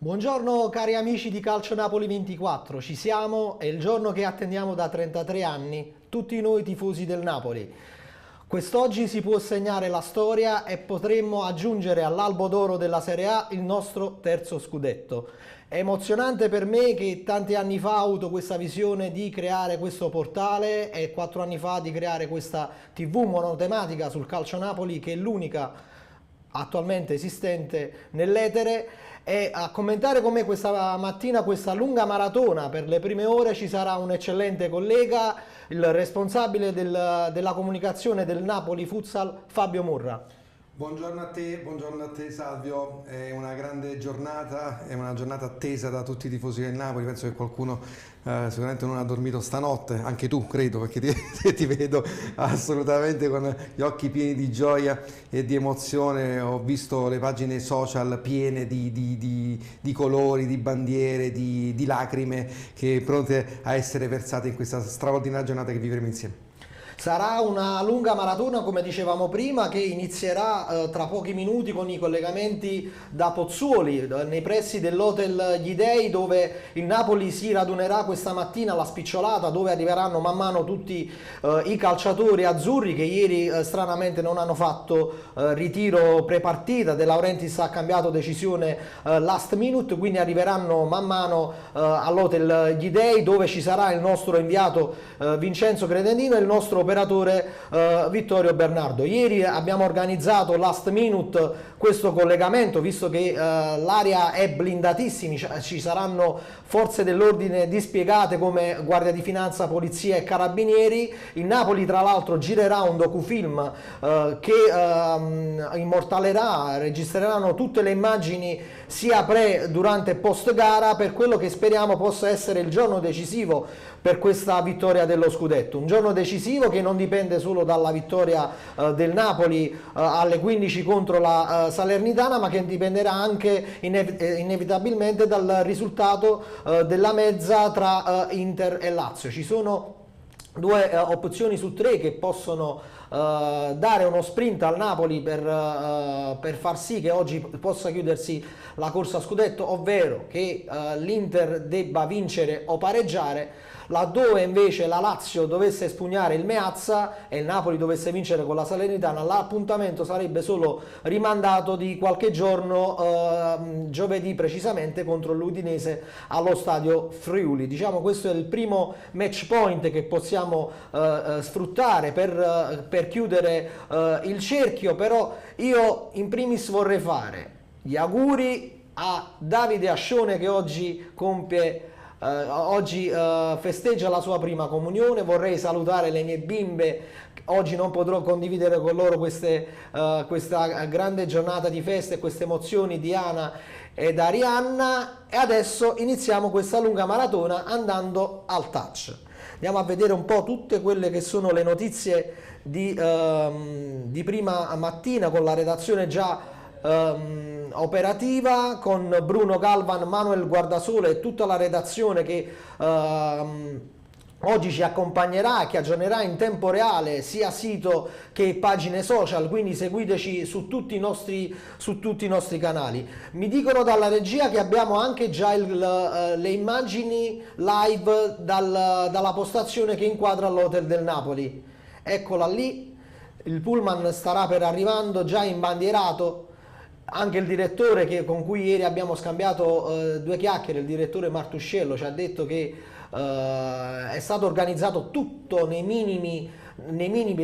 Buongiorno cari amici di Calcio Napoli 24, ci siamo, è il giorno che attendiamo da 33 anni, tutti noi tifosi del Napoli. Quest'oggi si può segnare la storia e potremmo aggiungere all'albo d'oro della Serie A il nostro terzo scudetto. È emozionante per me che tanti anni fa ho avuto questa visione di creare questo portale e 4 anni fa di creare questa TV monotematica sul Calcio Napoli, che è l'unica attualmente esistente nell'etere. E a commentare con me questa mattina questa lunga maratona per le prime ore ci sarà un eccellente collega, il responsabile della comunicazione del Napoli Futsal, Fabio Murra. Buongiorno a te Salvio, è una grande giornata, è una giornata attesa da tutti i tifosi del Napoli. Penso che qualcuno sicuramente non ha dormito stanotte, anche tu credo, perché ti vedo assolutamente con gli occhi pieni di gioia e di emozione. Ho visto le pagine social piene di colori, di bandiere, di lacrime che pronte a essere versate in questa straordinaria giornata che vivremo insieme. Sarà una lunga maratona, come dicevamo prima, che inizierà tra pochi minuti con i collegamenti da Pozzuoli, nei pressi dell'Hotel Gli Dei, dove il Napoli si radunerà questa mattina alla Spicciolata, dove arriveranno man mano tutti i calciatori azzurri che ieri stranamente non hanno fatto ritiro prepartita. De Laurentiis ha cambiato decisione last minute, quindi arriveranno man mano all'Hotel Gli Dei, dove ci sarà il nostro inviato Vincenzo Credendino e il nostro operatore Vittorio Bernardo. Ieri abbiamo organizzato last minute questo collegamento, visto che l'area è blindatissima, ci saranno forze dell'ordine dispiegate come Guardia di Finanza, Polizia e Carabinieri. Il Napoli tra l'altro girerà un docufilm che immortalerà, registreranno tutte le immagini sia pre, durante e post gara, per quello che speriamo possa essere il giorno decisivo per questa vittoria dello scudetto. Un giorno decisivo che non dipende solo dalla vittoria del Napoli alle 15 contro la Salernitana, ma che dipenderà anche inevitabilmente dal risultato della mezza tra Inter e Lazio. Ci sono due opzioni su tre che possono dare uno sprint al Napoli per far sì che oggi possa chiudersi la corsa a scudetto, ovvero che l'Inter debba vincere o pareggiare. Laddove invece la Lazio dovesse espugnare il Meazza e il Napoli dovesse vincere con la Salernitana, l'appuntamento sarebbe solo rimandato di qualche giorno, giovedì precisamente, contro l'Udinese allo stadio Friuli. Diciamo questo è il primo match point che possiamo sfruttare per chiudere il cerchio. Però io in primis vorrei fare gli auguri a Davide Ascione, che oggi festeggia la sua prima comunione. Vorrei salutare le mie bimbe, oggi non potrò condividere con loro questa grande giornata di festa e queste emozioni, Diana ed Arianna. E adesso iniziamo questa lunga maratona andando al touch. Andiamo a vedere un po' tutte quelle che sono le notizie di prima mattina, con la redazione già operativa, con Bruno Galvan, Manuel Guardasole e tutta la redazione che oggi ci accompagnerà e che aggiornerà in tempo reale sia sito che pagine social, quindi seguiteci su tutti i nostri canali. Mi dicono dalla regia che abbiamo anche già le immagini live dalla postazione che inquadra l'Hotel del Napoli. Eccola lì, il pullman starà per arrivando, già imbandierato. Anche il direttore con cui ieri abbiamo scambiato due chiacchiere, il direttore Martuscello, ci ha detto che è stato organizzato tutto nei minimi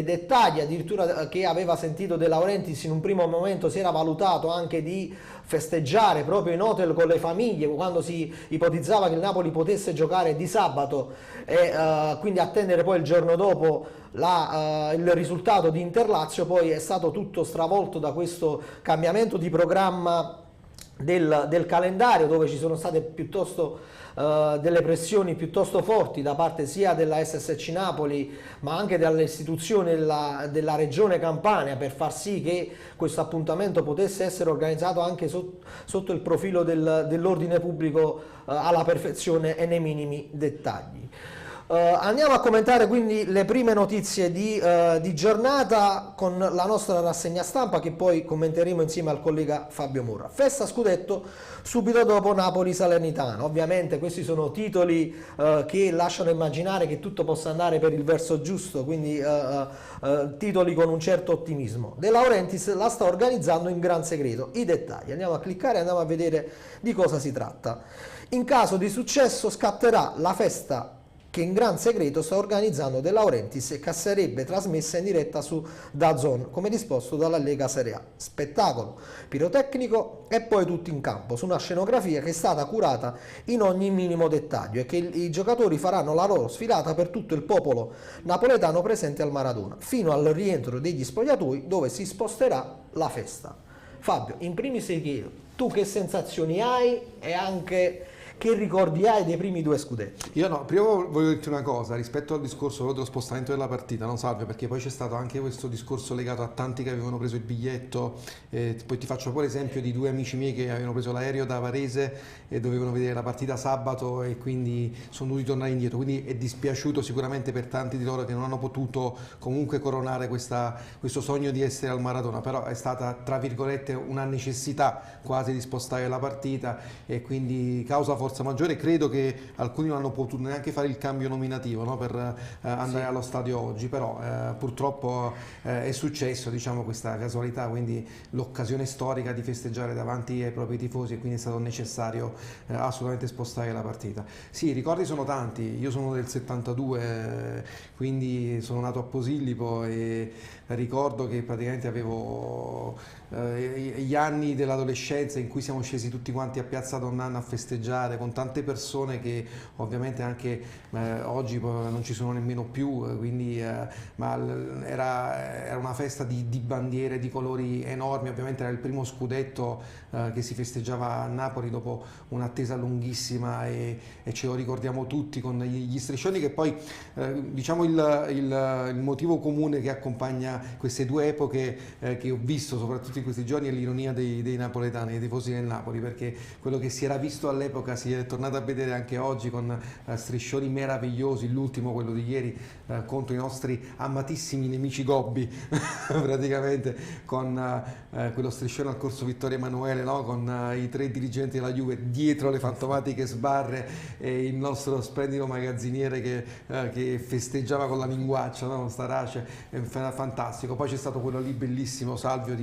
dettagli, addirittura che aveva sentito De Laurentiis in un primo momento si era valutato anche di festeggiare proprio in hotel con le famiglie, quando si ipotizzava che il Napoli potesse giocare di sabato e quindi attendere poi il giorno dopo il risultato di Inter-Lazio. Poi è stato tutto stravolto da questo cambiamento di programma del calendario, dove ci sono state piuttosto delle pressioni piuttosto forti da parte sia della SSC Napoli ma anche dalle istituzioni della regione Campania, per far sì che questo appuntamento potesse essere organizzato anche sotto il profilo dell'ordine pubblico alla perfezione e nei minimi dettagli. Andiamo a commentare quindi le prime notizie di giornata con la nostra rassegna stampa, che poi commenteremo insieme al collega Fabio Murra. Festa scudetto subito dopo Napoli-Salernitana. Ovviamente questi sono titoli che lasciano immaginare che tutto possa andare per il verso giusto, quindi titoli con un certo ottimismo. De Laurentiis la sta organizzando in gran segreto. I dettagli, andiamo a cliccare e andiamo a vedere di cosa si tratta. In caso di successo scatterà la festa che in gran segreto sta organizzando De Laurentiis e che sarebbe trasmessa in diretta su DAZN, come disposto dalla Lega Serie A. Spettacolo pirotecnico e poi tutti in campo su una scenografia che è stata curata in ogni minimo dettaglio e che i giocatori faranno la loro sfilata per tutto il popolo napoletano presente al Maradona, fino al rientro degli spogliatoi dove si sposterà la festa. Fabio, in primis ti chiedo, tu che sensazioni hai e anche che ricordi hai dei primi 2 scudetti? Io no, prima voglio dirti una cosa rispetto al discorso dello spostamento della partita, no Salvio, perché poi c'è stato anche questo discorso legato a tanti che avevano preso il biglietto, poi ti faccio poi l'esempio di 2 amici miei che avevano preso l'aereo da Varese e dovevano vedere la partita sabato e quindi sono dovuti tornare indietro, quindi è dispiaciuto sicuramente per tanti di loro che non hanno potuto comunque coronare questo sogno di essere al Maradona, però è stata tra virgolette una necessità quasi di spostare la partita e quindi causa forza maggiore. Credo che alcuni non hanno potuto neanche fare il cambio nominativo, no, per andare allo stadio oggi, però purtroppo è successo, diciamo, questa casualità, quindi l'occasione storica di festeggiare davanti ai propri tifosi e quindi è stato necessario assolutamente spostare la partita. Sì, i ricordi sono tanti, io sono del 72, quindi sono nato a Posillipo e ricordo che praticamente avevo gli anni dell'adolescenza in cui siamo scesi tutti quanti a Piazza Donn'Anna a festeggiare con tante persone che ovviamente anche oggi non ci sono nemmeno più, quindi ma era una festa di bandiere, di colori enormi. Ovviamente era il primo scudetto che si festeggiava a Napoli dopo un'attesa lunghissima e ce lo ricordiamo tutti con gli striscioni che poi diciamo il motivo comune che accompagna queste 2 epoche che ho visto soprattutto in questi giorni è l'ironia dei napoletani, dei tifosi del Napoli, perché quello che si era visto all'epoca si è tornato a vedere anche oggi con striscioni meravigliosi, l'ultimo quello di ieri contro i nostri amatissimi nemici gobbi praticamente con quello striscione al corso Vittorio Emanuele, no? Con i 3 dirigenti della Juve dietro le fantomatiche sbarre e il nostro splendido magazziniere che festeggiava con la linguaccia, no? Starace, è fantastico. Poi c'è stato quello lì bellissimo, Salvio,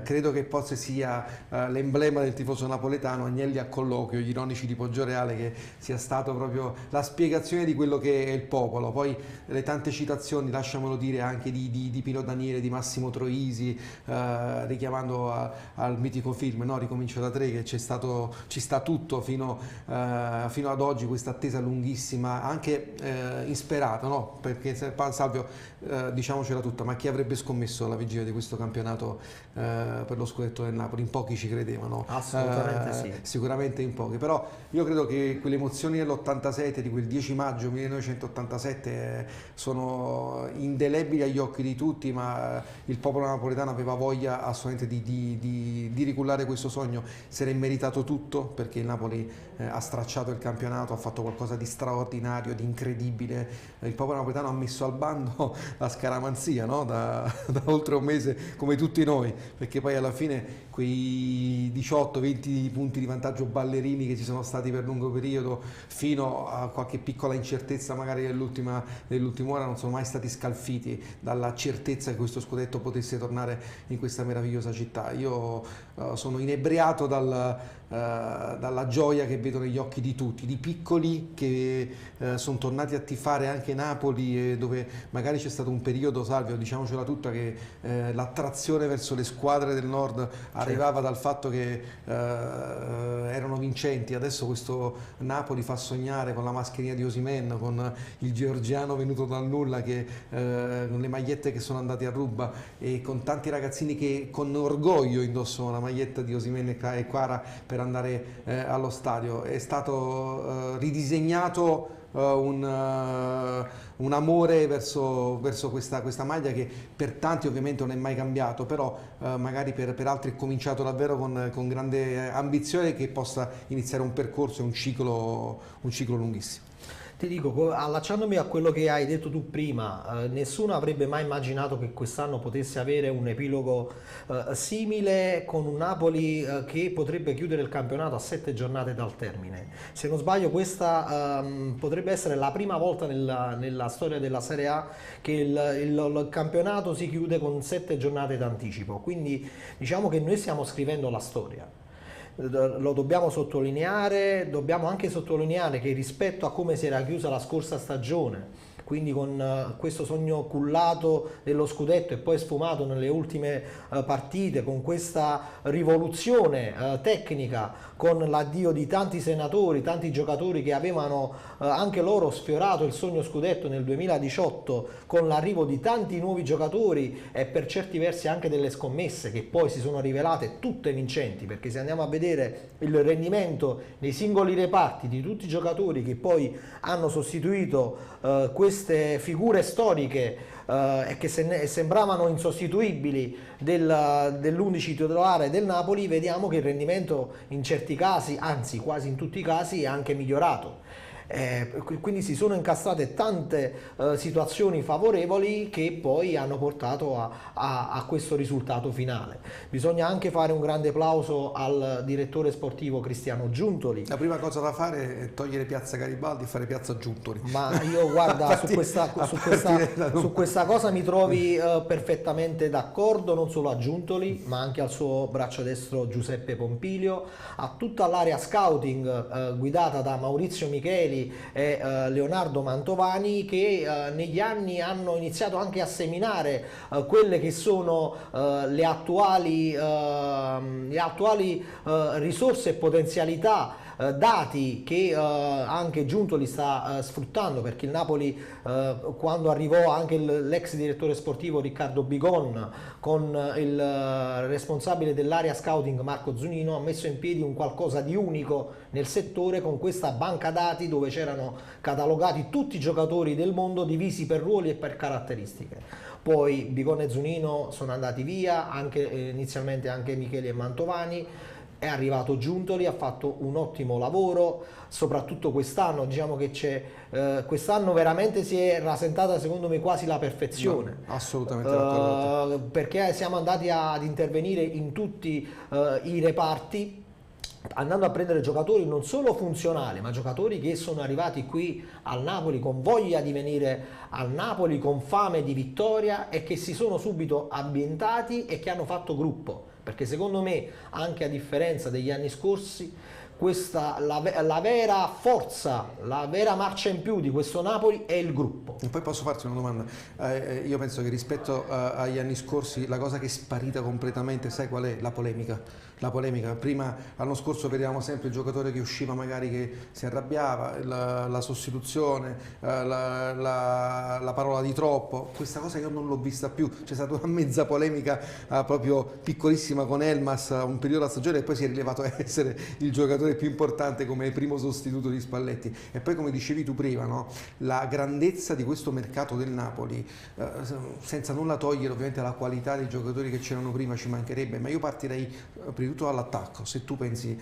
credo che forse sia l'emblema del tifoso napoletano, Agnelli a colloquio, gli ironici di Poggioreale, che sia stato proprio la spiegazione di quello che è il popolo. Poi le tante citazioni, lasciamelo dire, anche di Pino Daniele, di Massimo Troisi, richiamando al mitico film, no? Ricomincio da 3, che ci sta tutto fino ad oggi, questa attesa lunghissima, anche insperata, no? Perché Salvio, diciamocela tutta, ma chi avrebbe scommesso alla vigilia di questo campionato per lo scudetto del Napoli? In pochi ci credevano. Assolutamente sì. Sicuramente in pochi, però io credo che quelle emozioni dell'87, di quel 10 maggio 1987 sono indelebili agli occhi di tutti, ma il popolo napoletano aveva voglia assolutamente di ricullare questo sogno, se l'è meritato tutto, perché il Napoli ha stracciato il campionato, ha fatto qualcosa di straordinario, di incredibile. Il popolo napoletano ha messo al bando la scaramanzia, no? da oltre un mese, come tutti noi, perché poi alla fine quei 18-20 punti di vantaggio ballerini che ci sono stati per lungo periodo, fino a qualche piccola incertezza magari nell'ultima ora, non sono mai stati scalfiti dalla certezza che questo scudetto potesse tornare in questa meravigliosa città. Io sono inebriato dalla gioia che vedo negli occhi di tutti, di piccoli che sono tornati a tifare anche Napoli, dove magari c'è stato un periodo, Salvio, diciamocela tutta, che l'attrazione verso le squadre del nord arrivava dal fatto che erano vincenti. Adesso questo Napoli fa sognare con la mascherina di Osimhen, con il georgiano venuto dal nulla, con le magliette che sono andate a ruba e con tanti ragazzini che con orgoglio indossano la maglietta di Osimhen e Quara per andare allo stadio. È stato ridisegnato un amore verso questa maglia che per tanti ovviamente non è mai cambiato, però magari per altri è cominciato davvero con grande ambizione, che possa iniziare un percorso e un ciclo lunghissimo. Ti dico, allacciandomi a quello che hai detto tu prima, nessuno avrebbe mai immaginato che quest'anno potesse avere un epilogo simile, con un Napoli che potrebbe chiudere il campionato a 7 giornate dal termine. Se non sbaglio, questa potrebbe essere la prima volta nella storia della Serie A che il campionato si chiude con 7 giornate d'anticipo. Quindi diciamo che noi stiamo scrivendo la storia. Lo dobbiamo anche sottolineare che rispetto a come si era chiusa la scorsa stagione, quindi con questo sogno cullato dello scudetto e poi sfumato nelle ultime partite, con questa rivoluzione tecnica, con l'addio di tanti senatori, tanti giocatori che avevano anche loro sfiorato il sogno scudetto nel 2018, con l'arrivo di tanti nuovi giocatori e per certi versi anche delle scommesse che poi si sono rivelate tutte vincenti, perché se andiamo a vedere il rendimento nei singoli reparti di tutti i giocatori che poi hanno sostituito queste figure storiche e che sembravano insostituibili dell'11 titolare del Napoli, vediamo che il rendimento in certi casi, anzi quasi in tutti i casi, è anche migliorato. Quindi si sono incastrate tante situazioni favorevoli che poi hanno portato a questo risultato finale. Bisogna anche fare un grande applauso al direttore sportivo Cristiano Giuntoli. La prima cosa da fare è togliere Piazza Garibaldi e fare Piazza Giuntoli. Ma io guarda, su questa cosa mi trovi perfettamente d'accordo, non solo a Giuntoli, ma anche al suo braccio destro Giuseppe Pompilio, a tutta l'area scouting guidata da Maurizio Micheli e Leonardo Mantovani, che negli anni hanno iniziato anche a seminare quelle che sono le attuali risorse e potenzialità, dati che anche Giuntoli sta sfruttando, perché il Napoli quando arrivò anche l'ex direttore sportivo Riccardo Bigon con il responsabile dell'area scouting Marco Zunino ha messo in piedi un qualcosa di unico nel settore, con questa banca dati dove c'erano catalogati tutti i giocatori del mondo divisi per ruoli e per caratteristiche. Poi Bigon e Zunino sono andati via, anche inizialmente anche Micheli e Mantovani. È arrivato Giuntoli, ha fatto un ottimo lavoro, soprattutto quest'anno, diciamo che quest'anno veramente si è rasentata secondo me quasi la perfezione. No, assolutamente d'accordo. Perché siamo andati ad intervenire in tutti i reparti, andando a prendere giocatori non solo funzionali, ma giocatori che sono arrivati qui al Napoli con voglia di venire al Napoli, con fame di vittoria, e che si sono subito ambientati e che hanno fatto gruppo. Perché secondo me, anche a differenza degli anni scorsi, la vera forza, la vera marcia in più di questo Napoli è il gruppo. E poi posso farti una domanda? Io penso che rispetto agli anni scorsi la cosa che è sparita completamente, sai qual è? La polemica. La polemica. Prima, l'anno scorso, vedevamo sempre il giocatore che usciva magari che si arrabbiava, la sostituzione, la parola di troppo. Questa cosa io non l'ho vista più. C'è stata una mezza polemica proprio piccolissima con Elmas un periodo della stagione, e poi si è rilevato essere il giocatore più importante come primo sostituto di Spalletti. E poi, come dicevi tu prima, no? La grandezza di questo mercato del Napoli, senza nulla togliere ovviamente la qualità dei giocatori che c'erano prima, ci mancherebbe, ma io partirei prima di tutto dall'attacco. Se tu pensi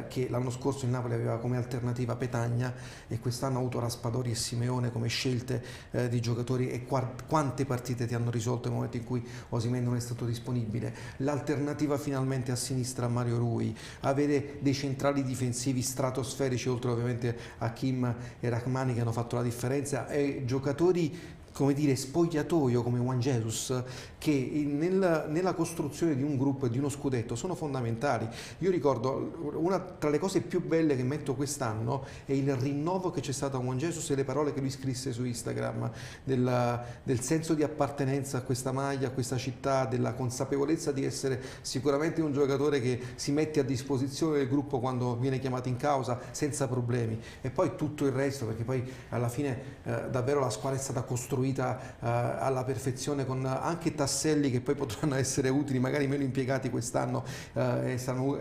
che l'anno scorso il Napoli aveva come alternativa Petagna e quest'anno ha avuto Raspadori e Simeone come scelte di giocatori, e quante partite ti hanno risolto nel momento in cui Osimhen non è stato disponibile, l'alternativa finalmente a sinistra a Mario Rui, avere dei centrali difensivi stratosferici, oltre ovviamente a Kim e Rachmani che hanno fatto la differenza, e giocatori, come dire, spogliatoio come Juan Jesus, che nella costruzione di un gruppo e di uno scudetto sono fondamentali. Io ricordo una tra le cose più belle che metto quest'anno è il rinnovo che c'è stato a Juan Jesus e le parole che lui scrisse su Instagram del senso di appartenenza a questa maglia, a questa città, della consapevolezza di essere sicuramente un giocatore che si mette a disposizione del gruppo quando viene chiamato in causa senza problemi, e poi tutto il resto, perché poi alla fine davvero la squadra è stata costruita costruita alla perfezione, con anche tasselli che poi potranno essere utili, magari meno impiegati quest'anno e saranno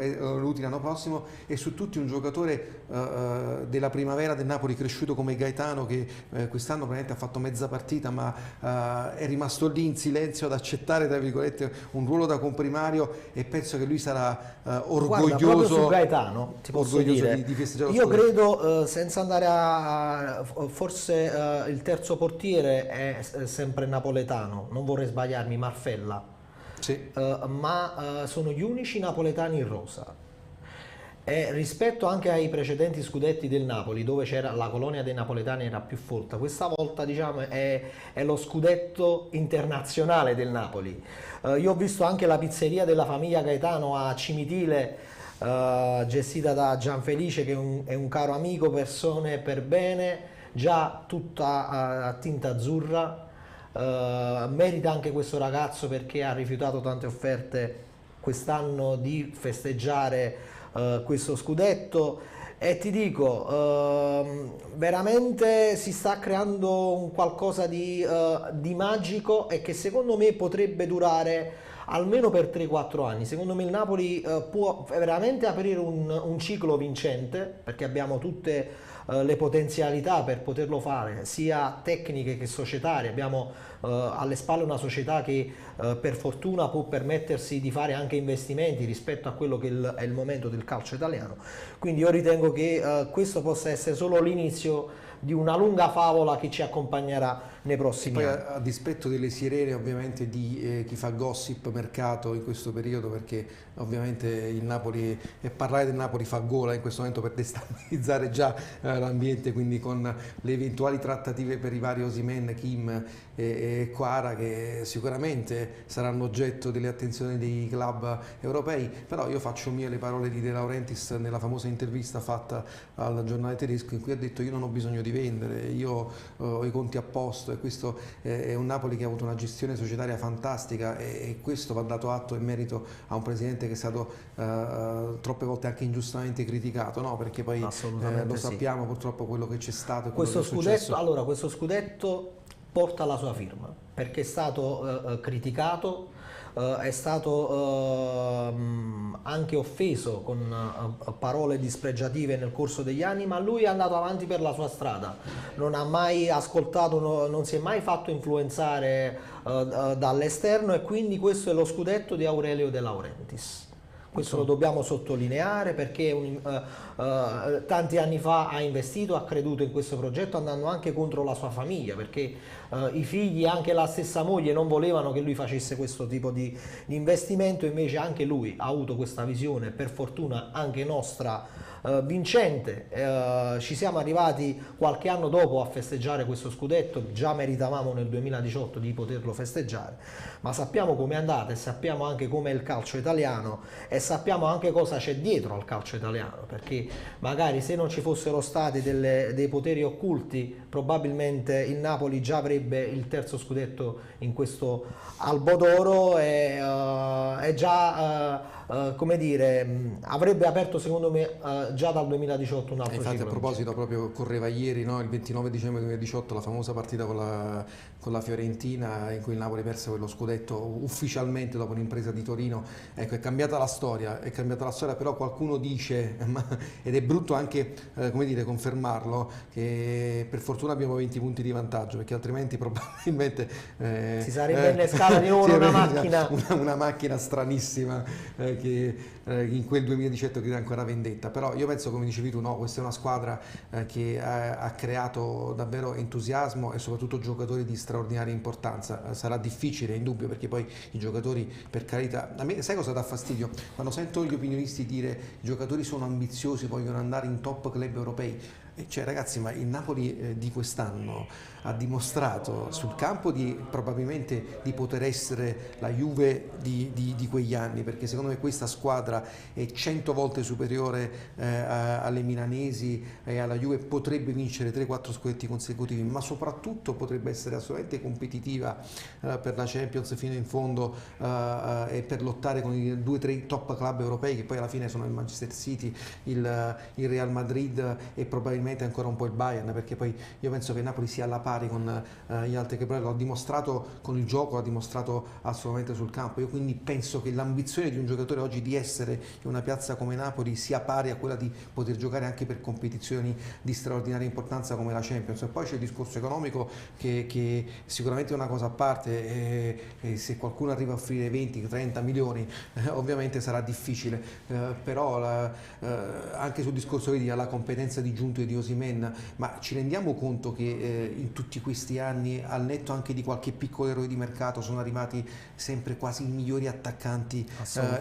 utili l'anno prossimo, e su tutti un giocatore della primavera del Napoli cresciuto come Gaetano, che quest'anno probabilmente ha fatto mezza partita, ma è rimasto lì in silenzio ad accettare, tra virgolette, un ruolo da comprimario, e penso che lui sarà orgoglioso. Guarda, proprio su Gaetano ti posso dire, di festeggiare lo io scudetto. credo, senza andare forse il terzo portiere è sempre napoletano, non vorrei sbagliarmi, Marfella, Sì. ma sono gli unici napoletani in rosa. E rispetto anche ai precedenti scudetti del Napoli, dove c'era la colonia dei napoletani era più folta, questa volta diciamo è lo scudetto internazionale del Napoli. Io ho visto anche la pizzeria della famiglia Gaetano a Cimitile, gestita da Gianfelice, che è un caro amico, persone per bene, già tutta a tinta azzurra. Merita anche questo ragazzo, perché ha rifiutato tante offerte quest'anno di festeggiare questo scudetto, e ti dico, veramente si sta creando un qualcosa di magico, e che secondo me potrebbe durare almeno per 3-4 anni. Secondo me il Napoli può veramente aprire un ciclo vincente, perché abbiamo tutte le potenzialità per poterlo fare, sia tecniche che societarie. Abbiamo alle spalle una società che per fortuna può permettersi di fare anche investimenti rispetto a quello che è il momento del calcio italiano. Quindi io ritengo che questo possa essere solo l'inizio di una lunga favola che ci accompagnerà nei prossimi Poi anni. a dispetto delle sirene ovviamente di chi fa gossip mercato in questo periodo, perché ovviamente il Napoli, e parlare del Napoli fa gola in questo momento per destabilizzare già l'ambiente, quindi con le eventuali trattative per i vari Osimhen, Kim e Quara, che sicuramente saranno oggetto delle attenzioni dei club europei. Però io faccio mie le parole di De Laurentiis nella famosa intervista fatta al giornale tedesco, in cui ha detto: io non ho bisogno di vendere, io ho i conti a posto. E questo è un Napoli che ha avuto una gestione societaria fantastica, e questo va dato atto e merito a un presidente che è stato troppe volte anche ingiustamente criticato, no? Perché poi lo sappiamo purtroppo quello che c'è stato e quello Questo che è successo. scudetto, allora, questo scudetto porta la sua firma, perché è stato criticato, è stato anche offeso con parole dispregiative nel corso degli anni, ma lui è andato avanti per la sua strada, non ha mai ascoltato, non si è mai fatto influenzare dall'esterno, e quindi questo è lo scudetto di Aurelio De Laurentiis. Questo lo dobbiamo sottolineare, perché tanti anni fa ha investito, ha creduto in questo progetto, andando anche contro la sua famiglia, perché i figli e anche la stessa moglie non volevano che lui facesse questo tipo di investimento. Invece anche lui ha avuto questa visione, per fortuna anche nostra, vincente. Ci siamo arrivati qualche anno dopo a festeggiare questo scudetto, già meritavamo nel 2018 di poterlo festeggiare, ma sappiamo com'è andata, e sappiamo anche com'è il calcio italiano, e sappiamo anche cosa c'è dietro al calcio italiano, perché magari se non ci fossero stati dei poteri occulti, probabilmente il Napoli già avrebbe il terzo scudetto in questo albo d'oro, e già come dire, avrebbe aperto secondo me già dal 2018 un altro Infatti, ciclo. a proposito, proprio correva ieri, no? Il 29 dicembre 2018, la famosa partita con la Fiorentina, in cui il Napoli perse quello scudetto ufficialmente dopo un'impresa di Torino. Ecco, è cambiata la storia, però qualcuno dice, ed è brutto anche come dire, confermarlo, che per fortuna abbiamo 20 punti di vantaggio, perché altrimenti probabilmente si sarebbe innescata di nuovo una macchina stranissima che in quel 2018 crea ancora vendetta. Però io penso, come dicevi tu, no, questa è una squadra che ha creato davvero entusiasmo, e soprattutto giocatori di straordinaria importanza. Sarà difficile, in dubbio, perché poi i giocatori, per carità, a me sai cosa dà fastidio? Quando sento gli opinionisti dire i giocatori sono ambiziosi, vogliono andare in top club europei. Cioè, ragazzi, ma il Napoli di quest'anno ha dimostrato sul campo probabilmente di poter essere la Juve di quegli anni, perché secondo me questa squadra è 100 volte superiore alle milanesi e alla Juve, potrebbe vincere 3-4 scudetti consecutivi, ma soprattutto potrebbe essere assolutamente competitiva per la Champions fino in fondo, e per lottare con i 2-3 top club europei, che poi alla fine sono il Manchester City, il Real Madrid e probabilmente probabilmente ancora un po' il Bayern, perché poi io penso che il Napoli sia alla pari con gli altri, che l'ha dimostrato con il gioco, l'ha dimostrato assolutamente sul campo. Io quindi penso che l'ambizione di un giocatore oggi di essere in una piazza come Napoli sia pari a quella di poter giocare anche per competizioni di straordinaria importanza come la Champions. E poi c'è il discorso economico che sicuramente è una cosa a parte, e se qualcuno arriva a offrire 20-30 milioni ovviamente sarà difficile, però anche sul discorso la competenza di Giunto e di Osimhen, ma ci rendiamo conto che in tutti questi anni, al netto anche di qualche piccolo errore di mercato, sono arrivati sempre quasi i migliori attaccanti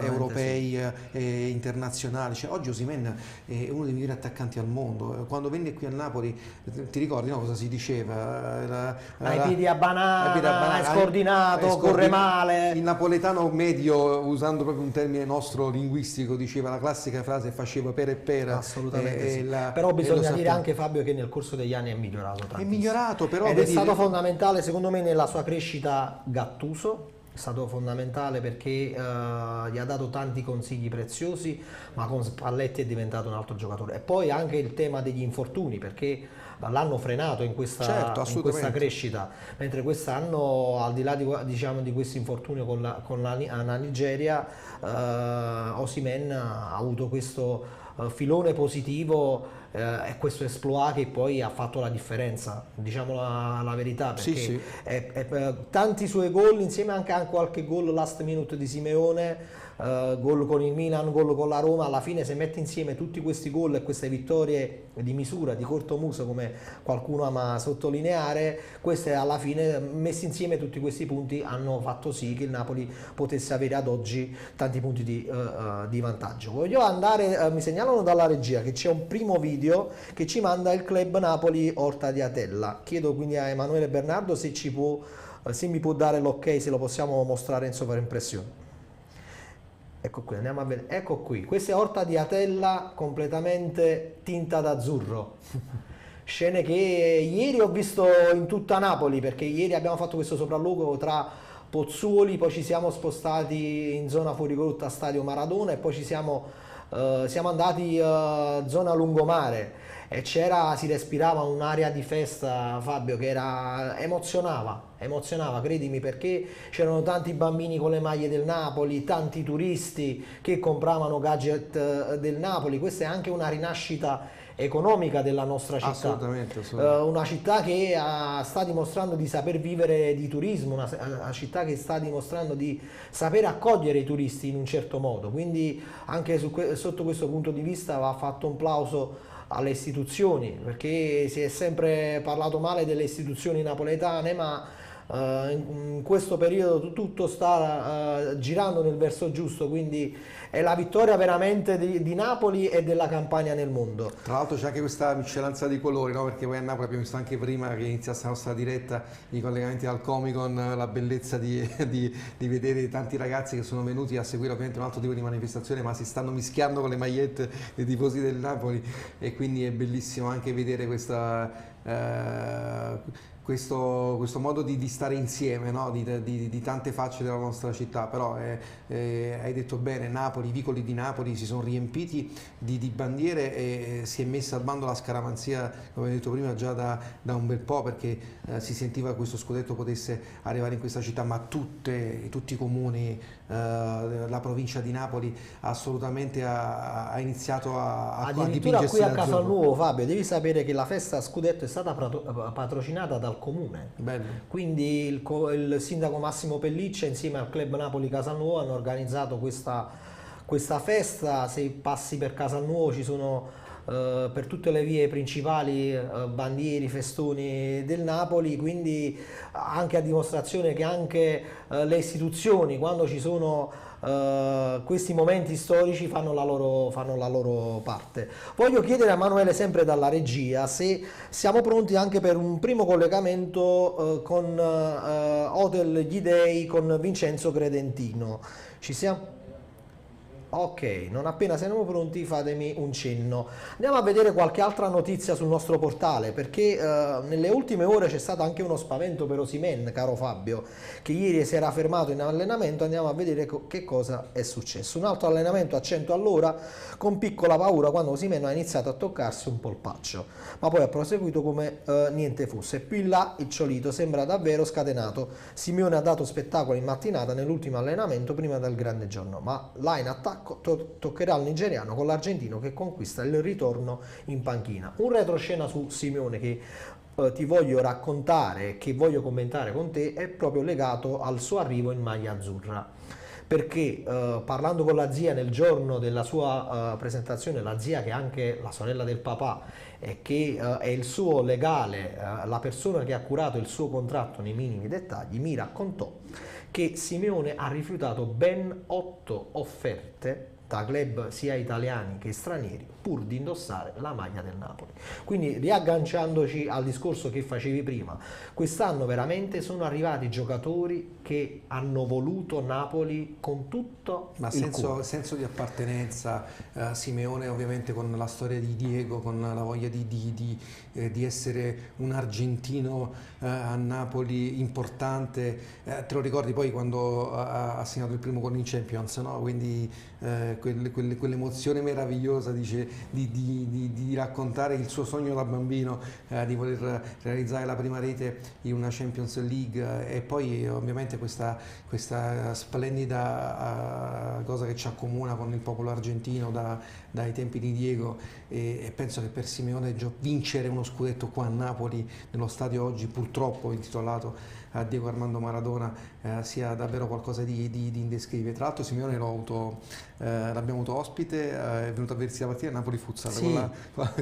europei e internazionali. Cioè, oggi Osimhen è uno dei migliori attaccanti al mondo. Quando venne qui a Napoli, ti ricordi, no, cosa si diceva? Ai piedi a banana, è scordinato, corre male. Il napoletano medio, usando proprio un termine nostro linguistico, diceva la classica frase: faceva per e per. Assolutamente sì. Però bisogna dire anche, Fabio, che nel corso degli anni è migliorato tantissimo. È migliorato, però ed è stato fondamentale secondo me nella sua crescita Gattuso. È stato fondamentale perché gli ha dato tanti consigli preziosi, ma con Spalletti è diventato un altro giocatore. E poi anche il tema degli infortuni, perché l'hanno frenato in questa crescita, mentre quest'anno, al di là di questo infortunio con la Nigeria, Osimhen ha avuto questo filone positivo e questo exploit che poi ha fatto la differenza, diciamo la verità, perché tanti suoi gol, insieme anche a qualche gol last minute di Simeone, gol con il Milan, gol con la Roma, alla fine se metti insieme tutti questi gol e queste vittorie di misura, di corto muso, come qualcuno ama sottolineare, queste alla fine, messi insieme tutti questi punti, hanno fatto sì che il Napoli potesse avere ad oggi tanti punti di vantaggio. Voglio andare, mi segnalano dalla regia che c'è un primo video che ci manda il club Napoli Orta di Atella. Chiedo quindi a Emanuele Bernardo se mi può dare l'ok, se lo possiamo mostrare in sovraimpressione. Ecco qui, andiamo a vedere. Ecco qui, questa è Orta di Atella completamente tinta d'azzurro. Scene che ieri ho visto in tutta Napoli, perché ieri abbiamo fatto questo sopralluogo tra Pozzuoli, poi ci siamo spostati in zona fuorigrotta a Stadio Maradona e poi siamo andati zona lungomare, e si respirava un'aria di festa, Fabio, che emozionava, credimi, perché c'erano tanti bambini con le maglie del Napoli, tanti turisti che compravano gadget del Napoli. Questa è anche una rinascita economica della nostra città. Assolutamente. Una città che sta dimostrando di saper vivere di turismo, una città che sta dimostrando di saper accogliere i turisti in un certo modo, quindi anche sotto questo punto di vista va fatto un plauso alle istituzioni, perché si è sempre parlato male delle istituzioni napoletane, ma in questo periodo tutto sta girando nel verso giusto, quindi è la vittoria veramente di Napoli e della Campania nel mondo. Tra l'altro c'è anche questa miscelanza di colori, no? Perché poi a Napoli abbiamo visto anche prima che iniziasse la nostra diretta, i collegamenti al Comic Con, la bellezza di vedere tanti ragazzi che sono venuti a seguire ovviamente un altro tipo di manifestazione, ma si stanno mischiando con le magliette dei tifosi del Napoli, e quindi è bellissimo anche vedere questo modo di stare insieme, no? di tante facce della nostra città. Però hai detto bene, Napoli, i vicoli di Napoli si sono riempiti di bandiere e si è messa al bando la scaramanzia, come ho detto prima, già da un bel po', perché si sentiva che questo scudetto potesse arrivare in questa città, ma tutti i comuni, la provincia di Napoli assolutamente ha iniziato a addirittura qui a Casalnuovo, Fabio, devi sapere che la festa a scudetto è stata patrocinata dal comune. Bello. Quindi il sindaco Massimo Pelliccia insieme al club Napoli Casalnuovo hanno organizzato questa festa. Se passi per Casalnuovo ci sono per tutte le vie principali bandieri, festoni del Napoli, quindi anche a dimostrazione che anche le istituzioni, quando ci sono questi momenti storici, fanno la loro parte. Voglio chiedere a Emanuele, sempre dalla regia, se siamo pronti anche per un primo collegamento con Hotel Gli Dei, con Vincenzo Credentino. Ci siamo? Ok, non appena siamo pronti fatemi un cenno. Andiamo a vedere qualche altra notizia sul nostro portale, perché nelle ultime ore c'è stato anche uno spavento per Osimhen, caro Fabio, che ieri si era fermato in allenamento. Andiamo a vedere che cosa è successo. Un altro allenamento a 100 all'ora, con piccola paura quando Osimhen ha iniziato a toccarsi un polpaccio, ma poi ha proseguito come niente fosse. E più in là il Ciolito sembra davvero scatenato. Simeone ha dato spettacolo in mattinata nell'ultimo allenamento prima del grande giorno, ma là in attacco toccherà il nigeriano con l'argentino che conquista il ritorno in panchina. Un retroscena su Simeone che ti voglio raccontare, che voglio commentare con te, è proprio legato al suo arrivo in maglia azzurra, perché parlando con la zia nel giorno della sua presentazione, la zia che è anche la sorella del papà e che è il suo legale, la persona che ha curato il suo contratto nei minimi dettagli, mi raccontò che Simeone ha rifiutato ben 8 offerte da club sia italiani che stranieri pur di indossare la maglia del Napoli. Quindi, riagganciandoci al discorso che facevi prima, quest'anno veramente sono arrivati giocatori che hanno voluto Napoli con tutto il cuore. Senso di appartenenza. Simeone ovviamente con la storia di Diego, con la voglia di essere un argentino a Napoli importante. Te lo ricordi poi quando ha segnato il primo gol in Champions, no? Quindi quell'emozione meravigliosa, dice, di raccontare il suo sogno da bambino, di voler realizzare la prima rete in una Champions League, e poi ovviamente questa splendida cosa che ci accomuna con il popolo argentino dai tempi di Diego, e penso che per Simeone vincere uno scudetto qua a Napoli, nello stadio oggi purtroppo intitolato a Diego Armando Maradona, sia davvero qualcosa di indescrivibile. Tra l'altro Simeone l'abbiamo avuto ospite, è venuto a vedersi la partita a Napoli Futsal, Sì.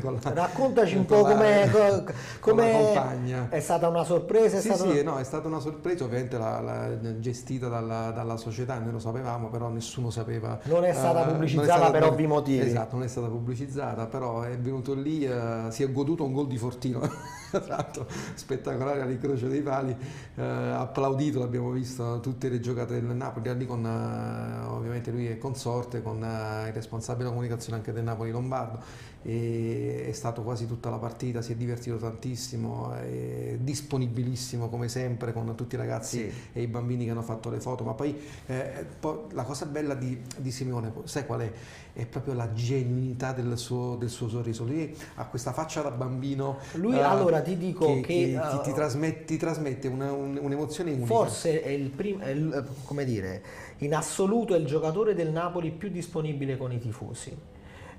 con la Raccontaci un po' come compagna. è stata una sorpresa. È stata una sorpresa, ovviamente gestita dalla società, noi lo sapevamo, però nessuno sapeva. Non è stata pubblicizzata per ovvi motivi. Esatto, non è stata pubblicizzata, però è venuto lì, si è goduto un gol di Fortino, tra l'altro spettacolare all'incrocio dei pali, applaudito, l'abbiamo visto tutte le giocate del Napoli, lì con ovviamente lui è consorte con il responsabile della comunicazione anche del Napoli Lombardo, e è stato quasi tutta la partita, si è divertito tantissimo, è disponibilissimo come sempre con tutti i ragazzi, sì, e i bambini che hanno fatto le foto. Ma poi la cosa bella di Simeone, sai qual è? È proprio la genuinità del suo sorriso. Lui ha questa faccia da bambino. Lui, allora ti dico che ti trasmette un'emozione unica. Forse è come dire, in assoluto è il giocatore del Napoli più disponibile con i tifosi.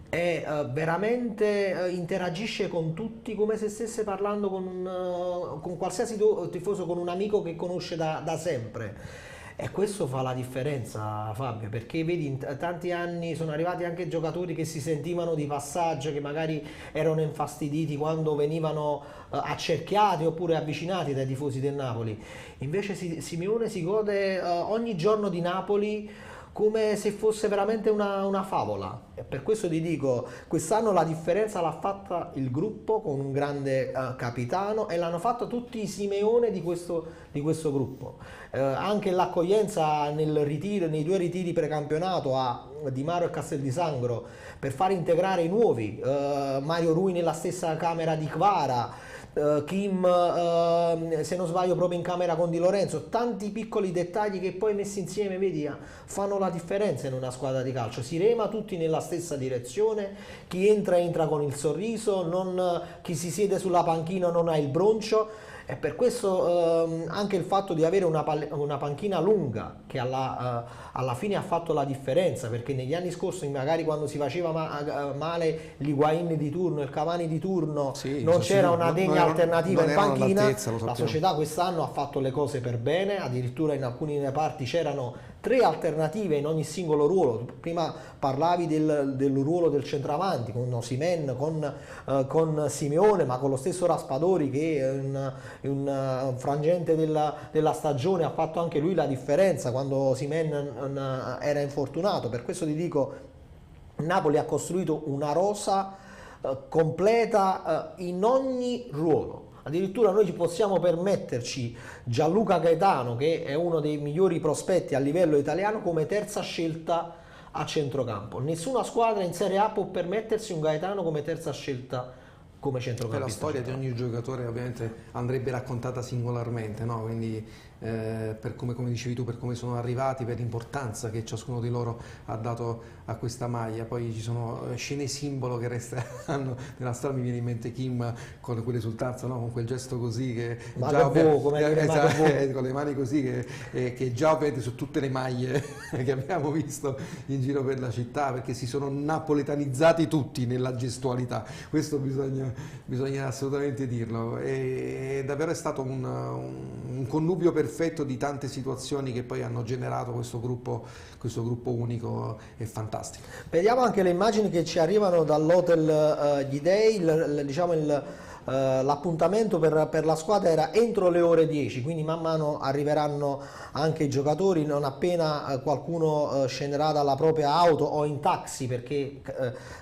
Veramente interagisce con tutti come se stesse parlando con qualsiasi tifoso, con un amico che conosce da sempre. E questo fa la differenza, Fabio, perché vedi, in tanti anni sono arrivati anche giocatori che si sentivano di passaggio, che magari erano infastiditi quando venivano accerchiati oppure avvicinati dai tifosi del Napoli. Invece Simeone si gode ogni giorno di Napoli come se fosse veramente una favola. E per questo ti dico, quest'anno la differenza l'ha fatta il gruppo con un grande capitano, e l'hanno fatta tutti i Simeone di questo gruppo. Anche l'accoglienza nei 2 ritiri precampionato a Di Maro e Castel di Sangro per far integrare i nuovi, Mario Rui nella stessa camera di Kvara, Kim se non sbaglio proprio in camera con Di Lorenzo, tanti piccoli dettagli che poi messi insieme, vedi, fanno la differenza in una squadra di calcio. Si rema tutti nella stessa direzione, chi entra con il sorriso, chi si siede sulla panchina non ha il broncio. E per questo anche il fatto di avere una panchina lunga che alla fine ha fatto la differenza, perché negli anni scorsi magari quando si faceva male l'Higuaín di turno, il Cavani di turno, sì, non c'era una degna alternativa in panchina. La società quest'anno ha fatto le cose per bene, addirittura in alcuni reparti c'erano 3 alternative in ogni singolo ruolo. Prima parlavi del ruolo del centravanti con Osimhen, con Simeone, ma con lo stesso Raspadori che un frangente della stagione ha fatto anche lui la differenza quando Osimhen era infortunato. Per questo ti dico, Napoli ha costruito una rosa completa in ogni ruolo. Addirittura noi ci possiamo permetterci Gianluca Gaetano, che è uno dei migliori prospetti a livello italiano, come terza scelta a centrocampo. Nessuna squadra in Serie A può permettersi un Gaetano come terza scelta come centrocampista. La storia di ogni giocatore ovviamente andrebbe raccontata singolarmente, no? Quindi per come dicevi tu, per come sono arrivati, per l'importanza che ciascuno di loro ha dato a questa maglia. Poi ci sono scene simbolo che resteranno nella storia. Mi viene in mente Kim con quell'esultanza, no? Con quel gesto così che con le mani così che già ovviamente su tutte le maglie che abbiamo visto in giro per la città, perché si sono napoletanizzati tutti nella gestualità. Questo bisogna assolutamente dirlo. E davvero è stato un connubio perfetto di tante situazioni che poi hanno generato questo gruppo unico e fantastico. Vediamo anche le immagini che ci arrivano dall'Hotel Gli Dei. L'appuntamento per la squadra era entro le ore 10, quindi man mano arriveranno anche i giocatori, non appena qualcuno scenderà dalla propria auto o in taxi, perché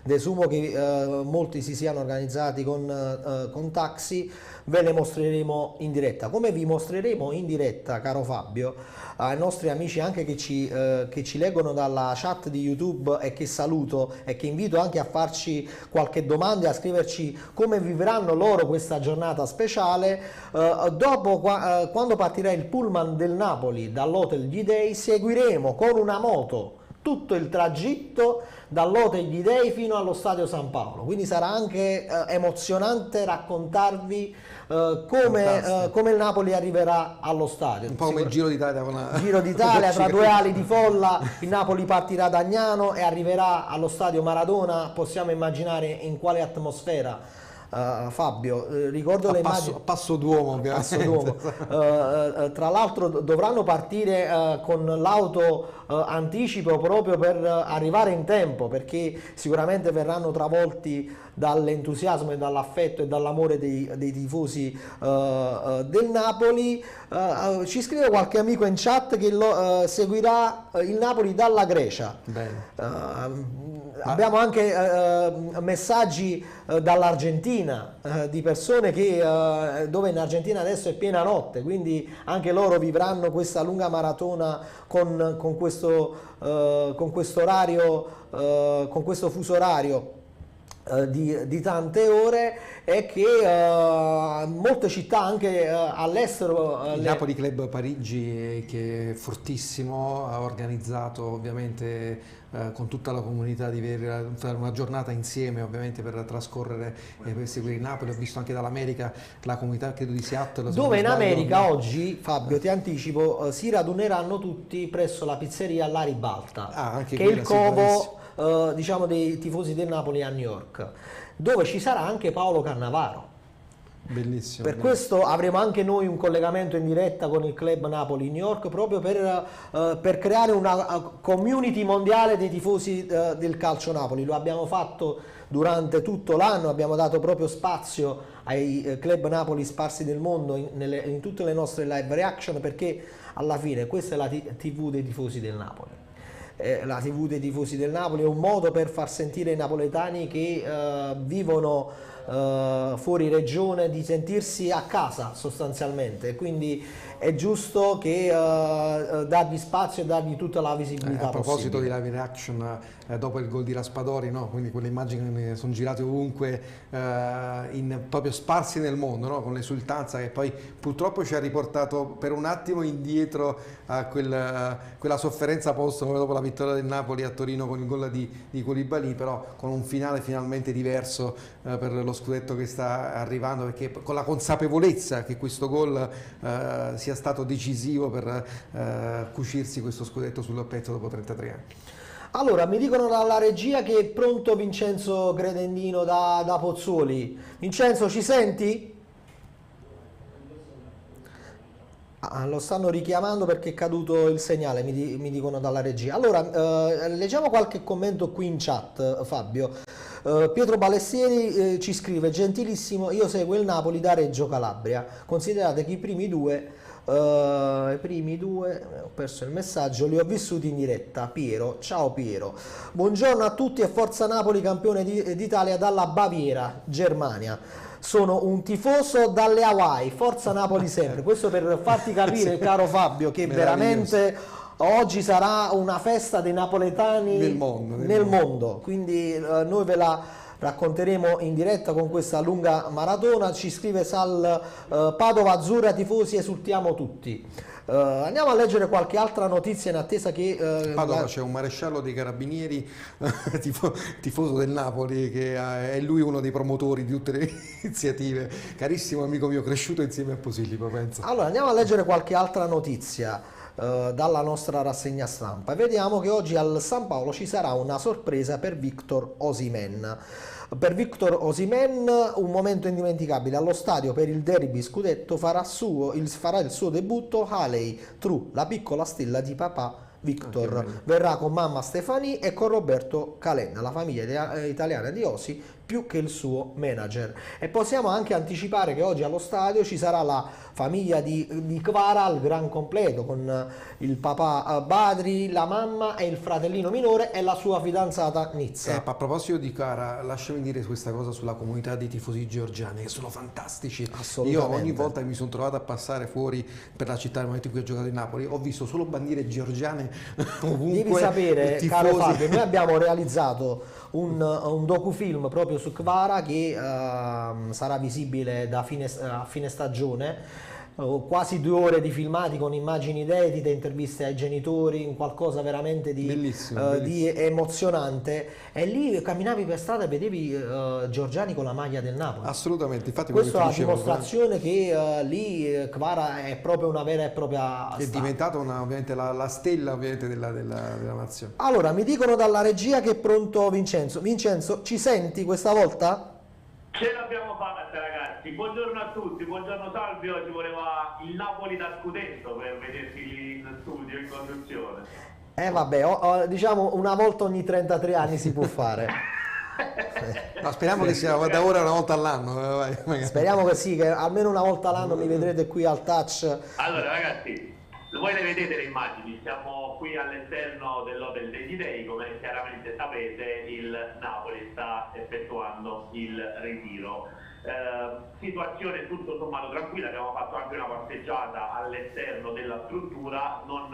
desumo che molti si siano organizzati con taxi. Ve le mostreremo in diretta, come vi mostreremo in diretta, caro Fabio, ai nostri amici anche che ci leggono dalla chat di YouTube, e che saluto e che invito anche a farci qualche domanda e a scriverci come vivranno loro questa giornata speciale. Dopo, quando partirà il pullman del Napoli dall'Hotel Gli Dei, seguiremo con una moto tutto il tragitto dall'Hotel Gli Dei fino allo Stadio San Paolo, quindi sarà anche emozionante raccontarvi come il Napoli arriverà allo stadio. Un po' come il Giro d'Italia. Giro d'Italia, tra due ali di folla, il Napoli partirà da Agnano e arriverà allo stadio Maradona. Possiamo immaginare in quale atmosfera. Fabio, ricordo le immagini a passo d'uomo, ovviamente. Passo d'uomo. Tra l'altro dovranno partire con l'auto anticipo proprio per arrivare in tempo, perché sicuramente verranno travolti dall'entusiasmo e dall'affetto e dall'amore dei tifosi del Napoli. Ci scrive qualche amico in chat che seguirà il Napoli dalla Grecia. Abbiamo anche messaggi dall'Argentina, di persone dove in Argentina adesso è piena notte, quindi anche loro vivranno questa lunga maratona con questo orario, con questo fuso orario di tante ore, e che molte città anche all'estero. Il Napoli Club Parigi, che è fortissimo, ha organizzato ovviamente con tutta la comunità di fare una giornata insieme, ovviamente, per trascorrere e per seguire il Napoli. Ho visto anche dall'America la comunità, credo di Seattle, dove in America oggi, Fabio, ti anticipo, si raduneranno tutti presso la pizzeria La Ribalta, che è il covo diciamo dei tifosi del Napoli a New York, dove ci sarà anche Paolo Cannavaro. Bellissimo. Per questo avremo anche noi un collegamento in diretta con il Club Napoli New York, proprio per creare una community mondiale dei tifosi del calcio Napoli. Lo abbiamo fatto durante tutto l'anno, abbiamo dato proprio spazio ai Club Napoli sparsi nel mondo in tutte le nostre live reaction, perché alla fine questa è la TV dei tifosi del Napoli. La TV dei tifosi del Napoli è un modo per far sentire i napoletani che vivono fuori regione di sentirsi a casa sostanzialmente, quindi è giusto che dargli spazio e dargli tutta la visibilità a proposito possibile. di live reaction, dopo il gol di Raspadori, no? Quindi quelle immagini sono girate ovunque, proprio sparsi nel mondo, no? Con l'esultanza che poi purtroppo ci ha riportato per un attimo indietro a quella sofferenza post dopo la vittoria del Napoli a Torino con il gol di Koulibaly, però con un finale finalmente diverso per lo scudetto che sta arrivando, perché con la consapevolezza che questo gol sia stato decisivo per cucirsi questo scudetto sul petto dopo 33 anni. Allora, mi dicono dalla regia che è pronto Vincenzo Credendino da Pozzuoli. Vincenzo, ci senti? Lo stanno richiamando perché è caduto il segnale, mi dicono dalla regia. Allora, leggiamo qualche commento qui in chat, Fabio. Pietro Balessieri ci scrive: gentilissimo, io seguo il Napoli da Reggio Calabria. Considerate che i primi due, ho perso il messaggio, li ho vissuti in diretta. Piero, ciao Piero. Buongiorno a tutti e forza Napoli, campione d'Italia dalla Baviera, Germania. Sono un tifoso dalle Hawaii, forza Napoli sempre. Questo per farti capire, caro Fabio, che veramente oggi sarà una festa dei napoletani nel mondo, quindi noi ve la racconteremo in diretta con questa lunga maratona. Ci scrive Sal, Padova Azzurra, tifosi, esultiamo tutti. Andiamo a leggere qualche altra notizia in attesa che... Padova c'è un maresciallo dei carabinieri tifoso del Napoli, che è lui uno dei promotori di tutte le iniziative. Carissimo amico mio, cresciuto insieme a Posillipo, penso. Allora andiamo a leggere qualche altra notizia dalla nostra rassegna stampa. Vediamo che oggi al San Paolo ci sarà una sorpresa per Victor Osimhen. Per Victor Osimhen un momento indimenticabile allo stadio per il derby scudetto. Farà il suo debutto Haley True, la piccola stella di papà Victor. Verrà con mamma Stefani e con Roberto Calenda, la famiglia italiana di Osi, più che il suo manager. E possiamo anche anticipare che oggi allo stadio ci sarà la famiglia di Kvara al gran completo, con il papà Badri, la mamma e il fratellino minore e la sua fidanzata Nizza. A proposito di Kvara, lasciami dire questa cosa sulla comunità dei tifosi georgiani, che sono fantastici. Io ogni volta che mi sono trovato a passare fuori per la città nel momento in cui ho giocato in Napoli, ho visto solo bandiere georgiane ovunque. Devi sapere, caro Fabio, noi abbiamo realizzato un docufilm proprio su Kvara che sarà visibile a fine stagione. Quasi 2 ore di filmati con immagini inedite, interviste ai genitori, qualcosa veramente bellissimo. di emozionante. E lì camminavi per strada e vedevi georgiani con la maglia del Napoli. Assolutamente, infatti questo è la dimostrazione che lì Kvara è proprio una vera e propria è diventata ovviamente la stella ovviamente della nazione. Allora, mi dicono dalla regia che è pronto Vincenzo. Vincenzo, ci senti questa volta? Ce l'abbiamo fatta, ragazzi. Buongiorno a tutti, buongiorno Salvio. Ci voleva il Napoli da scudetto per vederti lì in studio, in conduzione. Vabbè, diciamo una volta ogni 33 anni si può fare. No, speriamo che sia da ora una volta all'anno. Speriamo che sì, che almeno una volta all'anno mi vedrete qui al touch. Allora ragazzi, voi le vedete le immagini, siamo qui all'interno dell'Hotel degli Dei, come chiaramente sapete il Napoli sta effettuando il ritiro. Situazione tutto sommato tranquilla, abbiamo fatto anche una passeggiata all'esterno della struttura, non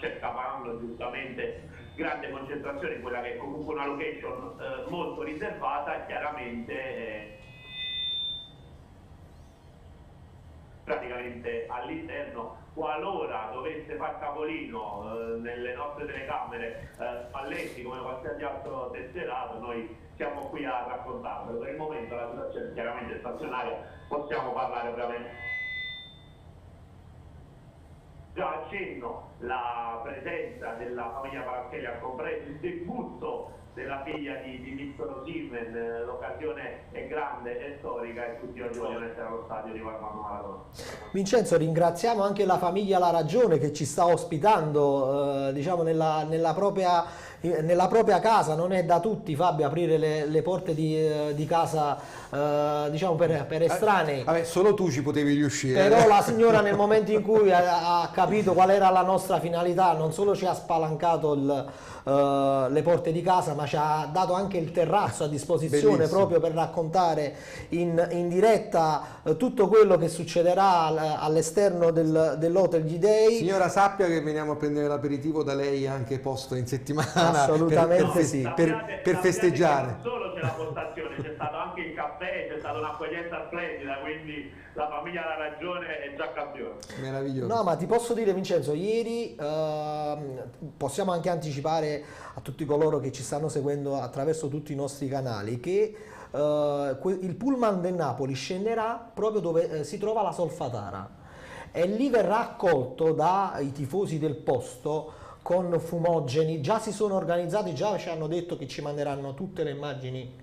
c'è capanno giustamente grande concentrazione in quella che è comunque una location molto riservata, chiaramente praticamente all'interno. Qualora dovesse far capolino nelle nostre telecamere Spalletti come qualsiasi altro tesserato, noi siamo qui a raccontarvelo. Per il momento la situazione chiaramente è stazionaria, possiamo parlare ovviamente. Già accenno la presenza della famiglia Paraschelli ha compreso il debutto della figlia di Victor Osimhen, l'occasione è grande, è storica e tutti oggi vogliono essere allo stadio di Parma Maratona. Vincenzo, ringraziamo anche la famiglia La Ragione che ci sta ospitando diciamo nella propria casa. Non è da tutti, Fabio, aprire le porte di casa diciamo per estranei. Vabbè, solo tu ci potevi riuscire. Però la signora nel momento in cui ha capito qual era la nostra finalità non solo ci ha spalancato le porte di casa, ma ci ha dato anche il terrazzo a disposizione. Bellissimo. Proprio per raccontare in diretta tutto quello che succederà all'esterno dell'Hotel Gli Dei. Signora, sappia che veniamo a prendere l'aperitivo da lei anche posto in settimana. Assolutamente per festeggiare. Non solo c'è la postazione, c'è stato anche il caffè, c'è stata un'accoglienza splendida, quindi la famiglia La Ragione è già campione. Meraviglioso. No, ma ti posso dire, Vincenzo, ieri possiamo anche anticipare a tutti coloro che ci stanno seguendo attraverso tutti i nostri canali che il pullman del Napoli scenderà proprio dove si trova la Solfatara e lì verrà accolto dai tifosi del posto con fumogeni. Già si sono organizzati, già ci hanno detto che ci manderanno tutte le immagini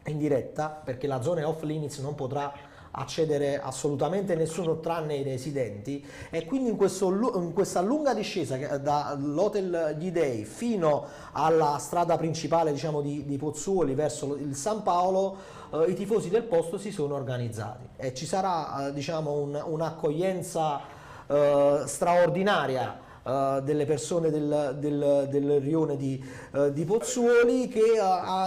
in diretta, perché la zona off limits non potrà accedere assolutamente nessuno tranne i residenti, e quindi in questa lunga discesa dall'Hotel Gli Dei fino alla strada principale, diciamo, di Pozzuoli verso il San Paolo, i tifosi del posto si sono organizzati e ci sarà diciamo un'accoglienza straordinaria delle persone del rione di Pozzuoli che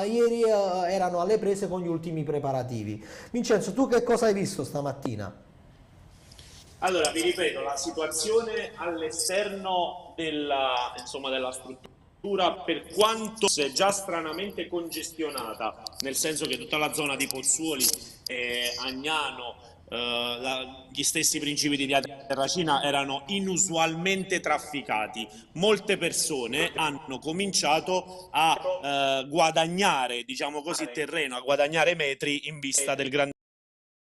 ieri erano alle prese con gli ultimi preparativi. Vincenzo, tu che cosa hai visto stamattina? Allora, vi ripeto, la situazione all'esterno insomma, della struttura, per quanto sia già stranamente congestionata, nel senso che tutta la zona di Pozzuoli, Agnano, gli stessi principi di via Terracina erano inusualmente trafficati. Molte persone hanno cominciato a guadagnare, diciamo così, terreno, a guadagnare metri in vista del grande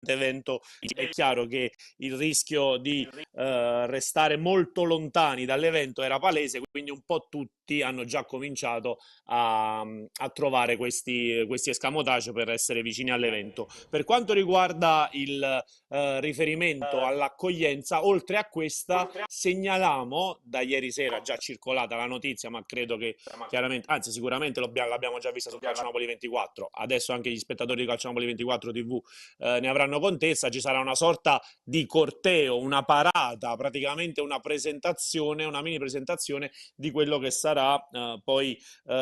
evento. È chiaro che il rischio di restare molto lontani dall'evento era palese, quindi un po' tutti hanno già cominciato a trovare questi escamotage per essere vicini all'evento. Per quanto riguarda il riferimento all'accoglienza, oltre a questa segnaliamo, da ieri sera già circolata la notizia, ma credo che chiaramente, anzi sicuramente l'abbiamo già vista su Calciopoli 24, adesso anche gli spettatori di Calciopoli 24 TV ne avranno contezza. Ci sarà una sorta di corteo, una parata, praticamente una presentazione, una mini presentazione di quello che sarà poi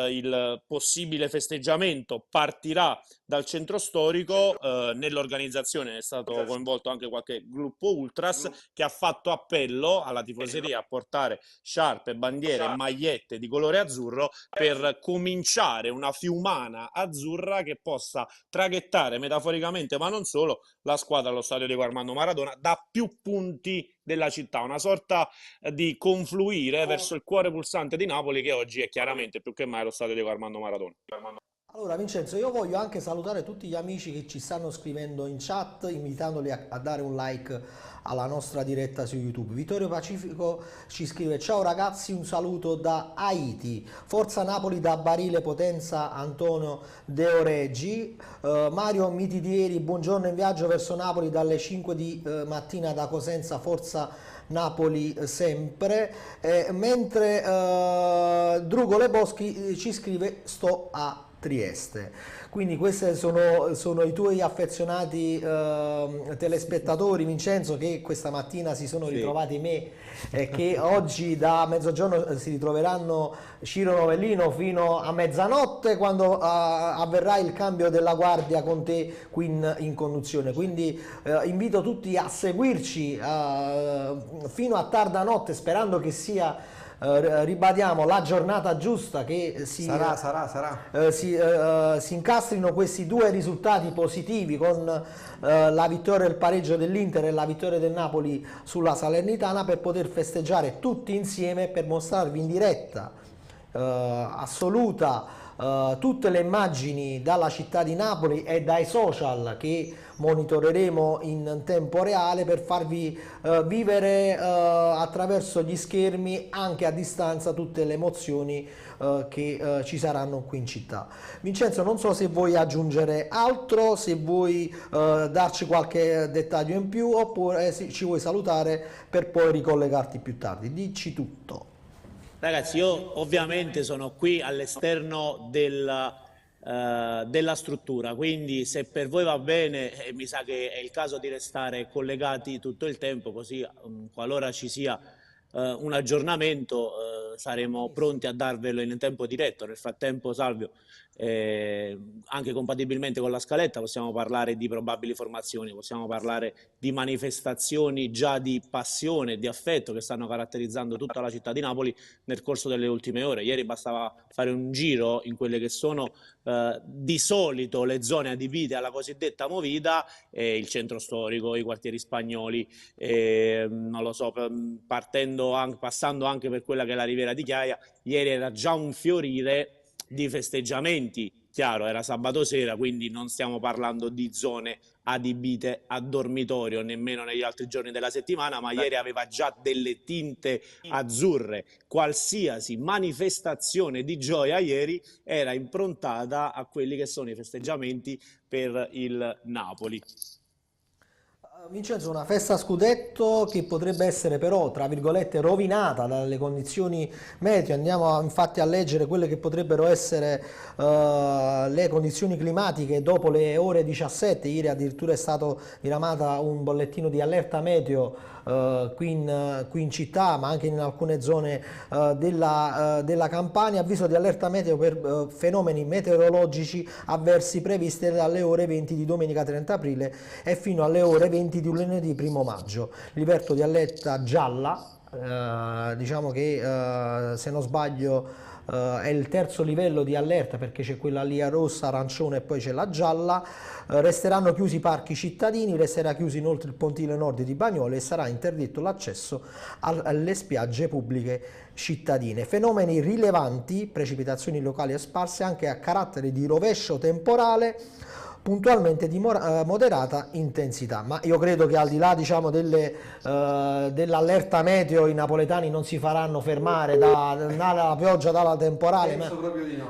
il possibile festeggiamento. Partirà dal centro storico, nell'organizzazione è stato coinvolto anche qualche gruppo ultras che ha fatto appello alla tifoseria a portare sciarpe, bandiere e magliette di colore azzurro per cominciare una fiumana azzurra che possa traghettare metaforicamente, ma non solo, la squadra allo stadio Diego Armando Maradona da più punti della città, una sorta di confluire verso il cuore pulsante di Napoli, che oggi è chiaramente più che mai lo stadio Diego Armando Maradona. Allora Vincenzo, io voglio anche salutare tutti gli amici che ci stanno scrivendo in chat, invitandoli a dare un like alla nostra diretta su YouTube. Vittorio Pacifico ci scrive: ciao ragazzi, un saluto da Haiti, Forza Napoli da Barile Potenza, Antonio De Oreggi. Mario Mitidieri, buongiorno, in viaggio verso Napoli dalle 5 di mattina da Cosenza, Forza Napoli sempre. Mentre Drugo Le Boschi ci scrive: sto a Trieste. Quindi questi sono i tuoi affezionati telespettatori, Vincenzo, che questa mattina si sono ritrovati me e che oggi da mezzogiorno si ritroveranno Ciro Novellino fino a mezzanotte, quando avverrà il cambio della guardia con te qui in conduzione. Quindi invito tutti a seguirci fino a tarda notte, sperando che sia, ribadiamo, la giornata giusta, che si incastrino questi due risultati positivi, con la vittoria e il pareggio dell'Inter e la vittoria del Napoli sulla Salernitana, per poter festeggiare tutti insieme, per mostrarvi in diretta assoluta tutte le immagini dalla città di Napoli e dai social che monitoreremo in tempo reale, per farvi vivere attraverso gli schermi, anche a distanza, tutte le emozioni che ci saranno qui in città. Vincenzo, non so se vuoi aggiungere altro, se vuoi darci qualche dettaglio in più, oppure ci vuoi salutare per poi ricollegarti più tardi. Dici tutto. Ragazzi, io ovviamente sono qui all'esterno della struttura, quindi se per voi va bene, mi sa che è il caso di restare collegati tutto il tempo, così qualora ci sia un aggiornamento saremo pronti a darvelo in tempo diretto. Nel frattempo, Salvio, anche compatibilmente con la scaletta, possiamo parlare di probabili formazioni, possiamo parlare di manifestazioni già di passione e di affetto che stanno caratterizzando tutta la città di Napoli nel corso delle ultime ore. Ieri bastava fare un giro in quelle che sono di solito le zone adibite alla cosiddetta movida, il centro storico, i quartieri spagnoli, non lo so, passando anche per quella che è la Riviera di Chiaia. Ieri era già un fiorire di festeggiamenti. Chiaro, era sabato sera, quindi non stiamo parlando di zone adibite a dormitorio nemmeno negli altri giorni della settimana, ma ieri aveva già delle tinte azzurre. Qualsiasi manifestazione di gioia ieri era improntata a quelli che sono i festeggiamenti per il Napoli. Vincenzo, una festa a scudetto che potrebbe essere però, tra virgolette, rovinata dalle condizioni meteo. Andiamo infatti a leggere quelle che potrebbero essere le condizioni climatiche dopo le ore 17. Ieri addirittura è stato diramata un bollettino di allerta meteo qui in città, ma anche in alcune zone della Campania. Avviso di allerta meteo per fenomeni meteorologici avversi previste dalle ore 20 di domenica 30 aprile e fino alle ore 20 di lunedì 1 maggio. Liberto di allerta gialla diciamo che se non sbaglio è il terzo livello di allerta, perché c'è quella lì a rossa, arancione e poi c'è la gialla. Resteranno chiusi i parchi cittadini, resterà chiuso inoltre il pontile nord di Bagnoli e sarà interdetto l'accesso alle spiagge pubbliche cittadine. Fenomeni rilevanti, precipitazioni locali e sparse anche a carattere di rovescio temporale, puntualmente di moderata intensità. Ma io credo che al di là, diciamo, dell'allerta meteo, i napoletani non si faranno fermare dalla pioggia, dalla temporale, ma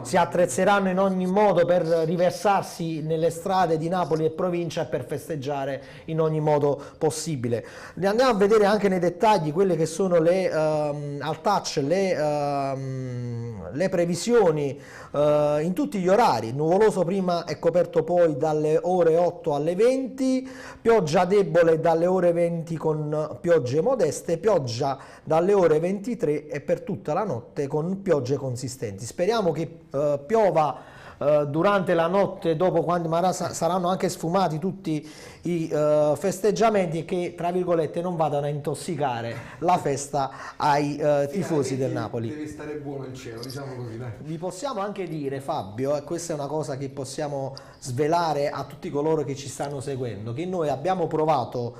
si attrezzeranno in ogni modo per riversarsi nelle strade di Napoli e provincia e per festeggiare in ogni modo possibile. Andiamo a vedere anche nei dettagli quelle che sono al touch le previsioni in tutti gli orari. Nuvoloso prima e coperto poi dalle ore 8 alle 20, pioggia debole dalle ore 20 con piogge modeste, pioggia dalle ore 23 e per tutta la notte con piogge consistenti. Speriamo che piova durante la notte, dopo, quando saranno anche sfumati tutti i festeggiamenti, che tra virgolette non vadano a intossicare la festa ai tifosi del Napoli. Deve stare buono il cielo, diciamo così, dai. Vi possiamo anche dire, Fabio, e questa è una cosa che possiamo svelare a tutti coloro che ci stanno seguendo, che noi abbiamo provato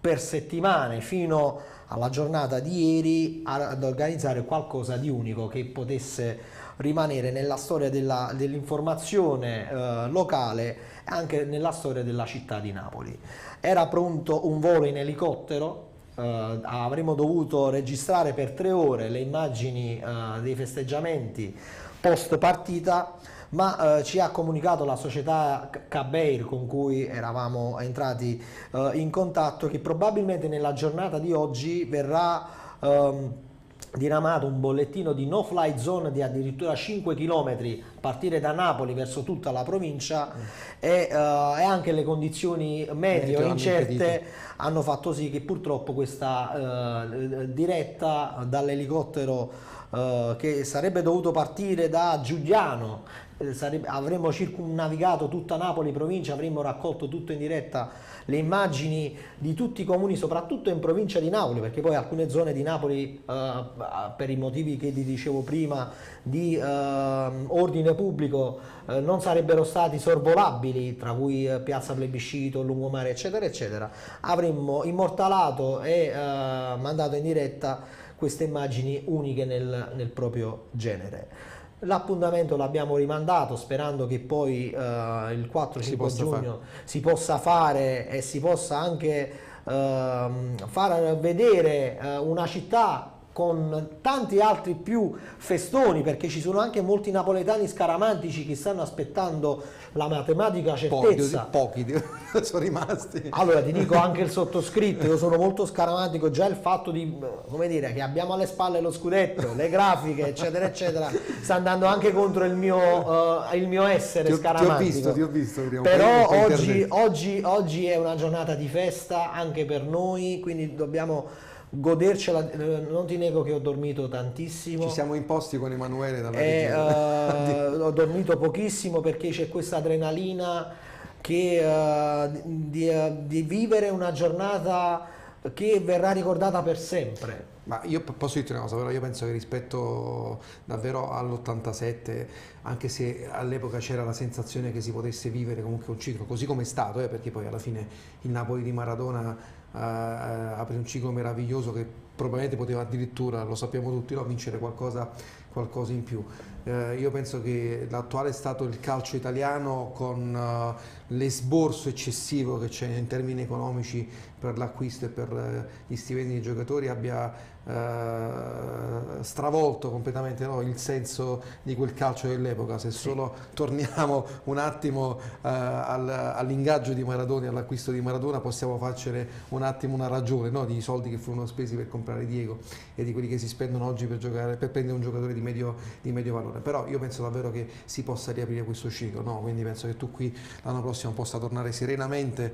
per settimane fino alla giornata di ieri ad organizzare qualcosa di unico che potesse rimanere nella storia dell'informazione locale e anche nella storia della città di Napoli. Era pronto un volo in elicottero, avremmo dovuto registrare per 3 ore le immagini dei festeggiamenti post partita, ma ci ha comunicato la società Cabeir con cui eravamo entrati in contatto che probabilmente nella giornata di oggi verrà diramato un bollettino di no fly zone di addirittura 5 km a partire da Napoli verso tutta la provincia e anche le condizioni meteo incerte hanno fatto sì che purtroppo questa diretta dall'elicottero che sarebbe dovuto partire da Giuliano, avremmo circumnavigato tutta Napoli provincia, avremmo raccolto tutto in diretta le immagini di tutti i comuni, soprattutto in provincia di Napoli, perché poi alcune zone di Napoli per i motivi che vi dicevo prima di ordine pubblico non sarebbero stati sorvolabili, tra cui Piazza Plebiscito, Lungomare eccetera eccetera. Avremmo immortalato e mandato in diretta queste immagini uniche nel proprio genere. L'appuntamento l'abbiamo rimandato sperando che poi il 4-5 giugno si possa fare e si possa anche far vedere una città con tanti altri più festoni, perché ci sono anche molti napoletani scaramantici che stanno aspettando la matematica certezza. Pochi sono rimasti. Allora ti dico anche il sottoscritto, io sono molto scaramantico, già il fatto di, come dire, che abbiamo alle spalle lo scudetto, le grafiche eccetera eccetera, sta andando anche contro il mio essere scaramantico. Ti ho visto prima. Però oggi è una giornata di festa anche per noi, quindi dobbiamo godercela. Non ti nego che ho dormito tantissimo, ci siamo imposti con Emanuele ho dormito pochissimo perché c'è questa adrenalina di vivere una giornata che verrà ricordata per sempre. Ma io posso dirti una cosa, però io penso che rispetto davvero all'87, anche se all'epoca c'era la sensazione che si potesse vivere comunque un ciclo, così come è stato, perché poi alla fine il Napoli di Maradona apre un ciclo meraviglioso che probabilmente poteva addirittura, lo sappiamo tutti, no, vincere qualcosa in più. Io penso che l'attuale stato del calcio italiano, con l'esborso eccessivo che c'è in termini economici per l'acquisto e per gli stipendi dei giocatori, abbia stravolto completamente, no, il senso di quel calcio dell'epoca. Se solo torniamo un attimo all'ingaggio di Maradona e all'acquisto di Maradona, possiamo farcene un attimo una ragione, no, di soldi che furono spesi per comprare Diego e di quelli che si spendono oggi per prendere un giocatore di medio valore. Però io penso davvero che si possa riaprire questo ciclo, no? Quindi penso che tu qui l'anno prossimo possa tornare serenamente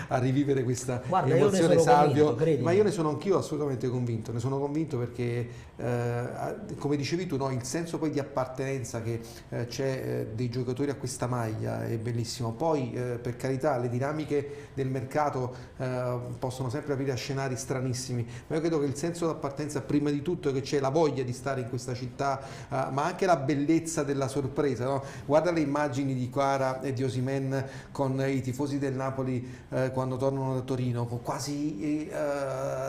a rivivere questa Guarda, io ne emozione, sono Salvio, convinto, credimi. ma io ne sono anch'io assolutamente convinto, ne sono convinto perché, come dicevi tu, no, il senso poi di appartenenza che c'è dei giocatori a questa maglia è bellissimo. Poi, per carità, le dinamiche del mercato possono sempre aprire a scenari stranissimi, ma io credo che il senso di appartenenza, prima di tutto, è che c'è la voglia di stare in questa città, ma anche la bellezza della sorpresa, no? Guarda le immagini di Kvara e di Osimhen con i tifosi del Napoli quando tornano da Torino, quasi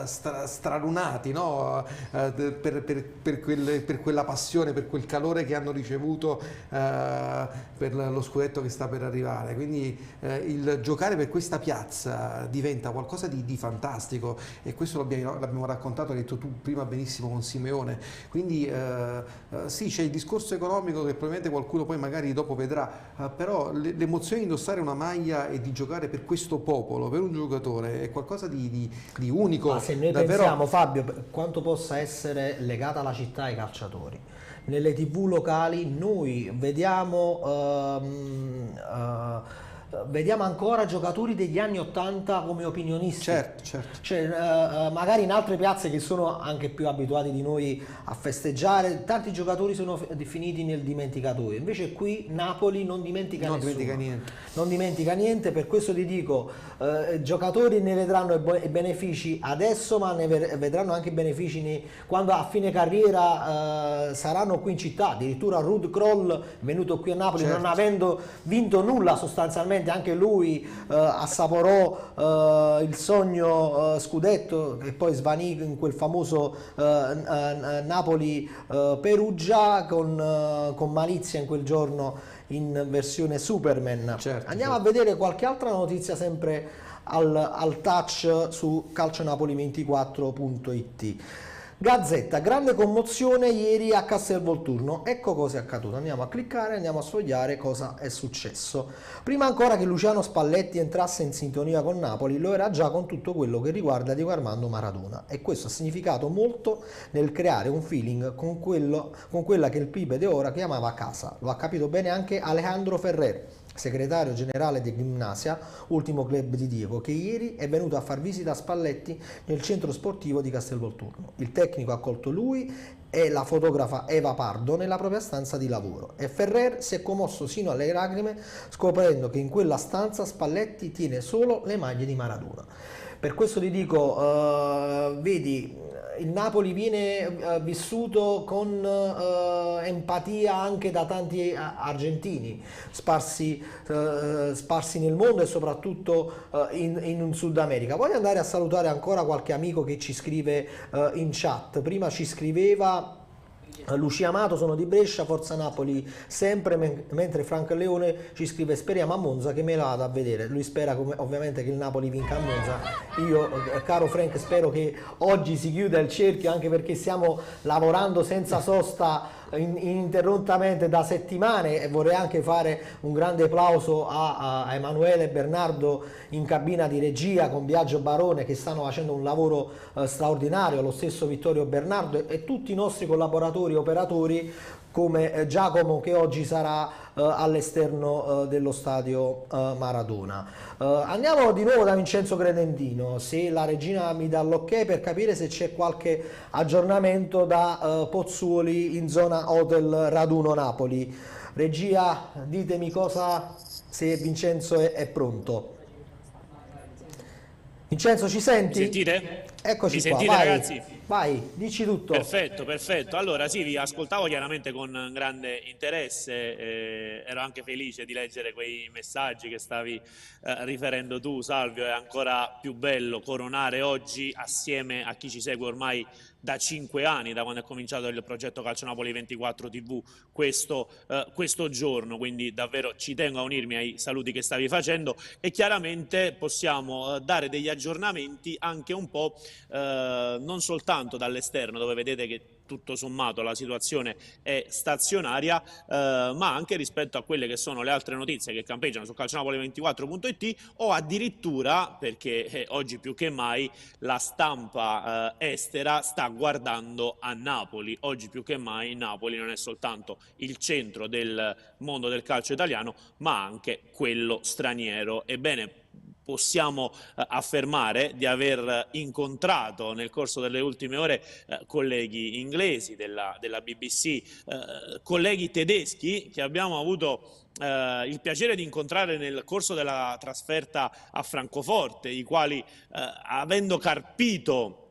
stralunati, no? Per quella passione, per quel calore che hanno ricevuto, per lo scudetto che sta per arrivare. Quindi il giocare per questa piazza diventa qualcosa di fantastico, e questo l'abbiamo raccontato, hai detto tu prima benissimo, con Simeone. Quindi sì, c'è il discorso economico che probabilmente qualcuno poi magari dopo vedrà, però l'emozione di indossare una maglia e di giocare per questo popolo, per un giocatore, è qualcosa di unico. Ma se noi davvero. pensiamo, Fabio, quanto possa essere legata la città ai calciatori, nelle TV locali noi vediamo ancora giocatori degli anni 80 come opinionisti. Certo, certo. Cioè, magari in altre piazze che sono anche più abituati di noi a festeggiare, tanti giocatori sono finiti nel dimenticatoio. Invece qui Napoli non dimentica Non nessuno. dimentica niente. Non dimentica niente, per questo ti dico, giocatori ne vedranno i benefici adesso, ma ne vedranno anche i benefici quando a fine carriera saranno qui in città. Addirittura Ruud Krol è venuto qui a Napoli, Certo. non avendo vinto nulla sostanzialmente, anche lui assaporò il sogno scudetto, che poi svanì in quel famoso Napoli-Perugia con Malizia in quel giorno in versione Superman. Certo, Andiamo certo. a vedere qualche altra notizia sempre al touch su calcionapoli24.it. Gazzetta, grande commozione ieri a Castelvolturno. Ecco cosa è accaduto. Andiamo a cliccare, andiamo a sfogliare cosa è successo. Prima ancora che Luciano Spalletti entrasse in sintonia con Napoli, lo era già con tutto quello che riguarda Diego Armando Maradona, e questo ha significato molto nel creare un feeling con quella che il Pibe de ora chiamava casa. Lo ha capito bene anche Alejandro Ferrer, segretario generale di Gimnasia, ultimo club di Diego, che ieri è venuto a far visita a Spalletti nel centro sportivo di Castelvolturno. Il tecnico ha accolto lui e la fotografa Eva Pardo nella propria stanza di lavoro, e Ferrer si è commosso sino alle lacrime scoprendo che in quella stanza Spalletti tiene solo le maglie di Maradona. Per questo ti dico, vedi, il Napoli viene vissuto con empatia anche da tanti argentini sparsi nel mondo e soprattutto in Sud America. Voglio andare a salutare ancora qualche amico che ci scrive in chat. Prima ci scriveva Lucia Amato, sono di Brescia, Forza Napoli sempre, mentre Frank Leone ci scrive speriamo a Monza, che me la vado a vedere. Lui spera ovviamente che il Napoli vinca a Monza. Io, caro Frank, spero che oggi si chiuda il cerchio, anche perché stiamo lavorando senza sosta ininterrottamente da settimane, e vorrei anche fare un grande applauso a Emanuele e Bernardo in cabina di regia con Biagio Barone, che stanno facendo un lavoro straordinario, lo stesso Vittorio Bernardo e tutti i nostri collaboratori e operatori, come Giacomo, che oggi sarà all'esterno dello stadio Maradona. Andiamo di nuovo da Vincenzo Credentino, se la regina mi dà l'ok, per capire se c'è qualche aggiornamento da Pozzuoli in zona Hotel Raduno Napoli. Regia, ditemi cosa, se Vincenzo è pronto. Vincenzo, ci senti? Mi sentite? Eccoci Mi qua, sentite, vai, ragazzi? vai, dici tutto. Perfetto, perfetto. Allora sì, vi ascoltavo chiaramente con grande interesse, ero anche felice di leggere quei messaggi che stavi riferendo tu, Salvio. È ancora più bello coronare oggi, assieme a chi ci segue ormai da 5 anni, da quando è cominciato il progetto Calcio Napoli 24 TV, questo giorno, quindi davvero ci tengo a unirmi ai saluti che stavi facendo, e chiaramente possiamo dare degli aggiornamenti anche un po' non soltanto dall'esterno, dove vedete che tutto sommato la situazione è stazionaria, ma anche rispetto a quelle che sono le altre notizie che campeggiano su calcionapoli24.it, o addirittura, perché oggi più che mai la stampa estera sta guardando a Napoli. Oggi più che mai Napoli non è soltanto il centro del mondo del calcio italiano, ma anche quello straniero. Ebbene, possiamo affermare di aver incontrato nel corso delle ultime ore colleghi inglesi della BBC, colleghi tedeschi che abbiamo avuto il piacere di incontrare nel corso della trasferta a Francoforte, i quali, avendo carpito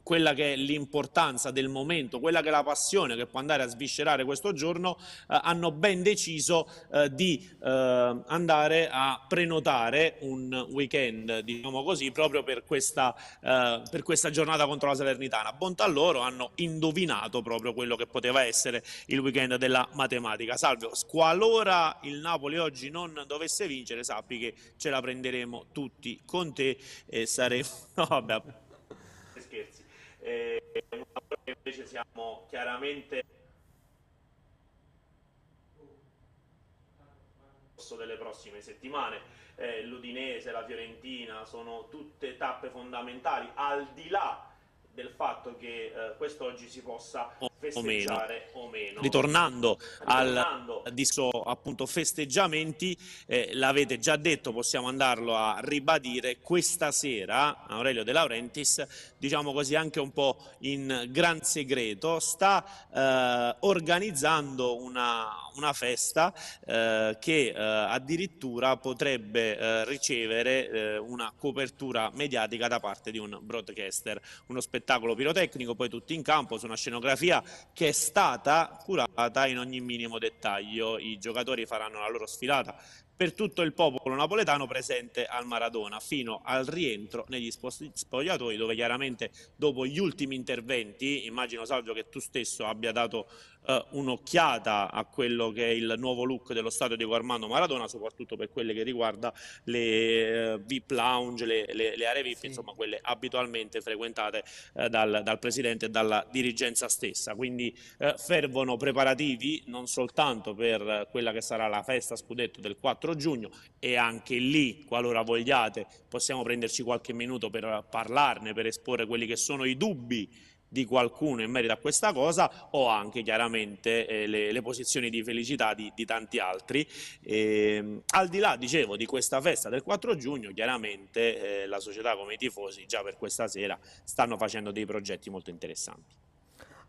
quella che è l'importanza del momento, quella che è la passione che può andare a sviscerare questo giorno, hanno ben deciso di andare a prenotare un weekend, diciamo così, proprio per questa giornata contro la Salernitana. Bontà loro, hanno indovinato proprio quello che poteva essere il weekend della matematica. Salvio, qualora il Napoli oggi non dovesse vincere, sappi che ce la prenderemo tutti con te e saremo... No, vabbè, scherzi. Invece siamo chiaramente delle prossime settimane, l'Udinese, la Fiorentina sono tutte tappe fondamentali, al di là del fatto che quest'oggi si possa festeggiare o meno. Ritornando al disco appunto festeggiamenti, l'avete già detto, possiamo andarlo a ribadire, questa sera Aurelio De Laurentiis, diciamo così anche un po' in gran segreto, sta organizzando una festa che addirittura potrebbe ricevere una copertura mediatica da parte di un broadcaster, uno spettacolo pirotecnico, poi tutti in campo su una scenografia che è stata curata in ogni minimo dettaglio. I giocatori faranno la loro sfilata per tutto il popolo napoletano presente al Maradona fino al rientro negli spogliatoi, dove chiaramente dopo gli ultimi interventi, immagino Salvio che tu stesso abbia dato un'occhiata a quello che è il nuovo look dello stadio Diego Armando Maradona, soprattutto per quelle che riguarda le VIP lounge, le aree VIP, sì, insomma quelle abitualmente frequentate dal presidente e dalla dirigenza stessa. Quindi fervono preparativi non soltanto per quella che sarà la festa scudetto del 4 giugno, e anche lì, qualora vogliate, possiamo prenderci qualche minuto per parlarne, per esporre quelli che sono i dubbi di qualcuno in merito a questa cosa, o anche chiaramente le posizioni di felicità di tanti altri. Al di là, dicevo, di questa festa del 4 giugno, chiaramente la società come i tifosi già per questa sera stanno facendo dei progetti molto interessanti.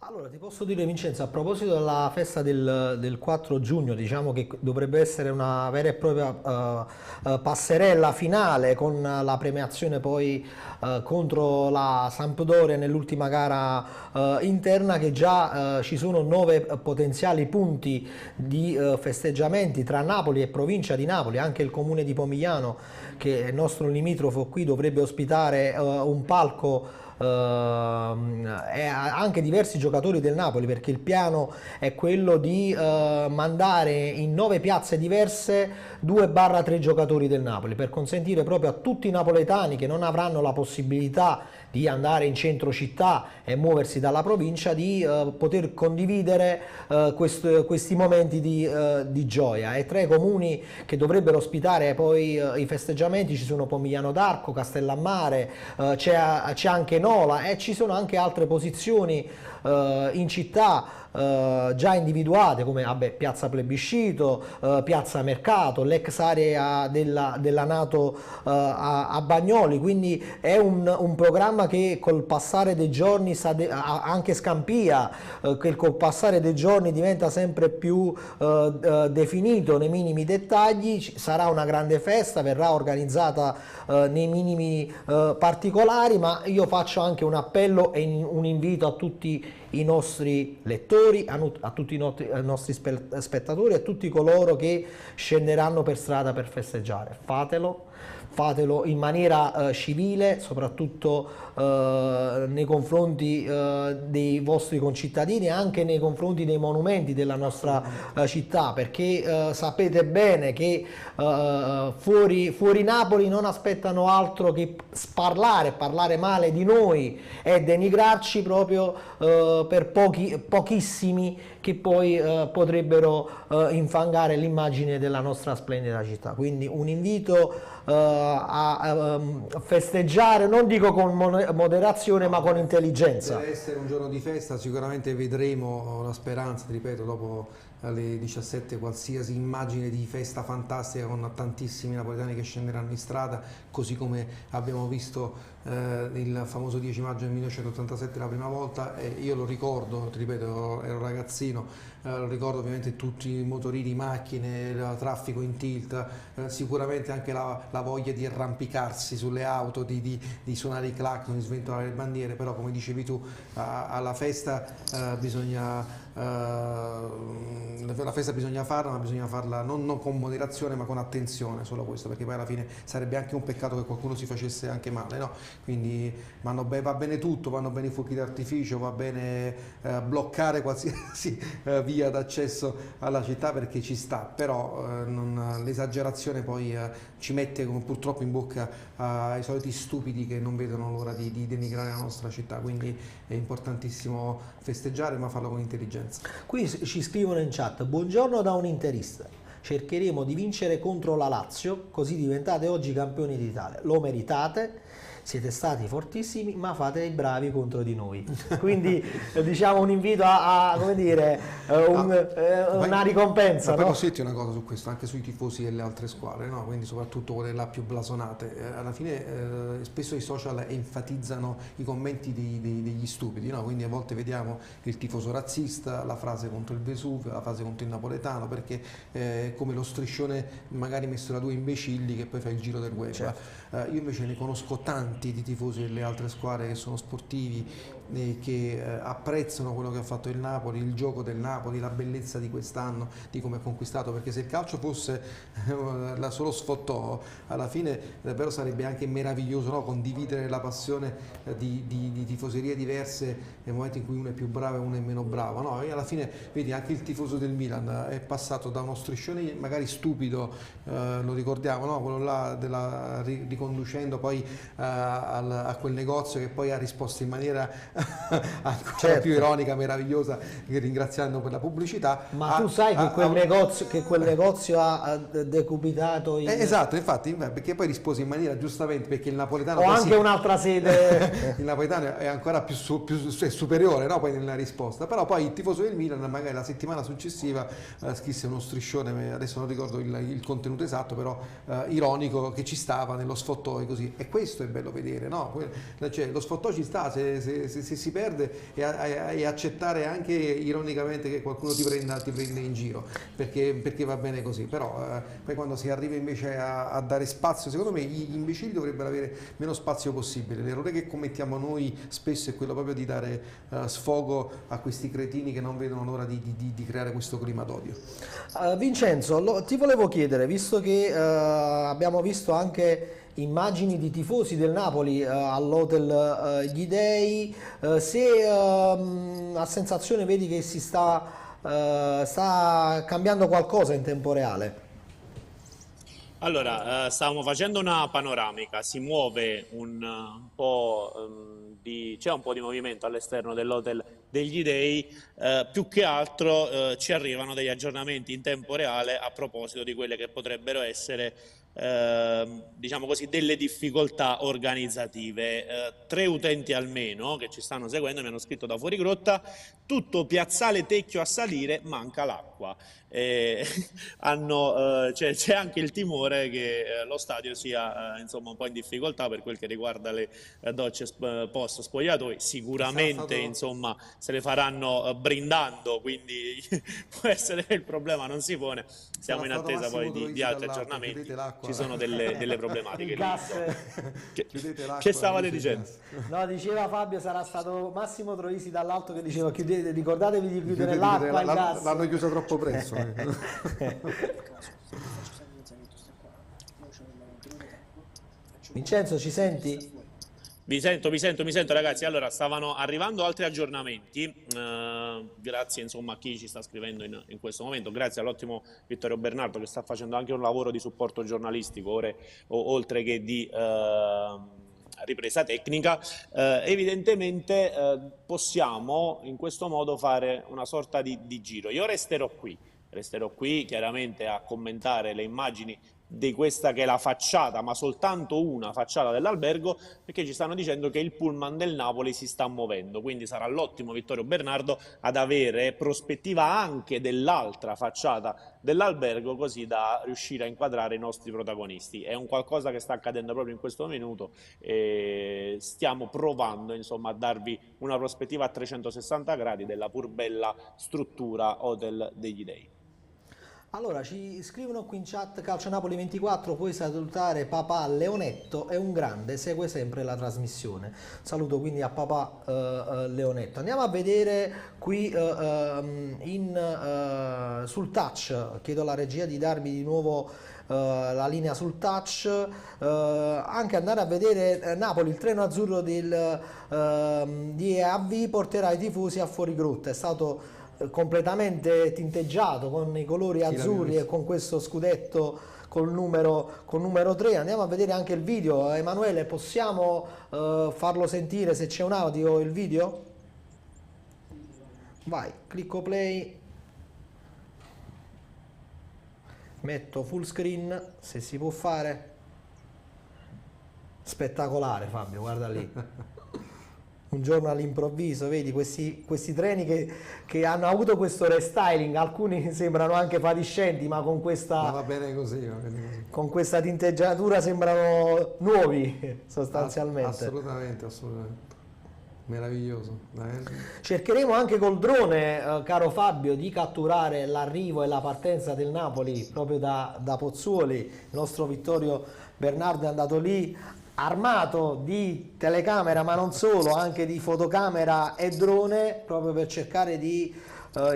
Allora, ti posso dire, Vincenzo, a proposito della festa del 4 giugno, diciamo che dovrebbe essere una vera e propria passerella finale con la premiazione poi contro la Sampdoria nell'ultima gara interna, che già ci sono 9 potenziali punti di festeggiamenti tra Napoli e provincia di Napoli. Anche il comune di Pomigliano, che è il nostro limitrofo qui, dovrebbe ospitare un palco e anche diversi giocatori del Napoli, perché il piano è quello di mandare in 9 piazze diverse 2-3 giocatori del Napoli, per consentire proprio a tutti i napoletani che non avranno la possibilità di andare in centro città e muoversi dalla provincia di poter condividere questi momenti di gioia. E tra i comuni che dovrebbero ospitare poi i festeggiamenti ci sono Pomigliano d'Arco, Castellammare, c'è anche Nola, e ci sono anche altre posizioni in città già individuate, come Piazza Plebiscito, Piazza Mercato, l'ex area della NATO a Bagnoli. Quindi è un programma che col passare dei giorni, anche Scampia, che col passare dei giorni diventa sempre più definito nei minimi dettagli. Sarà una grande festa, verrà organizzata nei minimi particolari, ma io faccio anche un appello e un invito a tutti i nostri lettori, a tutti i nostri spettatori, a tutti coloro che scenderanno per strada per festeggiare. Fatelo in maniera civile, soprattutto nei confronti dei vostri concittadini e anche nei confronti dei monumenti della nostra città, perché sapete bene che fuori Napoli non aspettano altro che parlare male di noi e denigrarci proprio per pochissimi che poi potrebbero infangare l'immagine della nostra splendida città. Quindi un invito festeggiare, non dico con moderazione, ma con intelligenza. Deve essere un giorno di festa, sicuramente vedremo, la speranza, ti ripeto, dopo alle 17 qualsiasi immagine di festa fantastica con tantissimi napoletani che scenderanno in strada, così come abbiamo visto il famoso 10 maggio del 1987 la prima volta. Io lo ricordo, ti ripeto, ero ragazzino, lo ricordo ovviamente tutti i motorini, macchine, il traffico in tilt, sicuramente anche la voglia di arrampicarsi sulle auto, di suonare i clacson, di sventolare le bandiere, però come dicevi tu, alla festa bisogna... la festa bisogna farla, ma bisogna farla non con moderazione ma con attenzione, solo questo, perché poi alla fine sarebbe anche un peccato che qualcuno si facesse anche male, no? Quindi va bene tutto, vanno bene i fuochi d'artificio, va bene bloccare qualsiasi via d'accesso alla città, perché ci sta, però l'esagerazione poi ci mette purtroppo in bocca ai soliti stupidi che non vedono l'ora di denigrare la nostra città, quindi è importantissimo festeggiare, ma farlo con intelligenza. Qui ci scrivono in chat: buongiorno da un interista, cercheremo di vincere contro la Lazio, così diventate oggi campioni d'Italia, lo meritate, siete stati fortissimi, ma fate i bravi contro di noi. Quindi diciamo un invito come dire, una ricompensa. Ma poi no? posso dirti una cosa su questo, anche sui tifosi delle altre squadre, no? Quindi soprattutto quelle là più blasonate. Alla fine spesso i social enfatizzano i commenti degli stupidi, no? Quindi a volte vediamo il tifoso razzista, la frase contro il Vesuvio, la frase contro il napoletano, perché come lo striscione magari messo da due imbecilli che poi fa il giro del web. Certo. Io invece ne conosco tanti di tifosi delle altre squadre che sono sportivi, che apprezzano quello che ha fatto il Napoli, il gioco del Napoli, la bellezza di quest'anno, di come ha conquistato, perché se il calcio fosse solo sfottò, alla fine davvero sarebbe anche meraviglioso, no? Condividere la passione di tifoserie diverse nel momento in cui uno è più bravo e uno è meno bravo, no? E alla fine vedi anche il tifoso del Milan è passato da uno striscione magari stupido, lo ricordiamo, no? Quello là riconducendo poi a quel negozio che poi ha risposto in maniera ancora più ironica, meravigliosa, ringraziando per la pubblicità. Ma tu sai che quel negozio ha decupitato esatto, infatti, perché poi rispose in maniera, giustamente, perché il napoletano ho anche un'altra sede. il napoletano è ancora più superiore, no? Poi nella risposta, però poi il tifoso del Milan magari la settimana successiva scrisse uno striscione, adesso non ricordo il contenuto esatto, però ironico, che ci stava nello sfottò e così, e questo è bello vedere, no? Cioè, lo sfottò ci sta se si perde, e accettare anche ironicamente che qualcuno ti prenda in giro, perché va bene così, però poi quando si arriva invece a dare spazio, secondo me gli imbecilli dovrebbero avere meno spazio possibile. L'errore che commettiamo noi spesso è quello proprio di dare sfogo a questi cretini che non vedono l'ora di creare questo clima d'odio. Vincenzo, ti volevo chiedere, visto che abbiamo visto anche immagini di tifosi del Napoli all'Hotel Gli Dei, se a sensazione vedi che si sta cambiando qualcosa in tempo reale? Allora, stavamo facendo una panoramica, si muove un po' c'è un po' di movimento all'esterno dell'Hotel degli Dei, più che altro ci arrivano degli aggiornamenti in tempo reale a proposito di quelle che potrebbero essere diciamo così, delle difficoltà organizzative. 3 utenti almeno che ci stanno seguendo mi hanno scritto da fuori grotta: tutto Piazzale Tecchio a salire, manca l'acqua. C'è anche il timore che lo stadio sia insomma un po' in difficoltà per quel che riguarda le docce post spogliatoi. Sicuramente insomma se le faranno brindando, quindi può essere che il problema non si pone. Siamo in attesa poi di altri aggiornamenti. Ci sono delle problematiche lì. Che stavate dicendo? No, diceva Fabio, sarà stato Massimo Troisi dall'alto che diceva ricordatevi di chiudere l'acqua, il gas. L'hanno chiuso troppo presto. Vincenzo, ci senti? Vi sento ragazzi. Allora, stavano arrivando altri aggiornamenti, grazie insomma a chi ci sta scrivendo in questo momento, grazie all'ottimo Vittorio Bernardo che sta facendo anche un lavoro di supporto giornalistico oltre che di ripresa tecnica. Evidentemente possiamo in questo modo fare una sorta di giro. Io resterò qui chiaramente a commentare le immagini di questa che è la facciata, ma soltanto una facciata dell'albergo, perché ci stanno dicendo che il pullman del Napoli si sta muovendo, quindi sarà l'ottimo Vittorio Bernardo ad avere prospettiva anche dell'altra facciata dell'albergo, così da riuscire a inquadrare i nostri protagonisti. È un qualcosa che sta accadendo proprio in questo minuto e stiamo provando, insomma, a darvi una prospettiva a 360 gradi della pur bella struttura Hotel degli Dei. Allora, ci scrivono qui in chat: Calcio Napoli 24, puoi salutare papà Leonetto, è un grande, segue sempre la trasmissione. Saluto quindi a papà Leonetto. Andiamo a vedere qui sul touch, chiedo alla regia di darmi di nuovo la linea sul touch, anche andare a vedere Napoli, il treno azzurro di EAV porterà i tifosi a fuori grotta, è stato completamente tinteggiato con i colori azzurri e con questo scudetto col numero 3. Andiamo a vedere anche il video. Emanuele, possiamo farlo sentire, se c'è un audio, il video? Vai, clicco play, metto full screen, se si può fare. Spettacolare, Fabio, guarda lì. Un giorno all'improvviso, vedi questi treni che hanno avuto questo restyling, alcuni sembrano anche fatiscenti, ma con questa, va bene così, va bene così. Con questa tinteggiatura sembrano nuovi sostanzialmente. Assolutamente, assolutamente. Meraviglioso. Cercheremo anche col drone, caro Fabio, di catturare l'arrivo e la partenza del Napoli proprio da Pozzuoli. Il nostro Vittorio Bernardo è andato lì armato di telecamera, ma non solo, anche di fotocamera e drone, proprio per cercare di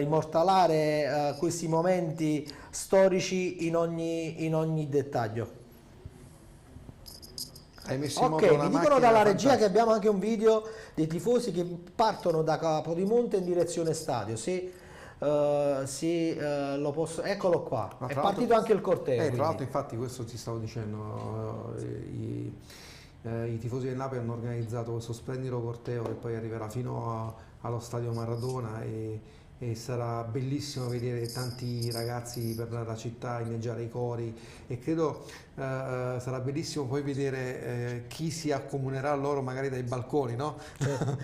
immortalare questi momenti storici in ogni dettaglio. Hai messo in Ok, moto una mi dicono macchina dalla regia fantastica. che abbiamo anche un video dei tifosi che partono da Capodimonte in direzione stadio. Lo posso, eccolo qua, Ma è tra partito l'altro- anche il corteo. Tra Quindi. l'altro, infatti, questo ti stavo dicendo, i tifosi del Napoli hanno organizzato questo splendido corteo che poi arriverà fino allo stadio Maradona e sarà bellissimo vedere tanti ragazzi per la città inneggiare i cori e credo sarà bellissimo poi vedere chi si accomunerà a loro magari dai balconi, no? Certo.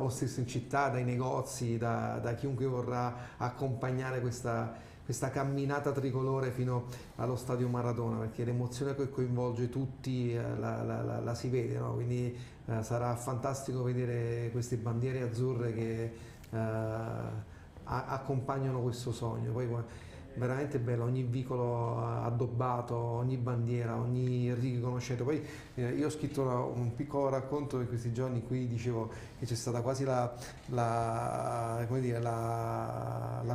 O stesso in città, dai negozi, da chiunque vorrà accompagnare questa camminata tricolore fino allo stadio Maradona, perché l'emozione che coinvolge tutti la si vede, no? Quindi sarà fantastico vedere queste bandiere azzurre che accompagnano questo sogno. Poi veramente bello, ogni vicolo addobbato, ogni bandiera, ogni riconoscimento. Poi io ho scritto un piccolo racconto in questi giorni in cui dicevo che c'è stata quasi la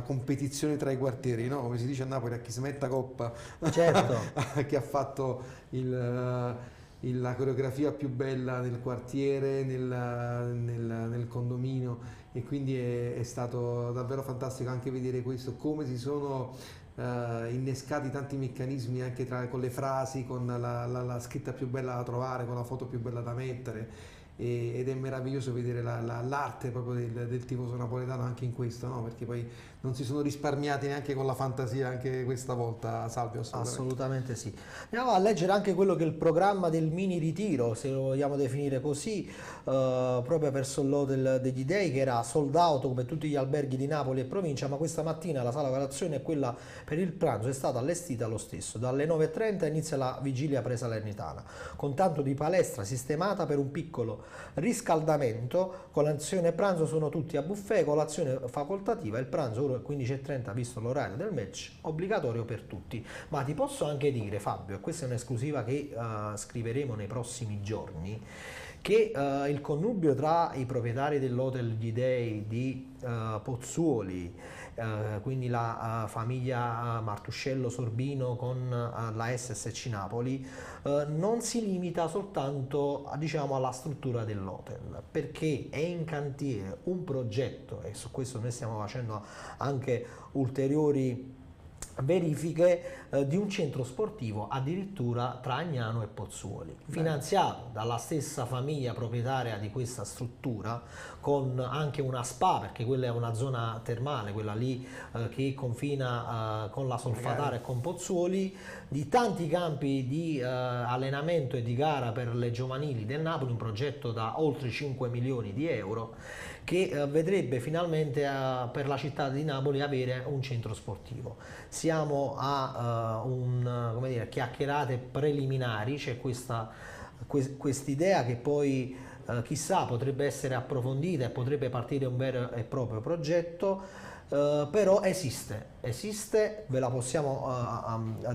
competizione tra i quartieri, no? Come si dice a Napoli, a chi si metta coppa, Certo. a chi ha fatto la coreografia più bella nel quartiere, nel condominio, e quindi è stato davvero fantastico anche vedere questo, come si sono innescati tanti meccanismi anche con le frasi, con la scritta più bella da trovare, con la foto più bella da mettere. Ed è meraviglioso vedere l'arte proprio del tifoso napoletano anche in questo, no? Perché poi non si sono risparmiati neanche con la fantasia anche questa volta, Salvio. Assolutamente sì. Andiamo a leggere anche quello che è il programma del mini ritiro, se lo vogliamo definire così, proprio verso l'Hotel degli Dei, che era sold out come tutti gli alberghi di Napoli e provincia, ma questa mattina la sala colazione e quella per il pranzo è stata allestita lo stesso. Dalle 9:30 inizia la vigilia pre-salernitana, con tanto di palestra sistemata per un piccolo riscaldamento. Colazione e pranzo sono tutti a buffet, colazione facoltativa, il pranzo ore 15:30 visto l'orario del match, obbligatorio per tutti. Ma ti posso anche dire, Fabio, e questa è un'esclusiva che scriveremo nei prossimi giorni, che il connubio tra i proprietari dell'Hotel Gli Dei di Pozzuoli, quindi la famiglia Martuscello Sorbino con la SSC Napoli, non si limita soltanto diciamo alla struttura dell'hotel, perché è in cantiere un progetto, e su questo noi stiamo facendo anche ulteriori verifiche di un centro sportivo addirittura tra Agnano e Pozzuoli, finanziato dalla stessa famiglia proprietaria di questa struttura, con anche una spa, perché quella è una zona termale, quella lì che confina con la Solfatara e con Pozzuoli, di tanti campi di allenamento e di gara per le giovanili del Napoli, un progetto da oltre 5 milioni di euro che vedrebbe finalmente per la città di Napoli avere un centro sportivo. Siamo a come dire, chiacchierate preliminari, c'è quest'idea che poi chissà potrebbe essere approfondita e potrebbe partire un vero e proprio progetto, però esiste, ve la possiamo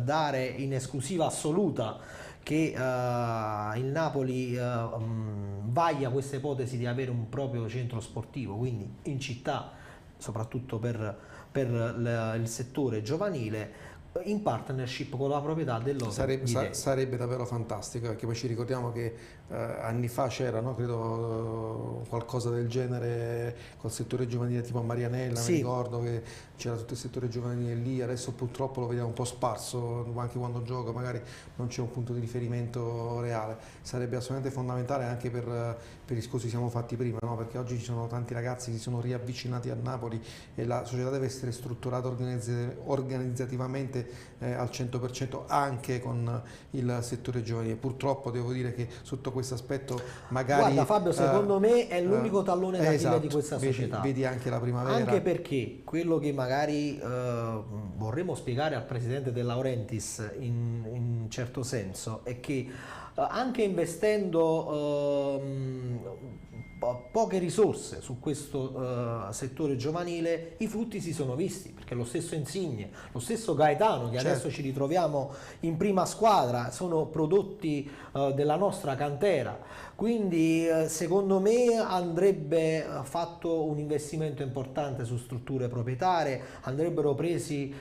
dare in esclusiva assoluta che il Napoli vaglia questa ipotesi di avere un proprio centro sportivo, quindi in città, soprattutto per il settore giovanile, in partnership con la proprietà dell'Hotel. Sarebbe davvero fantastico, perché poi ci ricordiamo che anni fa c'era, no? Credo qualcosa del genere col settore giovanile tipo a Marianella, Sì. mi ricordo che c'era tutto il settore giovanile lì, adesso purtroppo lo vediamo un po' sparso, anche quando gioca magari non c'è un punto di riferimento reale. Sarebbe assolutamente fondamentale anche per i discorsi che siamo fatti prima, no? Perché oggi ci sono tanti ragazzi che si sono riavvicinati a Napoli e la società deve essere strutturata organizzativamente al 100% anche con il settore giovanile. Purtroppo devo dire che sotto questo aspetto magari... Guarda Fabio, secondo me è l'unico tallone d'Achille esatto, di questa società. Vedi anche la primavera. Anche perché quello che magari vorremmo spiegare al presidente De Laurentiis in certo senso è che anche investendo poche risorse su questo settore giovanile, i frutti si sono visti, perché lo stesso Insigne, lo stesso Gaetano, che adesso ci ritroviamo in prima squadra, sono prodotti della nostra cantera. Quindi secondo me andrebbe fatto un investimento importante su strutture proprietarie, andrebbero presi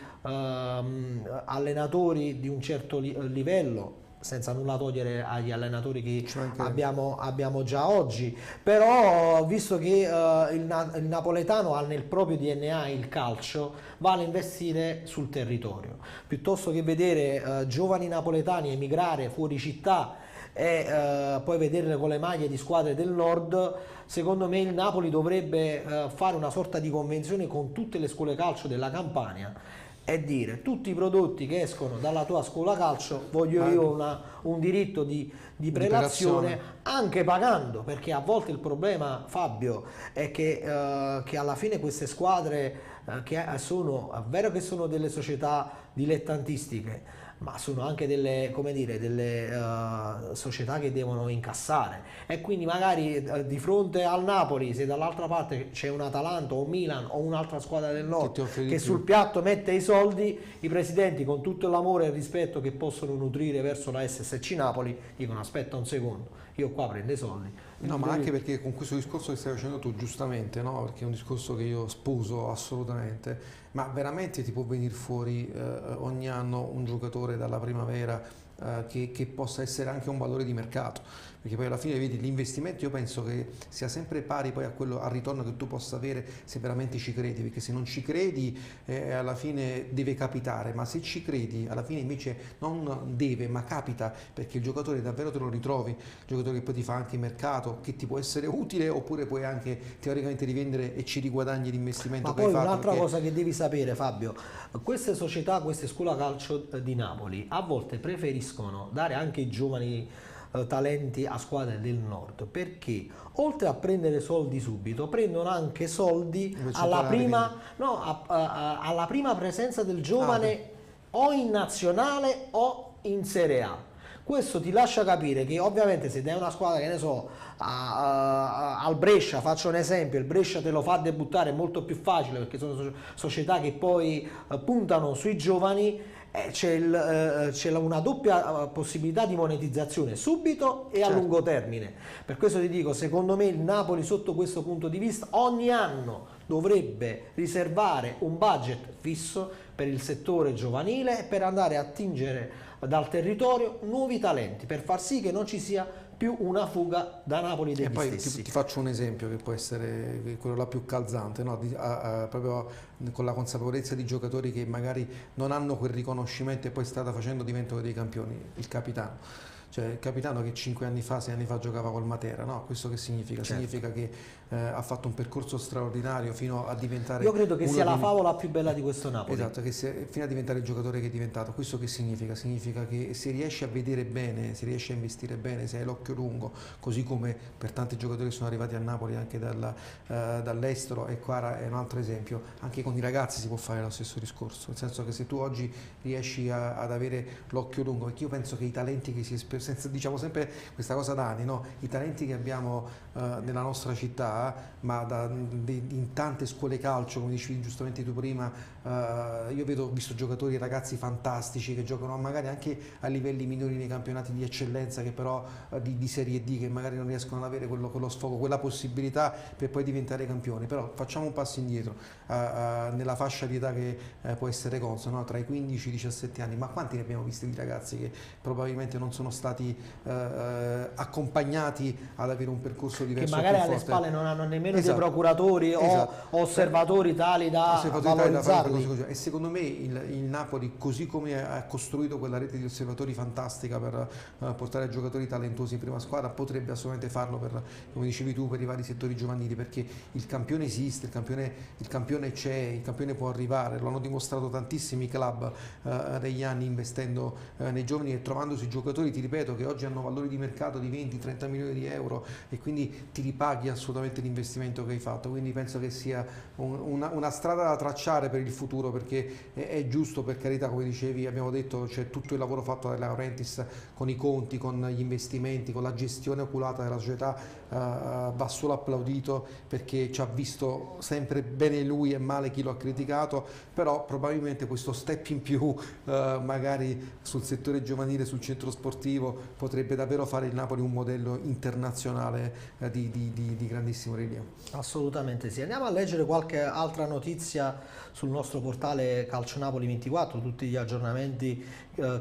allenatori di un certo livello, senza nulla togliere agli allenatori che abbiamo già oggi, però visto che il napoletano ha nel proprio DNA il calcio, vale investire sul territorio, piuttosto che vedere giovani napoletani emigrare fuori città e poi vederle con le maglie di squadre del nord. Secondo me il Napoli dovrebbe fare una sorta di convenzione con tutte le scuole calcio della Campania e dire: tutti i prodotti che escono dalla tua scuola calcio voglio io un diritto di prelazione, anche pagando, perché a volte il problema, Fabio, è che alla fine queste squadre che sono, è vero che sono delle società dilettantistiche, ma sono anche delle, come dire, delle società che devono incassare, e quindi magari di fronte al Napoli, se dall'altra parte c'è un Atalanta o un Milan o un'altra squadra del nord che sul piatto mette i soldi, i presidenti, con tutto l'amore e il rispetto che possono nutrire verso la SSC Napoli, dicono: aspetta un secondo, io qua prendo i soldi. No, ma anche perché con questo discorso che stai facendo tu, giustamente, no? Perché è un discorso che io sposo assolutamente, ma veramente ti può venire fuori ogni anno un giocatore dalla primavera che possa essere anche un valore di mercato, perché poi alla fine vedi l'investimento, io penso che sia sempre pari poi al ritorno che tu possa avere se veramente ci credi, perché se non ci credi alla fine deve capitare, ma se ci credi alla fine invece non deve ma capita, perché il giocatore davvero te lo ritrovi, il giocatore che poi ti fa anche mercato, che ti può essere utile, oppure puoi anche teoricamente rivendere e ci riguadagni l'investimento ma che hai fatto. Ma poi un'altra cosa che devi sapere, Fabio, queste società, queste scuole calcio di Napoli a volte preferiscono dare anche i giovani talenti a squadre del nord, perché oltre a prendere soldi subito prendono anche soldi alla prima, alla prima presenza del giovane o in nazionale o in Serie A. Questo ti lascia capire che ovviamente se dai una squadra, che ne so, al Brescia, faccio un esempio, il Brescia te lo fa debuttare molto più facile, perché sono società che poi puntano sui giovani, c'è una doppia possibilità di monetizzazione subito e a lungo termine. Per questo ti dico, secondo me il Napoli sotto questo punto di vista ogni anno dovrebbe riservare un budget fisso per il settore giovanile e per andare a attingere dal territorio nuovi talenti, per far sì che non ci sia più una fuga da Napoli degli E poi stessi. ti faccio un esempio che può essere quello là più calzante, no? Proprio con la consapevolezza di giocatori che magari non hanno quel riconoscimento e poi strada facendo diventano dei campioni, il capitano. Cioè il capitano che 5 anni fa, 6 anni fa giocava col Matera, no? Questo che significa? Certo. Significa che ha fatto un percorso straordinario fino a diventare... Io credo che sia la dei- favola più bella di questo Napoli. Esatto, fino a diventare il giocatore che è diventato. Questo che significa? Significa che se riesci a vedere bene, se riesci a investire bene, se hai l'occhio lungo, così come per tanti giocatori che sono arrivati a Napoli anche dall'estero, e qua è un altro esempio, anche con i ragazzi si può fare lo stesso discorso, nel senso che se tu oggi riesci ad avere l'occhio lungo, perché io penso che i talenti che diciamo sempre questa cosa da anni, no? I talenti che abbiamo nella nostra città, ma in tante scuole calcio, come dicevi giustamente tu prima, ho visto giocatori, ragazzi fantastici che giocano magari anche a livelli minori nei campionati di eccellenza, che però di Serie D, che magari non riescono ad avere quello sfogo, quella possibilità per poi diventare campioni. Però facciamo un passo indietro, nella fascia di età che può essere consona, no? Tra i 15 e i 17 anni, ma quanti ne abbiamo visti di ragazzi che probabilmente non sono stati accompagnati ad avere un percorso diverso, che magari più alle forte. spalle non hanno nemmeno Esatto. dei procuratori Esatto. o osservatori tali da Osservatori tali da fare valorizzarli. così. E secondo me il Napoli, così come ha costruito quella rete di osservatori fantastica per portare giocatori talentuosi in prima squadra, potrebbe assolutamente farlo per, come dicevi tu, per i vari settori giovanili, perché il campione esiste, il campione c'è, il campione può arrivare, lo hanno dimostrato tantissimi club negli anni, investendo nei giovani e trovandosi giocatori, ti ripeto, che oggi hanno valori di mercato di 20-30 milioni di euro, e quindi ti ripaghi assolutamente l'investimento che hai fatto. Quindi penso che sia una strada da tracciare per il futuro, perché è giusto, per carità, come dicevi, abbiamo detto, c'è tutto il lavoro fatto da De Laurentiis con i conti, con gli investimenti, con la gestione oculata della società, va solo applaudito, perché ci ha visto sempre bene lui e male chi lo ha criticato, però probabilmente questo step in più magari sul settore giovanile, sul centro sportivo, potrebbe davvero fare il Napoli un modello internazionale di grandissimo rilievo. Assolutamente sì. Andiamo a leggere qualche altra notizia sul nostro portale Calcio Napoli 24, tutti gli aggiornamenti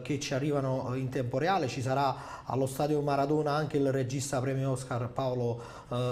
che ci arrivano in tempo reale. Ci sarà allo stadio Maradona anche il regista premio Oscar Paolo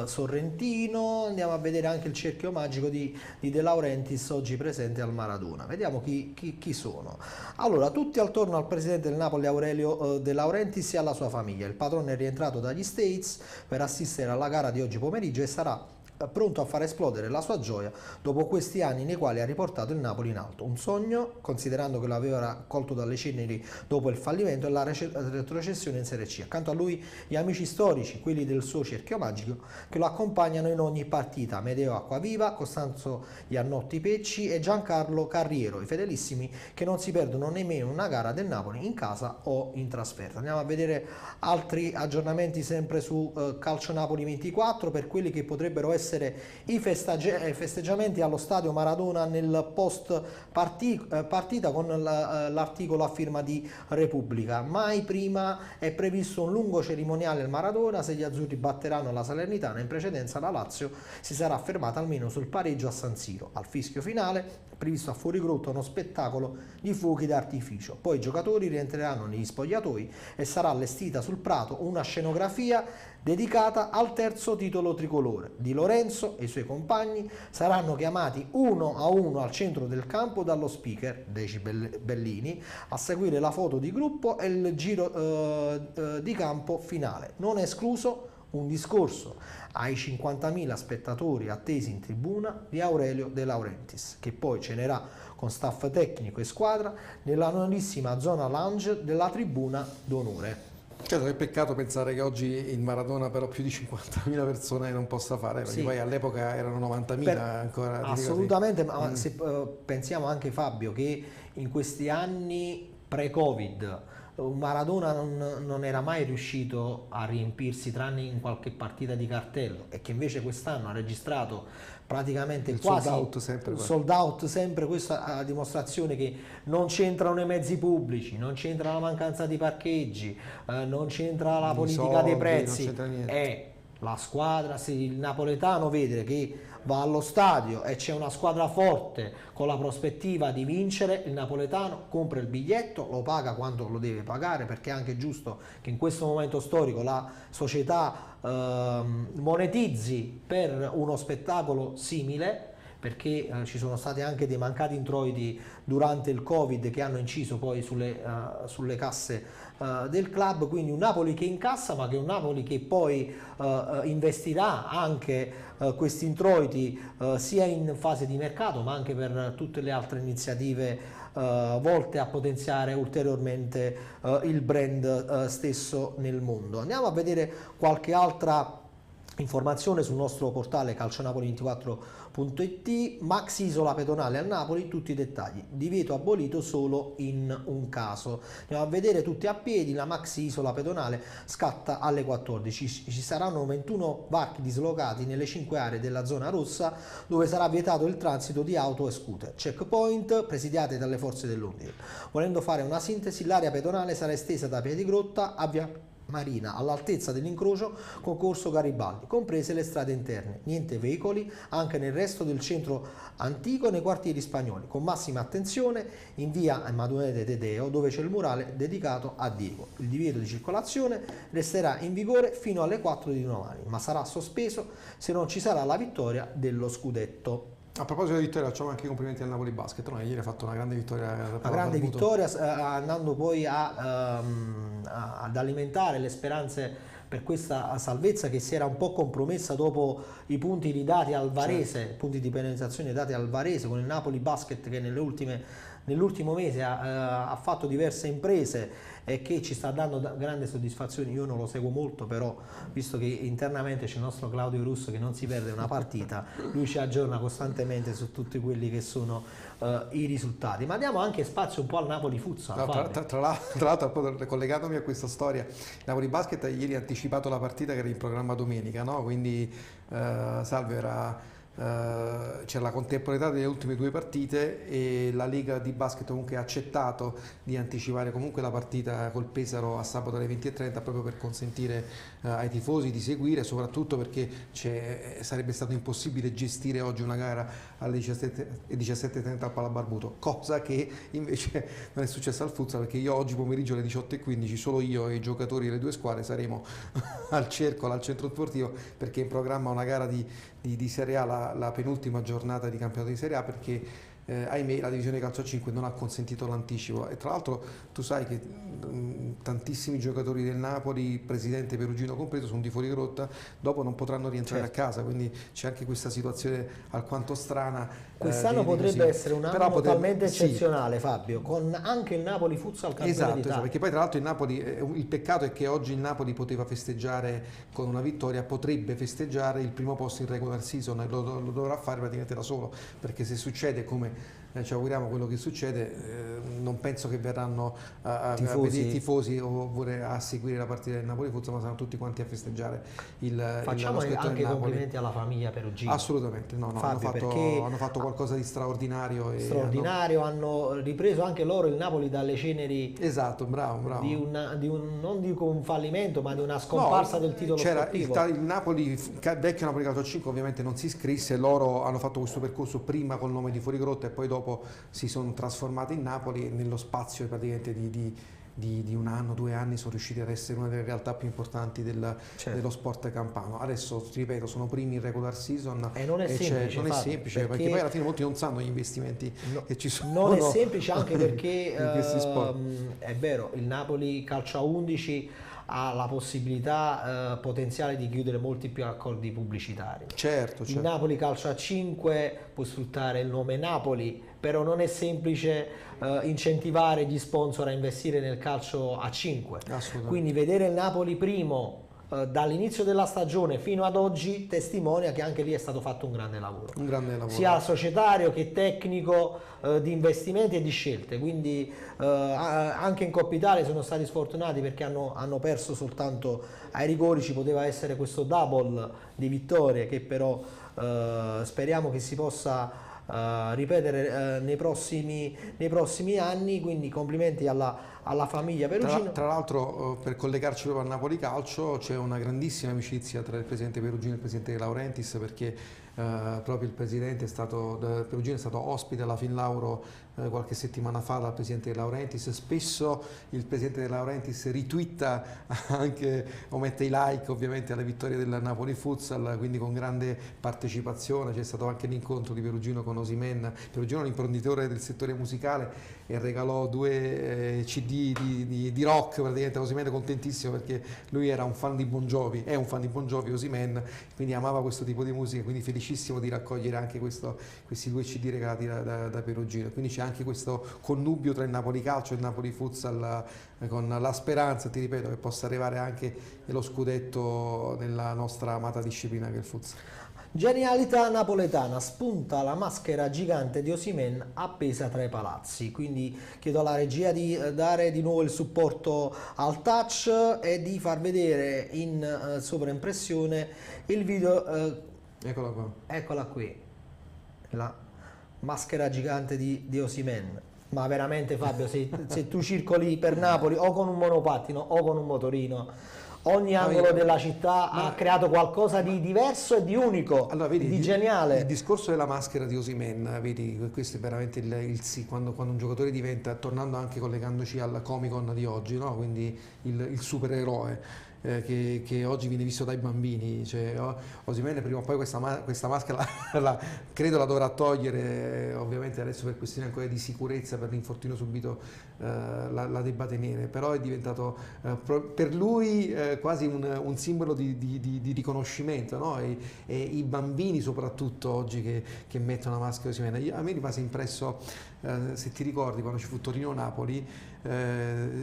Sorrentino. Andiamo a vedere anche il cerchio magico di De Laurentiis, oggi presente al Maradona. Vediamo chi sono. Allora, tutti attorno al presidente del Napoli Aurelio De Laurentiis e alla sua famiglia. Il patrono è rientrato dagli States per assistere alla gara di oggi pomeriggio e sarà pronto a far esplodere la sua gioia dopo questi anni nei quali ha riportato il Napoli in alto. Un sogno, considerando che lo aveva raccolto dalle ceneri dopo il fallimento e la retrocessione in Serie C. Accanto a lui gli amici storici, quelli del suo cerchio magico, che lo accompagnano in ogni partita: Amedeo Acquaviva, Costanzo Iannotti Pecci e Giancarlo Carriero, i fedelissimi che non si perdono nemmeno una gara del Napoli in casa o in trasferta. Andiamo a vedere altri aggiornamenti sempre su Calcio Napoli 24 per quelli che potrebbero essere i festeggiamenti allo stadio Maradona nel post partita con l'articolo a firma di Repubblica. Mai prima è previsto un lungo cerimoniale al Maradona se gli azzurri batteranno la Salernitana. In precedenza la Lazio si sarà fermata almeno sul pareggio a San Siro. Al fischio finale previsto a fuorigrotta uno spettacolo di fuochi d'artificio. Poi i giocatori rientreranno negli spogliatoi e sarà allestita sul prato una scenografia dedicata al terzo titolo tricolore. Di Lorenzo e i suoi compagni saranno chiamati uno a uno al centro del campo dallo speaker Deci Bellini a seguire la foto di gruppo e il giro di campo finale. Non è escluso un discorso ai 50.000 spettatori attesi in tribuna di Aurelio De Laurentiis, che poi cenerà con staff tecnico e squadra nella nuovissima zona lounge della tribuna d'onore. Certo, che peccato pensare che oggi il Maradona però più di 50.000 persone non possa fare, perché Sì. poi all'epoca erano 90.000 ancora. Assolutamente, ma se pensiamo anche, Fabio, che in questi anni pre-Covid Maradona non era mai riuscito a riempirsi, tranne in qualche partita di cartello, e che invece quest'anno ha registrato praticamente Il quasi sold out sempre. Questa è la dimostrazione che non c'entrano i mezzi pubblici, non c'entra la mancanza di parcheggi, non c'entra la politica soldi, dei prezzi, non c'entra niente. è la squadra, se il napoletano vede che va allo stadio e c'è una squadra forte con la prospettiva di vincere, il napoletano compra il biglietto, lo paga quando lo deve pagare, perché è anche giusto che in questo momento storico la società monetizzi per uno spettacolo simile, perché ci sono stati anche dei mancati introiti durante il Covid che hanno inciso poi sulle casse del club. Quindi un Napoli che incassa, ma che è un Napoli che poi investirà anche questi introiti sia in fase di mercato, ma anche per tutte le altre iniziative volte a potenziare ulteriormente il brand stesso nel mondo. Andiamo a vedere qualche altra informazione sul nostro portale calcionapoli24.it. Max Isola pedonale a Napoli, tutti i dettagli, divieto abolito solo in un caso. Andiamo a vedere tutti a piedi. La Max Isola pedonale scatta alle 14, ci saranno 21 varchi dislocati nelle 5 aree della zona rossa dove sarà vietato il transito di auto e scooter, checkpoint presidiate dalle forze dell'ordine. Volendo fare una sintesi, l'area pedonale sarà estesa da Piedigrotta a Via Marina all'altezza dell'incrocio con Corso Garibaldi, comprese le strade interne, niente veicoli anche nel resto del centro antico e nei quartieri spagnoli, con massima attenzione in via Emanuele Dedeo dove c'è il murale dedicato a Diego. Il divieto di circolazione resterà in vigore fino alle 4 di domani, ma sarà sospeso se non ci sarà la vittoria dello scudetto. A proposito di vittoria, facciamo anche i complimenti al Napoli Basket. No? Ieri ha fatto una grande vittoria. Una grande vittoria, andando poi ad alimentare le speranze per questa salvezza che si era un po' compromessa dopo i punti ridati al Varese, certo, punti di penalizzazione dati al Varese, con il Napoli Basket che nell'ultimo mese ha fatto diverse imprese e che ci sta dando grande soddisfazione. Io non lo seguo molto, però visto che internamente c'è il nostro Claudio Russo che non si perde una partita, lui ci aggiorna costantemente su tutti quelli che sono i risultati. Ma diamo anche spazio un po' al Napoli Futsal. No, tra l'altro, collegandomi a questa storia, Napoli Basket ieri ha anticipato la partita che era in programma domenica, no? Quindi Salve era... c'è la contemporaneità delle ultime due partite e la Lega di Basket comunque ha accettato di anticipare comunque la partita col Pesaro a sabato alle 20:30 proprio per consentire ai tifosi di seguire, soprattutto perché sarebbe stato impossibile gestire oggi una gara alle 17:30 al Palabarbuto, cosa che invece non è successa al futsal, perché io oggi pomeriggio alle 18:15 solo io e i giocatori delle due squadre saremo al Cercolo, al centro sportivo, perché è in programma una gara di Serie A, la penultima giornata di campionato di Serie A, perché ahimè la divisione calcio a 5 non ha consentito l'anticipo. E tra l'altro tu sai che tantissimi giocatori del Napoli, presidente Perugino compreso, sono di fuorigrotta, dopo non potranno rientrare, certo, a casa, quindi c'è anche questa situazione alquanto strana. Quest'anno potrebbe essere un anno totalmente eccezionale, sì, Fabio, con anche il Napoli Futsal campione d'Italia. Esatto, perché poi tra l'altro il peccato è che oggi il Napoli poteva festeggiare con una vittoria, potrebbe festeggiare il primo posto in regular season e lo dovrà fare praticamente da solo, perché se succede come ci auguriamo quello che succede, non penso che verranno tifosi o a seguire la partita del Napoli Futsal, ma saranno tutti quanti a festeggiare facciamo anche complimenti alla famiglia Perugino. Assolutamente, Fabio, hanno fatto qualcosa di straordinario. Hanno ripreso anche loro il Napoli dalle ceneri. Esatto, bravo. Non dico un fallimento, ma di una scomparsa del titolo sportivo. Il Napoli, vecchio Napoli Calcio 5 ovviamente non si iscrisse, loro hanno fatto questo percorso prima col nome di Fuorigrotta e poi dopo si sono trasformati in Napoli e nello spazio praticamente di un anno, 2 anni sono riusciti ad essere una delle realtà più importanti dello sport campano. Adesso, ti ripeto, sono primi in regular season e non è semplice, perché poi alla fine molti non sanno gli investimenti che ci sono. Non è semplice anche perché in questi sport. È vero, il Napoli calcio a 11 ha la possibilità potenziale di chiudere molti più accordi pubblicitari. Certo. Il Napoli calcio a 5 può sfruttare il nome Napoli, però non è semplice incentivare gli sponsor a investire nel calcio a 5. Quindi vedere il Napoli primo dall'inizio della stagione fino ad oggi testimonia che anche lì è stato fatto un grande lavoro. Sia societario che tecnico, di investimenti e di scelte. Quindi anche in Coppa Italia sono stati sfortunati perché hanno perso soltanto ai rigori. Ci poteva essere questo double di vittorie che però speriamo che si possa ripetere nei prossimi anni, quindi complimenti alla famiglia Perugino. Tra l'altro, per collegarci proprio al Napoli Calcio, c'è una grandissima amicizia tra il presidente Perugino e il presidente De Laurentiis, perché proprio il presidente Perugino è stato ospite alla Finlauro qualche settimana fa dal presidente De Laurentiis. Spesso il presidente De Laurentiis ritwitta anche o mette i like ovviamente alle vittorie del Napoli Futsal, quindi con grande partecipazione. C'è stato anche l'incontro di Perugino con Osimhen. Perugino è un imprenditore del settore musicale e regalò 2 CD di rock praticamente a Osimhen, contentissimo perché lui era un fan di Bon Jovi, è un fan di Bon Jovi, Osimhen, quindi amava questo tipo di musica, quindi felicissimo di raccogliere anche questi 2 CD regalati da Perugino. Quindi c'è anche questo connubio tra il Napoli Calcio e il Napoli Futsal, con la speranza, ti ripeto, che possa arrivare anche lo scudetto nella nostra amata disciplina che è il futsal. Genialità napoletana, spunta la maschera gigante di Osimhen appesa tra i palazzi. Quindi chiedo alla regia di dare di nuovo il supporto al touch e di far vedere in sovraimpressione il video. Eccola qua. Eccola qui, la maschera gigante di Osimhen. Ma veramente Fabio, se tu circoli per Napoli o con un monopattino o con un motorino, ogni angolo della città ha creato qualcosa di diverso e di unico, allora, vedi, di geniale. Il discorso della maschera di Osimhen, vedi, questo è veramente quando un giocatore diventa, tornando anche collegandoci al Comic Con di oggi, no? Quindi il supereroe. Che oggi viene visto dai bambini, cioè, Osimhen prima o poi questa maschera credo la dovrà togliere, ovviamente adesso per questioni ancora di sicurezza, per l'infortunio subito la debba tenere, però è diventato per lui quasi un simbolo di riconoscimento, no? E i bambini soprattutto oggi che mettono la maschera di Osimhen. A me rimase impresso, se ti ricordi, quando ci fu Torino-Napoli,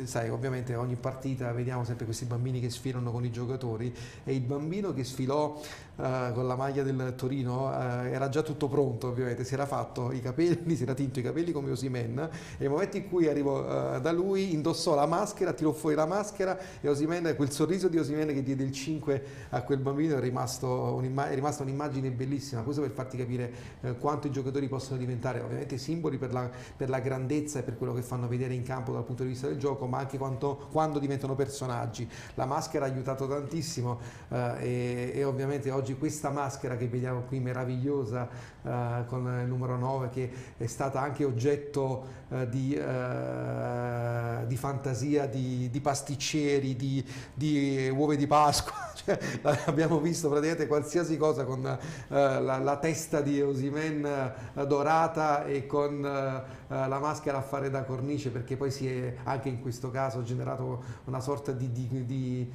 sai, ovviamente ogni partita vediamo sempre questi bambini che sfilano con i giocatori, e il bambino che sfilò con la maglia del Torino era già tutto pronto, ovviamente si era fatto i capelli, si era tinto i capelli come Osimhen, e nel momento in cui arrivò da lui indossò la maschera, tirò fuori la maschera, e Osimhen, quel sorriso di Osimhen che diede il 5 a quel bambino, è rimasta un'immagine bellissima. Questo per farti capire quanto i giocatori possono diventare ovviamente simboli per la grandezza e per quello che fanno vedere in campo dal punto di vista del gioco, ma anche quando diventano personaggi. La maschera ha aiutato tantissimo, e ovviamente oggi questa maschera che vediamo qui meravigliosa con il numero 9, che è stata anche oggetto di fantasia di pasticceri, di uova di Pasqua, cioè, abbiamo visto praticamente qualsiasi cosa con la testa di Osimhen dorata e con la maschera a fare da cornice, perché poi si è anche in questo caso generato una sorta di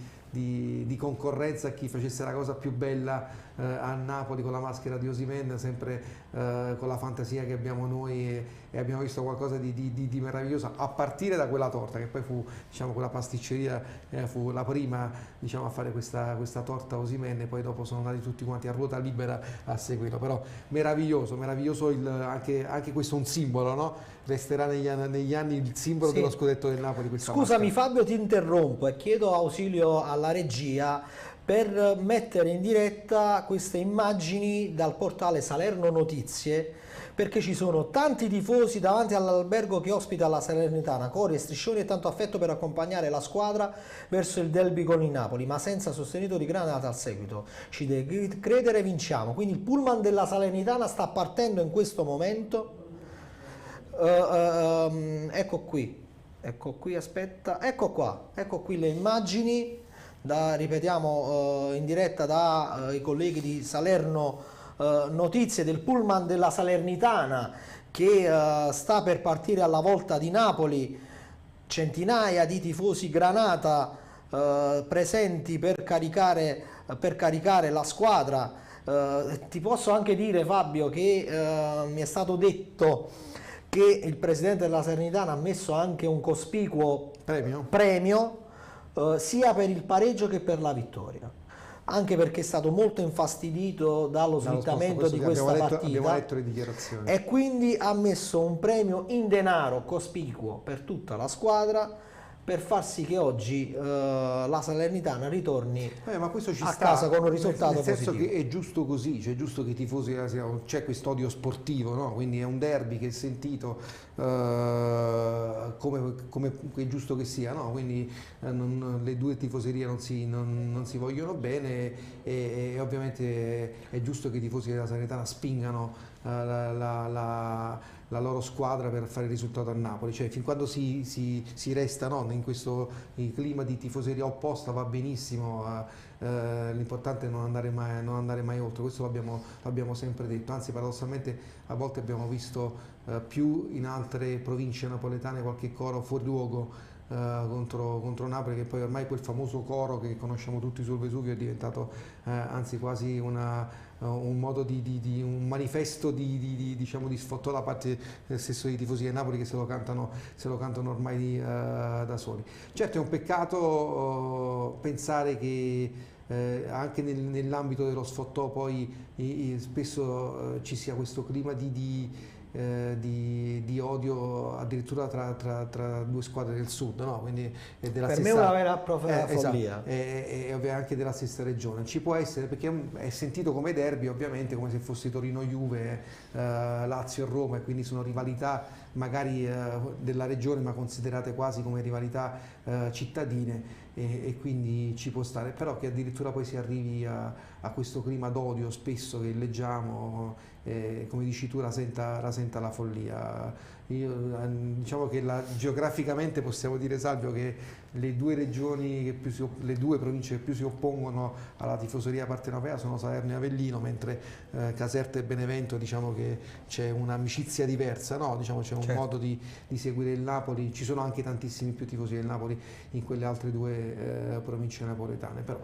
concorrenza a chi facesse la cosa più bella a Napoli con la maschera di Osimhen, sempre con la fantasia che abbiamo noi, e abbiamo visto qualcosa di meraviglioso, a partire da quella torta che poi fu, diciamo, quella pasticceria fu la prima, diciamo, a fare questa torta Osimhen, e poi dopo sono andati tutti quanti a ruota libera a seguirlo. Però meraviglioso anche questo è un simbolo, no? Resterà negli anni il simbolo dello scudetto del Napoli. Scusami maschera. Fabio, ti interrompo e chiedo ausilio alla regia per mettere in diretta queste immagini dal portale Salerno Notizie, perché ci sono tanti tifosi davanti all'albergo che ospita la Salernitana, cori e striscioni e tanto affetto per accompagnare la squadra verso il derby con il Napoli, ma senza sostenitori granata al seguito. Ci devi credere, vinciamo. Quindi il pullman della Salernitana sta partendo in questo momento. Ecco qui, aspetta, ecco qui le immagini, ripetiamo in diretta dai colleghi di Salerno Notizie, del pullman della Salernitana che sta per partire alla volta di Napoli, centinaia di tifosi granata presenti per caricare la squadra. Ti posso anche dire, Fabio, che mi è stato detto che il presidente della Salernitana ha messo anche un cospicuo premio sia per il pareggio che per la vittoria, anche perché è stato molto infastidito dallo slittamento di questa partita. Abbiamo letto le dichiarazioni. E quindi ha messo un premio in denaro cospicuo per tutta la squadra, per far sì che oggi la Salernitana ritorni Ma questo ci a sta, casa con un risultato nel senso positivo. che è giusto così, cioè è giusto che i tifosi, c'è questo odio sportivo, no? Quindi è un derby che è sentito come è giusto che sia, no? Quindi le due tifoserie non si vogliono bene e ovviamente è giusto che i tifosi della Salernitana spingano la loro squadra per fare il risultato a Napoli, cioè fin quando si resta, no, in questo clima di tifoseria opposta va benissimo, l'importante è non andare mai oltre, questo l'abbiamo sempre detto, anzi paradossalmente a volte abbiamo visto più in altre province napoletane qualche coro fuori luogo contro Napoli, che poi ormai quel famoso coro che conosciamo tutti sul Vesuvio è diventato anzi quasi un modo un manifesto diciamo, di sfotto da parte stesso dei tifosi del Napoli, che se lo cantano ormai da soli. Certo è un peccato pensare che anche nell'ambito dello sfottò poi spesso ci sia questo clima di odio addirittura tra due squadre del sud, no? Quindi della Per stessa, me è una vera e propria esatto, follia. e anche della stessa regione. Ci può essere, perché è sentito come derby, ovviamente, come se fosse Torino-Juve, Lazio-Roma, e quindi sono rivalità magari della regione, ma considerate quasi come rivalità cittadine, e quindi ci può stare, però che addirittura poi si arrivi a questo clima d'odio spesso che leggiamo, come dici tu, rasenta la follia. Diciamo che geograficamente possiamo dire, Salvio, che le due regioni le due province che più si oppongono alla tifoseria partenopea sono Salerno e Avellino, mentre Caserta e Benevento, diciamo che c'è un'amicizia diversa, no? Diciamo c'è un modo di seguire il Napoli, ci sono anche tantissimi più tifosi del Napoli in quelle altre due province napoletane, però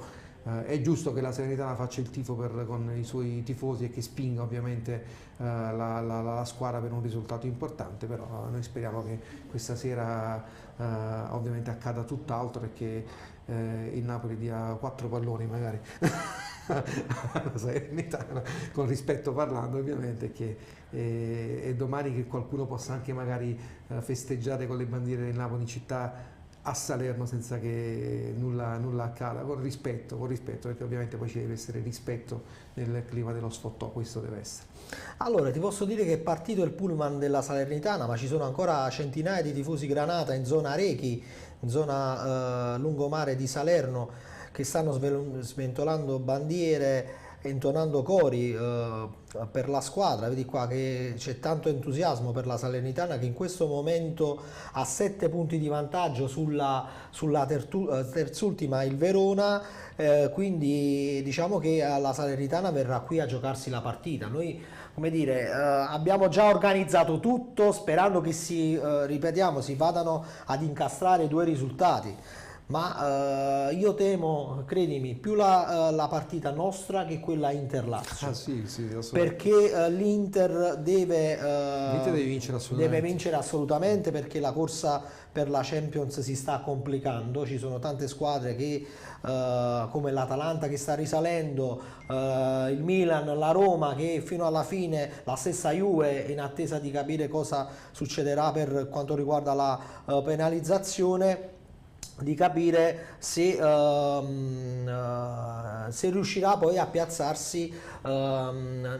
è giusto che la Salernitana faccia il tifo con i suoi tifosi e che spinga ovviamente la squadra per un risultato importante, però noi speriamo che questa sera ovviamente accada tutt'altro e che il Napoli dia 4 palloni magari alla Salernitana, con rispetto parlando ovviamente, e domani che qualcuno possa anche magari festeggiare con le bandiere del Napoli in città a Salerno senza che nulla accada, con rispetto, perché ovviamente poi ci deve essere rispetto nel clima dello sfottò, questo deve essere. Allora, ti posso dire che è partito il pullman della Salernitana, ma ci sono ancora centinaia di tifosi granata in zona Rechi, in zona lungomare di Salerno, che stanno sventolando bandiere, intonando cori per la squadra. Vedi qua che c'è tanto entusiasmo per la Salernitana, che in questo momento ha 7 punti di vantaggio sulla terzultima, il Verona, quindi diciamo che la Salernitana verrà qui a giocarsi la partita. Noi, come dire, abbiamo già organizzato tutto sperando che si vadano ad incastrare 2 risultati. Ma io temo, credimi, più la partita nostra che quella Inter-Lazio. Sì, perché l'Inter deve vincere assolutamente, perché la corsa per la Champions si sta complicando. Ci sono tante squadre che come l'Atalanta che sta risalendo, il Milan, la Roma che fino alla fine, la stessa Juve, in attesa di capire cosa succederà per quanto riguarda la penalizzazione, di capire se riuscirà poi a piazzarsi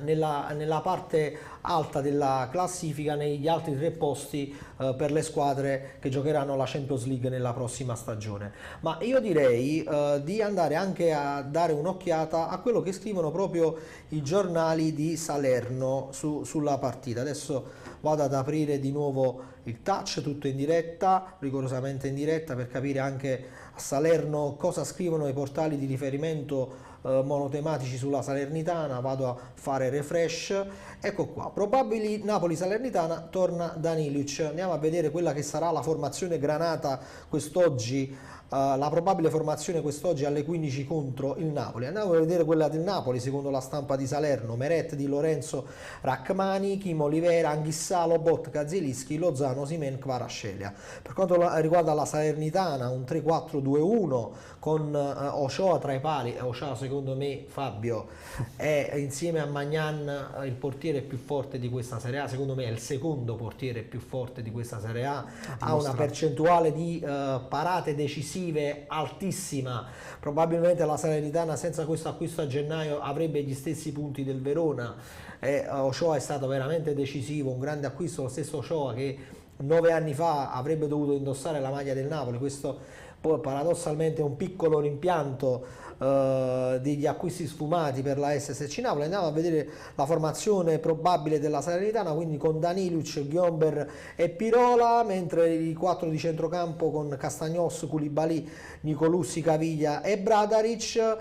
nella parte alta della classifica, negli altri 3 posti per le squadre che giocheranno la Champions League nella prossima stagione. Ma io direi di andare anche a dare un'occhiata a quello che scrivono proprio i giornali di Salerno sulla partita. Adesso vado ad aprire di nuovo il touch, tutto in diretta, rigorosamente in diretta, per capire anche a Salerno cosa scrivono i portali di riferimento monotematici sulla Salernitana. Vado a fare refresh, ecco qua, probabili Napoli-Salernitana, torna Danilic. Andiamo a vedere quella che sarà la formazione granata quest'oggi la probabile formazione quest'oggi alle 15 contro il Napoli. Andiamo a vedere quella del Napoli secondo la stampa di Salerno: Meret, Di Lorenzo, Rachmani, Kim Olivera, Anghissà, Lobotka, Zielinski, Lozano, Simen, Kvaratskhelia. Per quanto riguarda la Salernitana, un 3-4-2-1 con Ochoa tra i pali. Ochoa secondo me, Fabio, è insieme a Magnan il portiere più forte di questa Serie A, secondo me è il secondo portiere più forte di questa Serie A, ha una percentuale di parate decisive altissima. Probabilmente la Salernitana senza questo acquisto a gennaio avrebbe gli stessi punti del Verona. Ochoa è stato veramente decisivo, un grande acquisto, lo stesso Ochoa che 9 anni fa avrebbe dovuto indossare la maglia del Napoli. Questo poi paradossalmente è un piccolo rimpianto degli acquisti sfumati per la SSC Napoli. Andiamo a vedere la formazione probabile della Salernitana, quindi con Daniluc, Ghiomber e Pirola, mentre i 4 di centrocampo con Castagnos, Koulibaly, Nicolussi, Caviglia e Bradaric,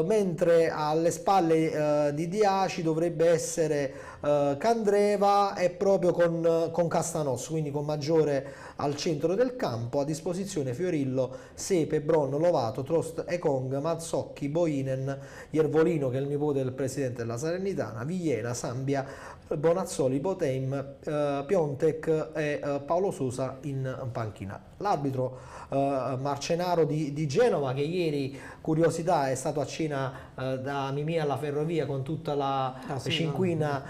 mentre alle spalle di Diaci dovrebbe essere Candreva, e proprio con Castanos, quindi con Maggiore al centro del campo. A disposizione Fiorillo, Sepe, Bron, Lovato, Trost, Ekong, Mazzocchi, Boinen, Iervolino che è il nipote del presidente della Salernitana, Villena, Sambia, Bonazzoli, Boteim, Piontek e Paolo Sosa in panchina. L'arbitro Marcenaro di Genova, che ieri, curiosità, è stato a cena da Mimì alla Ferrovia con tutta la cinquina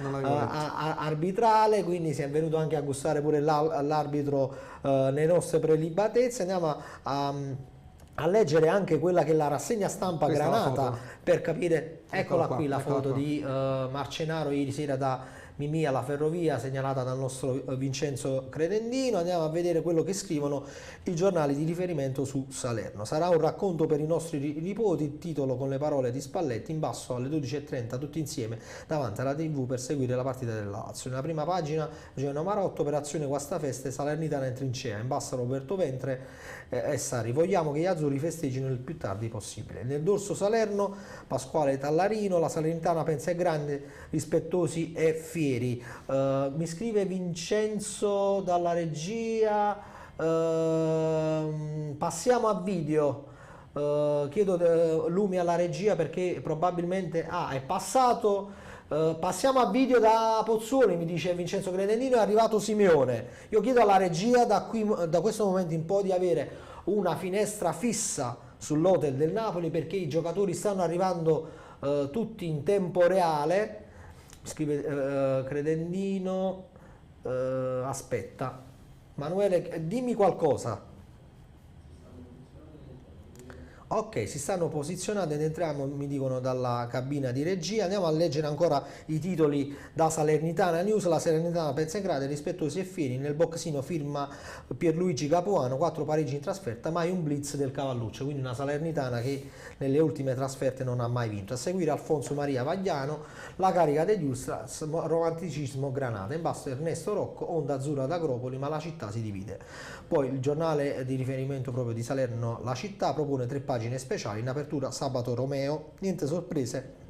arbitrale, quindi si è venuto anche a gustare pure l'arbitro nelle nostre prelibatezze. Andiamo a leggere anche quella che è la rassegna stampa Granata per capire. Eccola qui la foto di Marcenaro ieri sera da Mimì alla Ferrovia, segnalata dal nostro Vincenzo Credendino. Andiamo a vedere quello che scrivono i giornali di riferimento su Salerno. Sarà un racconto per i nostri nipoti, il titolo con le parole di Spalletti: in basso alle 12:30 tutti insieme davanti alla TV per seguire la partita della Lazio. Nella prima pagina Eugenio Marotto: operazione Guastafeste, Salernitana in trincea. In basso Roberto Ventre e Sari: vogliamo che gli azzurri festeggino il più tardi possibile. Nel dorso Salerno Pasquale Tallarino: la Salernitana pensa è grande, rispettosi e fieri. Mi scrive Vincenzo dalla regia, passiamo a video. Chiedo lumi alla regia perché probabilmente è passato. Passiamo a video da Pozzuoli, mi dice Vincenzo Credendino, è arrivato Simeone. Io chiedo alla regia da questo momento in poi di avere una finestra fissa sull'hotel del Napoli, perché i giocatori stanno arrivando tutti in tempo reale. Scrive Credendino, aspetta Manuele, dimmi qualcosa. Ok, si stanno posizionando ed entriamo, mi dicono, dalla cabina di regia. Andiamo a leggere ancora i titoli da Salernitana News. La Salernitana pensa in grande, rispettosi e fieri. Nel boxino firma Pierluigi Capuano, 4 pareggi in trasferta, mai un blitz del Cavalluccio. Quindi una Salernitana che nelle ultime trasferte non ha mai vinto. A seguire Alfonso Maria Vagliano, la carica degli Ultras, romanticismo Granata. In basso Ernesto Rocco, onda azzurra d'Agropoli, ma la città si divide. Poi il giornale di riferimento proprio di Salerno, La Città, propone 3 pagine speciali. In apertura Sabato Romeo, niente sorprese,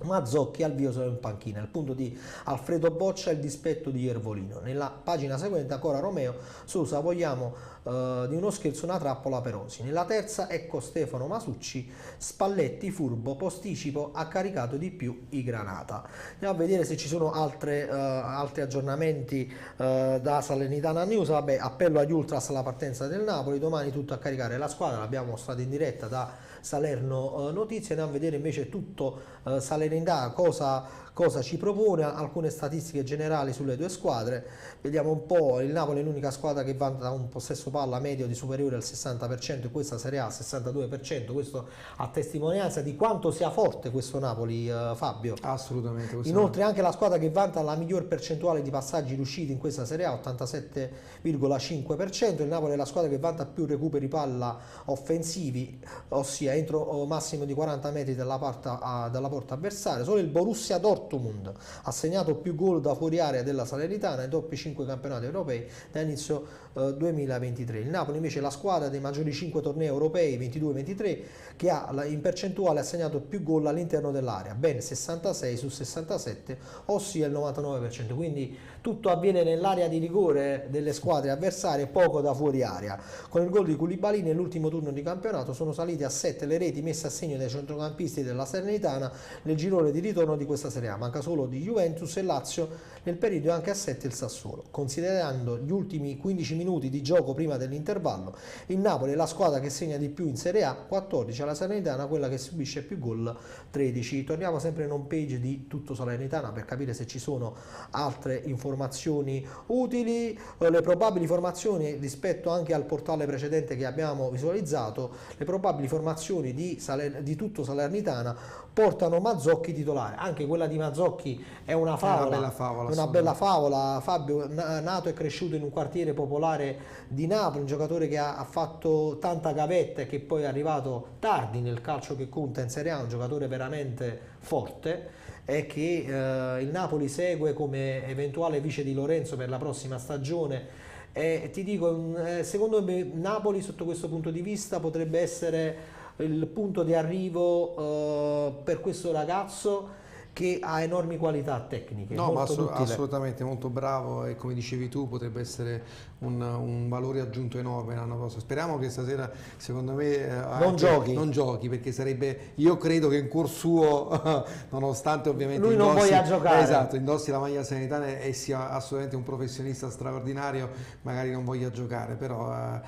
Mazzocchi al vio solo in panchina. Il punto di Alfredo Boccia, il dispetto di Iervolino. Nella pagina seguente ancora Romeo, Sosa, vogliamo di uno scherzo una trappola per Osi. Nella terza ecco Stefano Masucci, Spalletti furbo, posticipo, ha caricato di più i Granata. Andiamo a vedere se ci sono altri aggiornamenti da Salernitana News. Vabbè, appello agli Ultras alla partenza del Napoli, domani tutto a caricare la squadra, l'abbiamo mostrato in diretta da Salerno Notizie. Andiamo a vedere invece tutto Salernitana cosa ci propone, alcune statistiche generali sulle due squadre. Vediamo un po'. Il Napoli è l'unica squadra che vanta un possesso palla medio di superiore al 60%, in questa Serie A 62%. Questo a testimonianza di quanto sia forte questo Napoli, Fabio. Assolutamente. Inoltre anche la squadra che vanta la miglior percentuale di passaggi riusciti in questa Serie A, 87,5%. Il Napoli è la squadra che vanta più recuperi palla offensivi, ossia entro massimo di 40 metri dalla porta avversaria. Solo il Borussia Dortmund Dortmund ha segnato più gol da fuori area della Salernitana nei top 5 campionati europei da inizio 2023. Il Napoli invece è la squadra dei maggiori 5 tornei europei 22-23 che in percentuale ha segnato più gol all'interno dell'area, ben 66 su 67, ossia il 99%. Quindi tutto avviene nell'area di rigore delle squadre avversarie, poco da fuori area. Con il gol di Koulibaly nell'ultimo turno di campionato sono salite a 7 le reti messe a segno dai centrocampisti della Salernitana nel girone di ritorno di questa Serie A. Manca solo di Juventus e Lazio nel periodo, anche a 7 il Sassuolo. Considerando gli ultimi 15 minuti di gioco prima dell'intervallo, il Napoli è la squadra che segna di più in Serie A, 14, la Salernitana quella che subisce più gol, 13. Torniamo sempre in home page di Tutto Salernitana per capire se ci sono altre informazioni utili, le probabili formazioni rispetto anche al portale precedente che abbiamo visualizzato. Le probabili formazioni di Tutto Salernitana portano Mazzocchi titolare. Anche quella di Mazzocchi è una favola, una bella favola. Fabio, nato e cresciuto in un quartiere popolare di Napoli, un giocatore che ha fatto tanta gavetta e che poi è arrivato tardi nel calcio che conta in Serie A, un giocatore veramente forte e che il Napoli segue come eventuale vice di Lorenzo per la prossima stagione. E ti dico, secondo me Napoli sotto questo punto di vista potrebbe essere il punto di arrivo per questo ragazzo che ha enormi qualità tecniche. No, ma molto assolutamente molto bravo, e come dicevi tu potrebbe essere un valore aggiunto enorme l'anno prossimo. Speriamo che stasera, secondo me, non giochi, perché sarebbe, io credo che in cuor suo nonostante ovviamente lui non voglia giocare, esatto, indossi la maglia sanitaria e sia assolutamente un professionista straordinario, magari non voglia giocare, però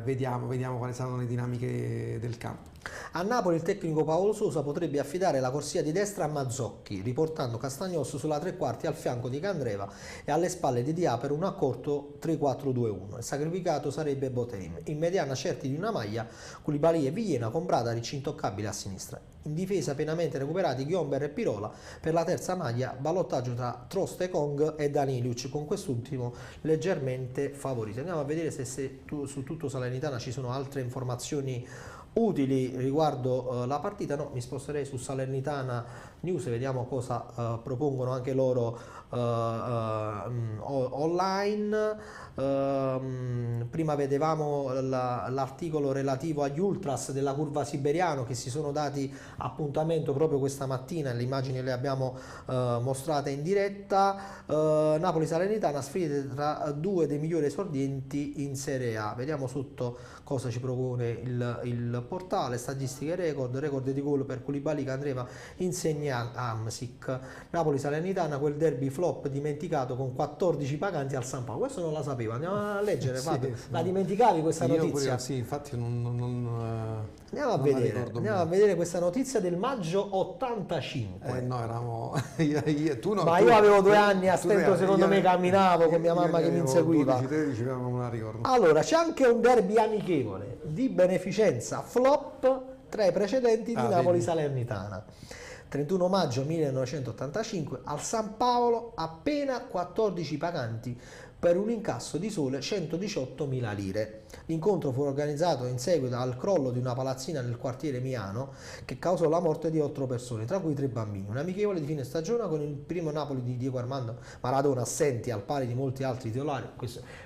vediamo quali saranno le dinamiche del campo. A Napoli il tecnico Paolo Sousa potrebbe affidare la corsia di destra a Mazzocchi, riportando Castagnosso sulla tre quarti al fianco di Candreva e alle spalle di Dia per un accorto 3-4-2-1. Il sacrificato sarebbe Botein. In mediana certi di una maglia Koulibaly e Villena, con Bradaric intoccabile a sinistra. In difesa pienamente recuperati Ghiomber e Pirola. Per la terza maglia ballottaggio tra Trostekong e Danilic, con quest'ultimo leggermente favorito. Andiamo a vedere se su Tutto Salernitana ci sono altre informazioni utili riguardo la partita. No, mi sposterei su Salernitana News, vediamo cosa propongono anche loro online. Prima vedevamo l'articolo relativo agli ultras della Curva Siberiano che si sono dati appuntamento proprio questa mattina, le immagini le abbiamo mostrate in diretta. Napoli-Salernitana, sfide tra due dei migliori esordienti in Serie A. Vediamo sotto cosa ci propone il portale: statistiche, record di gol per Koulibaly, Candreva, Insigne, Hamsik. Napoli-Salernitana, quel derby flop dimenticato con 14 paganti al San Paolo. Questo non la sapevo, andiamo a leggere. Sì, la dimenticavi questa notizia? Pure, sì, infatti andiamo a vedere questa notizia del maggio 85. No, eravamo ma io avevo 2 anni a stento, secondo me camminavo con mia mamma che mi inseguiva. 12-13, non la ricordo. Allora, c'è anche un derby amichevole di beneficenza flop tra i precedenti di Napoli-Salernitana. 31 maggio 1985, al San Paolo appena 14 paganti per un incasso di sole 118.000 lire. L'incontro fu organizzato in seguito al crollo di una palazzina nel quartiere Miano che causò la morte di 8 persone, tra cui 3 bambini. Un amichevole di fine stagione con il primo Napoli di Diego Armando Maradona assenti al pari di molti altri titolari,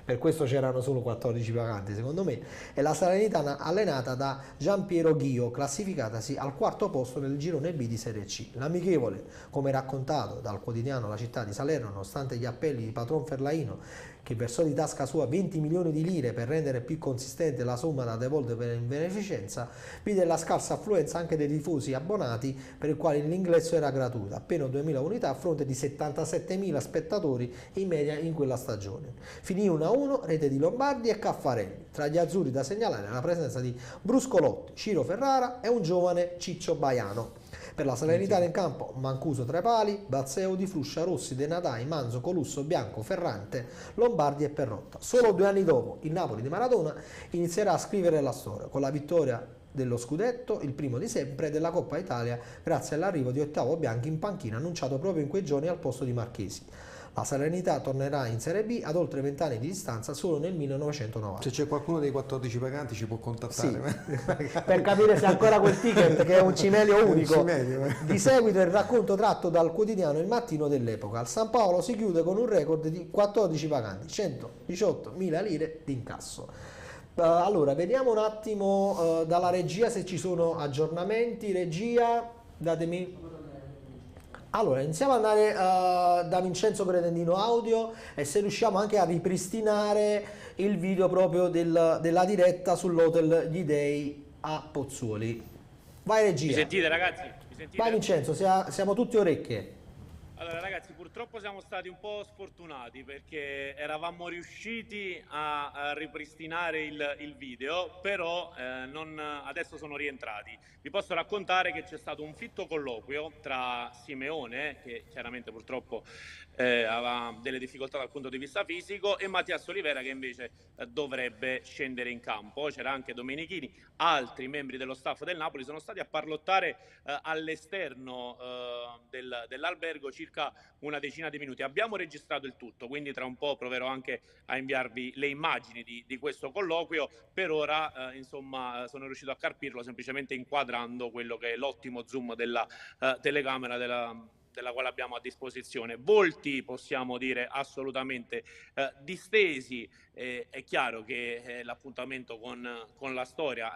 per questo c'erano solo 14 paganti secondo me, e la Salernitana allenata da Giampiero Ghio, classificatasi al 4° posto nel girone B di Serie C. L'amichevole, come raccontato dal quotidiano La Città di Salerno, nonostante gli appelli di patron Ferlaino che versò di tasca sua 20 milioni di lire per rendere più consistente la somma da devolvere in beneficenza, vide la scarsa affluenza anche dei tifosi abbonati, per i quali l'ingresso era gratuito, appena 2.000 unità a fronte di 77.000 spettatori in media in quella stagione. Finì 1-1, rete di Lombardi e Caffarelli. Tra gli azzurri da segnalare la presenza di Bruscolotti, Ciro Ferrara e un giovane Ciccio Baiano. Per la Salernitana in campo Mancuso tra i pali, Bazzeo, Di Fruscia, Rossi, De Natai, Manzo, Colusso, Bianco, Ferrante, Lombardi e Perrotta. Solo 2 anni dopo il Napoli di Maradona inizierà a scrivere la storia con la vittoria dello scudetto, il primo di sempre, della Coppa Italia, grazie all'arrivo di Ottavo Bianchi in panchina, annunciato proprio in quei giorni al posto di Marchesi. La Salernità tornerà in Serie B ad oltre 20 anni di distanza solo nel 1990. Se c'è qualcuno dei 14 paganti ci può contattare. Sì, per capire se ancora quel ticket che è un cimelio unico. Di seguito il racconto tratto dal quotidiano Il Mattino dell'epoca. Il San Paolo si chiude con un record di 14 paganti, 118.000 lire di incasso. Allora, vediamo un attimo dalla regia se ci sono aggiornamenti. Regia, datemi. Allora, iniziamo ad andare da Vincenzo Credendino Audio e se riusciamo anche a ripristinare il video proprio della diretta sull'Hotel Gli Dei a Pozzuoli. Vai regia. Mi sentite ragazzi? Mi sentite? Vai Vincenzo, siamo tutti orecchie. Allora ragazzi, purtroppo siamo stati un po' sfortunati perché eravamo riusciti a ripristinare il video, però adesso sono rientrati. Vi posso raccontare che c'è stato un fitto colloquio tra Simeone, che chiaramente purtroppo aveva delle difficoltà dal punto di vista fisico, e Mattias Olivera, che invece dovrebbe scendere in campo. C'era anche Domenichini, altri membri dello staff del Napoli sono stati a parlottare all'esterno dell'albergo circa una decina di minuti. Abbiamo registrato il tutto, quindi tra un po' proverò anche a inviarvi le immagini di questo colloquio. Per ora insomma sono riuscito a carpirlo semplicemente inquadrando quello che è l'ottimo zoom della telecamera della quale abbiamo a disposizione. Volti, possiamo dire, assolutamente distesi. È chiaro che l'appuntamento con la storia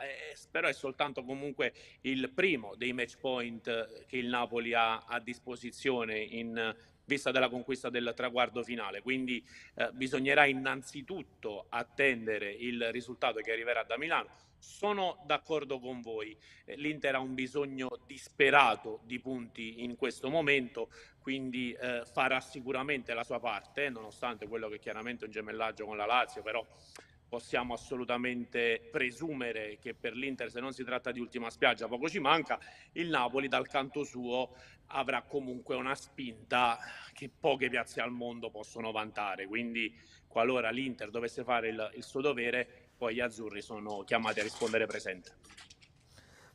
però è soltanto comunque il primo dei match point che il Napoli ha a disposizione in vista della conquista del traguardo finale, quindi bisognerà innanzitutto attendere il risultato che arriverà da Milano. Sono d'accordo con voi, l'Inter ha un bisogno disperato di punti in questo momento, quindi farà sicuramente la sua parte, nonostante quello che chiaramente è un gemellaggio con la Lazio, però possiamo assolutamente presumere che per l'Inter, se non si tratta di ultima spiaggia, poco ci manca. Il Napoli dal canto suo avrà comunque una spinta che poche piazze al mondo possono vantare, quindi qualora l'Inter dovesse fare il suo dovere, poi gli azzurri sono chiamati a rispondere presente.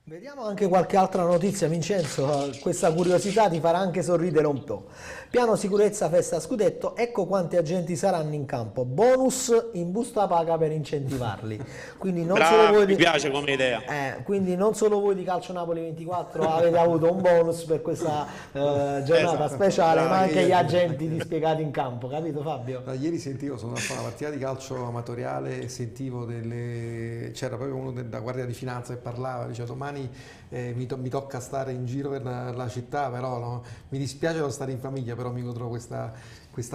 Vediamo anche qualche altra notizia, Vincenzo, questa curiosità ti farà anche sorridere un po'. Piano sicurezza festa scudetto, ecco quanti agenti saranno in campo, bonus in busta paga per incentivarli. Quindi non Bravo, solo voi mi piace come idea. Quindi non solo voi di Calcio Napoli 24 avete avuto un bonus per questa giornata speciale, ma anche gli agenti dispiegati in campo, capito Fabio? Ieri sentivo, sono andato a una partita di calcio amatoriale e sentivo c'era proprio uno della Guardia di Finanza che parlava, diceva domani mi tocca stare in giro per la città, però no, mi dispiace non stare in famiglia, però mi godrò questa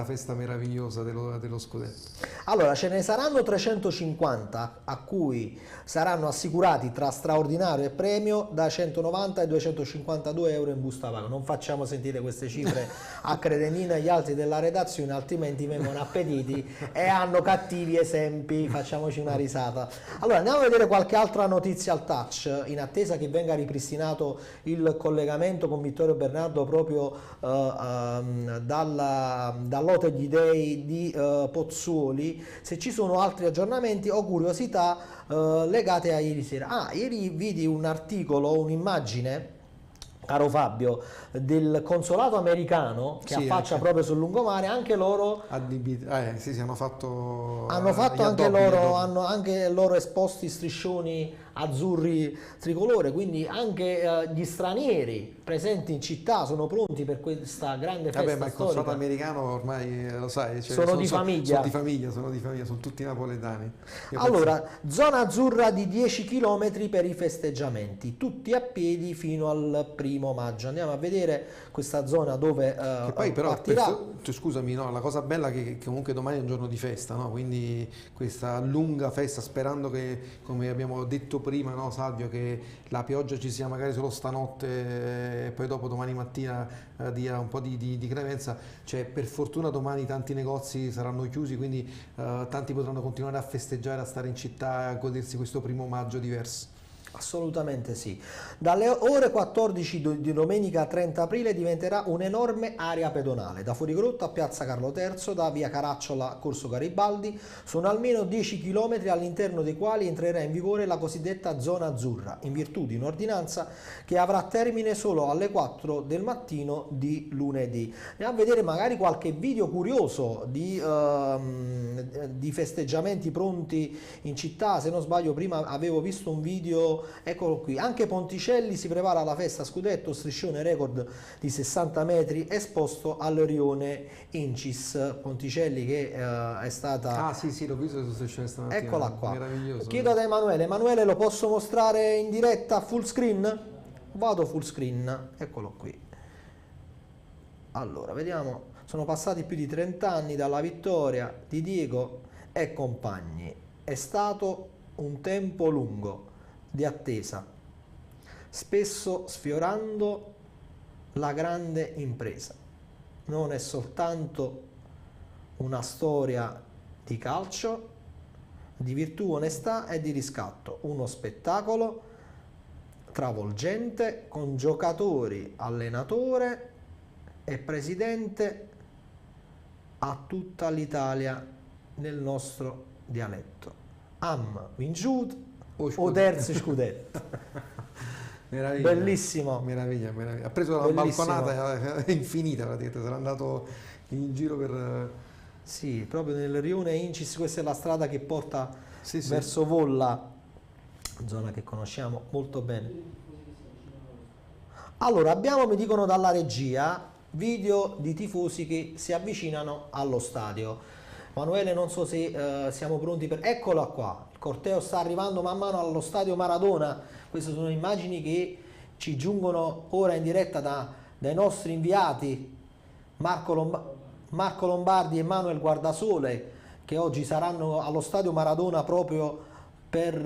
festa meravigliosa dello scudetto. Allora, ce ne saranno 350 a cui saranno assicurati tra straordinario e premio da 190 e 252 euro in busta paga. Non facciamo sentire queste cifre a Credendino e agli altri della redazione, altrimenti vengono appetiti e hanno cattivi esempi. Facciamoci una risata. Allora, andiamo a vedere qualche altra notizia al touch, in attesa che venga ripristinato il collegamento con Vittorio Bernardo proprio dall'Hotel Gli Dei di Pozzuoli, se ci sono altri aggiornamenti o curiosità legate a ieri sera. Ieri vidi un articolo, un'immagine, caro Fabio, del consolato americano che affaccia proprio sul lungomare. Anche loro sì, hanno fatto hanno anche loro esposti striscioni azzurri tricolore, quindi anche gli stranieri presenti in città sono pronti per questa grande festa ma il storica. consolato americano ormai lo sai, sono di famiglia, sono tutti napoletani. Allora, zona azzurra di 10 km per i festeggiamenti, tutti a piedi fino al 1° maggio. Andiamo a vedere questa zona dove poi però partirà. Scusami, no, la cosa bella è che comunque domani è un giorno di festa, no? Quindi questa lunga festa, sperando che, come abbiamo detto prima, no, Salvio, che la pioggia ci sia magari solo stanotte e poi dopo domani mattina dia un po' di clemenza. Cioè, per fortuna domani tanti negozi saranno chiusi, quindi tanti potranno continuare a festeggiare, a stare in città, a godersi questo 1° maggio diverso. Assolutamente sì. Dalle ore 14 di domenica 30 aprile diventerà un'enorme area pedonale. Da Fuorigrotta a Piazza Carlo III, da via Caracciola a Corso Garibaldi, sono almeno 10 km all'interno dei quali entrerà in vigore la cosiddetta zona azzurra, in virtù di un'ordinanza che avrà termine solo alle 4 del mattino di lunedì. Andiamo a vedere magari qualche video curioso di festeggiamenti pronti in città. Se non sbaglio prima avevo visto un video. Eccolo qui, anche Ponticelli si prepara alla festa scudetto, striscione record di 60 metri esposto al rione Incis. Ponticelli che è stata... Ah sì, l'ho visto su striscione stamattina. Eccola qua. Meraviglioso. Chiedo ad Emanuele, Emanuele, lo posso mostrare in diretta full screen? Vado full screen, eccolo qui. Allora, vediamo, sono passati più di 30 anni dalla vittoria di Diego e compagni. È stato un tempo lungo di attesa, spesso sfiorando la grande impresa. Non è soltanto una storia di calcio, di virtù, onestà e di riscatto, uno spettacolo travolgente con giocatori, allenatore e presidente a tutta l'Italia nel nostro dialetto. Am vingut o terzo scudetto. Meraviglia. Bellissimo. Meraviglia. Ha preso la Bellissimo. balconata infinita, praticamente, sarà andato in giro per... Sì, proprio nel rione Incis, questa è la strada che porta Sì. verso Volla, zona che conosciamo molto bene. Allora, abbiamo, mi dicono dalla regia, video di tifosi che si avvicinano allo stadio. Emanuele, non so se siamo pronti per... Eccola qua, il corteo sta arrivando man mano allo stadio Maradona. Queste sono immagini che ci giungono ora in diretta dai nostri inviati Marco Lombardi e Manuel Guardasole, che oggi saranno allo stadio Maradona proprio per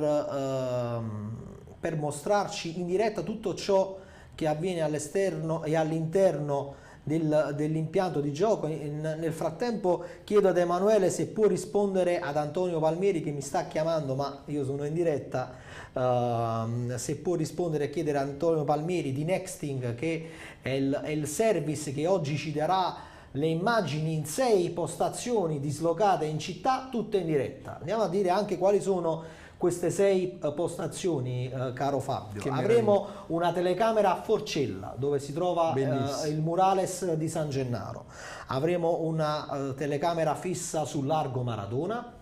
mostrarci in diretta tutto ciò che avviene all'esterno e all'interno dell'impianto di gioco. Nel frattempo chiedo ad Emanuele se può rispondere ad Antonio Palmieri che mi sta chiamando, ma io sono in diretta, se può rispondere e chiedere a Antonio Palmieri di Nexting, che è il service che oggi ci darà le immagini in 6 postazioni dislocate in città, tutte in diretta. Andiamo a dire anche quali sono queste 6 postazioni, caro Fabio. Avremo una telecamera a Forcella, dove si trova il murales di San Gennaro. Avremo una telecamera fissa sul Largo Maradona.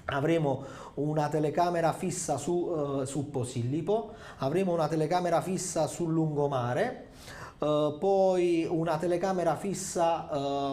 Avremo una telecamera fissa su Posillipo. Avremo una telecamera fissa sul lungomare. Poi una telecamera fissa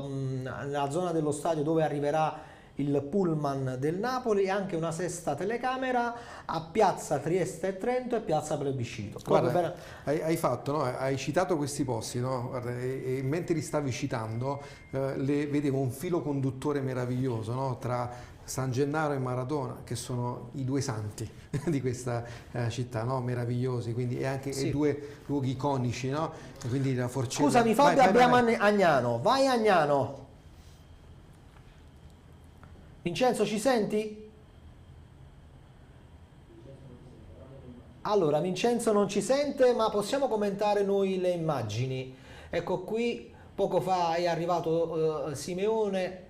nella zona dello stadio dove arriverà il pullman del Napoli, e anche una 6ª telecamera a Piazza Trieste e Trento e Piazza Plebiscito. Guarda, hai fatto, no? Hai citato questi posti, no? Guarda, e mentre li stavi citando vedevo un filo conduttore meraviglioso, no? Tra San Gennaro e Maradona, che sono i 2 santi di questa città, no? Meravigliosi, quindi, e anche sì. 2 luoghi iconici, no? Quindi la Forcella. Scusami Fabio, abbiamo Agnano. Vai Agnano. Vincenzo, ci senti? Allora, Vincenzo non ci sente, ma possiamo commentare noi le immagini. Ecco qui, poco fa è arrivato Simeone,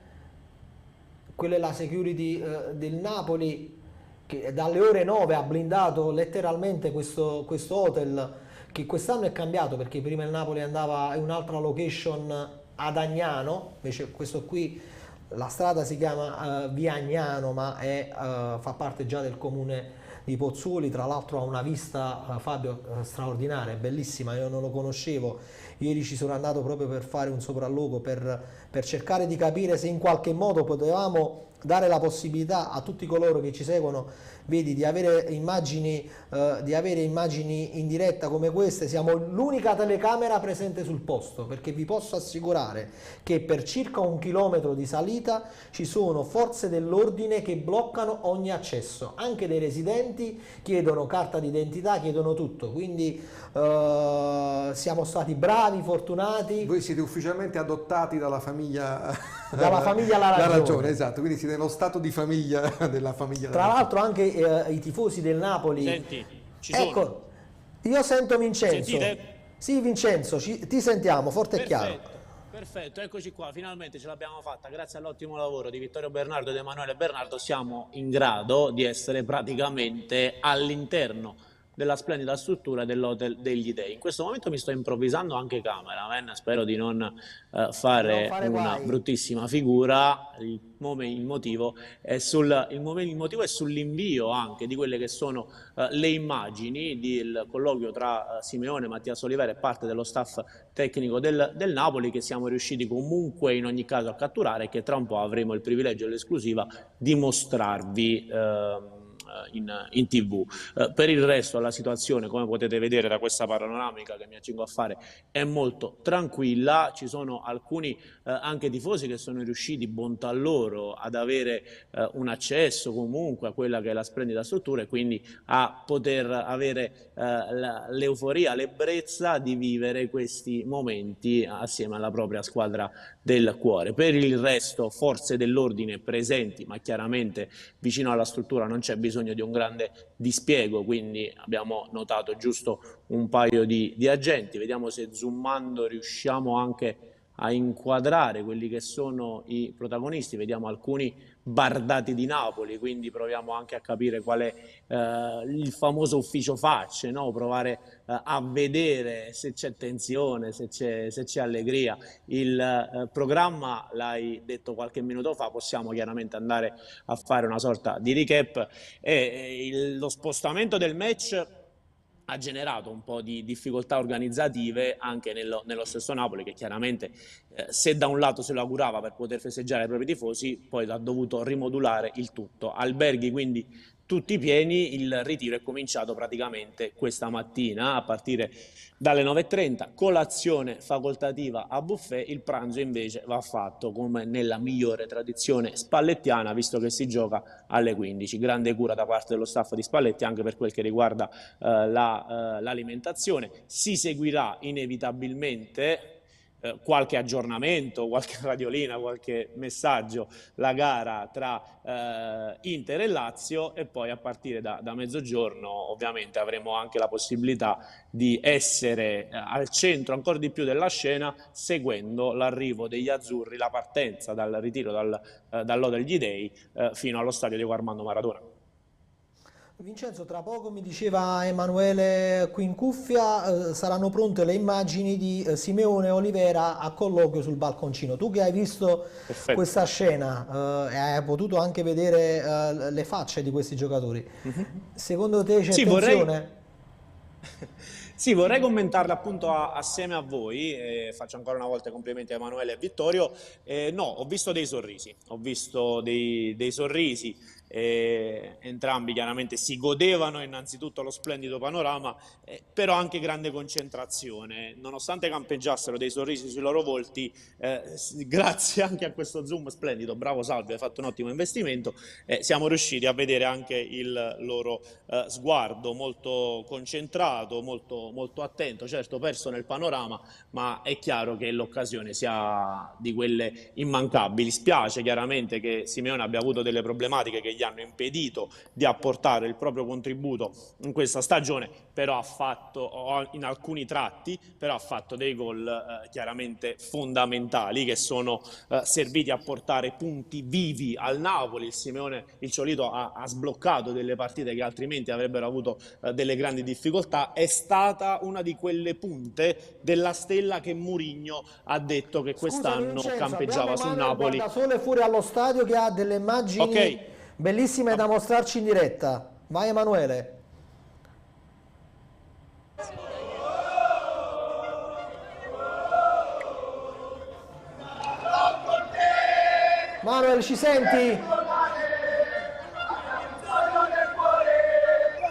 quella è la security del Napoli, che dalle ore 9 ha blindato letteralmente questo hotel, che quest'anno è cambiato perché prima il Napoli andava in un'altra location ad Agnano, invece questo qui, la strada si chiama via Agnano, ma fa parte già del comune di Pozzuoli. Tra l'altro ha una vista, Fabio, straordinaria, bellissima, io non lo conoscevo. Ieri ci sono andato proprio per fare un sopralluogo, per cercare di capire se in qualche modo potevamo dare la possibilità a tutti coloro che ci seguono, vedi, di avere immagini in diretta come queste. Siamo l'unica telecamera presente sul posto, perché vi posso assicurare che per circa 1 chilometro di salita ci sono forze dell'ordine che bloccano ogni accesso, anche dei residenti chiedono carta d'identità, chiedono tutto, quindi siamo stati bravi, fortunati. Voi siete ufficialmente adottati dalla famiglia La Ragione, esatto, quindi siete nello stato di famiglia della famiglia. Tra l'altro anche i tifosi del Napoli. Senti, Ci sono. Ecco, io sento Vincenzo. Sentite? Sì, Vincenzo, ti sentiamo, forte e chiaro. Perfetto, eccoci qua, finalmente ce l'abbiamo fatta. Grazie all'ottimo lavoro di Vittorio Bernardo ed Emanuele Bernardo siamo in grado di essere praticamente all'interno della splendida struttura dell'Hotel degli Dei. In questo momento mi sto improvvisando anche cameraman, spero di non fare una guai. bruttissima figura. Il motivo è sull'invio anche di quelle che sono le immagini del colloquio tra Simeone, Mattias Olivera e parte dello staff tecnico del Napoli, che siamo riusciti comunque in ogni caso a catturare e che tra un po' avremo il privilegio e l'esclusiva di mostrarvi in TV. Per il resto la situazione, come potete vedere da questa panoramica che mi accingo a fare, è molto tranquilla. Ci sono alcuni anche tifosi che sono riusciti, bontà loro, ad avere un accesso comunque a quella che è la splendida struttura e quindi a poter avere l'euforia, l'ebbrezza di vivere questi momenti assieme alla propria squadra del cuore. Per il resto forze dell'ordine presenti, ma chiaramente vicino alla struttura non c'è bisogno di un grande dispiego, quindi abbiamo notato giusto un paio di agenti. Vediamo se zoomando riusciamo anche a inquadrare quelli che sono i protagonisti. Vediamo alcuni bardati di Napoli, quindi proviamo anche a capire qual è il famoso ufficio facce, no? Provare a vedere se c'è tensione, se c'è allegria. Il programma l'hai detto qualche minuto fa, possiamo chiaramente andare a fare una sorta di recap. Lo spostamento del match ha generato un po' di difficoltà organizzative anche nello stesso Napoli, che chiaramente se da un lato se lo augurava per poter festeggiare i propri tifosi, poi ha dovuto rimodulare il tutto. Alberghi quindi tutti pieni, il ritiro è cominciato praticamente questa mattina a partire dalle 9:30, colazione facoltativa a buffet. Il pranzo invece va fatto come nella migliore tradizione spallettiana, visto che si gioca alle 15. Grande cura da parte dello staff di Spalletti anche per quel che riguarda l'alimentazione. Si seguirà inevitabilmente qualche aggiornamento, qualche radiolina, qualche messaggio, la gara tra Inter e Lazio, e poi a partire da mezzogiorno ovviamente avremo anche la possibilità di essere al centro ancora di più della scena, seguendo l'arrivo degli azzurri, la partenza dal ritiro dall'Hotel degli Dei fino allo stadio Diego Armando Maradona. Vincenzo, tra poco mi diceva Emanuele qui in cuffia, saranno pronte le immagini di Simeone e Olivera a colloquio sul balconcino. Tu che hai visto questa scena e hai potuto anche vedere le facce di questi giocatori, secondo te c'è tensione? Sì, vorrei commentarla appunto assieme a voi. Faccio ancora una volta i complimenti a Emanuele e a Vittorio. No, ho visto dei sorrisi, dei sorrisi. Entrambi chiaramente si godevano innanzitutto lo splendido panorama, però anche grande concentrazione. Nonostante campeggiassero dei sorrisi sui loro volti, grazie anche a questo zoom splendido, bravo Salvio, hai fatto un ottimo investimento, siamo riusciti a vedere anche il loro sguardo molto concentrato, molto attento, certo perso nel panorama, ma è chiaro che l'occasione sia di quelle immancabili. Spiace chiaramente che Simeone abbia avuto delle problematiche che gli hanno impedito di apportare il proprio contributo in questa stagione, però ha fatto in alcuni tratti, però ha fatto dei gol chiaramente fondamentali che sono serviti a portare punti vivi al Napoli. Il Simeone, il Ciolito, ha sbloccato delle partite che altrimenti avrebbero avuto delle grandi difficoltà. È stata una di quelle punte della stella che Mourinho ha detto che quest'anno campeggiava sul Napoli. Sole fuori allo stadio che ha delle immagini bellissime da mostrarci in diretta. Vai Emanuele. Manuel, ci senti?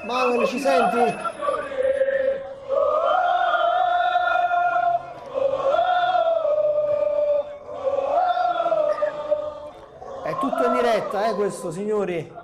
Manuel, ci senti? È tutto in diretta, questo, signori.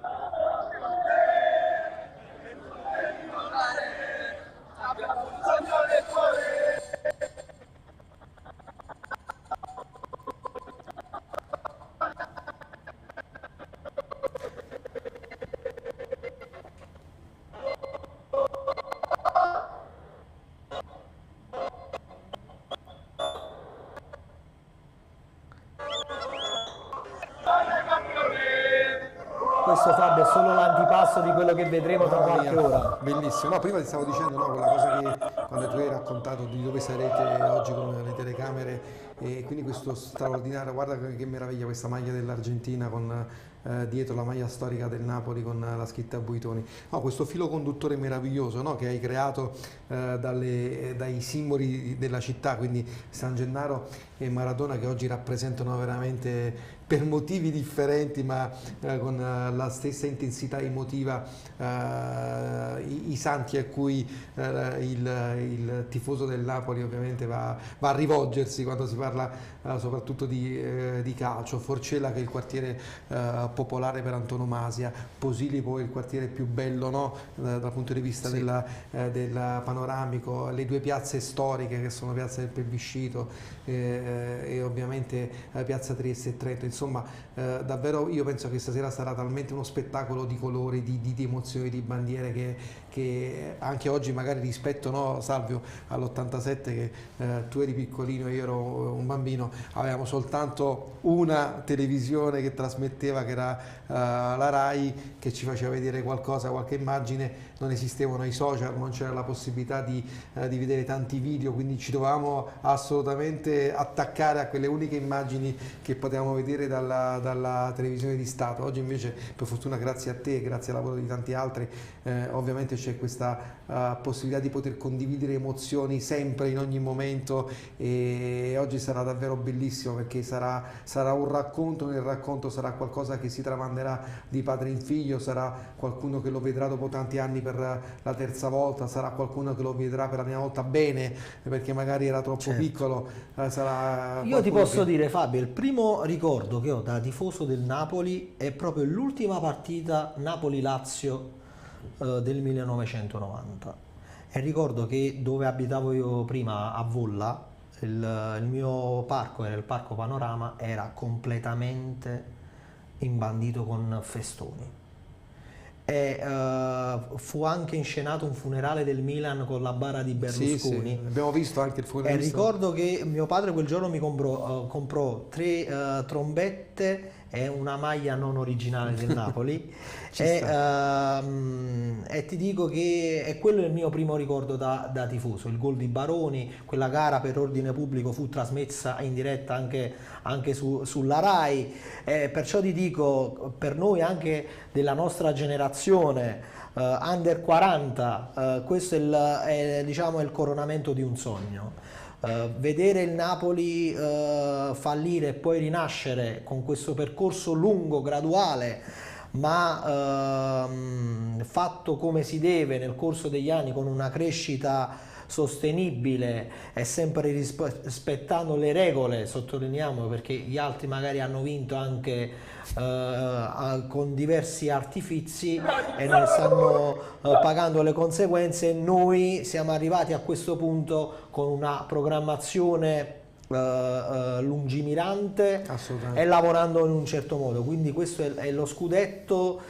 questo Fabio è solo l'antipasto di quello che vedremo tra Mamma qualche mia, ora. bellissimo. No, prima ti stavo dicendo, no, quella cosa che quando tu hai raccontato di dove sarete oggi con le telecamere, e quindi questo straordinario, guarda che meraviglia questa maglia dell'Argentina con dietro la maglia storica del Napoli con la scritta Buitoni. No, questo filo conduttore meraviglioso, no, che hai creato dai simboli della città, quindi San Gennaro e Maradona, che oggi rappresentano veramente, per motivi differenti ma con la stessa intensità emotiva, i santi a cui il tifoso del Napoli ovviamente va a rivolgersi quando si parla soprattutto di calcio. Forcella, che è il quartiere popolare per antonomasia, Posillipo è il quartiere più bello, no? Dal punto di vista del panoramico, le due piazze storiche che sono Piazza del Plebiscito e ovviamente Piazza Trieste e Trento. Insomma, davvero io penso che stasera sarà talmente uno spettacolo di colori, di emozioni, di bandiere, che anche oggi magari rispetto, no, Salvio, all'87 che tu eri piccolino e io ero un bambino, avevamo soltanto una televisione che trasmetteva, che era la Rai, che ci faceva vedere qualcosa, qualche immagine. Non esistevano i social, non c'era la possibilità di vedere tanti video, quindi ci dovevamo assolutamente attaccare a quelle uniche immagini che potevamo vedere dalla televisione di Stato. Oggi invece, per fortuna, grazie a te, grazie al lavoro di tanti altri, ovviamente c'è questa possibilità di poter condividere emozioni sempre, in ogni momento, e oggi sarà davvero bellissimo, perché sarà un racconto, nel racconto sarà qualcosa che si tramanderà di padre in figlio, sarà qualcuno che lo vedrà dopo tanti anni per la terza volta, sarà qualcuno che lo vedrà per la prima volta bene, perché magari era troppo piccolo, sarà. Io ti posso dire, Fabio, il primo ricordo che ho da tifoso del Napoli è proprio l'ultima partita Napoli-Lazio del 1990, e ricordo che dove abitavo io prima, a Volla, il mio parco era il Parco Panorama, era completamente imbandito con festoni, e fu anche inscenato un funerale del Milan con la bara di Berlusconi. Sì, abbiamo visto anche il funerale. E ricordo che mio padre quel giorno mi comprò 3 trombette e una maglia non originale del Napoli e ti dico che è quello il mio primo ricordo da tifoso. Il gol di Baroni, quella gara per ordine pubblico fu trasmessa in diretta anche sulla Rai, perciò ti dico, per noi anche della nostra generazione, under 40, questo è diciamo il coronamento di un sogno. Vedere il Napoli fallire e poi rinascere con questo percorso lungo, graduale, ma fatto come si deve nel corso degli anni, con una crescita sostenibile e sempre rispettando le regole, sottolineiamo, perché gli altri magari hanno vinto anche con diversi artifizi e ne stanno pagando le conseguenze. Noi siamo arrivati a questo punto con una programmazione lungimirante e lavorando in un certo modo, quindi questo è lo scudetto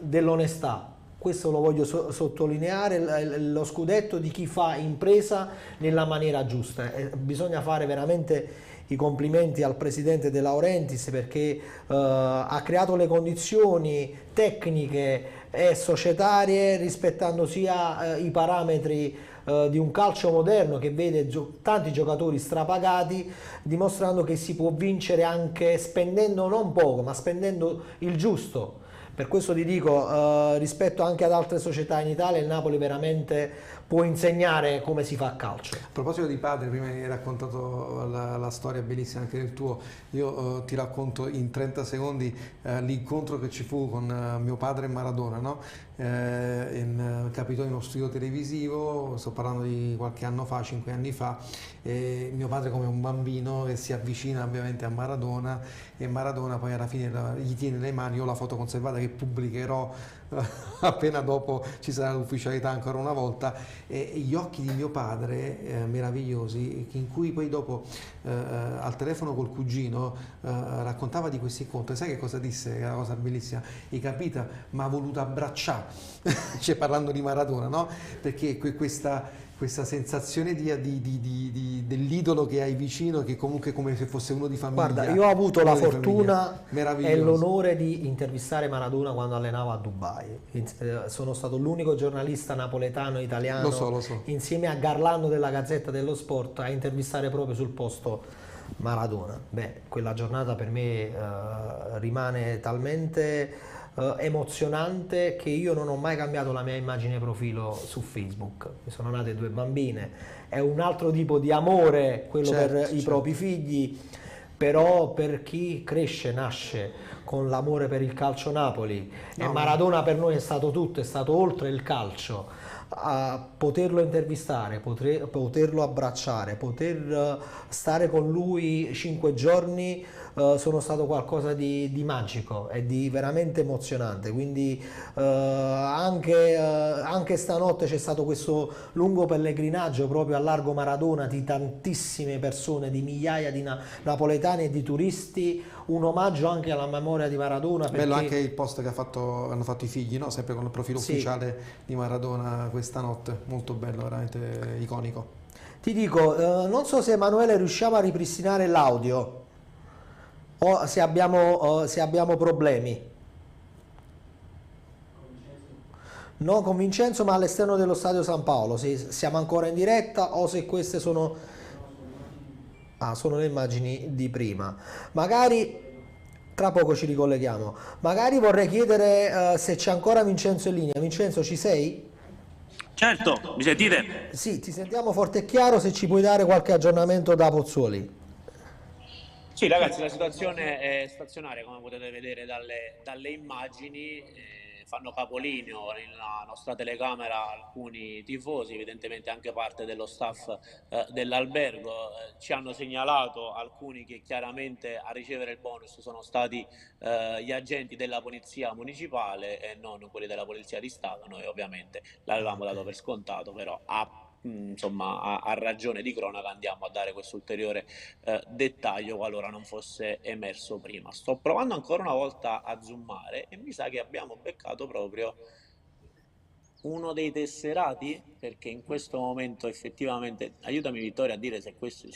dell'onestà. Questo lo voglio sottolineare, lo scudetto di chi fa impresa nella maniera giusta. Bisogna fare veramente i complimenti al presidente De Laurentiis, perché ha creato le condizioni tecniche e societarie, rispettando sia i parametri di un calcio moderno che vede tanti giocatori strapagati, dimostrando che si può vincere anche spendendo non poco, ma spendendo il giusto. Per questo ti dico, rispetto anche ad altre società in Italia, il Napoli veramente può insegnare come si fa a calcio. A proposito di padre, prima hai raccontato la storia bellissima anche del tuo, io ti racconto in 30 secondi l'incontro che ci fu con mio padre e Maradona, no? Capitò in uno studio televisivo, sto parlando di qualche anno fa, 5 anni fa, e mio padre, come un bambino che si avvicina ovviamente a Maradona, e Maradona poi alla fine gli tiene le mani. Io ho la foto conservata che pubblicherò appena dopo ci sarà l'ufficialità ancora una volta, e gli occhi di mio padre meravigliosi, in cui poi dopo al telefono col cugino raccontava di questi incontri. Sai che cosa disse? È una cosa bellissima. Hai capito? Ma ha voluto abbracciare cioè parlando di Maradona, no? Perché questa questa sensazione dell'idolo che hai vicino, che comunque è come se fosse uno di famiglia. Guarda, io ho avuto la fortuna e meraviglioso. l'onore di intervistare Maradona quando allenava a Dubai. Sono stato l'unico giornalista napoletano italiano, lo so. insieme a Garlando della Gazzetta dello Sport, a intervistare proprio sul posto Maradona. Beh, quella giornata per me rimane talmente emozionante che io non ho mai cambiato la mia immagine profilo su Facebook. Mi sono nate 2 bambine, è un altro tipo di amore quello per i propri figli, però per chi cresce, nasce con l'amore per il calcio Napoli, e Maradona per noi è stato tutto, è stato oltre il calcio. A poterlo intervistare, poterlo abbracciare, poter stare con lui 5 giorni, sono stato qualcosa di magico e di veramente emozionante. Quindi anche stanotte c'è stato questo lungo pellegrinaggio proprio a Largo Maradona di tantissime persone, di migliaia di napoletani e di turisti, un omaggio anche alla memoria di Maradona. Bello anche il post che hanno fatto i figli, no? Sempre con il profilo ufficiale di Maradona questa notte, molto bello, veramente iconico. Ti dico, non so se Emanuele riusciamo a ripristinare l'audio o se abbiamo problemi. No, con Vincenzo, ma all'esterno dello stadio San Paolo, se siamo ancora in diretta o se queste sono... sono le immagini di prima. Magari tra poco ci ricolleghiamo. Magari vorrei chiedere se c'è ancora Vincenzo in linea. Vincenzo, ci sei? Certo, mi sentite? Sì, ti sentiamo forte e chiaro, se ci puoi dare qualche aggiornamento da Pozzuoli. Sì, ragazzi, la situazione è stazionaria, come potete vedere dalle immagini. Fanno capolinea nella nostra telecamera alcuni tifosi, evidentemente anche parte dello staff dell'albergo. Ci hanno segnalato alcuni che chiaramente a ricevere il bonus sono stati gli agenti della polizia municipale e non quelli della polizia di Stato. Noi ovviamente l'avevamo dato per scontato, però a ragione di cronaca andiamo a dare questo ulteriore dettaglio qualora non fosse emerso prima. Sto provando ancora una volta a zoomare e mi sa che abbiamo beccato proprio uno dei tesserati, perché in questo momento effettivamente, aiutami Vittorio a dire se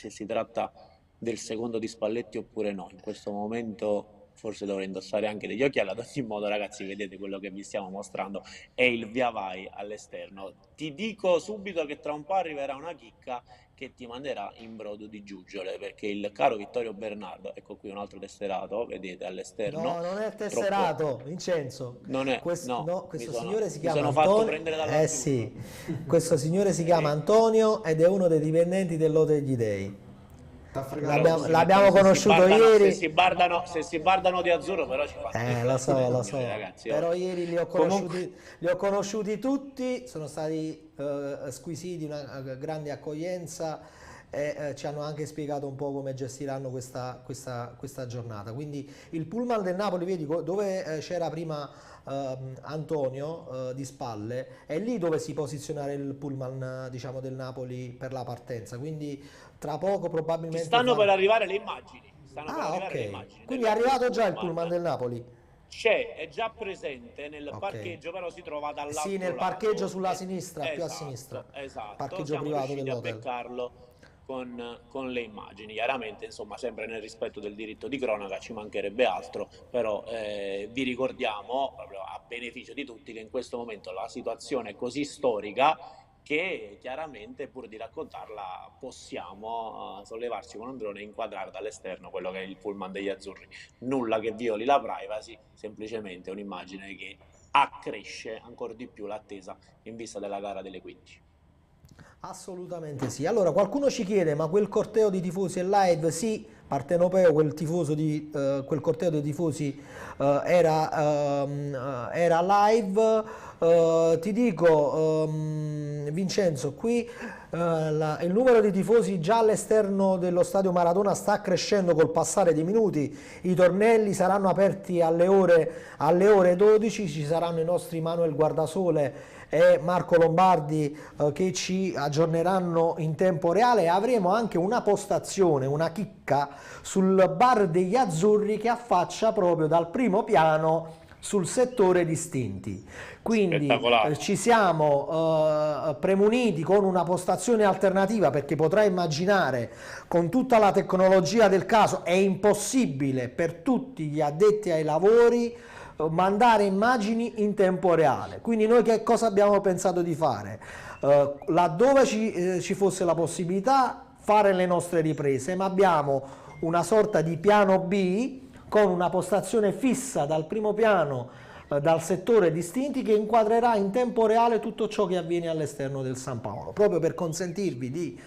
si tratta del secondo di Spalletti oppure no. In questo momento forse dovrei indossare anche degli occhiali. Ad ogni modo, ragazzi, vedete quello che vi stiamo mostrando è il via vai all'esterno. Ti dico subito che tra un po' arriverà una chicca che ti manderà in brodo di giuggiole, perché il caro Vittorio Bernardo, ecco qui un altro tesserato, vedete all'esterno. No, non è il tesserato, Vincenzo. Non è, questo signore si chiama sono Antonio. fatto prendere dalla Sì, questo signore si chiama Antonio ed è uno dei dipendenti dell'Hotel Gli Dei. L'abbiamo conosciuto ieri. Se si bardano di azzurro, però ci fa lo so. ragazzi, però ieri li ho conosciuti tutti, sono stati squisiti, una grande accoglienza, e ci hanno anche spiegato un po' come gestiranno questa giornata. Quindi il pullman del Napoli, vedi dove c'era prima Antonio di spalle, è lì dove si posizionare il pullman, diciamo, del Napoli per la partenza. Quindi tra poco probabilmente stanno per arrivare le immagini. Quindi è arrivato già il pullman del Napoli. È già presente nel parcheggio, però si trova dall'altro lato. Nel parcheggio sulla sinistra, più a Esatto, sinistra. Esatto. Parcheggio Siamo privato riusciti a dell'hotel. beccarlo con le immagini, chiaramente, insomma, sempre nel rispetto del diritto di cronaca, ci mancherebbe altro, però vi ricordiamo, proprio a beneficio di tutti, che in questo momento la situazione è così storica che chiaramente, pur di raccontarla, possiamo sollevarci con un drone e inquadrare dall'esterno quello che è il pullman degli azzurri. Nulla che violi la privacy, semplicemente un'immagine che accresce ancora di più l'attesa in vista della gara delle 15. Assolutamente sì. Allora, qualcuno ci chiede, ma quel corteo di tifosi è live? Sì, Partenopeo, quel corteo di tifosi era live. Ti dico, Vincenzo, qui il numero di tifosi già all'esterno dello stadio Maradona sta crescendo col passare dei minuti. I tornelli saranno aperti alle ore 12, ci saranno i nostri Manuel Guardasole e Marco Lombardi che ci aggiorneranno in tempo reale, e avremo anche una postazione, una chicca sul bar degli azzurri che affaccia proprio dal primo piano sul settore distinti. Quindi Spettacolare. ci siamo premuniti con una postazione alternativa, perché potrai immaginare, con tutta la tecnologia del caso, è impossibile per tutti gli addetti ai lavori mandare immagini in tempo reale. Quindi noi che cosa abbiamo pensato di fare? Laddove ci fosse la possibilità, fare le nostre riprese, ma abbiamo una sorta di piano B con una postazione fissa dal primo piano, dal settore distinti, che inquadrerà in tempo reale tutto ciò che avviene all'esterno del San Paolo, proprio per consentirvi di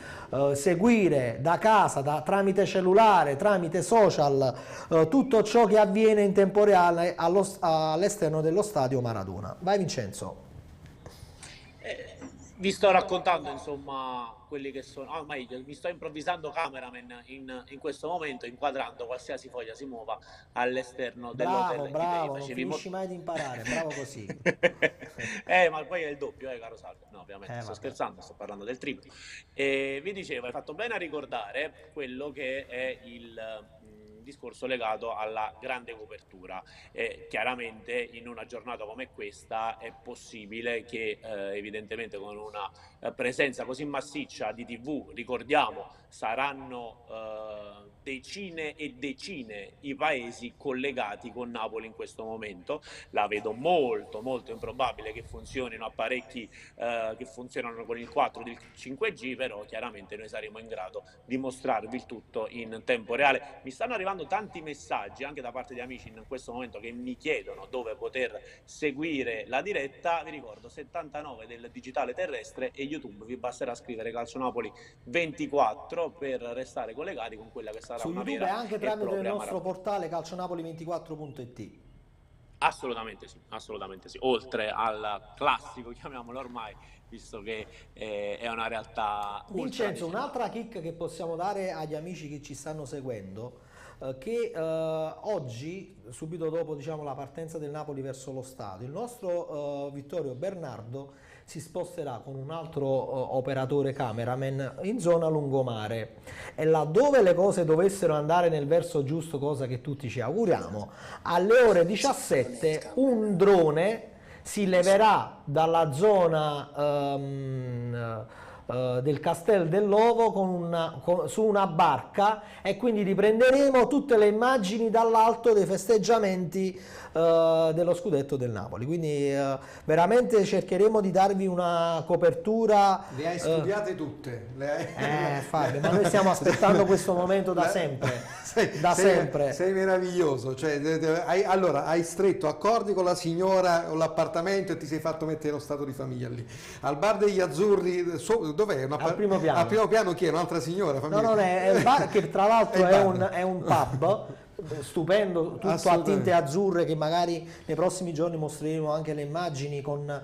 seguire da casa, tramite cellulare, tramite social, tutto ciò che avviene in tempo reale all'esterno dello stadio Maradona. Vai Vincenzo. Vi sto raccontando insomma quelli che sono, ormai mi sto improvvisando cameraman in questo momento, inquadrando qualsiasi foglia si muova all'esterno dell'hotel. Bravo, non finisci mai di imparare, bravo così. Ma poi è il doppio, caro Salvo. No, ovviamente sto scherzando, sto parlando del triplo. Vi dicevo, hai fatto bene a ricordare quello che è il discorso legato alla grande copertura. Chiaramente in una giornata come questa è possibile che evidentemente con una presenza così massiccia di TV, ricordiamo, saranno decine e decine i paesi collegati con Napoli in questo momento. La vedo molto improbabile che funzionino apparecchi che funzionano con il 4 del 5G, però chiaramente noi saremo in grado di mostrarvi il tutto in tempo reale. Mi stanno arrivando tanti messaggi anche da parte di amici in questo momento che mi chiedono dove poter seguire la diretta. Vi ricordo 79 del digitale terrestre e YouTube, vi basterà scrivere Calcio Napoli 24 per restare collegati con quella che sarà su una YouTube vera e anche tramite il nostro portale calcionapoli24.it. Assolutamente sì, oltre al classico, chiamiamolo ormai, visto che è una realtà Vincenzo, un'altra kick che possiamo dare agli amici che ci stanno seguendo, che oggi, subito dopo la partenza del Napoli verso lo stadio, il nostro Vittorio Bernardo si sposterà con un altro operatore cameraman in zona lungomare, e laddove le cose dovessero andare nel verso giusto, cosa che tutti ci auguriamo, alle ore 17 un drone si leverà dalla zona del Castel dell'Ovo su una barca, e quindi riprenderemo tutte le immagini dall'alto dei festeggiamenti dello scudetto del Napoli. Quindi veramente cercheremo di darvi una copertura. Le hai studiate tutte? Fabio, ma noi stiamo aspettando questo momento da sempre. Sei meraviglioso, cioè, hai stretto accordi con la signora o l'appartamento e ti sei fatto mettere lo stato di famiglia lì. Al bar degli Azzurri, dov'è? Al primo piano. Al primo piano chi è? Un'altra signora? No, non è il bar, che tra l'altro è un pub stupendo, tutto a tinte azzurre, che magari nei prossimi giorni mostreremo anche le immagini con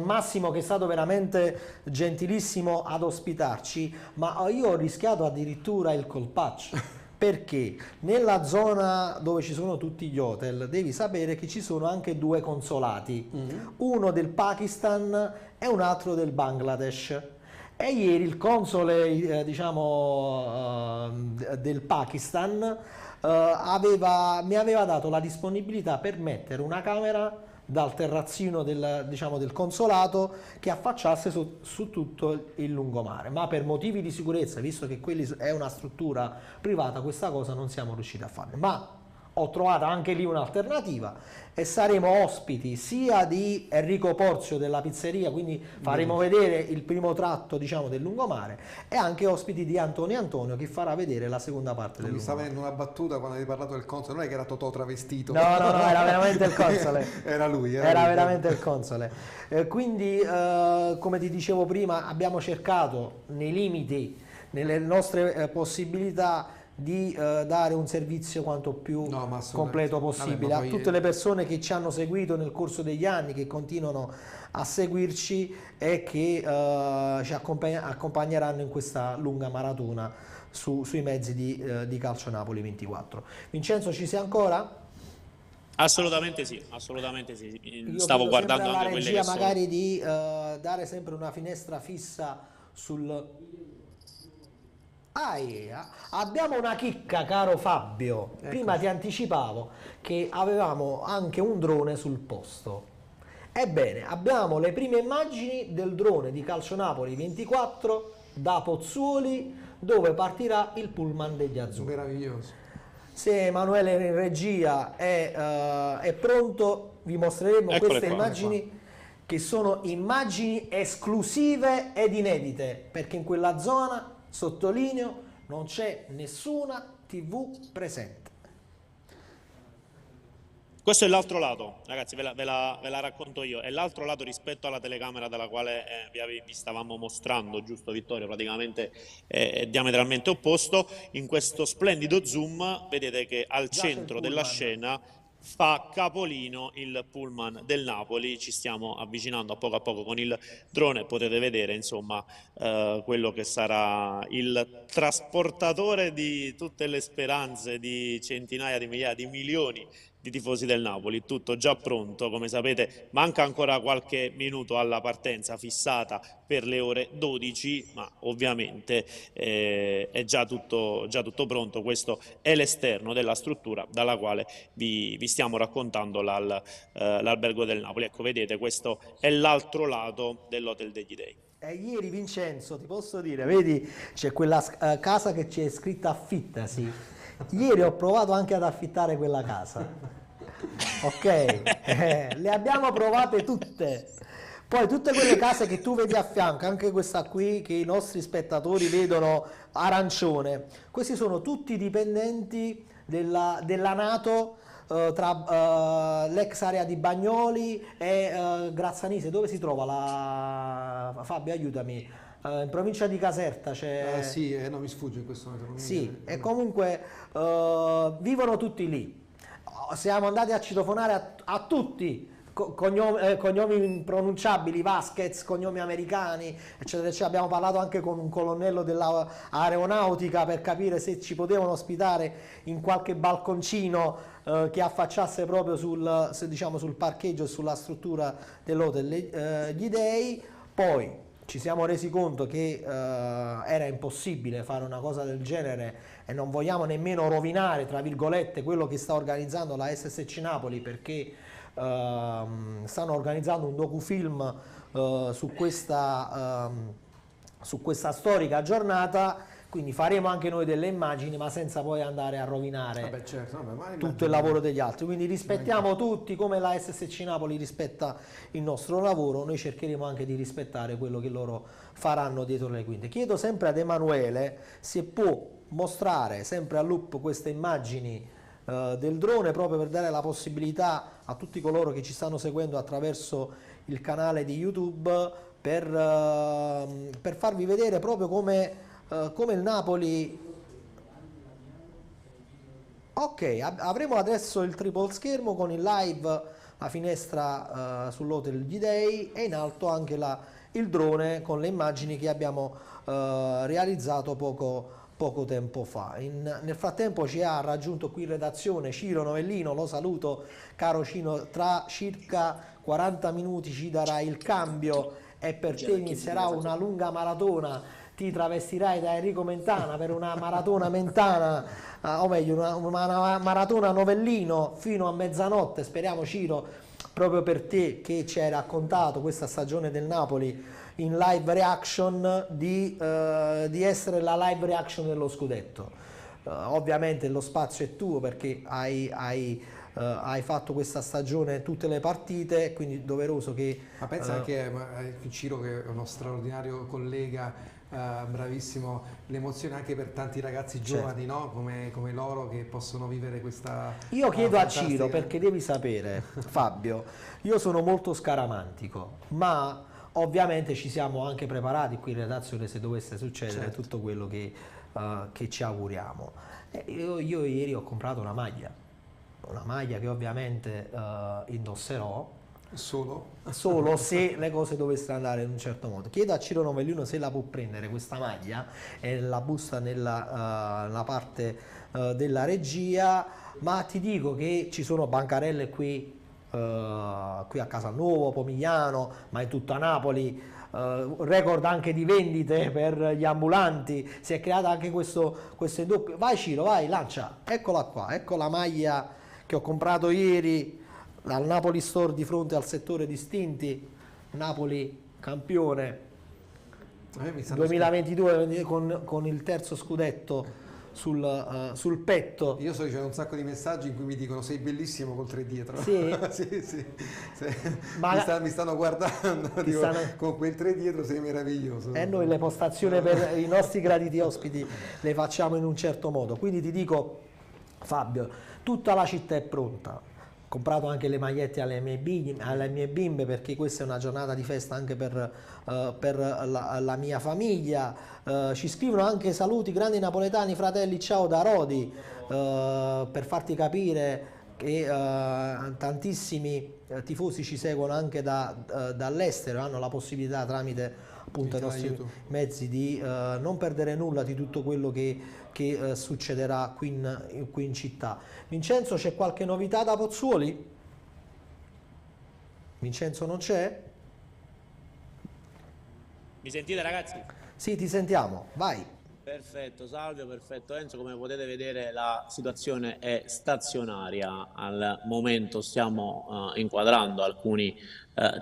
Massimo, che è stato veramente gentilissimo ad ospitarci, ma io ho rischiato addirittura il colpaccio. Perché nella zona dove ci sono tutti gli hotel devi sapere che ci sono anche due consolati, uno del Pakistan e un altro del Bangladesh. E ieri il console del Pakistan mi aveva dato la disponibilità per mettere una camera dal terrazzino del consolato che affacciasse su tutto il lungomare, ma per motivi di sicurezza, visto che quelli è una struttura privata, questa cosa non siamo riusciti a fare. Ma ho trovato anche lì un'alternativa e saremo ospiti sia di Enrico Porzio della pizzeria, quindi faremo vedere il primo tratto del lungomare, e anche ospiti di Antonio che farà vedere la seconda parte del lungomare. Mi stava venendo una battuta quando hai parlato del console, non è che era Totò travestito. No, era veramente il console. Era lui. Era veramente il console. Quindi, come ti dicevo prima, abbiamo cercato nei limiti, nelle nostre possibilità, di dare un servizio quanto più completo possibile a tutte le persone che ci hanno seguito nel corso degli anni, che continuano a seguirci e che ci accompagneranno in questa lunga maratona sui mezzi di Calcio Napoli 24. Vincenzo, ci sei ancora? Assolutamente sì. Io stavo guardando alla anche quelle regia che sono. magari di dare sempre una finestra fissa sul... Abbiamo una chicca, caro Fabio. Prima ti anticipavo che avevamo anche un drone sul posto. Ebbene, abbiamo le prime immagini del drone di Calcio Napoli 24 da Pozzuoli, dove partirà il pullman degli azzurri. Meraviglioso. Se Emanuele in regia è pronto, vi mostreremo Eccole queste qua, immagini, che sono immagini esclusive ed inedite, perché in quella zona, sottolineo, non c'è nessuna TV presente. Questo è l'altro lato, ragazzi, ve la racconto io. È l'altro lato rispetto alla telecamera dalla quale vi stavamo mostrando, giusto Vittorio? Praticamente è diametralmente opposto. In questo splendido zoom vedete che al centro della scena fa capolino il pullman del Napoli. Ci stiamo avvicinando a poco con il drone, potete vedere insomma quello che sarà il trasportatore di tutte le speranze di centinaia di migliaia di milioni di tifosi del Napoli. Tutto già pronto, come sapete manca ancora qualche minuto alla partenza fissata per le ore 12, ma ovviamente è già tutto pronto. Questo è l'esterno della struttura dalla quale vi stiamo raccontando l'albergo del Napoli. Ecco, vedete, questo è l'altro lato dell'Hotel degli Dei. Ieri Vincenzo, ti posso dire, vedi, c'è quella casa che c'è scritta affittasi. Ieri ho provato anche ad affittare quella casa. Ok, le abbiamo provate tutte. Poi tutte quelle case che tu vedi a fianco, anche questa qui che i nostri spettatori vedono arancione, questi sono tutti dipendenti della NATO, tra l'ex area di Bagnoli e Grazzanise. Dove si trova Fabio, aiutami. In provincia di Caserta c'è... Sì, no, mi sfugge in questo momento. Sì, e comunque vivono tutti lì. Siamo andati a citofonare a tutti, cognomi impronunciabili, Vasquez, cognomi americani, eccetera, eccetera. Abbiamo parlato anche con un colonnello dell'aeronautica per capire se ci potevano ospitare in qualche balconcino che affacciasse proprio sul parcheggio e sulla struttura dell'Hotel Gli Dei. Poi ci siamo resi conto che era impossibile fare una cosa del genere e non vogliamo nemmeno rovinare, tra virgolette, quello che sta organizzando la SSC Napoli, perché stanno organizzando un docufilm su questa storica giornata, quindi faremo anche noi delle immagini, ma senza poi andare a rovinare tutto il lavoro degli altri. Quindi rispettiamo tutti, come la SSC Napoli rispetta il nostro lavoro, noi cercheremo anche di rispettare quello che loro faranno dietro le quinte. Chiedo sempre ad Emanuele se può mostrare sempre a loop queste immagini del drone, proprio per dare la possibilità a tutti coloro che ci stanno seguendo attraverso il canale di YouTube per farvi vedere proprio come il Napoli. Ok, avremo adesso il triple schermo con il live, la finestra sull'Hotel Gli Dei, e in alto anche il drone con le immagini che abbiamo realizzato poco tempo fa. Nel frattempo ci ha raggiunto qui in redazione Ciro Novellino, lo saluto caro Ciro, tra circa 40 minuti ci darà il cambio e per te inizierà una lunga maratona. Ti travestirai da Enrico Mentana per una maratona mentana, o meglio una maratona Novellino fino a mezzanotte. Speriamo, Ciro, proprio per te che ci hai raccontato questa stagione del Napoli in live reaction, di essere la live reaction dello scudetto. Ovviamente lo spazio è tuo perché hai fatto questa stagione tutte le partite, quindi è doveroso che... Ma pensa anche a Ciro, che è uno straordinario collega, bravissimo, l'emozione anche per tanti ragazzi giovani, certo, no? come loro, che possono vivere questa... Io chiedo a Ciro, perché devi sapere, Fabio, io sono molto scaramantico, ma ovviamente ci siamo anche preparati qui in redazione se dovesse succedere, certo, tutto quello che ci auguriamo. Io ieri ho comprato una maglia che ovviamente indosserò solo se le cose dovessero andare in un certo modo. Chiedo a Ciro Novellino se la può prendere questa maglia e la busta nella parte della regia, ma ti dico che ci sono bancarelle qui qui a Casalnuovo, Pomigliano, ma in tutta Napoli. Record anche di vendite per gli ambulanti, si è creata anche questo doppio. Vai Ciro, vai, lancia, eccola qua, ecco la maglia che ho comprato ieri al Napoli Store di fronte al settore distinti, Napoli campione 2022 con il terzo scudetto sul petto. Io sto ricevendo un sacco di messaggi in cui mi dicono sei bellissimo col 3 dietro. Sì? sì. Ma mi stanno guardando, dico, con quel 3 dietro sei meraviglioso. E noi le postazioni per i nostri graditi ospiti le facciamo in un certo modo. Quindi ti dico, Fabio, tutta la città è pronta. Ho comprato anche le magliette alle mie bimbe perché questa è una giornata di festa anche per la mia famiglia. Ci scrivono anche saluti grandi napoletani, fratelli, ciao da Rodi, per farti capire che tantissimi tifosi ci seguono anche dall'estero, hanno la possibilità tramite appunto i nostri mezzi di non perdere nulla di tutto quello che succederà qui in città. Vincenzo, c'è qualche novità da Pozzuoli? Vincenzo non c'è? Mi sentite, ragazzi? Sì, ti sentiamo, vai. Perfetto, Salvio, perfetto Enzo, come potete vedere la situazione è stazionaria, al momento stiamo inquadrando alcuni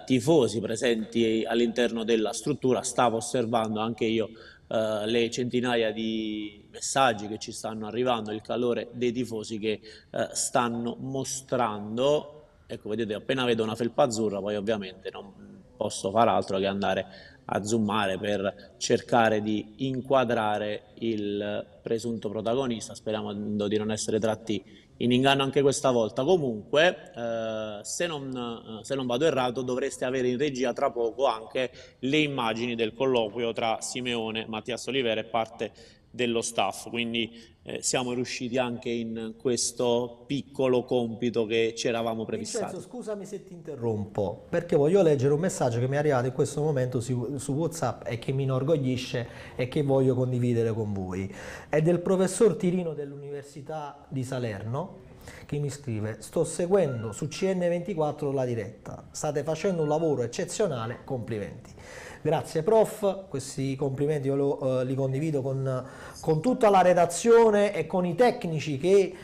tifosi presenti all'interno della struttura, stavo osservando anche io le centinaia di messaggi che ci stanno arrivando, il calore dei tifosi che stanno mostrando. Ecco, vedete, appena vedo una felpa azzurra poi ovviamente non posso far altro che andare a zoomare per cercare di inquadrare il presunto protagonista. Speriamo di non essere tratti in inganno anche questa volta. Comunque, se non vado errato, dovreste avere in regia tra poco anche le immagini del colloquio tra Simeone, Mattias Olivera e parte dello staff, quindi siamo riusciti anche in questo piccolo compito che ci eravamo prefissati. Vincenzo, scusami se ti interrompo, perché voglio leggere un messaggio che mi è arrivato in questo momento su WhatsApp e che mi inorgoglisce e che voglio condividere con voi. È del professor Tirino dell'Università di Salerno, che mi scrive: sto seguendo su CN24 la diretta, state facendo un lavoro eccezionale, complimenti. Grazie prof, questi complimenti io li condivido con tutta la redazione e con i tecnici che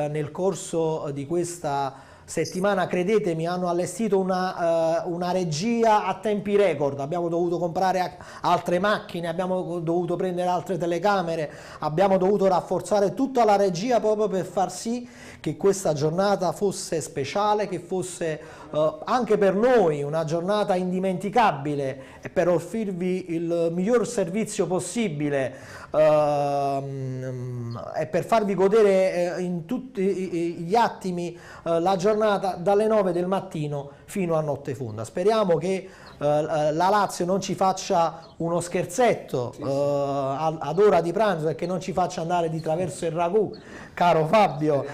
nel corso di questa settimana, credetemi, hanno allestito una regia a tempi record. Abbiamo dovuto comprare altre macchine, abbiamo dovuto prendere altre telecamere, abbiamo dovuto rafforzare tutta la regia proprio per far sì che questa giornata fosse speciale, che fosse anche per noi una giornata indimenticabile, e per offrirvi il miglior servizio possibile e per farvi godere in tutti gli attimi la giornata dalle 9 del mattino fino a notte fonda. Speriamo che la Lazio non ci faccia uno scherzetto ad ora di pranzo e che non ci faccia andare di traverso il ragù, caro Fabio.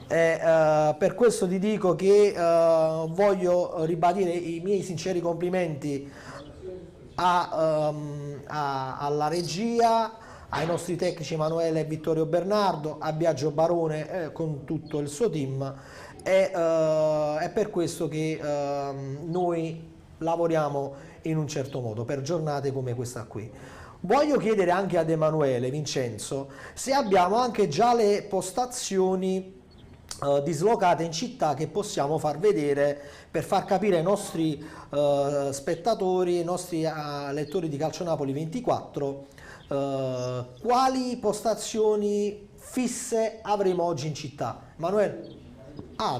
Per questo ti dico che voglio ribadire i miei sinceri complimenti alla regia, ai nostri tecnici Emanuele e Vittorio Bernardo, a Biagio Barone con tutto il suo team. È per questo che noi lavoriamo in un certo modo per giornate come questa qui. Voglio chiedere anche ad Emanuele, Vincenzo, se abbiamo anche già le postazioni dislocate in città che possiamo far vedere per far capire ai nostri spettatori, ai nostri lettori di Calcio Napoli 24 quali postazioni fisse avremo oggi in città. Emanuele?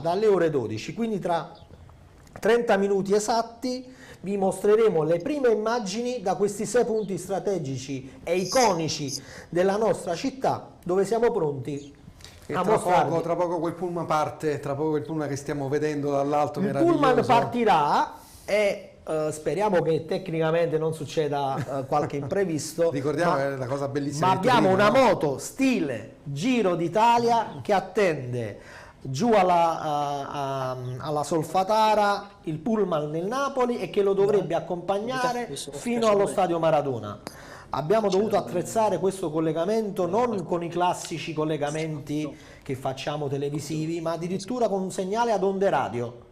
Dalle ore 12, quindi tra 30 minuti esatti vi mostreremo le prime immagini da questi 6 punti strategici e iconici della nostra città, dove siamo pronti a mostrarvi. Tra poco quel pullman parte, tra poco quel pullman che stiamo vedendo dall'alto, il pullman partirà e speriamo che tecnicamente non succeda qualche imprevisto. Ricordiamo che è la cosa bellissima. Ma abbiamo una moto stile Giro d'Italia che attende giù alla Solfatara il pullman del Napoli e che lo dovrebbe accompagnare fino allo stadio Maradona. Abbiamo dovuto attrezzare questo collegamento non con i classici collegamenti che facciamo televisivi, ma addirittura con un segnale ad onde radio,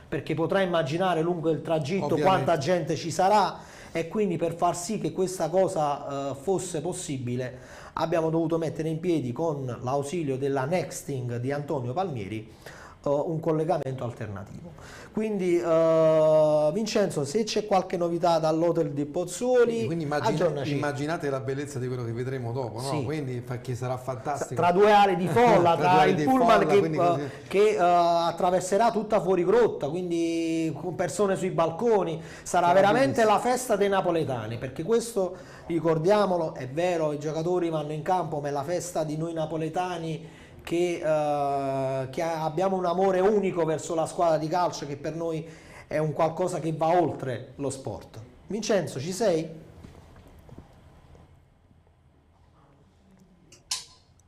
perché potrai immaginare lungo il tragitto Ovviamente. quanta gente ci sarà, e quindi per far sì che questa cosa fosse possibile abbiamo dovuto mettere in piedi, con l'ausilio della Nexting di Antonio Palmieri, un collegamento alternativo. Quindi Vincenzo, se c'è qualche novità dall'hotel di Pozzuoli, Quindi aggiornaci. immaginate la bellezza di quello che vedremo dopo, no? Sì. Quindi che sarà fantastico. Tra 2 aree di folla, Tra due tra aree il di pullman folla, quindi così. che attraverserà tutta fuori grotta, quindi con persone sui balconi, sarà veramente la festa dei napoletani, perché questo, ricordiamolo, è vero, i giocatori vanno in campo, ma è la festa di noi napoletani che abbiamo un amore unico verso la squadra di calcio, che per noi è un qualcosa che va oltre lo sport. Vincenzo, ci sei?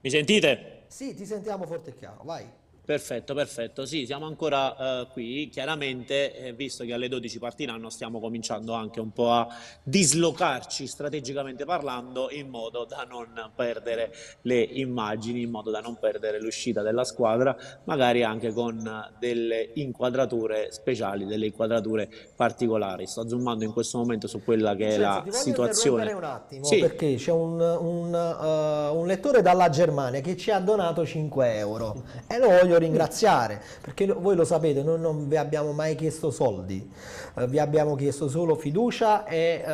Mi sentite? Sì, ti sentiamo forte e chiaro, vai. Perfetto, perfetto. Sì, siamo ancora qui. Chiaramente, visto che alle 12 partiranno, stiamo cominciando anche un po' a dislocarci strategicamente parlando, in modo da non perdere le immagini, in modo da non perdere l'uscita della squadra, magari anche con delle inquadrature speciali, delle inquadrature particolari. Sto zoomando in questo momento su quella che è la Ti voglio situazione. interrompere un attimo, Sì. perché c'è un lettore dalla Germania che ci ha donato 5 euro e lo voglio ringraziare, perché voi lo sapete, noi non vi abbiamo mai chiesto soldi, vi abbiamo chiesto solo fiducia e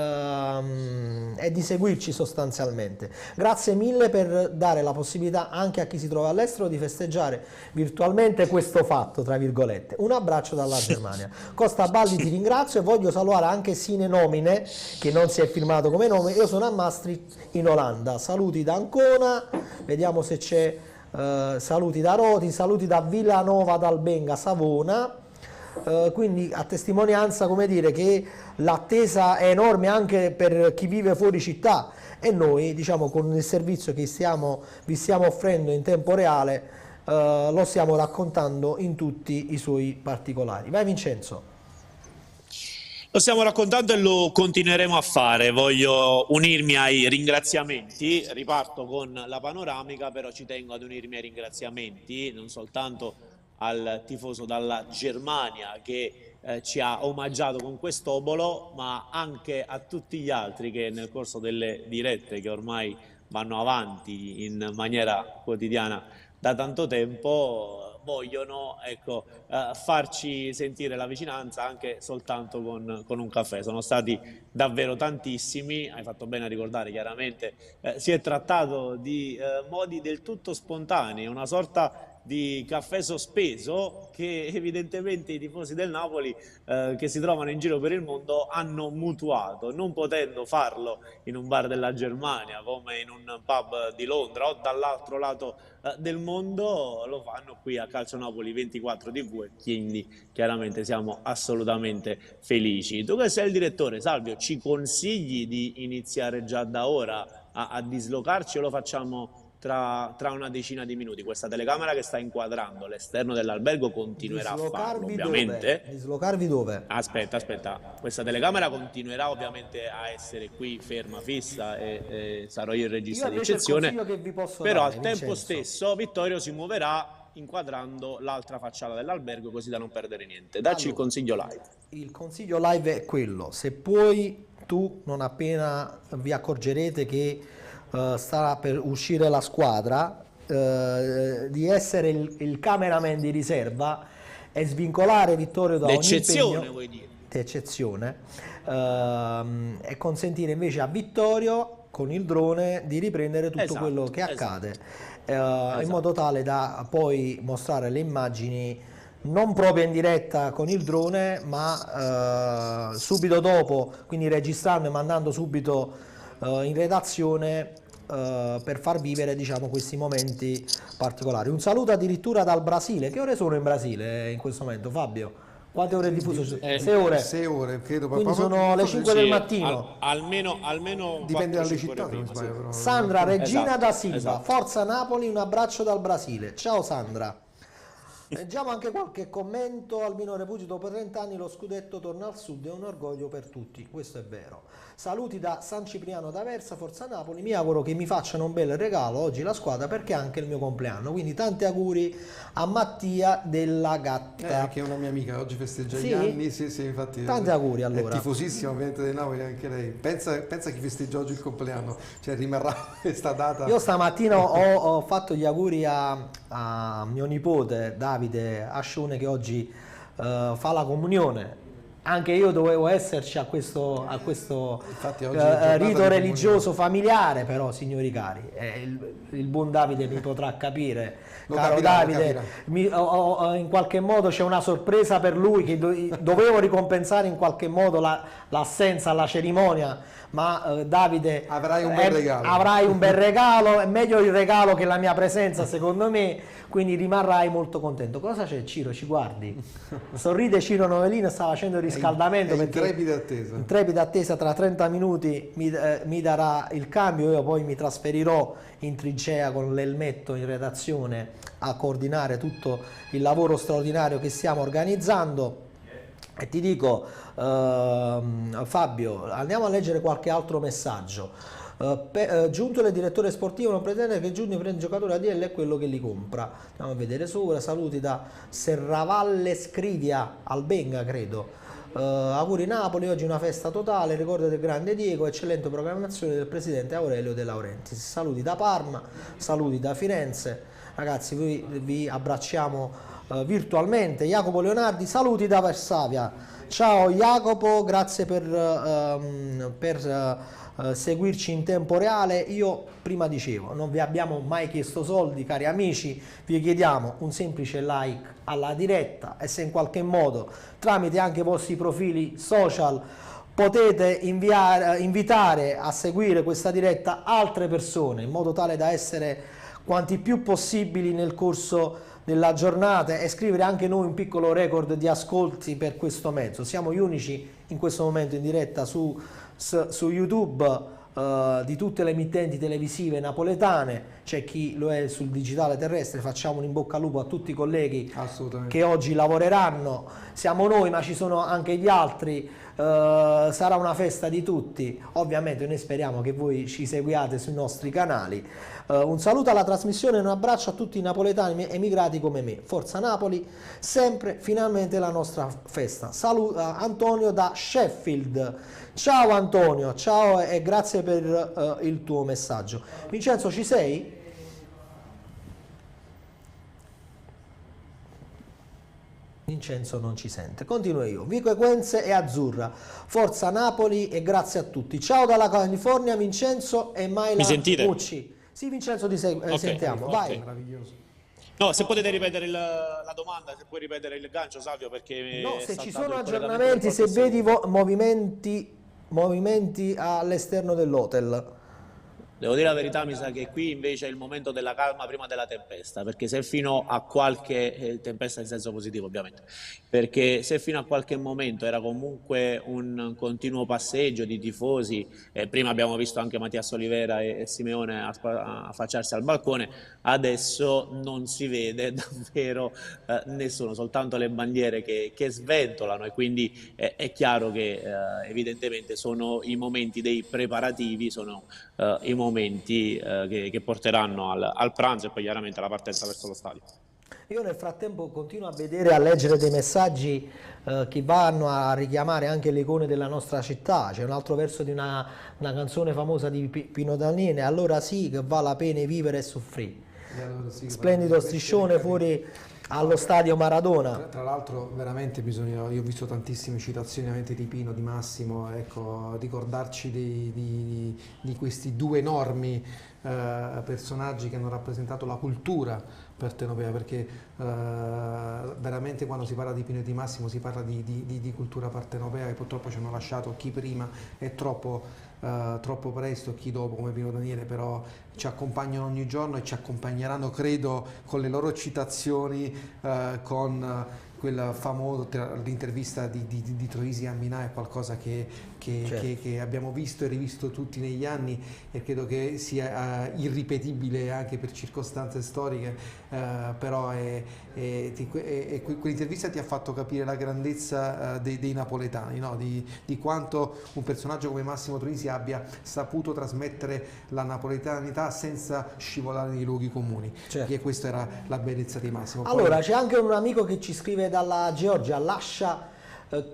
di seguirci sostanzialmente. Grazie mille per dare la possibilità anche a chi si trova all'estero di festeggiare virtualmente questo fatto, tra virgolette. Un abbraccio dalla Germania. Costa Baldi, ti ringrazio, e voglio salutare anche Sine Nomine, che non si è firmato come nome. Io sono a Maastricht in Olanda. Saluti da Ancona, vediamo se c'è saluti da Roti, saluti da Villanova d'Albenga, Savona. Quindi a testimonianza, come dire, che l'attesa è enorme anche per chi vive fuori città, e noi, diciamo, con il servizio che vi stiamo offrendo in tempo reale, lo stiamo raccontando in tutti i suoi particolari. Vai Vincenzo. Lo stiamo raccontando e lo continueremo a fare. Voglio unirmi ai ringraziamenti, riparto con la panoramica, però ci tengo ad unirmi ai ringraziamenti non soltanto al tifoso dalla Germania che ci ha omaggiato con quest'obolo, ma anche a tutti gli altri che nel corso delle dirette, che ormai vanno avanti in maniera quotidiana da tanto tempo, vogliono, ecco, farci sentire la vicinanza anche soltanto con un caffè. Sono stati davvero tantissimi, hai fatto bene a ricordare, chiaramente si è trattato di modi del tutto spontanei, una sorta di caffè sospeso che evidentemente i tifosi del Napoli che si trovano in giro per il mondo hanno mutuato, non potendo farlo in un bar della Germania come in un pub di Londra o dall'altro lato del mondo, lo fanno qui a Calcio Napoli 24 TV, e quindi chiaramente siamo assolutamente felici. Tu che sei il direttore, Salvio, ci consigli di iniziare già da ora a dislocarci, o lo facciamo tra una decina di minuti? Questa telecamera che sta inquadrando l'esterno dell'albergo continuerà a farlo, ovviamente. Dislocarvi dove? Aspetta, questa telecamera continuerà ovviamente a essere qui ferma, fissa, e sarò io il regista di eccezione, però al tempo stesso Vittorio si muoverà inquadrando l'altra facciata dell'albergo, così da non perdere niente. Dacci il consiglio live. Il consiglio live è quello: se poi tu, non appena vi accorgerete che sta per uscire la squadra, di essere il cameraman di riserva e svincolare Vittorio da ogni impegno, vuoi dire? D'eccezione, e consentire invece a Vittorio con il drone di riprendere tutto quello che accade, in modo tale da poi mostrare le immagini non proprio in diretta con il drone, ma subito dopo, quindi registrando e mandando subito in redazione, per far vivere, diciamo, questi momenti particolari. Un saluto addirittura dal Brasile. Che ore sono in Brasile in questo momento, Fabio? Quante ore è diffuso? 6 ore. 6 ore, credo. Quindi sono le 5 del mattino. Almeno Dipende 4, dalle 5 città, ore non prima, sbaglio, sì. però. Sandra Regina Esatto, da Silva, esatto. Forza Napoli, un abbraccio dal Brasile. Ciao Sandra. Leggiamo anche qualche commento. Albino Repugi: dopo 30 anni lo scudetto torna al sud, è un orgoglio per tutti, questo è vero. Saluti da San Cipriano d'Aversa, Forza Napoli, mi auguro che mi facciano un bel regalo oggi la squadra perché è anche il mio compleanno, quindi tanti auguri a Mattia della Gatta. Che è una mia amica, oggi festeggia Sì? gli anni, sì, infatti. Tanti auguri allora. È tifosissima ovviamente del Napoli anche lei. Pensa chi festeggia oggi il compleanno, cioè rimarrà questa data. Io stamattina ho fatto gli auguri a mio nipote Davide Ascione che oggi fa la comunione. Anche io dovevo esserci a questo Infatti oggi è giornata rito di religioso familiare, però signori cari, il buon Davide mi potrà capire, Lo caro capirà, lo Davide, capirà. in qualche modo c'è una sorpresa per lui che dovevo ricompensare in qualche modo l'assenza alla cerimonia, ma Davide Avrai un bel regalo. Avrai un bel regalo, è meglio il regalo che la mia presenza secondo me, quindi rimarrai molto contento. Cosa c'è Ciro? Ci guardi? Sorride Ciro Novellino, sta facendo il riscaldamento È perché intrepida attesa. in trepida attesa tra 30 minuti mi darà il cambio, io poi mi trasferirò in trincea con l'elmetto in redazione a coordinare tutto il lavoro straordinario che stiamo organizzando. E ti dico Fabio, andiamo a leggere qualche altro messaggio. Giuntoli, il direttore sportivo non pretende che Giugni prenda i giocatori a DL, è quello che li compra. Andiamo a vedere sopra. Saluti da Serravalle Scrivia, Albenga credo. Auguri Napoli, oggi una festa totale, ricordo del grande Diego, eccellente programmazione del presidente Aurelio De Laurentiis. Saluti da Parma, saluti da Firenze. Ragazzi, vi abbracciamo virtualmente. Jacopo Leonardi, saluti da Varsavia. Ciao Jacopo, grazie per seguirci in tempo reale. Io prima dicevo, non vi abbiamo mai chiesto soldi, cari amici, vi chiediamo un semplice like alla diretta e se in qualche modo tramite anche i vostri profili social potete invitare a seguire questa diretta altre persone in modo tale da essere quanti più possibili nel corso della giornata e scrivere anche noi un piccolo record di ascolti per questo mezzo. Siamo gli unici in questo momento in diretta su YouTube di tutte le emittenti televisive napoletane, c'è chi lo è sul digitale terrestre. Facciamo un in bocca al lupo a tutti i colleghi che oggi lavoreranno. Siamo noi, ma ci sono anche gli altri. Sarà una festa di tutti. Ovviamente noi speriamo che voi ci seguiate sui nostri canali. Un saluto alla trasmissione e un abbraccio a tutti i napoletani emigrati come me. Forza Napoli, sempre finalmente la nostra festa. Saluta Antonio da Sheffield. Ciao Antonio, ciao e grazie per il tuo messaggio. Vincenzo, ci sei? Vincenzo non ci sente. Continuo io. Vico Equense e Azzurra. Forza Napoli e grazie a tutti. Ciao dalla California, Vincenzo e Maila Mucci. Sì, Vincenzo, ti sentiamo. Vai. Meraviglioso. No, se potete ripetere la domanda, se puoi ripetere il gancio, Savio, perché no, se ci sono il aggiornamenti, se vedi movimenti all'esterno dell'hotel. Devo dire la verità, mi sa che qui invece è il momento della calma prima della tempesta, perché se fino a qualche tempesta in senso positivo ovviamente, perché se fino a qualche momento era comunque un continuo passeggio di tifosi, prima abbiamo visto anche Mattias Olivera e Simeone affacciarsi al balcone, adesso non si vede davvero nessuno, soltanto le bandiere che sventolano, e quindi è chiaro che evidentemente sono i momenti dei preparativi, sono i momenti che porteranno al pranzo e poi chiaramente alla partenza verso lo stadio. Io nel frattempo continuo a vedere, a leggere dei messaggi che vanno a richiamare anche le icone della nostra città. C'è un altro verso di una canzone famosa di Pino Daniele, allora sì che vale la pena vivere e soffrire. Allora sì, splendido striscione fuori allo stadio Maradona. Tra l'altro veramente io ho visto tantissime citazioni ovviamente di Pino, di Massimo, ecco, ricordarci di questi due enormi personaggi che hanno rappresentato la cultura partenopea, perché veramente quando si parla di Pino e di Massimo si parla di cultura partenopea, e purtroppo ci hanno lasciato chi prima è troppo presto, chi dopo come Pino Daniele, però ci accompagnano ogni giorno e ci accompagneranno credo con le loro citazioni, con quel famoso, l'intervista di Troisi a Minà è qualcosa che abbiamo visto e rivisto tutti negli anni, e credo che sia irripetibile anche per circostanze storiche, però quell'intervista ti ha fatto capire la grandezza dei napoletani, no? di quanto un personaggio come Massimo Troisi abbia saputo trasmettere la napoletanità senza scivolare nei luoghi comuni, e questa era la bellezza di Massimo. Allora, c'è anche un amico che ci scrive dalla Georgia, Lascia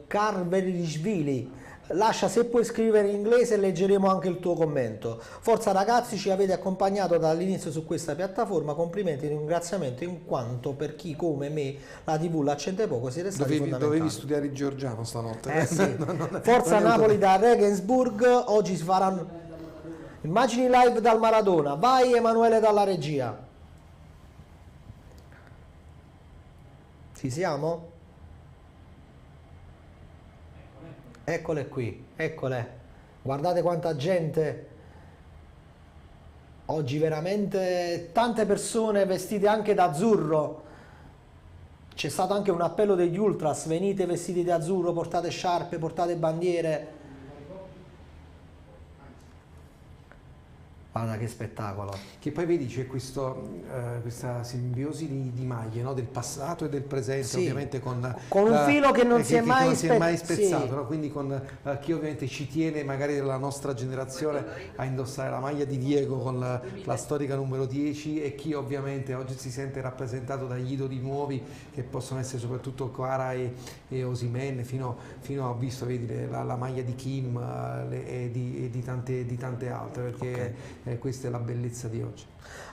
Karverishvili. Lascia, se puoi scrivere in inglese leggeremo anche il tuo commento. Forza ragazzi, ci avete accompagnato dall'inizio su questa piattaforma, complimenti e ringraziamento, in quanto per chi come me la TV l'accende poco siete stati fondamentali. Dovevi studiare il georgiano stanotte. Sì. Forza Napoli da Regensburg, oggi si faranno immagini live dal Maradona. Vai Emanuele dalla regia. Ci siamo? Eccole qui, eccole, guardate quanta gente, oggi veramente tante persone vestite anche d'azzurro, c'è stato anche un appello degli ultras, venite vestiti di azzurro, portate sciarpe, portate bandiere. Guarda che spettacolo. Che poi vedi c'è questa simbiosi di maglie, no? Del passato e del presente, sì, ovviamente con un filo che non si è mai spezzato, sì. No? Quindi con chi ovviamente ci tiene, magari della nostra generazione, a indossare la maglia di Diego con la storica numero 10, e chi ovviamente oggi si sente rappresentato dagli idoli nuovi, che possono essere soprattutto Kvara e Osimhen, fino a visto, vedi, la maglia di Kim e di tante altre, perché okay. Questa è la bellezza di oggi.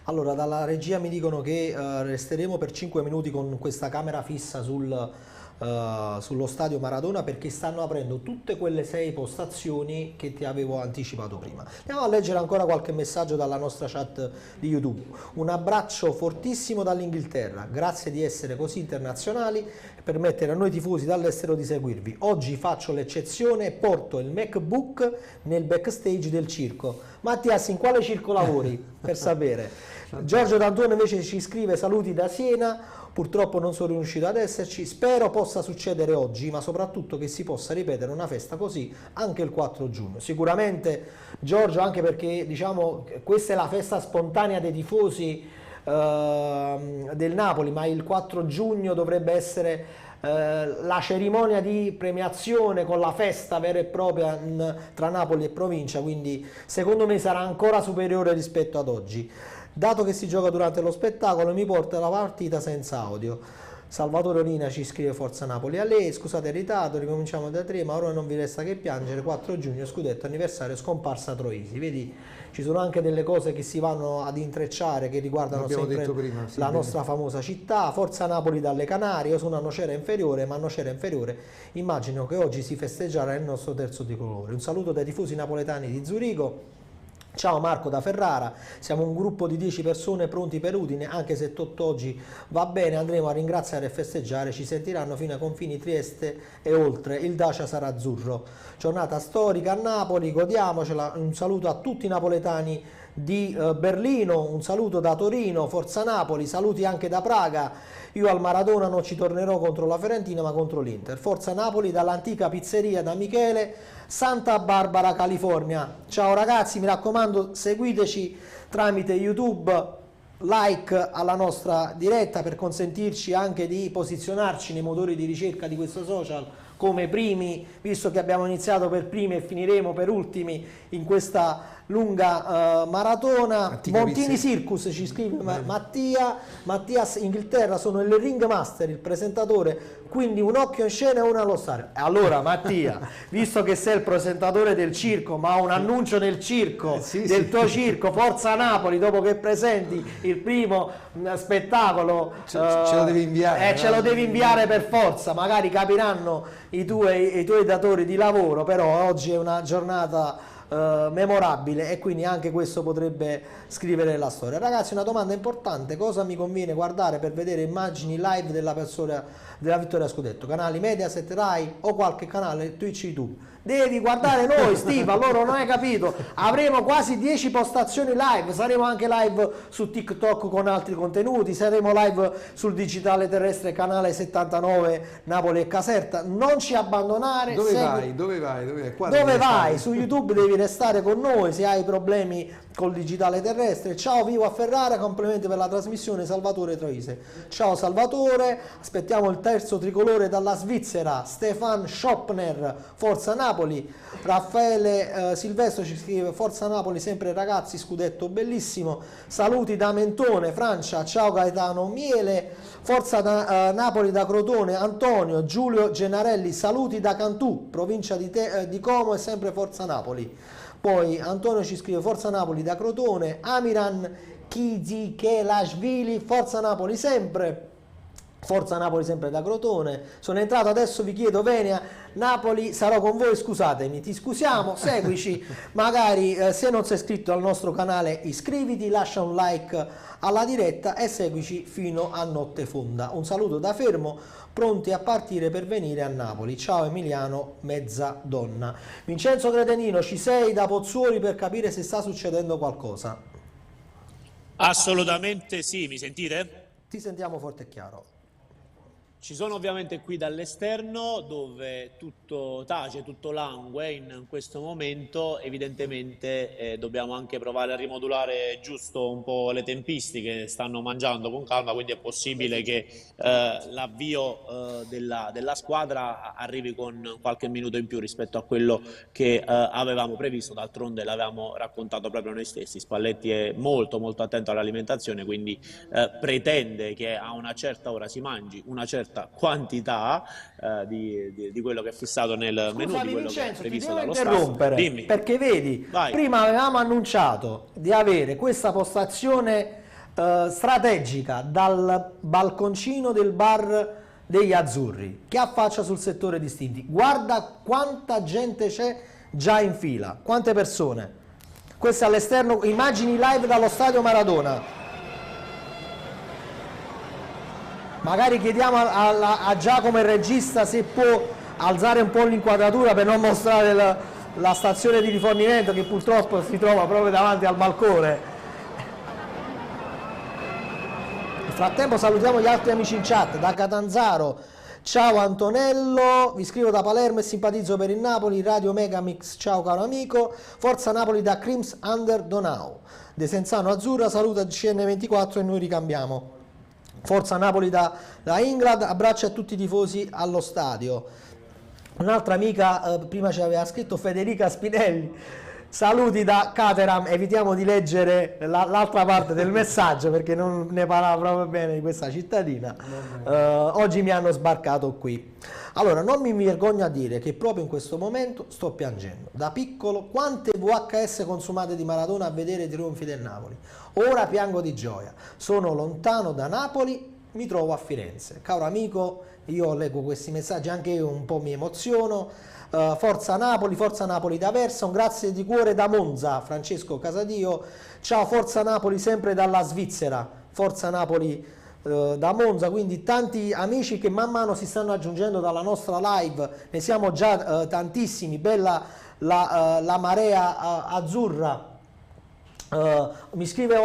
Allora, dalla regia mi dicono che resteremo per 5 minuti con questa camera fissa sullo stadio Maradona, perché stanno aprendo tutte quelle 6 postazioni che ti avevo anticipato prima. Andiamo a leggere ancora qualche messaggio dalla nostra chat di YouTube. Un abbraccio fortissimo dall'Inghilterra, grazie di essere così internazionali e permettere a noi tifosi dall'estero di seguirvi. Oggi faccio l'eccezione e porto il MacBook nel backstage del circo. Mattias, in quale circo lavori? Per sapere. Giorgio D'Antuono invece ci scrive: saluti da Siena, purtroppo non sono riuscito ad esserci, spero possa succedere oggi, ma soprattutto che si possa ripetere una festa così anche il 4 giugno. Sicuramente Giorgio, anche perché diciamo questa è la festa spontanea dei tifosi del Napoli, ma il 4 giugno dovrebbe essere la cerimonia di premiazione con la festa vera e propria tra Napoli e provincia, quindi secondo me sarà ancora superiore rispetto ad oggi. Dato che si gioca durante lo spettacolo, mi porta la partita senza audio. Salvatore Olina ci scrive: Forza Napoli a lei, scusate il ritardo, ricominciamo da 3, ma ora non vi resta che piangere. 4 giugno, scudetto, anniversario, scomparsa Troisi. Vedi, ci sono anche delle cose che si vanno ad intrecciare, che riguardano sempre prima, sì, la nostra famosa città. Forza Napoli dalle Canarie. Io sono a Nocera Inferiore, ma a Nocera Inferiore immagino che oggi si festeggerà il nostro terzo tricolore. Un saluto dai tifosi napoletani di Zurigo. Ciao Marco da Ferrara, siamo un gruppo di 10 persone pronti per Udine, anche se oggi va bene, andremo a ringraziare e festeggiare, ci sentiranno fino ai confini Trieste e oltre, il Dacia sarà azzurro. Giornata storica a Napoli, godiamocela, un saluto a tutti i napoletani di Berlino, un saluto da Torino, Forza Napoli, saluti anche da Praga. Io al Maradona non ci tornerò contro la Fiorentina ma contro l'Inter. Forza Napoli dall'antica pizzeria da Michele, Santa Barbara, California. Ciao ragazzi, mi raccomando, seguiteci tramite YouTube, like alla nostra diretta per consentirci anche di posizionarci nei motori di ricerca di questo social come primi, visto che abbiamo iniziato per primi e finiremo per ultimi in questa lunga maratona. Montini Circus ci scrive Mattias, Inghilterra sono il ring master, il presentatore, quindi un occhio in scena e uno allo stadio. Allora Mattia, visto che sei il presentatore del circo, ma un annuncio del circo, del tuo circo, Forza Napoli, dopo che presenti il primo spettacolo, ce lo devi inviare, ce lo devi inviare per forza, magari capiranno i tuoi datori di lavoro, però oggi è una giornata memorabile, e quindi anche questo potrebbe scrivere la storia. Ragazzi, una domanda importante: cosa mi conviene guardare per vedere immagini live della vittoria scudetto? Canali Mediaset, Rai o qualche canale Twitch YouTube? Devi guardare noi, Steve, allora non hai capito. Avremo quasi 10 postazioni live, saremo anche live su TikTok con altri contenuti, saremo live sul digitale terrestre canale 79 Napoli e Caserta. Non ci abbandonare. Dove vai? Dove vai? Qua Dove vai? Su YouTube devi restare con noi se hai problemi col digitale terrestre. Ciao, vivo a Ferrara, complimenti per la trasmissione, Salvatore Troise. Ciao Salvatore, aspettiamo il terzo tricolore dalla Svizzera, Stefan Schoppner, Forza Napoli. Raffaele Silvestro ci scrive: Forza Napoli sempre ragazzi, scudetto bellissimo. Saluti da Mentone, Francia. Ciao Gaetano Miele. Forza Napoli da Crotone, Antonio. Giulio Gennarelli, saluti da Cantù, provincia di Como, e sempre Forza Napoli. Poi Antonio ci scrive: Forza Napoli da Crotone. Amiran Kizikhelashvili, Forza Napoli sempre. Forza Napoli sempre da Crotone. Sono entrato adesso, vi chiedo venia, Napoli sarò con voi, scusatemi. Ti scusiamo, seguici, magari se non sei iscritto al nostro canale iscriviti, lascia un like alla diretta e seguici fino a notte fonda. Un saluto da Fermo, pronti a partire per venire a Napoli. Ciao Emiliano, mezza donna. Vincenzo Credenino, ci sei da Pozzuoli per capire se sta succedendo qualcosa? Assolutamente sì, mi sentite? Ti sentiamo forte e chiaro. Ci sono ovviamente qui dall'esterno, dove tutto tace, tutto langue in questo momento. Evidentemente dobbiamo anche provare a rimodulare giusto un po' le tempistiche, stanno mangiando con calma, quindi è possibile che l'avvio della squadra arrivi con qualche minuto in più rispetto a quello che avevamo previsto. D'altronde l'avevamo raccontato proprio noi stessi, Spalletti è molto molto attento all'alimentazione, quindi pretende che a una certa ora si mangi una certa quantità di quello che è fissato nel menù, di quello che è previsto dallo staff. Dimmi. Perché vedi, Vai. prima avevamo annunciato di avere questa postazione strategica dal balconcino del bar degli Azzurri che affaccia sul settore distinti. Guarda quanta gente c'è già in fila, quante persone. Queste all'esterno, immagini live dallo stadio Maradona. Magari chiediamo a Giacomo il regista se può alzare un po' l'inquadratura per non mostrare la stazione di rifornimento, che purtroppo si trova proprio davanti al balcone. Nel frattempo salutiamo gli altri amici in chat. Da Catanzaro, ciao Antonello, vi scrivo da Palermo e simpatizzo per il Napoli. Radio Megamix, ciao caro amico. Forza Napoli da Crims Under Donau. De Senzano Azzurra saluta CN24 e noi ricambiamo. Forza Napoli da Inglad, abbraccio a tutti i tifosi allo stadio. Un'altra amica prima ci aveva scritto, Federica Spinelli, saluti da Caterham. Evitiamo di leggere l'altra parte del messaggio perché non ne parlava proprio bene di questa cittadina. Oggi mi hanno sbarcato qui. Allora, non mi vergogno a dire che proprio in questo momento sto piangendo. Da piccolo, quante VHS consumate di Maradona a vedere i trionfi del Napoli. Ora piango di gioia. Sono lontano da Napoli, mi trovo a Firenze. Caro amico, io leggo questi messaggi, anche io un po' mi emoziono. Forza Napoli d'Aversa, un grazie di cuore da Monza, Francesco Casadio. Ciao Forza Napoli sempre dalla Svizzera. Forza Napoli da Monza, quindi tanti amici che man mano si stanno aggiungendo dalla nostra live, ne siamo già tantissimi. Bella la marea azzurra. Mi scrive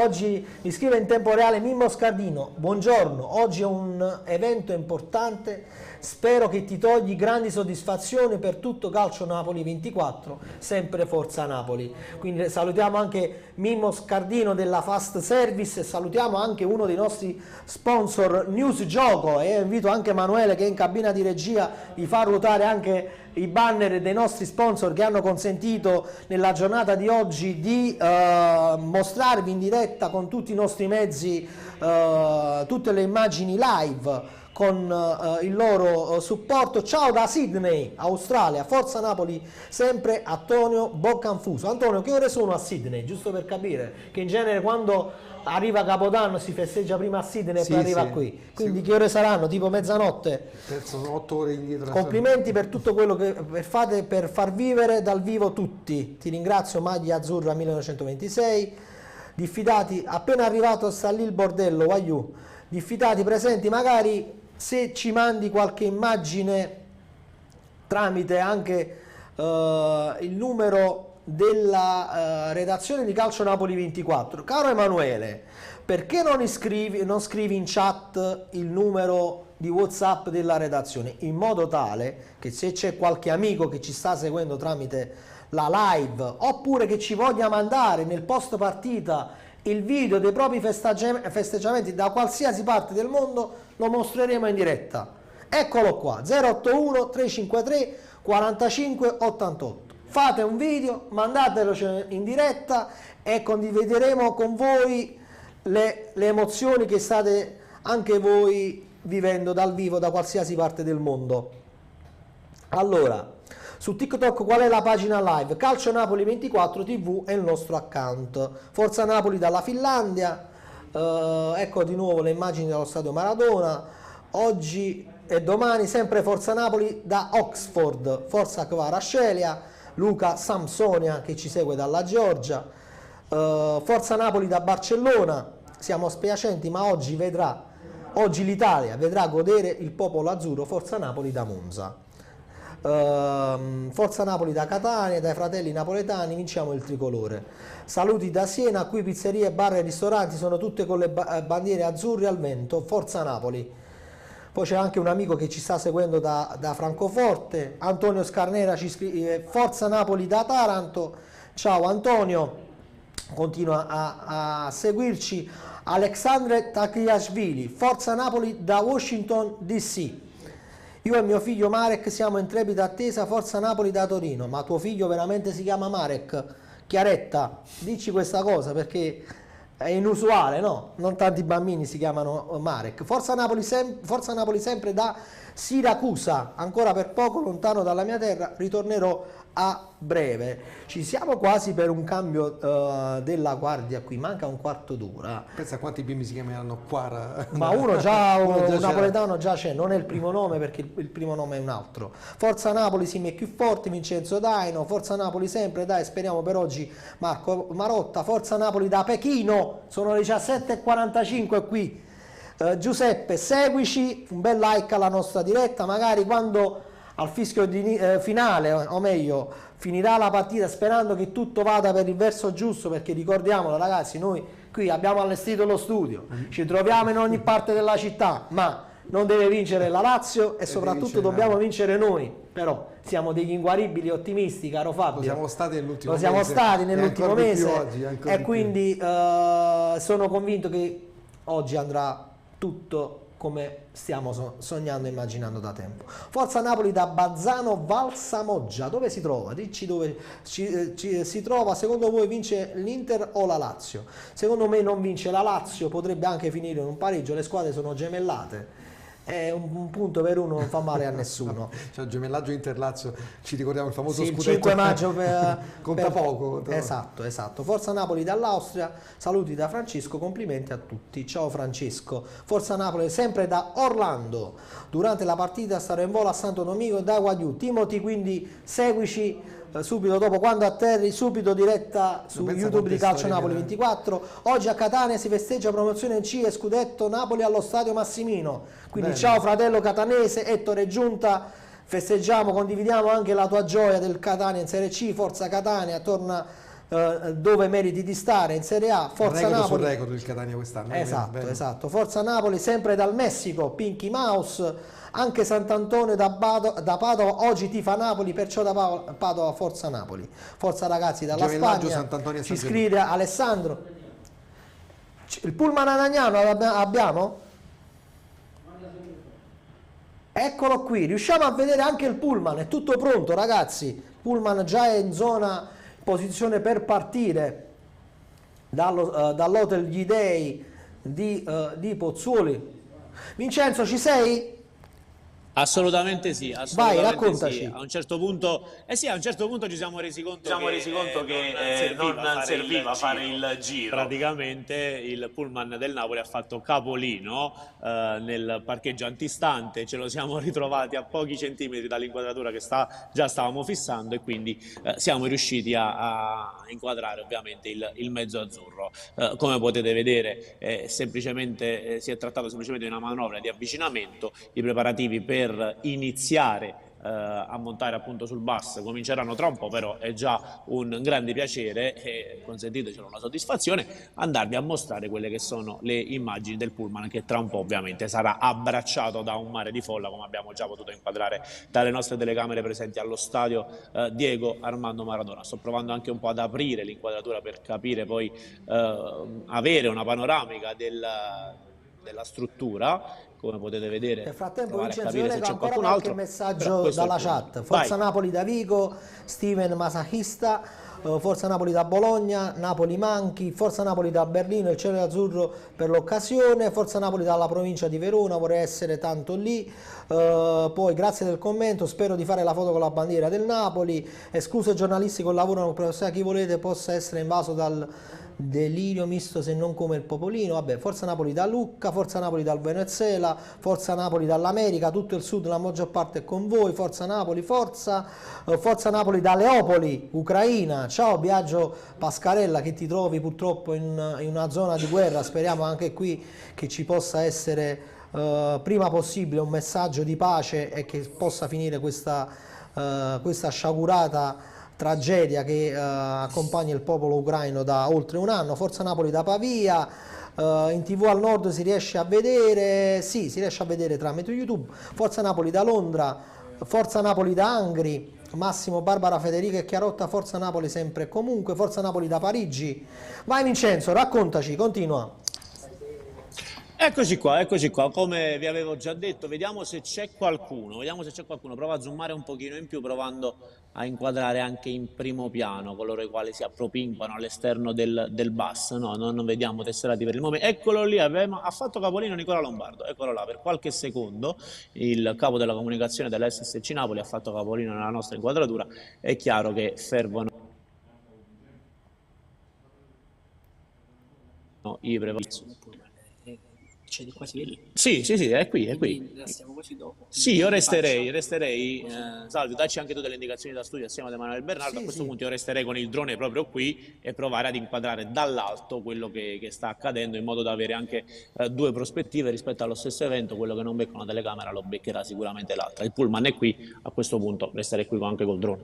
in tempo reale Mimmo Scardino: buongiorno, oggi è un evento importante, spero che ti togli grandi soddisfazioni per tutto Calcio Napoli 24, sempre Forza Napoli. Quindi salutiamo anche Mimmo Scardino della Fast Service e salutiamo anche uno dei nostri sponsor News Gioco, e invito anche Emanuele, che è in cabina di regia, di far ruotare anche i banner dei nostri sponsor che hanno consentito nella giornata di oggi di mostrarvi in diretta con tutti i nostri mezzi tutte le immagini live con il loro supporto. Ciao da Sydney, Australia, forza Napoli sempre, Antonio Boccanfuso. Antonio, che ore sono a Sydney? Giusto per capire, che in genere quando arriva Capodanno si festeggia prima a Sydney e poi arriva qui, quindi che ore saranno? Tipo mezzanotte? Penso sono 8 ore indietro. Complimenti per tutto quello che fate per far vivere dal vivo tutti. Ti ringrazio, Maglia Azzurra 1926. Diffidati, appena arrivato sta lì il bordello, Waiu. Diffidati presenti, magari se ci mandi qualche immagine tramite anche il numero della redazione di Calcio Napoli 24. Caro Emanuele, perché non scrivi in chat il numero di WhatsApp della redazione, in modo tale che se c'è qualche amico che ci sta seguendo tramite la live, oppure che ci voglia mandare nel post partita il video dei propri festeggiamenti da qualsiasi parte del mondo, lo mostreremo in diretta. Eccolo qua, 081 353 45 88. Fate un video, mandatelo in diretta e condivideremo con voi le emozioni che state anche voi vivendo dal vivo da qualsiasi parte del mondo. Allora, su TikTok qual è la pagina live? Calcio Napoli 24 TV è il nostro account. Forza Napoli dalla Finlandia. Ecco di nuovo le immagini dello stadio Maradona. Oggi e domani sempre Forza Napoli da Oxford. Forza Kvarascelia. Luca Samsonia che ci segue dalla Georgia. Forza Napoli da Barcellona. Siamo spiacenti, ma oggi l'Italia vedrà godere il popolo azzurro. Forza Napoli da Monza. Forza Napoli da Catania, dai fratelli napoletani, vinciamo il tricolore. Saluti da Siena, qui pizzerie, bar e ristoranti sono tutte con le bandiere azzurre al vento. Forza Napoli. Poi c'è anche un amico che ci sta seguendo da Francoforte. Antonio Scarnera ci scrive Forza Napoli da Taranto. Ciao Antonio, continua a seguirci. Alexandre Takliashvili, Forza Napoli da Washington DC. Io e mio figlio Marek siamo in trepida attesa, Forza Napoli da Torino. Ma tuo figlio veramente si chiama Marek? Chiaretta, dici questa cosa perché è inusuale, no? Non tanti bambini si chiamano Marek. Forza Napoli sempre da Siracusa, ancora per poco lontano dalla mia terra, ritornerò a breve. Ci siamo quasi per un cambio della guardia qui, manca un quarto d'ora. Pensa a quanti bimbi si chiameranno Quara. Ma uno già, un napoletano già c'è, non è il primo nome perché il primo nome è un altro. Forza Napoli si mette più forte, Vincenzo Daino, Forza Napoli sempre, dai, speriamo per oggi Marco Marotta, Forza Napoli da Pechino, sono le 17:45 qui. Giuseppe, seguici, un bel like alla nostra diretta, magari quando al fischio finale, o meglio, finirà la partita, sperando che tutto vada per il verso giusto, perché ricordiamolo ragazzi, noi qui abbiamo allestito lo studio, ci troviamo in ogni parte della città, ma non deve vincere la Lazio e soprattutto dobbiamo vincere noi. Però siamo degli inguaribili ottimisti, caro Fabio. Lo siamo stati nell'ultimo mese. Lo siamo stati nell'ultimo mese e quindi sono convinto che oggi andrà tutto come stiamo sognando e immaginando da tempo. Forza Napoli da Bazzano Valsamoggia, dove si trova? Dici dove si trova. Secondo voi vince l'Inter o la Lazio? Secondo me non vince la Lazio, potrebbe anche finire in un pareggio, le squadre sono gemellate. Un punto per uno non fa male a nessuno. Cioè, gemellaggio Inter-Lazio, ci ricordiamo il famoso sì, scudetto. Il 5 maggio conta poco. Esatto. Forza Napoli dall'Austria, saluti da Francesco, complimenti a tutti. Ciao Francesco. Forza Napoli sempre da Orlando. Durante la partita starò in volo a Santo Domingo da Guagliù. Timothy, quindi seguici subito dopo, quando atterri, subito diretta su YouTube di Calcio Napoli 24. Oggi a Catania si festeggia promozione in C e scudetto Napoli allo stadio Massimino, quindi ciao fratello catanese, Ettore Giunta, festeggiamo, condividiamo anche la tua gioia del Catania in Serie C. Forza Catania, torna dove meriti di stare, in Serie A. Forza Napoli. Sul record del Catania quest'anno. Esatto. Forza Napoli sempre dal Messico, Pinky Mouse. Anche Sant'Antonio da Padova oggi tifa Napoli, perciò da Padova Forza Napoli. Forza ragazzi dalla Spagna, ci scrive Alessandro. Il pullman anagnano abbiamo? Eccolo qui, riusciamo a vedere anche il pullman, è tutto pronto ragazzi. Pullman già è in zona, posizione per partire dall'hotel Gli Dei di Pozzuoli. Vincenzo, ci sei? Assolutamente sì, Vai, assolutamente raccontaci. sì. A un certo punto, sì, a un certo punto ci siamo resi conto che non serviva fare il giro. Praticamente il pullman del Napoli ha fatto capolino nel parcheggio antistante, ce lo siamo ritrovati a pochi centimetri dall'inquadratura che già stavamo fissando, e quindi siamo riusciti a inquadrare ovviamente il mezzo azzurro. Come potete vedere, si è trattato semplicemente di una manovra di avvicinamento. I preparativi per iniziare a montare appunto sul bus cominceranno tra un po', però è già un grande piacere, e consentitecelo, una soddisfazione, andarvi a mostrare quelle che sono le immagini del pullman, che tra un po' ovviamente sarà abbracciato da un mare di folla, come abbiamo già potuto inquadrare dalle nostre telecamere presenti allo stadio Diego Armando Maradona. Sto provando anche un po' ad aprire l'inquadratura per capire poi, avere una panoramica della struttura. Come potete vedere, Nel frattempo provare a Vincenzo, io capire se leggo c'è ancora qualcun qualche altro. Però messaggio questo è il dalla pullman. chat. Vai. Forza Napoli da Vigo, Steven Masachista, Forza Napoli da Bologna, Napoli Manchi, Forza Napoli da Berlino, il cielo è azzurro per l'occasione, Forza Napoli dalla provincia di Verona, vorrei essere tanto lì. Poi grazie del commento, spero di fare la foto con la bandiera del Napoli, escluse giornalisti che lavorano per chi volete possa essere invaso dal delirio misto, se non come il popolino. Vabbè, Forza Napoli da Lucca, Forza Napoli dal Venezuela, Forza Napoli dall'America, tutto il sud, la maggior parte è con voi. Forza Napoli, forza. Forza Napoli da Leopoli, Ucraina. Ciao Biagio Pascarella, che ti trovi purtroppo in una zona di guerra. Speriamo anche qui che ci possa essere prima possibile un messaggio di pace e che possa finire questa sciagurata tragedia che accompagna il popolo ucraino da oltre un anno. Forza Napoli da Pavia, in TV al nord si riesce a vedere, sì, si riesce a vedere tramite YouTube. Forza Napoli da Londra, Forza Napoli da Angri, Massimo, Barbara, Federica e Chiarotta, Forza Napoli sempre e comunque. Forza Napoli da Parigi. Vai Vincenzo, raccontaci, continua. Eccoci qua, come vi avevo già detto, vediamo se c'è qualcuno, prova a zoomare un pochino in più, provando a inquadrare anche in primo piano coloro i quali si appropinquano all'esterno del bus. No, non vediamo tesserati per il momento. Eccolo lì, ha fatto capolino Nicola Lombardo, eccolo là, per qualche secondo il capo della comunicazione dell'SSC Napoli ha fatto capolino nella nostra inquadratura. È chiaro che fervono i preparativi. C'è di quasi lì. Sì, è qui. Quindi la stiamo quasi dopo. Sì, io resterei, Salvio, dacci anche tu delle indicazioni da studio assieme ad Emanuele Bernardo. Sì, A questo sì. punto io resterei con il drone proprio qui e provare ad inquadrare dall'alto quello che sta accadendo, in modo da avere anche due prospettive rispetto allo stesso evento. Quello che non becca una telecamera lo beccherà sicuramente l'altra. Il pullman è qui, a questo punto resterei qui anche col drone.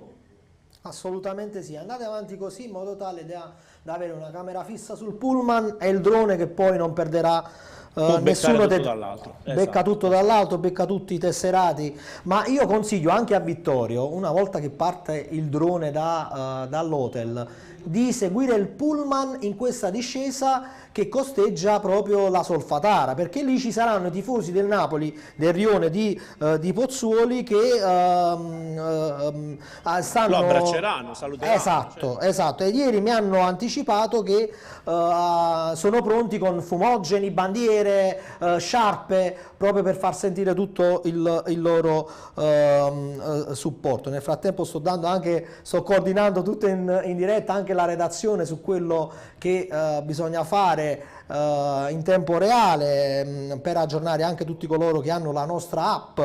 Assolutamente sì, andate avanti così in modo tale da avere una camera fissa sul pullman e il drone che poi non perderà nessuno tutto dall'altro. becca Esatto. tutto dall'alto, becca tutti i tesserati. Ma io consiglio anche a Vittorio, una volta che parte il drone dall'hotel, di seguire il pullman in questa discesa che costeggia proprio la Solfatara, perché lì ci saranno i tifosi del Napoli, del rione di Pozzuoli, che stanno... Lo abbracceranno, saluteranno. Esatto, e ieri mi hanno anticipato che sono pronti con fumogeni, bandiere, sciarpe, proprio per far sentire tutto il loro supporto. Nel frattempo sto coordinando tutto in diretta anche la redazione su quello che bisogna fare in tempo reale, per aggiornare anche tutti coloro che hanno la nostra app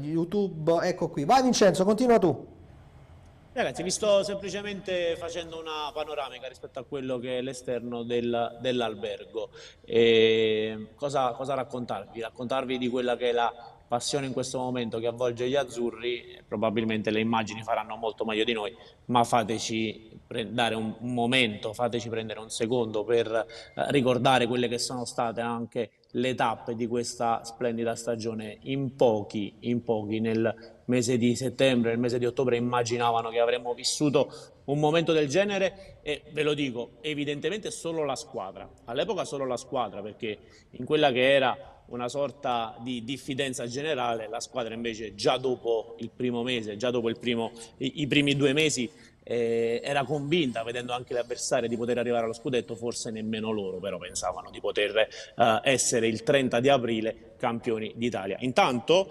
YouTube. Ecco qui, vai Vincenzo, continua tu. Ragazzi, vi sto semplicemente facendo una panoramica rispetto a quello che è l'esterno dell'albergo. E cosa raccontarvi? Raccontarvi di quella che è la passione in questo momento che avvolge gli azzurri. Probabilmente le immagini faranno molto meglio di noi, ma fateci dare un momento, fateci prendere un secondo per ricordare quelle che sono state anche le tappe di questa splendida stagione. In pochi nel mese di settembre, nel mese di ottobre immaginavano che avremmo vissuto un momento del genere, e ve lo dico, evidentemente solo la squadra, all'epoca solo la squadra, perché in quella che era una sorta di diffidenza generale, la squadra invece già dopo il primo mese, già dopo i primi 2 mesi, era convinta, vedendo anche le avversarie, di poter arrivare allo scudetto, forse nemmeno loro però pensavano di poter essere il 30 di aprile campioni d'Italia. Intanto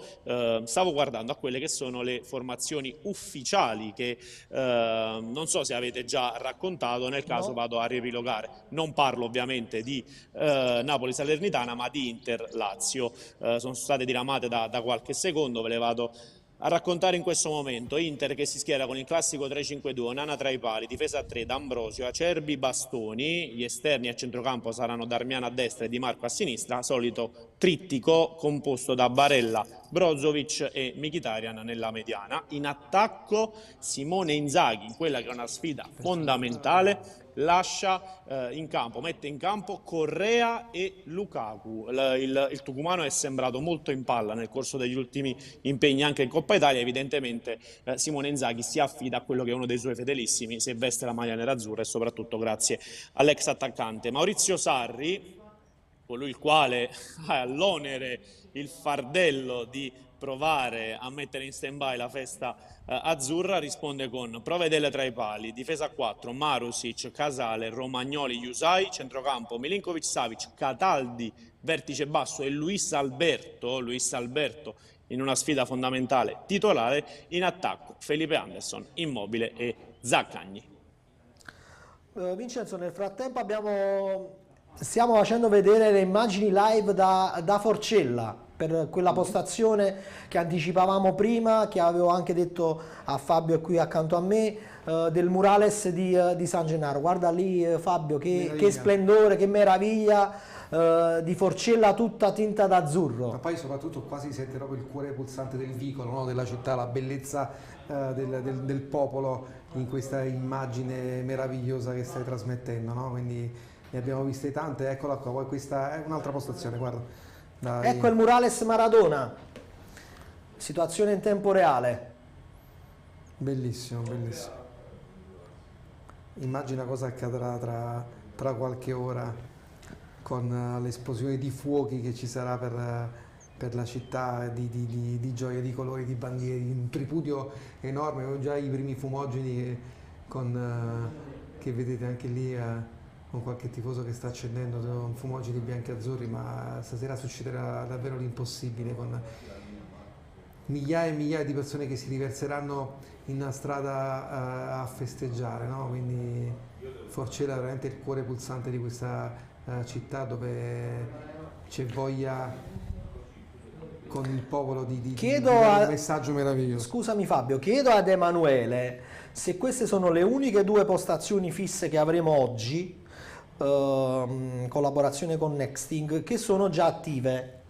stavo guardando a quelle che sono le formazioni ufficiali che non so se avete già raccontato, nel caso vado a riepilogare. Non parlo ovviamente di Napoli-Salernitana, ma di Inter-Lazio. Sono state diramate da qualche secondo, ve le vado a raccontare in questo momento. Inter che si schiera con il classico 3-5-2, Onana tra i pali, difesa a 3, D'Ambrosio, Acerbi, Bastoni, gli esterni a centrocampo saranno Darmian a destra e Di Marco a sinistra, solito trittico composto da Barella, Brozovic e Mkhitaryan nella mediana. In attacco Simone Inzaghi, in quella che è una sfida fondamentale, lascia in campo, mette in campo Correa e Lukaku. Il tucumano è sembrato molto in palla nel corso degli ultimi impegni anche in Coppa Italia. Evidentemente Simone Inzaghi si affida a quello che è uno dei suoi fedelissimi, se veste la maglia nerazzurra, e soprattutto grazie all'ex attaccante Maurizio Sarri, colui il quale ha l'onere, il fardello di provare a mettere in stand-by la festa azzurra, risponde con Provedelle tra i pali, difesa a 4, Marusic, Casale, Romagnoli, Jusai, centrocampo Milinkovic, Savic, Cataldi, vertice basso, e Luis Alberto in una sfida fondamentale titolare. In attacco Felipe Anderson, Immobile e Zaccagni. Vincenzo, nel frattempo stiamo facendo vedere le immagini live da Forcella, per quella postazione che anticipavamo prima, che avevo anche detto a Fabio qui accanto a me, del murales di San Gennaro. Guarda lì Fabio, che splendore, che meraviglia, di Forcella tutta tinta d'azzurro. Ma poi soprattutto quasi si sente proprio il cuore pulsante del vicolo, no? Della città, la bellezza del popolo in questa immagine meravigliosa che stai trasmettendo, no? Quindi ne abbiamo viste tante, eccola qua, poi questa è un'altra postazione, guarda. Dai. Ecco il murales Maradona, situazione in tempo reale. Bellissimo, bellissimo. Immagina cosa accadrà tra qualche ora con l'esplosione di fuochi che ci sarà per la città, di gioia, di colori, di bandiere, un tripudio enorme. Ho già i primi fumogeni che vedete anche lì, con qualche tifoso che sta accendendo fumogeni bianchi e azzurri, ma stasera succederà davvero l'impossibile, con migliaia e migliaia di persone che si riverseranno in una strada a festeggiare, no? Quindi Forcella è veramente il cuore pulsante di questa città, dove c'è voglia con il popolo di dare un messaggio meraviglioso. Scusami Fabio, chiedo ad Emanuele se queste sono le uniche 2 postazioni fisse che avremo oggi, collaborazione con Nexting, che sono già attive.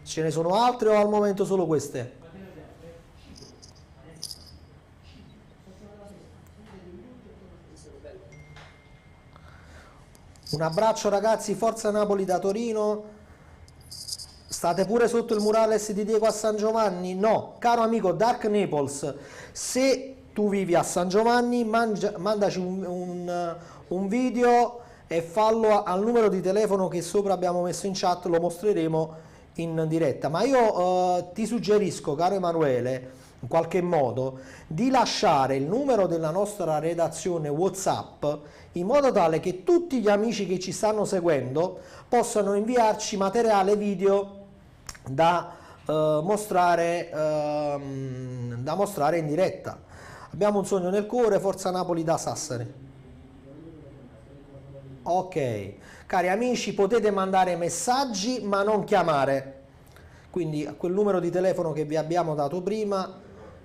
Ce ne sono altre o al momento solo queste? Un abbraccio ragazzi, forza Napoli da Torino. State pure sotto il murales di Diego a San Giovanni? No, caro amico Dark Naples, se tu vivi a San Giovanni, mandaci un video e fallo al numero di telefono che sopra abbiamo messo in chat, lo mostreremo in diretta. Ma io ti suggerisco, caro Emanuele, in qualche modo di lasciare il numero della nostra redazione WhatsApp, in modo tale che tutti gli amici che ci stanno seguendo possano inviarci materiale video da mostrare in diretta. Abbiamo un sogno nel cuore, forza Napoli da Sassari. Ok, cari amici, potete mandare messaggi ma non chiamare, quindi a quel numero di telefono che vi abbiamo dato prima,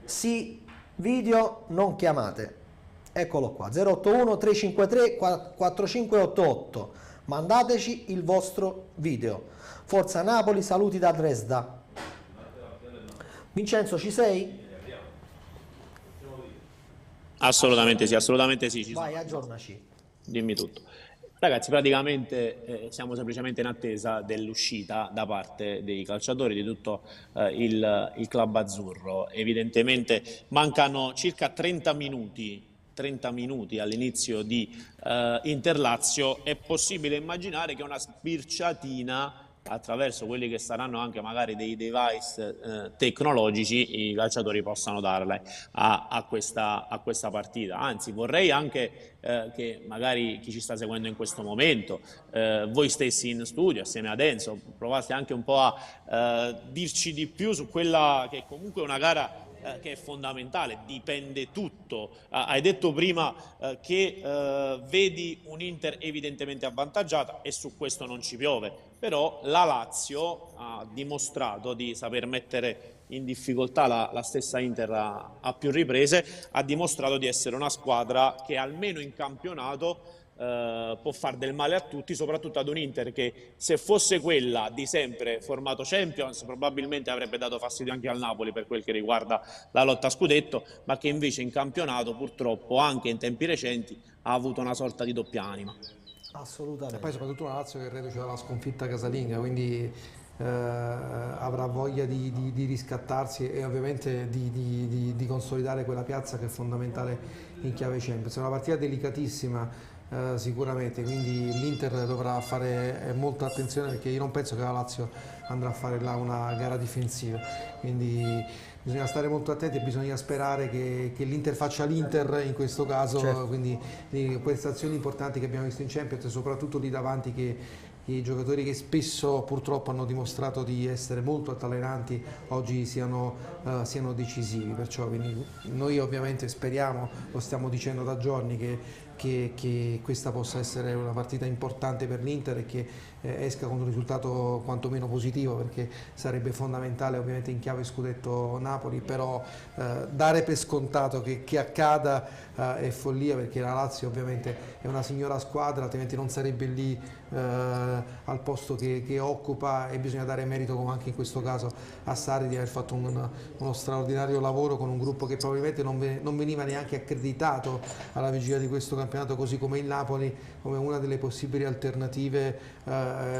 sì, video, non chiamate. Eccolo qua, 081 353 4588. Mandateci il vostro video. Forza Napoli, saluti da Dresda. Vincenzo, ci sei? Assolutamente sì. Vai, aggiornaci. Dimmi tutto. Ragazzi, praticamente siamo semplicemente in attesa dell'uscita da parte dei calciatori di tutto il club azzurro. Evidentemente mancano circa 30 minuti all'inizio di Inter-Lazio. È possibile immaginare che una sbirciatina attraverso quelli che saranno anche magari dei device tecnologici, i calciatori possano darle a questa partita. Anzi, vorrei anche che magari chi ci sta seguendo in questo momento, voi stessi in studio assieme ad Enzo, provaste anche un po' a dirci di più su quella che è comunque una gara che è fondamentale, dipende tutto. Hai detto prima che vedi un'Inter evidentemente avvantaggiata e su questo non ci piove, però la Lazio ha dimostrato di saper mettere in difficoltà la stessa Inter a più riprese, ha dimostrato di essere una squadra che almeno in campionato può far del male a tutti, soprattutto ad un Inter che, se fosse quella di sempre formato Champions, probabilmente avrebbe dato fastidio anche al Napoli per quel che riguarda la lotta a scudetto, ma che invece in campionato purtroppo anche in tempi recenti ha avuto una sorta di doppia anima. Assolutamente. E poi soprattutto una Lazio che reduce dalla sconfitta casalinga, quindi avrà voglia di riscattarsi e ovviamente di consolidare quella piazza che è fondamentale in chiave Champions. È una partita delicatissima sicuramente, quindi l'Inter dovrà fare molta attenzione, perché io non penso che la Lazio andrà a fare là una gara difensiva, quindi bisogna stare molto attenti e bisogna sperare che l'Inter faccia l'Inter in questo caso, certo. Quindi le prestazioni importanti che abbiamo visto in Champions, soprattutto lì davanti, che i giocatori che spesso purtroppo hanno dimostrato di essere molto altalenanti oggi siano decisivi. Perciò quindi noi ovviamente speriamo, lo stiamo dicendo da giorni, che questa possa essere una partita importante per l'Inter e che esca con un risultato quantomeno positivo, perché sarebbe fondamentale ovviamente in chiave scudetto Napoli, però dare per scontato che accada è follia, perché la Lazio ovviamente è una signora squadra, altrimenti non sarebbe lì al posto che occupa, e bisogna dare merito anche in questo caso a Sarri di aver fatto uno straordinario lavoro con un gruppo che probabilmente non veniva neanche accreditato alla vigilia di questo campionato, così come il Napoli come una delle possibili alternative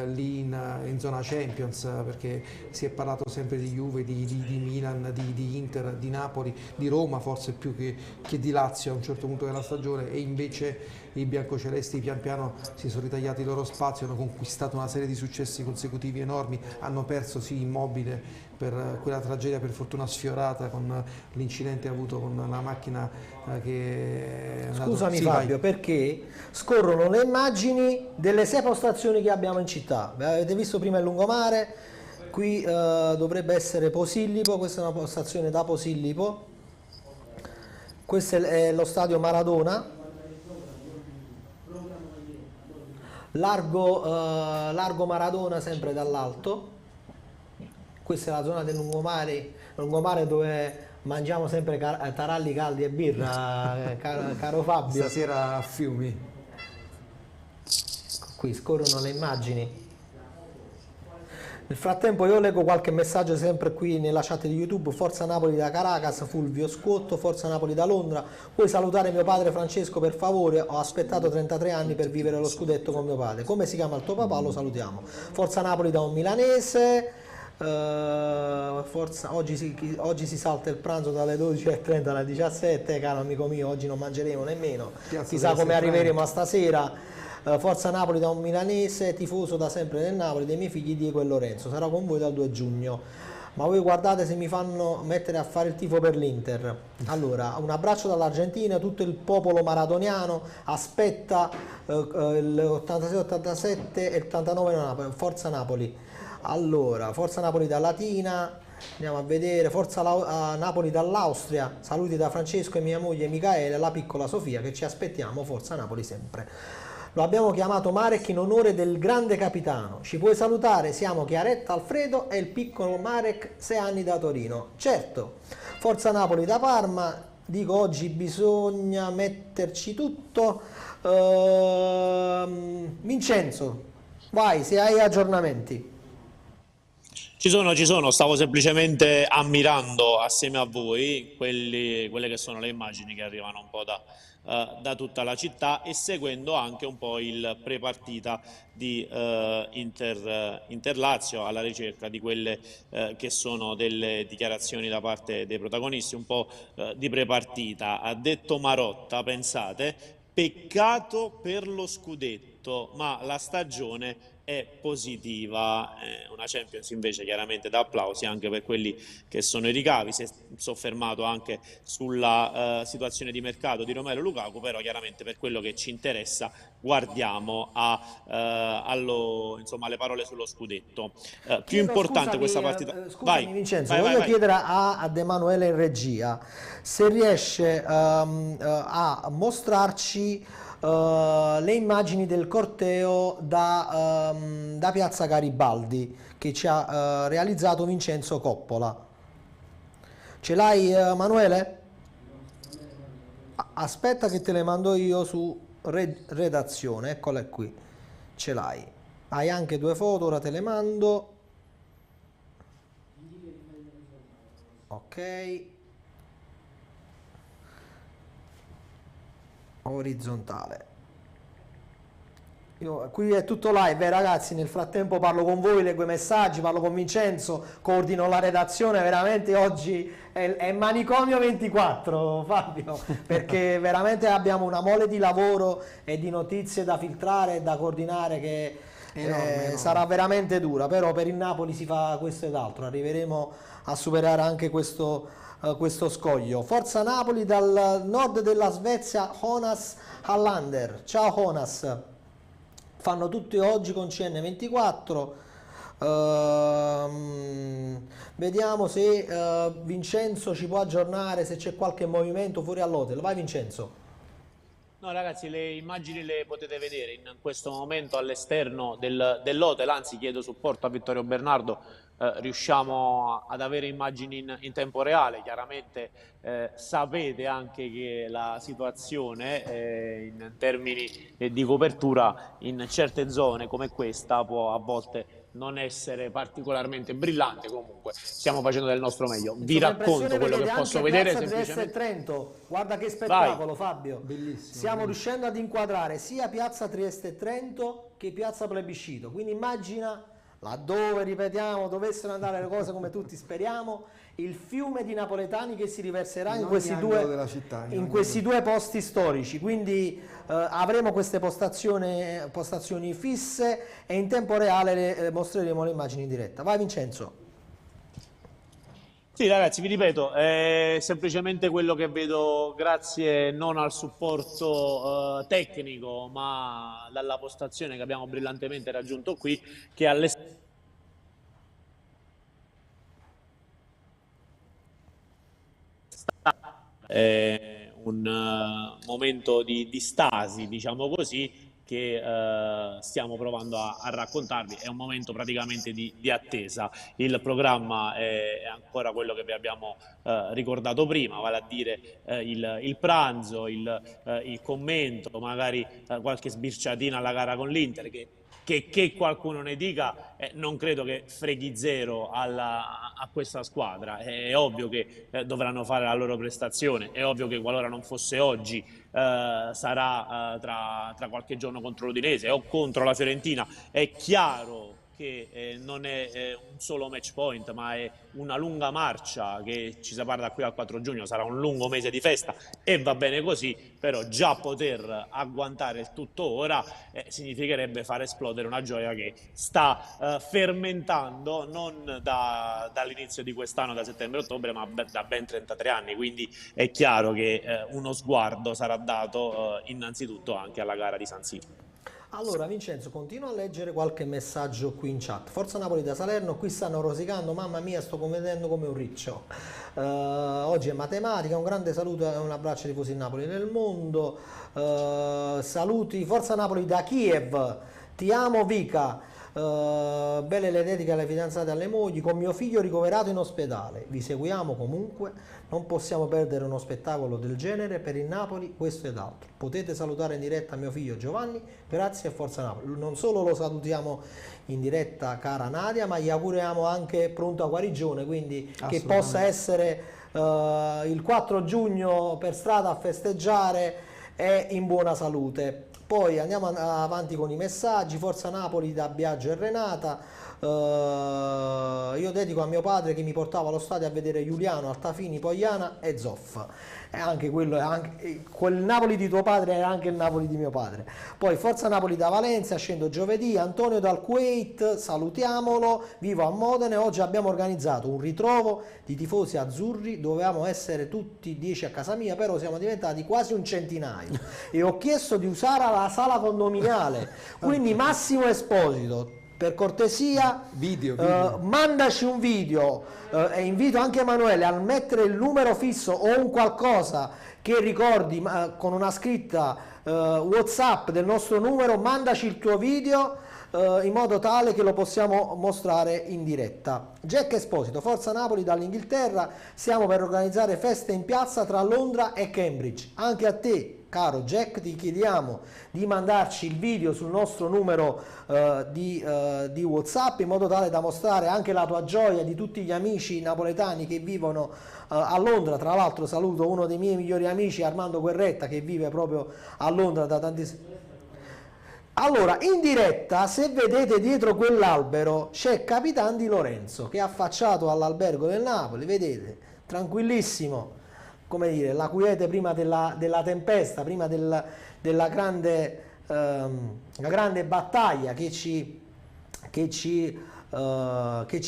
lì in zona Champions, perché si è parlato sempre di Juve, di Milan, di Inter, di Napoli, di Roma forse più che di Lazio a un certo punto della stagione, e invece i biancocelesti pian piano si sono ritagliati il loro spazio, hanno conquistato una serie di successi consecutivi enormi, hanno perso sì Immobile per quella tragedia per fortuna sfiorata con l'incidente avuto con la macchina che... Scusami sì, Fabio, vai. perché scorrono le immagini delle 6 postazioni che abbiamo in città. Avete visto prima il lungomare, qui dovrebbe essere Posillipo, questa è una postazione da Posillipo, questo è lo stadio Maradona, largo Maradona sempre dall'alto. Questa è la zona del lungomare dove mangiamo sempre taralli caldi e birra, caro Fabio. Stasera a Fiumi. Qui scorrono le immagini. Nel frattempo io leggo qualche messaggio sempre qui nella chat di YouTube. Forza Napoli da Caracas, Fulvio Scotto. Forza Napoli da Londra. Puoi salutare mio padre Francesco per favore? Ho aspettato 33 anni per vivere lo scudetto con mio padre. Come si chiama il tuo papà? Lo salutiamo. Forza Napoli da un milanese. Oggi si salta il pranzo dalle 12:30 alle 17, caro amico mio, oggi non mangeremo nemmeno, chissà come arriveremo a stasera. Forza Napoli da un milanese, tifoso da sempre del Napoli, dei miei figli Diego e Lorenzo, sarò con voi dal 2 giugno. Ma voi guardate se mi fanno mettere a fare il tifo per l'Inter. Allora, un abbraccio dall'Argentina, tutto il popolo maradoniano aspetta l'86-87 e il 89 Forza Napoli. Allora, Forza Napoli da Latina, andiamo a vedere, Forza Napoli dall'Austria, saluti da Francesco e mia moglie Michaela, la piccola Sofia, che ci aspettiamo, Forza Napoli sempre. Lo abbiamo chiamato Marek in onore del grande capitano. Ci puoi salutare? Siamo Chiaretta Alfredo e il piccolo Marek, 6 anni da Torino. Certo. Forza Napoli da Parma. Dico oggi bisogna metterci tutto. Vincenzo, vai se hai aggiornamenti. Ci sono, stavo semplicemente ammirando assieme a voi quelle che sono le immagini che arrivano un po' da tutta la città, e seguendo anche un po' il prepartita di Inter Lazio, alla ricerca di quelle che sono delle dichiarazioni da parte dei protagonisti, un po' di prepartita. Ha detto Marotta, pensate, peccato per lo scudetto, ma la stagione è positiva, una Champions invece chiaramente da applausi anche per quelli che sono i ricavi. Si è soffermato anche sulla situazione di mercato di Romelu Lukaku, però chiaramente per quello che ci interessa guardiamo insomma, alle parole sullo scudetto. Più importante questa partita. Scusami Vincenzo, voglio chiedere ad Emanuele in regia se riesce a mostrarci le immagini del corteo da Piazza Garibaldi che ci ha realizzato Vincenzo Coppola. Ce l'hai, Emanuele? Aspetta che te le mando io su redazione, eccole qui, ce l'hai. Hai anche 2 foto, ora te le mando. Ok. Orizzontale. Qui è tutto live, ragazzi. Nel frattempo parlo con voi, leggo i messaggi, parlo con Vincenzo, coordino la redazione. Veramente oggi è manicomio 24, Fabio, perché veramente abbiamo una mole di lavoro e di notizie da filtrare e da coordinare che enorme. Sarà veramente dura, però per il Napoli si fa questo ed altro. Arriveremo a superare anche questo scoglio. Forza Napoli. Dal nord della Svezia, Jonas Hallander. Ciao Jonas. Fanno tutti oggi con CN24. Vediamo se Vincenzo ci può aggiornare, se c'è qualche movimento fuori all'hotel. Vai Vincenzo. No ragazzi, le immagini le potete vedere in questo momento all'esterno dell'hotel, anzi chiedo supporto a Vittorio Bernardo, riusciamo ad avere immagini in tempo reale. Chiaramente sapete anche che la situazione in termini di copertura in certe zone come questa può a volte non essere particolarmente brillante. Comunque stiamo facendo del nostro meglio. Vi racconto quello che posso vedere semplicemente. Trento, guarda che spettacolo. Vai. Fabio, bellissimo. Stiamo riuscendo ad inquadrare sia piazza Trieste e Trento che piazza Plebiscito, quindi immagina laddove, ripetiamo, dovessero andare le cose come tutti speriamo, il fiume di napoletani che si riverserà in questi due posti storici. Quindi avremo queste postazioni fisse e in tempo reale mostreremo le immagini in diretta. Vai Vincenzo. Sì ragazzi, vi ripeto, è semplicemente quello che vedo grazie non al supporto tecnico, ma dalla postazione che abbiamo brillantemente raggiunto qui, che all'esterno un momento di stasi, diciamo così, che stiamo provando a raccontarvi. È un momento praticamente di attesa. Il programma è ancora quello che vi abbiamo ricordato prima, vale a dire il pranzo, il commento, magari qualche sbirciatina alla gara con l'Inter, che qualcuno ne dica, non credo che freghi zero a questa squadra. È ovvio che dovranno fare la loro prestazione, è ovvio che qualora non fosse oggi sarà tra qualche giorno contro l'Udinese o contro la Fiorentina. È chiaro che non è un solo match point, ma è una lunga marcia che ci separa da qui al 4 giugno, sarà un lungo mese di festa e va bene così, però già poter agguantare il tutto ora significherebbe far esplodere una gioia che sta fermentando non dall'inizio di quest'anno, da settembre-ottobre, ma da ben 33 anni, quindi è chiaro che uno sguardo sarà dato innanzitutto anche alla gara di San Siro. Allora Vincenzo, continua a leggere qualche messaggio qui in chat. Forza Napoli da Salerno, qui stanno rosicando, mamma mia sto commettendo come un riccio. Oggi è matematica, un grande saluto e un abbraccio ai tifosi Napoli nel mondo. Saluti Forza Napoli da Kiev, ti amo Vika. Belle le dediche alle fidanzate e alle mogli, con mio figlio ricoverato in ospedale. Vi seguiamo comunque, non possiamo perdere uno spettacolo del genere per il Napoli, questo ed altro. Potete salutare in diretta mio figlio Giovanni, grazie e Forza Napoli. Non solo lo salutiamo in diretta cara Nadia, ma gli auguriamo anche pronta guarigione, quindi che possa essere il 4 giugno per strada a festeggiare e in buona salute. Poi andiamo avanti con i messaggi. Forza Napoli da Biagio e Renata. Io dedico a mio padre che mi portava allo stadio a vedere Giuliano, Altafini, Pogliana e Zoff. E anche quello, quel Napoli di tuo padre era anche il Napoli di mio padre. Poi Forza Napoli da Valencia, scendo giovedì. Antonio dal Kuwait, salutiamolo, vivo a Modena. Oggi abbiamo organizzato un ritrovo di tifosi azzurri, dovevamo essere tutti 10 a casa mia, però siamo diventati quasi un centinaio e ho chiesto di usare la sala condominiale, quindi Massimo Esposito, per cortesia, mandaci un video, e invito anche Emanuele a mettere il numero fisso o un qualcosa che ricordi con una scritta WhatsApp del nostro numero, mandaci il tuo video in modo tale che lo possiamo mostrare in diretta. Jack Esposito, Forza Napoli dall'Inghilterra, stiamo per organizzare feste in piazza tra Londra e Cambridge. Anche a te, caro Jack, ti chiediamo di mandarci il video sul nostro numero di WhatsApp in modo tale da mostrare anche la tua gioia, di tutti gli amici napoletani che vivono a Londra. Tra l'altro saluto uno dei miei migliori amici, Armando Guerretta, che vive proprio a Londra da tantissimi. Allora, in diretta, se vedete dietro quell'albero c'è Capitan Di Lorenzo che è affacciato all'albergo del Napoli, vedete, tranquillissimo, come dire, la quiete prima della tempesta, prima della grande battaglia che ci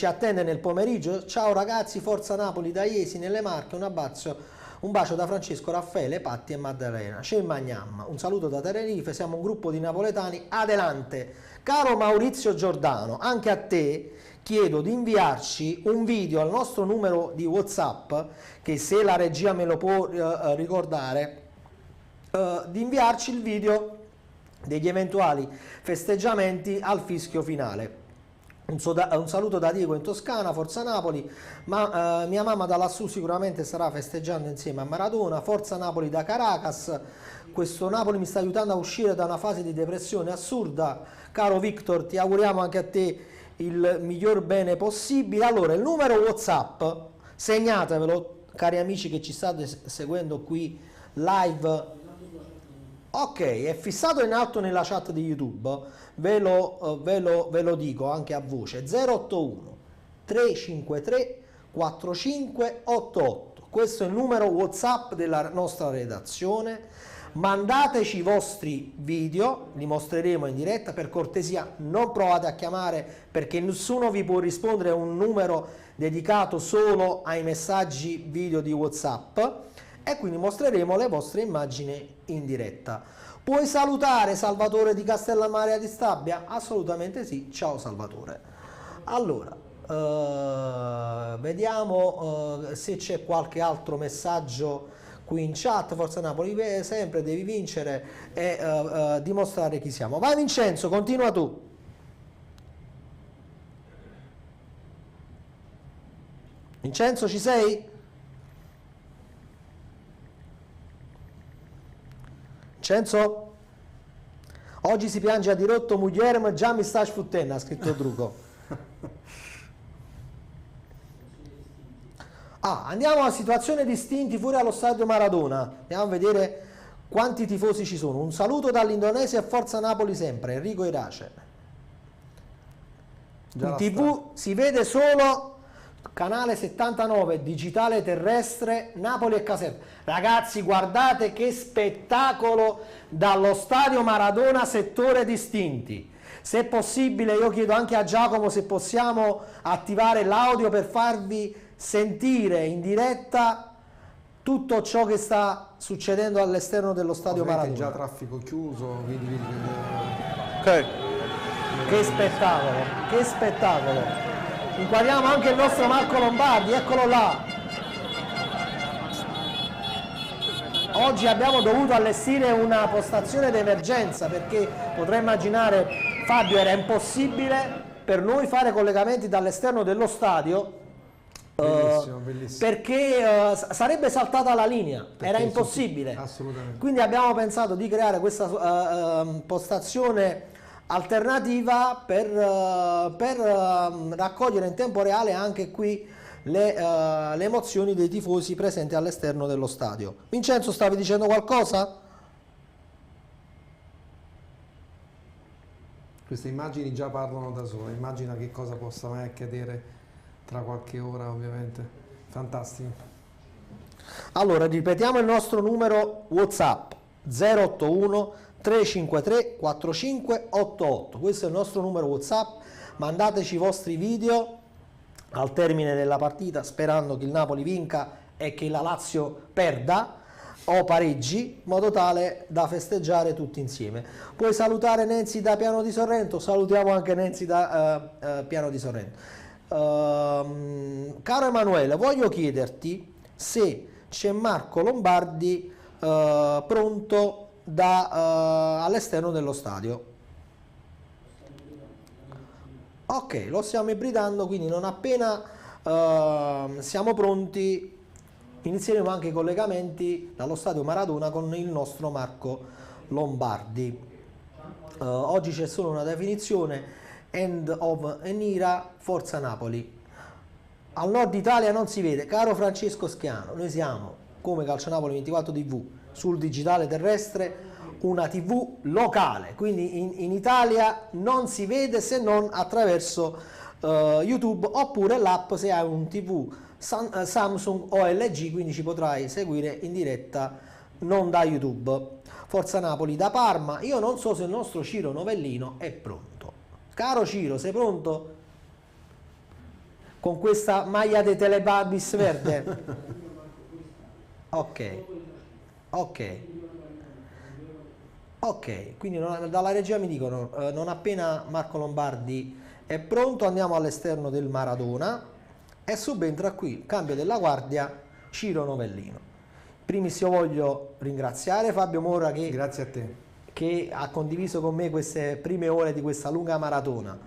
attende nel pomeriggio. Ciao ragazzi, Forza Napoli da Iesi nelle Marche, un bacio da Francesco, Raffaele, Patti e Maddalena. C'è Magnam, un saluto da Tenerife, siamo un gruppo di napoletani, adelante. Caro Maurizio Giordano, anche a te chiedo di inviarci un video al nostro numero di WhatsApp, che se la regia me lo può ricordare, di inviarci il video degli eventuali festeggiamenti al fischio finale. Un saluto da Diego in Toscana, Forza Napoli, ma mia mamma da lassù sicuramente starà festeggiando insieme a Maradona. Forza Napoli da Caracas, questo Napoli mi sta aiutando a uscire da una fase di depressione assurda. Caro Victor, ti auguriamo anche a te il miglior bene possibile. Allora, il numero WhatsApp, segnatevelo, cari amici che ci state seguendo qui live. Ok, è fissato in alto nella chat di YouTube. Ve lo dico anche a voce: 081 353 4588. Questo è il numero WhatsApp della nostra redazione. Mandateci i vostri video, li mostreremo in diretta. Per cortesia non provate a chiamare, perché nessuno vi può rispondere, a un numero dedicato solo ai messaggi video di WhatsApp, e quindi mostreremo le vostre immagini in diretta. Puoi salutare Salvatore di Castellammare di Stabia? Assolutamente sì, ciao Salvatore. Allora, vediamo se c'è qualche altro messaggio qui in chat. Forza Napoli, sempre devi vincere e dimostrare chi siamo. Vai Vincenzo, continua tu. Vincenzo, ci sei? Vincenzo? Oggi si piange a dirotto Muglierm, già mi sta sfuttendo, ha scritto Drugo. Andiamo alla situazione distinti fuori allo stadio Maradona. Andiamo a vedere quanti tifosi ci sono. Un saluto dall'Indonesia e Forza Napoli sempre, Enrico Irace. In TV si vede solo canale 79, digitale terrestre, Napoli e Caserta. Ragazzi, guardate che spettacolo dallo stadio Maradona, settore distinti. Se è possibile, io chiedo anche a Giacomo se possiamo attivare l'audio per farvi sentire in diretta tutto ciò che sta succedendo all'esterno dello stadio Maradona. Già traffico chiuso, vedi. Okay. Che spettacolo, che spettacolo. Inquadriamo anche il nostro Marco Lombardi, eccolo là. Oggi abbiamo dovuto allestire una postazione d'emergenza perché potrei immaginare, Fabio, era impossibile per noi fare collegamenti dall'esterno dello stadio. Bellissimo, bellissimo. Perché sarebbe saltata la linea, era impossibile. Assolutamente. Quindi abbiamo pensato di creare questa postazione alternativa per raccogliere in tempo reale anche qui le emozioni dei tifosi presenti all'esterno dello stadio. Vincenzo, stavi dicendo qualcosa? Queste immagini già parlano da sole, immagina che cosa possa mai accadere tra qualche ora, ovviamente. Fantastico. Allora, ripetiamo il nostro numero WhatsApp 081 353 4588. Questo è il nostro numero WhatsApp. Mandateci i vostri video al termine della partita, sperando che il Napoli vinca e che la Lazio perda o pareggi, in modo tale da festeggiare tutti insieme. Puoi salutare Nenzi da Piano di Sorrento? Salutiamo anche Nenzi da Piano di Sorrento. Caro Emanuele, voglio chiederti se c'è Marco Lombardi pronto all'esterno dello stadio. Ok, lo stiamo ibridando, quindi non appena siamo pronti inizieremo anche i collegamenti dallo stadio Maradona con il nostro Marco Lombardi. Oggi c'è solo una definizione: end of an era, forza Napoli. Al nord Italia non si vede, caro Francesco Schiano, noi siamo come Calcio-Napoli 24 TV sul digitale terrestre, una TV locale, quindi in Italia non si vede se non attraverso YouTube oppure l'app se hai un TV Samsung o LG, quindi ci potrai seguire in diretta non da YouTube. Forza Napoli da Parma. Io non so se il nostro Ciro Novellino è pronto. Caro Ciro, sei pronto? Con questa maglia dei Teletubbies verde? Ok, quindi dalla regia mi dicono non appena Marco Lombardi è pronto andiamo all'esterno del Maradona e subentra qui, cambio della guardia, Ciro Novellino. Primis io voglio ringraziare Fabio Mora Grazie a te. che ha condiviso con me queste prime ore di questa lunga maratona.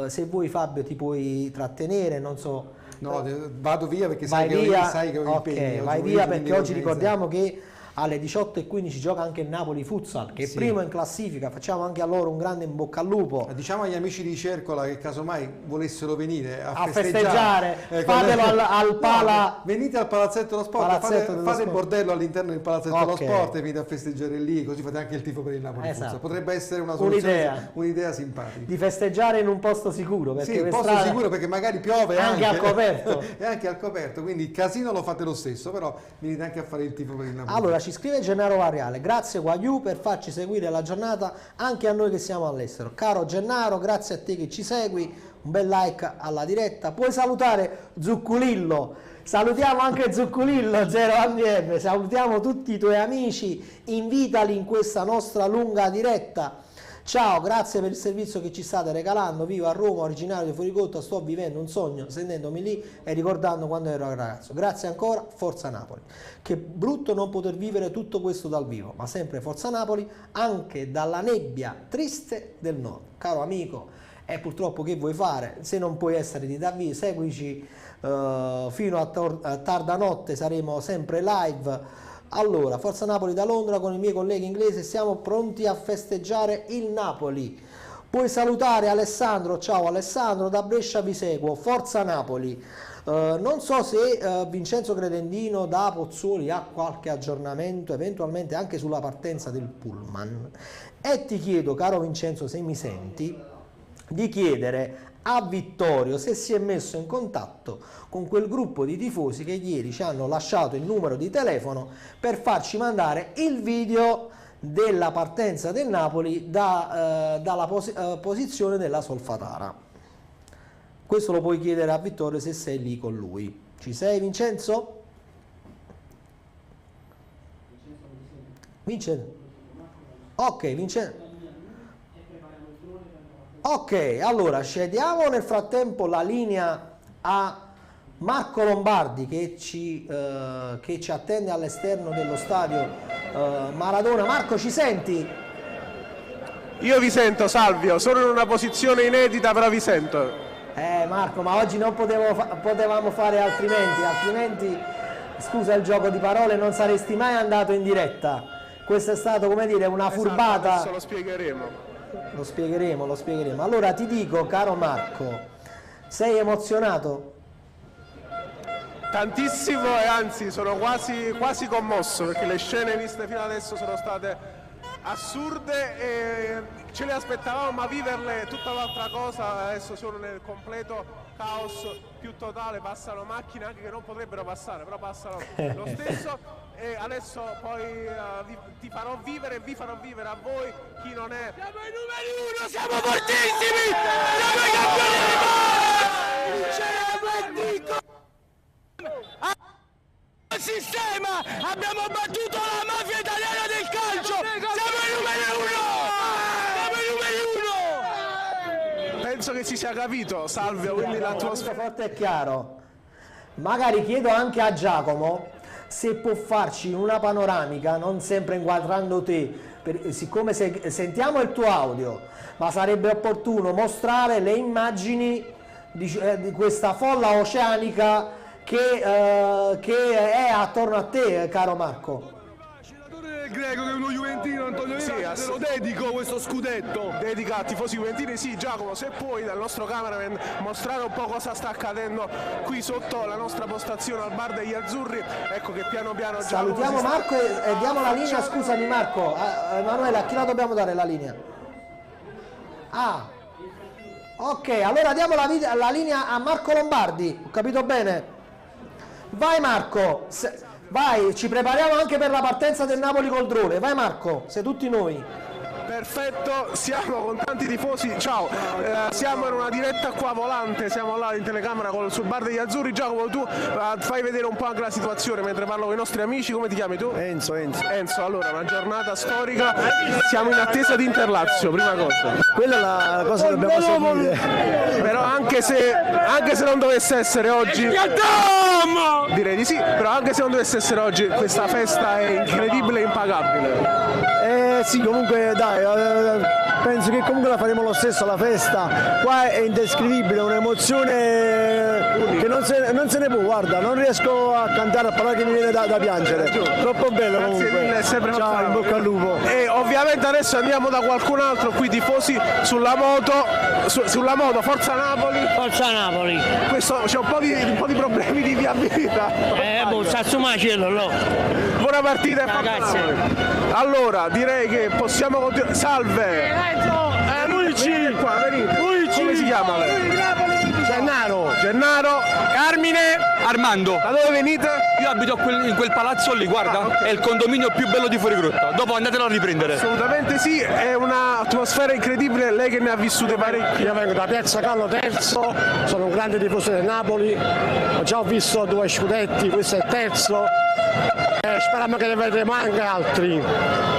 Se vuoi Fabio ti puoi trattenere, non so. No, vado via perché sai che ho impegni. impegni. Vai via perché oggi ricordiamo che alle 18:15 gioca anche il Napoli Futsal, che è primo in classifica. Facciamo anche a loro un grande in bocca al lupo. Diciamo agli amici di Cercola che casomai volessero venire a festeggiare, fatelo al Pala. Venite al Palazzetto dello Sport, fate il bordello all'interno del Palazzetto dello Sport e venite a festeggiare lì, così fate anche il tifo per il Napoli Futsal. Potrebbe essere una soluzione, un'idea simpatica. Di festeggiare in un posto sicuro, perché sì, un posto sicuro perché magari piove anche al coperto. E anche al coperto, quindi il casino lo fate lo stesso, però venite anche a fare il tifo per il Napoli. Allora ci scrive Gennaro Variale: grazie Guaiù per farci seguire la giornata anche a noi che siamo all'estero. Caro Gennaro, grazie a te che ci segui, un bel like alla diretta. Puoi salutare Zucculillo, salutiamo anche Zucculillo 0 anni M, salutiamo tutti i tuoi amici, invitali in questa nostra lunga diretta. Ciao, grazie per il servizio che ci state regalando. Vivo a Roma, originario di Fuoricotta, sto vivendo un sogno, sentendomi lì e ricordando quando ero ragazzo. Grazie ancora, Forza Napoli. Che brutto non poter vivere tutto questo dal vivo, ma sempre Forza Napoli, anche dalla nebbia triste del nord. Caro amico, purtroppo che vuoi fare? Se non puoi essere di da vivo, seguici fino a tarda notte, saremo sempre live. Allora, Forza Napoli da Londra con i miei colleghi inglesi, siamo pronti a festeggiare il Napoli. Puoi salutare Alessandro, ciao Alessandro, da Brescia vi seguo, Forza Napoli. Non so se Vincenzo Credendino da Pozzuoli ha qualche aggiornamento, eventualmente anche sulla partenza del pullman. E ti chiedo, caro Vincenzo, se mi senti, di chiedere a Vittorio se si è messo in contatto con quel gruppo di tifosi che ieri ci hanno lasciato il numero di telefono per farci mandare il video della partenza del Napoli dalla posizione della Solfatara. Questo lo puoi chiedere a Vittorio se sei lì con lui. Ci sei, Vincenzo? Vincenzo? Ok, Vincenzo. Ok, allora cediamo nel frattempo la linea a Marco Lombardi che ci attende all'esterno dello stadio Maradona. Marco, ci senti? Io vi sento, Salvio, sono in una posizione inedita, però vi sento. Marco, ma oggi non potevamo fare altrimenti, scusa il gioco di parole, non saresti mai andato in diretta. Questo è stato, come dire, una furbata. Adesso lo spiegheremo. Lo spiegheremo. Allora ti dico, caro Marco, sei emozionato? Tantissimo, e anzi sono quasi commosso, perché le scene viste fino adesso sono state assurde e ce le aspettavamo, ma viverle è tutta un'altra cosa. Adesso sono nel completo caos più totale, passano macchine anche che non potrebbero passare, però passano lo stesso. E adesso poi ti farò vivere e vi farò vivere a voi chi non è. Siamo i numeri uno, siamo fortissimi, siamo i campioni del mondo! Al sistema, abbiamo battuto la mafia italiana del calcio, siamo i numeri uno! Siamo i numeri uno! Penso che si sia capito, Salvio, quindi l'atmosfera forte e chiaro. Magari chiedo anche a Giacomo se può farci una panoramica, non sempre inquadrando te, siccome sentiamo il tuo audio, ma sarebbe opportuno mostrare le immagini di questa folla oceanica che è attorno a te, caro Marco. Greco che è uno juventino, Antonio Villaggio, te lo dedico questo scudetto. dedica a tifosi juventini. Sì, Giacomo, se puoi dal nostro cameraman mostrare un po' cosa sta accadendo qui sotto la nostra postazione al bar degli azzurri. Ecco che piano piano salutiamo Marco e diamo la linea. Scusami Marco, Emanuele, a chi la dobbiamo dare la linea? Ok, allora diamo la linea a Marco Lombardi, ho capito bene? Vai Marco, vai, ci prepariamo anche per la partenza del Napoli col drone. Vai Marco, sei tutti noi. Perfetto, siamo con tanti tifosi, ciao, siamo in una diretta qua volante, siamo là in telecamera sul bar degli azzurri. Giacomo, tu fai vedere un po' anche la situazione mentre parlo con i nostri amici. Come ti chiami tu? Enzo. Enzo, allora, una giornata storica, siamo in attesa di Interlazio, prima cosa. Quella è la cosa che dobbiamo seguire. Però anche se non dovesse essere oggi, direi di sì, però anche se non dovesse essere oggi, questa festa è incredibile e impagabile. Sì, comunque dai, penso che comunque la faremo lo stesso la festa. Qua è indescrivibile, un'emozione che non se ne può, guarda, non riesco a cantare, a parlare che mi viene da piangere. Troppo bello comunque. Grazie mille, sempre ciao, in bocca al lupo. E ovviamente adesso andiamo da qualcun altro, qui tifosi sulla moto, Forza Napoli. Forza Napoli. Questo c'è un po' di problemi di viabilità. Sta macello, no. Buona partita, ragazzi. Allora, direi che possiamo continuare. Salve! Venite qua, venite. Come si chiama lei? Gennaro. Carmine. Armando. Da dove venite? Io abito in quel palazzo lì, guarda, okay. È il condominio più bello di Fuorigrotta. Dopo andatelo a riprendere. Assolutamente sì, è un'atmosfera incredibile, lei che ne ha vissute parecchie. Io vengo da Piazza Carlo Terzo, sono un grande tifoso del Napoli, ho visto 2 scudetti, questo è il terzo. Speriamo che ne vedremo anche altri,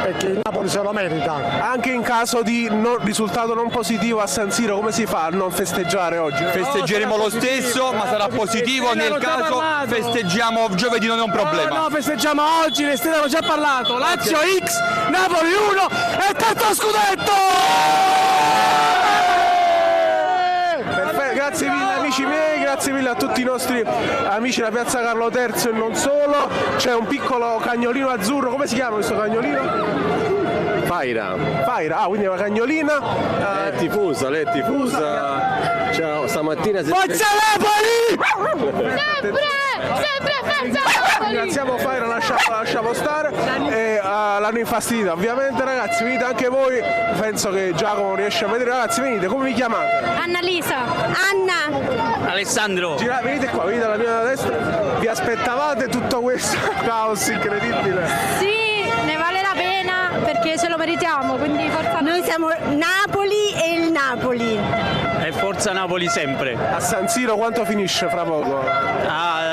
perché il Napoli se lo merita. Anche in caso di risultato non positivo a San Siro, come si fa a non festeggiare oggi? Festeggeremo lo stesso, ma sarà positivo. Nel caso festeggiamo giovedì, non è un problema. No, festeggiamo oggi, ne stiamo già parlato. Lazio X, Napoli 1 e terzo scudetto! Perfetto, grazie mille amici miei, grazie mille a tutti i nostri amici da Piazza Carlo Terzo e non solo. C'è un piccolo cagnolino azzurro, come si chiama questo cagnolino? Faira, quindi è una cagnolina. Lei è tifosa. Ciao, stamattina Forza Napoli! Sempre Forza Napoli! Ringraziamo Faira, lasciamo stare. L'hanno infastidita, ovviamente ragazzi, venite anche voi. Penso che Giacomo riesce a vedere. Ragazzi, venite, come vi chiamate? Annalisa. Anna. Alessandro. Venite qua, venite alla mia destra. Vi aspettavate tutto questo caos incredibile? Sì, ne vale la pena perché ce lo meritiamo, quindi forza Napoli. Noi siamo Napoli e il Napoli. E Forza Napoli sempre. A San Siro quanto finisce fra poco?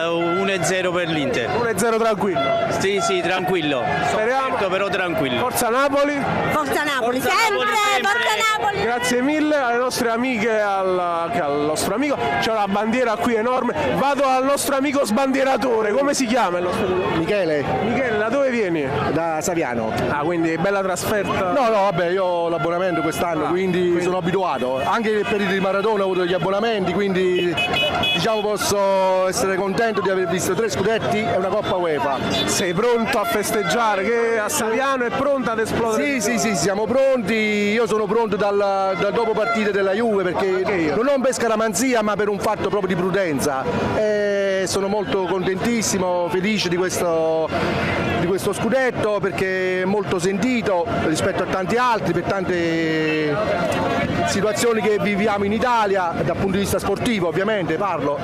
1-0 per l'Inter. 1-0 tranquillo? Sì, tranquillo. Speriamo. Però tranquillo. Forza Napoli. Forza Napoli, sempre. Forza Napoli. Grazie mille alle nostre amiche e al nostro amico. C'è una bandiera qui enorme. Vado al nostro amico sbandieratore. Come si chiama il nostro amico? Michele, da dove vieni? da Saviano. Quindi bella trasferta. No, vabbè, io ho l'abbonamento quest'anno, quindi sono abituato. Anche nel periodo di Maradona ho avuto gli abbonamenti, quindi diciamo posso essere contento contento di aver visto 3 scudetti e una Coppa UEFA. Sei pronto a festeggiare? Che a Saviano è pronta ad esplodere? Sì, siamo pronti. Io sono pronto dal dopo partita della Juve, perché non per scaramanzia ma per un fatto proprio di prudenza. Sono molto contentissimo, felice di questo scudetto, perché è molto sentito rispetto a tanti altri, per tante situazioni che viviamo in Italia dal punto di vista sportivo, ovviamente parlo,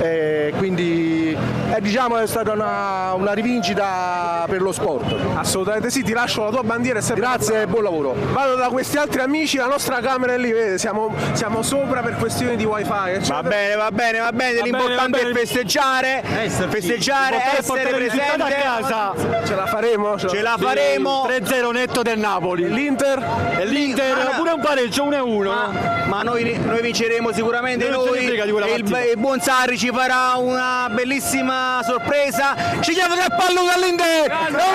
quindi diciamo è stata una rivincita per lo sport. Assolutamente sì, ti lascio la tua bandiera e grazie e buon lavoro. Vado da questi altri amici, la nostra camera è lì, vede, siamo sopra per questioni di wifi, eccetera. Va bene, l'importante è festeggiare, essere presente a casa. Ce la faremo? Ce la faremo. 3-0 netto del Napoli. L'Inter pure un pareggio 1-1. Ma noi vinceremo sicuramente, il buon Sarri ci farà una bellissima sorpresa, ci chiama 3 palloni all'Inter, ragazzi,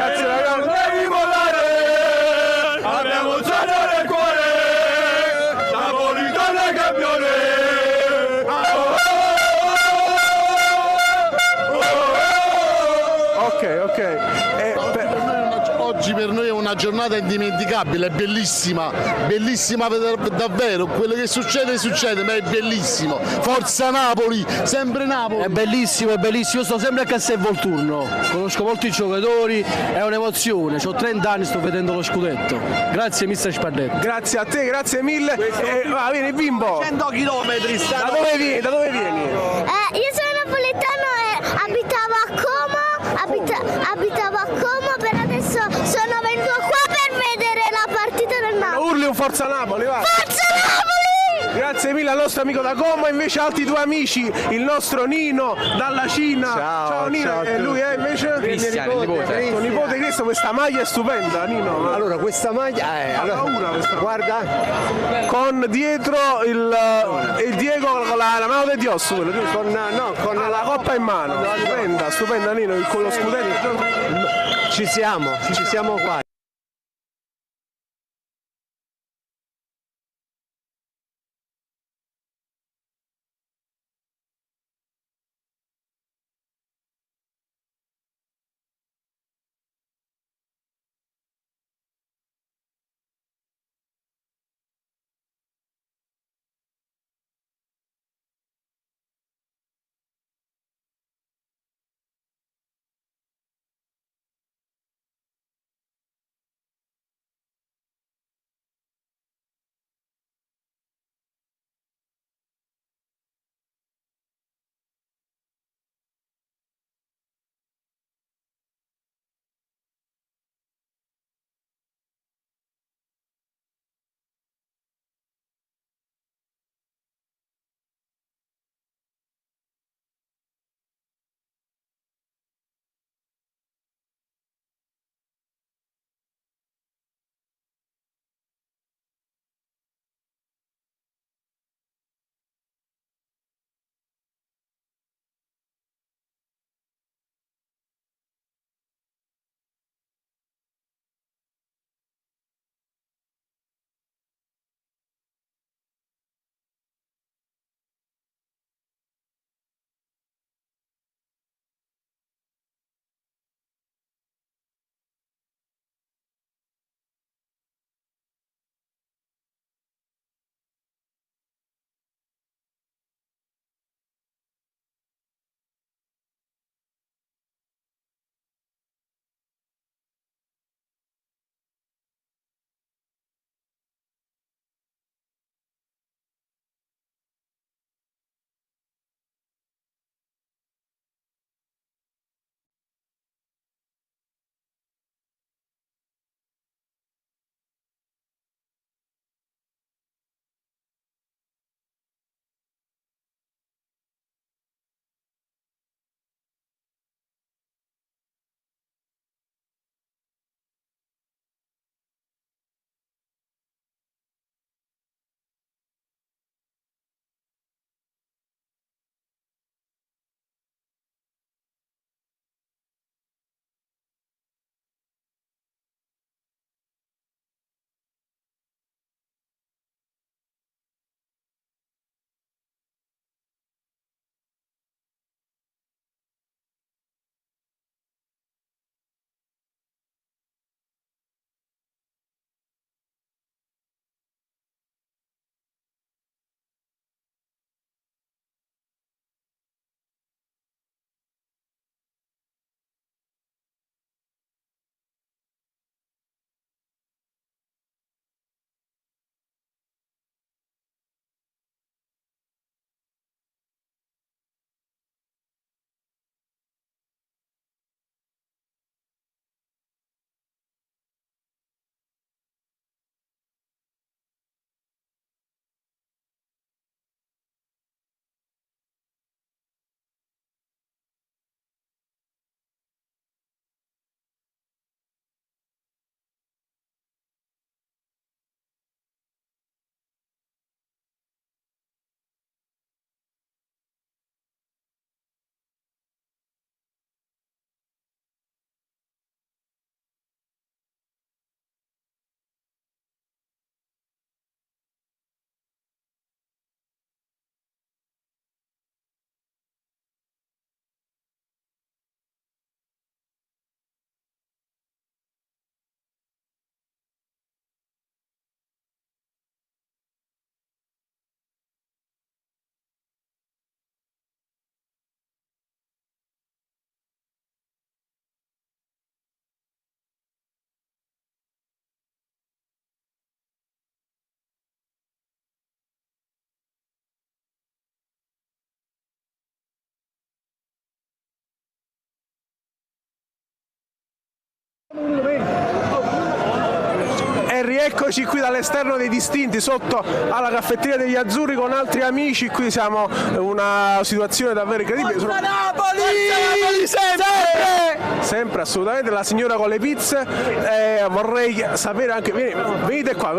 devi volare, abbiamo un sogno nel cuore, Napoli torna campione. Ok. Oggi per noi è una giornata indimenticabile, è bellissima davvero, quello che succede, ma è bellissimo. Forza Napoli, sempre Napoli. È bellissimo, io sto sempre a Castelvolturno, conosco molti giocatori, è un'emozione, ho 30 anni, sto vedendo lo scudetto. Grazie mister Spalletti. Grazie a te, grazie mille. Vieni bimbo. 100 chilometri. Da dove vieni? Io sono napoletano e abitavo a Como, però adesso sono venuto qua per vedere la partita del Napoli. Urli un Forza Napoli, va! Forza Napoli! Grazie mille al nostro amico da Como, invece altri 2 amici, il nostro Nino dalla Cina. Ciao Nino, e lui è invece Cristian, il nipote. Tuo nipote Cristo, questa maglia è stupenda, Nino. Allora, questa maglia guarda, con dietro il Diego con la mano di Dios, con la coppa in mano. Stupenda Nino, con lo scudetto. ci siamo qua. E rieccoci qui dall'esterno dei distinti sotto alla caffetteria degli azzurri con altri amici. Qui siamo in una situazione davvero incredibile. Forza Napoli! Sempre assolutamente. La signora con le pizze. Vorrei sapere anche, venite qua.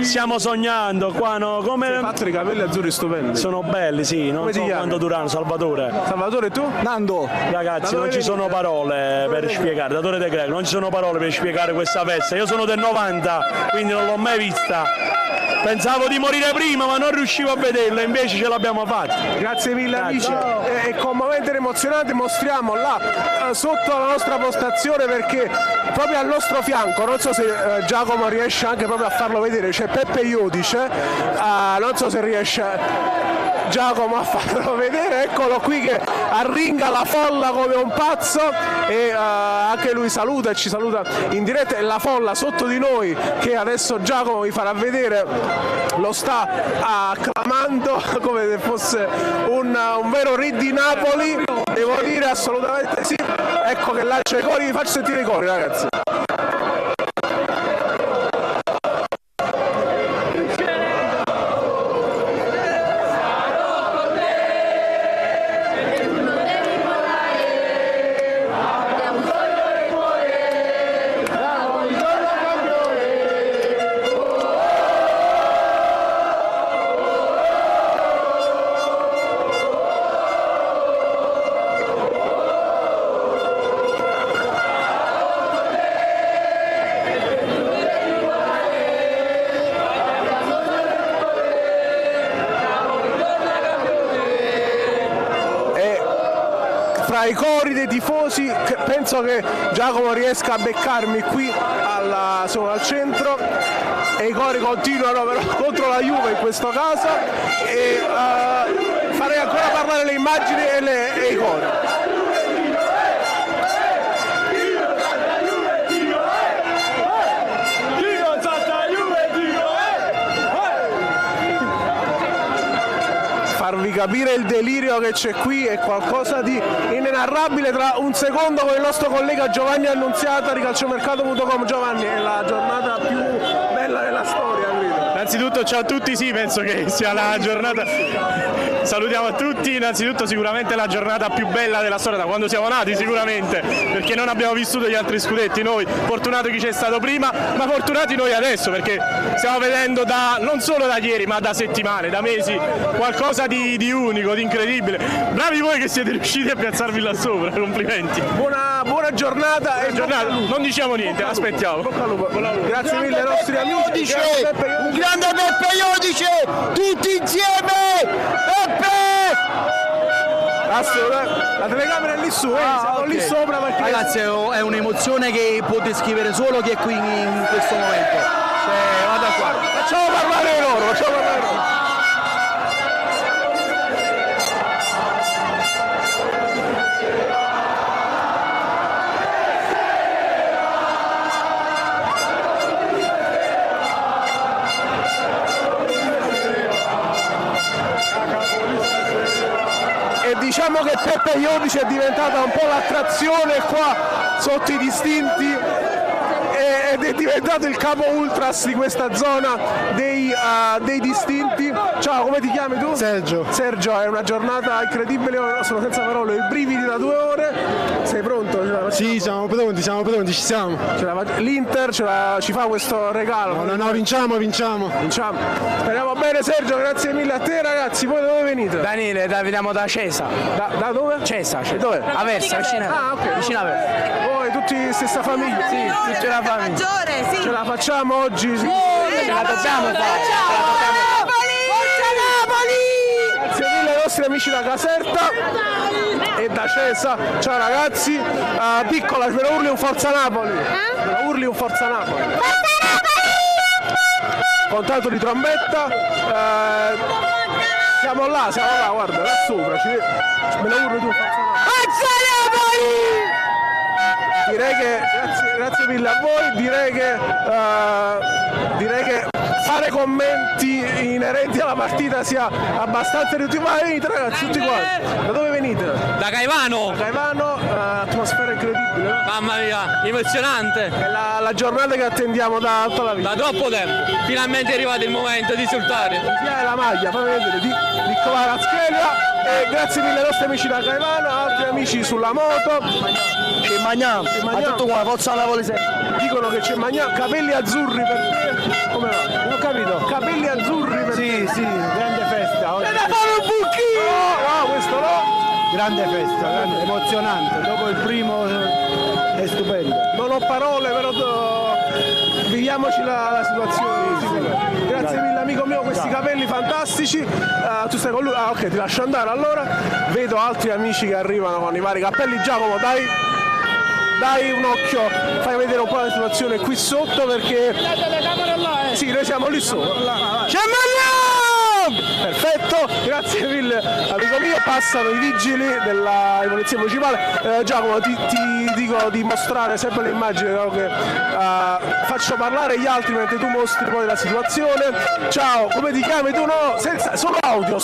Stiamo sognando qua, no? Come hai fatto i capelli azzurri stupendi? Sono belli, sì, non so quando durano. Salvatore, tu? Nando. Ragazzi, non ci sono parole per spiegare, datore De Greco, non ci sono parole per spiegare questa festa. Io sono del 90, quindi non l'ho mai vista. Pensavo di morire prima, ma non riuscivo a vederla, invece ce l'abbiamo fatta. Grazie mille amici. E con momenti emozionanti mostriamo là sotto la nostra postazione, perché proprio al nostro fianco, non so se Giacomo riesce anche proprio a farlo vedere, c'è Peppe Iodice, non so se riesce Giacomo a farlo vedere, eccolo qui che arringa la folla come un pazzo e anche lui saluta e ci saluta in diretta, e la folla sotto di noi che adesso Giacomo vi farà vedere lo sta acclamando come se fosse un vero re di Napoli, devo dire assolutamente sì. Ecco che lancia i cori, vi faccio sentire i cori, ragazzi. Tra i cori dei tifosi penso che Giacomo riesca a beccarmi qui al centro, e i cori continuano però contro la Juve in questo caso, e farei ancora parlare le immagini e i cori. Farvi capire il delirio che c'è qui è qualcosa di inenarrabile. Tra un secondo con il nostro collega Giovanni Annunziata di calciomercato.com. Giovanni, è la giornata più bella della storia, credo. Innanzitutto ciao a tutti, sì, penso che sia la giornata, salutiamo a tutti, innanzitutto sicuramente la giornata più bella della storia da quando siamo nati, sicuramente, perché non abbiamo vissuto gli altri scudetti noi, fortunato chi c'è stato prima, ma fortunati noi adesso, perché stiamo vedendo non solo da ieri ma da settimane, da mesi, qualcosa di unico, di incredibile. Bravi voi che siete riusciti a piazzarvi là sopra, complimenti. Buona giornata e non diciamo niente, aspettiamo. Grazie mille ai nostri amici. Un grande Peppe Iodice, tutti insieme! Peppe! Assolutamente. La telecamera è lì su, siamo lì sopra. Ragazzi, è un'emozione che può descrivere solo chi è qui in questo momento. Vada qua. Facciamo parlare loro, Diciamo che Peppe Iodice è diventata un po' l'attrazione qua sotto i distinti ed è diventato il capo ultras di questa zona dei distinti. Ciao, come ti chiami tu? Sergio. Sergio, è una giornata incredibile, sono senza parole, i brividi da 2 ore. Sei pronto? Sì, siamo pronti, ci siamo. L'Inter ci fa questo regalo. No, vinciamo. Speriamo bene, Sergio, grazie mille a te, ragazzi. Voi da dove venite? Daniele, veniamo da Cesa. Da dove? Cesa. Dove? Aversa, vicino. Ah, ok. Vicino a Aversa. Voi tutti stessa famiglia? Sì, tutta la famiglia. Maggiore, sì. Ce la facciamo oggi? Sì. Ce la dobbiamo fare. Forza Napoli! Grazie mille ai nostri amici da Caserta e da Cesa. Ciao ragazzi. Piccola, me lo urli un Forza Napoli. Me lo urli un Forza Napoli. Con tanto di trombetta. Siamo là, guarda, là sopra. Me lo urli tu un Forza Napoli. Forza Napoli! Direi che grazie mille a voi, direi che fare commenti inerenti alla partita sia abbastanza riduttivo. Ma venite ragazzi, tutti quanti. Da dove venite? Da Caivano. Da Caivano, atmosfera incredibile. Mamma mia, emozionante. È la giornata che attendiamo da tutta la vita. Da troppo tempo. Finalmente è arrivato il momento di esultare. Chi è la maglia? Fammi vedere di Kvaratskhelia. E grazie mille ai nostri amici da Caivano, altri amici sulla moto. Che mangiamo, a tutto qua, forza Napoli sempre. Dicono che c'è mangiamo, capelli azzurri per te. Come va? Non ho capito. Capelli azzurri per te. Sì, grande festa. E da fare un buchino! No, questo no. Grande festa, grande, emozionante. Dopo il primo è stupendo. Non ho parole, però viviamoci la situazione. Grazie mille amico mio, questi capelli fantastici. Tu stai con lui? Ah ok, ti lascio andare allora. Vedo altri amici che arrivano con i vari cappelli. Giacomo, dai un occhio, fai vedere un po' la situazione qui sotto perché... Sì, noi siamo lì sotto. Perfetto, grazie mille amico mio. Passano i vigili della polizia municipale. Giacomo, ti dico di mostrare sempre le immagini, no? Che faccio parlare gli altri mentre tu mostri poi la situazione. Ciao, come ti chiami tu? No, solo audio.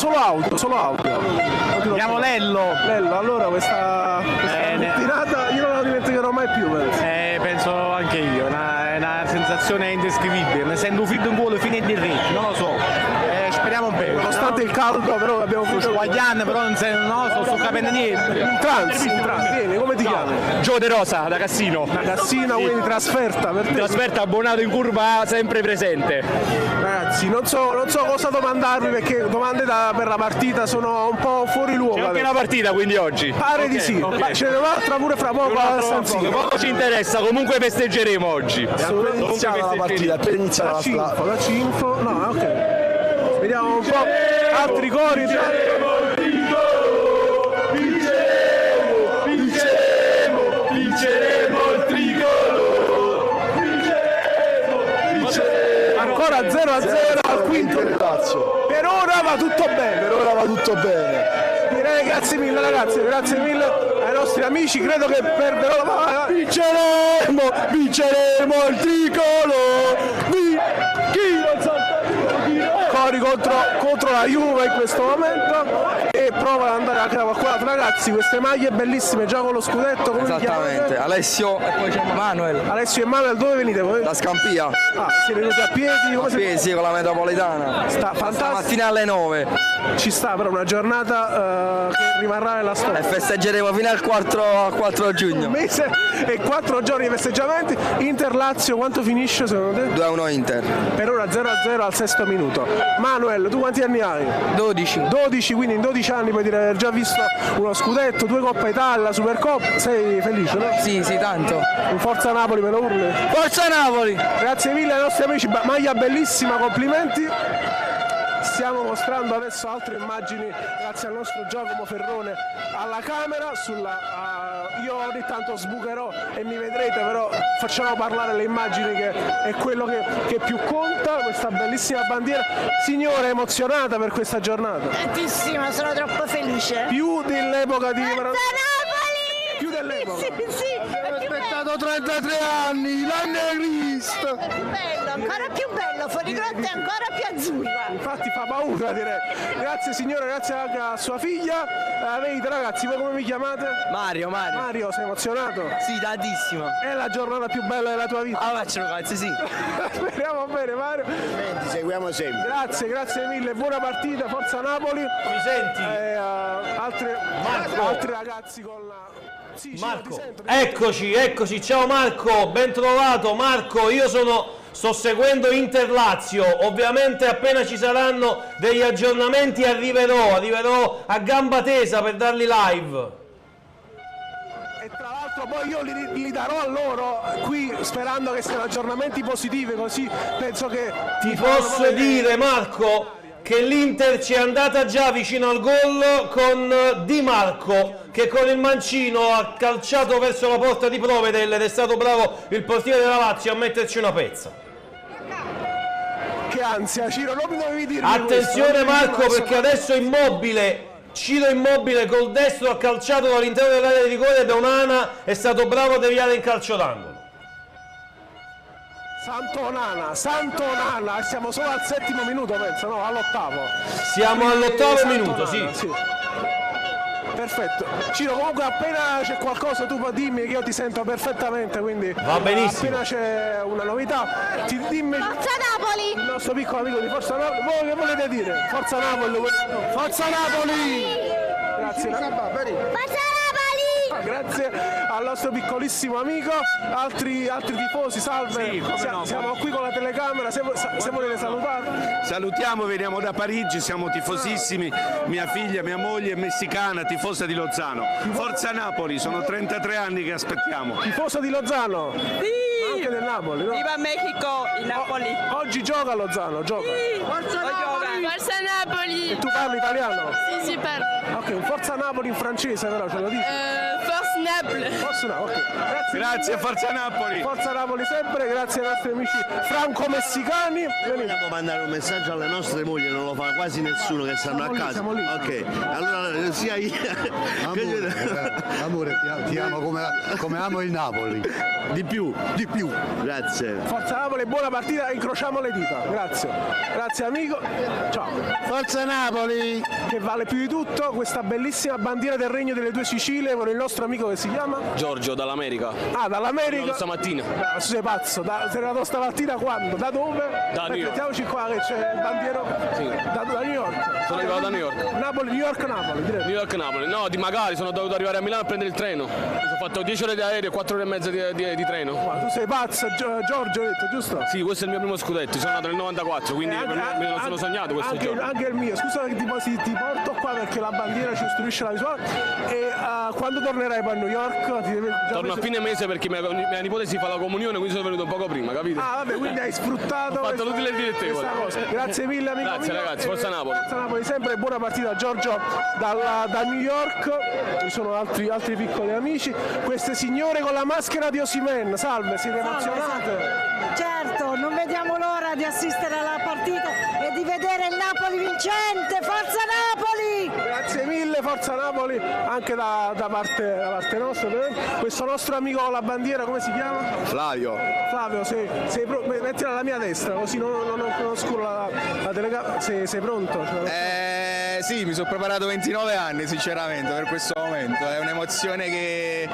Chiamo Lello. Allora questa mattinata io non la dimenticherò mai più, Penso anche io, è una sensazione indescrivibile. Mi sento un figlio in cuore fino di rete, non lo so. Speriamo bene. Nonostante il caldo, però abbiamo finito. Guagliano, però non sto capendo niente. In trance. Vieni, come ti chiami? Gio De Rosa, da Cassino. Da Cassino, quindi trasferta per te. Trasferta, abbonato in curva, sempre presente. Ragazzi, non so cosa domandarvi perché domande per la partita sono un po' fuori luogo. C'è anche la partita quindi oggi? Pare di sì. Okay. Ce n'è un'altra pure fra poco a San Siro. Poco ci interessa, comunque festeggeremo oggi. È iniziata la partita, appena iniziata la cinfo. No, ok. Vediamo un po' altri cori. Vinceremo il tricolore. Ancora 0-0 al quinto. Per ora va tutto bene. Direi grazie mille ragazzi, grazie mille ai nostri amici, credo che perderò. Vinceremo il tricolore. Cori contro la Juve in questo momento e prova ad andare a Cravaquato. Ragazzi, queste maglie bellissime già con lo scudetto, come esattamente, Alessio e poi c'è Manuel. Alessio e Manuel, dove venite voi? Da Scampia. Ah, siete venuti a piedi? A piedi, sì, con la metropolitana. Stamattina alle 9. Ci sta però una giornata che rimarrà nella storia. E festeggeremo fino al 4 giugno. Un mese e 4 giorni di festeggiamenti. Inter-Lazio, quanto finisce secondo te? 2-1 Inter. Per ora 0-0 al sesto minuto. Manuel, tu quanti anni hai? 12. 12, quindi in 12 anni puoi dire di aver già visto uno scudetto, 2 Coppa Italia, la Supercoppa. Sei felice, no? Sì, tanto. Un Forza Napoli, me lo urli? Forza Napoli! Grazie mille ai nostri amici, maglia bellissima, complimenti. Stiamo mostrando adesso altre immagini grazie al nostro Giacomo Ferrone alla camera. Io ogni tanto sbucherò e mi vedrete, però facciamo parlare le immagini che è quello che più conta, questa bellissima bandiera. Signora, emozionata per questa giornata? Tantissima, sono troppo felice. Più dell'epoca di Maradona. Più dell'epoca. Sì. Abbiamo aspettato 33 anni, l'anno è Cristo. È più bello, ancora più bello, fuori grotta è ancora più azzurra. Infatti fa paura, direi. Grazie signore, grazie anche a sua figlia. Vedete ragazzi, voi come vi chiamate? Mario. Mario, sei emozionato? Sì, tantissimo. È la giornata più bella della tua vita? Faccio ragazzi, sì. Speriamo bene Mario. Ti seguiamo sempre. Grazie mille, buona partita, forza Napoli. Mi senti? Altri ragazzi con la... Sì, Marco, eccoci, ciao Marco, ben trovato Marco, io sto seguendo Inter-Lazio, ovviamente appena ci saranno degli aggiornamenti arriverò a gamba tesa per darli live. E tra l'altro poi io li darò a loro qui sperando che siano aggiornamenti positivi, così penso che... Ti posso dire Marco che l'Inter ci è andata già vicino al gol con Di Marco che con il mancino ha calciato verso la porta di Provedel ed è stato bravo il portiere della Lazio a metterci una pezza. Che ansia, Ciro, non mi dovevi dire. Attenzione Marco, perché adesso Ciro Immobile col destro ha calciato dall'interno dell'area di rigore ed Onana è stato bravo a deviare in calcio d'angolo. Santo Onana, siamo solo al 7° minuto, penso, no? All'8º. Siamo all'8º minuto, sì. Perfetto. Ciro, comunque appena c'è qualcosa tu dimmi che io ti sento perfettamente, quindi va benissimo. Appena c'è una novità, dimmi. Forza Napoli! Il nostro piccolo amico di Forza Napoli. Voi che volete dire? Forza Napoli! Forza Napoli! Grazie. Forza Napoli! Grazie al nostro piccolissimo amico, altri tifosi, salve, sì, siamo qui con la telecamera, se volete salutare. Salutiamo, veniamo da Parigi, siamo tifosissimi, mia figlia, mia moglie è messicana, tifosa di Lozano. Forza Napoli, sono 33 anni che aspettiamo. Tifosa di Lozano? Sì! Anche del Napoli, no? Viva Mexico, il Napoli! Oggi gioca a Lozano, gioca. Sì! Forza Napoli! Forza Napoli! E tu parli italiano? Sì, parlo. Ok, un Forza Napoli in francese però, ce lo dici? Forza Napoli! Forza Napoli, ok. Grazie, Forza Napoli! Forza Napoli sempre, grazie ai nostri amici franco-messicani. Vogliamo mandare un messaggio alle nostre mogli, non lo fa quasi nessuno che stanno a casa. Siamo lì. Ok, allora sia io. Amore, ti amo come amo il Napoli. Di più. Grazie. Forza Napoli, buona partita, incrociamo le dita. Grazie amico. Ciao. Forza Napoli! Che vale più di tutto questa bellissima bandiera del Regno delle Due Sicilie con il nostro amico che si chiama? Giorgio dall'America. Ah, dall'America? Stamattina. Tu sei pazzo, sei arrivato stamattina quando? Da dove? Da New York. Mettiamoci qua che c'è il bandiero. Sì. Da New York. Sono arrivato da New York. New York-Napoli, direi. New York-Napoli. No, magari sono dovuto arrivare a Milano a prendere il treno. Ho fatto 10 ore di aereo e 4 ore e mezza di treno. Ma tu sei pazzo, Giorgio, hai detto, giusto? Sì, questo è il mio primo scudetto, sono nato nel 94, quindi me lo sono sognato questo giorno. Anche il mio, scusa che ti porto qua perché la bandiera ci istruisce la visuale. E quando tornerai poi a New York? Torno a fine mese perché mia nipote si fa la comunione, quindi sono venuto un poco prima, capito? Ah, vabbè, quindi hai sfruttato. Ho fatto l'utile e il dilettevole. Grazie mille, amico. Grazie mio. ragazzi, Forza Napoli. Forza Napoli sempre, buona partita Giorgio da New York. Ci sono altri piccoli amici. Queste signore con la maschera di Osimhen, salve, siete emozionate? Certo, non vediamo l'ora di assistere alla partita e di vedere il Napoli vincente. Forza Napoli! Grazie mille, Forza Napoli, anche da parte nostra. Questo nostro amico con la bandiera, come si chiama? Flavio, mettila alla mia destra, così non oscuro la telecamera. Sei pronto? sì, mi sono preparato 29 anni sinceramente per questo momento, è un'emozione che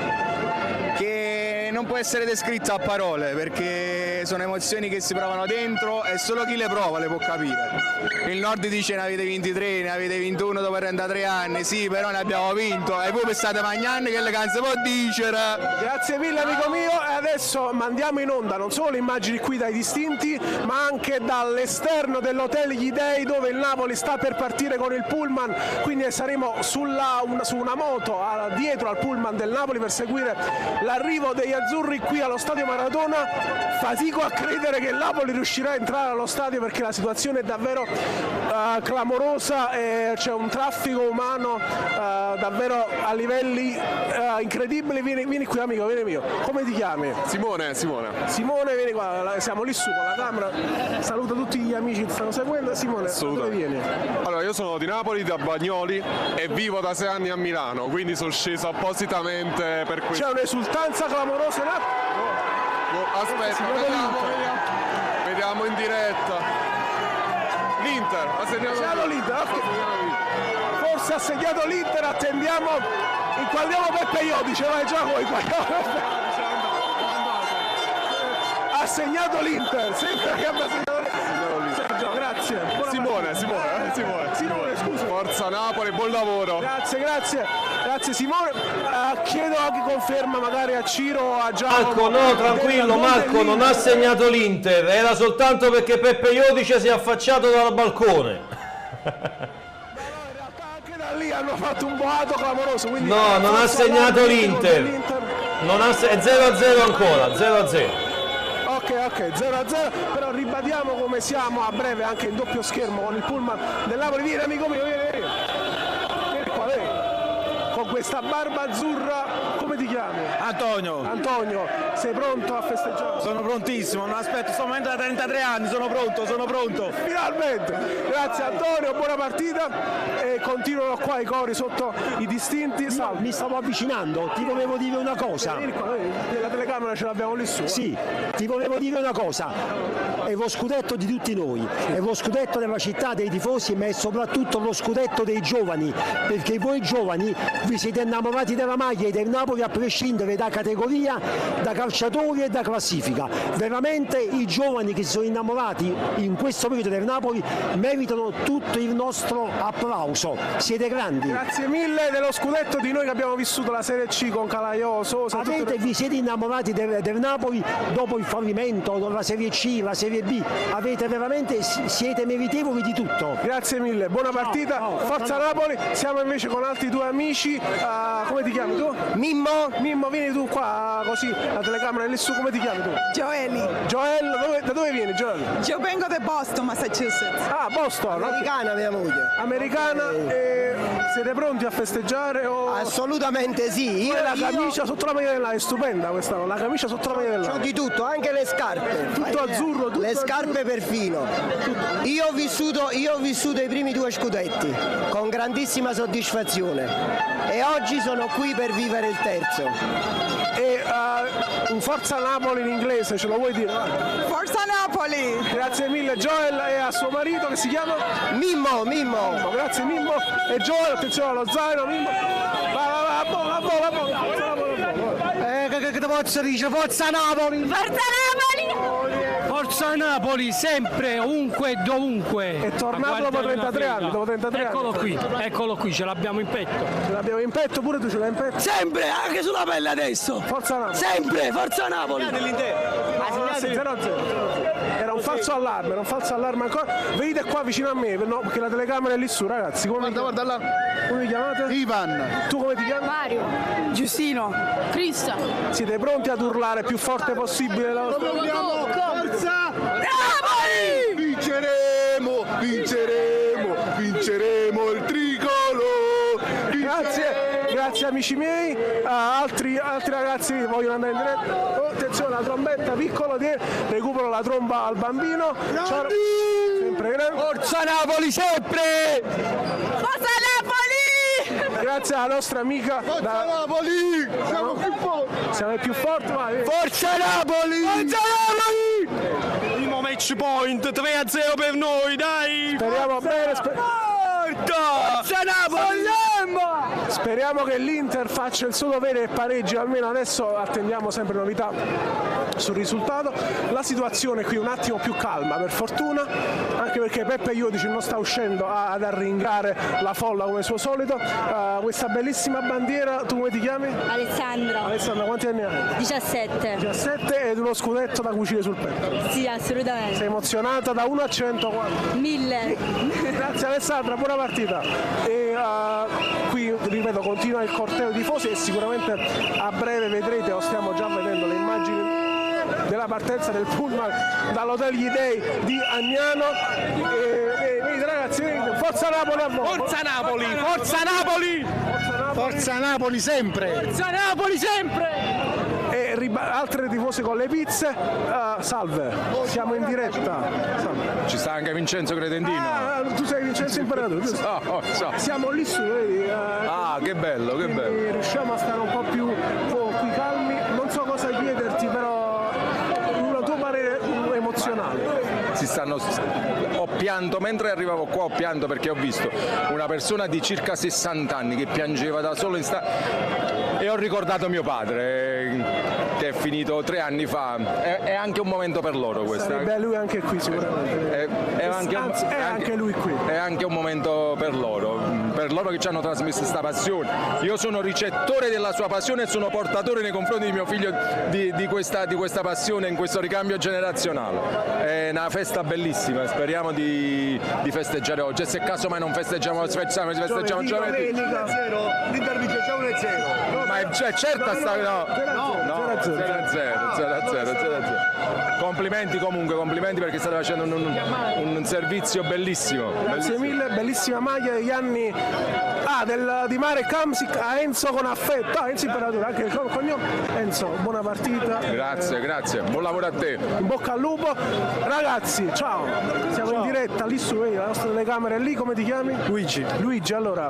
non può essere descritta a parole, perché sono emozioni che si provano dentro e solo chi le prova le può capire. Il Nord dice ne avete 23, ne avete 21 dopo 33 anni, sì, però ne abbiamo vinto e voi state mangiando che le canze può dicere. Grazie mille amico mio, e adesso mandiamo in onda non solo le immagini qui dai distinti, ma anche dall'esterno dell'hotel Gli Dei dove il Napoli sta per partire con il pullman, quindi saremo su una moto dietro al pullman del Napoli per seguire l'arrivo degli azzurri qui allo stadio Maradona. Fatico a credere che il Napoli riuscirà a entrare allo stadio perché la situazione è davvero clamorosa e c'è un traffico umano davvero a livelli incredibili. Vieni qui amico, vieni mio. Come ti chiami? Simone, vieni qua, siamo lì su con la camera. Saluto tutti gli amici che stanno seguendo. Simone, dove vieni? Allora, io sono di Napoli, da Bagnoli e vivo da 6 anni a Milano, quindi sono sceso appositamente per questo. C'è un'esultanza clamorosa in atto. Aspetta, vediamo in diretta. L'Inter ha segnato l'Inter. Okay. Forse ha segnato l'Inter, attendiamo. Inquadriamo Peppe Iodice, vai Giacomo, ha segnato l'Inter, sembra che abbia segnato Sergio, grazie. Simone, scusa. Forza Napoli, buon lavoro. Grazie Simone. Chiedo anche conferma magari a Ciro o a Giacomo. Marco, no, tranquillo, Marco non ha segnato l'Inter, era soltanto perché Peppe Iodice si è affacciato dal balcone. Anche da lì hanno fatto un boato clamoroso. No, non ha segnato l'Inter. È 0-0 ancora, 0-0. Ok, 0-0, però ribadiamo come siamo a breve anche in doppio schermo con il pullman del Napoli. Vieni amico mio, vieni qua, con questa barba azzurra, come ti chiami? Antonio. Antonio, sei pronto a festeggiare? Sono prontissimo, non aspetto sto momento da 33 anni, sono pronto. Finalmente! Grazie Antonio, buona partita e continuano qua i cori sotto i distinti. No, mi stavo avvicinando, ti volevo dire una cosa. La telecamera ce l'abbiamo lì su. Sì, ti volevo dire una cosa. È lo scudetto di tutti noi, è lo scudetto della città, dei tifosi, ma è soprattutto lo scudetto dei giovani, perché voi giovani vi siete innamorati della maglia e del Napoli a prescindere da categoria, da calciatori e da classifica. Veramente i giovani che si sono innamorati in questo periodo del Napoli meritano tutto il nostro applauso. Siete grandi. Grazie mille dello scudetto di noi che abbiamo vissuto la Serie C con Calaioso. Vi siete innamorati del Napoli dopo il fallimento, la Serie C, la Serie B. Siete meritevoli di tutto. Grazie mille, buona partita, forza Napoli. Siamo invece con altri due amici. Come ti chiami tu? Mimmo. Mimmo, vieni tu qua così, la telecamera è lì su, come ti chiami tu? Gioeli. Joel, da dove vieni Joel? Io vengo da Boston, Massachusetts. Ah, Boston. Americana mia moglie. Americana, siete pronti a festeggiare? Assolutamente sì. La camicia sotto la maglia dell'Aia è stupenda questa, la camicia sotto la maglia dell'Aia. C'ho di tutto, anche le scarpe. Tutto azzurro, tutto le scarpe azzurro. perfino. Io ho vissuto i primi 2 scudetti con grandissima soddisfazione e oggi sono qui per vivere il terzo. E un Forza Napoli in inglese, ce lo vuoi dire? Forza Napoli! Grazie mille Joel e a suo marito che si chiama? Mimmo. Grazie Mimmo e Joel, attenzione allo zaino, Mimmo. Va, che ti posso dire? Forza Napoli! Forza Napoli! Forza Napoli, sempre, ovunque e dovunque. È tornato dopo 33 anni, Eccolo qui, ce l'abbiamo in petto. Ce l'abbiamo in petto, pure tu ce l'hai in petto? Sempre, anche sulla pelle adesso. Forza Napoli. Sempre, Forza Napoli. Sì, 0-0. Era un falso allarme ancora. Venite qua vicino a me, no, perché la telecamera è lì su, ragazzi. Guarda là. Come vi chiamate? Ivan. Tu come ti chiami? Mario. Giustino. Crista. Siete pronti ad urlare più forte possibile la vostra? Forza Napoli! Vinceremo il tricolore. Grazie amici miei. Altri ragazzi vogliono andare in diretta. Oh, attenzione, la trombetta, piccolo, recupero la tromba al bambino. Sempre grande. Forza Napoli, sempre! Forza Napoli! Grazie alla nostra amica. Forza Napoli! Siamo più forti! Siamo più forti, vai. Forza Napoli! Forza Napoli! Primo match point, 3-0 per noi, dai! Speriamo bene. Forza Napoli! Speriamo che l'Inter faccia il suo dovere e pareggi, almeno adesso attendiamo sempre novità sul risultato. La situazione qui è un attimo più calma, per fortuna, anche perché Peppe Iodici non sta uscendo ad arringare la folla come suo solito. Questa bellissima bandiera, tu come ti chiami? Alessandra. Alessandra, quanti anni hai? 17. 17 ed uno scudetto da cucire sul petto. Sì, assolutamente. Sei emozionata da 1 a 100 quanto? 1000. Grazie Alessandra, buona partita. E qui ripeto continua il corteo di tifosi e sicuramente a breve vedrete, o stiamo già vedendo le immagini della partenza del pullman dall'hotel Gli Dei di Agnano. Venite ragazzi, venite. Forza Napoli a voi! Forza Napoli! Forza Napoli! Forza Napoli sempre! Forza Napoli sempre! E altre tifose con le pizze. Salve, siamo in diretta. Salve. Ci sta anche Vincenzo Credendino. Tu sei Vincenzo Imperatore, giusto? Siamo lì su, vedi? Che bello, che bello. Riusciamo a stare un po' più qui calmi. Non so cosa chiederti, però un tuo parere emozionale. Ho pianto mentre arrivavo qua, ho pianto perché ho visto una persona di circa 60 anni che piangeva da solo e ho ricordato mio padre che è finito 3 anni fa. È anche un momento per loro questo. Beh, lui è anche qui sicuramente. È anche lui qui. È anche un momento per loro che ci hanno trasmesso questa passione. Io sono ricettore della sua passione e sono portatore nei confronti di mio figlio di questa passione in questo ricambio generazionale. È una festa bellissima, speriamo di festeggiare oggi e se caso mai non festeggiamo giovedì. L'Inter vince 1-0. ma è certa sta... No, 0-0. Complimenti comunque, complimenti perché state facendo un servizio bellissimo. Grazie mille, bellissima maglia degli anni di Marek Hamsik a Enzo con affetto. Enzo Imperatore, anche il cognome. Enzo, buona partita. Grazie, buon lavoro a te. In bocca al lupo. Ragazzi, ciao. Siamo in diretta lì su la nostra telecamera è lì, come ti chiami? Luigi, allora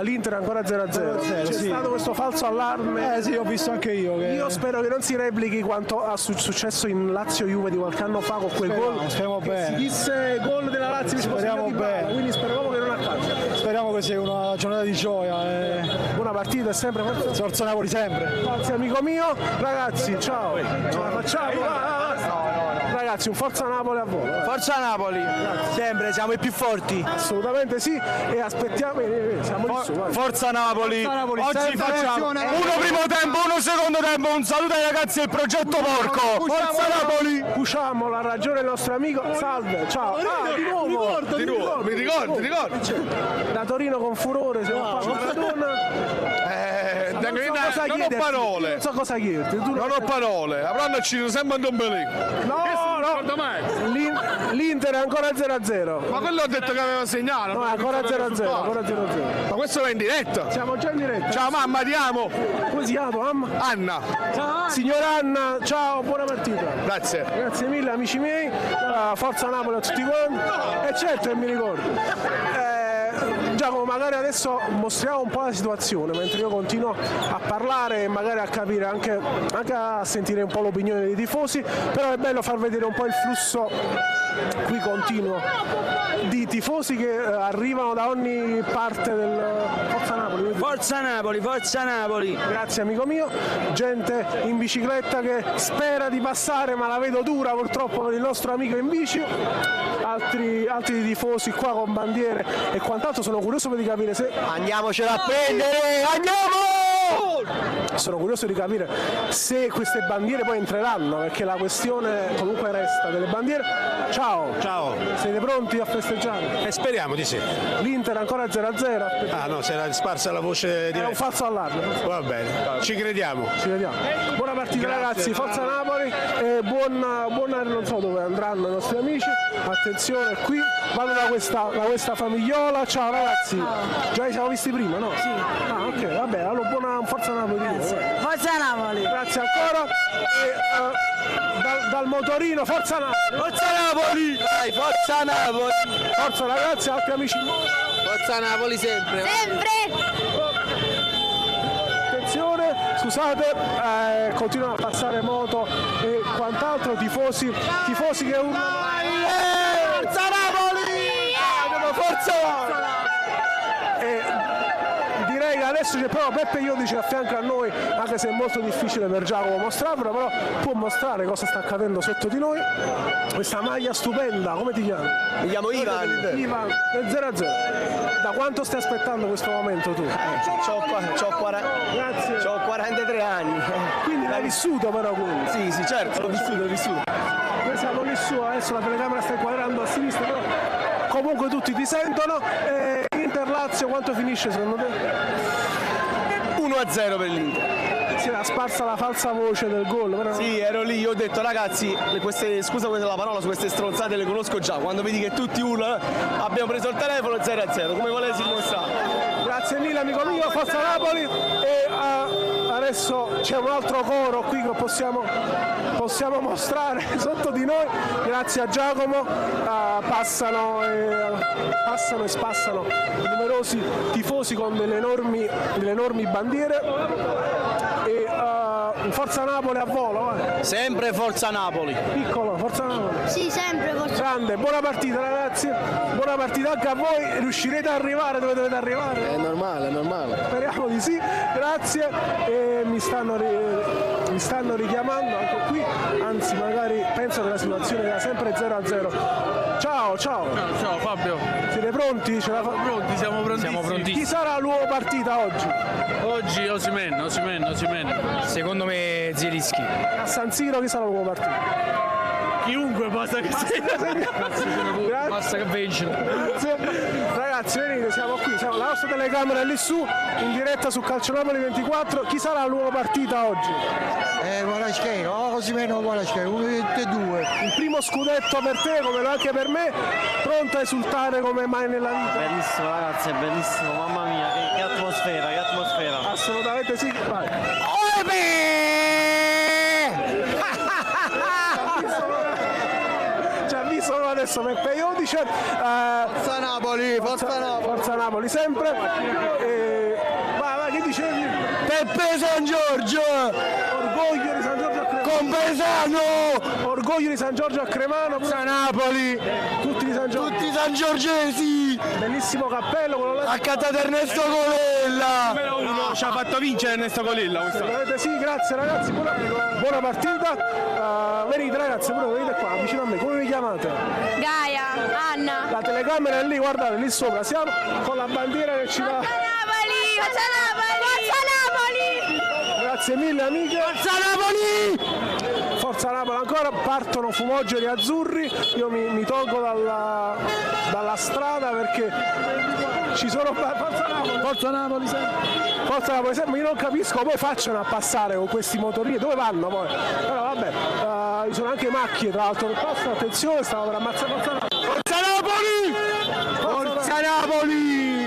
l'Inter è ancora 0-0. C'è stato questo falso allarme. Sì, ho visto anche io. Io spero che non si replichi quanto ha successo in Lazio-Juve di qualche anno fa con quel gol. Speriamo bene. Si disse gol della Lazio, speriamo bene. Quindi speriamo che non accada. Speriamo che sia una giornata di gioia. Buona partita, sempre Forza Napoli sempre. Grazie amico mio. Ragazzi, ciao. Ce la facciamo. Ragazzi, un Forza Napoli a volo. Forza Napoli, sempre, siamo i più forti. Assolutamente sì, e aspettiamo, siamo lì su. Forza Napoli. Oggi facciamo uno primo tempo, uno secondo tempo. Un saluto ai ragazzi del progetto Porco. Forza Napoli. Pusciamo la ragione del nostro amico. Salve, ciao. Di nuovo. Mi ricordi. Da Torino con furore, siamo qua con Maradona. Non ho parole. Non so cosa chiederti. Non ho parole. Avranno ucciso sempre un pellico. No. L'Inter è ancora 0-0. Ma quello ho detto che aveva segnato. No, ancora 0-0. Ma questo va in diretta? Siamo già in diretta. Ciao mamma, ti amo. Come si chiama mamma? Anna. Ciao. Signora Anna, ciao, buona partita. Grazie mille amici miei. Forza Napoli a tutti quanti. E certo che mi ricordo. Giacomo, magari adesso mostriamo un po' la situazione mentre io continuo a parlare e magari a capire anche a sentire un po' l'opinione dei tifosi, però è bello far vedere un po' il flusso qui continuo di tifosi che arrivano da ogni parte del Forza Napoli. Forza Napoli. Grazie amico mio, gente in bicicletta che spera di passare ma la vedo dura purtroppo per il nostro amico in bici, altri tifosi qua con bandiere e quant'altro. Sono curioso di capire se... Andiamocela a prendere, andiamo! Sono curioso di capire se queste bandiere poi entreranno, perché la questione comunque resta delle bandiere. Ciao! Siete pronti a festeggiare? Speriamo di sì. L'Inter ancora 0-0. Ah no, si era sparsa la voce di... È un falso allarme. Va bene, ci crediamo. Buona partita. Grazie. Ragazzi, Forza Napoli e buona, non so dove andranno i nostri amici. Attenzione, qui vado da questa famigliola. Ciao ragazzi. Già li siamo visti prima, no? Sì. Ah ok, vabbè, allora buona Forza Napoli. Forza Napoli. Grazie ancora. E, dal motorino, Forza Napoli. Forza Napoli. Dai, Forza Napoli. Forza ragazzi, altri amici. Forza Napoli sempre. Attenzione, scusate, continuano a passare moto e quant'altro, tifosi che urlano. Forza Napoli! Forza Napoli! Direi che adesso c'è proprio Beppe Iodice a fianco a noi, anche se è molto difficile per Giacomo mostrarlo, però può mostrare cosa sta accadendo sotto di noi. Questa maglia stupenda, come ti chiami? Mi chiamo Ivan. Ivan, è 0-0. Da quanto stai aspettando questo momento tu? C'ho 43 anni. Quindi l'hai vissuto però quindi? Sì, certo, l'ho vissuto. Noi siamo lì su, adesso la telecamera sta inquadrando a sinistra, però comunque tutti ti sentono. Inter-Lazio quanto finisce secondo te? 1-0 per l'Inter. Si era sparsa la falsa voce del gol. Però... Sì, ero lì, io ho detto ragazzi, scusa la parola, su queste stronzate le conosco già. Quando vedi che tutti urlano, abbiamo preso il telefono 0-0, come volessi dimostrare. Grazie mille amico mio, Forza Napoli. E adesso c'è un altro coro qui che possiamo mostrare sotto di noi. Grazie a Giacomo, passano e spassano numerosi tifosi con delle enormi bandiere. E Forza Napoli a volo, Sempre Forza Napoli. Piccolo, Forza Napoli. Sì, sempre Forza Napoli. Grande, buona partita ragazzi, buona partita anche a voi, riuscirete ad arrivare dove dovete arrivare? È normale. Speriamo di sì, grazie. E mi stanno richiamando anche qui, anzi magari penso che la situazione era sempre 0-0. Ciao Fabio. Siete pronti? Pronti, siamo prontissimi. Chi sarà l'uomo partita oggi? Oggi Osimhen. Secondo me Zielinski. A San Siro chi sarà l'uomo partita? Chiunque basta che basta che vincere. Ragazzi, venite, siamo qui, siamo la nostra telecamera è lì su, in diretta su Calcio Napoli 24. Chi sarà la nuova partita oggi? Guaraschiero, così meno Guaraschiero, 1, 2. Il primo scudetto per te, come anche per me, pronto a esultare come mai nella vita. Bellissimo ragazzi, è bellissimo, mamma mia, che atmosfera, che atmosfera. Assolutamente sì, vai. Ci ha visto adesso Peppe Iodice. Forza Napoli, forza Napoli. Forza Napoli sempre. Vai, che dicevi? Peppe San Giorgio! Orgoglio di San Giorgio a Cremano! Compesano! Orgoglio di San Giorgio a Cremano! Forza Napoli! Tutti di San Giorgio! Tutti sangiorgesi! Bellissimo cappello, quello là! Accattato Ernesto Colella! Numero 1 ci ha fatto vincere Ernesto Colella quest'anno. Sì, grazie ragazzi, buona partita. Venite ragazzi, venite qua, vicino a me, come vi chiamate? Gaia, Anna. La telecamera è lì, guardate, lì sopra, siamo con la bandiera che ci dà. Forza Napoli! Forza Napoli! Grazie mille amiche. Forza Napoli! Forza Napoli ancora, partono fumogeri azzurri, io mi tolgo dalla strada perché ci sono. Forza Napoli! Forza Napoli sempre! Forza Napoli sempre, io non capisco come facciano a passare con questi motorini, dove vanno poi? Però vabbè, ci sono anche macchine tra l'altro che passano, attenzione, stavo per ammazzare Forza Napoli! Forza Napoli! Forza Napoli!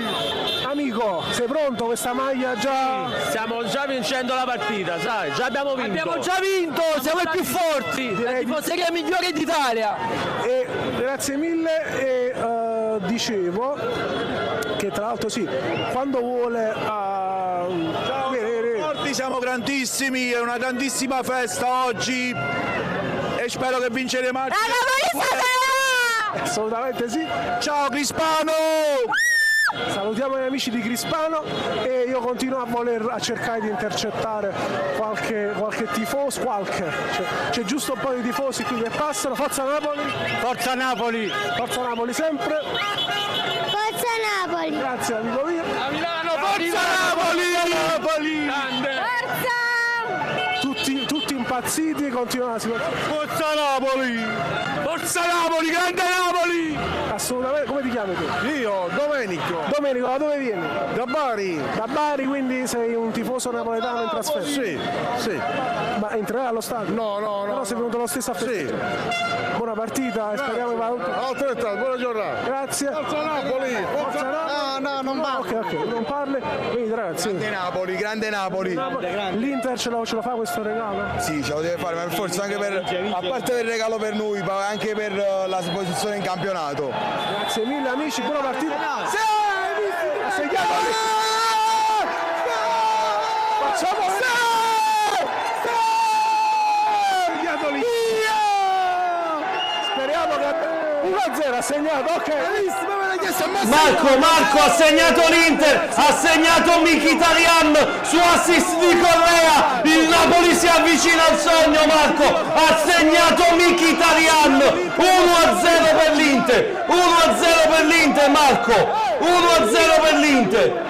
Amico, sei pronto? Questa maglia già. Stiamo già vincendo la partita, sai, già abbiamo vinto. Abbiamo già vinto, siamo i più forti! La tifoseria migliore d'Italia! E grazie mille e dicevo che tra l'altro sì, quando vuole Forti, siamo grandissimi, è una grandissima festa oggi e spero che vinceremo anche. Assolutamente sì. Ciao Crispano! Salutiamo gli amici di Crispano e io continuo a cercare di intercettare qualche tifoso, c'è giusto un po' di tifosi qui che passano. Forza Napoli! Forza Napoli! Forza Napoli sempre! Forza Napoli! Grazie amico mio! A Milano, Forza Napoli! Forza! Tutti impazziti e continuano la situazione. Forza Napoli! Forza Napoli, grande Napoli! Assolutamente, come ti chiami tu? Io, Domenico! Domenico, da dove vieni? Da Bari! Da Bari, quindi sei un tifoso napoletano in trasferta? Sì. Ma entrerai allo stadio? No. Però sei venuto lo stesso a festeggiare? Sì. Buona partita e speriamo che vada tutto. Altrettanto, buona giornata! Grazie! Forza Napoli! Forza Napoli! No, non parli! Ok, non parli. Venite ragazzi. Grande Napoli! L'Inter ce lo fa questo regalo? Sì, ce lo deve fare, ma per forza anche a parte del regalo per noi, ma anche per la posizione in campionato. Grazie mille amici, buona partita. Sì! Assegnato lì. Facciamo segnato lì. Speriamo che 1-0 ha segnato, ok. Marco ha segnato l'Inter, ha segnato Mkhitaryan su assist di Correa, il Napoli si avvicina al sogno. Marco ha segnato Mkhitaryan, 1-0 per l'Inter, 1-0 per l'Inter. Marco, 1-0 per l'Inter.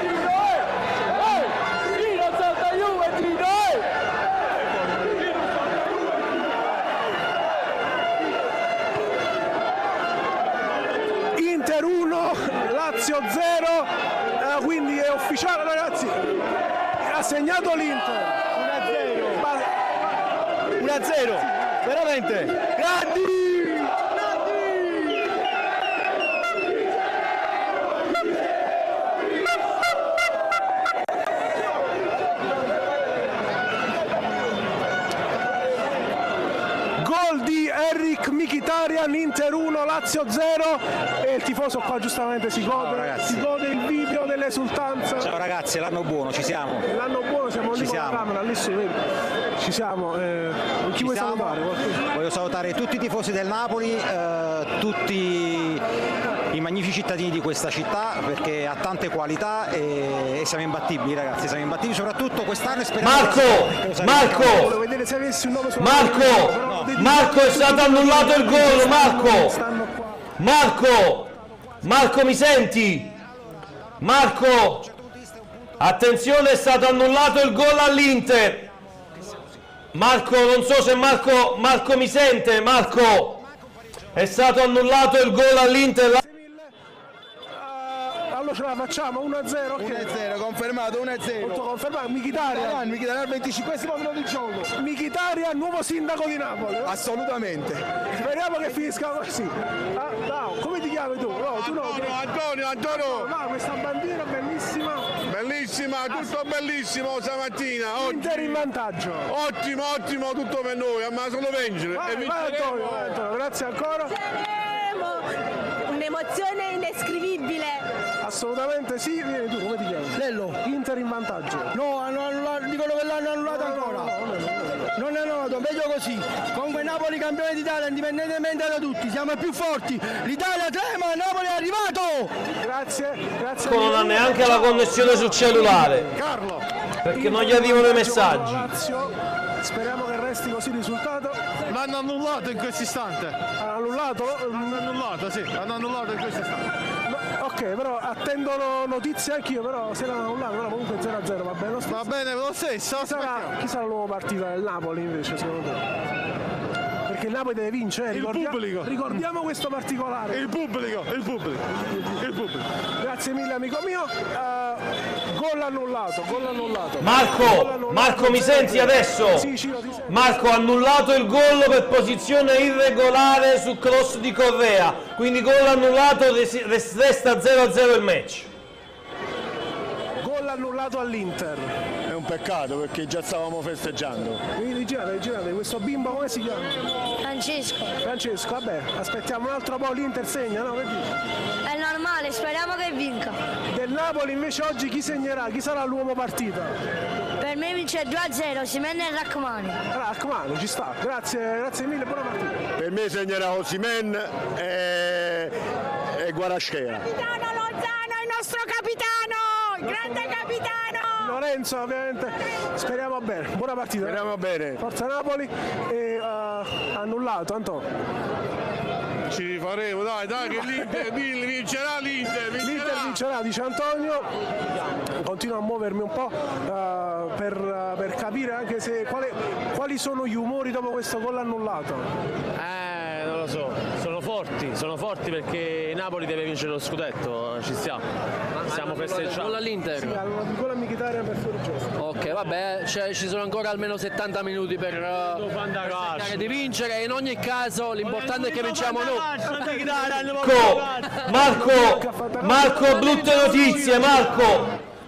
Inter 1, Lazio 0, quindi è ufficiale ragazzi, ha segnato l'Inter 1-0, veramente, grandi! Gol di Eric Mkhitaryan, Inter 1, Lazio 0 e il tifoso qua giustamente si gode il video dell'esultanza. Ciao ragazzi, l'anno buono, ci siamo. L'anno buono, siamo lì con la camera, lì su, vedi. Ci siamo. Chi vuoi salutare? Voglio salutare tutti i tifosi del Napoli, tutti i magnifici cittadini di questa città perché ha tante qualità e siamo imbattibili ragazzi, siamo imbattibili soprattutto quest'anno e speriamo. Marco, è stato annullato il gol, Marco, mi senti? Marco, attenzione, è stato annullato il gol all'Inter. Marco, non so se Marco mi sente, Marco. È stato annullato il gol all'Inter. Allora ce la facciamo 1-0, ok. 1-0, confermato 1-0. Tutto confermato. Mkhitaryan al 25esimo minuto di gioco. Mkhitaryan, nuovo sindaco di Napoli. Assolutamente. Speriamo che finisca così. No, come ti chiami tu? No, tu no. Antonio. No, questa bandiera bellissima. Bellissima, tutto bellissimo stamattina. Inter in vantaggio. Ottimo, tutto per noi, ma solo vincere. Vai, Antonio, grazie ancora. Un'emozione indescrivibile. Assolutamente sì, vieni tu, come ti chiami? Lello. Inter in vantaggio. No, dicono che l'hanno annullato ancora. Non è annullato, meglio così. Comunque Napoli campione d'Italia, indipendentemente da tutti, siamo i più forti. L'Italia trema, Napoli è arrivato! Grazie. Non ha neanche la connessione sul cellulare. Carlo. Perché non gli arrivano i messaggi. Speriamo che resti così il risultato. L'hanno annullato in questo istante. Hanno annullato? Hanno annullato in questo istante. Ok, però attendono notizie anch'io, però se l'hanno annullato, però comunque 0-0 va bene. Va bene, lo stesso. Chi sarà la nuova partita del Napoli invece, secondo te? Perché il Napoli deve vincere, ricordiamo questo particolare. Il pubblico. Grazie mille amico mio. Gol annullato. Marco, mi senti adesso? Sì, Ciro, ti sento. Marco ha annullato il gol per posizione irregolare su cross di Correa, quindi gol annullato, resta 0-0 il match. Gol annullato all'Inter. È un peccato perché già stavamo festeggiando. Girate, questo bimbo come si chiama? Francesco, vabbè, aspettiamo un altro po', l'Inter segna, no? Che dici? è normale, speriamo che vinca. Del Napoli invece oggi chi segnerà? Chi sarà l'uomo partita? Per me vince 2-0, Osimhen e Rachmani. Rachmani, ci sta. Grazie mille, buona partita. Per me segnerà Osimhen e Guaraschera. Capitano Lozano, il nostro capitano, il grande capitano. Lorenzo, ovviamente, speriamo bene. Buona partita. Speriamo bene. Forza Napoli e annullato, Antonio. Ci rifaremo, dai, che l'Inter vincerà L'Inter vincerà, dice Antonio. Continuo a muovermi un po' per capire anche se quali sono gli umori dopo questo gol annullato. Non lo so, sono forti perché Napoli deve vincere lo scudetto, ci stiamo festeggiando. Gol all'Inter. Sì, gol a Mkhitaryan per fuori gioco. Ok, vabbè, ci sono ancora almeno 70 minuti per cercare di vincere e in ogni caso l'importante è che vinciamo noi. Marco,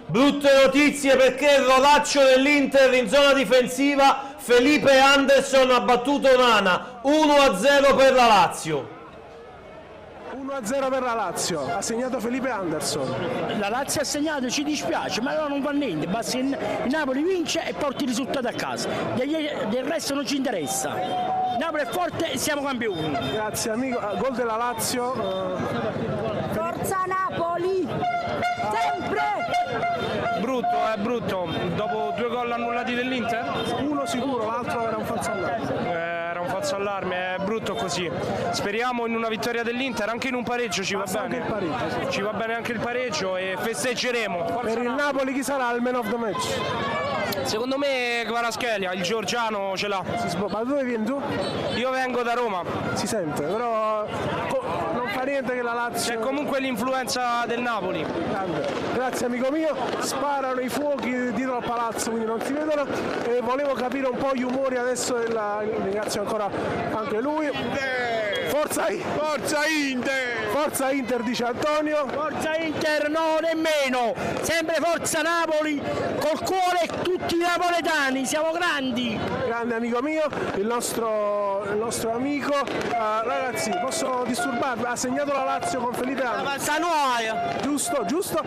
brutte notizie perché il rolaccio dell'Inter in zona difensiva. Felipe Anderson ha battuto Nana, 1-0 per la Lazio. 1-0 per la Lazio, ha segnato Felipe Anderson. La Lazio ha segnato, ci dispiace, ma allora non fa niente, basta che il Napoli vince e porti il risultato a casa. Del resto non ci interessa. Napoli è forte e siamo campioni. Grazie amico, gol della Lazio. Forza Napoli! Sempre! Brutto, dopo 2 gol annullati dell'Inter? Uno sicuro, l'altro era un falso allarme. Era un falso allarme, è brutto così. Speriamo in una vittoria dell'Inter, anche in un pareggio ci va bene. Anche il pareggio, sì. Ci va bene anche il pareggio e festeggeremo. Forza per il Napoli chi sarà il man of the match? Secondo me Kvaratskhelia, il georgiano ce l'ha. Ma dove vieni tu? Io vengo da Roma. Si sente, però non fa niente che la Lazio... C'è comunque l'influenza del Napoli. Grande. Grazie amico mio, sparano i fuochi dietro al palazzo, quindi non si vedono. E volevo capire un po' gli umori adesso ringrazio ancora anche lui. Forza Inter! Forza Inter, dice Antonio. Forza Inter, no, nemmeno. Sempre Forza Napoli, col cuore tutti i napoletani, siamo grandi. Grande amico mio, il nostro amico. Ragazzi, posso disturbarvi? Ha segnato la Lazio con Felipe Anderson. Giusto.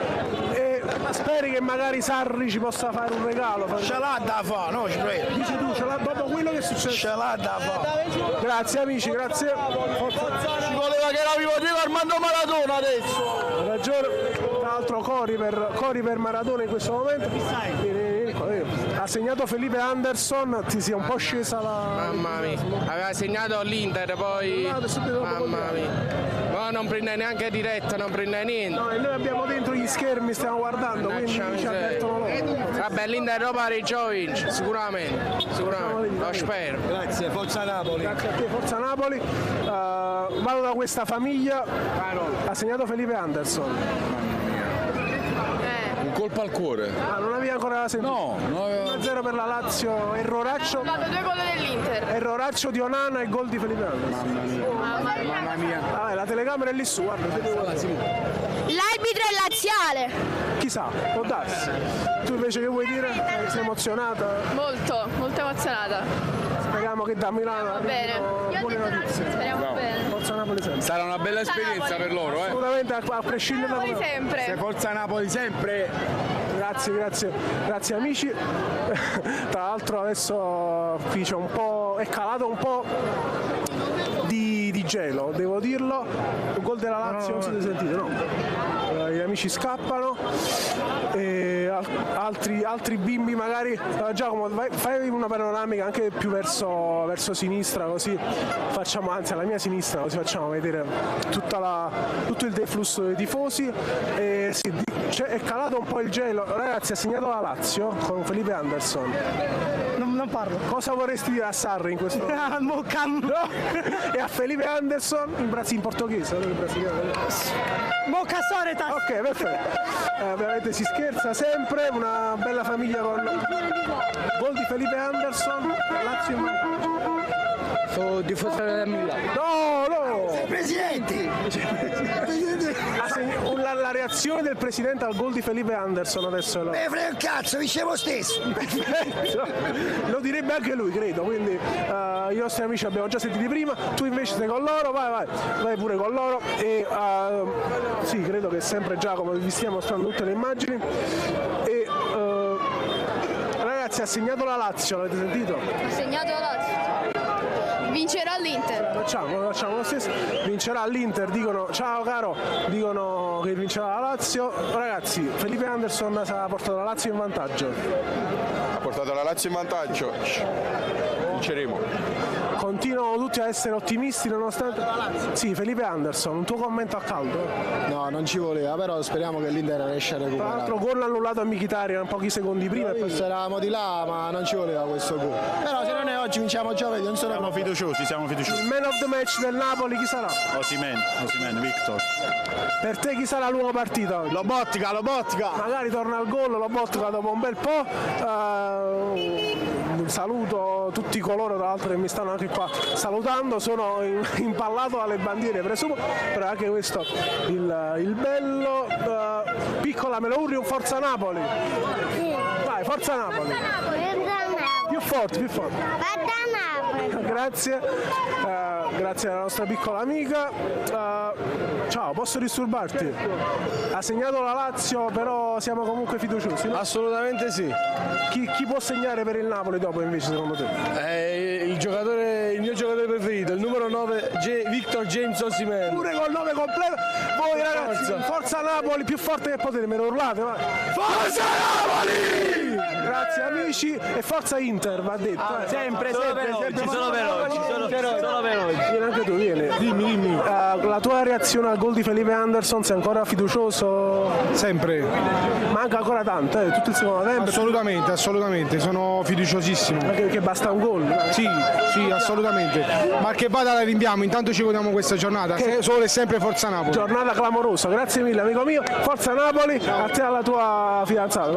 E speri che magari Sarri ci possa fare un regalo. Ce l'ha da fare, no? Dici tu, dopo quello che è successo. Ce l'ha da fare. Grazie amici, grazie. Ci voleva che era vivo Diego Armando Maradona adesso. Ha ragione. Tra l'altro cori per Maradona in questo momento. Ha segnato Felipe Anderson, ti sia un po' scesa la... Mamma mia, aveva segnato l'Inter, poi... Mamma mia. Ma non prende neanche diretta, non prende niente. No, e noi abbiamo dentro gli schermi, stiamo guardando, quindi ci avvertono loro. Vabbè, Vabbè, l'Inter lo pareggio vince, sicuramente, lo spero. Grazie, forza Napoli. Grazie a te, forza Napoli. Vado da questa famiglia, ha segnato Felipe Anderson. Un colpo al cuore. Non avevi ancora sentito? No, 1-0 per la Lazio, erroraccio. Ho dato 2 gol dell'Inter. Erroraccio di Onana e gol di Felipe Anderson. Mamma mia. Vabbè, la telecamera è lì su, guarda. L'arbitro è laziale. Chissà, può darsi. Tu invece che vuoi dire? Sei emozionata? Molto emozionata. Speriamo che da Milano Va bene. buone notizie. Speriamo bene. Forza Napoli sempre. Sarà una bella esperienza per loro, Assolutamente, a prescindere da quello. Sempre. Forza Napoli sempre. Grazie amici. Tra l'altro adesso qui c'è un po', è calato un po' di gelo, devo dirlo. Il gol della Lazio non siete sentiti, no? Gli amici scappano e altri bimbi magari. Giacomo, fai una panoramica anche più verso sinistra, così facciamo, anzi alla mia sinistra, così facciamo vedere tutto il deflusso dei tifosi. Sì, è calato un po' il gelo. Ragazzi, ha segnato la Lazio con Felipe Anderson. Non parlo. Cosa vorresti dire a Sarri in questo momento? E a Felipe Anderson in portoghese, in brasiliano. Boca Soretas. Ok, perfetto. Ovviamente si scherza sempre, una bella famiglia con gol di Felipe Anderson, Lazio in vantaggio. Sono tifoso del Milano. No! Presidenti! La reazione del presidente al gol di Felipe Anderson adesso Me frega un cazzo, dicevo stesso! Perfetto! Lo direbbe anche lui, credo, quindi i nostri amici abbiamo già sentiti prima, tu invece sei con loro, vai pure con loro e sì, credo che sempre Giacomo vi stia mostrando tutte le immagini e ragazzi, ha segnato la Lazio, l'avete sentito? Ha segnato la Lazio. Vincerà l'Inter. Facciamo lo stesso. Vincerà l'Inter, dicono ciao caro, dicono che vincerà la Lazio. Ragazzi, Felipe Anderson ha portato la Lazio in vantaggio. Ha portato la Lazio in vantaggio. Vinceremo. Continuano tutti a essere ottimisti nonostante. Sì, Felipe Anderson, un tuo commento a caldo? No, non ci voleva, però speriamo che l'Inter riesca a Tra recuperare. l'altro gol annullato a Mkhitaryan pochi secondi prima. Eravamo di là, ma non ci voleva questo gol. Però se non è oggi vinciamo giovedì, non sono Siamo fiduciosi. Il man of the match del Napoli chi sarà? Osimhen, Victor. Per te chi sarà l'uomo partita? Lobotka. Magari torna al gol Lobotka dopo un bel po'. Saluto tutti coloro tra l'altro che mi stanno anche qua salutando, sono impallato alle bandiere presumo, però anche questo il bello. Piccola me lo urli un Forza Napoli. Vai, Forza Napoli. Più forte. Grazie, grazie alla nostra piccola amica. Ciao, posso disturbarti? Ha segnato la Lazio, però siamo comunque fiduciosi, no? Assolutamente sì. Chi può segnare per il Napoli dopo invece secondo te? Il mio giocatore preferito, il numero 9, Victor James Osimhen. Pure col nome completo. Voi ragazzi, Forza Napoli, più forte che potete, me lo urlate, vai. Forza Napoli! Grazie amici e Forza Inter, va detto. Sempre. Sono veloci. Vieni anche tu, vieni. Dimmi. La tua reazione al gol di Felipe Anderson, sei ancora fiducioso? Sempre. Manca ancora tanto, tutto il secondo tempo. Assolutamente, sono fiduciosissimo. Che basta un gol? Sì, assolutamente. Ma che vada la rinviamo, intanto ci godiamo questa giornata. Solo e sempre Forza Napoli. Giornata clamorosa, grazie mille amico mio. Forza Napoli, a te e alla tua fidanzata.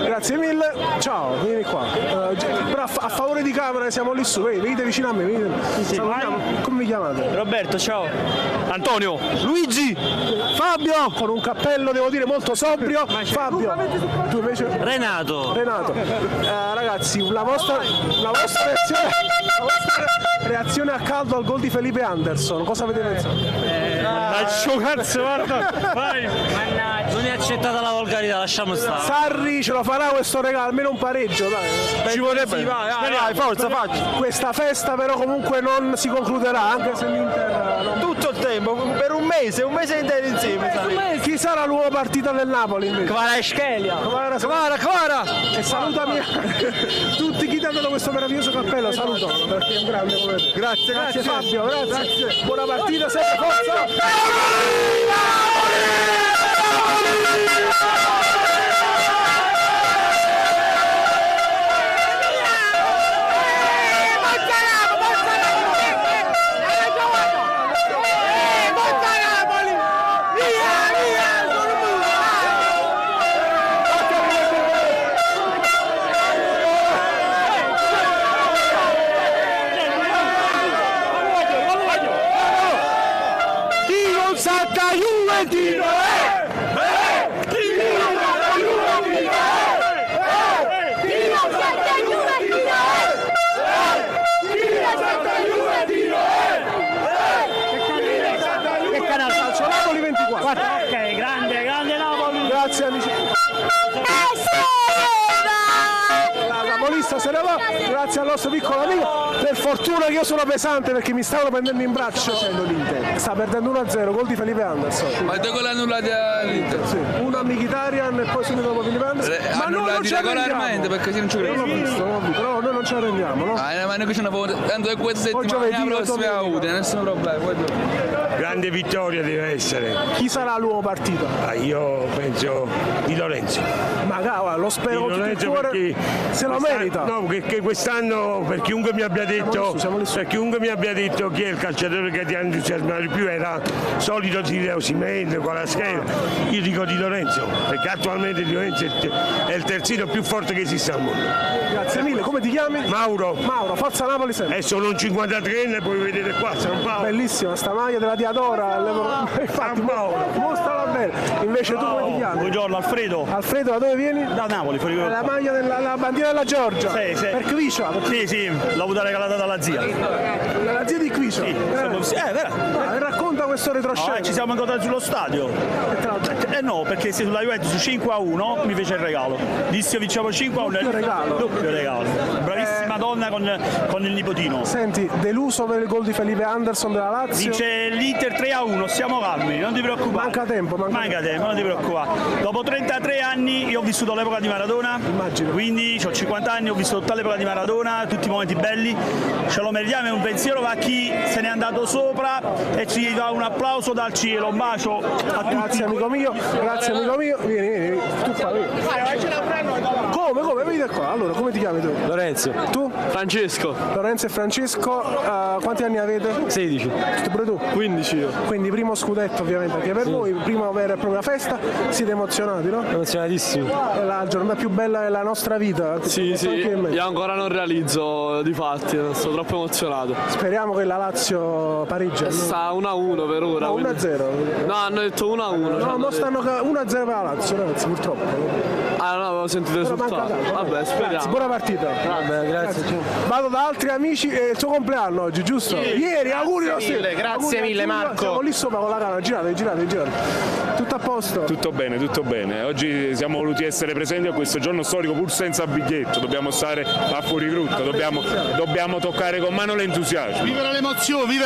Grazie mille, ciao, vieni qua. Però a favore di camera siamo lì su, venite vicino a me, salutiamo. Come vi chiamate? Roberto, ciao. Antonio. Luigi. Fabio. Con un cappello devo dire molto sobrio. Fabio. Tu invece? Renato. Ragazzi, la vostra reazione a caldo al gol di Felipe Anderson, cosa avete pensato? Cazzo, guarda. Vai. Non è accettata la volgarità, lasciamo stare. Sarri ce lo farà questo regalo, almeno un pareggio, dai. Ci vorrebbe. Sì, vai, forza, facci. Questa festa però comunque non si concluderà, anche se l'Inter tutto il tempo, per un mese intero insieme. Chi sarà l'uomo partita del Napoli invece? Kvaratskhelia. Kvara. E salutami tutti chi ti ha dato questo meraviglioso cappello, saluto perché è un grande come te. Grazie Fabio, grazie. Buona partita, sempre forza! Juventino è! Che canale calcio Napoli 24. Ok, grande Napoli. Grazie amici. La napolista se ne va, grazie al nostro piccolo amico. Per fortuna che io sono pesante perché mi stavano prendendo in braccio. L'Inter sta perdendo 1-0, gol di Felipe Anderson. Ma due gol annullati all'Inter? Sì, uno a Mkhitaryan e poi subito dopo Felipe Anderson. Ma annullati regolarmente perché non ci credo. Non l'ho visto, però noi non ce la rendiamo, no? Ma noi ce ne abbiamo, tanto è questa settimana, la prossima è utile, nessun problema. Grande vittoria deve essere. Chi sarà l'uomo partito? Io penso Di Lorenzo. Ma cavolo, lo spero con tutto il cuore, se lo merita. No, perché quest'anno per chiunque mi abbia detto chi è il calciatore che ti ha entusiasmato di più era solito dire Osimhen con la scheda, io dico Di Lorenzo, perché attualmente Di Lorenzo è il terzino più forte che esiste al mondo. Grazie mille, come ti chiami? Mauro, forza Napoli sempre. E sono un 53enne, puoi vedere qua, San Paolo. Bellissima sta maglia della Diadora, infatti mostrala bene. Invece tu come ti chiami? Buongiorno Alfredo. Alfredo, da dove vieni? Da Napoli, fuori la maglia della bandiera della Georgia. Sì. Per Kvicia? Sì, l'ho avuta regalata dalla zia. La zia di Kvicia? Racconta questo retroscena. Ci siamo incontrati sullo stadio. No, perché se sulla Juventus 5-1 mi fece il regalo. Dissi vinciamo 5-1. Doppio regalo. Bravissima donna con il nipotino. Senti, deluso per il gol di Felipe Anderson della Lazio? Dice l'Inter 3-1, stiamo calmi, non ti preoccupare. Manca tempo, non ti preoccupare. Dopo 33 anni io ho vissuto l'epoca di Maradona. Immagino. Quindi ho 50 anni, ho vissuto tutta l'epoca di Maradona, tutti i momenti belli. Ce lo meritiamo, è un pensiero a chi se n'è andato sopra e ci dà un applauso dal cielo, un bacio a tutti. Grazie amico mio, vieni, tu qua, vieni. Come? Venite qua, allora come ti chiami tu? Lorenzo. Tu? Francesco. Lorenzo e Francesco, quanti anni avete? 16. Pure tu? 15 io. Quindi primo scudetto ovviamente anche per voi, prima vera e propria festa, siete emozionati, no? Emozionatissimi. È la giornata più bella della nostra vita. Sì, io ancora non realizzo di fatti, sono troppo emozionato. Speriamo che la Lazio pareggia. Sta 1-1 per ora. No, 1-0. No, hanno detto 1-1. No, ma stanno 1-0 per la Lazio, ragazzi, purtroppo. Ah no, avevo sentito il risultato. Vabbè, speriamo. Grazie, buona partita. Vabbè, grazie. Vado da altri amici, è il tuo compleanno oggi, giusto? Ieri, auguri. Grazie mille Marco. Siamo lì sopra con la camera, girate. Tutto a posto? Tutto bene. Oggi siamo voluti essere presenti a questo giorno storico pur senza biglietto, dobbiamo stare a fuori gruppo, dobbiamo toccare con mano l'entusiasmo. Vivere l'emozione.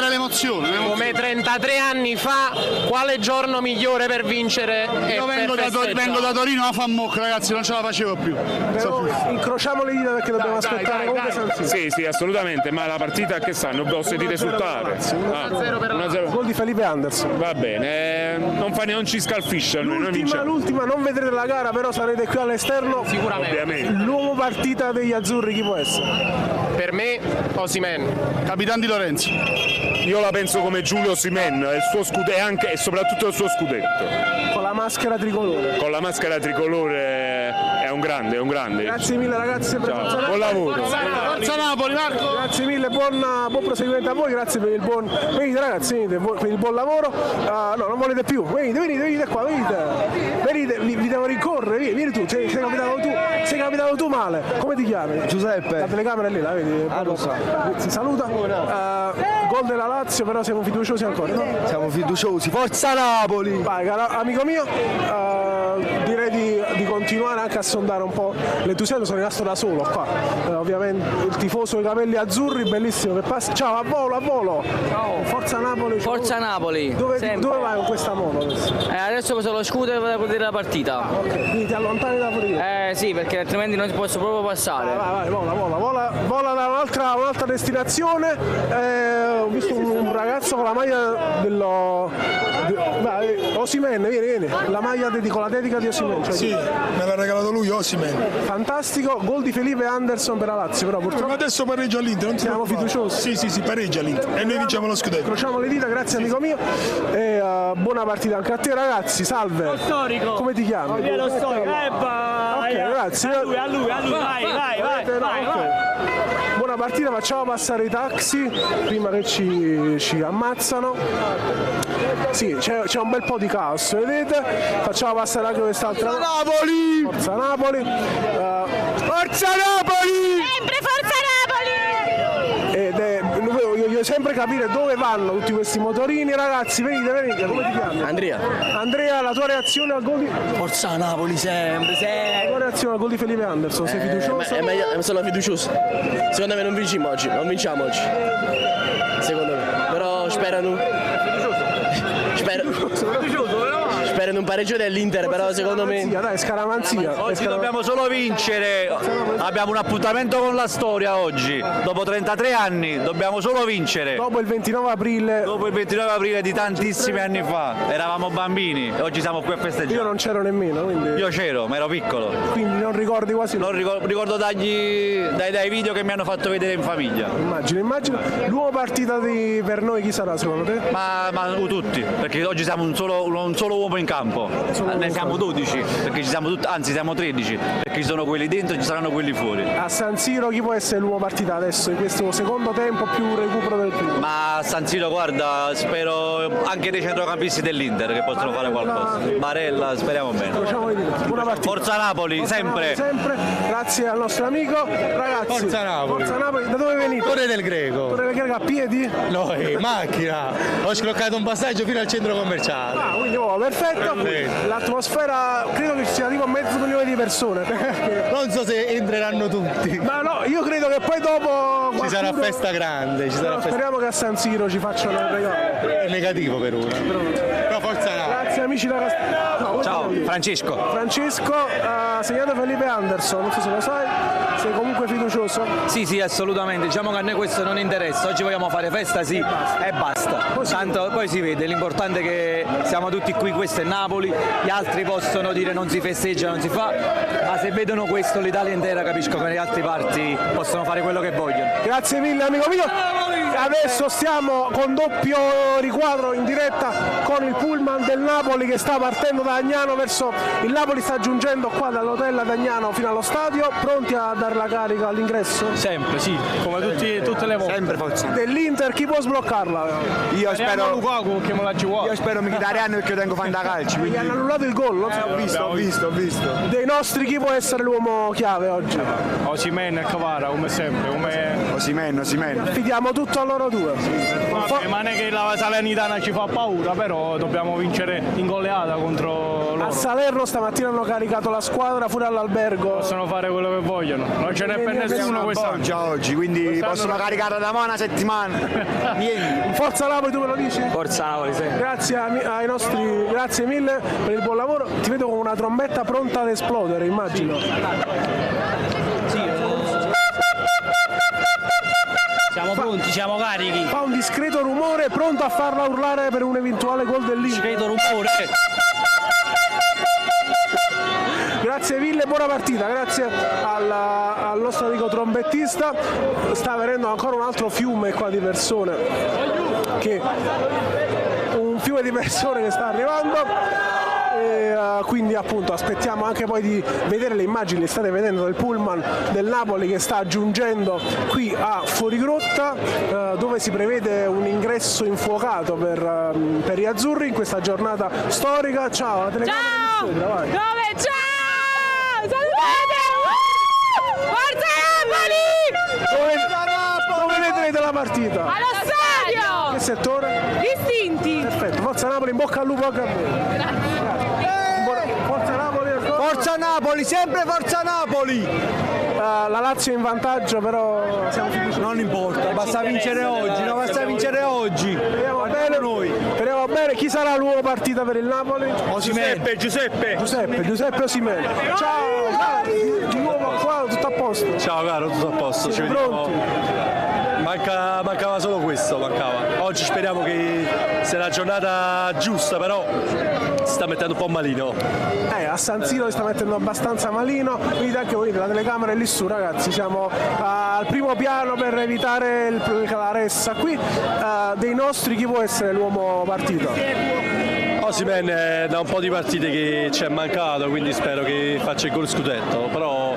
Come 33 anni fa, quale giorno migliore per vincere? Io vengo da Torino a Famocca, ragazzi, non ce la facevo più. Però incrociamo le dita perché dobbiamo aspettare comunque San Siro. Sì, assolutamente, ma la partita che stanno? Ho sentito i risultati. 1-0 per la Lazio. Gol di Felipe Anderson. Va bene, non ci scalfisce. L'ultima, non vedrete la gara, però sarete qui all'esterno. Sicuramente. Ovviamente. L'uomo partita degli azzurri chi può essere? Per me, Osimhen. Capitano Di Lorenzo. Io la penso come Giulio Osimhen, il suo scudetto e soprattutto il suo scudetto. Con la maschera tricolore. Con la maschera tricolore è un grande. Grazie mille ragazzi, sempre ciao, buon lavoro. Forza Napoli, Marco. Grazie mille, buon proseguimento a voi, grazie per il buon. Venite ragazzi, per il buon lavoro. No, non volete più. Venite qua, venite, vi devo rincorrere, vieni tu, sei capitato tu male. Come ti chiami? Giuseppe. La telecamera è lì, la vedi? Lo so. Si saluta. Gol della Lazio, però siamo fiduciosi ancora, no? Siamo fiduciosi, forza Napoli! Vai, amico mio, direi di continuare anche a sondare un po' l'entusiasmo, sono rimasto da solo qua. Ovviamente il tifoso con i capelli azzurri, bellissimo che passa. Ciao, a volo! Ciao. Forza Napoli! Forza Napoli! Dove vai con questa moto adesso? Adesso ho preso lo scooter per vedere la partita. Ok, quindi ti allontani da fuori? Sì, perché altrimenti non si posso proprio passare. Vai, vola da un'altra destinazione. Ho visto un ragazzo con la maglia Osimhen, vieni, la maglia con la dedica di Osimhen. Sì, me l'ha regalato lui, Osimhen. Fantastico, gol di Felipe Anderson per la Lazio, però purtroppo. Ma adesso pareggia l'Inter, non siamo fiduciosi. Sì, pareggia l'Inter e noi vinciamo lo scudetto. Crociamo le dita, grazie amico mio. E buona partita anche a te ragazzi, salve. Lo storico. Come ti chiami? Lo storico. grazie. A lui, vai. Buona partita, facciamo passare i taxi prima che ci ammazzano. Sì, c'è un bel po' di caos, vedete? Facciamo passare anche quest'altra. Forza Napoli! Forza Napoli! Forza Napoli! Sempre Forza Napoli! Voglio sempre capire dove vanno tutti questi motorini, ragazzi. Venite, come ti chiami? Andrea, la tua reazione al gol di. Forza Napoli sempre. La tua reazione al gol di Felipe Anderson, sei fiducioso? Sono fiducioso. Secondo me non vinciamo oggi. Secondo me. Però spero in un pareggio dell'Inter, però secondo me. Dai, scaramanzia. Oggi dobbiamo solo vincere. Abbiamo un appuntamento con la storia oggi. Dopo 33 anni dobbiamo solo vincere. Dopo il 29 aprile. Dopo il 29 aprile di tantissimi anni fa. Eravamo bambini e oggi siamo qui a festeggiare. Io non c'ero nemmeno, quindi. Io c'ero, ma ero piccolo. Quindi non ricordi quasi. Non ricordo dai video che mi hanno fatto vedere in famiglia. Immagino. L'uomo partita per noi chi sarà secondo te? Ma tutti, perché oggi siamo un solo uomo in campo. Ne siamo 12, perché ci siamo tutti, anzi siamo 13, perché ci sono quelli dentro e ci saranno quelli fuori. A San Siro chi può essere l'uomo partita adesso in questo secondo tempo più recupero del primo? Ma a San Siro guarda, spero anche dei centrocampisti dell'Inter che possono fare qualcosa. Barella, speriamo bene. Buona partita. Forza Napoli, sempre. Grazie al nostro amico. Ragazzi, Forza Napoli. Da dove venite? Torre del Greco. Torre del Greco a piedi? No, macchina. Ho scroccato un passaggio fino al centro commerciale. Quindi perfetto. L'atmosfera credo che ci sia tipo 500.000 di persone. Non so se entreranno tutti. Ma no, io credo che poi dopo ci sarà festa grande. Speriamo che a San Siro ci facciano il regalo. È negativo per ora. Però forza Napoli. Grazie amici da Castello. Ciao, Francesco. Ha segnato Felipe Anderson, non so se lo sai. Sei comunque fiducioso? Sì, assolutamente. Diciamo che a noi questo non interessa. Oggi vogliamo fare festa, sì, e basta. Tanto poi si vede, l'importante è che siamo tutti qui, questo è Napoli, gli altri possono dire non si festeggia, non si fa, ma se vedono questo l'Italia intera capisco che le altre parti possono fare quello che vogliono. Grazie mille amico mio. Adesso stiamo con doppio riquadro in diretta con il pullman del Napoli che sta partendo da Agnano verso il Napoli, sta giungendo qua dall'hotel ad Agnano fino allo stadio, pronti a dare la carica all'ingresso? Sempre, sì, come tutte le volte. Sempre forza. Dell'Inter chi può sbloccarla? Io spero Lukaku che me la gioca. Io spero Mkhitaryan perché io tengo fantacalci. Gli hanno annullato il gol, no? Ho visto. Dei nostri chi può essere l'uomo chiave oggi? Osimhen e Kvara, come sempre. Osimhen. Affidiamo tutto a loro due. Ma non è che la Salernitana ci fa paura, però dobbiamo vincere in goleata contro loro. A Salerno stamattina hanno caricato la squadra fuori all'albergo. Possono fare quello che vogliono, non ce n'è per nessuno quest'anno. Già oggi, quindi possono caricarla da una settimana. Niente. Forza Napoli, tu me lo dici? Forza Napoli, sì. Grazie ai nostri, grazie mille per il buon lavoro. Ti vedo con una trombetta pronta ad esplodere, immagino. Siamo pronti, siamo carichi. Fa un discreto rumore, pronto a farla urlare per un eventuale gol dell'Inter. Discreto rumore. Grazie mille, buona partita, grazie al nostro amico trombettista. Sta venendo ancora un altro fiume qua di persone, un fiume di persone che sta arrivando. Quindi appunto aspettiamo anche poi di vedere le immagini, state vedendo del pullman del Napoli che sta giungendo qui a Fuorigrotta, dove si prevede un ingresso infuocato per gli azzurri in questa giornata storica. Ciao, la telecamera ciao! Di sopra, vai. Dove? Ciao! Salutate! Forza Napoli! Dove vedrete la partita? Allo stadio! Che settore? Distinti! Perfetto, Forza Napoli, in bocca al lupo anche a voi. Grazie. Forza Napoli, sempre Forza Napoli! La Lazio è in vantaggio, però siamo fiduciosi. Non importa, basta vincere oggi, Speriamo bene, chi sarà l'uomo partita per il Napoli? Giuseppe Osimhen. Ciao, di nuovo qua, tutto a posto? Ciao caro, tutto a posto, ci vediamo. Mancava solo questo, Oggi speriamo che sia la giornata giusta, però si sta mettendo un po' malino. A San Siro si sta mettendo abbastanza malino, quindi anche voi, la telecamera è lì su ragazzi, siamo al primo piano per evitare la ressa qui. Dei nostri chi può essere l'uomo partita? Osimhen da un po' di partite che ci è mancato, quindi spero che faccia il gol scudetto, però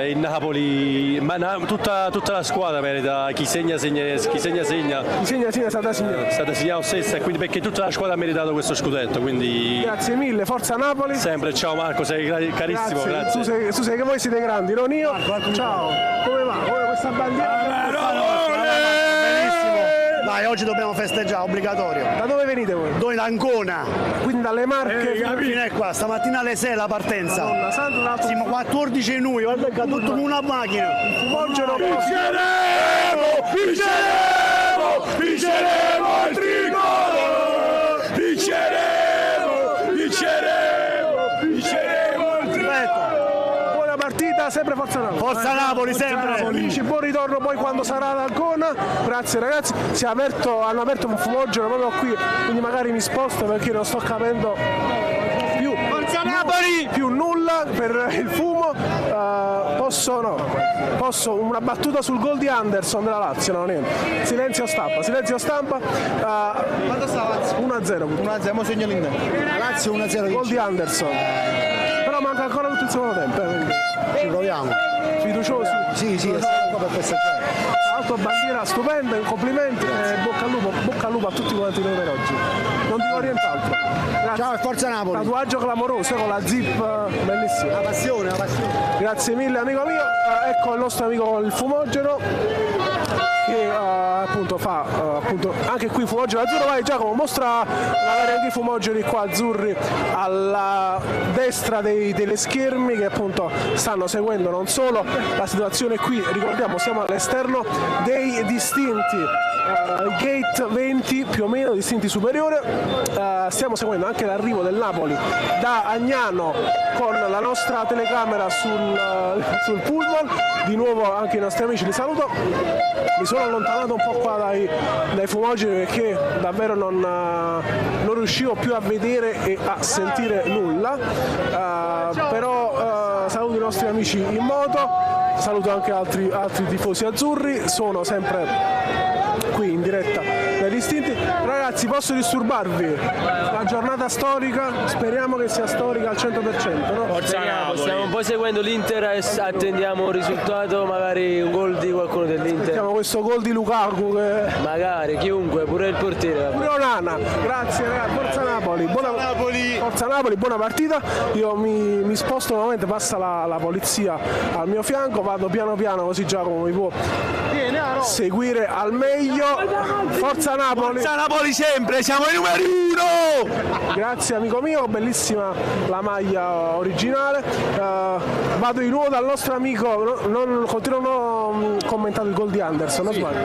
il Napoli, tutta la squadra merita, chi segna è stata segnato stessa, e quindi perché tutta la squadra ha meritato questo scudetto, quindi grazie mille, forza Napoli. Sempre, ciao Marco, sei carissimo, grazie. Tu sei che voi siete grandi, non io. Ciao, come va? Questa bandiera? Dai, oggi dobbiamo festeggiare, obbligatorio. Da dove venite voi? Noi da Ancona. Quindi dalle Marche? Fino a qua, stamattina alle 6 la partenza. Madonna Santa, siamo 14 noi, guarda che tutto come una macchina. Vinceremo il tricolore! Vinceremo il tricolore! Buona partita, sempre Forza Napoli. Forza Napoli, sempre. Buon ritorno poi quando sarà ad Ancona. Grazie ragazzi, hanno aperto un fumogeno proprio qui, quindi magari mi sposto perché non sto capendo più. Forza Napoli! Più nulla per il fumo. Posso una battuta sul gol di Anderson della Lazio? No, niente. Silenzio stampa. Quanto sta Lazio? 1-0. 1-0, mo segna l'Inter. Lazio 1-0. Gol di Anderson. Però manca ancora tutto il secondo tempo. Ci proviamo. Fiduciosi? Sì, è stato per festeggiare. Alto bandiera stupenda, complimenti e bocca al lupo a tutti quanti noi per oggi. Non dico nient'altro. Grazie. Ciao, Forza Napoli. Tatuaggio clamoroso con la zip, bellissimo. La passione. Grazie mille amico mio. Ecco il nostro amico il fumogeno che appunto fa anche qui fumogeno azzurro. Vai Giacomo, mostra magari anche i fumogeni qua azzurri alla destra dei teleschermi che appunto stanno seguendo non solo la situazione qui, ricordiamo siamo all'esterno dei distinti gate 20 più o meno, distinti superiore. Stiamo seguendo anche l'arrivo del Napoli da Agnano con la nostra telecamera sul pullman. Di nuovo anche i nostri amici li saluto. Mi sono allontanato un po' qua dai fumogeni perché davvero non riuscivo più a vedere e a sentire nulla, però saluto i nostri amici in moto, saluto anche altri tifosi azzurri, sono sempre qui in diretta dagli istinti. Ragazzi, posso disturbarvi? La giornata storica, speriamo che sia storica al 100%, no? Stiamo un po' seguendo l'Inter e attendiamo un risultato, magari un gol di qualcuno dell'Inter. Aspettiamo questo gol di Lukaku che... Magari, chiunque, pure il portiere. Pure Onana. Grazie ragazzi, Forza Napoli. Forza Napoli, buona partita. Io mi sposto nuovamente, passa la polizia al mio fianco, vado piano piano così Giacomo mi può seguire al meglio. Forza Napoli! Forza Napoli sempre, siamo i numeri 1! Grazie amico mio, bellissima la maglia originale. Vado di nuovo dal nostro amico, continuo non ho commentato il gol di Anderson, non sbaglio?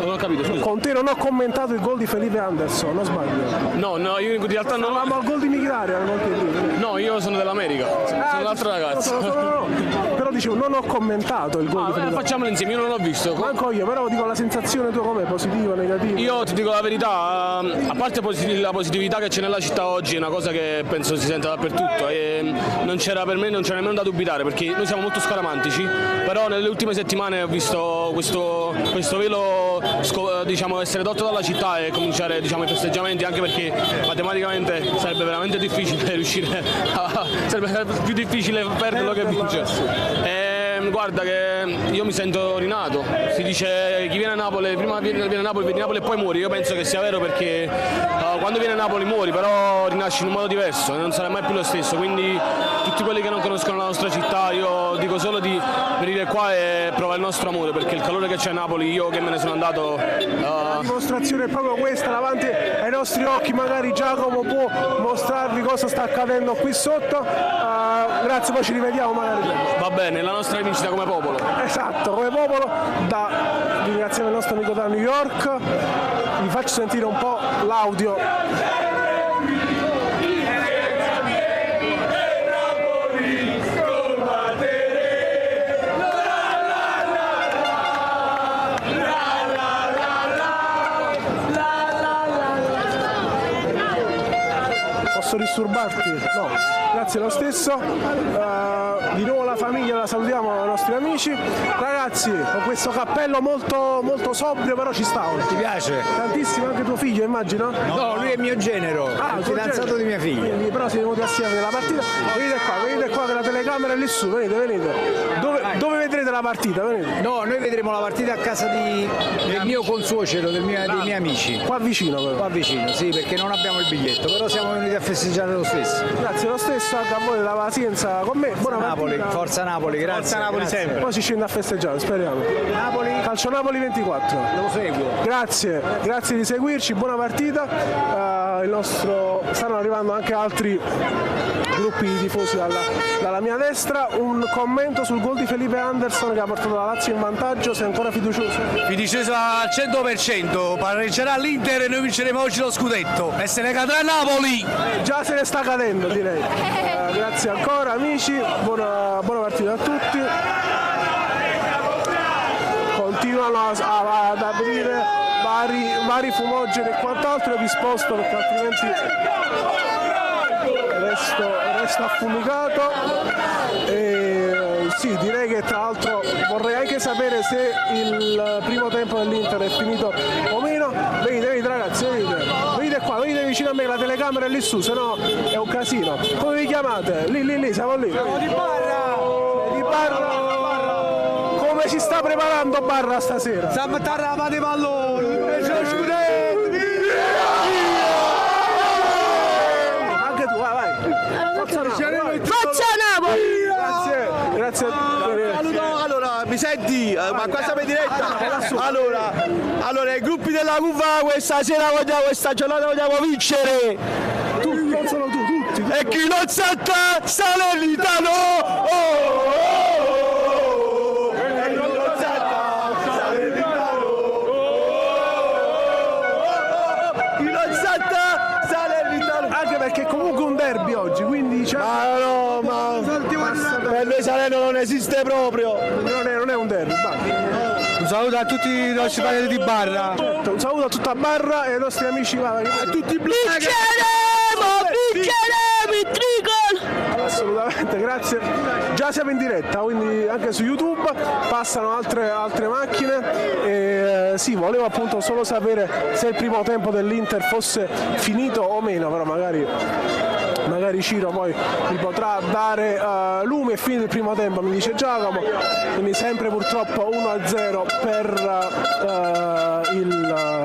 Non ho capito, scusa. Continuo non ho commentato il gol di Felipe Anderson, non sbaglio? No, io in realtà non... Ma il gol di Mkhitaryan, no, io sono dell'America, sono un altro ragazzo. No. Però dicevo, non ho commentato il gol di Felipe. Facciamolo insieme, io non l'ho visto. Manco io, però dico la sensazione tua com'è, positiva, negativa? Io ti dico la verità, a parte la positività che c'è nella città oggi, è una cosa che penso si senta dappertutto e non c'era per me, non c'era nemmeno da dubitare, perché noi siamo molto scaramantici, però nelle ultime settimane ho visto questo velo diciamo, essere tolto dalla città e cominciare diciamo, i festeggiamenti, anche perché matematicamente sarebbe veramente difficile riuscire sarebbe più difficile perderlo che vincere. Guarda che io mi sento rinato, si dice chi viene a Napoli, prima vieni a Napoli e poi muori, io penso che sia vero perché quando vieni a Napoli muori, però rinasci in un modo diverso, non sarai mai più lo stesso, quindi tutti quelli che non conoscono la nostra città io dico solo di venire qua e provare il nostro amore, perché il calore che c'è a Napoli, io che me ne sono andato... La dimostrazione è proprio questa, davanti ai nostri occhi magari Giacomo può mostrarvi cosa sta accadendo qui sotto, grazie, poi ci rivediamo magari. Va bene, la nostra vincita come popolo. Esatto, come popolo, ringraziamo il nostro amico da New York, vi faccio sentire un po' l'audio. Posso disturbarti? No, grazie lo stesso. Di nuovo la famiglia la salutiamo, i nostri amici. Ragazzi, con questo cappello molto, molto sobrio, però ci sta oggi. Ti piace? Tantissimo, anche tuo figlio immagino? No, lui è mio genero, il fidanzato di mia figlia. Quindi, però siete venuti assieme nella partita. Venite qua che la telecamera è lì su, venite. Dove vedrete la partita? Venite. No, noi vedremo la partita a casa del mio consuocero, dei miei amici. Qua vicino però. Qua vicino, sì, perché non abbiamo il biglietto, però siamo venuti a festeggiare lo stesso. Grazie lo stesso, anche a voi della pazienza con me. Buona Napoli, partita. Forza Napoli, grazie. Forza Napoli grazie. sempre. Poi si scende a festeggiare, speriamo. Napoli. Calcio Napoli 24. Lo seguo. Grazie di seguirci, buona partita. Stanno arrivando anche altri gruppi di tifosi dalla mia destra. Un commento sul gol di Felipe Anderson che ha portato la Lazio in vantaggio, sei ancora fiducioso? Fiducioso al 100%, pareggerà l'Inter e noi vinceremo oggi lo scudetto e se ne cadrà Napoli! Già se ne sta cadendo direi. Grazie ancora amici, buona partita a tutti. Continuano ad aprire vari fumogeni e quant'altro, vi sposto perché altrimenti resto affumicato. Sì, direi che tra l'altro vorrei anche sapere se il primo tempo dell'Inter è finito o meno. Venite ragazzi, venite qua, venite vicino a me, la telecamera è lì su, se no è un casino. Come vi chiamate? Lì, siamo lì. Siamo di Barra. Come si sta preparando Barra stasera? Stiamo tarrava di pallone, anche tu, vai. Forza Napoli! Grazie. Allora, mi senti? Ma qua siamo in diretta? Allora, i gruppi della Cuva questa giornata vogliamo vincere! Non solo tu, tutti. E chi non salta, Salernitano! Anche perché comunque un derby oggi, quindi diciamo... Ma per noi Salerno non esiste proprio. Non è un derby, Un saluto a tutti i nostri parenti di Barra. Un saluto a tutta Barra e ai nostri amici a tutti i blu. Vinceremo il tricol! Assolutamente, grazie. Già siamo in diretta, quindi anche su YouTube passano altre macchine. E, sì, volevo appunto solo sapere se il primo tempo dell'Inter fosse finito o meno, però magari Ciro poi mi potrà dare lume. È finito il primo tempo, mi dice Giacomo, quindi sempre purtroppo 1-0 per la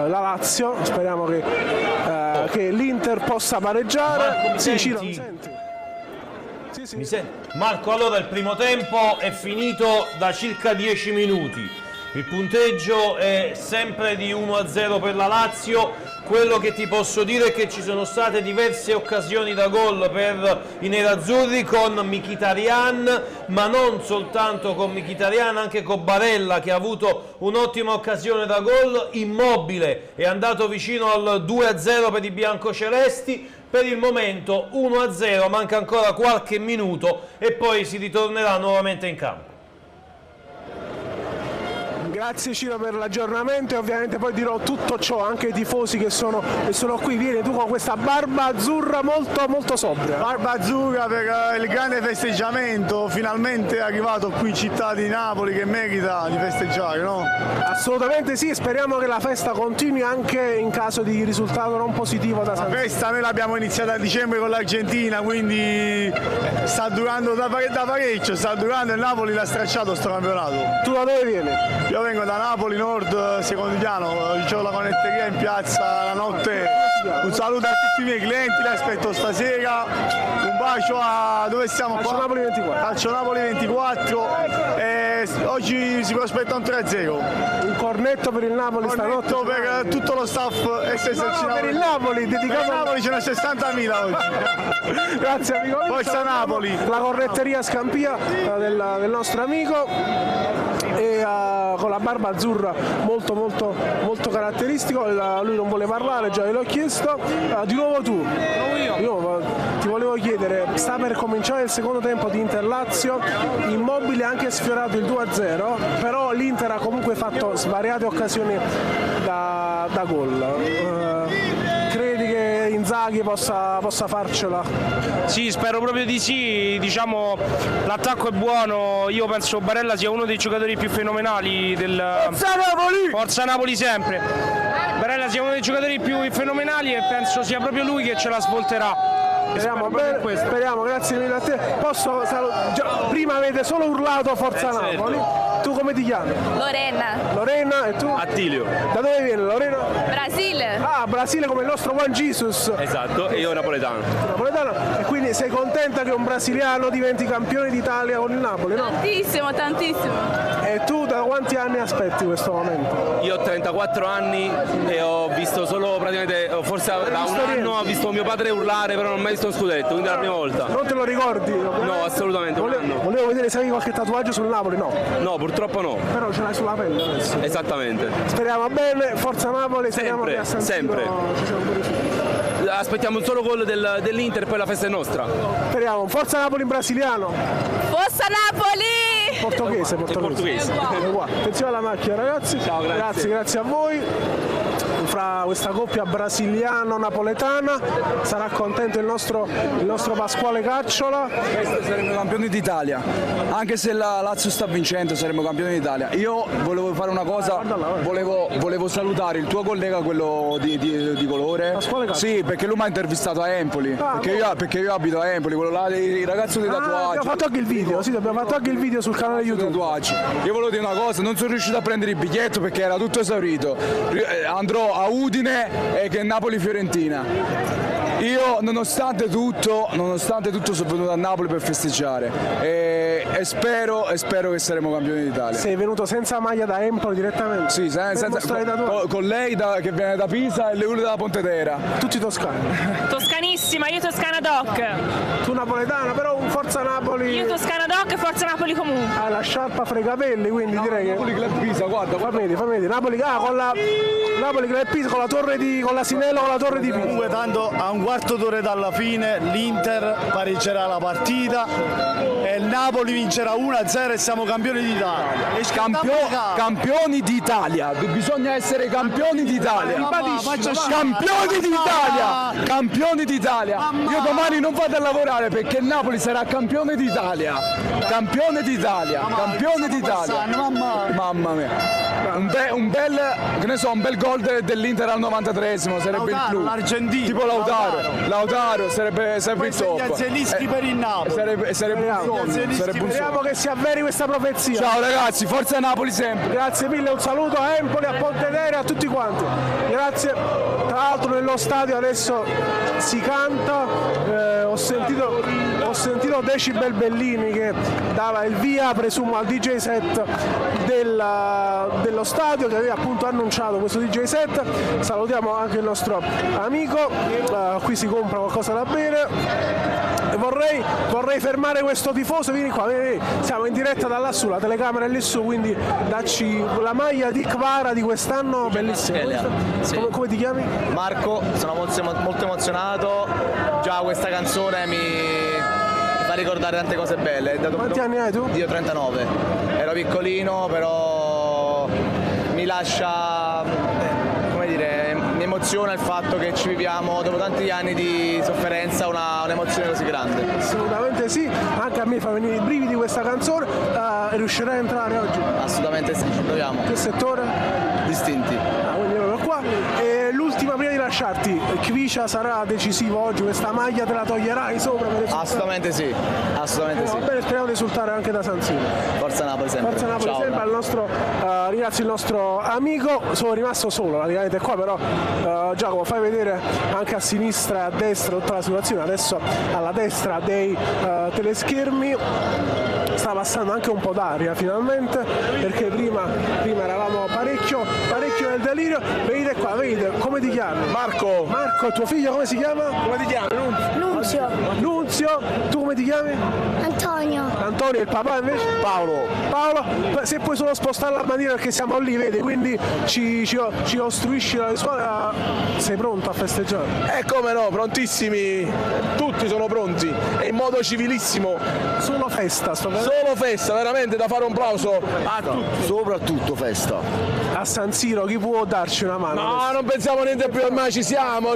Lazio. Speriamo che l'Inter possa pareggiare. Sì, Ciro, mi senti? Sì. Mi senti? Marco, allora il primo tempo è finito da circa 10 minuti. Il punteggio è sempre di 1-0 per la Lazio. Quello che ti posso dire è che ci sono state diverse occasioni da gol per i nerazzurri con Mkhitaryan, ma non soltanto con Mkhitaryan, anche con Barella che ha avuto un'ottima occasione da gol. Immobile è andato vicino al 2-0 per i biancocelesti. Per il momento 1-0, manca ancora qualche minuto e poi si ritornerà nuovamente in campo. Grazie Ciro per l'aggiornamento e ovviamente poi dirò tutto ciò anche ai tifosi che sono qui. Vieni tu con questa barba azzurra molto sobria. Barba azzurra per il grande festeggiamento, finalmente è arrivato qui in città di Napoli che merita di festeggiare, no? Assolutamente sì, speriamo che la festa continui anche in caso di risultato non positivo da San Siro. La festa noi l'abbiamo iniziata a dicembre con l'Argentina, quindi sta durando da parecchio, sta durando e Napoli l'ha stracciato sto campionato. Tu da dove vieni? Io vengo da Napoli Nord Secondigliano, ho la connetteria in piazza la notte. Un saluto a tutti i miei clienti, li aspetto stasera. Un bacio a dove siamo Calcio qua? Napoli 24. Calcio Napoli 24 e oggi si prospetta un 3-0. Un cornetto per il Napoli stanotte. Per tutto lo staff per il Napoli, dedicato per Napoli ce ne 60.000 oggi. Grazie amico. Forza Napoli. La cornetteria Scampia del nostro amico e con la barba azzurra molto caratteristico. Lui non vuole parlare, già gliel'ho chiesto. Di nuovo tu. Io ti volevo chiedere, sta per cominciare il secondo tempo di Inter-Lazio, Immobile ha anche sfiorato il 2-0, però l'Inter ha comunque fatto svariate occasioni da gol. Credi che Inzaghi possa farcela. Sì, spero proprio di sì, diciamo l'attacco è buono, io penso Barella sia uno dei giocatori più fenomenali del... Forza Napoli! Forza Napoli sempre! Barella sia uno dei giocatori più fenomenali e penso sia proprio lui che ce la svolterà. Speriamo bene, speriamo, grazie mille a te. Prima avete solo urlato Forza Napoli. Certo. Tu come ti chiami? Lorena. Lorena e tu? Attilio. Da dove viene Lorena? Brasile. Ah, Brasile come il nostro Juan Jesus. Esatto, e io napoletano. Napoletano. E quindi sei contenta che un brasiliano diventi campione d'Italia con il Napoli, no? Tantissimo, tantissimo. E tu da quanti anni aspetti questo momento? Io ho 34 anni e ho visto solo praticamente, forse da un anno ho visto mio padre urlare, però non ho mai visto un scudetto, quindi è la prima volta. Non te lo ricordi? No, assolutamente. Volevo vedere se avevi qualche tatuaggio sul Napoli, no? No, purtroppo no. Però ce l'hai sulla pelle adesso. Esattamente. Speriamo bene, Forza Napoli, speriamo che a San Siro sempre. Aspettiamo un solo gol dell'Inter e poi la festa è nostra. Speriamo, Forza Napoli in brasiliano. Forza Napoli! Portoghese. Attenzione alla macchina ragazzi. Ciao, grazie a voi. Fra questa coppia brasiliano-napoletana sarà contento il nostro Pasquale Cacciola. Saremo campioni d'Italia, anche se la Lazio sta vincendo saremo campioni d'Italia. Io volevo fare una cosa, volevo salutare il tuo collega, quello di colore. Pasquale Cacciola? Sì, perché lui mi ha intervistato a Empoli, perché io abito a Empoli, quello là, il ragazzo dei tatuaggi. Abbiamo fatto anche il video, sì, abbiamo fatto anche il video sul canale YouTube. Tatuaggi. Io volevo dire una cosa, non sono riuscito a prendere il biglietto perché era tutto esaurito. Andrò a Udine e che Napoli-Fiorentina. Io nonostante tutto sono venuto a Napoli per festeggiare e spero che saremo campioni d'Italia. Sei venuto senza maglia da Empoli direttamente? Sì, con lei che viene da Pisa e le una da Pontedera. Tutti toscani? Toscanissima, io Toscana Doc. Tu napoletana, però un Forza Napoli. Io Toscana Doc e Forza Napoli comunque. Hai la sciarpa fra i capelli, quindi direi che. Napoli Club Pisa, guarda. Fammi vedere. Napoli Club Pisa con l'asinello con la torre di Pisa. Comunque tanto a un quarto d'ora dalla fine l'Inter pareggerà la partita e il Napoli vincerà 1-0 e siamo campioni d'Italia. Campioni d'Italia, bisogna essere campioni d'Italia. Campioni d'Italia. Io domani non vado a lavorare perché il Napoli sarà campione d'Italia. Campione d'Italia. Mamma mia. Un bel gol dell'Inter al 93esimo sarebbe il clou. L'argentino. Tipo Lautaro sarebbe il top. Zelinski per il Napoli. Sarebbe un sogno. Speriamo che si avveri questa profezia. Ciao ragazzi, forza Napoli sempre. Grazie mille, un saluto a Empoli, a Pontedera e a tutti quanti. Grazie. Tra l'altro nello stadio adesso si canta, ho sentito Decibel Bellini che dava il via, presumo, al DJ set dello stadio che aveva appunto annunciato questo DJ set. Salutiamo anche il nostro amico, qui si compra qualcosa da bere. Vorrei fermare questo tifoso, vieni qua, siamo in diretta da lassù, la telecamera è lì su, quindi dacci la maglia di Kvara di quest'anno, bellissima. Sì. Come ti chiami? Marco, sono molto emozionato, già questa canzone mi fa ricordare tante cose belle. Quanti anni hai tu? Io 39, ero piccolino però mi lascia, come dire, mi emoziona il fatto che ci viviamo dopo tanti anni di sofferenza un'emozione così grande. Assolutamente sì, anche a me fa venire i brividi questa canzone. Riuscirai a entrare oggi? Assolutamente sì, ci proviamo. Che settore? Distinti. Quindi proprio qua. E l'ultima prima di lasciarti, Kvicia sarà decisivo oggi, questa maglia te la toglierai sopra per esultare? Assolutamente sì, Va bene, speriamo di esultare anche da San Siro. Forza Napoli sempre. Forza Napoli Ciao, sempre, al nostro, ringrazio il nostro amico, sono rimasto solo praticamente qua, però Giacomo fai vedere anche a sinistra e a destra tutta la situazione, adesso alla destra dei teleschermi sta passando anche un po' d'aria finalmente, perché prima eravamo parecchio nel delirio. Venite qua, vedete, come ti chiami? Marco, tuo figlio come si chiama? come ti chiami? Nunzio. Nunzio, tu come ti chiami? Antonio. Antonio, il papà invece? Paolo. Paolo, se puoi solo spostare la bandiera perché siamo lì, vedi, quindi ci ostruisci la squadra. Sei pronto a festeggiare? Come no, prontissimi, tutti sono pronti e in modo civilissimo. Solo festa, solo festa, veramente da fare un plauso a tutti. Soprattutto festa. A San Siro chi può darci una mano? No, adesso? Non pensiamo niente più, ormai ci siamo,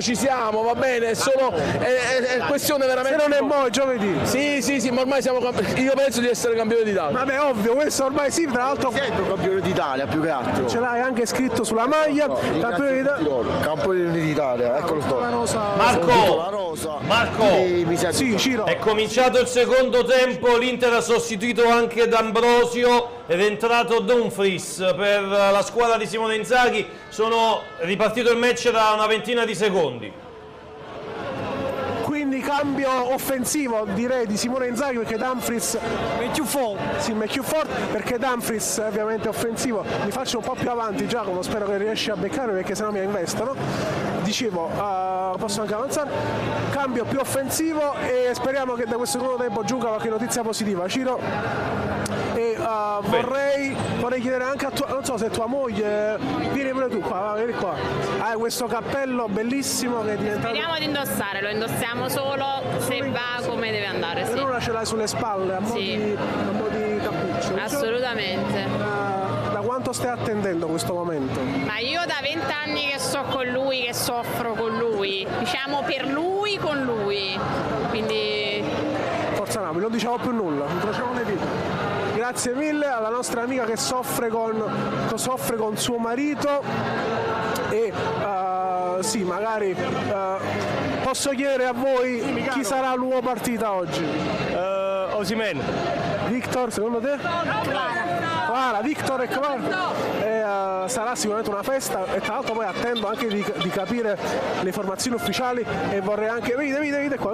va bene, è solo è questione veramente. Se non è mo' giovedì. Sì, ma ormai siamo io penso di essere campione d'Italia. Vabbè, ovvio, questo ormai sì, tra l'altro. Sempre campione d'Italia, più che altro. Ce l'hai anche scritto sulla maglia, campione d'Italia. Campione d'Italia, eccolo sto. Marco, sì, Ciro. È cominciato il secondo tempo, l'Inter ha sostituito anche D'Ambrosio ed è entrato Dumfries per la squadra di Simone Inzaghi. Sono ripartito il match da una ventina di secondi. Quindi cambio offensivo direi di Simone Inzaghi perché Dumfries più forte perché Dumfries è ovviamente offensivo. Mi faccio un po' più avanti Giacomo, spero che riesci a beccarmi perché sennò mi investono. Dicevo, posso anche avanzare, cambio più offensivo e speriamo che da questo secondo tempo giunga qualche notizia positiva. Ciro, e vorrei chiedere anche a tua, non so se tua moglie, vieni pure tu qua, vieni qua, hai questo cappello bellissimo che è diventato... Speriamo di indossare, lo indossiamo solo se va come deve andare. Per ora ce l'hai sulle spalle a mo' di cappuccio. Assolutamente. Da quanto stai attendendo questo momento? Ma io da 20 anni che sto con lui, che soffro con lui, diciamo per lui, con lui, quindi... Forza Napoli, non diciamo più nulla, incrociamo le dita. Grazie mille alla nostra amica che soffre con suo marito e sì, magari posso chiedere a voi chi sarà l'uomo partita oggi? Osimhen. Victor, secondo te? Clara, Victor e Clara. Sarà sicuramente una festa e tra l'altro poi attendo anche di capire le formazioni ufficiali e vorrei anche... Venite qua.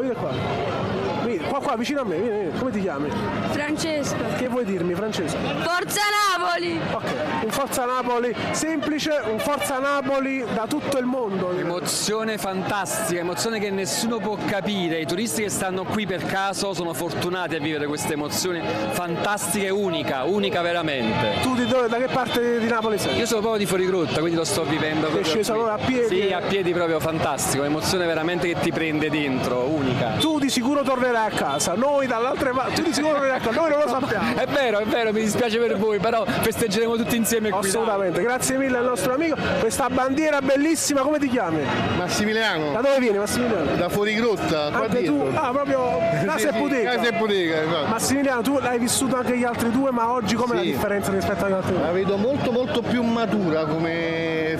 Qua vicino a me, vieni. Come ti chiami? Francesco. Che vuoi dirmi, Francesco? Forza Napoli! Ok, un Forza Napoli semplice, un Forza Napoli da tutto il mondo. Emozione fantastica, emozione che nessuno può capire. I turisti che stanno qui per caso sono fortunati a vivere questa emozione fantastica e unica veramente. Tu da che parte di Napoli sei? Io sono proprio di Fuorigrotta, quindi lo sto vivendo. Sei sceso allora a piedi? Sì, a piedi proprio fantastico, un'emozione veramente che ti prende dentro, unica. Tu di sicuro tornerai a casa, noi dall'altra parte, tu di sicuro tornerai a casa, noi non lo sappiamo. È vero, mi dispiace per voi, però festeggeremo tutti insieme qui. Assolutamente, grazie mille al nostro amico. Questa bandiera bellissima, come ti chiami? Massimiliano. Da dove vieni Massimiliano? Da Fuorigrotta, qua anche dietro. Tu? Proprio casa e bottega. Casa e bottega, esatto. Massimiliano, tu l'hai vissuto anche gli altri due, ma oggi com'è la differenza rispetto agli altri due? La vedo molto più matura come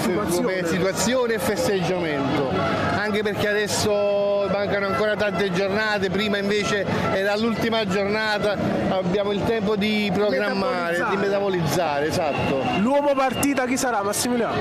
situazione e festeggiamento, anche perché adesso mancano ancora tante giornate, prima invece era l'ultima giornata, abbiamo il tempo di programmare, di metabolizzare, esatto. L'uomo partita chi sarà, Massimiliano?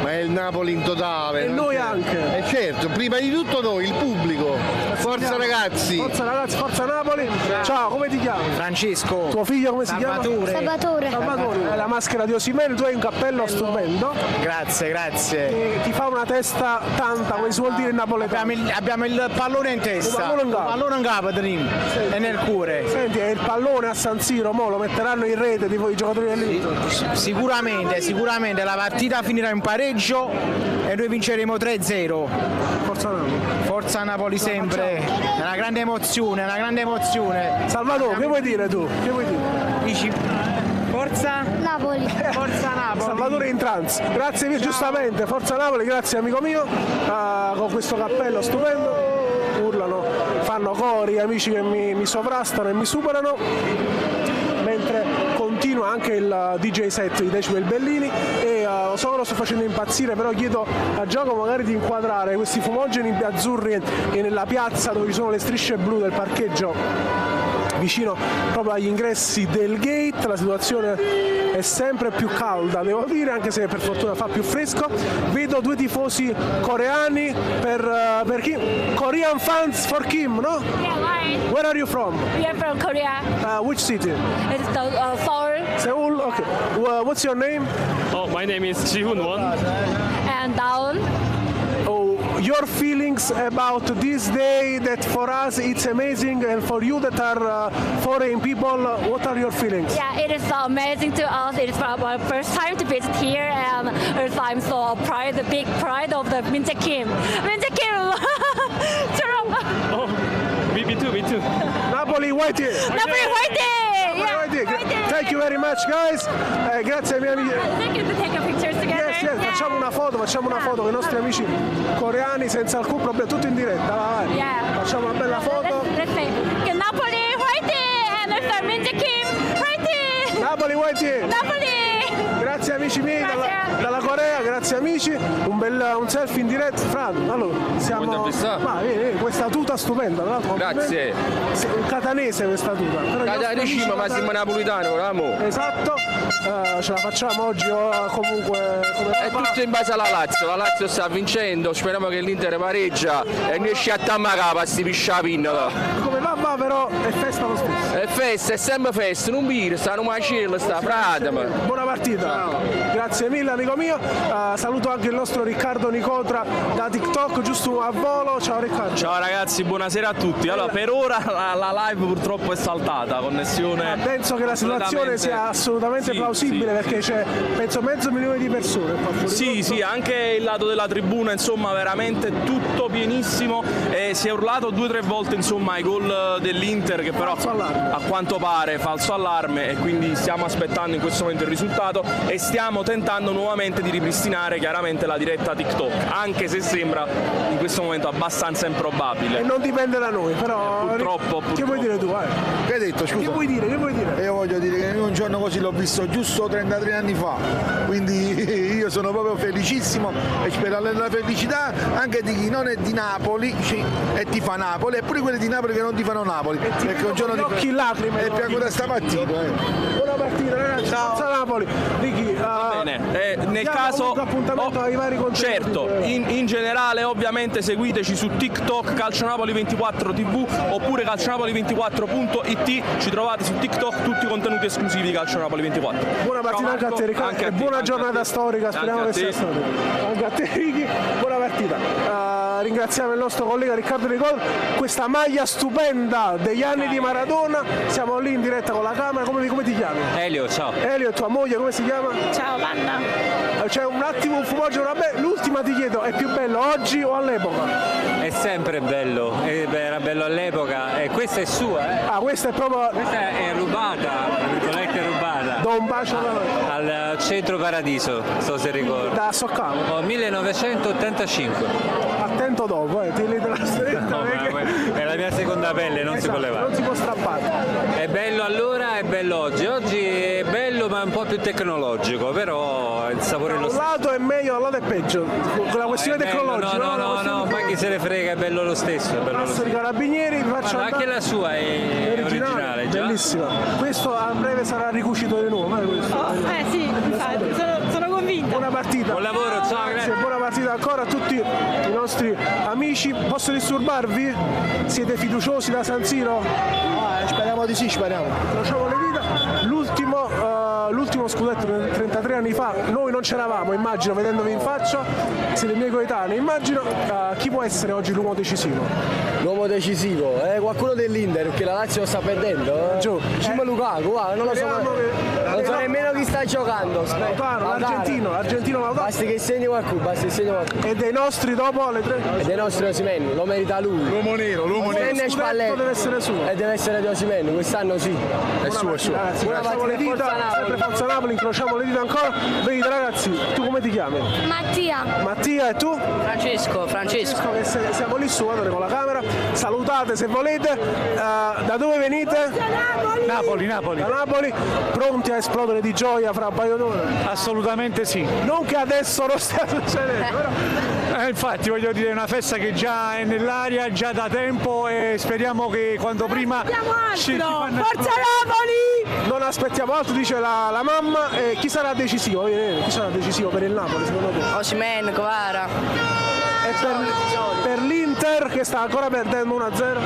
Ma è il Napoli in totale. E noi anche. Certo, prima di tutto noi, il pubblico. Forza ragazzi. Forza ragazzi, forza Napoli. Ciao, come ti chiami? Francesco. Tuo figlio come si chiama? Salvatore. È la maschera di Osimhen, tu hai un cappello stupendo. Grazie. E ti fa una testa tanta, come si vuol dire in napoletano. Abbiamo il pallone in testa. Il pallone in capo, e nel cuore. Senti, è il pallone a San Siro, mo lo metteranno in rete tipo i giocatori dell'Inter. Sicuramente la partita finirà in pareggio e noi vinceremo 3-0. Forza Napoli. Forza Napoli sempre. È una grande emozione. Salvatore, che vuoi dire tu? Che vuoi dire? Dici Forza Napoli. Forza Napoli. Salvatore in trans. Grazie mille, giustamente. Forza Napoli, grazie amico mio. Con questo cappello stupendo. Urlano, fanno cori, amici che mi sovrastano e mi superano. Mentre continua anche il DJ set di Decibel Bellini e so che lo sto facendo impazzire, però chiedo a Giacomo magari di inquadrare questi fumogeni azzurri e nella piazza dove ci sono le strisce blu del parcheggio vicino proprio agli ingressi del gate. La situazione è sempre più calda, devo dire, anche se per fortuna fa più fresco. Vedo due tifosi coreani per chi? Korean fans for Kim, no? Yeah, right. Where are you from? We are from Korea. Which city? It's Seoul. Seoul, okay. What's your name? Oh, my name is Ji-Hoon Won. And Dawn. Oh, your feelings about this day that for us it's amazing, and for you that are foreign people, what are your feelings? Yeah, it is so amazing to us. It is our first time to visit here, and I'm so proud, the big pride of the Min Jae-kim. Min Jae-kim! Oh, me too. Napoli Whitey! Napoli Whitey! Napoli Whitey! Thank you very much, guys. Grazie ai miei amici. Thank you to take a pictures together. Yes, facciamo una foto con i nostri amici coreani senza alcun problema, tutto in diretta. Vai. Yeah. Facciamo una bella foto. Let's say, Napoli Whitey! And Min Jae-kim Whitey! Napoli Whitey! Napoli! Grazie amici miei dalla Corea, grazie amici, un selfie in diretta. Fran, allora siamo. Questa tuta stupenda, tra l'altro. Grazie. Catanese questa tuta. Catanese, ma siamo napolitano, amo. Esatto, ce la facciamo oggi comunque come è tutto in base alla Lazio, la Lazio sta vincendo, speriamo che l'Inter pareggia e noi sciattiamo a capa sti piscia pinnola. Come va però è festa lo stesso. È festa, è sempre festa, non bere, sta un macello, sta fratama. Buona partita. Grazie mille amico mio, saluto anche il nostro Riccardo Nicotra da TikTok, giusto a volo. Ciao Riccardo. Ciao ragazzi, buonasera a tutti. Allora, per ora la live purtroppo è saltata, connessione. Penso che la situazione sia assolutamente plausibile, perché c'è penso 500.000 di persone qua fuori. Sì, anche il lato della tribuna, insomma, veramente tutto pienissimo, e si è urlato 2 o 3 volte insomma ai gol dell'Inter, che però a quanto pare falso allarme, e quindi stiamo aspettando in questo momento il risultato e stiamo tentando nuovamente di ripristinare chiaramente la diretta TikTok, anche se sembra in questo momento abbastanza improbabile. E non dipende da noi, però purtroppo. Che vuoi dire tu? Che hai detto, scusa? Che vuoi dire? Io voglio dire che un giorno così l'ho visto giusto 33 anni fa, quindi io sono proprio felicissimo e spero nella felicità anche di chi non è di Napoli e ti fa Napoli, e pure quelli di Napoli che non ti fanno Napoli, perché un giorno occhi lacrime e piango da stamattina. Buona partita ragazzi, Forza Napoli. Ricky, bene, nel caso appuntamento ai vari contenuti. certo, in generale ovviamente seguiteci su TikTok Calcionapoli24 TV oppure calcionapoli24.it, ci trovate su TikTok tutti i contenuti esclusivi di Calcionapoli24. Buona partita anche a te Riccardo, e buona giornata storica, speriamo che sia storica. Anche a te Ricky, buona partita. Ringraziamo il nostro collega Riccardo Nicol, questa maglia stupenda degli anni di Maradona, siamo lì in diretta con la camera. Come ti chiami? Elio, ciao. Elio, e tua moglie come si chiama? Ciao Vanna. C'è un attimo un fumoggio, l'ultima ti chiedo, è più bello oggi o all'epoca? È sempre bello, era bello all'epoca, e questa è sua. Questa è proprio. Questa è rubata, tra virgolette rubata. Do un bacio al Centro Paradiso, so se ricordi. Da Soccamo. 1985. Attento dopo, ti lì della stretta. È la mia seconda pelle, non si può levare. Non si può strappare. È bello allora, è bello oggi. Oggi è bello ma un po' più tecnologico, però il sapore è lo stesso. Da un lato è meglio, dal lato è peggio. Con la questione tecnologica. No, ma chi se ne frega, è bello lo stesso. È bello lo stesso. I carabinieri, faccio anche la sua è originale già. Bellissima. Questo a breve sarà ricucito di nuovo. Sì, infatti, sono convinta. Buona partita. Buon lavoro, ciao, grazie. Buona partita ancora a tutti i nostri amici. Posso disturbarvi? Siete fiduciosi da San Siro? Speriamo di sì, speriamo. Incrociamo le dita. L'ultimo scudetto 33 anni fa, noi non c'eravamo, immagino, vedendovi in faccia, siete miei coetanei, immagino. Chi può essere oggi l'uomo decisivo? L'uomo decisivo? Qualcuno dell'Inter, perché la Lazio sta perdendo. Cima Lukaku, non lo so. Non so nemmeno chi sta giocando. L'argentino Lautaro. Basta che segni qualcuno, E dei nostri dopo alle 3? E dei nostri Osimhen, lo merita lui. L'uomo nero. Spalletti deve essere suo. E deve essere di Osimhen, quest'anno sì. È suo. Buona partita, sempre Forza Napoli, incrociamo le dita ancora. Venite ragazzi, tu come ti chiami? Mattia, e tu? Francesco. Siamo lì su, guardate con la camera. Salutate se volete. Da dove venite? Napoli. Da Napoli, pronti a esplodere di gioia fra un paio d'ore? Assolutamente sì. Non che adesso non stia succedendo, però. Infatti voglio dire, è una festa che già è nell'aria, già da tempo, e speriamo che quanto prima Forza Napoli! Non aspettiamo altro, dice la mamma. Chi sarà decisivo? Chi sarà decisivo per il Napoli secondo te? Osimhen, Kvara. E per l'Inter che sta ancora perdendo 1-0?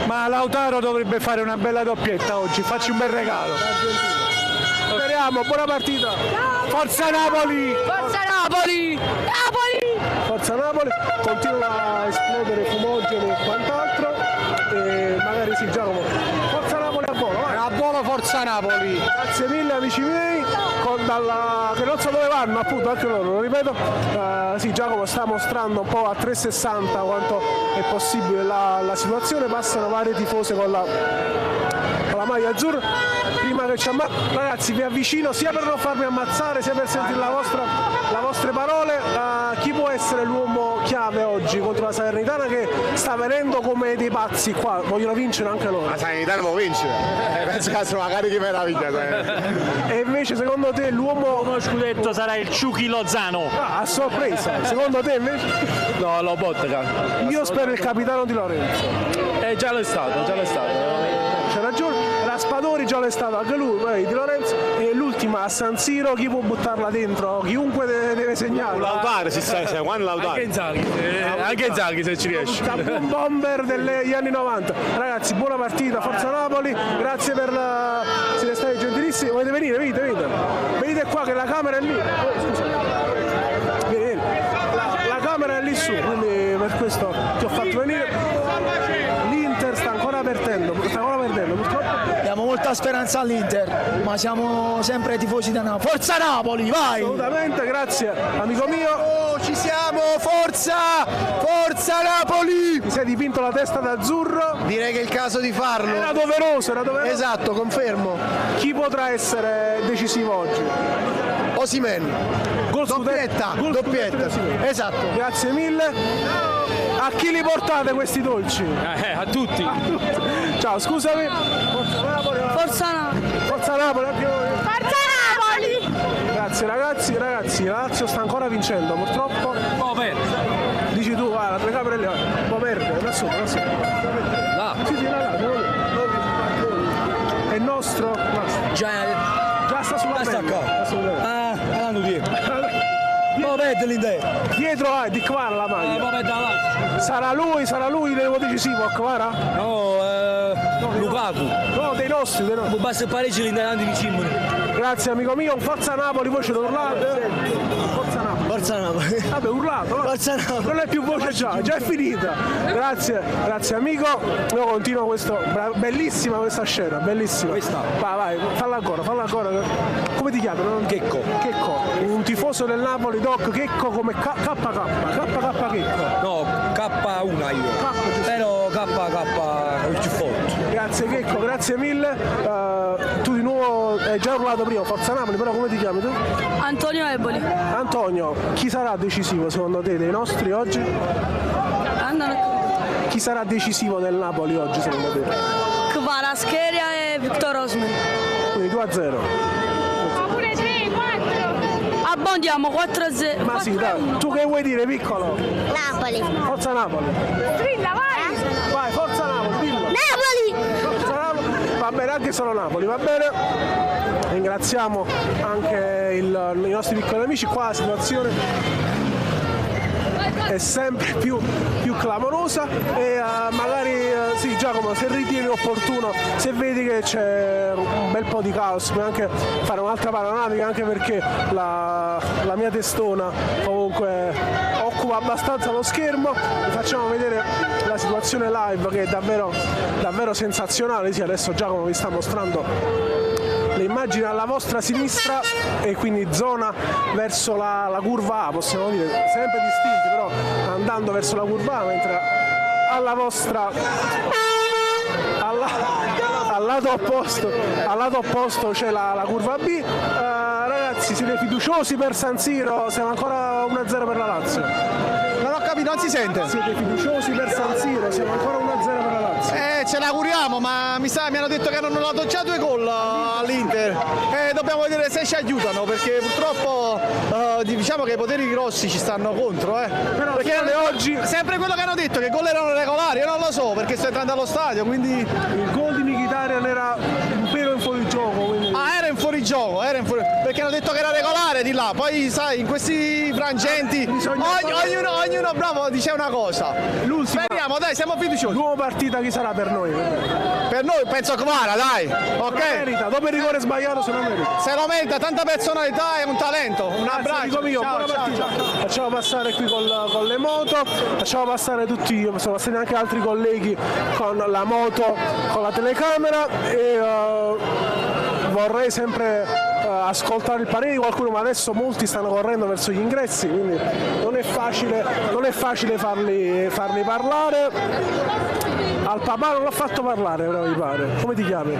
Ma Lautaro dovrebbe fare una bella doppietta oggi, facci un bel regalo. Speriamo, buona partita. Forza Napoli! Forza Napoli! Forza Forza Napoli, continua a esplodere fumogeni e quant'altro, e magari sì Giacomo, Forza Napoli a volo, vai. A volo Forza Napoli. Grazie mille amici miei, che non so dove vanno appunto anche loro, lo ripeto, sì Giacomo sta mostrando un po' a 360 quanto è possibile la situazione, passano varie tifose con la maglia azzurra. Prima che ci ragazzi vi avvicino sia per non farmi ammazzare sia per sentire le vostre parole, chi può essere l'uomo chiave oggi contro la Salernitana che sta venendo come dei pazzi qua, vogliono vincere anche loro. La Salernitana può vincere, penso che sono magari che meraviglia. E invece secondo te l'uomo scudetto sarà il Ciuchi Lozano. A sorpresa, secondo te invece? No, lo Bottega. Io spero il capitano Di Lorenzo. Già l'è stato. C'è ragione, Raspadori già l'è stato anche lui, poi Di Lorenzo, e l'ultima a San Siro, chi può buttarla dentro? Chiunque deve segnare. Lautare si sta, quando Lautare? Anche Inzaghi se ci riesce. Un bomber degli anni 90. Ragazzi, buona partita, Forza Napoli, grazie per siete stati gentilissimi, volete venire? Venite qua che la camera è lì. Vieni. La camera è lì su, quindi per questo ti ho fatto venire. L'Inter sta ancora perdendo purtroppo. Diamo molta speranza all'Inter, ma siamo sempre tifosi da Napoli. Forza Napoli, vai! Assolutamente, grazie amico mio. Ci siamo, forza Napoli! Ti sei dipinto la testa d'azzurro? Direi che è il caso di farlo. Era doveroso. Esatto, confermo. Chi potrà essere decisivo oggi? Osimhen. Doppietta. Esatto. Grazie mille. A chi li portate questi dolci? A tutti. Ciao, scusami. Forza Napoli, anche voi. Forza Napoli! Grazie ragazzi, la Lazio sta ancora vincendo, purtroppo. Dici tu, guarda, la telecamera è lì, può perdere, da sopra. Là. Sì, è nostro? Già sta sulla pelle. Andando dietro. Dietro di qua la maglia. Sarà lui il decisivo a Kvara? No, Lukaku. No, dei nostri. Basta il pareggio l'Inter vicino. Grazie amico mio, Forza Napoli, voi ce lo urlate? Forza Napoli. Vabbè, urlato, Forza Napoli. Non è più voce già è finita. Grazie amico. Io continuo questo, bellissima questa scena, bellissima. Vai, falla ancora. Come ti chiami? Checco. Un tifoso del Napoli, Doc, Checco come KK Checco. No, K1 io. Però KK il più forte. Grazie Checco, grazie mille. Tu di nuovo hai già urlato prima Forza Napoli, però come ti chiami tu? Antonio Eboli. Antonio, chi sarà decisivo secondo te dei nostri oggi? Chi sarà decisivo del Napoli oggi secondo te? Kvaratskhelia e Victor Osimhen. Quindi 2-0. Oppure 3-4. Abbondiamo 4-0. Ma sì, dai, tu che vuoi dire piccolo? Napoli. Forza Napoli. Strilla, vai! Vai, Forza Napoli, dillo. Napoli! Forza Napoli. Va bene, anche solo Napoli, va bene. Ringraziamo anche i nostri piccoli amici, qua la situazione è sempre più clamorosa e magari sì Giacomo, se ritieni opportuno, se vedi che c'è un bel po' di caos, puoi anche fare un'altra panoramica, anche perché la mia testona comunque occupa abbastanza lo schermo. Vi facciamo vedere la situazione live che è davvero sensazionale. Sì, adesso Giacomo vi sta mostrando le immagini alla vostra sinistra e quindi zona verso la curva A, possiamo dire, sempre distinti però andando verso la curva A, mentre alla vostra al lato opposto c'è la curva B. Ragazzi, siete fiduciosi per San Siro? Siamo ancora 1-0 per la Lazio. Non ho capito, non si sente. Siete fiduciosi per San Siro? Siamo ancora 1-0 per la Lazio. Ce l'auguriamo, ma mi hanno detto che hanno dato già 2 gol all'Inter. Dobbiamo vedere se ci aiutano, perché purtroppo diciamo che i poteri grossi ci stanno contro. Però perché oggi sempre quello che hanno detto, che i gol erano regolari, io non lo so, perché sto entrando allo stadio, quindi il gol di Mkhitaryan era un pelo in fuorigioco. Quindi... era in fuorigioco. gioco, perché hanno detto che era regolare di là, poi sai, in questi frangenti ognuno bravo dice una cosa. Speriamo, dai, siamo fiduciosi. Nuova partita chi sarà per noi? Per noi penso Kvara, dai, ok? Merita, dopo il rigore sbagliato se lo merita. Se lo merita, tanta personalità e un talento. Un abbraccio. Buona partita. Facciamo passare qui con le moto, facciamo passare tutti, sono passati anche altri colleghi con la moto, con la telecamera e vorrei sempre ascoltare il parere di qualcuno, ma adesso molti stanno correndo verso gli ingressi, quindi non è facile farli parlare. Al papà non l'ho fatto parlare, però mi pare. Come ti chiami?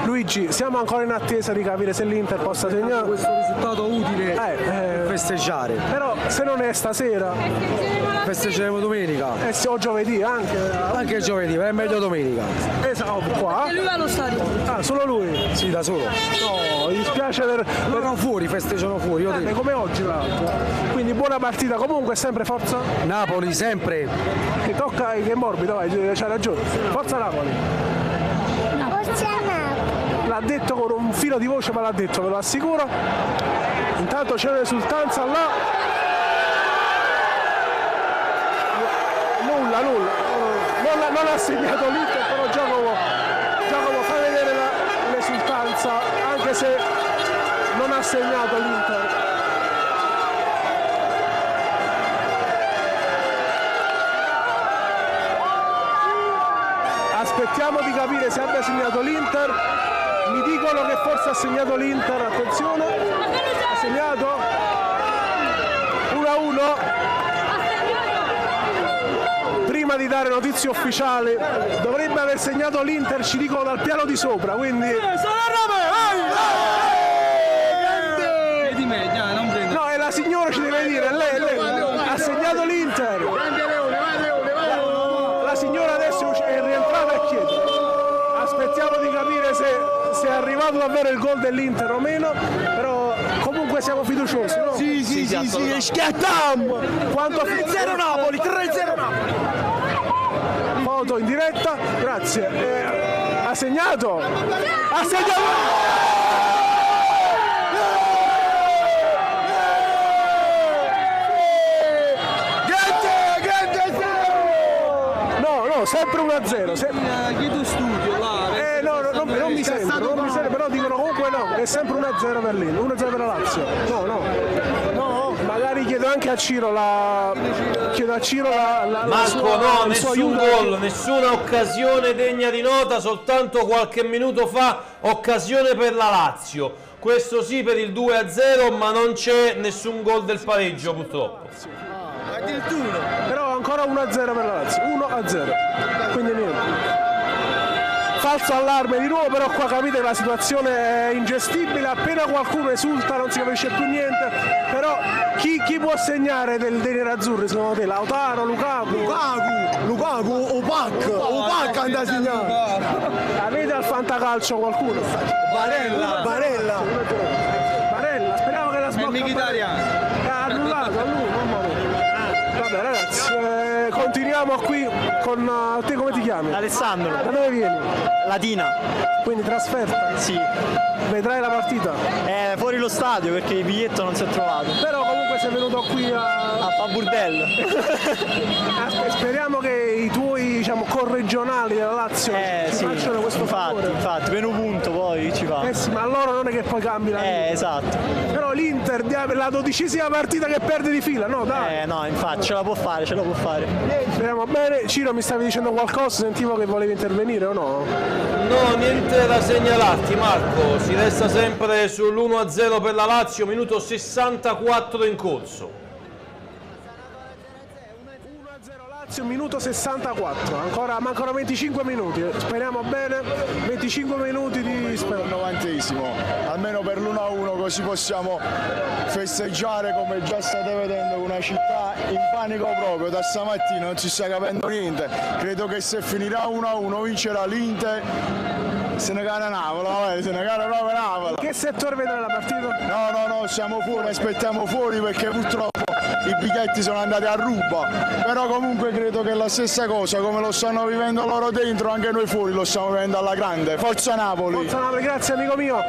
Luigi, siamo ancora in attesa di capire se l'Inter possa segnare questo risultato utile per festeggiare. Però se non è stasera festeggeremo domenica. O giovedì anche giovedì, è meglio domenica. Esatto, qua. E lui va allo stadio. Ah, solo lui? Sì, da solo. No, mi dispiace Loro fuori, festeggiano fuori. Come oggi tra l'altro. Quindi buona partita, comunque sempre forza Napoli, sempre. Che tocca, che è morbido, vai, c'hai ragione. Forza Napoli. Forza Napoli. L'ha detto con un filo di voce, ma l'ha detto, ve lo assicuro. Intanto c'è un'esultanza là. Nulla. Non ha segnato l'Inter, però Giacomo fa vedere l'esultanza, anche se non ha segnato l'Inter. Aspettiamo di capire se abbia segnato l'Inter. Mi dicono che forse ha segnato l'Inter, attenzione. Ha segnato 1-1. Prima di dare notizie ufficiali dovrebbe aver segnato l'Inter, ci dicono dal piano di sopra, quindi no, è la signora, ci deve dire, lei ha segnato l'Inter. La signora adesso è rientrata e chiede. Aspettiamo di capire se è arrivato davvero il gol dell'Inter o meno, però comunque siamo fiduciosi, no? Sì, schiattiamo! Quanto 3-0 Napoli, 3-0 Napoli! Foto in diretta, grazie. Ha segnato? Ha segnato! No, sempre 1-0. Chiedo studio là. Non mi sento, però dicono comunque no, è sempre 1-0 per l'Inter, 1-0 per la Lazio. No, magari chiedo anche a Ciro Marco, no, nessun gol, nessuna occasione degna di nota, soltanto qualche minuto fa occasione per la Lazio. Questo sì per il 2-0, ma non c'è nessun gol del pareggio purtroppo. Addirittura. Però ancora 1-0 per la Lazio, 1-0. Quindi niente. Falso allarme di nuovo, però qua capite che la situazione è ingestibile, appena qualcuno esulta non si capisce più niente, però chi può segnare dei nerazzurri secondo te? Lautaro, Lukaku o Pac andrà a segnare. Avete al fantacalcio qualcuno? Barella, speriamo che la sblocca. Ha annullato a lui, mamma mia. Vabbè ragazzi, continuiamo qui con te, come ti chiami? Alessandro. Da dove vieni? Latina. Quindi trasferta? Sì. Vedrai la partita? Fuori lo stadio perché il biglietto non si è trovato. Però comunque sei venuto qui a burdello. Speriamo che i tuoi corregionali della Lazio ci facciano questo favore. Infatti, per un punto poi ci fa. Sì, ma allora non è che poi cambi la vita. Esatto. Però l'Inter, la 12ª partita che perde di fila, no dai. No, infatti ce la può fare. Speriamo bene. Ciro, mi stavi dicendo qualcosa? Sentivo che volevi intervenire o no? No, niente da segnalarti Marco, si resta sempre sull'1-0 per la Lazio, minuto 64 in corso. 1-0 Lazio, minuto 64, mancano 25 minuti, speriamo bene, 25 minuti di spero. 90esimo, almeno per l'1-1, così possiamo festeggiare come già state vedendo, una città in panico proprio, da stamattina non si sta capendo niente, credo che se finirà 1-1 vincerà l'Inter. Se ne gana Napoli, se ne gana proprio Napoli. Che settore vedrà la partita? No, siamo fuori, aspettiamo fuori perché purtroppo i biglietti sono andati a ruba, però comunque credo che la stessa cosa, come lo stanno vivendo loro dentro, anche noi fuori lo stiamo vivendo alla grande. Forza Napoli! Forza Napoli, grazie amico mio,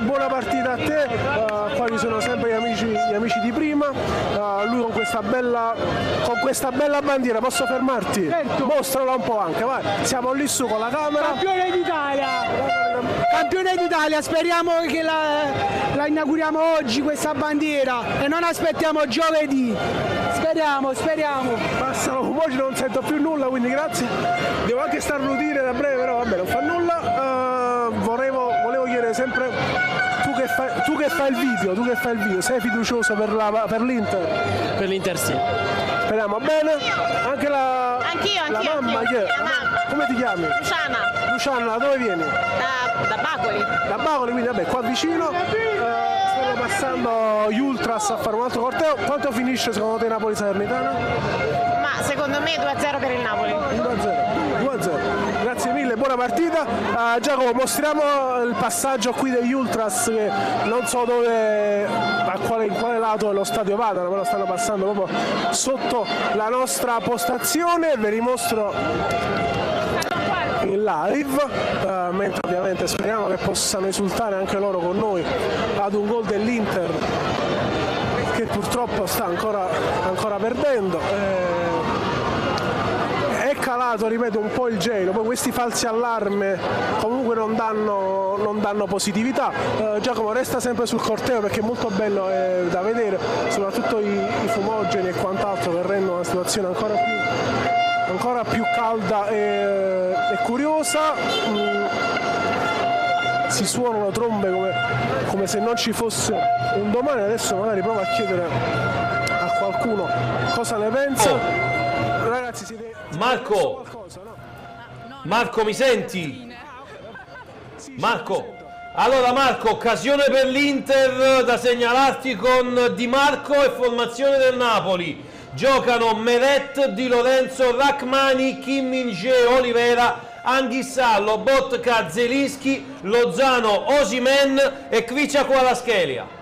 buona partita a te, qua ci sono sempre gli amici di prima, lui con questa bella bandiera, posso fermarti? Certo. Mostrala un po' anche, vai, siamo lì su con la camera. Campione d'Italia! Campione d'Italia, speriamo che la inauguriamo oggi questa bandiera e non aspettiamo giovedì. Speriamo. Passano, oggi non sento più nulla, quindi grazie. Devo anche starnutire da breve, però vabbè, non fa nulla. Volevo chiedere sempre, tu che fai il video, sei fiducioso per l'Inter? Per l'Inter sì. Speriamo bene. Anche la mamma, chi è? Come ti chiami? Luciana, da dove vieni? Da Bacoli. Da Bacoli, quindi vabbè, qua vicino. Stanno passando gli Ultras a fare un altro corteo. Quanto finisce secondo te Napoli Salernitana? Ma secondo me 2-0 per il Napoli. 2-0. Grazie mille, buona partita. Giacomo, mostriamo il passaggio qui degli Ultras, che non so dove, in quale lato dello stadio vadano, però stanno passando proprio sotto la nostra postazione. Ve li mostro in live, mentre ovviamente speriamo che possano esultare anche loro con noi ad un gol dell'Inter che purtroppo sta ancora perdendo. È calato, ripeto, un po' il gelo, poi questi falsi allarme comunque non danno positività. Giacomo, resta sempre sul corteo perché è molto bello da vedere, soprattutto i fumogeni e quant'altro che rendono la situazione ancora più calda e curiosa. Si suonano trombe come se non ci fosse un domani. Adesso magari provo a chiedere a qualcuno cosa ne pensa. Ragazzi, siete... Marco, Marco, mi senti? Marco, allora Marco, occasione per l'Inter da segnalarti con Di Marco e formazione del Napoli. Giocano Meret, Di Lorenzo, Rachmani, Kim Min-jae, Olivera, Anghissà, Lobotka, Zelinski, Lozano, Osimhen e Kvicha Kvaratskhelia.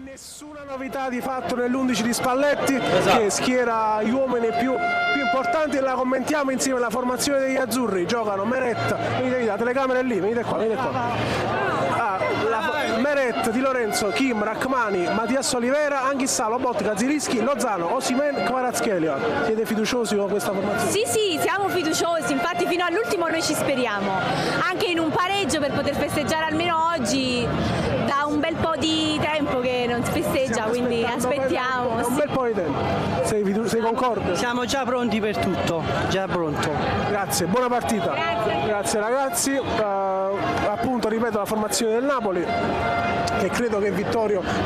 Nessuna novità di fatto nell'11 di Spalletti, che schiera gli uomini più importanti, e la commentiamo insieme alla formazione degli azzurri. Giocano Meret, venite la telecamera è lì, venite qua. Meret, Di Lorenzo, Kim, Rachmani, Mattias Olivera, Anghissà, Lobotka, Zelinski, Lozano, Osimhen, Kvaratskhelia. Siete fiduciosi con questa formazione? Sì, siamo fiduciosi, infatti fino all'ultimo noi ci speriamo, anche in un pareggio per poter festeggiare almeno oggi. Da un bel po' di tempo che non si festeggia, quindi aspettiamo. Un bel po' di tempo. Sei concorde? Siamo già pronti per tutto, già pronto. Grazie, buona partita. Grazie ragazzi. Appunto, ripeto, la formazione del Napoli, che credo che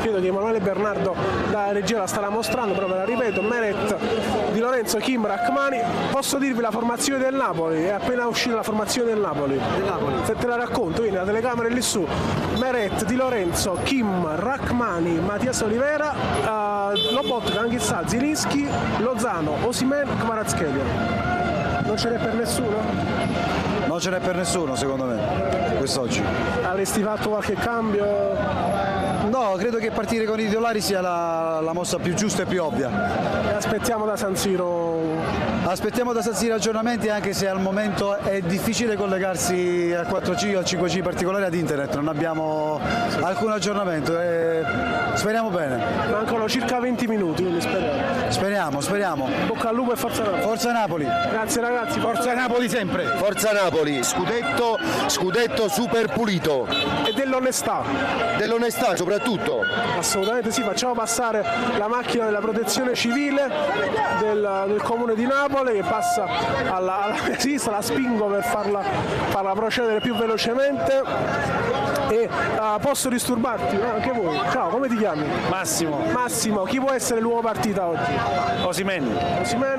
Emanuele Bernardo da regia la starà mostrando, però ve la ripeto: Meret, Di Lorenzo, Kim, Rachmani. Posso dirvi la formazione del Napoli? È appena uscita la formazione del Napoli. Se te la racconto, vieni, la telecamera è lì su. Meret, Di Lorenzo, Kim, Rachmani, Mattias Olivera, Lobotka, Anghissà, Zelinski, Lozano, Osimhen, Kvaratskhelia. Non ce n'è per nessuno? Non ce n'è per nessuno secondo me, quest'oggi. Avresti fatto qualche cambio? No, credo che partire con i titolari sia la mossa più giusta e più ovvia. E aspettiamo da San Siro aggiornamenti, anche se al momento è difficile collegarsi al 4G o al 5G in particolare ad internet, non abbiamo alcun aggiornamento e speriamo bene. Mancano circa 20 minuti, quindi speriamo. Speriamo. Bocca al lupo e forza Napoli. Forza Napoli. Grazie ragazzi. Forza Napoli sempre. Forza Napoli, scudetto super pulito. E dell'onestà. Dell'onestà soprattutto. Assolutamente sì, facciamo passare la macchina della protezione civile del comune di Napoli, che passa alla sinistra, la spingo per farla procedere più velocemente. E posso disturbarti? Anche voi. Ciao, come ti chiami? Massimo, chi può essere l'uomo partita oggi? Osimhen,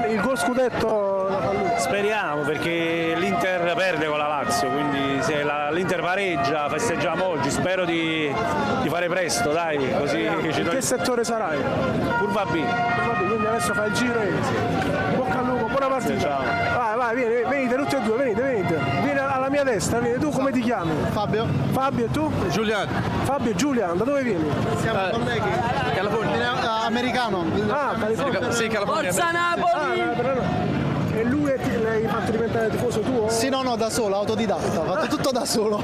il gol scudetto la fa lui. speriamo, perché l'Inter perde con la Lazio, quindi se l'Inter pareggia festeggiamo oggi, spero di fare presto, dai, così ci in che settore sarai? Curva B. Quindi adesso fai il giro e bocca al lupo, buona partita. Ciao. Vai, venite tutti e due, venite. Vieni alla mia a destra, vieni. Tu come ti chiami? Fabio. Fabio e tu? Giuliano. Fabio e Giulian, da dove vieni? Siamo colleghi. California. Americano. Ah, California. Sì, California. Forza Napoli! E lui l'hai fatto diventare tifoso tuo? Sì, no, da solo, autodidatta, ho fatto tutto da solo.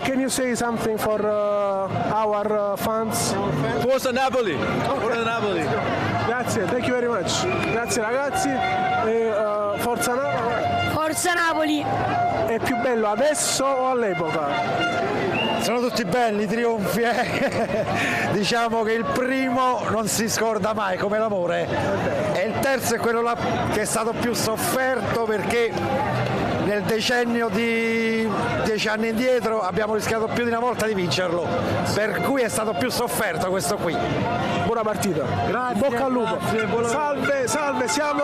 Can you say something for our fans? Forza Napoli! Forza Napoli! Grazie, thank you very much. Grazie ragazzi. Forza Napoli! Forza Napoli! È più bello adesso o all'epoca? Sono tutti belli i trionfi, diciamo che il primo non si scorda mai come l'amore e il terzo è quello là che è stato più sofferto perché nel decennio di 10 anni indietro abbiamo rischiato più di una volta di vincerlo, per cui è stato più sofferto questo qui. Buona partita, grazie, bocca al lupo. Salve, salve, siamo.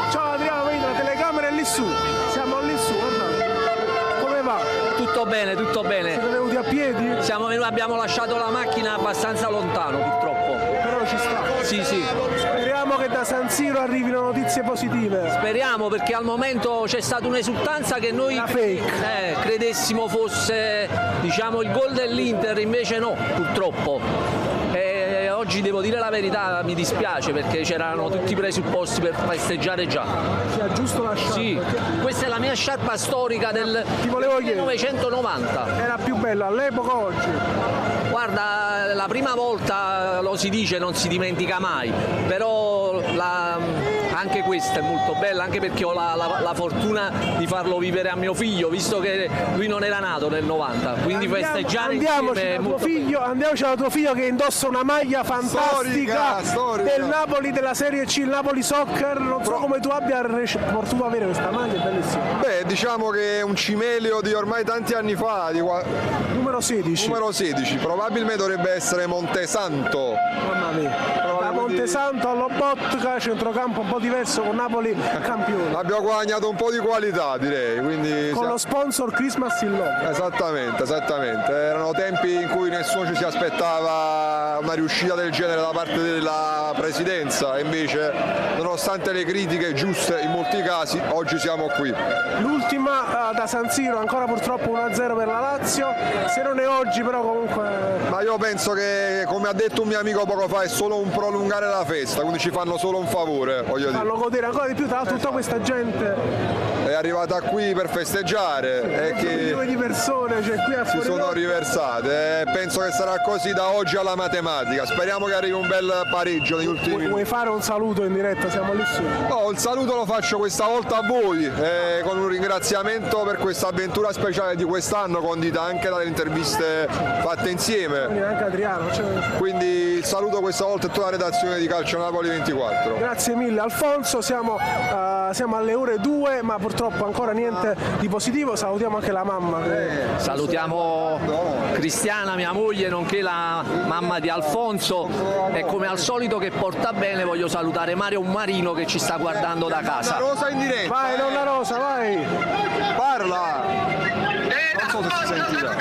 Ciao Adriano, vedi la telecamera è lì su, siamo lì su, guardate. Come va? Tutto bene, tutto bene. Siete venuti a piedi? Abbiamo lasciato la macchina abbastanza lontano purtroppo. Però ci sta. Sì, sì. Speriamo che da San Siro arrivino notizie positive. Speriamo, perché al momento c'è stata un'esultanza che noi credessimo fosse, diciamo, il gol dell'Inter, invece no, purtroppo. Oggi devo dire la verità, mi dispiace perché c'erano tutti i presupposti per festeggiare già. Cioè, giusto la sciarpa? Sì, questa è la mia sciarpa storica del 1990. Era più bella all'epoca o oggi? Guarda, la prima volta lo si dice, non si dimentica mai, però anche questa è molto bella, anche perché ho la fortuna di farlo vivere a mio figlio, visto che lui non era nato nel 90, quindi festeggiare insieme è molto bello. Andiamoci da tuo figlio che indossa una maglia fantastica del Napoli, della Serie C, il Napoli Soccer. Non so come tu abbia potuto avere questa maglia, è bellissima. Beh, diciamo che è un cimelio di ormai tanti anni fa, numero 16. Numero 16, probabilmente dovrebbe essere Montesanto. Mamma mia. Da Montesanto allo Botka, centrocampo un po' diverso con Napoli campione. Abbiamo guadagnato un po' di qualità, direi. Quindi con lo sponsor Christmas in Love. Esattamente, esattamente. Erano tempi in cui nessuno ci si aspettava una riuscita del genere da parte della presidenza e invece, nonostante le critiche giuste in molti casi, oggi siamo qui. L'ultima da San Siro, ancora purtroppo 1-0 per la Lazio, se non è oggi però comunque... Ma io penso che, come ha detto un mio amico poco fa, è solo un prolungare la festa, quindi ci fanno solo un favore, voglio dire. Fanno godere ancora di più, tra l'altro tutta questa gente è arrivata qui per festeggiare e che milioni di persone, cioè qui a si sono riversate, penso che sarà così da oggi alla matematica. Speriamo che arrivi un bel pareggio negli ultimi minuti. Vuoi fare un saluto in diretta? Siamo lì su. No, il saluto lo faccio questa volta a voi, con un ringraziamento per questa avventura speciale di quest'anno, condita anche dalle interviste fatte insieme. Quindi anche Adriano. Quindi il saluto questa volta a tutta la redazione di Calcio Napoli 24. Grazie mille Alfonso, siamo alle ore 2 ma purtroppo ancora niente di positivo. Salutiamo anche la mamma. Salutiamo Cristiana, mia moglie, nonché la mamma di Alfonso, e come al solito che porta bene voglio salutare Mario Marino che ci sta guardando da casa. Nonna Rosa in diretta. Vai nonna Rosa, vai. Parla. Non so se si sentirà.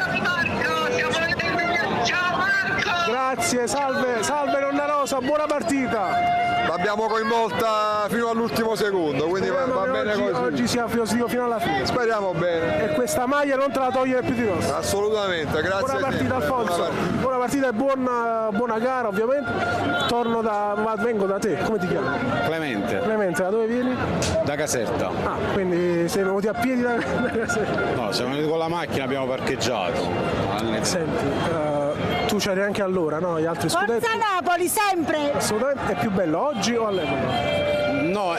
Grazie, salve nonna Rosa, buona partita. L'abbiamo coinvolta fino all'ultimo secondo, quindi va bene così. Oggi sia positivo fino alla fine. Speriamo bene. E questa maglia non te la togliere più di noi. Assolutamente, grazie. Buona partita Alfonso. Buona partita e buona gara ovviamente. Vengo da te, come ti chiami? Clemente. Clemente, da dove vieni? Da Caserta. Ah, quindi sei venuti a piedi da Caserta? No, siamo venuti con la macchina, abbiamo parcheggiato. Senti, tu c'eri anche allora, no? Gli altri scudetti? Forza Napoli, sempre! Assolutamente. È più bello oggi o all'epoca? No,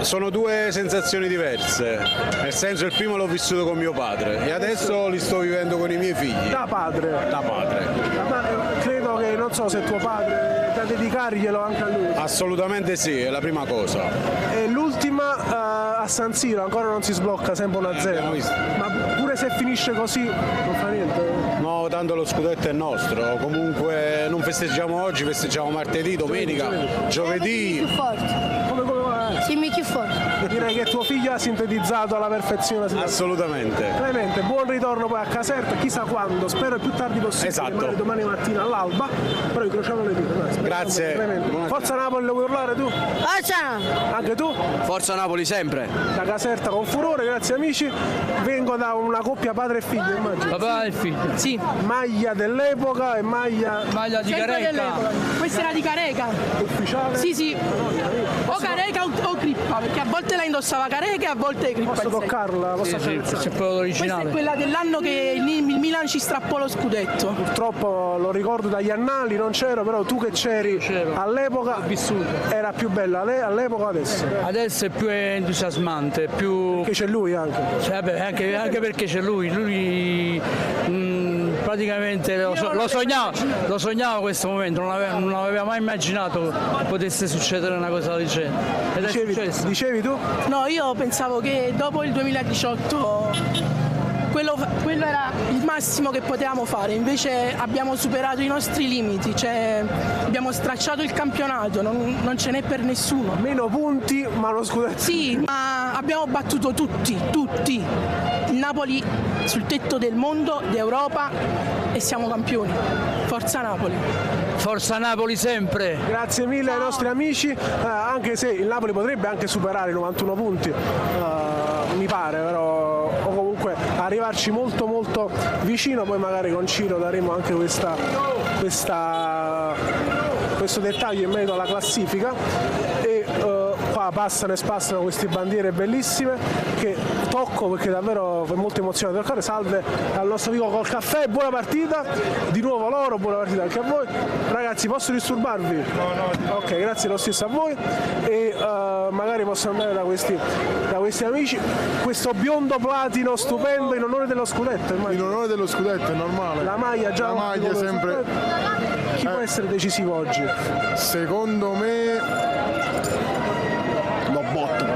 sono due sensazioni diverse. Nel senso, il primo l'ho vissuto con mio padre e adesso li sto vivendo con i miei figli. Da padre? Da padre. Credo che, non so se tuo padre, da dedicarglielo anche a lui. Assolutamente sì, è la prima cosa. E l'ultima a San Siro, ancora non si sblocca, sempre 1-0. Ma pure se finisce così non fa niente? No, tanto lo scudetto è nostro. Comunque non festeggiamo oggi, festeggiamo martedì, domenica, giovedì. Come Simmi più forte. Direi che tuo figlio ha sintetizzato alla perfezione. Assolutamente. Clemente, buon ritorno poi a Caserta, chissà quando, spero il più tardi possibile, Esatto. magari domani mattina all'alba, però incrociamo le dita. Dai, Grazie. Clemente. Forza Napoli, lo vuoi urlare tu? Forza! Anche tu? Forza Napoli sempre. Da Caserta con furore, grazie amici. Vengo da una coppia padre e figlio, immagino. Papà e figlio. Sì. Maglia dell'epoca e maglia di Careca. Questa era di Careca. ufficiale. Sì, sì. O Careca o Crippa, perché a volte la indossava Careca e a volte Crippa. Posso toccarla? Posso C'è proprio l'originale. Questa è quella dell'anno che il Milan ci strappò lo scudetto. Purtroppo lo ricordo dagli annali, non c'ero, però tu che c'eri all'epoca era più bella all'epoca adesso. Adesso è più entusiasmante, più... Che c'è lui anche. Cioè, vabbè, anche perché c'è lui praticamente lo sognava questo momento, non aveva mai immaginato potesse succedere una cosa del genere. Ed è successo. Dicevi tu? No, io pensavo che dopo il 2018 quello era il massimo che potevamo fare, invece abbiamo superato i nostri limiti, cioè abbiamo stracciato il campionato, non ce n'è per nessuno. Meno punti, ma lo scudetto. Sì, ma abbiamo battuto tutti. Il Napoli sul tetto del mondo, d'Europa, e siamo campioni. Forza Napoli. Forza Napoli sempre. Grazie mille ai nostri amici, anche se il Napoli potrebbe anche superare i 91 punti, mi pare, però, o comunque arrivarci molto molto vicino, poi magari con Ciro daremo anche questo dettaglio in merito alla classifica. E qua passano e spassano queste bandiere bellissime che tocco perché davvero è molto emozionante toccare. Salve al nostro amico col caffè, buona partita di nuovo loro, buona partita anche a voi ragazzi. Posso disturbarvi? No. Ok, grazie lo stesso a voi. E magari posso andare da questi amici. Questo biondo platino stupendo in onore dello scudetto, immagino. In onore dello scudetto è normale. La maglia già. La maglia sempre. Chi può essere decisivo oggi? Secondo me Lobotka.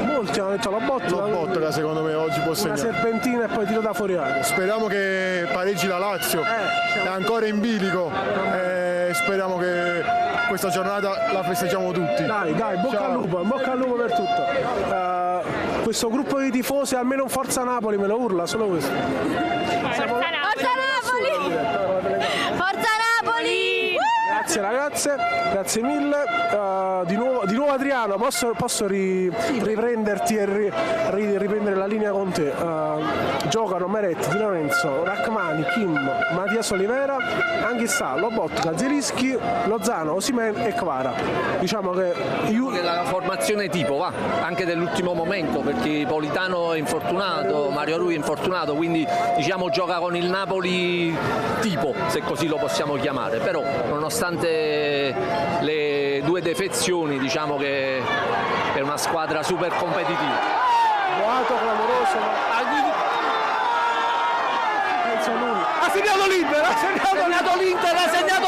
Molti hanno detto Lobotka secondo me oggi può segnare. Una serpentina e poi tiro da fuori area. Speriamo che pareggi la Lazio, è ancora in bilico, speriamo che questa giornata la festeggiamo tutti. Dai, bocca al lupo per tutto. Questo gruppo di tifosi, almeno un Forza Napoli me lo urla, solo questo. Forza Napoli! Forza Napoli! Grazie ragazze, grazie mille. Di nuovo Adriano, posso riprenderti e riprendere la linea con te. Giocano Meretti, Di Lorenzo, Rachmani, Kim, Mattias Olivera, Anghissà, Lobotka, Zielinski, Lozano, Osimhen e Kvara. Diciamo che la formazione tipo va, anche dell'ultimo momento, perché Politano è infortunato, Mario Rui è infortunato, quindi diciamo gioca con il Napoli tipo, se così lo possiamo chiamare, però nonostante le due defezioni diciamo che è una squadra super competitiva. Boato clamoroso, penso a lui. Ha segnato l'Inter, ha segnato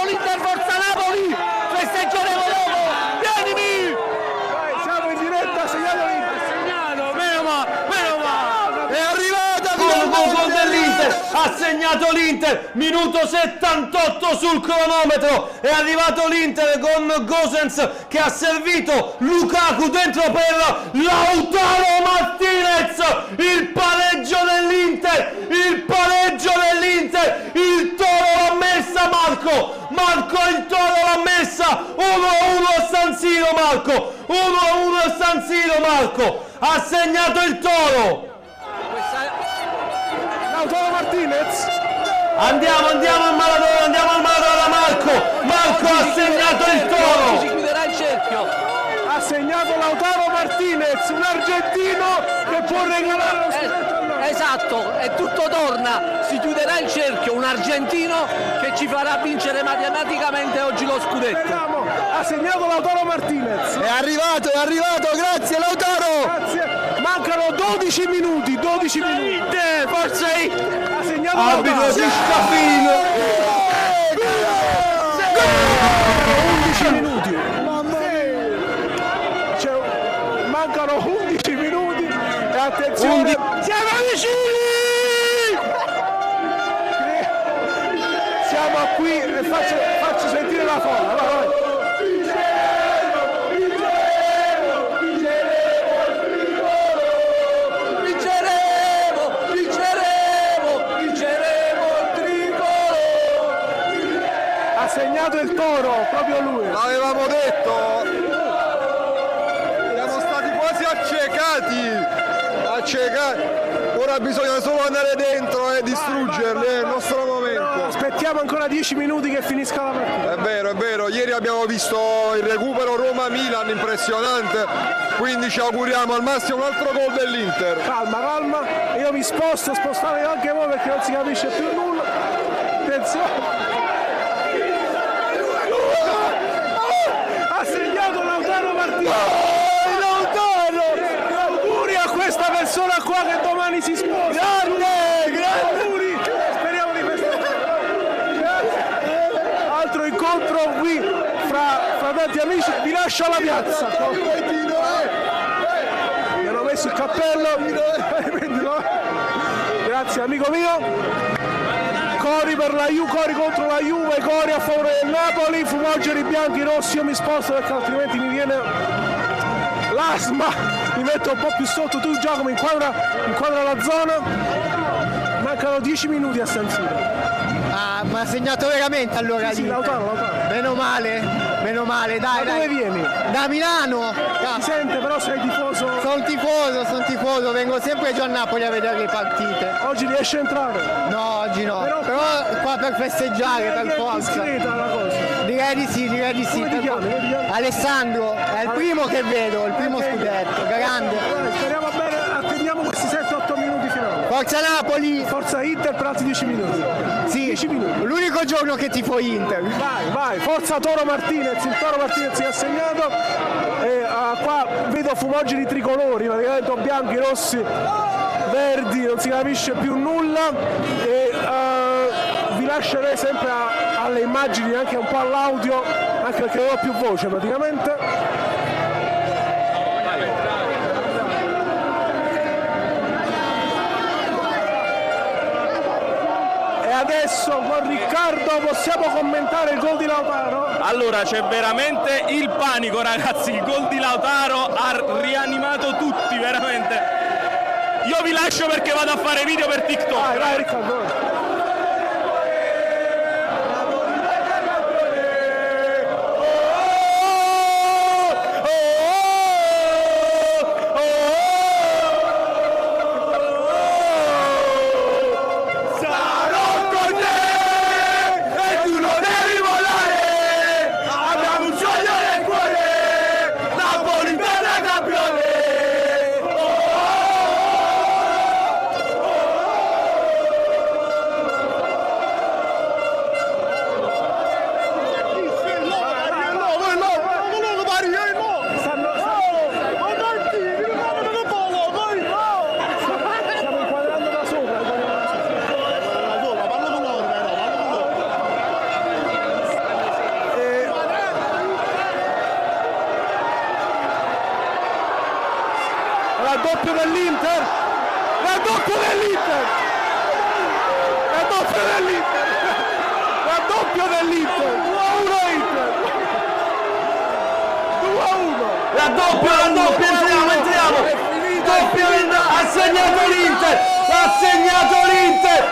l'Inter, Forza Napoli, festeggeremo dopo, vienimi! Vai, siamo in diretta, ha segnato l'Inter. Meno male, è arrivata gol dell'Inter, ha segnato l'Inter, minuto 78 sul cronometro, è arrivato l'Inter con Gosens che ha servito Lukaku dentro per Lautaro Martinez, il pareggio dell'Inter, il Toro l'ha messa Marco il Toro l'ha messa, 1-1 a San Siro Marco, 1-1 a San Siro Marco, ha segnato il Toro. Lautaro Martinez. Andiamo al Maradona da Marco ha segnato il Toro. Si chiuderà il cerchio. Ha segnato Lautaro Martinez, un argentino che può regalare lo scudetto. Esatto, e tutto torna, si chiuderà il cerchio, un argentino che ci farà vincere matematicamente oggi lo scudetto. Ha segnato Lautaro Martinez. È arrivato, grazie Lautaro. Grazie. Mancano 12 minuti. Forza Inter. Ha segnato Arbitro Lautaro. di Scafino. 11 minuti. Mancano 11 minuti e attenzione. Siamo vicini! Siamo qui e faccio sentire la folla. Vai. segnato il Toro, proprio lui. L'avevamo detto, siamo stati quasi accecati. Ora bisogna solo andare dentro e distruggerli, è il nostro momento. Aspettiamo ancora 10 minuti che finisca la partita. È vero, ieri abbiamo visto il recupero Roma-Milan impressionante, quindi ci auguriamo al massimo un altro gol dell'Inter. Calma, io mi spostate anche voi perché non si capisce più nulla. Attenzione. Ha segnato Lautaro Martinez. Auguri a questa persona qua che domani si sposa. Grande! Auguri! Speriamo di festeggiare. Altro incontro qui fra tanti amici. Vi lascio alla piazza. Mi hanno messo il cappello. Grazie amico mio. Cori per la Cori contro la Juve, Cori a favore del Napoli, fumogeri bianchi, rossi. Io mi sposto perché altrimenti mi viene l'asma, mi metto un po' più sotto. Tu Giacomo inquadra la zona. Mancano 10 minuti a San Siro. Ah, ma ha segnato veramente allora sì, lì. Lautaro. Meno male, dai. Dove vieni? Da Milano. Si sente, però sei tifoso. Sono tifoso, vengo sempre giù a Napoli a vedere le partite. Oggi riesci a entrare? No, oggi no. Però qua per festeggiare, per forza. La cosa. Direi di sì. Come ti chiami? Alessandro, è il primo che vedo, il primo scudetto, grande. Speriamo bene, attendiamo questi 7-8 minuti finali. Forza Napoli! Forza Inter per altri 10 minuti. Sì, 10 minuti. L'unico giorno che tifo Inter. Vai, forza Toro Martinez, il Toro Martinez che ha segnato. Qua vedo fumogeni tricolori, praticamente bianchi, rossi, verdi, non si capisce più nulla. E vi lascerei sempre alle immagini, anche un po' all'audio, anche perché non ho più voce praticamente. Adesso con Riccardo possiamo commentare il gol di Lautaro? Allora c'è veramente il panico ragazzi, il gol di Lautaro ha rianimato tutti veramente. Io vi lascio perché vado a fare video per TikTok. Vai Riccardo. Raddoppio dell'Inter! Raddoppio dell'Inter! Raddoppio dell'Inter! Raddoppio dell'Inter! 2-1 Inter! 2-1! Raddoppio, entriamo! Doppio, ha segnato l'Inter!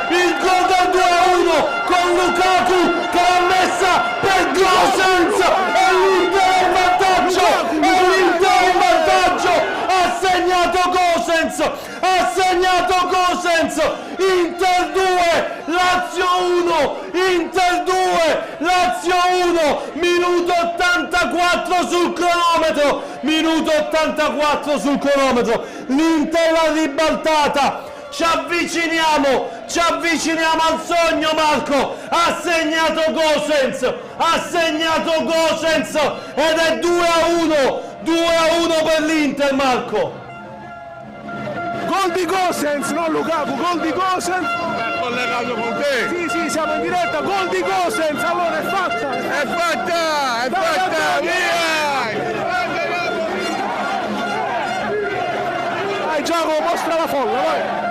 Il gol del 2-1 con Lukaku che l'ha messa per Gosens! E l'Inter è in vantaggio! Ha segnato Gosens, Inter 2, Lazio 1, minuto 84 sul cronometro, l'Inter l'ha ribaltata, ci avviciniamo al sogno Marco, ha segnato Gosens ed è 2-1 per l'Inter Marco. Gol di Gosens, non Lukaku, gol di Gosens. È collegato con te? Sì, siamo in diretta, gol di Gosens, allora è fatta, via! Vai Giacomo, mostra la folla, vai!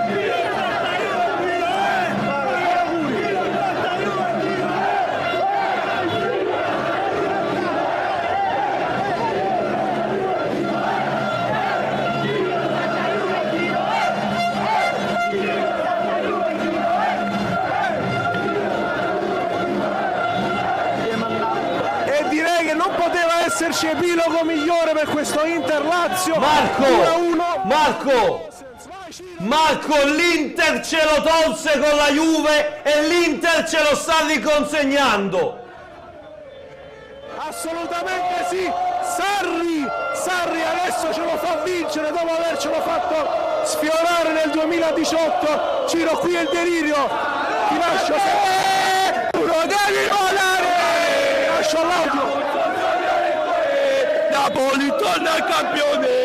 non poteva esserci epilogo migliore per questo Inter-Lazio. Marco, l'Inter ce lo tolse con la Juve e l'Inter ce lo sta riconsegnando. Assolutamente sì, Sarri adesso ce lo fa vincere dopo avercelo fatto sfiorare nel 2018. Ciro, qui è il delirio, ti lascio devi volare, lascio l'audio. Napoli torna campione.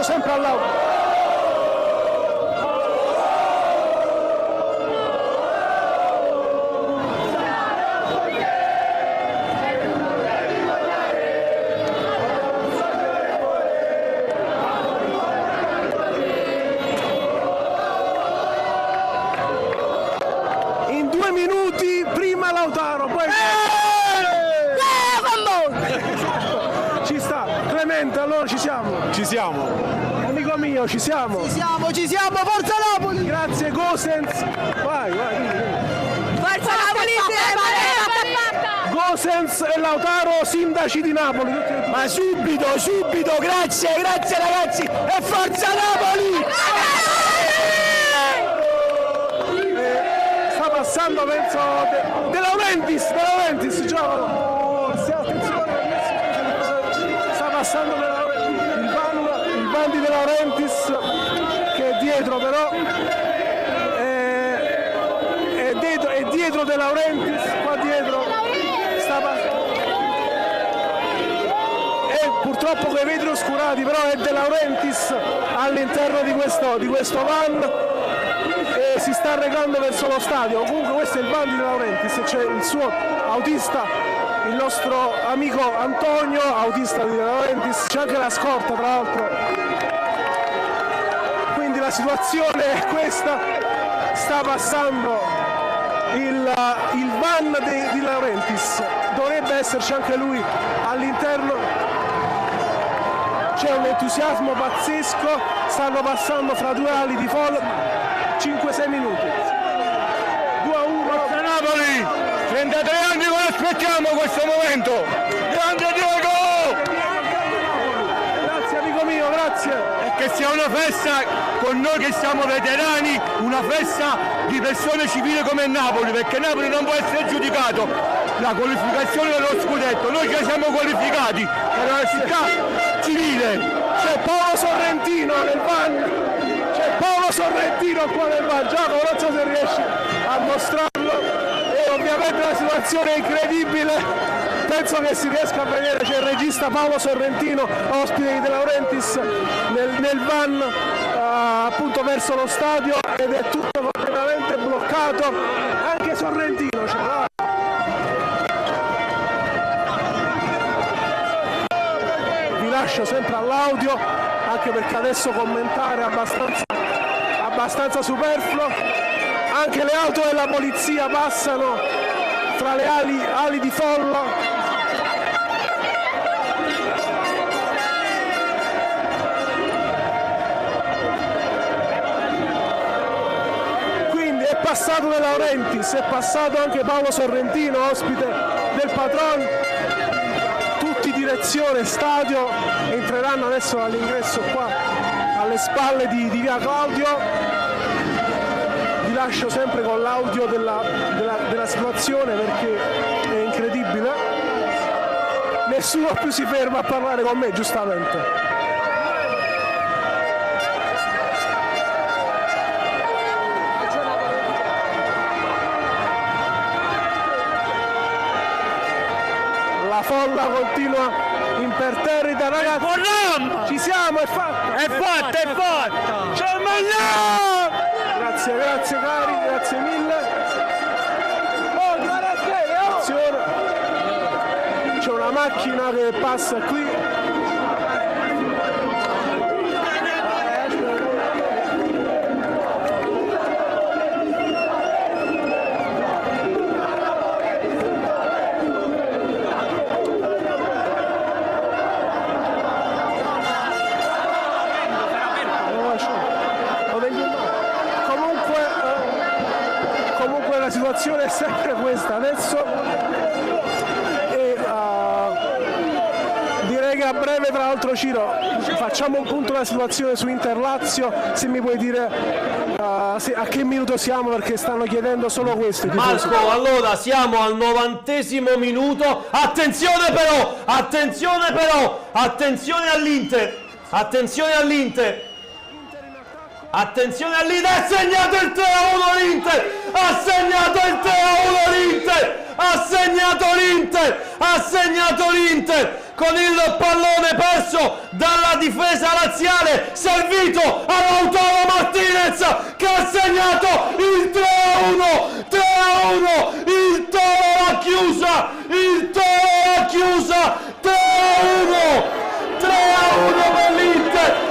Sempre all'auto. In 2 minuti prima Lautaro, poi ci sta Clemente, allora ci siamo. Amico mio, ci siamo, forza Napoli! Grazie Gosens! Vai! Forza Napoli! Gosens e Lautaro, sindaci di Napoli! Ma subito, grazie ragazzi! E forza Napoli! Sta passando, penso, De Laurentiis, già! Sta passando il van di De Laurentiis, che è dietro però, è dietro De Laurentiis, qua dietro, purtroppo con i vetri oscurati, però è De Laurentiis all'interno di questo van e si sta recando verso lo stadio. Comunque questo è il van di De Laurentiis, c'è il suo autista, il nostro amico Antonio, autista di De Laurentiis, c'è anche la scorta tra l'altro. Quindi la situazione è questa, sta passando il van di De Laurentiis, dovrebbe esserci anche lui all'interno, c'è un entusiasmo pazzesco, stanno passando fra due ali di folla, 5-6 minuti. 2-1. Forza Napoli! 33 anni che aspettiamo questo momento! Grande Diego! Grazie amico mio, grazie! E che sia una festa con noi che siamo veterani, una festa di persone civili come Napoli, perché Napoli non può essere giudicato la qualificazione dello scudetto, noi ci siamo qualificati per una città civile. C'è Paolo Sorrentino nel van, qua nel van, Giacomo, non so se riesci a mostrarlo, e ovviamente la situazione è incredibile, penso che si riesca a vedere, c'è il regista Paolo Sorrentino, ospite di De Laurentiis, nel van appunto verso lo stadio, ed è tutto completamente bloccato, anche Sorrentino c'è. Vi lascio sempre all'audio, anche perché adesso commentare è abbastanza superfluo. Anche le auto della polizia passano tra le ali di folla. Quindi è passato De Laurentiis, è passato anche Paolo Sorrentino, ospite del Patron. Tutti direzione stadio, entreranno adesso all'ingresso qua alle spalle di via Claudio. Vi lascio sempre con l'audio della situazione perché è incredibile. Nessuno più si ferma a parlare con me, giustamente. La folla continua imperterrita, ragazzi. Ci siamo, è fatta! È fatta! C'è il Magnà! Grazie cari, grazie mille. Attenzione. C'è una macchina che passa qui. la situazione è sempre questa adesso e direi che a breve, tra l'altro, Ciro, facciamo un punto della situazione su Inter-Lazio, se mi puoi dire a che minuto siamo, perché stanno chiedendo solo questo. Marco, allora siamo al 90° minuto, attenzione all'Inter, ha segnato il 3-1 l'Inter, ha segnato l'Inter con il pallone perso dalla difesa laziale, servito a Lautaro Martinez che ha segnato il 3-1, il Toro l'ha chiusa, 3-1 per l'Inter.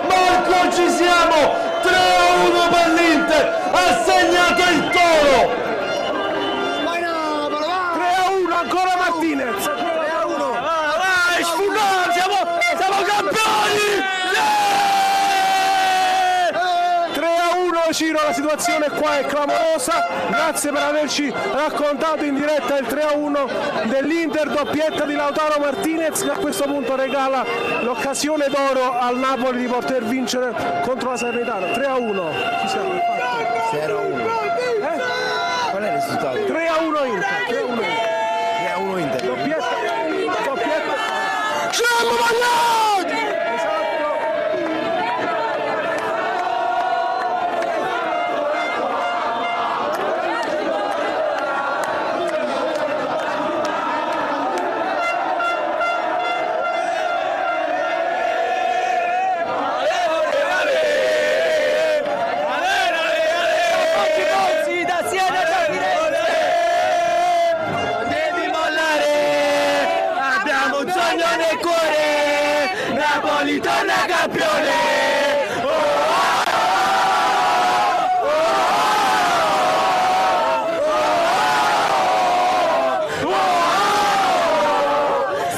Marco ci siamo, 3-1 per l'Inter, ha segnato il Toro. 3-1 ancora Martinez. 3-1. Vai, sfugò, siamo campioni! 3-1 Ciro, la situazione qua è clamorosa, grazie per averci raccontato in diretta il 3-1 dell'Inter, doppietta di Lautaro Martinez che a questo punto regala l'occasione d'oro al Napoli di poter vincere contro la Salernitana. 3-1. Ci siamo, 0-1. Qual è il risultato? 3-1 Inter. 3-1 Inter. Doppietta. Siamo bagnati! Torna campione!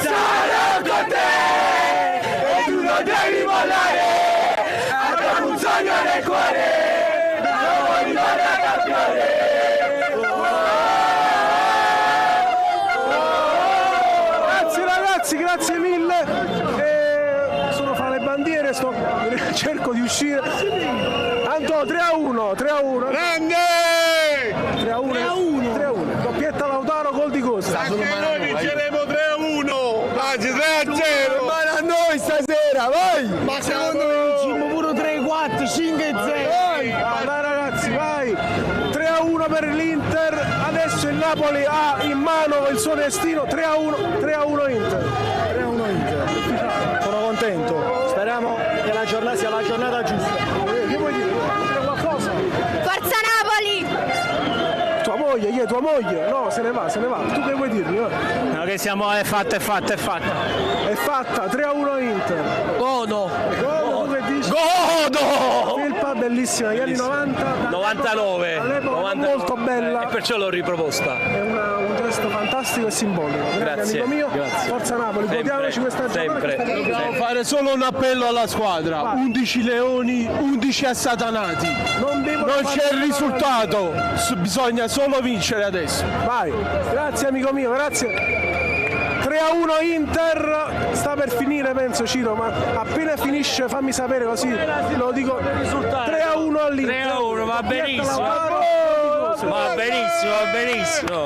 Sarò con te e tu non devi mollare, abbiamo un sogno nel cuore, Napoli torna campione! Grazie ragazzi, grazie mille. Cerco di uscire. Anto 3-1. Grande! 3-1. Doppietta Lautaro, gol di cosa? Anche noi vinceremo 3-1, anzi 3-0. Ma a noi stasera, vai! Ma secondo me vincimo pure 3-4, 5-0. Vai ragazzi, vai! 3-1 per l'Inter. Adesso il Napoli ha in mano il suo destino. 3-1 Inter. Sono contento. Speriamo che la giornata sia la giornata giusta. Che vuoi dire? Vuoi dire qualcosa? Forza Napoli! Tua moglie? Chi è tua moglie? No, se ne va. Tu che vuoi dirmi? No, che siamo, è fatta. È fatta, 3-1 Inter. Godo! Tu che dici? Godo! Felpa bellissima, negli anni 90. 99. All'epoca molto bella. E perciò l'ho riproposta. È un gesto fantastico e simbolico. Grazie. Amico mio, Grazie. Forza Napoli, godiamoci questa giornata. Dobbiamo fare solo un appello alla squadra. 11 leoni, 11 assatanati. Non c'è il risultato, bisogna solo vincere adesso. Vai, grazie amico mio, grazie. 3-1 Inter, sta per finire penso Ciro, ma appena finisce fammi sapere così lo dico. 3-1 all'Inter. 3-1, va benissimo.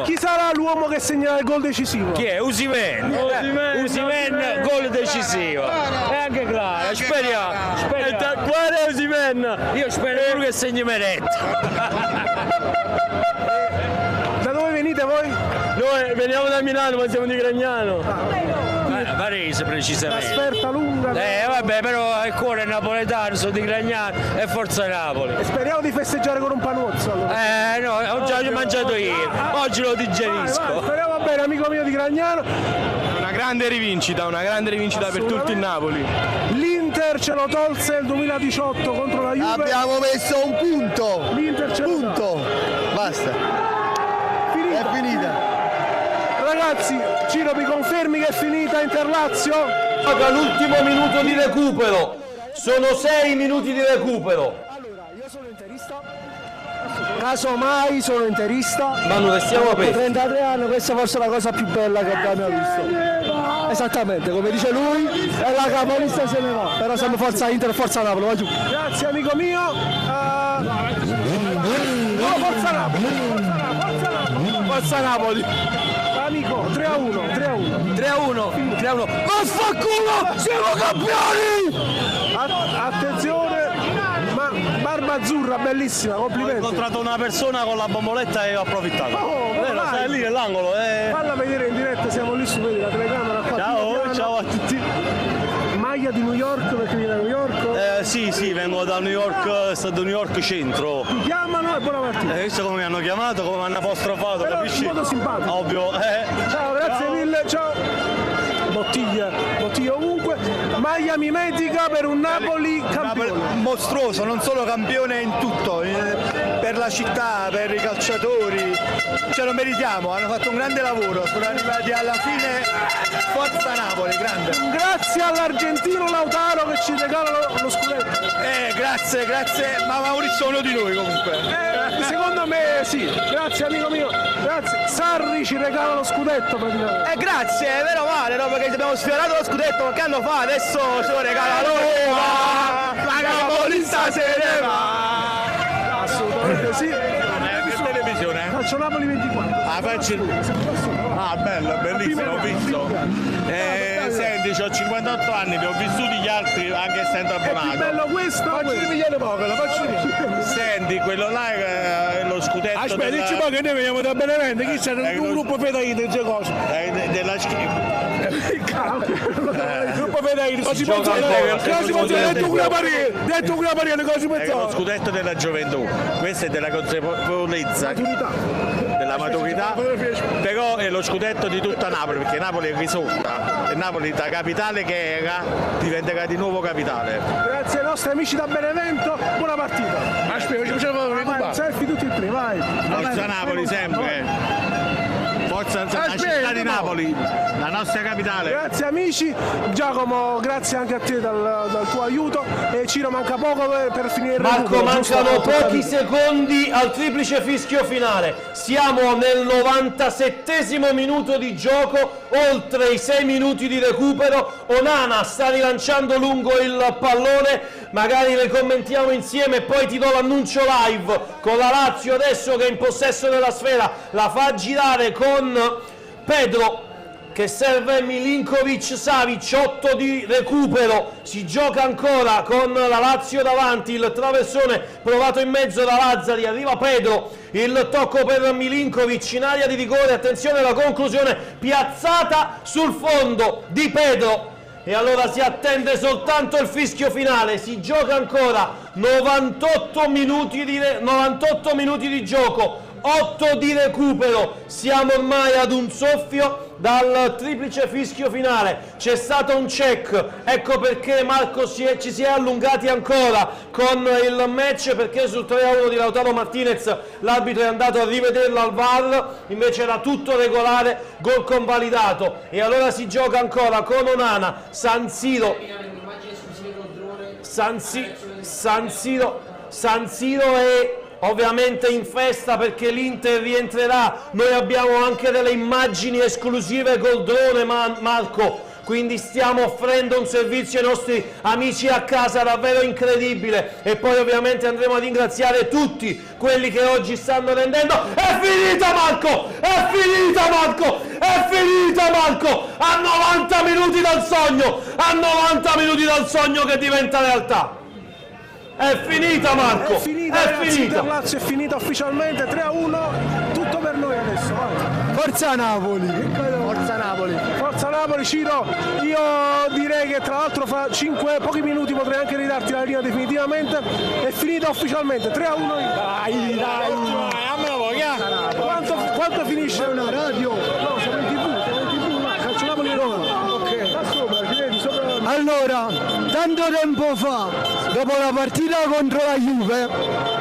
Chi sarà l'uomo che segnerà il gol decisivo? Chi è? Osimhen, gol decisivo. E anche Clara, speriamo. Qual è Osimhen? Io spero pure che segni Meret. Da dove venite voi? Noi veniamo da Milano, ma siamo di Gragnano. Varese precisamente. Trasferta lunga. Vabbè, però il cuore è napoletano, sono di Gragnano e forza Napoli. E speriamo di festeggiare con un panuzzo. Allora. No, oggi l'ho mangiato ieri, oggi lo digerisco. Vai, speriamo bene, amico mio di Gragnano. Una grande rivincita per tutto il Napoli. L'Inter ce lo tolse nel 2018 contro la Juve. Abbiamo messo un punto. L'Inter ce lo punto. Basta. È finita. Ragazzi, Ciro, mi confermi che è finita Inter-Lazio? L'ultimo minuto di recupero. Sono 6 minuti di recupero. Allora, io sono interista. casomai sono interista. Manu, restiamo aperti. 33 anni, questa forse è la cosa più bella che abbiamo visto. Esattamente, come dice lui, è la capolista se ne va. Però siamo forza Inter e forza Napoli, vai giù. Grazie amico mio. Forza Napoli. Forza Napoli. Amico, 3-1. 3-1. Vaffanculo, siamo campioni! Attenzione, ma barba azzurra, bellissima, complimenti. Ho incontrato una persona con la bomboletta e ho approfittato. Vero, stai lì nell'angolo. Falla vedere in diretta, siamo lì su, vedi la telecamera qua. Ciao a tutti. Maglia di New York, perché viene da New York? Sì, vengo da New York, stato New York centro. Ti chiamano e buona partita. Visto come mi hanno chiamato, come mi hanno apostrofato, però capisci? in modo simpatico. Ovvio. Ciao, grazie mille, ciao. Bottiglia ovunque, maglia mimetica per un Napoli campione. Mostruoso, non solo campione in tutto, per la città, per i calciatori, ce lo meritiamo, hanno fatto un grande lavoro, sono arrivati alla fine, forza Napoli, grande. Grazie all'argentino Lautaro che ci regala lo scudetto. Grazie, ma Maurizio è uno di noi comunque. Secondo me sì, grazie amico mio, grazie. Sarri ci regala lo scudetto praticamente. Grazie, meno male, no? Perché abbiamo sfiorato lo scudetto qualche anno fa, adesso ce lo regala Roma, la capolista se ne va. Assolutamente sì. Che televisione? Calcio Napoli 24. Bello, bellissimo, ho visto. Senti, ho 58 anni, li ho vissuti gli altri anche essendo abbonato. È più bello questo? Facci ripigliare poco, facci ripigliare. Senti, quello là è lo scudetto. Aspetta, dici poi che noi veniamo da Benevento, chi c'è un gruppo fedaito in cose. Della Il gruppo fedaito, così detto una parete, così è lo scudetto della gioventù, questo è della consapevolezza, della maturità, però è lo scudetto di tutta Napoli, perché Napoli risulta, e Napoli da capitale che era diventerà di nuovo capitale. Grazie ai nostri amici da Benevento, buona partita. Aspetta, selfie tutti e tre, vai. Forza Napoli sempre. Forza la città di Napoli, la nostra capitale. Grazie amici, Giacomo, grazie anche a te dal tuo aiuto, e Ciro manca poco per finire il Marco, mancano pochi secondi al triplice fischio finale, siamo nel 97esimo minuto di gioco, oltre i 6 minuti di recupero. Onana sta rilanciando lungo il pallone, magari le commentiamo insieme e poi ti do l'annuncio live con la Lazio adesso che è in possesso della sfera, la fa girare con Pedro che serve Milinkovic-Savic, 8 di recupero, si gioca ancora con la Lazio davanti, il traversone provato in mezzo da Lazzari, arriva Pedro, il tocco per Milinkovic in area di rigore, attenzione alla conclusione, piazzata sul fondo di Pedro. E allora si attende soltanto il fischio finale, si gioca ancora 98 minuti di gioco, 8 di recupero, siamo ormai ad un soffio dal triplice fischio finale, c'è stato un check, ecco perché Marco ci si è allungati ancora con il match, perché sul 3-1 di Lautaro Martinez l'arbitro è andato a rivederlo al VAR, invece era tutto regolare, gol convalidato, e allora si gioca ancora con Onana, San Siro è ovviamente in festa perché l'Inter rientrerà, noi abbiamo anche delle immagini esclusive col drone, Marco, quindi stiamo offrendo un servizio ai nostri amici a casa davvero incredibile, e poi ovviamente andremo a ringraziare tutti quelli che oggi stanno rendendo. È finita Marco, a 90 minuti dal sogno, che diventa realtà. È finita Marco! È finita, la Lazio è finita ufficialmente, 3-1, tutto per noi adesso. Vai. Forza Napoli! Forza Napoli, Ciro, io direi che tra l'altro fra pochi minuti potrei anche ridarti la linea definitivamente, è finita ufficialmente, 3-1. Dai! Quanto finisce? È una radio! No, siamo in TV, calcio Napoli e Roma. Ok, da sopra, ci vedi, sopra. Allora, tanto tempo fa, dopo la partita contro la Juve,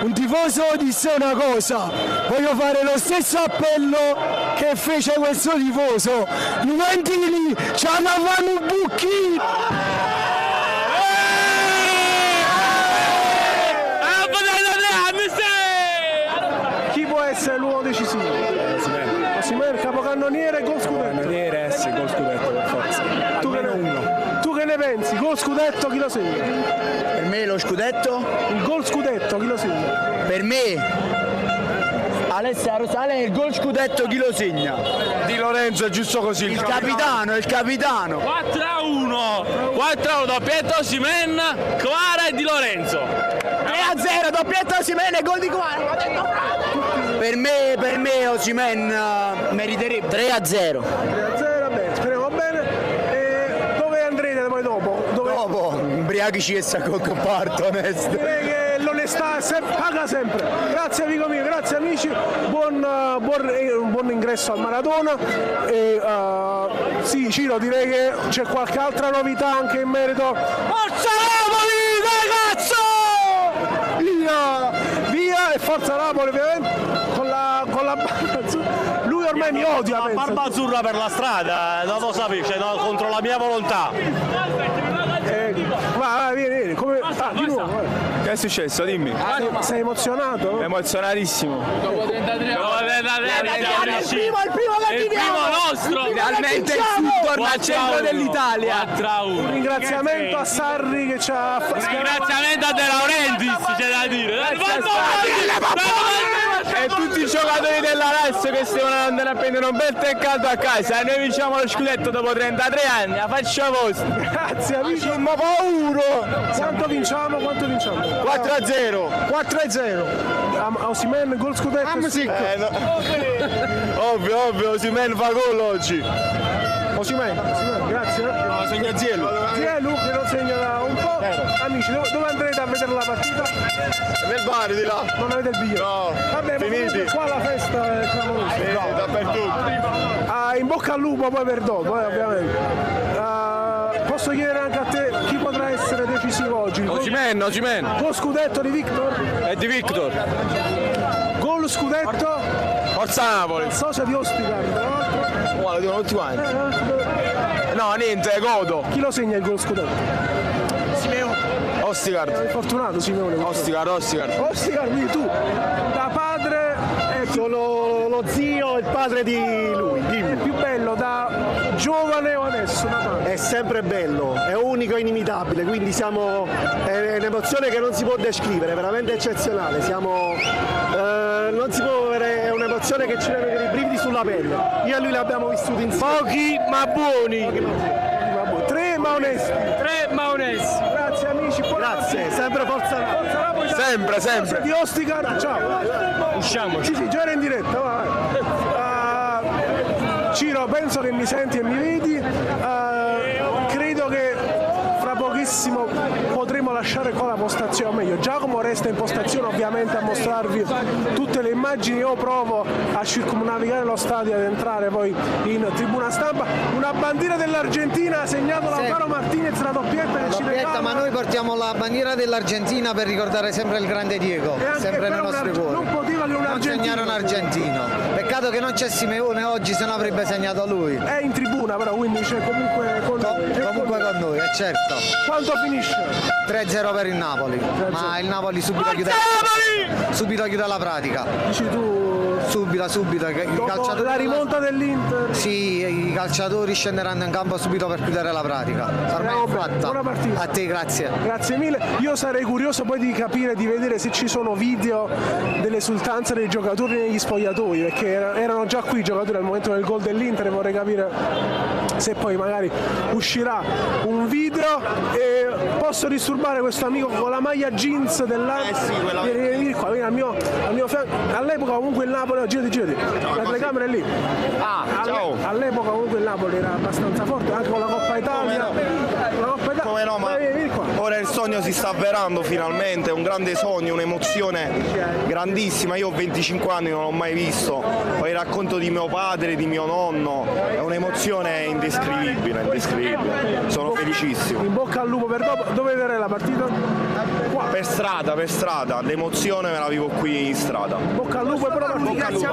un tifoso disse una cosa: voglio fare lo stesso appello che fece questo tifoso. Juventini ci hanno fatto un bucchino! Osimhen, capocannoniere, gol scudetto. Capocannoniere, sì, gol scudetto per forza. Tu che ne pensi? Gol scudetto, chi lo segna? Per me lo scudetto? Il gol scudetto, chi lo segna? Per me Alessia Rosale, il gol scudetto chi lo segna? Di Lorenzo, è giusto così. Il capitano. 4-1, doppietta Osimhen, Kvara e Di Lorenzo. 3-0, doppietta Osimhen e gol di Kvara. Per me Osimhen meriterebbe 3-0. 3-0, bene, speriamo bene. E dove andrete poi dopo? Dopo, ubriachici e sacco il comparto, onesto. Direi che l'onestà paga sempre. Grazie amico mio, grazie amici, buon ingresso al Maradona. E sì, Ciro, direi che c'è qualche altra novità anche in merito. Forza Napoli, ragazzo! Via e forza Napoli ovviamente con la barba azzurra. Lui ormai mi odia, la barba azzurra per la strada, non lo capisce, no, contro la mia volontà. Vai, vieni, come. Di nuovo. Che è successo? Dimmi. Sei emozionato? Emozionatissimo. Dopo 33 il primo nostro. Finalmente il Sud torna al centro dell'Italia. 4-1. Un ringraziamento a Sarri che ci ha fatto. Ringraziamento a De Laurentiis, c'è da dire. E tutti i giocatori della Lazio che stiano andando a prendere un bel teccato a casa. Noi vinciamo lo scudetto dopo 33 anni, la faccia vostra. Grazie amici. Ma paura! Quanto vinciamo? 4-0. 4-0. Osimhen, gol scudetto. Ovvio, Osimhen fa gol oggi. Osimhen, grazie. Segna Zielu. Zielu che non segna da un po'. Amici, dove andrete a vedere la partita? Nel bar di là. Non avete il biglietto? No. Vabbè, finiti. Qua la festa è clamorosa. Dappertutto. In bocca al lupo poi per dopo, ovviamente. Posso chiedere anche a te chi potrà essere decisivo oggi? Osimhen. Gol scudetto di Victor? È di Victor. Gol scudetto? Forza Napoli. Socia di Ostigard. Lo dicono tutti quanti. No, niente, godo. Chi lo segna il gol scudetto? Simeone. Ostigard. Fortunato Simeone. Ostigard, quindi tu da padre sono lo zio e il padre di lui. Dimmi. È più bello da giovane o adesso? È sempre bello, è unico e inimitabile, quindi è un'emozione che non si può descrivere, veramente eccezionale. Non si può avere, è un'emozione che ci deve avere i brividi sulla pelle. Io e lui l'abbiamo vissuto insieme. Pochi ma buoni. 3 ma onesti. Grazie amici. Grazie, sempre forza Napoli. Sempre. Di Ostigard, ciao. Usciamo. Sì, già era in diretta, vai. Ciro, penso che mi senti e mi vedi. Credo che fra pochissimo potremo lasciare qua la postazione, o meglio, Giacomo resta in postazione ovviamente a mostrarvi tutte le immagini. Io provo a circumnavigare lo stadio ed entrare poi in tribuna stampa. Una bandiera dell'Argentina ha segnato Lautaro Martinez, la doppietta che ci regala. Ma noi portiamo la bandiera dell'Argentina per ricordare sempre il grande Diego, sempre nei nostri cuori. Non poteva che un segnare un argentino. Peccato che non c'è Simeone oggi, se no avrebbe segnato lui. È in tribuna però, quindi c'è comunque con noi, certo. Quanto finisce? 3-0 per il Napoli, ma il Napoli subito chiude la pratica. Dici tu? Subito. La rimonta dell'Inter? Sì, i calciatori scenderanno in campo subito per chiudere la pratica. Ormai è fatta. Buona partita. A te, grazie. Grazie mille. Io sarei curioso poi di capire, di vedere se ci sono video delle esultanze dei giocatori negli spogliatoi, perché erano già qui i giocatori al momento del gol dell'Inter, e vorrei capire se poi magari uscirà un video. E posso disturbare questo amico con la maglia jeans dell'Arsenal? Vieni qua, vieni al mio fianco. All'epoca comunque il Napoli, girati, la telecamera è lì. Ciao. All'epoca comunque il Napoli era abbastanza forte, anche con la Coppa Italia. Come no, ma vieni qua. ora il sogno si sta avverando finalmente, è un grande sogno, un'emozione grandissima. Io ho 25 anni, non l'ho mai visto, poi il racconto di mio padre, di mio nonno, è un'emozione indescrivibile. Sono felicissimo. In bocca al lupo per dopo. Dove vedrei la partita? Qua. Per strada, l'emozione me la vivo qui in strada. Bocca al lupo e però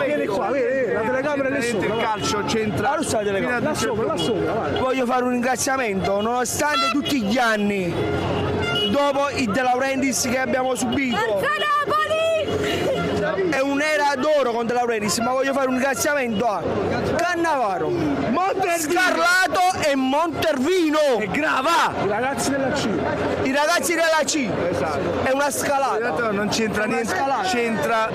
vieni qua, vieni, la telecamera è lì sopra. Il calcio c'entra. Là sopra, vai. Voglio fare un ringraziamento, nonostante tutti gli anni, dopo il De Laurentiis che abbiamo subito. Forza Napoli! è un'era d'oro con De Laurentiis, ma voglio fare un ringraziamento a Cannavaro, Scarlato e Montervino. E Grava! I ragazzi della C. È una scalata. Non c'entra niente, c'entra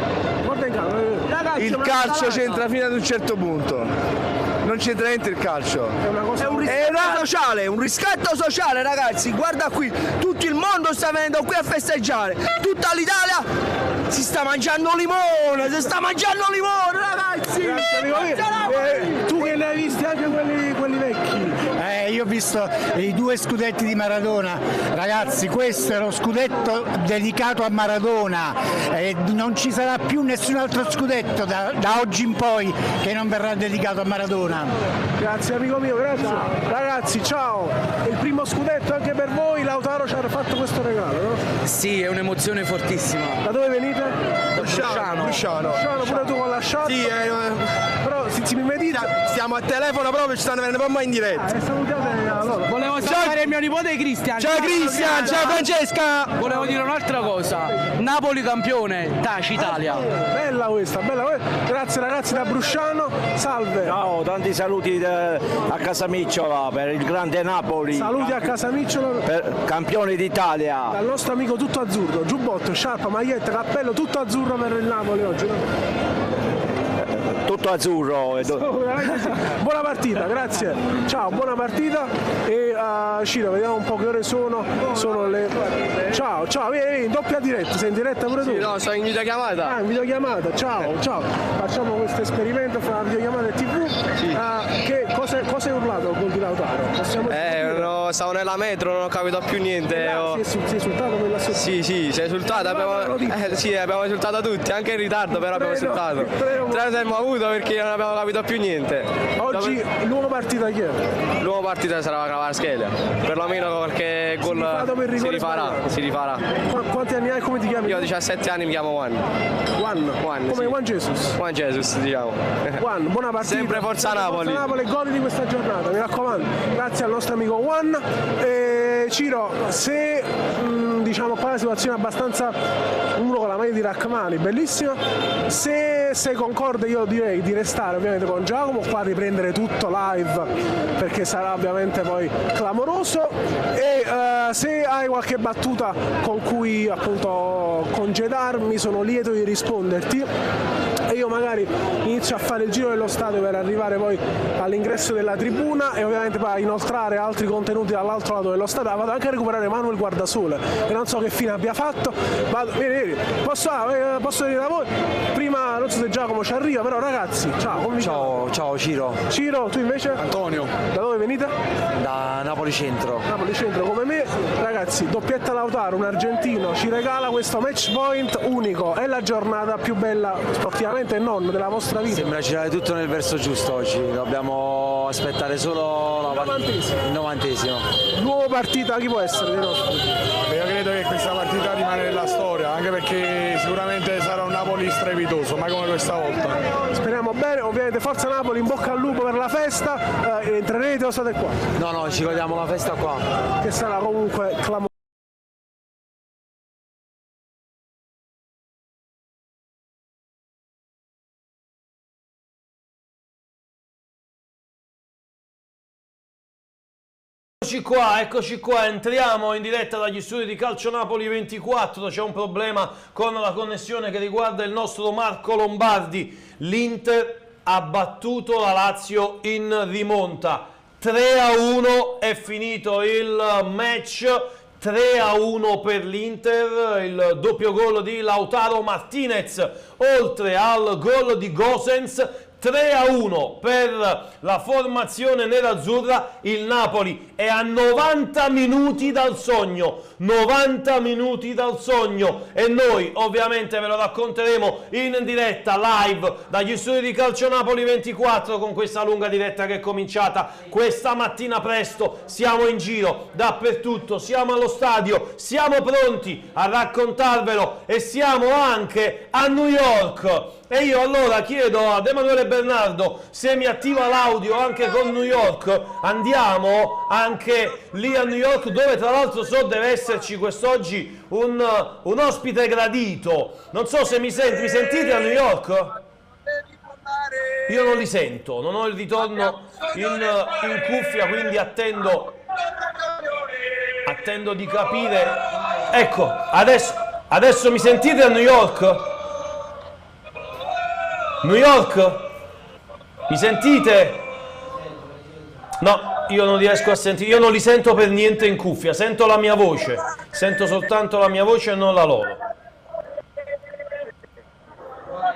Ragazzi, il calcio, c'entra fino ad un certo punto. Non c'entra niente il calcio. È un riscatto sociale, ragazzi. Guarda qui, tutto il mondo sta venendo qui a festeggiare. Tutta l'Italia si sta mangiando limone, ragazzi. Tu che ne hai visti anche quelli vecchi? Io ho visto i 2 scudetti di Maradona, ragazzi, questo è lo scudetto dedicato a Maradona, non ci sarà più nessun altro scudetto da oggi in poi che non verrà dedicato a Maradona. Grazie amico mio, grazie. Ragazzi, ciao. È il primo scudetto anche per voi, Lautaro ci ha fatto questo regalo, no? Sì, è un'emozione fortissima. Da dove venite? Brusciano. Pure tu con la shot? Sì, però se mi vedi stiamo a telefono proprio, ci stanno venendo proprio in diretta. Salutate allora. Volevo salutare il mio nipote Cristian. Ciao Cristian, ciao Francesca. Volevo dire un'altra cosa. Napoli campione, taci Italia. Bella questa. Grazie ragazzi da Brusciano, salve. Ciao, tanti saluti a Casamicciola per il grande Napoli. Saluti a Casamicciola. Campione d'Italia. Dal nostro amico tutto azzurro, giubbotto, sciarpa, maglietta, cappello, tutto azzurro per il Napoli oggi, no? Tutto azzurro. Buona partita, grazie. Ciao, buona partita. E Ciro, vediamo un po' che ore sono. Sono le. Ciao, vieni, in doppia diretta, sei in diretta pure tu? Sì, no, sono in videochiamata. In videochiamata, ciao. Facciamo questo esperimento fra videochiamata e TV. Sì. Che cosa hai urlato col di Lautaro? Stavo nella metro, non ho capito più niente. Sei esultato per la Sì, si è esultato. Abbiamo esultato tutti, anche in ritardo, però abbiamo esultato. Tre siamo avuto perché non abbiamo capito più niente. Oggi l'uomo partita chi è? L'uomo partita sarà Kvaratskhelia, perlomeno qualche gol si rifarà. Quanti anni hai e come ti chiami? Io ho 17 anni, mi chiamo Juan. Come sì. Juan Jesus? Juan Jesus, diciamo. Juan, buona partita. Sempre forza Napoli. Forza Napoli, godi di questa giornata, mi raccomando. Grazie al nostro amico Juan. Ciro, se diciamo qua la situazione è abbastanza, uno con la maglia di Rachmani, bellissima, se sei concorde io direi di restare ovviamente con Giacomo qua a riprendere tutto live perché sarà ovviamente poi clamoroso e se hai qualche battuta con cui appunto congedarmi sono lieto di risponderti e io magari inizio a fare il giro dello stadio per arrivare poi all'ingresso della tribuna e ovviamente poi a inoltrare altri contenuti dall'altro lato dello stadio. Vado anche a recuperare Manuel Guardasole e non so che fine abbia fatto. Vieni, posso venire da voi? Prima non so se Giacomo ci arriva, però ragazzi, ciao. Ciao Ciro. Ciro, tu invece? Antonio. Da dove venite? Da Napoli Centro. Napoli Centro come me. Ragazzi, doppietta Lautaro, un argentino, ci regala questo match point unico. È la giornata più bella sportivamente e non della vostra vita. Sembra girare tutto nel verso giusto oggi. Dobbiamo aspettare solo il 90°. Nuova partita, chi può essere dei nostri? Io credo che questa partita rimane nella storia, anche perché sicuramente sarà un Napoli strepitoso, mai come questa volta. Speriamo bene, ovviamente forza Napoli, in bocca al lupo per la festa, entrerete o state qua? No, ci godiamo la festa qua. Che sarà comunque clamorosa. Eccoci qua, entriamo in diretta dagli studi di Calcio Napoli 24, c'è un problema con la connessione che riguarda il nostro Marco Lombardi, l'Inter ha battuto la Lazio in rimonta, 3-1 è finito il match, 3-1 per l'Inter, il doppio gol di Lautaro Martinez, oltre al gol di Gosens, 3-1 per la formazione nerazzurra. Il Napoli è a 90 minuti dal sogno, 90 minuti dal sogno, e noi ovviamente ve lo racconteremo in diretta live dagli studi di Calcio Napoli 24 con questa lunga diretta che è cominciata questa mattina presto. Siamo in giro dappertutto, siamo allo stadio, siamo pronti a raccontarvelo e siamo anche a New York E io allora chiedo ad Emanuele Bernardo se mi attiva l'audio anche con New York. Andiamo anche lì a New York, dove tra l'altro so deve esserci quest'oggi un ospite gradito. Non so se mi sentite a New York? Io non li sento, non ho il ritorno in cuffia, quindi attendo di capire. Ecco, adesso mi sentite a New York? New York? Mi sentite? No, io non riesco a sentire, io non li sento per niente in cuffia, sento la mia voce, sento soltanto la mia voce e non la loro.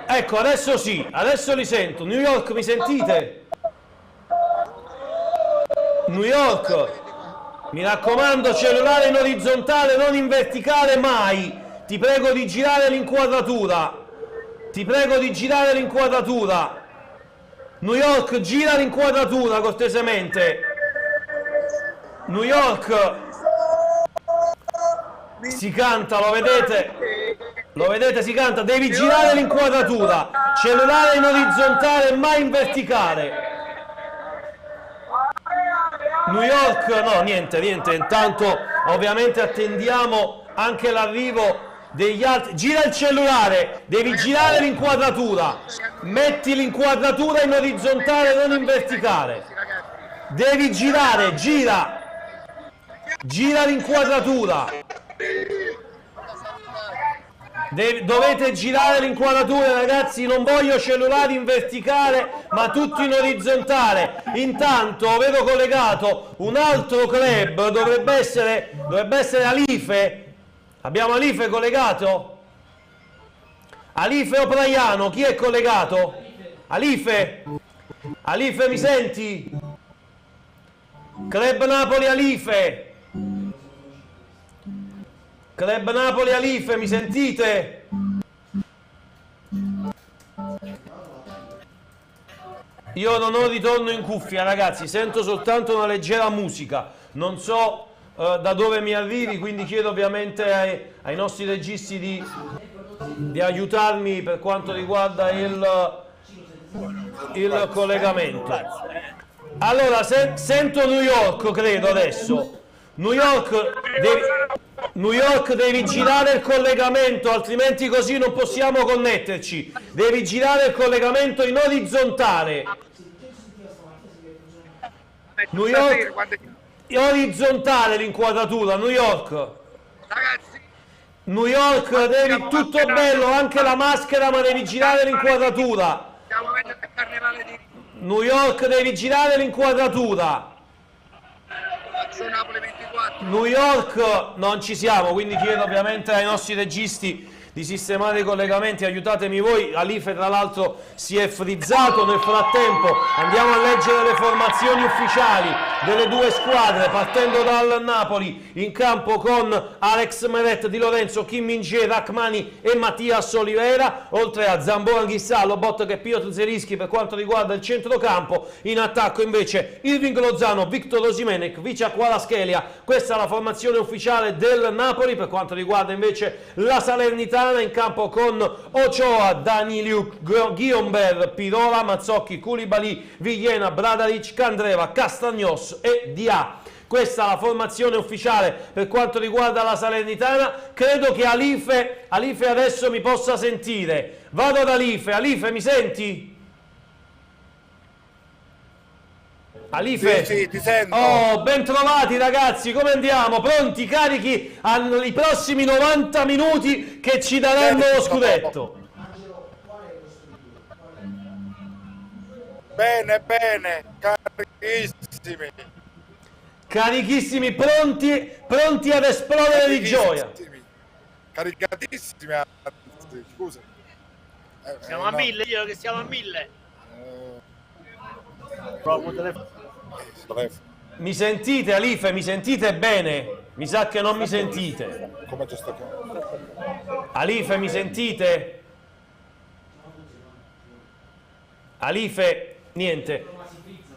Ecco, adesso sì, adesso li sento. New York, mi sentite? New York, mi raccomando, cellulare in orizzontale, non in verticale mai. Ti prego di girare l'inquadratura. Ti prego di girare l'inquadratura. New York, gira l'inquadratura cortesemente. New York, si canta, lo vedete? Lo vedete, si canta. Devi girare l'inquadratura. Cellulare in orizzontale, mai in verticale. New York, no, niente. Intanto ovviamente attendiamo anche l'arrivo degli altri. Gira il cellulare, devi girare l'inquadratura, metti l'inquadratura in orizzontale, non in verticale, devi girare, gira l'inquadratura, dovete girare l'inquadratura, ragazzi. Non voglio cellulari in verticale ma tutti in orizzontale. Intanto vedo collegato un altro club, dovrebbe essere Alife. Abbiamo Alife collegato? Alife o Praiano? Chi è collegato? Alife? Alife, mi senti? Club Napoli Alife? Club Napoli Alife, mi sentite? Io non ho ritorno in cuffia, ragazzi, sento soltanto una leggera musica, non so da dove mi arrivi, quindi chiedo ovviamente ai nostri registi di aiutarmi per quanto riguarda il collegamento. Allora, sento New York, credo adesso. New York, devi girare il collegamento, altrimenti così non possiamo connetterci. Devi girare il collegamento in orizzontale. New York, orizzontale l'inquadratura. New York, devi tutto bello, anche la maschera, ma devi girare l'inquadratura. New York, devi girare l'inquadratura. New York, non ci siamo, quindi chiedo ovviamente ai nostri registi di sistemare i collegamenti, aiutatemi voi. Alife tra l'altro si è frizzato. Nel frattempo andiamo a leggere le formazioni ufficiali delle due squadre, partendo dal Napoli, in campo con Alex Meret, Di Lorenzo, Kim Min-jae, Rachmani e Mattias Oliveira, oltre a Zamboran Ghissà, Lobotka e Piotr Zelinski per quanto riguarda il centrocampo. In attacco invece Irving Lozano, Victor Osimhen, Vicia Kvaratskhelia. Questa è la formazione ufficiale del Napoli. Per quanto riguarda invece la Salernitana, in campo con Ochoa, Daniliuk, Ghiomber, Pirola, Mazzocchi, Koulibaly, Villena, Bradaric, Candreva, Castagnos e Dia. Questa è la formazione ufficiale per quanto riguarda la Salernitana. Credo che Alife adesso mi possa sentire. Vado ad Alife. Alife, mi senti? Alife? Sì, ti sento. Oh, ben trovati ragazzi, come andiamo? Pronti, carichi ai prossimi 90 minuti che ci daranno lo scudetto? Bene, carichissimi. Pronti ad esplodere di gioia. Caricatissimi, scusa. Siamo a 1000, io che siamo a 1000. Mi sentite, Alife? Mi sentite bene? Mi sa che non mi sentite. Alife, mi sentite? Alife, niente.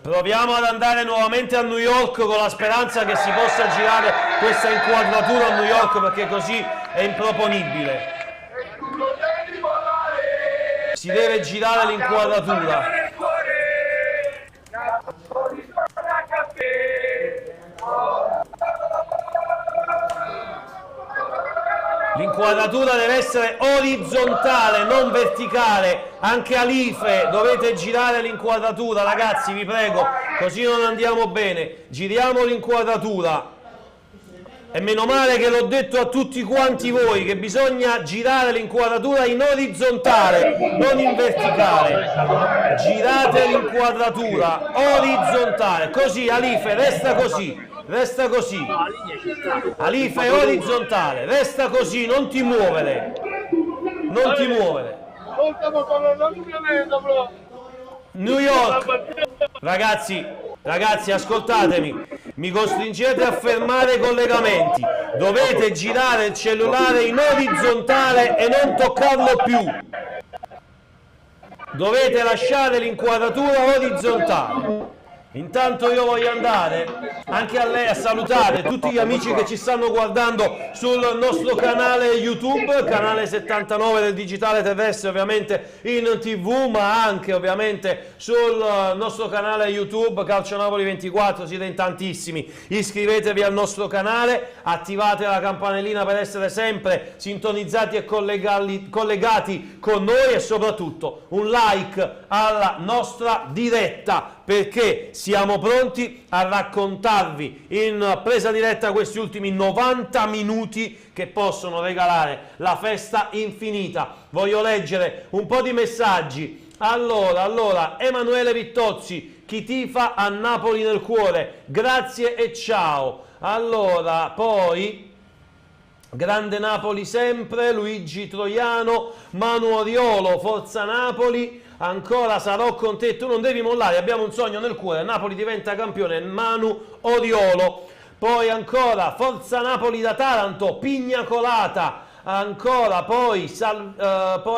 Proviamo ad andare nuovamente a New York con la speranza che si possa girare questa inquadratura a New York, perché così è improponibile. si deve girare l'inquadratura. L'inquadratura deve essere orizzontale, non verticale. Anche Alife dovete girare l'inquadratura, ragazzi, vi prego, così non andiamo bene. Giriamo l'inquadratura. E meno male che l'ho detto a tutti quanti voi che bisogna girare l'inquadratura in orizzontale, non in verticale. Girate l'inquadratura orizzontale, così Alife, resta così. Resta così, Alife è orizzontale, resta così, non ti muovere, non ti muovere. New York, ragazzi, ascoltatemi, mi costringete a fermare i collegamenti, dovete girare il cellulare in orizzontale e non toccarlo più, dovete lasciare l'inquadratura orizzontale. Intanto io voglio andare anche a lei a salutare tutti gli amici che ci stanno guardando sul nostro canale YouTube, canale 79 del digitale terrestre, ovviamente in TV, ma anche ovviamente sul nostro canale YouTube Calcio Napoli 24, siete in tantissimi. Iscrivetevi al nostro canale, attivate la campanellina per essere sempre sintonizzati e collegati con noi, e soprattutto un like alla nostra diretta, perché siamo pronti a raccontarvi in presa diretta questi ultimi 90 minuti che possono regalare la festa infinita. Voglio leggere un po' di messaggi. Allora, Emanuele Vittozzi, chi tifa a Napoli nel cuore, grazie e ciao. Allora, poi grande Napoli sempre, Luigi Troiano, Manu Oriolo, forza Napoli. Ancora sarò con te, tu non devi mollare, abbiamo un sogno nel cuore, Napoli diventa campione, Manu Oriolo. Poi ancora forza Napoli da Taranto, Pigna Colata. Ancora poi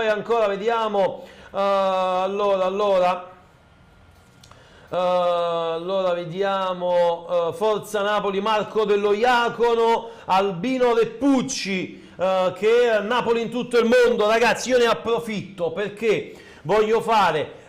ancora vediamo, allora vediamo forza Napoli, Marco Dello Iacono, Albino Reppucci, che è Napoli in tutto il mondo. Ragazzi, io ne approfitto perché voglio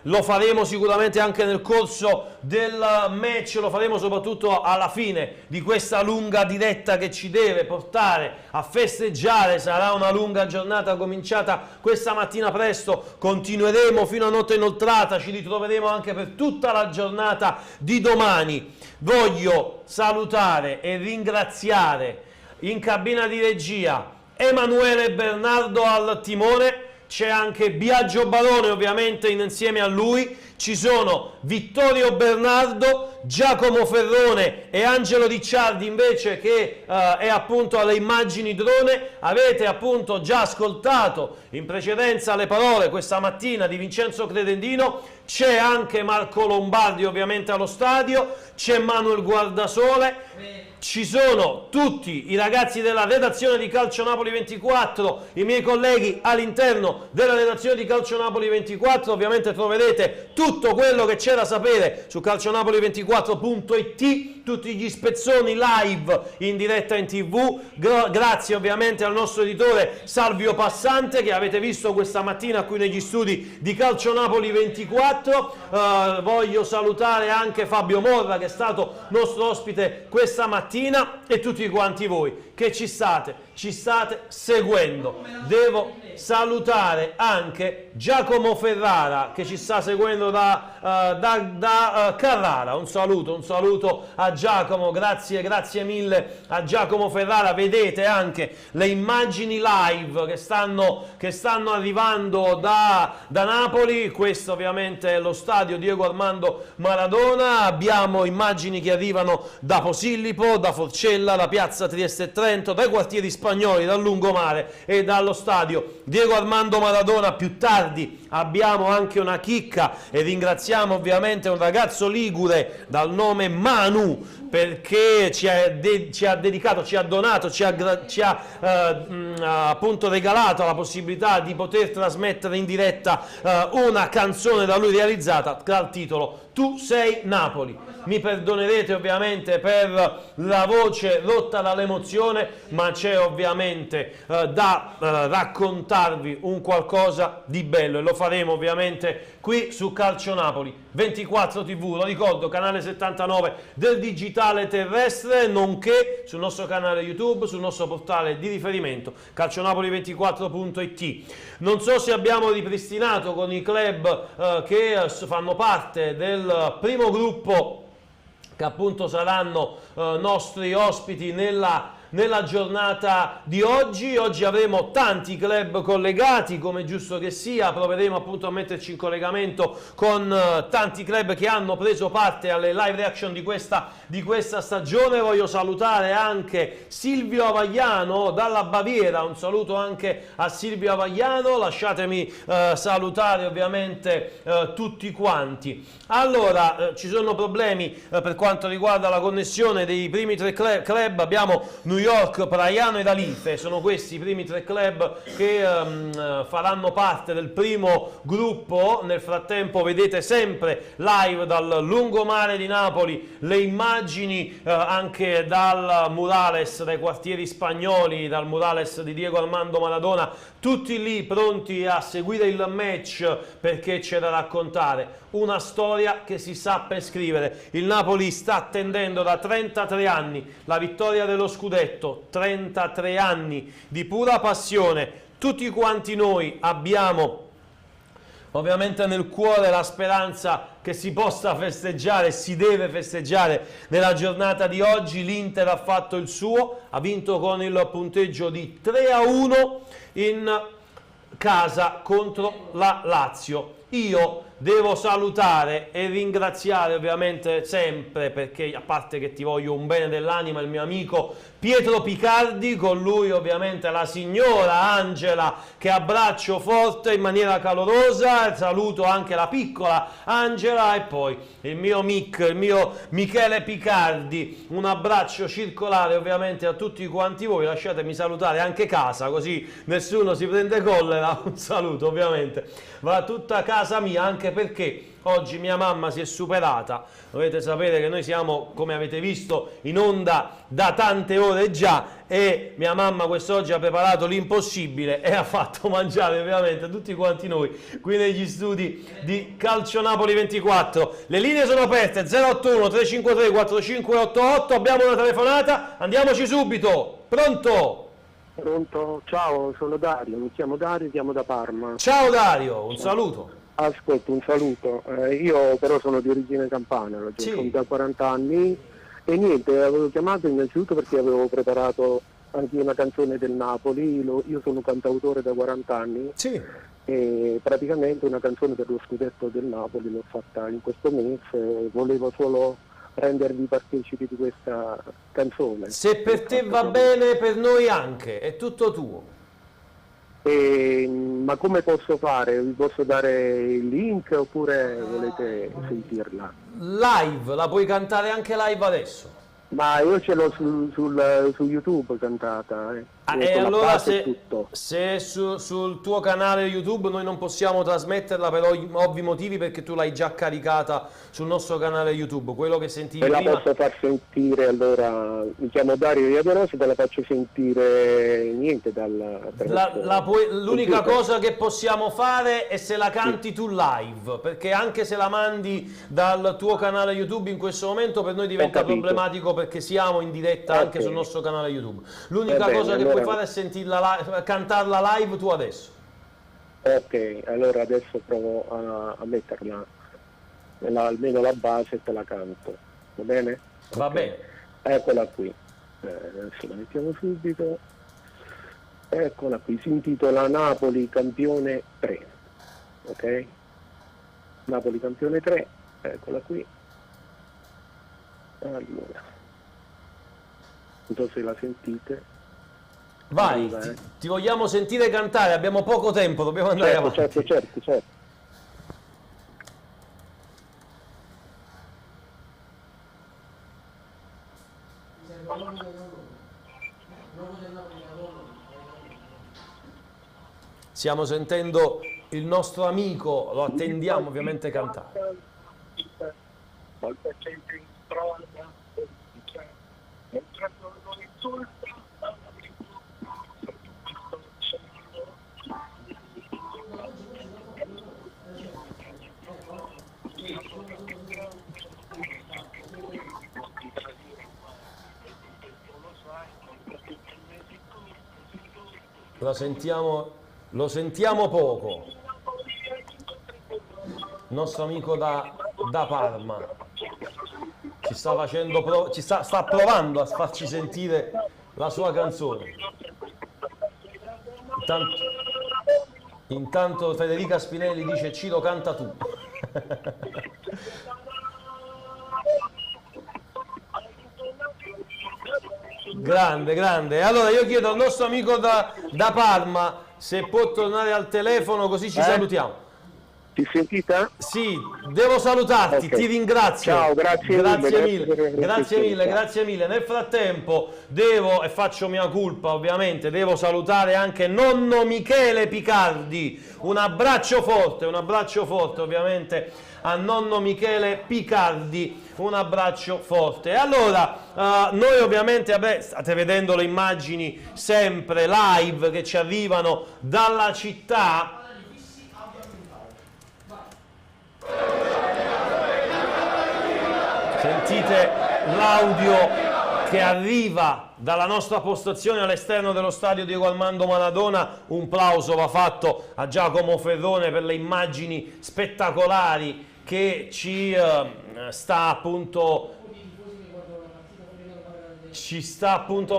lo faremo sicuramente anche nel corso del match, lo faremo soprattutto alla fine di questa lunga diretta che ci deve portare a festeggiare. Sarà una lunga giornata cominciata questa mattina presto, continueremo fino a notte inoltrata, ci ritroveremo anche per tutta la giornata di domani. Voglio salutare e ringraziare in cabina di regia Emanuele Bernardo al timone. C'è anche Biagio Barone ovviamente insieme a lui, ci sono Vittorio Bernardo, Giacomo Ferrone e Angelo Ricciardi invece che è appunto alle immagini drone. Avete appunto già ascoltato in precedenza le parole questa mattina di Vincenzo Credendino. C'è anche Marco Lombardi ovviamente allo stadio, c'è Manuel Guardasole. Ci sono tutti i ragazzi della redazione di Calcio Napoli 24, i miei colleghi all'interno della redazione di Calcio Napoli 24. Ovviamente troverete tutto quello che c'è da sapere su calcionapoli24.it, tutti gli spezzoni live in diretta in TV. Grazie ovviamente al nostro editore Salvio Passante, che avete visto questa mattina qui negli studi di Calcio Napoli 24. Voglio salutare anche Fabio Morra, che è stato nostro ospite questa mattina, e tutti quanti voi che ci state seguendo. Devo salutare anche Giacomo Ferrara che ci sta seguendo da Carrara. Un saluto a Giacomo, grazie mille a Giacomo Ferrara. Vedete anche le immagini live che stanno arrivando da Napoli. Questo ovviamente è lo stadio Diego Armando Maradona. Abbiamo immagini che arrivano da Posillipo, da Forcella, da piazza Trieste e Trento, dai quartieri spagnoli, dal lungomare e dallo stadio Diego Armando Maradona. Più tardi abbiamo anche una chicca e ringraziamo ovviamente un ragazzo ligure dal nome Manu, perché ci ha dedicato, ci ha donato, ci ha appunto regalato la possibilità di poter trasmettere in diretta una canzone da lui realizzata dal titolo tu sei Napoli. Mi perdonerete ovviamente per la voce rotta dall'emozione, ma c'è ovviamente da raccontarvi un qualcosa di bello e lo faremo ovviamente qui su Calcio Napoli 24 TV, lo ricordo, canale 79 del digitale terrestre, nonché sul nostro canale YouTube, sul nostro portale di riferimento calcionapoli24.it. Non so se abbiamo ripristinato con i club che fanno parte del primo gruppo che appunto saranno nostri ospiti nella giornata di oggi. Oggi avremo tanti club collegati, come giusto che sia, proveremo appunto a metterci in collegamento con tanti club che hanno preso parte alle live reaction di questa stagione. Voglio salutare anche Silvio Avagliano dalla Baviera, un saluto anche a Silvio Avagliano, lasciatemi salutare ovviamente tutti quanti. Allora, ci sono problemi per quanto riguarda la connessione dei primi tre club, abbiamo New York, Praiano ed Alife, sono questi i primi tre club che faranno parte del primo gruppo. Nel frattempo vedete sempre live dal lungomare di Napoli le immagini anche dal murales, dai quartieri spagnoli, dal murales di Diego Armando Maradona, tutti lì pronti a seguire il match perché c'è da raccontare una storia che si sa per scrivere. Il Napoli sta attendendo da 33 anni la vittoria dello scudetto, 33 anni di pura passione. Tutti quanti noi abbiamo ovviamente nel cuore la speranza che si possa festeggiare, si deve festeggiare nella giornata di oggi. L'Inter ha fatto il suo, ha vinto con il punteggio di 3-1 in casa contro la Lazio. Io devo salutare e ringraziare ovviamente sempre, perché a parte che ti voglio un bene dell'anima, il mio amico Pietro Picardi, con lui ovviamente la signora Angela che abbraccio forte in maniera calorosa, saluto anche la piccola Angela e poi il mio Michele Picardi, un abbraccio circolare ovviamente a tutti quanti voi. Lasciatemi salutare anche casa, così nessuno si prende collera. Un saluto ovviamente va a tutta casa mia, anche perché oggi mia mamma si è superata. Dovete sapere che noi siamo, come avete visto, in onda da tante ore già, e mia mamma quest'oggi ha preparato l'impossibile e ha fatto mangiare veramente tutti quanti noi qui negli studi di Calcio Napoli 24. Le linee sono aperte, 081 353 4588. Abbiamo una telefonata, andiamoci subito. Pronto? Pronto? Ciao, sono Dario, mi chiamo Dario, chiamo da Parma. Ciao Dario, un saluto. Ascolta, un saluto. Io però sono di origine campana, sono da 40 anni e niente, avevo chiamato innanzitutto perché avevo preparato anche una canzone del Napoli. Io sono un cantautore da 40 anni e praticamente una canzone per lo scudetto del Napoli l'ho fatta in questo mese. Volevo solo rendervi partecipi di questa canzone. Se per te va bene, per noi anche, è tutto tuo. Ma come posso fare? Vi posso dare il link oppure volete sentirla? Live, la puoi cantare anche live adesso. Ma io ce l'ho su YouTube cantata. E allora se sul tuo canale YouTube noi non possiamo trasmetterla per ovvi motivi, perché tu l'hai già caricata sul nostro canale YouTube, quello che sentivi prima. La posso far sentire, allora mi chiamo Dario Iadoroso, te la faccio sentire niente l'unica cosa che possiamo fare è se la canti tu live, perché anche se la mandi dal tuo canale YouTube in questo momento per noi diventa problematico, perché siamo in diretta anche sul nostro canale YouTube. L'unica cosa che puoi fare è sentirla cantarla live tu adesso. Ok, allora adesso provo a metterla, almeno la base, e te la canto, va bene? Va bene. Eccola qui, adesso la mettiamo subito. Eccola qui, si intitola Napoli campione 3, ok? Napoli campione 3, eccola qui. Allora, non so se la sentite. Vai, ti vogliamo sentire cantare, abbiamo poco tempo, dobbiamo andare avanti. Certo. Stiamo sentendo il nostro amico, lo attendiamo ovviamente cantare. volta sempre in strada, cioè, entrando non insulta, lo sentiamo poco. Il nostro amico da Parma ci sta facendo sta provando a farci sentire la sua canzone. Intanto Federica Spinelli dice: Ciro, canta tu. Grande, grande. Allora io chiedo al nostro amico da Parma se può tornare al telefono, così ci salutiamo. Ti sentite? Sì, devo salutarti, ti ringrazio. Ciao, grazie mille. Grazie mille. Nel frattempo devo, e faccio mia colpa ovviamente, devo salutare anche nonno Michele Picardi. Un abbraccio forte ovviamente a nonno Michele Picardi, un abbraccio forte. Allora, noi ovviamente, state vedendo le immagini sempre live che ci arrivano dalla città. Sentite l'audio che arriva dalla nostra postazione all'esterno dello stadio Diego Armando Maradona. Un plauso va fatto a Giacomo Ferrone per le immagini spettacolari che ci sta appunto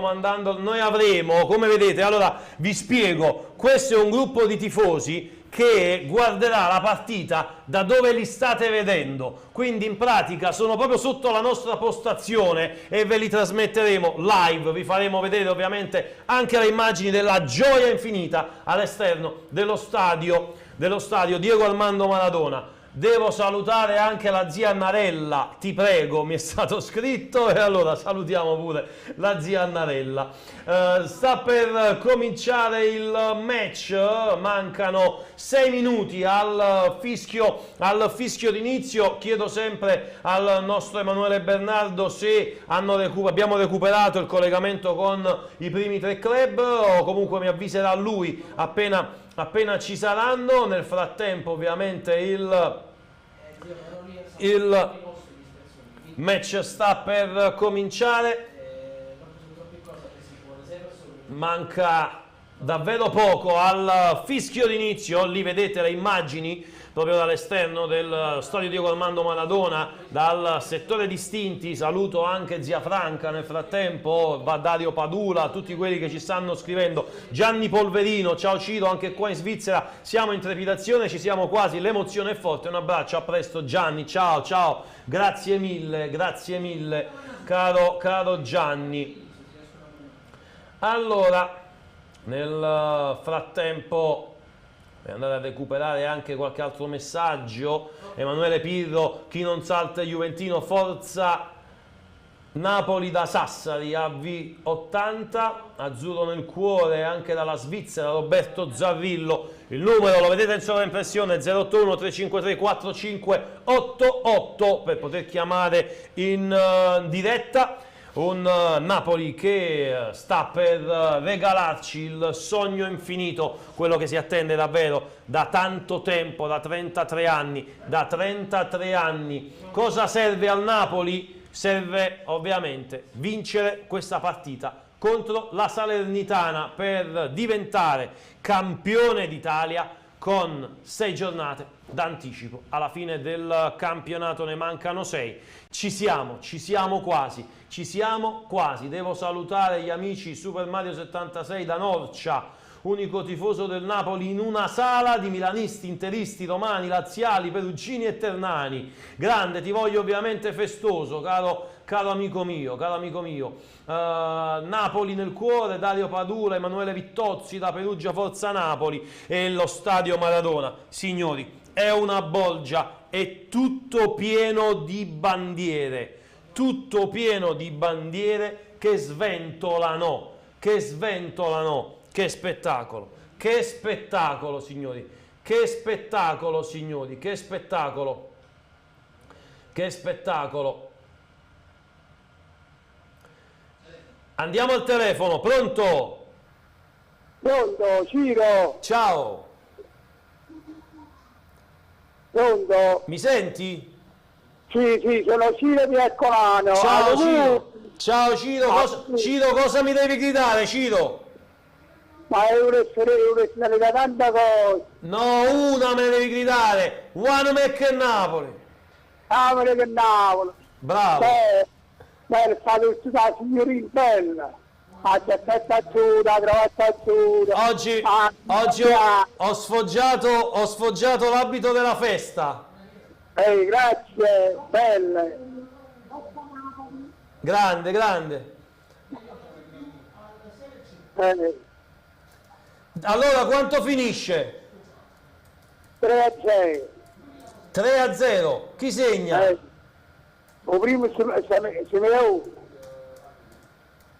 mandando. Noi avremo, come vedete, allora vi spiego, questo è un gruppo di tifosi che guarderà la partita da dove li state vedendo, quindi in pratica sono proprio sotto la nostra postazione e ve li trasmetteremo live, vi faremo vedere ovviamente anche le immagini della gioia infinita all'esterno dello stadio Diego Armando Maradona. Devo salutare anche la zia Annarella, ti prego, mi è stato scritto, e allora salutiamo pure la zia Annarella. Sta per cominciare il match, mancano 6 minuti al fischio d'inizio. Chiedo sempre al nostro Emanuele Bernardo se abbiamo recuperato il collegamento con i primi 3 club, o comunque mi avviserà lui appena ci saranno. Nel frattempo ovviamente il match sta per cominciare, manca davvero poco al fischio d'inizio. Lì vedete le immagini proprio dall'esterno del stadio Diego Armando Maradona, dal settore distinti. Saluto anche zia Franca nel frattempo, Dario Padula, tutti quelli che ci stanno scrivendo. Gianni Polverino, ciao Ciro, anche qua in Svizzera siamo in trepidazione, ci siamo quasi, l'emozione è forte. Un abbraccio, a presto Gianni, ciao, grazie mille caro Gianni. Allora, nel frattempo per andare a recuperare anche qualche altro messaggio. Emanuele Pirro, chi non salta Juventino, forza Napoli da Sassari, AV80, azzurro nel cuore anche dalla Svizzera, Roberto Zarrillo. Il numero lo vedete in sovraimpressione, 081 353 4588 per poter chiamare in diretta. Un Napoli che sta per regalarci il sogno infinito, quello che si attende davvero da tanto tempo, da 33 anni. Cosa serve al Napoli? Serve ovviamente vincere questa partita contro la Salernitana per diventare campione d'Italia con 6 giornate d'anticipo. Alla fine del campionato ne mancano 6. Ci siamo quasi. Devo salutare gli amici Super Mario 76 da Norcia, unico tifoso del Napoli in una sala di milanisti, interisti, romani, laziali, perugini e ternani. Grande, ti voglio ovviamente festoso, caro amico mio. Napoli nel cuore, Dario Padula, Emanuele Vittozzi da Perugia, forza Napoli. E lo stadio Maradona, signori, è una bolgia, è tutto pieno di bandiere che sventolano. Che spettacolo, signori, che spettacolo. Che spettacolo. Andiamo al telefono, pronto? Pronto, Ciro? Ciao. Pronto? Mi senti? Sì, sono Ciro di Ercolano. Ciao Ciro. Ciao Ciro, Ciro, cosa mi devi gridare, Ciro? Ma è una da tanta cosa. No, una me ne devi gridare. One Mac e Napoli. Napoli che Napoli. Bravo. Beh, fate tutta la signorina bella. Aspetta azzurra, cravatta azzurra. Oggi ho sfoggiato l'abito della festa. Grazie, belle. Grande. Allora, quanto finisce? 3-0. 3-0. Chi segna? Il primo Simeone.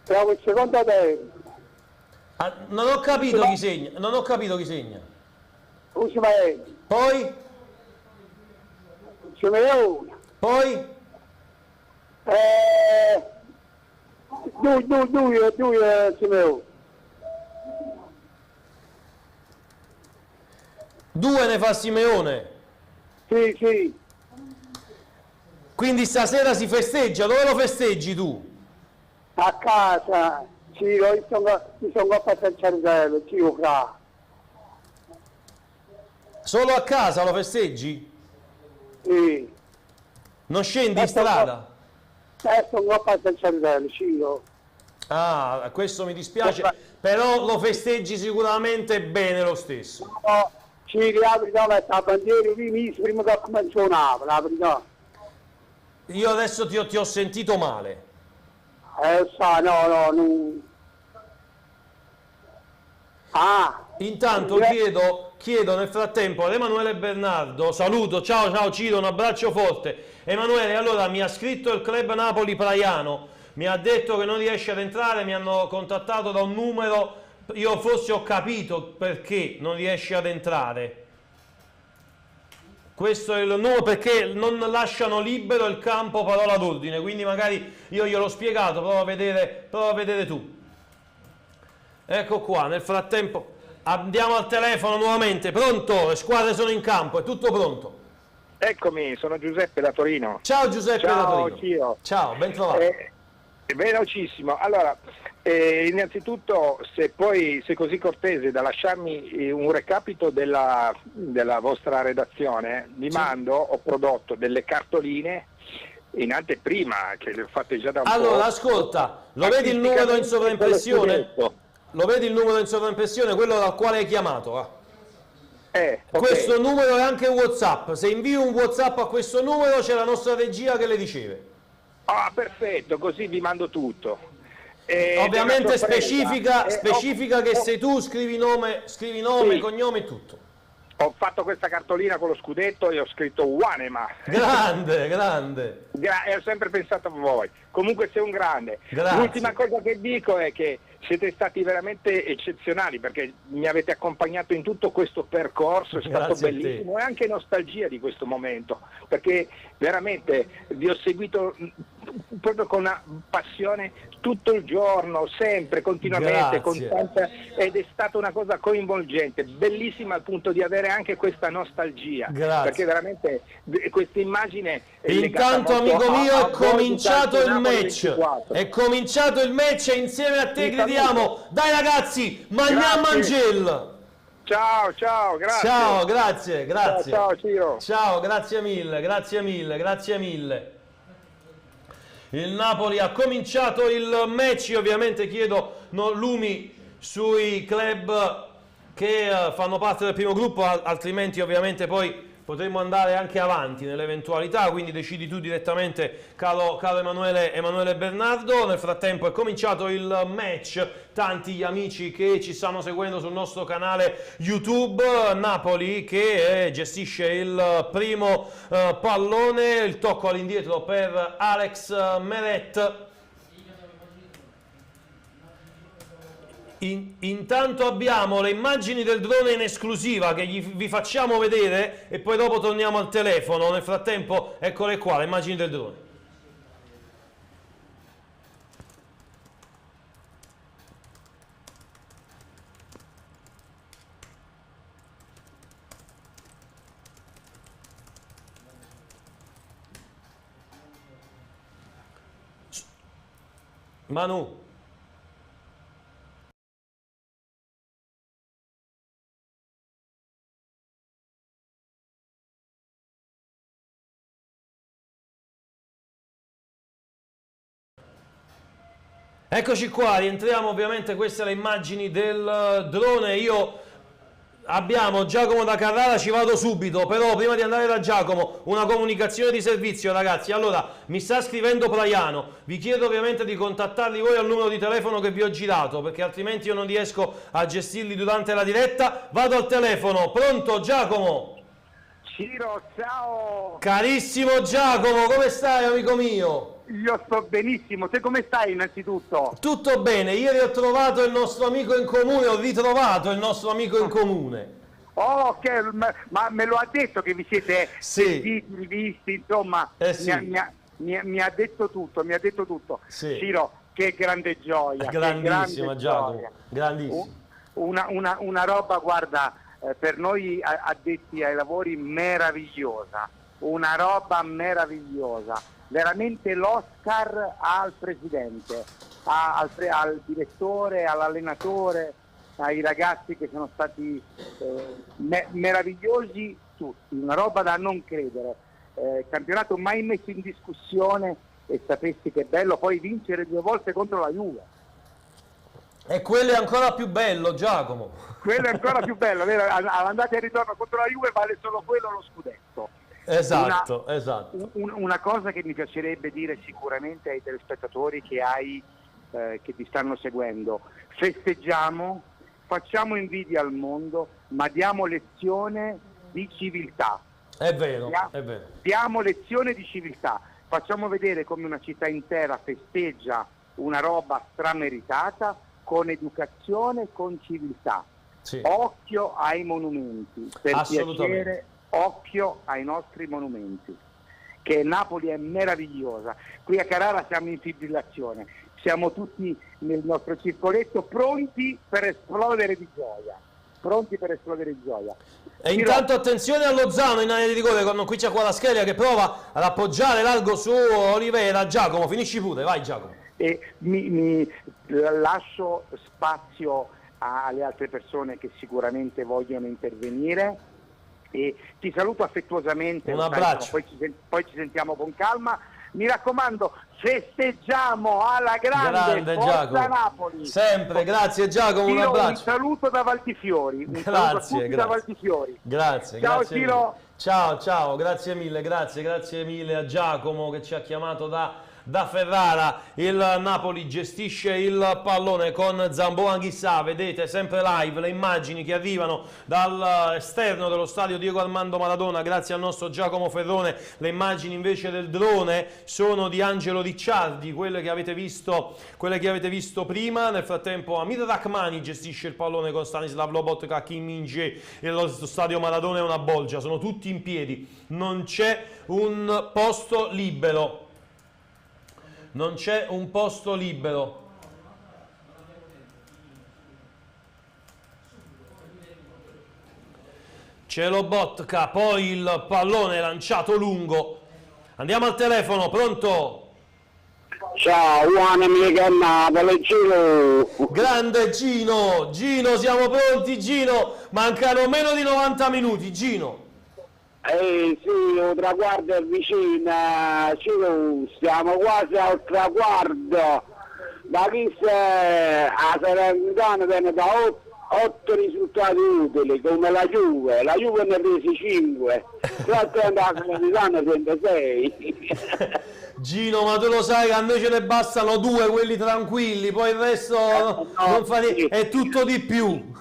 Siamo il secondo tempo. Non ho capito chi segna. Non ho capito chi segna. Simeone. Poi? Simeone. Poi? Due Simeone. 2 ne fa Simeone? Sì. Quindi stasera si festeggia, dove lo festeggi tu? A casa, Ciro, mi sono abbastanza riservo, Ciro fra. Solo a casa lo festeggi? Sì. Non scendi in strada? Sono abbastanza riservo, Ciro. Ah, questo mi dispiace, però lo festeggi sicuramente bene lo stesso. No, Ciro, la verità, la bandiera lì, prima che cominciava, la verità. Io adesso ti ho sentito male. No. Intanto chiedo nel frattempo ad Emanuele Bernardo, saluto, ciao Ciro, un abbraccio forte. Emanuele, allora mi ha scritto il Club Napoli Praiano, mi ha detto che non riesce ad entrare, mi hanno contattato da un numero, io forse ho capito perché non riesce ad entrare. Questo è il numero, perché non lasciano libero il campo parola d'ordine, quindi magari io gliel'ho spiegato, prova a vedere tu. Ecco qua, nel frattempo andiamo al telefono nuovamente, pronto? Le squadre sono in campo, è tutto pronto. Eccomi, sono Giuseppe da Torino. Ciao Giuseppe da Torino. Ciro. Ciao, ben trovato. Velocissimo. Allora, innanzitutto, se sei così cortese da lasciarmi un recapito della vostra redazione, ho prodotto delle cartoline in anteprima che le ho fatte già da un po'. Allora, ascolta, lo vedi il numero in sovraimpressione? Lo vedi il numero in sovraimpressione, quello dal quale hai chiamato? Okay. Questo numero è anche WhatsApp, se invii un WhatsApp a questo numero c'è la nostra regia che le riceve. Ah, perfetto, così vi mando tutto. Ovviamente specifica che sei tu, scrivi nome, cognome e tutto. Ho fatto questa cartolina con lo scudetto e ho scritto Wanema. Grande. E ho sempre pensato a voi. Comunque sei un grande. Grazie. L'ultima cosa che dico è che siete stati veramente eccezionali, perché mi avete accompagnato in tutto questo percorso, è stato bellissimo e anche nostalgia di questo momento, perché veramente vi ho seguito proprio con una passione tutto il giorno, sempre, continuamente, ed è stata una cosa coinvolgente, bellissima al punto di avere anche questa nostalgia, perché veramente questa immagine è intanto amico mio è cominciato il match, e insieme a te gridiamo dai ragazzi, mangiamo Angel. Ciao, grazie. Ciao, grazie. Ciao Ciro. Ciao, grazie mille. Il Napoli ha cominciato il match, io ovviamente chiedo lumi sui club che fanno parte del primo gruppo, altrimenti ovviamente poi potremmo andare anche avanti nell'eventualità, quindi decidi tu direttamente, caro Emanuele Bernardo. Nel frattempo è cominciato il match, tanti gli amici che ci stanno seguendo sul nostro canale YouTube. Napoli che gestisce il primo pallone, il tocco all'indietro per Alex Meret. Intanto abbiamo le immagini del drone in esclusiva che vi facciamo vedere e poi dopo torniamo al telefono. Nel frattempo, eccole qua, le immagini del drone. Manu. Eccoci qua, rientriamo, ovviamente queste le immagini del drone. Abbiamo Giacomo da Carrara, ci vado subito, però prima di andare da Giacomo una comunicazione di servizio, ragazzi. Allora, mi sta scrivendo Praiano, vi chiedo ovviamente di contattarli voi al numero di telefono che vi ho girato, perché altrimenti io non riesco a gestirli durante la diretta. Vado al telefono, pronto Giacomo? Ciro, ciao! Carissimo Giacomo, come stai, amico mio? Io sto benissimo, te come stai innanzitutto? Tutto bene, ieri ho trovato il nostro amico in comune, ho ritrovato il nostro amico in comune. Oh, ok, ma me lo ha detto che vi siete rivisti, insomma, mi ha detto tutto, Sì. Ciro, che grande gioia. Grandissima, che grande Giacomo, gioia. grandissima. Una roba, guarda, per noi addetti ai lavori meravigliosa, una roba meravigliosa. Veramente l'Oscar al presidente, al direttore, all'allenatore, ai ragazzi che sono stati meravigliosi tutti, una roba da non credere. Campionato mai messo in discussione, e sapessi che bello poi vincere 2 volte contro la Juve. E quello è ancora più bello, Giacomo. Quello è ancora più bello, vero? All'andata e al ritorno contro la Juve vale solo quello lo scudetto. Esatto. Una cosa che mi piacerebbe dire sicuramente ai telespettatori che ti stanno seguendo: festeggiamo, facciamo invidia al mondo, ma diamo lezione di civiltà. È vero, è vero. Diamo lezione di civiltà, facciamo vedere come una città intera festeggia una roba strameritata con educazione e con civiltà. Sì. Occhio ai monumenti, per Assolutamente. piacere, occhio ai nostri monumenti, che Napoli è meravigliosa. Qui a Carrara siamo in fibrillazione, siamo tutti nel nostro circoletto pronti per esplodere di gioia. E intanto attenzione a Lozano in area di rigore, quando qui c'è Kvaratskhelia che prova ad appoggiare largo su Olivera. Giacomo, finisci pure, vai Giacomo. E mi lascio spazio alle altre persone che sicuramente vogliono intervenire e ti saluto affettuosamente. Un abbraccio. Poi ci sentiamo con calma. Mi raccomando, festeggiamo alla grande Forza Giacomo. Napoli. Sempre, grazie Giacomo, un abbraccio. Un saluto da Valtifiori. Grazie. Da Valtifiori. Grazie. Ciao Ciro. Ciao, grazie mille a Giacomo che ci ha chiamato da Ferrara. Il Napoli gestisce il pallone con Zambo Anghissà, vedete sempre live le immagini che arrivano dall'esterno dello stadio Diego Armando Maradona grazie al nostro Giacomo Ferrone. Le immagini invece del drone sono di Angelo Ricciardi, quelle che avete visto prima. Nel frattempo Amir Rachmani gestisce il pallone con Stanislav Lobotka, Kim Min-jae. Lo stadio Maradona è una bolgia, sono tutti in piedi, non c'è un posto libero. C'è Lobotka, poi il pallone lanciato lungo. Andiamo al telefono, pronto? Ciao, amica Napoli, Gino. Grande Gino, siamo pronti Gino, mancano meno di 90 minuti Gino. Sì, il traguardo è vicino, siamo quasi al traguardo. Da chi a Salernitana viene da 8 risultati utili, come la Juve ne ha presi 5, la Salernitana prende 6. Gino, ma tu lo sai che a noi ce ne bastano 2, quelli tranquilli, poi il resto non fa è tutto di più.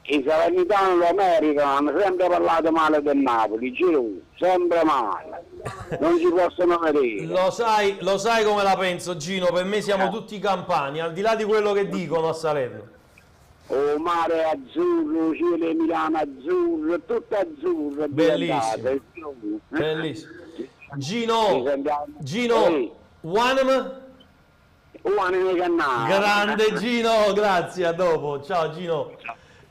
I salernitani lo meritano, hanno sempre parlato male del Napoli, Giro, sempre male. non ci possono vedere. Lo sai come la penso, Gino, per me siamo tutti campani, al di là di quello che dicono a Salerno. Oh, mare azzurro, cielo Milano azzurro, tutto azzurro. Bellissimo. Bellissimo. Gino, Wanam? Grande Gino, grazie, a dopo. Ciao Gino.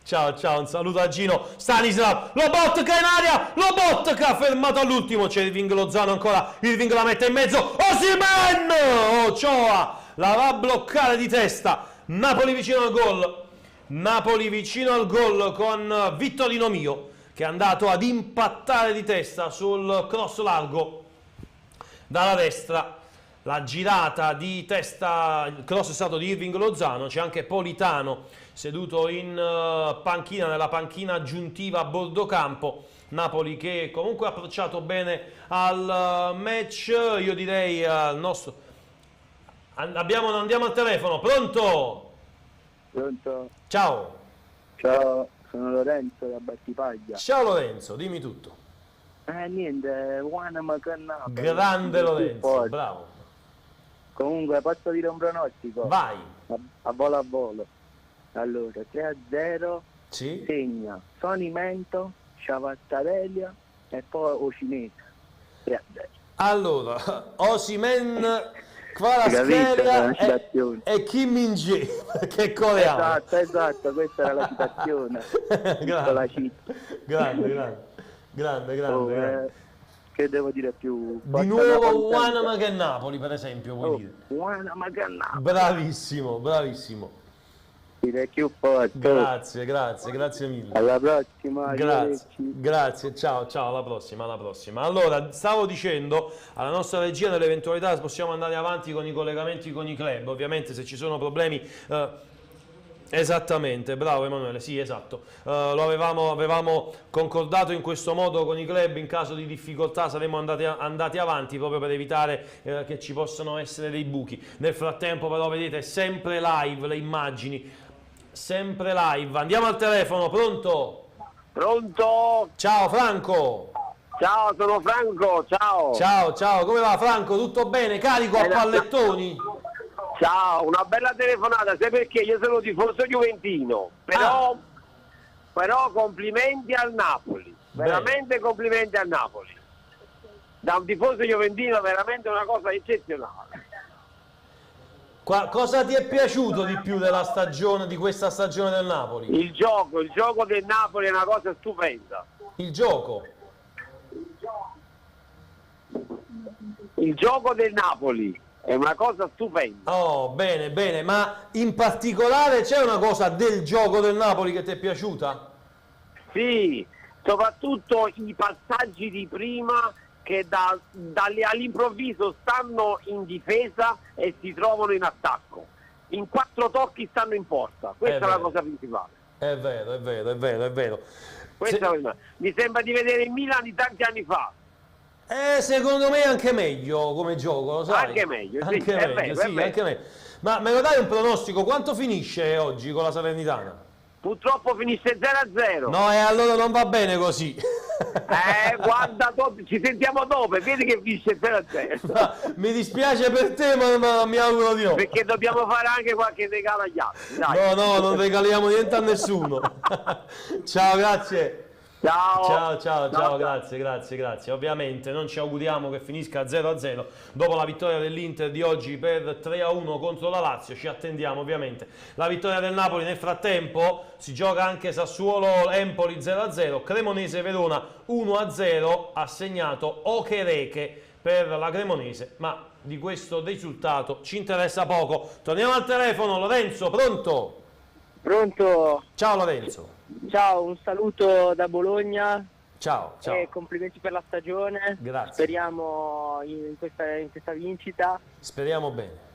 Ciao, un saluto a Gino. Stanislav, Lobotka in aria, Lobotka fermato all'ultimo, c'è Irving Lozano ancora, Irving la mette in mezzo, Osimhen! Ochoa la va a bloccare di testa, Napoli vicino al gol con Vittorino Mio, che è andato ad impattare di testa sul cross largo dalla destra. La girata di testa, il cross è stato di Irving Lozano, c'è anche Politano seduto in panchina, nella panchina aggiuntiva a bordo campo. Napoli che comunque ha approcciato bene al match. Io direi al nostro... andiamo al telefono, pronto? Pronto? Ciao. Ciao, sono Lorenzo da Battipaglia. Ciao Lorenzo, dimmi tutto. Niente, Wanam con Napoli. Grande Lorenzo, bravo. Comunque posso dire un pronostico? Vai. A volo. Allora, 3-0, sì. Segna Sonimento, Ciavattarella e poi Osimhen. 3-0. Allora, Osimhen, Kvaratskhelia e Kim Min-jae, che è coreano. Esatto, questa era la citazione. Grande. Che devo dire più? Di nuovo Wanam che Napoli, per esempio, vuoi dire? Wanam che Napoli. Bravissimo. Dire più forte. Grazie mille. Alla prossima. Grazie, ciao, alla prossima. Allora, stavo dicendo, alla nostra regia, nell'eventualità possiamo andare avanti con i collegamenti con i club, ovviamente se ci sono problemi... Esattamente, bravo Emanuele, sì, esatto. Lo avevamo concordato in questo modo con i club, in caso di difficoltà saremmo andati avanti proprio per evitare che ci possano essere dei buchi. Nel frattempo però vedete sempre live le immagini, sempre live. Andiamo al telefono, pronto? Pronto? Ciao Franco. Ciao, sono Franco, ciao. Ciao, come va Franco? Tutto bene? Carico a pallettoni? Ciao, una bella telefonata, sai perché io sono tifoso juventino, però complimenti al Napoli, veramente complimenti al Napoli. Da un tifoso juventino veramente una cosa eccezionale. Cosa ti è piaciuto di più della stagione, di questa stagione del Napoli? Il gioco del Napoli è una cosa stupenda. Il gioco del Napoli è una cosa stupenda. Oh, bene, ma in particolare c'è una cosa del gioco del Napoli che ti è piaciuta? Sì, soprattutto i passaggi di prima che all'improvviso stanno in difesa e si trovano in attacco. In 4 tocchi stanno in porta, questa è la cosa principale. È vero. Mi sembra di vedere il Milan di tanti anni fa. Secondo me anche meglio come gioco, lo sai? Anche meglio. Anche meglio. Ma me lo dai un pronostico? Quanto finisce oggi con la Salernitana? Purtroppo finisce 0-0. No, e allora non va bene così. Guarda, ci sentiamo dopo, vedi che finisce 0-0. Mi dispiace per te, ma mi auguro di no. Perché dobbiamo fare anche qualche regalo agli altri. Dai. No, non regaliamo niente a nessuno. Ciao, grazie. Ciao, grazie. Ovviamente non ci auguriamo che finisca 0-0 dopo la vittoria dell'Inter di oggi per 3-1 contro la Lazio. Ci attendiamo ovviamente la vittoria del Napoli. Nel frattempo si gioca anche Sassuolo-Empoli 0-0, Cremonese-Verona 1-0, ha segnato Okereke per la Cremonese, ma di questo risultato ci interessa poco. Torniamo al telefono. Lorenzo, pronto? Pronto? Ciao Lorenzo. Ciao, un saluto da Bologna. Ciao. E complimenti per la stagione. Grazie. Speriamo in questa vincita. Speriamo bene.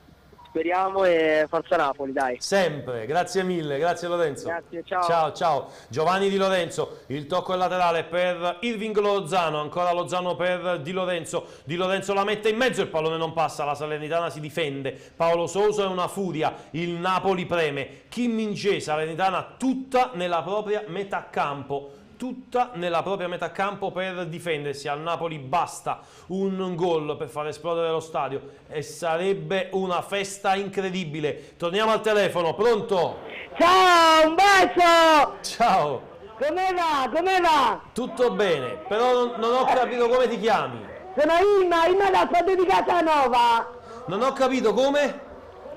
Speriamo e forza Napoli, dai. Sempre, grazie mille, grazie Lorenzo. Grazie, ciao. Ciao. Giovanni Di Lorenzo, il tocco è laterale per Irving Lozano, ancora Lozano per Di Lorenzo. Di Lorenzo la mette in mezzo, il pallone non passa, la Salernitana si difende. Paolo Sousa è una furia, il Napoli preme. Kim Min-jae, Salernitana tutta nella propria metà campo. tutta nella propria metà campo per difendersi. Al Napoli basta un gol per far esplodere lo stadio e sarebbe una festa incredibile. Torniamo al telefono, pronto? Ciao, un bacio! Ciao! Come va? Come va? Tutto bene, però non ho capito come ti chiami. Sono Imma da Spada di Casanova. Non ho capito come?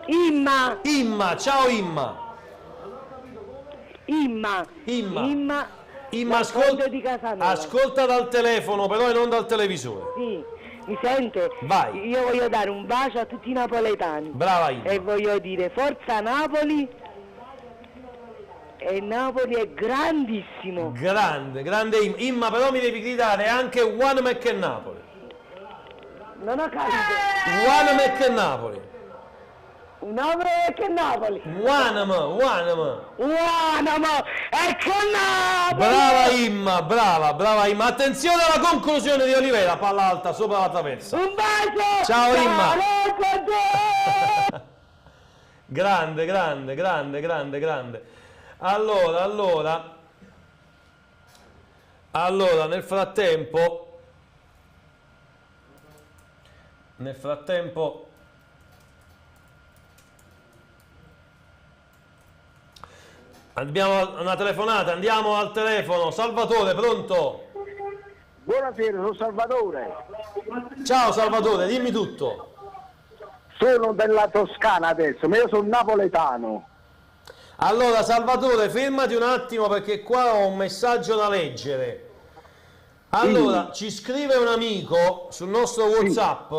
Imma. Imma, ciao Imma. Imma, ascolta dal telefono però e non dal televisore. Sì, mi sente? Vai. Io voglio dare un bacio a tutti i napoletani. Brava Imma. E voglio dire forza Napoli. E Napoli è grandissimo. Grande Imma. Imma, però mi devi gridare anche One Mac e Napoli. Non ho capito. One Mac e Napoli. Che Napoli. Wanama, ecco Napoli. Brava Imma, brava Imma. Attenzione alla conclusione di Olivera, palla alta sopra la traversa. Un bacio. Ciao Imma. Grande. Allora, nel frattempo abbiamo una telefonata, andiamo al telefono. Salvatore, pronto? Buonasera, sono Salvatore. Ciao Salvatore, dimmi tutto. Sono della Toscana adesso, ma io sono napoletano. Allora Salvatore, fermati un attimo perché qua ho un messaggio da leggere. Allora, ci scrive un amico sul nostro WhatsApp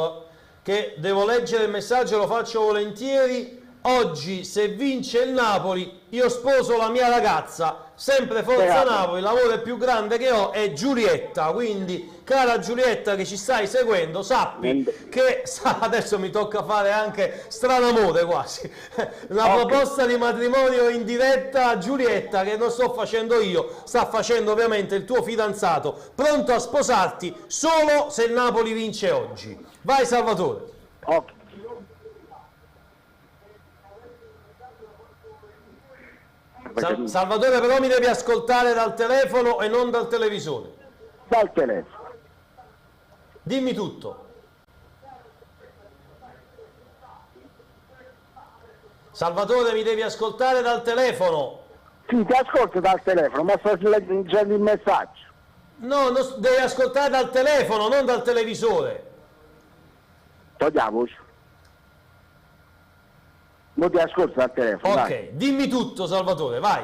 che devo leggere il messaggio, lo faccio volentieri. Oggi se vince il Napoli io sposo la mia ragazza, sempre forza Napoli, l'amore più grande che ho è Giulietta, quindi cara Giulietta che ci stai seguendo sappi che adesso mi tocca fare anche stranamore quasi, una proposta di matrimonio in diretta a Giulietta che non sto facendo io, sta facendo ovviamente il tuo fidanzato, pronto a sposarti solo se il Napoli vince oggi. Vai Salvatore. Salvatore, però mi devi ascoltare dal telefono e non dal televisore. Dal telefono. Dimmi tutto. Salvatore, mi devi ascoltare dal telefono. Sì, ti ascolto dal telefono, ma sto leggendo il messaggio. No, devi ascoltare dal telefono, non dal televisore. Togliamo. Non ti ascolto dal telefono. Ok, dai. Dimmi tutto Salvatore, vai.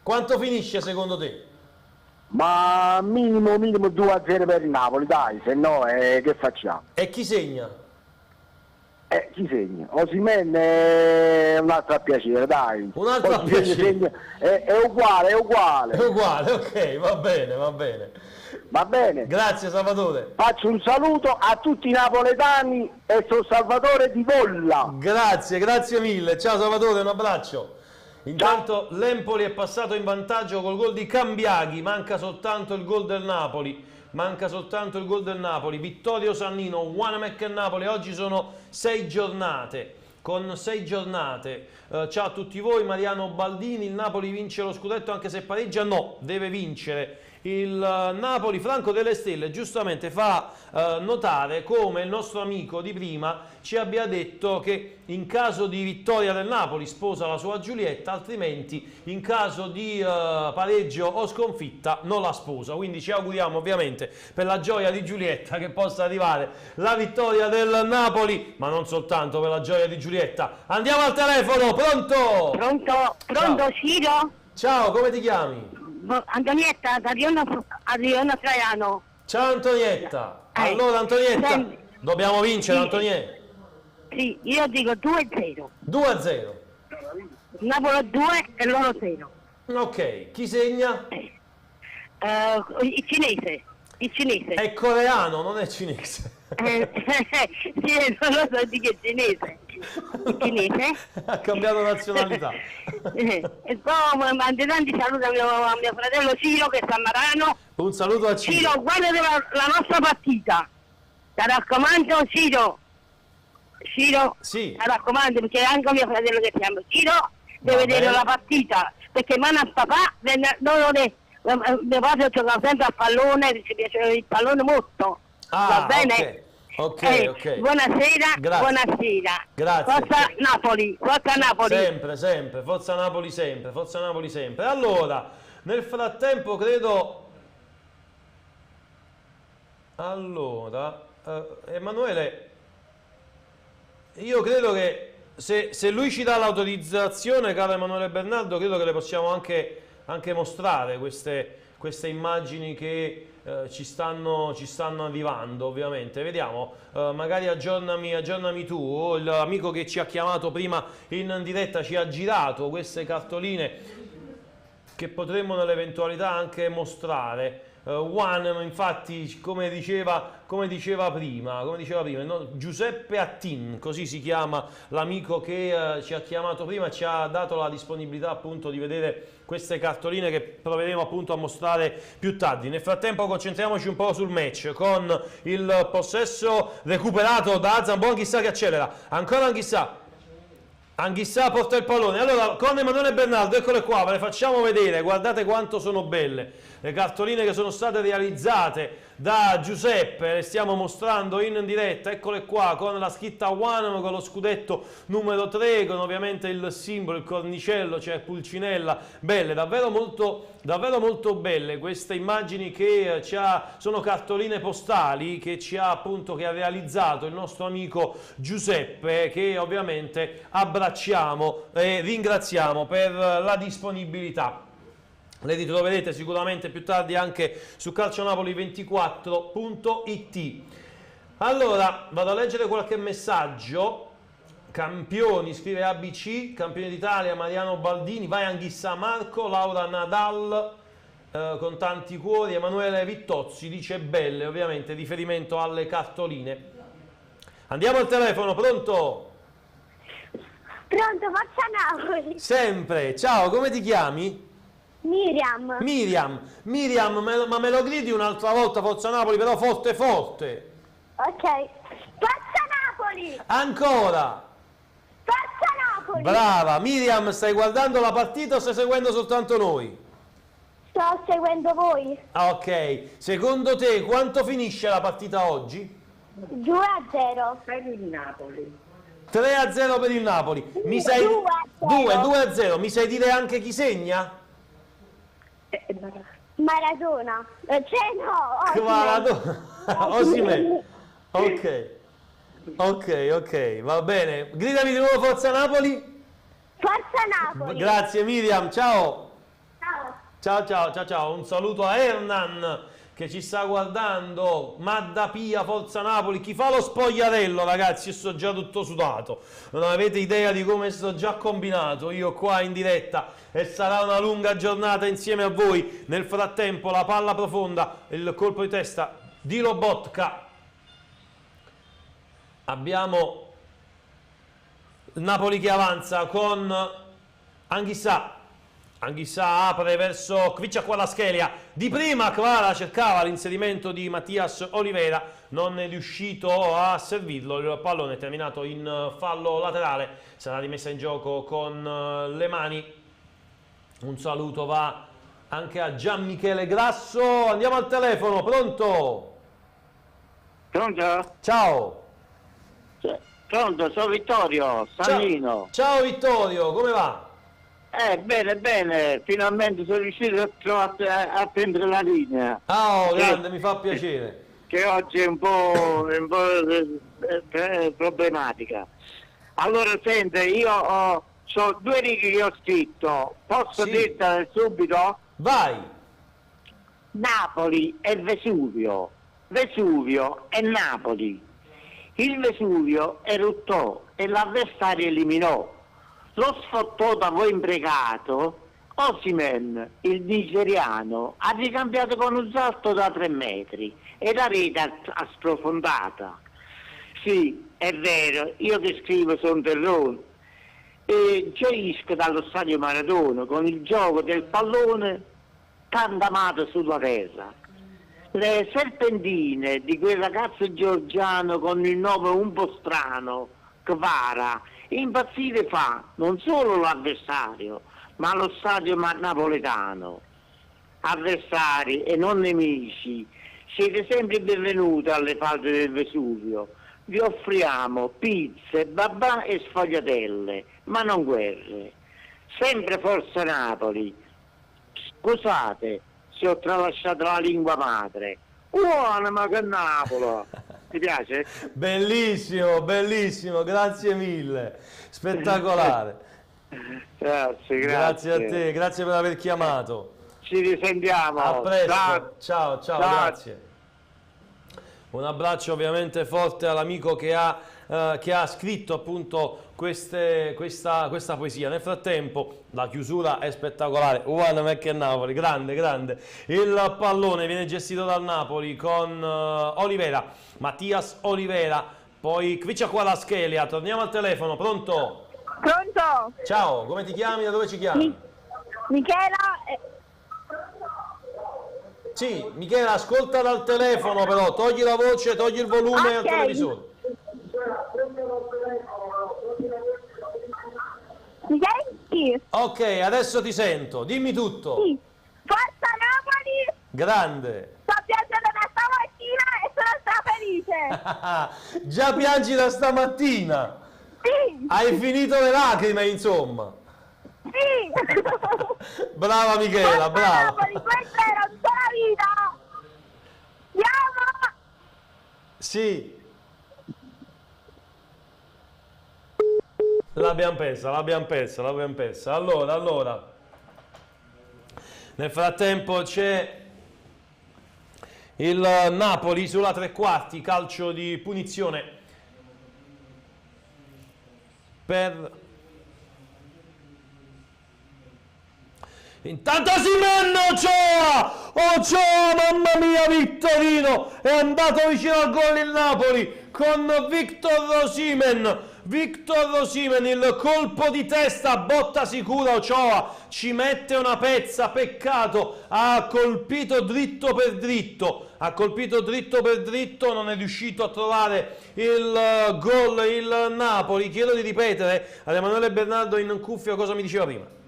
Quanto finisce secondo te? Ma minimo 2-0 per il Napoli, dai, se no che facciamo? E chi segna? Chi segna? Osimhen è un altro a piacere, dai. Un altro a piacere? È uguale. È uguale, ok, va bene. Va bene. Grazie Salvatore. Faccio un saluto a tutti i napoletani e sono Salvatore di Volla. Grazie mille. Ciao Salvatore, un abbraccio. Intanto l'Empoli è passato in vantaggio col gol di Cambiaghi, manca soltanto il gol del Napoli. Vittorio Sannino, Wanamac e Napoli. Oggi sono 6 giornate. Con 6 giornate, ciao a tutti voi. Mariano Baldini, il Napoli vince lo scudetto anche se pareggia? No, deve vincere il Napoli. Franco delle Stelle giustamente fa notare come il nostro amico di prima ci abbia detto che in caso di vittoria del Napoli sposa la sua Giulietta, altrimenti in caso di pareggio o sconfitta non la sposa. Quindi ci auguriamo ovviamente per la gioia di Giulietta che possa arrivare la vittoria del Napoli, ma non soltanto per la gioia di Giulietta. Andiamo al telefono, pronto? Pronto, Ciro? Ciao, come ti chiami? Antonietta, da Adriano Traiano. Ciao Antonietta. Allora Antonietta, dobbiamo vincere Antonietta. Sì, io dico 2-0. 2-0. Napoli 2 e loro 0. Ok, chi segna? Il cinese. È coreano, non è cinese. Sì, non lo so di che cinese. Il cinese? Ha cambiato nazionalità. E poi mando tanti saluti a mio fratello Ciro che sta a Marano. Un saluto a Ciro. Ciro, guarda la nostra partita. Ti raccomando Ciro. Sì. Mi raccomando, perché anche mio fratello che si chiama Ciro deve vedere la partita, perché mano a papà Mio padre gioca sempre a pallone, ci piace il pallone molto. Va bene? Ok. Buonasera, Grazie. buonasera. Grazie. Forza Napoli, forza Napoli. Sempre, forza Napoli sempre. Allora, nel frattempo credo... Allora, Emanuele, io credo che se lui ci dà l'autorizzazione, caro Emanuele Bernardo, credo che le possiamo anche mostrare queste immagini che ci stanno arrivando, ovviamente. Vediamo, magari aggiornami tu. L'amico che ci ha chiamato prima in diretta ci ha girato queste cartoline che potremmo nell'eventualità anche mostrare. One, infatti, come diceva prima, no? Giuseppe Attin, così si chiama l'amico che ci ha chiamato prima e ci ha dato la disponibilità appunto di vedere queste cartoline che proveremo appunto a mostrare più tardi. Nel frattempo concentriamoci un po' sul match, con il possesso recuperato da Zambon, chissà che accelera, ancora Anghissà porta il pallone. Allora, con Emanuele Bernardo, eccole qua, ve le facciamo vedere, guardate quanto sono belle le cartoline che sono state realizzate da Giuseppe, le stiamo mostrando in diretta, eccole qua, con la scritta One, con lo scudetto numero 3, con ovviamente il simbolo, il cornicello, cioè Pulcinella, belle, davvero molto belle queste immagini che sono cartoline postali che ha realizzato il nostro amico Giuseppe, che ovviamente abbracciamo e ringraziamo per la disponibilità. Le ritroverete sicuramente più tardi anche su calcionapoli24.it. Allora, vado a leggere qualche messaggio. Campioni, scrive ABC, campione d'Italia Mariano Baldini, vai Anghissà Marco, Laura Nadal, con tanti cuori, Emanuele Vittozzi dice belle, ovviamente riferimento alle cartoline. Andiamo al telefono, pronto? Pronto, Forza Napoli. Sempre, ciao, come ti chiami? Miriam, ma me lo gridi un'altra volta, Forza Napoli, però forte. Ok. Forza Napoli. Ancora. Forza Napoli. Brava, Miriam, stai guardando la partita o stai seguendo soltanto noi? Sto seguendo voi. Ok, secondo te quanto finisce la partita oggi? 2-0. Per il Napoli. 3-0 per il Napoli. 2-0. Mi sai dire anche chi segna? Maradona. Osimhen. Ok, va bene. Gridami di nuovo Forza Napoli. Forza Napoli. Grazie Miriam, ciao. Ciao. Un saluto a Hernan che ci sta guardando. Madda Pia, Forza Napoli. Chi fa lo spogliarello, ragazzi? Io sto già tutto sudato, non avete idea di come sto già combinato io qua in diretta, e sarà una lunga giornata insieme a voi. Nel frattempo la palla profonda, il colpo di testa di Lobotka. Abbiamo il Napoli che avanza con Anghissà apre verso Kvaratskhelia, di prima Kvara cercava l'inserimento di Mattias Olivera, non è riuscito a servirlo, il pallone è terminato in fallo laterale, sarà rimessa in gioco con le mani. Un saluto va anche a Gian Michele Grasso. Andiamo al telefono, pronto? Ciao. Pronto, sono Vittorio Sannino. Ciao Vittorio, come va? Bene, finalmente sono riuscito a prendere la linea. Grande, mi fa piacere. Che oggi è un po' problematica. Allora, sente, io ho 2 righe che ho scritto, posso dirtele subito? Vai! Napoli e Vesuvio e Napoli. Il Vesuvio eruttò e l'avversario eliminò. Lo sfottoso imprecato Osimhen, il nigeriano, ha ricambiato con un salto da 3 metri e la rete ha sprofondata. Sì, è vero, io che scrivo sono terrone e gioisco dallo stadio Maradona con il gioco del pallone tanto amato sulla terra. Le serpentine di quel ragazzo georgiano con il nome un po' strano, Kvara, impazzire fa non solo l'avversario, ma lo stadio napoletano. avversari e non nemici. Siete sempre benvenuti alle falde del Vesuvio. Vi offriamo pizze, babà e sfogliatelle, ma non guerre. Sempre Forza Napoli. Scusate se ho tralasciato la lingua madre. Ma che Napoli! Ti piace? Bellissimo, bellissimo, grazie mille, spettacolare. Grazie a te, grazie per aver chiamato. Ci risentiamo. A presto, ciao, grazie. Un abbraccio ovviamente forte all'amico che ha scritto appunto questa poesia. Nel frattempo la chiusura è spettacolare. Mecca e Napoli, grande. Il pallone viene gestito dal Napoli con Olivera, Mattias Olivera, poi Kvicia Kvaratskhelia. Torniamo al telefono, pronto? Pronto? Ciao, come ti chiami? Da dove ci chiami? Michela. Sì, Michela, ascolta dal telefono però, togli la voce, togli il volume al televisore. Mi senti? Ok, adesso ti sento, dimmi tutto. Sì. Forza Napoli! Grande! Sto piangendo da stamattina e sono strafelice! Già piangi da stamattina? Sì! Hai finito le lacrime, insomma? Sì! Brava Michela, brava! Napoli, questa era tutta la vita! Andiamo! Sì! L'abbiamo persa. Allora. Nel frattempo c'è il Napoli sulla tre quarti, calcio di punizione per... Intanto Osimhen, Ochoa, mamma mia, Vittorino, è andato vicino al gol il Napoli con Victor Osimhen, il colpo di testa, botta sicura, Ochoa ci mette una pezza, peccato, ha colpito dritto per dritto, non è riuscito a trovare il gol il Napoli. Chiedo di ripetere ad Emanuele Bernardo in cuffia cosa mi diceva prima.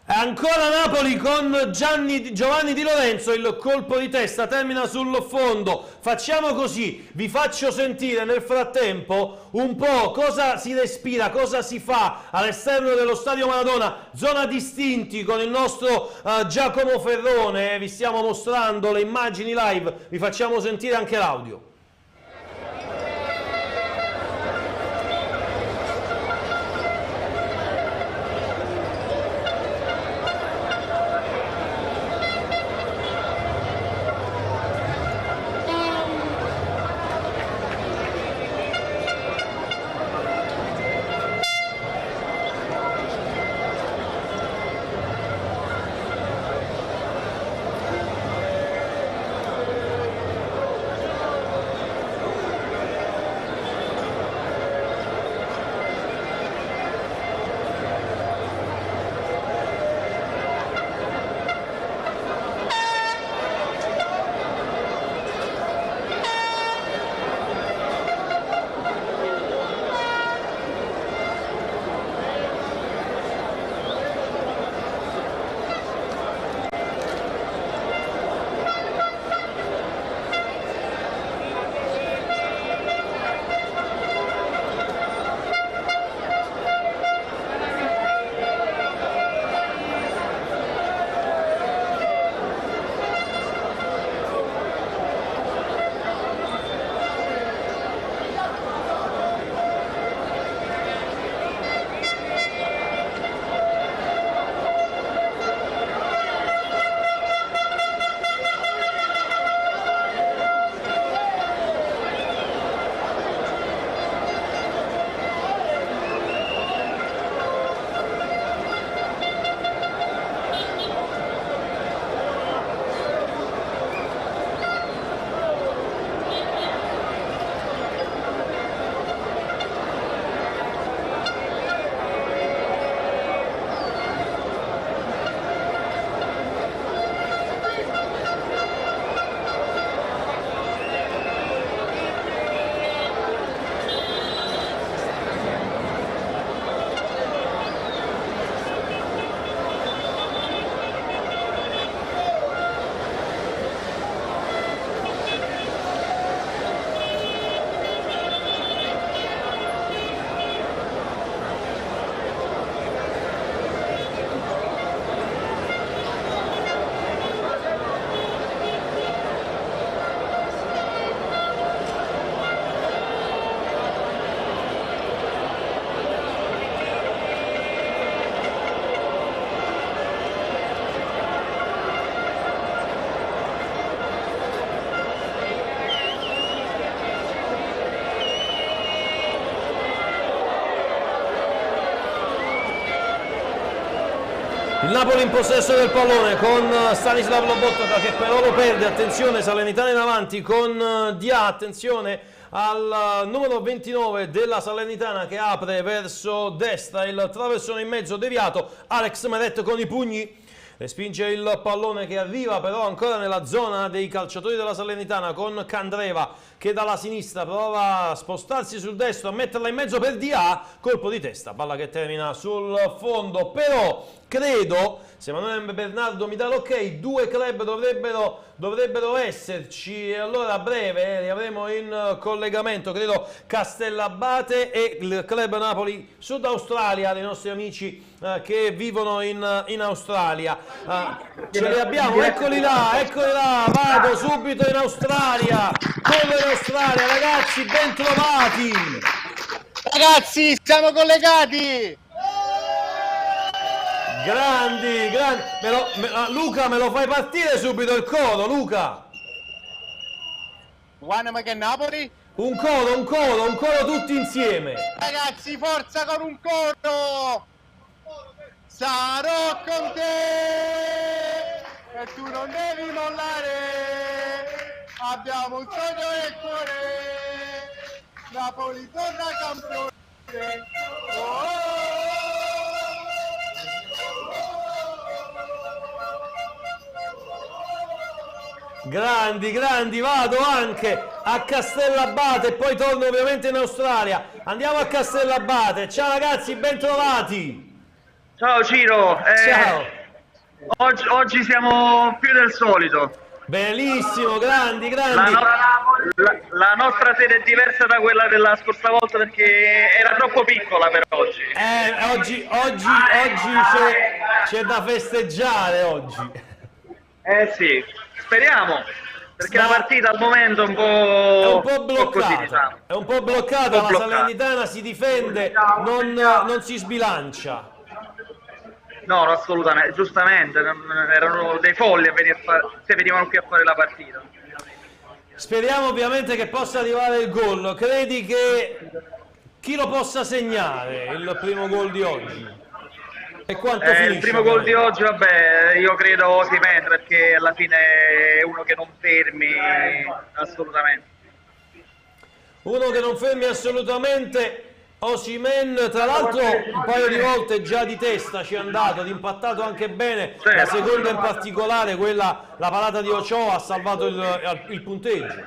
Ancora Napoli con Giovanni Di Lorenzo, il colpo di testa termina sul fondo. Facciamo così, vi faccio sentire nel frattempo un po' cosa si respira, cosa si fa all'esterno dello Stadio Maradona, zona distinti con il nostro Giacomo Ferrone. Vi stiamo mostrando le immagini live, vi facciamo sentire anche l'audio. Il Napoli in possesso del pallone con Stanislav Lobotka che però lo perde. Attenzione, Salernitana in avanti con Dia, attenzione al numero 29 della Salernitana che apre verso destra, il traversone in mezzo deviato, Alex Meret con i pugni respinge il pallone che arriva però ancora nella zona dei calciatori della Salernitana con Candreva che dalla sinistra prova a spostarsi sul destro, a metterla in mezzo per Dia, colpo di testa, palla che termina sul fondo. Però credo, se Emanuele Bernardo mi dà l'ok, 2 club dovrebbero esserci, e allora a breve li avremo in collegamento, credo Castellabate e il club Napoli Sud Australia, dei nostri amici che vivono in Australia. Ce li abbiamo, eccoli là, vado subito in Australia, corro in Australia, ragazzi, ben trovati! Ragazzi, siamo collegati! Grandi, Luca, me lo fai partire subito il coro, Luca! Guarda che Napoli? Un coro tutti insieme! Ragazzi, forza con un coro! Sarò con te e tu non devi mollare, abbiamo un sogno nel cuore, Napoli torna campione. Grandi, vado anche a Castellabate e poi torno ovviamente in Australia. Andiamo a Castellabate, ciao ragazzi, ben trovati! Ciao Ciro, ciao. Oggi siamo più del solito. Bellissimo, grandi. La nostra sede è diversa da quella della scorsa volta perché era troppo piccola per oggi. Oggi c'è da festeggiare oggi. Sì, speriamo. Perché la partita al momento è un po' bloccata. È un po' bloccata, la Salernitana si difende, non si sbilancia. No, assolutamente, giustamente, erano dei folli se venivano qui a fare la partita. Speriamo ovviamente che possa arrivare il gol. Credi che chi lo possa segnare il primo gol di oggi? E quanto finisce? Il primo gol di oggi, vabbè, io credo Osimhen, perché alla fine è uno che non fermi assolutamente. Uno che non fermi assolutamente. Osimhen, tra l'altro un paio di volte già di testa ci è andato, ad impattato anche bene, certo. La seconda in particolare, la parata di Ochoa ha salvato il punteggio.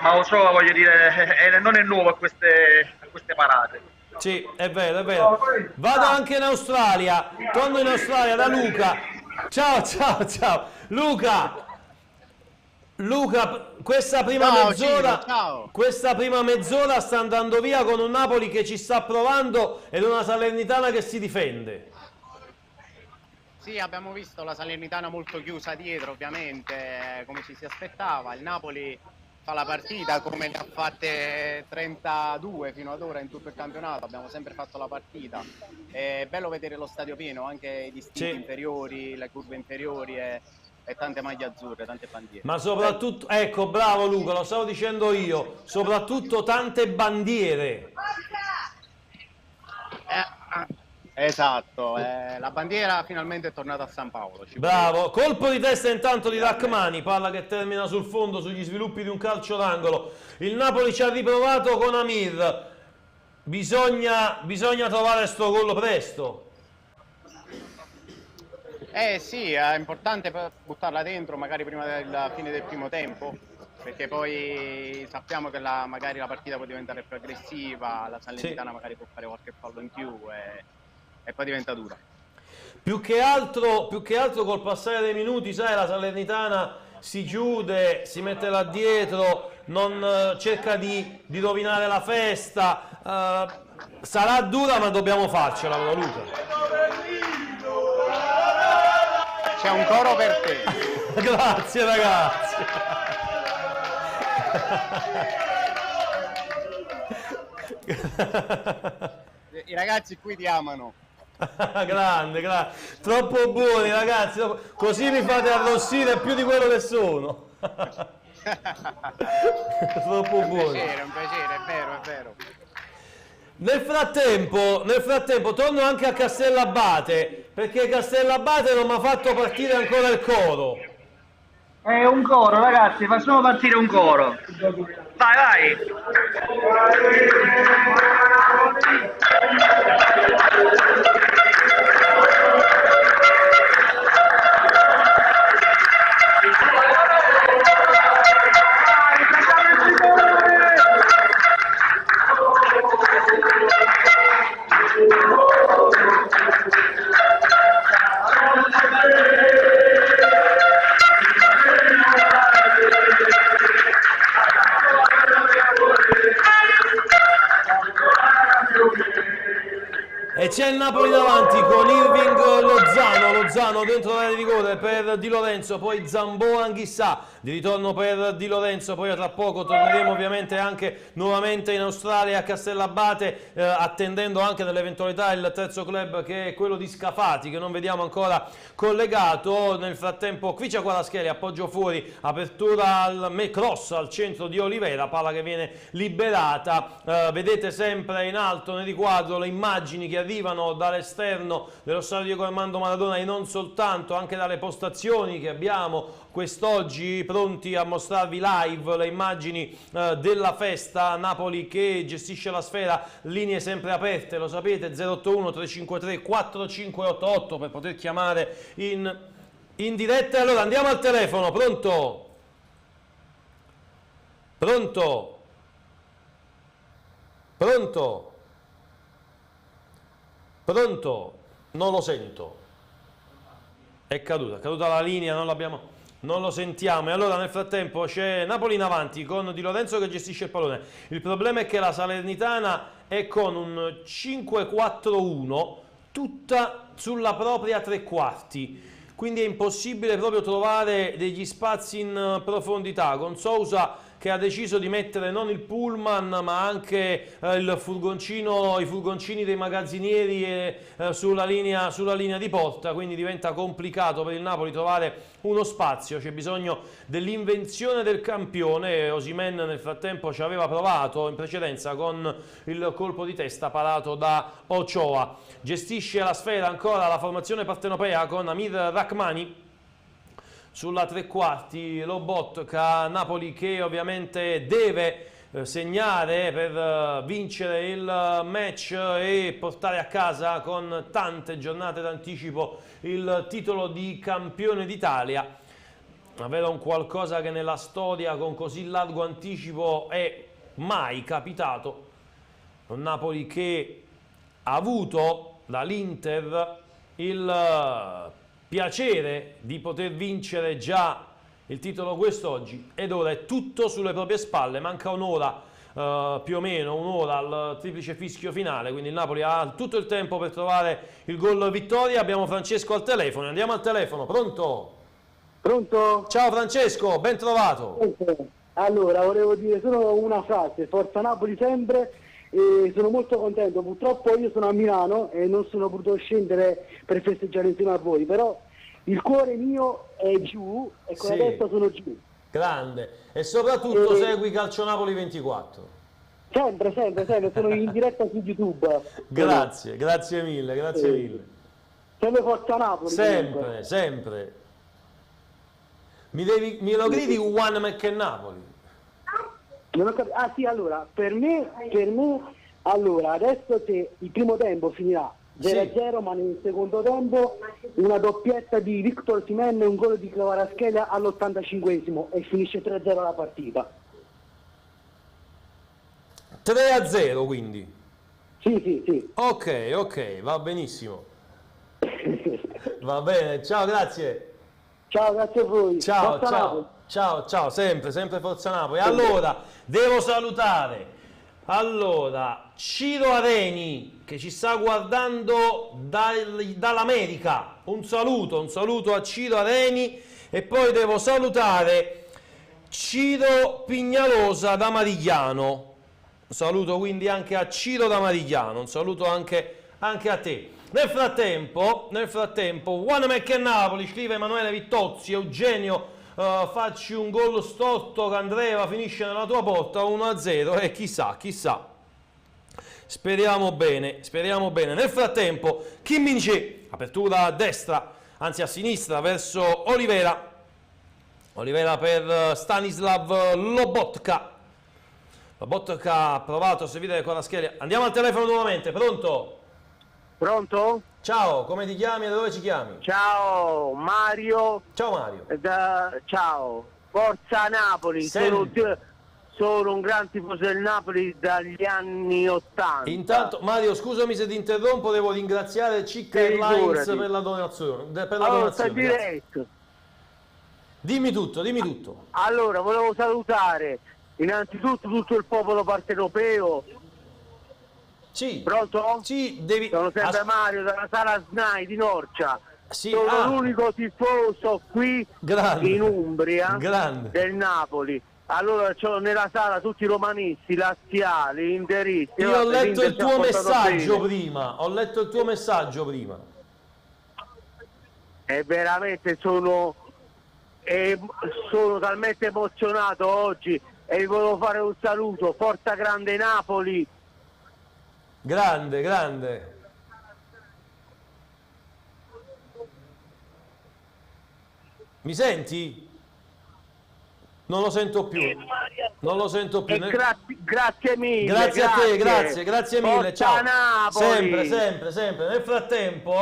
Ma Ochoa, voglio dire, non è nuovo a queste parate. Sì, è vero. Vado anche in Australia, torno in Australia da Luca. Ciao. Luca, questa prima mezz'ora sta andando via con un Napoli che ci sta provando ed una Salernitana che si difende. Sì, abbiamo visto la Salernitana molto chiusa dietro, ovviamente, come ci si aspettava. Il Napoli fa la partita come ne ha fatte 32 fino ad ora in tutto il campionato, abbiamo sempre fatto la partita. È bello vedere lo stadio pieno, anche i distinti inferiori, le curve inferiori e tante maglie azzurre, tante bandiere. Ma soprattutto, ecco, bravo Luca, lo stavo dicendo io, soprattutto tante bandiere. Esatto, la bandiera finalmente è tornata a San Paolo. Bravo, colpo di testa intanto di Rachmani, palla che termina sul fondo sugli sviluppi di un calcio d'angolo. Il Napoli ci ha riprovato con Amir, bisogna trovare sto gol presto. Sì, è importante buttarla dentro magari prima della fine del primo tempo, perché poi sappiamo che magari la partita può diventare più aggressiva, la Salernitana magari può fare qualche fallo in più e poi diventa dura. Più che altro col passare dei minuti, sai, la Salernitana si chiude, si mette là dietro, non cerca di rovinare la festa. Sarà dura, ma dobbiamo farcela, però, Luca. C'è un coro per te. Grazie ragazzi. I ragazzi qui ti amano. Grande, troppo buoni ragazzi, così mi fate arrossire più di quello che sono. Troppo buoni. Un piacere, è vero. Nel frattempo torno anche a Castellabate. perché Castellabate non mi ha fatto partire ancora il coro. È un coro, ragazzi, facciamo partire un coro. Vai, vai. E c'è il Napoli davanti con Irving Lozano dentro l'area di rigore per Di Lorenzo, poi Zambò Anghissà, di ritorno per Di Lorenzo, poi tra poco torneremo ovviamente anche nuovamente in Australia a Castellabate, attendendo anche dell'eventualità il terzo club che è quello di Scafati, che non vediamo ancora collegato. Nel frattempo Kvicia Kvaratskhelia, appoggio fuori, apertura al cross al centro di Olivera, palla che viene liberata. Vedete sempre in alto nel riquadro le immagini che arrivano dall'esterno dello stadio Diego Armando Maradona e non soltanto, anche dalle postazioni che abbiamo quest'oggi pronti a mostrarvi live le immagini della festa. Napoli che gestisce la sfera, linee sempre aperte, lo sapete, 081 353 4588 per poter chiamare in diretta. Allora andiamo al telefono, pronto? Pronto? Pronto? Pronto? Non lo sento. È caduta la linea, non lo sentiamo. E allora nel frattempo c'è Napoli in avanti con Di Lorenzo che gestisce il pallone. Il problema è che la Salernitana è con un 5-4-1 tutta sulla propria tre quarti, quindi è impossibile proprio trovare degli spazi in profondità, con Sousa che ha deciso di mettere non il pullman ma anche i furgoncini dei magazzinieri sulla linea di porta, quindi diventa complicato per il Napoli trovare uno spazio. C'è bisogno dell'invenzione del campione. Osimhen nel frattempo ci aveva provato in precedenza con il colpo di testa parato da Ochoa. Gestisce la sfera ancora la formazione partenopea con Amir Rachmani sulla tre quarti, Lobotka. Napoli che ovviamente deve segnare per vincere il match e portare a casa con tante giornate d'anticipo il titolo di campione d'Italia. Avere un qualcosa che nella storia con così largo anticipo è mai capitato. Un Napoli che ha avuto dall'Inter il piacere di poter vincere già il titolo quest'oggi ed ora è tutto sulle proprie spalle. Manca un'ora, più o meno un'ora al triplice fischio finale, quindi il Napoli ha tutto il tempo per trovare il gol vittoria. Abbiamo Francesco al telefono, andiamo al telefono. Pronto? Pronto? Ciao Francesco, ben trovato. Allora, volevo dire solo una frase: forza Napoli sempre. E sono molto contento. Purtroppo io sono a Milano e non sono potuto scendere per festeggiare insieme a voi, però il cuore mio è giù e con la testa sono giù. Grande. E soprattutto segui Calcio Napoli 24. Sempre, sono in diretta su YouTube. Grazie mille. Sempre forza Napoli. Sempre. Me lo gridi One McNapoli? Ah sì, allora, per me, allora, adesso se il primo tempo finirà 0-0, ma nel secondo tempo una doppietta di Victor Osimhen e un gol di Kvaratskhelia all'85esimo e finisce 3-0 la partita. 3-0 quindi? Sì. Ok, va benissimo. Va bene, ciao, grazie. Ciao, grazie a voi. Ciao, sempre Forza Napoli. Allora, devo salutare Ciro Areni che ci sta guardando dall'America. Un saluto a Ciro Areni e poi devo salutare Ciro Pignalosa da Marigliano. Un saluto quindi anche a Ciro da Marigliano, un saluto anche a te. Nel frattempo, One McNapoli, scrive Emanuele Vittozzi. Eugenio, facci un gol storto che Andreeva finisce nella tua porta 1-0 e chissà. speriamo bene. Nel frattempo, Kim Min-jae, apertura a destra, anzi a sinistra, verso Olivera per Stanislav Lobotka. Lobotka ha provato a servire con la scheda. Andiamo al telefono nuovamente, pronto? Pronto? Ciao, come ti chiami e da dove ci chiami? Ciao Mario. Ciao Mario. Ciao. Forza Napoli. Sono un gran tifoso del Napoli dagli anni 80. Intanto Mario, scusami se ti interrompo, devo ringraziare CIC Airlines per la donazione. Sta diretto. Dimmi tutto. Allora, volevo salutare innanzitutto tutto il popolo partenopeo. Sì. Pronto? Sì, devi... Sono sempre Mario dalla Sala SNAI di Norcia. Sì, sono l'unico tifoso qui in Umbria del Napoli. Allora c'ho nella sala tutti i romanisti, laziali, interisti. Io ho letto il tuo messaggio prima. E veramente sono talmente emozionato oggi e vi volevo fare un saluto. Forza grande Napoli. Grande. Mi senti? Non lo sento più. Grazie mille. Grazie a te, grazie mille. Forza Ciao. Napoli. Sempre. Nel frattempo,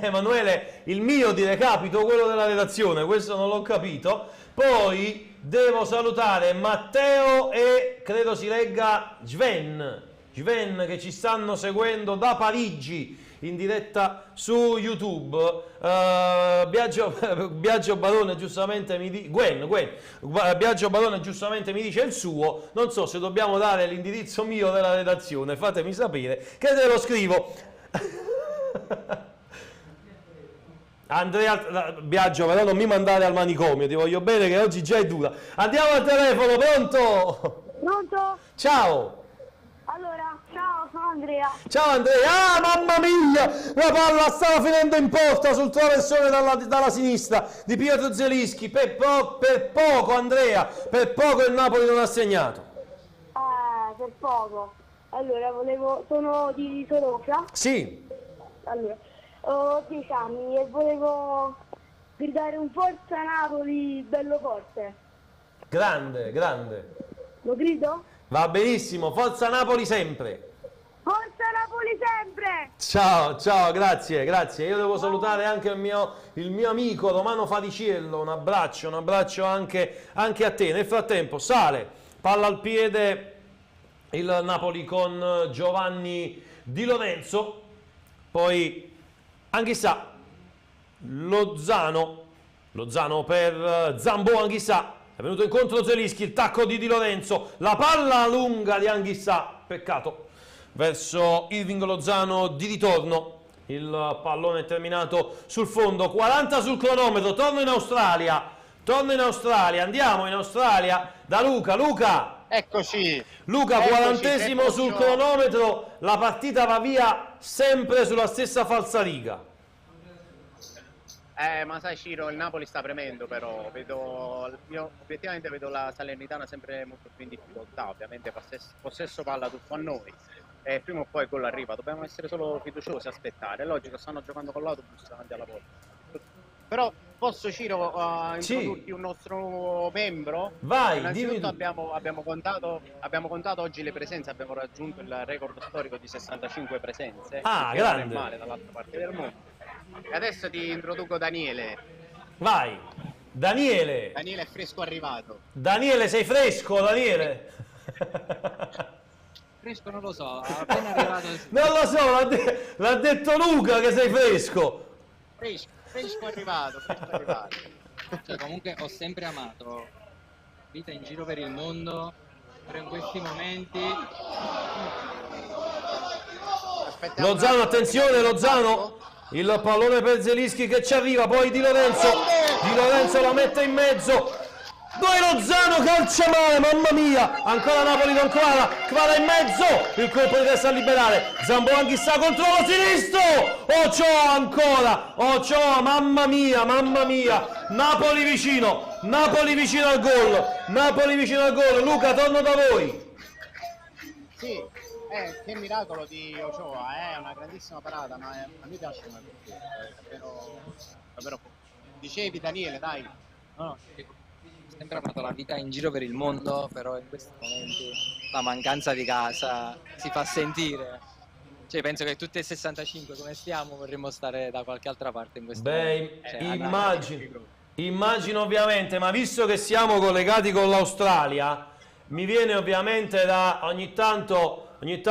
Emanuele, il mio di recapito, quello della redazione, questo non l'ho capito. Poi devo salutare Matteo e credo si legga Sven che ci stanno seguendo da Parigi in diretta su YouTube. Biagio Barone giustamente mi dice Biagio Barone giustamente mi dice il suo. Non so se dobbiamo dare l'indirizzo mio della redazione, fatemi sapere che te lo scrivo. Andrea Biagio, però non mi mandare al manicomio, ti voglio bene che oggi già è dura. Andiamo al telefono, Pronto? Ciao. Allora, ciao, sono Andrea. Ciao Andrea, mamma mia, la palla stava finendo in porta sul traversone dalla sinistra di Pietro Zelischi, per poco Andrea, per poco il Napoli non ha segnato. Per poco. Allora, sono di Soroca. Sì. Allora, ho 10 anni e volevo gridare un Forza Napoli bello forte. Grande. Lo grido? Va benissimo, Forza Napoli sempre. Forza Napoli sempre! Ciao, grazie. Io devo salutare anche il mio amico Romano Fariciello, un abbraccio anche a te. Nel frattempo sale, palla al piede il Napoli con Giovanni Di Lorenzo, poi Anghissà, Lozano per Zambò, Anghissà. È venuto incontro Zelischi, il tacco di Lorenzo, la palla lunga di Anghissà, peccato, verso Irving Lozano di ritorno, il pallone è terminato sul fondo, 40 sul cronometro, torno in Australia, andiamo in Australia da Luca. Eccoci. Luca, 40esimo sul cronometro, la partita va via sempre sulla stessa falsariga. Ma sai Ciro, il Napoli sta premendo, però io obiettivamente vedo la Salernitana sempre molto più in difficoltà. Ovviamente possesso palla tutto a noi e prima o poi il gol arriva, dobbiamo essere solo fiduciosi, aspettare. È logico, stanno giocando con l'autobus davanti alla porta. Però posso Ciro introdurti un nostro membro? Vai, innanzitutto abbiamo contato oggi le presenze, abbiamo raggiunto il record storico di 65 presenze. Grande. Non è male dall'altra parte del mondo. E adesso ti introduco Daniele. Vai, Daniele è fresco arrivato. Daniele, sei fresco, Daniele? Fresco non lo so, appena arrivato. Non lo so, l'ha detto Luca che sei fresco. Fresco arrivato. Cioè, comunque ho sempre amato vita in giro per il mondo, però in questi momenti... Lozano, attenzione, Lozano. Il pallone per Zelischi che ci arriva, poi Di Lorenzo la mette in mezzo, dove Lozano calcia male, mamma mia, ancora Napoli con Kvara in mezzo, il colpo di testa a liberare, Zambò Anghissà, controllo sinistro, Ochoa, mamma mia, Napoli vicino al gol, Luca torno da voi. Sì, che miracolo di Ochoa, è una grandissima parata, ma a me piace come davvero. Dicevi Daniele, dai. No, ho sempre amato la vita in giro per il mondo, però in questi momenti la mancanza di casa si fa sentire. Cioè, penso che tutti e 65 come stiamo vorremmo stare da qualche altra parte in questo momento. Immagino ovviamente, ma visto che siamo collegati con l'Australia, mi viene ovviamente da ogni tanto ce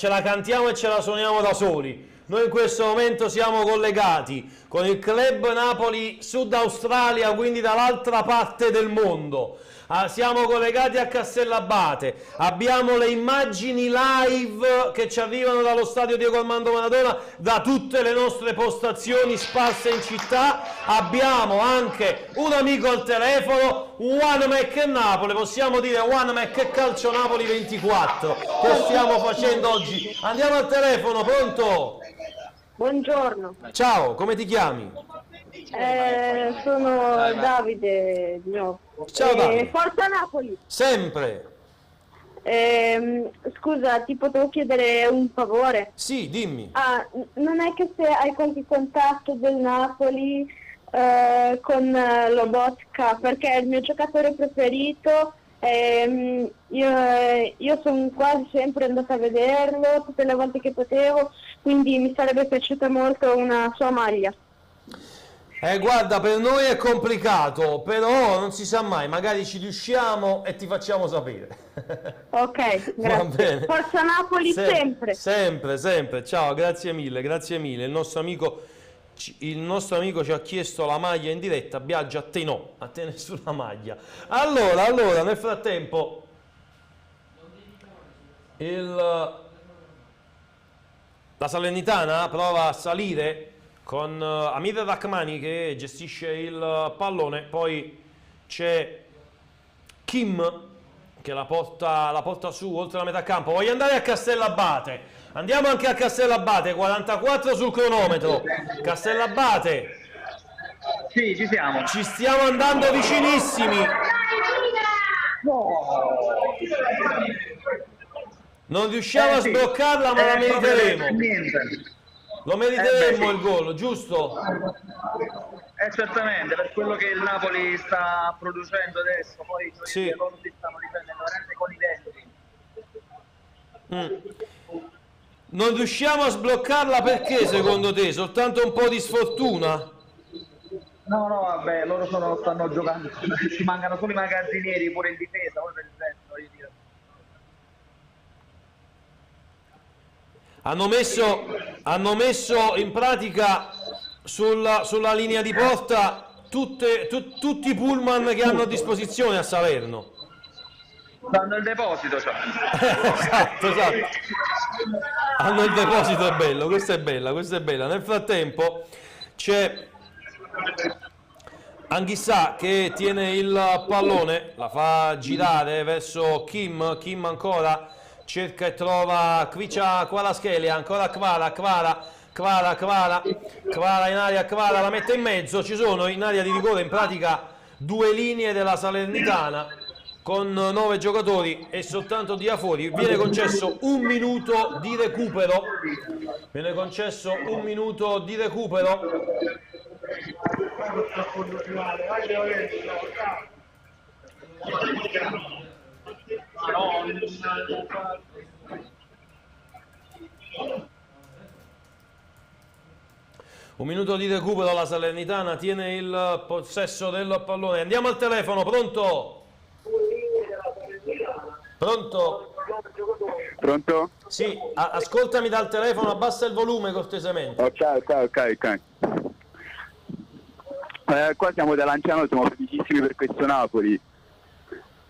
la cantiamo e ce la suoniamo da soli. Noi in questo momento siamo collegati con il Club Napoli Sud Australia, quindi dall'altra parte del mondo. Siamo collegati a Castellabate, abbiamo le immagini live che ci arrivano dallo stadio Diego Armando Maradona, da tutte le nostre postazioni sparse in città. Abbiamo anche un amico al telefono, One Mac Napoli, possiamo dire One Mac Calcio Napoli 24, che stiamo facendo oggi. Andiamo al telefono, pronto? Buongiorno. Ciao, come ti chiami? Sono Davide di nuovo. Ciao Davide. Forza Napoli. Sempre. Scusa, ti potevo chiedere un favore? Sì, dimmi. Non è che se hai qualche contatto del Napoli con Lobotka, perché è il mio giocatore preferito. Io sono quasi sempre andata a vederlo tutte le volte che potevo, quindi mi sarebbe piaciuta molto una sua maglia. Guarda, per noi è complicato, però non si sa mai, magari ci riusciamo e ti facciamo sapere. Ok, grazie. Forza Napoli sempre. Sempre. Ciao, grazie mille. Il nostro amico ci ha chiesto la maglia in diretta. Biagio, a te no, a te nessuna maglia. Allora, nel frattempo la Salernitana prova a salire con Amir Rachmani che gestisce il pallone, poi c'è Kim che la porta su oltre la metà campo. Voglio andare a Castellabate, andiamo anche a Castellabate, 44 sul cronometro. Castellabate, sì, ci siamo, ci stiamo andando vicinissimi. Non riusciamo a sbloccarla, ma la meriteremo. Lo meriteremmo il gol, giusto? Certamente, per quello che il Napoli sta producendo adesso, poi sì. Loro si stanno difendendo veramente con i denti. Non riusciamo a sbloccarla perché secondo te? Soltanto un po' di sfortuna? No, vabbè, loro stanno giocando, ci mancano solo i magazzinieri pure in difesa, poi per il resto, voglio dire. Hanno messo in pratica sulla linea di porta tutti i pullman che hanno a disposizione a Salerno. Hanno il deposito, cioè. Esatto. Hanno il deposito, è bello, questa è bella. Nel frattempo c'è Anghissà che tiene il pallone, la fa girare verso Kim ancora. Cerca e trova Kvicha Kvaratskhelia, ancora Kvara in aria, Kvara la mette in mezzo. Ci sono in area di rigore in pratica due linee della Salernitana con 9 giocatori e soltanto Diafori. Viene concesso un minuto di recupero. Un minuto di recupero, la Salernitana tiene il possesso del pallone. Andiamo al telefono, pronto? Pronto? Sì, ascoltami dal telefono, abbassa il volume cortesemente. Ok. Qua siamo da Lanciano, siamo felicissimi per questo Napoli.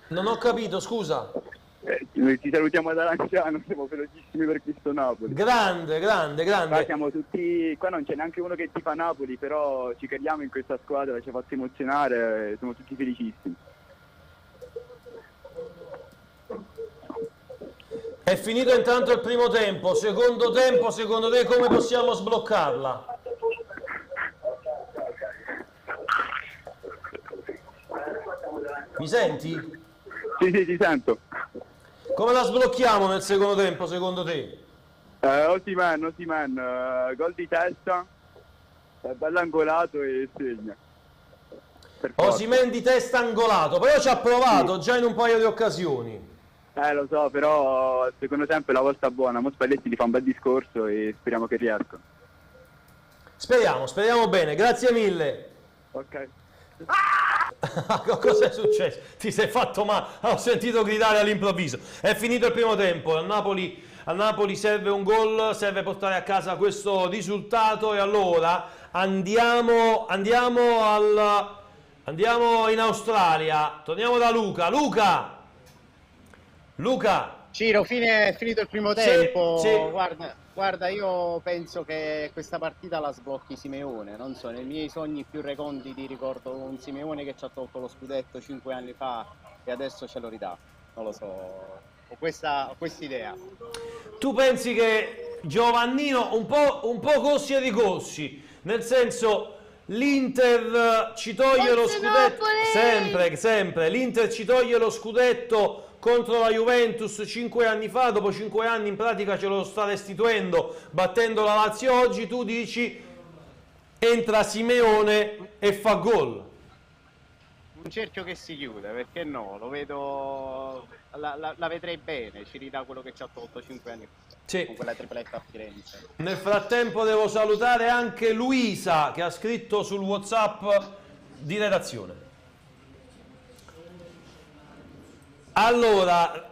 Non ho capito, scusa. Noi ci salutiamo da Lanciano, siamo velocissimi per questo Napoli. Grande. Qua siamo tutti, qua non c'è neanche uno che tifa Napoli, però ci crediamo in questa squadra, ci ha fatto emozionare, siamo tutti felicissimi. È finito intanto il primo tempo. Secondo tempo, secondo te come possiamo sbloccarla? Mi senti? Sì, ti sento. Come la sblocchiamo nel secondo tempo, secondo te? Osimhen, gol di testa, bello angolato e segna. Osimhen di testa angolato, però ci ha provato già in un paio di occasioni. Lo so, però il secondo tempo è la volta buona. Mo Spalletti gli fa un bel discorso e speriamo che riesca. Speriamo bene, grazie mille. Ok. Cosa è successo? Ti sei fatto male? Ho sentito gridare all'improvviso. È finito il primo tempo, al Napoli serve un gol, serve portare a casa questo risultato e allora andiamo in Australia. Torniamo da Luca. Ciro, è finito il primo tempo. Sì. Guarda, io penso che questa partita la sblocchi Simeone. Non so, nei miei sogni più reconditi ricordo un Simeone che ci ha tolto lo scudetto 5 anni fa e adesso ce lo ridà. Non lo so, ho questa idea. Tu pensi che Giovannino un po' cossi e ricossi, nel senso l'Inter ci toglie lo scudetto sempre l'Inter ci toglie lo scudetto contro la Juventus 5 anni fa, dopo 5 anni in pratica ce lo sta restituendo battendo la Lazio oggi, tu dici entra Simeone e fa gol. Un cerchio che si chiude, perché no? Lo vedo, la vedrei bene, ci ridà quello che ci ha tolto 5 anni fa. Sì. Con quella tripletta a Firenze. Nel frattempo devo salutare anche Luisa che ha scritto sul WhatsApp di redazione. Allora,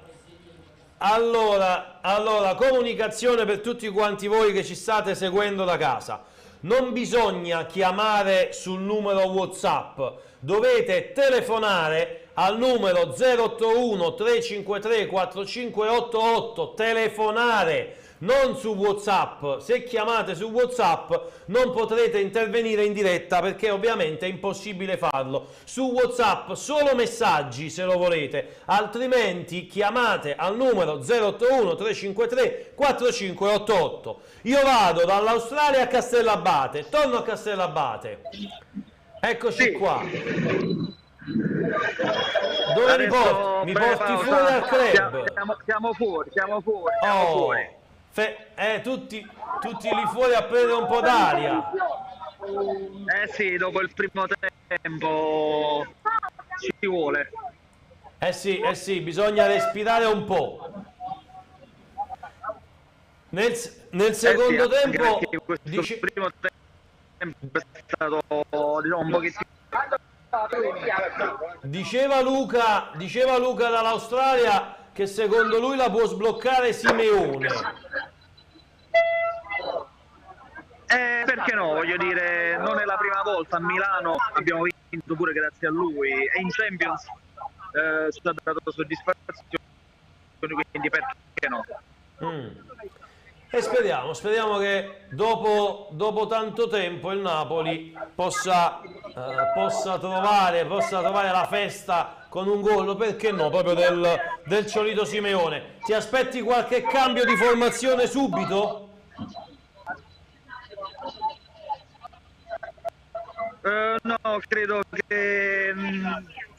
comunicazione per tutti quanti voi che ci state seguendo da casa. Non bisogna chiamare sul numero WhatsApp, dovete telefonare al numero 081 353 4588, telefonare, non su WhatsApp. Se chiamate su WhatsApp non potrete intervenire in diretta perché ovviamente è impossibile farlo. Su WhatsApp solo messaggi se lo volete, altrimenti chiamate al numero 081 353 4588. Io vado dall'Australia a Castellabate, torno a Castellabate. Eccoci qua. Dove mi porti? Mi porti fuori al club? Siamo fuori. Tutti lì fuori a prendere un po' d'aria. Sì, dopo il primo tempo ci vuole. Sì, bisogna respirare un po'. Nel secondo tempo il primo tempo è stato un pochettino. Diceva Luca dall'Australia che secondo lui la può sbloccare Simeone. Perché no? Voglio dire, non è la prima volta a Milano, abbiamo vinto pure grazie a lui e in Champions ci ha dato soddisfazione, quindi perché no? E speriamo che dopo tanto tempo il Napoli possa trovare la festa con un gol, perché no, proprio del Ciolito Simeone. Ti aspetti qualche cambio di formazione subito? No, credo che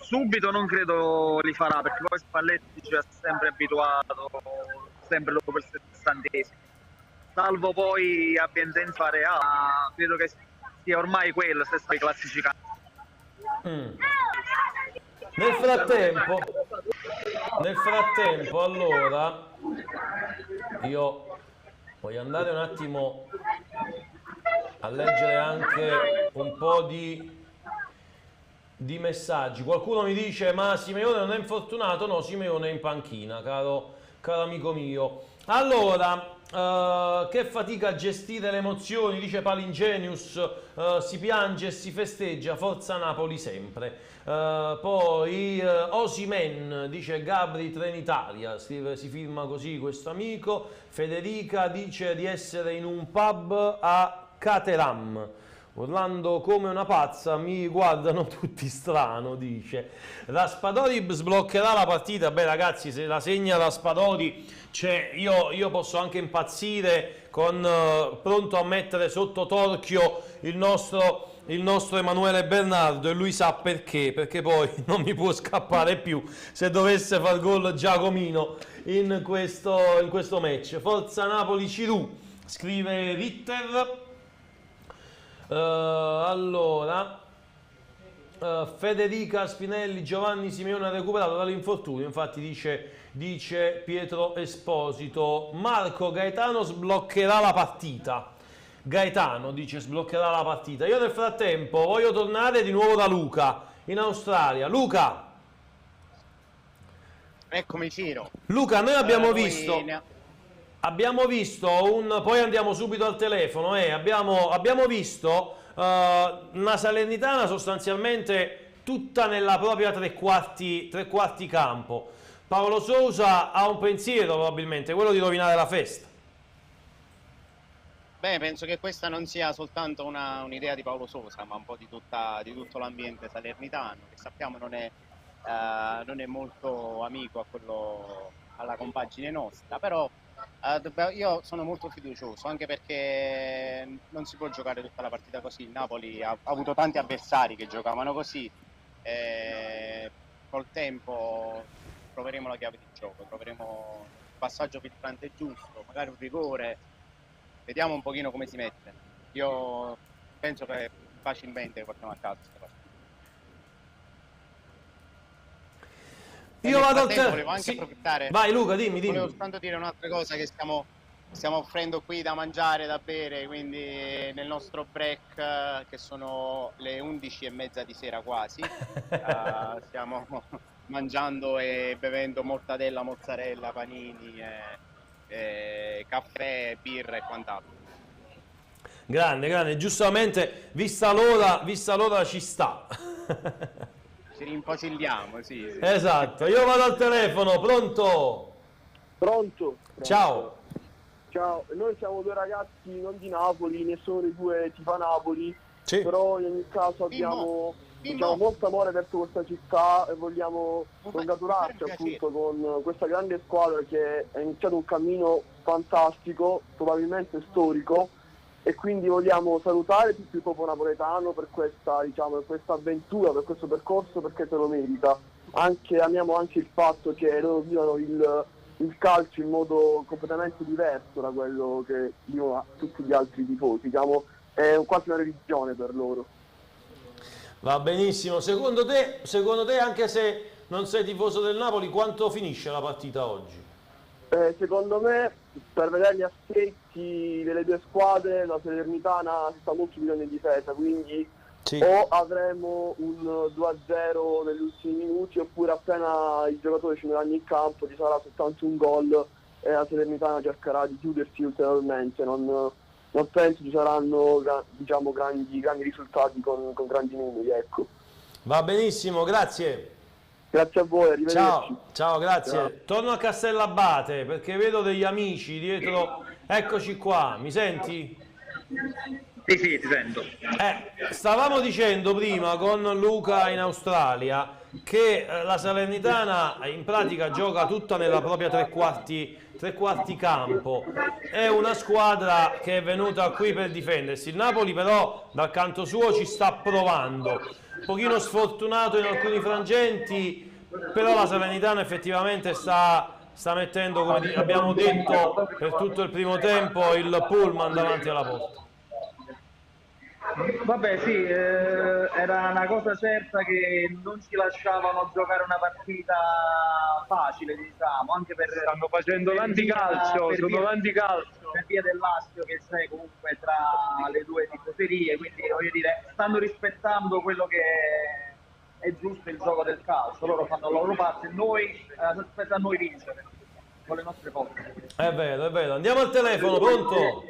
subito non credo li farà, perché poi Spalletti ci ha sempre abituato, sempre dopo il 60esimo. Salvo poi abbia intenzione di fare credo che sia ormai quello, se stai classificando. Nel frattempo allora io voglio andare un attimo a leggere anche un po' di messaggi. Qualcuno mi dice ma Simeone non è infortunato? No, Simeone è in panchina, caro amico mio. Allora, che fatica a gestire le emozioni, dice Palingenius, si piange e si festeggia, forza Napoli sempre. Poi Osimhen, dice Gabri Trenitalia, si firma così questo amico. Federica dice di essere in un pub a Caterham, urlando come una pazza, mi guardano tutti strano, dice. Raspadori sbloccherà la partita. Beh ragazzi, se la segna Raspadori, io posso anche impazzire pronto a mettere sotto torchio il nostro il nostro Emanuele Bernardo e lui sa perché poi non mi può scappare più se dovesse far gol Giacomino in questo match. Forza Napoli Cirù, scrive Ritter. Allora, Federica Spinelli, Giovanni Simeone ha recuperato dall'infortunio, infatti dice Pietro Esposito. Marco Gaetano sbloccherà la partita. Gaetano dice sbloccherà la partita. Io nel frattempo voglio tornare di nuovo da Luca in Australia. Luca, eccomi Ciro. Luca, noi abbiamo visto poi andiamo subito al telefono, abbiamo visto una Salernitana sostanzialmente tutta nella propria tre quarti campo. Paolo Sousa ha un pensiero, probabilmente quello di rovinare la festa. Beh, penso che questa non sia soltanto un'idea di Paolo Sousa, ma un po' di tutto l'ambiente salernitano, che sappiamo non è molto amico alla compagine nostra, però io sono molto fiducioso, anche perché non si può giocare tutta la partita così. Il Napoli ha avuto tanti avversari che giocavano così, col tempo troveremo la chiave di gioco, troveremo il passaggio filtrante giusto, magari un rigore, vediamo un pochino come si mette. Io penso che facilmente portiamo a casa questa partita. Io vado al volevo anche approfittare. Vai Luca, dimmi. Volevo soltanto dire un'altra cosa, che stiamo offrendo qui da mangiare, da bere, quindi nel nostro break, che sono le 11:30 di sera quasi, stiamo mangiando e bevendo mortadella, mozzarella, panini, caffè, birra e quant'altro. Grande, giustamente, vista l'ora ci sta. Ci rimpocilliamo, sì. Esatto, io vado al telefono, pronto? Pronto? Ciao. Ciao, noi siamo due ragazzi non di Napoli, nessuno dei due tifa Napoli, però in ogni caso abbiamo molto amore verso questa città e vogliamo congratularci appunto con questa grande squadra che ha iniziato un cammino fantastico, probabilmente storico, e quindi vogliamo salutare tutto il popolo napoletano per questa avventura, per questo percorso, perché se lo merita. Amiamo anche il fatto che loro vivano il calcio in modo completamente diverso da quello che vivono tutti gli altri tifosi, è quasi una religione per loro. Va benissimo, secondo te, anche se non sei tifoso del Napoli, quanto finisce la partita oggi? Secondo me, per vedere gli assetti delle due squadre, la Salernitana si sta molto bene in difesa, quindi o avremo un 2-0 negli ultimi minuti, oppure appena i giocatori scenderanno in campo ci sarà soltanto un gol e la Salernitana cercherà di chiudersi ulteriormente. Non penso ci saranno grandi risultati con grandi numeri, ecco. Va benissimo, grazie. Grazie a voi, arrivederci. Ciao, grazie. Ciao. Torno a Castellabate perché vedo degli amici dietro. Eccoci qua, mi senti? Sì, ti sento. Stavamo dicendo prima con Luca in Australia che la Salernitana in pratica gioca tutta nella propria tre quarti campo. È una squadra che è venuta qui per difendersi. Il Napoli però dal canto suo ci sta provando. Un pochino sfortunato in alcuni frangenti, però la Salernitana effettivamente sta mettendo, come abbiamo detto, per tutto il primo tempo il pullman davanti alla porta. Vabbè, sì, era una cosa certa che non ci lasciavano giocare una partita facile, diciamo, anche per... Stanno facendo l'anticalcio, per via dell'astio che c'è comunque tra le due tifoserie, quindi voglio dire, stanno rispettando quello che è giusto, il gioco del calcio. Loro fanno la loro parte, noi aspetta a noi vincere con le nostre forze. È vero, andiamo al telefono, pronto?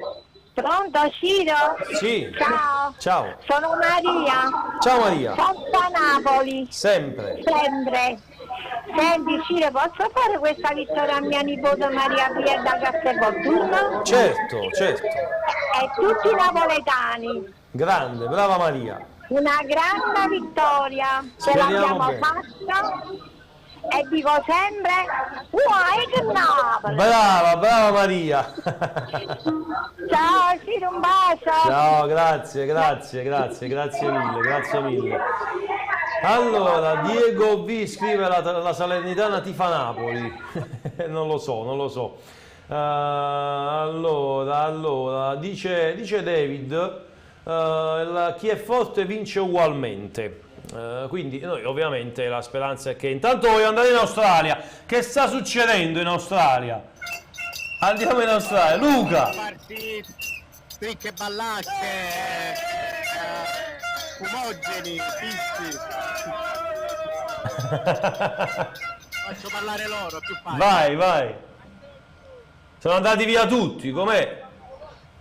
Pronto, Ciro? Sì. Ciao. Sono Maria. Ciao Maria. Forza Napoli. Sempre. Senti Ciro, posso fare questa vittoria a mia nipote Maria Pia da Castelvolturno? Certo. E tutti i napoletani. Grande, brava Maria. Una grande vittoria. Ce Speriamo l'abbiamo bene. fatta. e dico sempre uai che Napoli. Brava Maria. Ciao, Ciro, un bacio. Ciao, grazie mille. Allora, Diego V scrive la Salernitana tifa Napoli. non lo so. Allora, dice David, chi è forte vince ugualmente. Quindi noi ovviamente la speranza è che intanto voglio andare in Australia. Che sta succedendo in Australia? Andiamo in Australia. Luca! Stricche ballacche, fumogeni, fischi. Faccio parlare loro, più facile. Vai. Sono andati via tutti, com'è?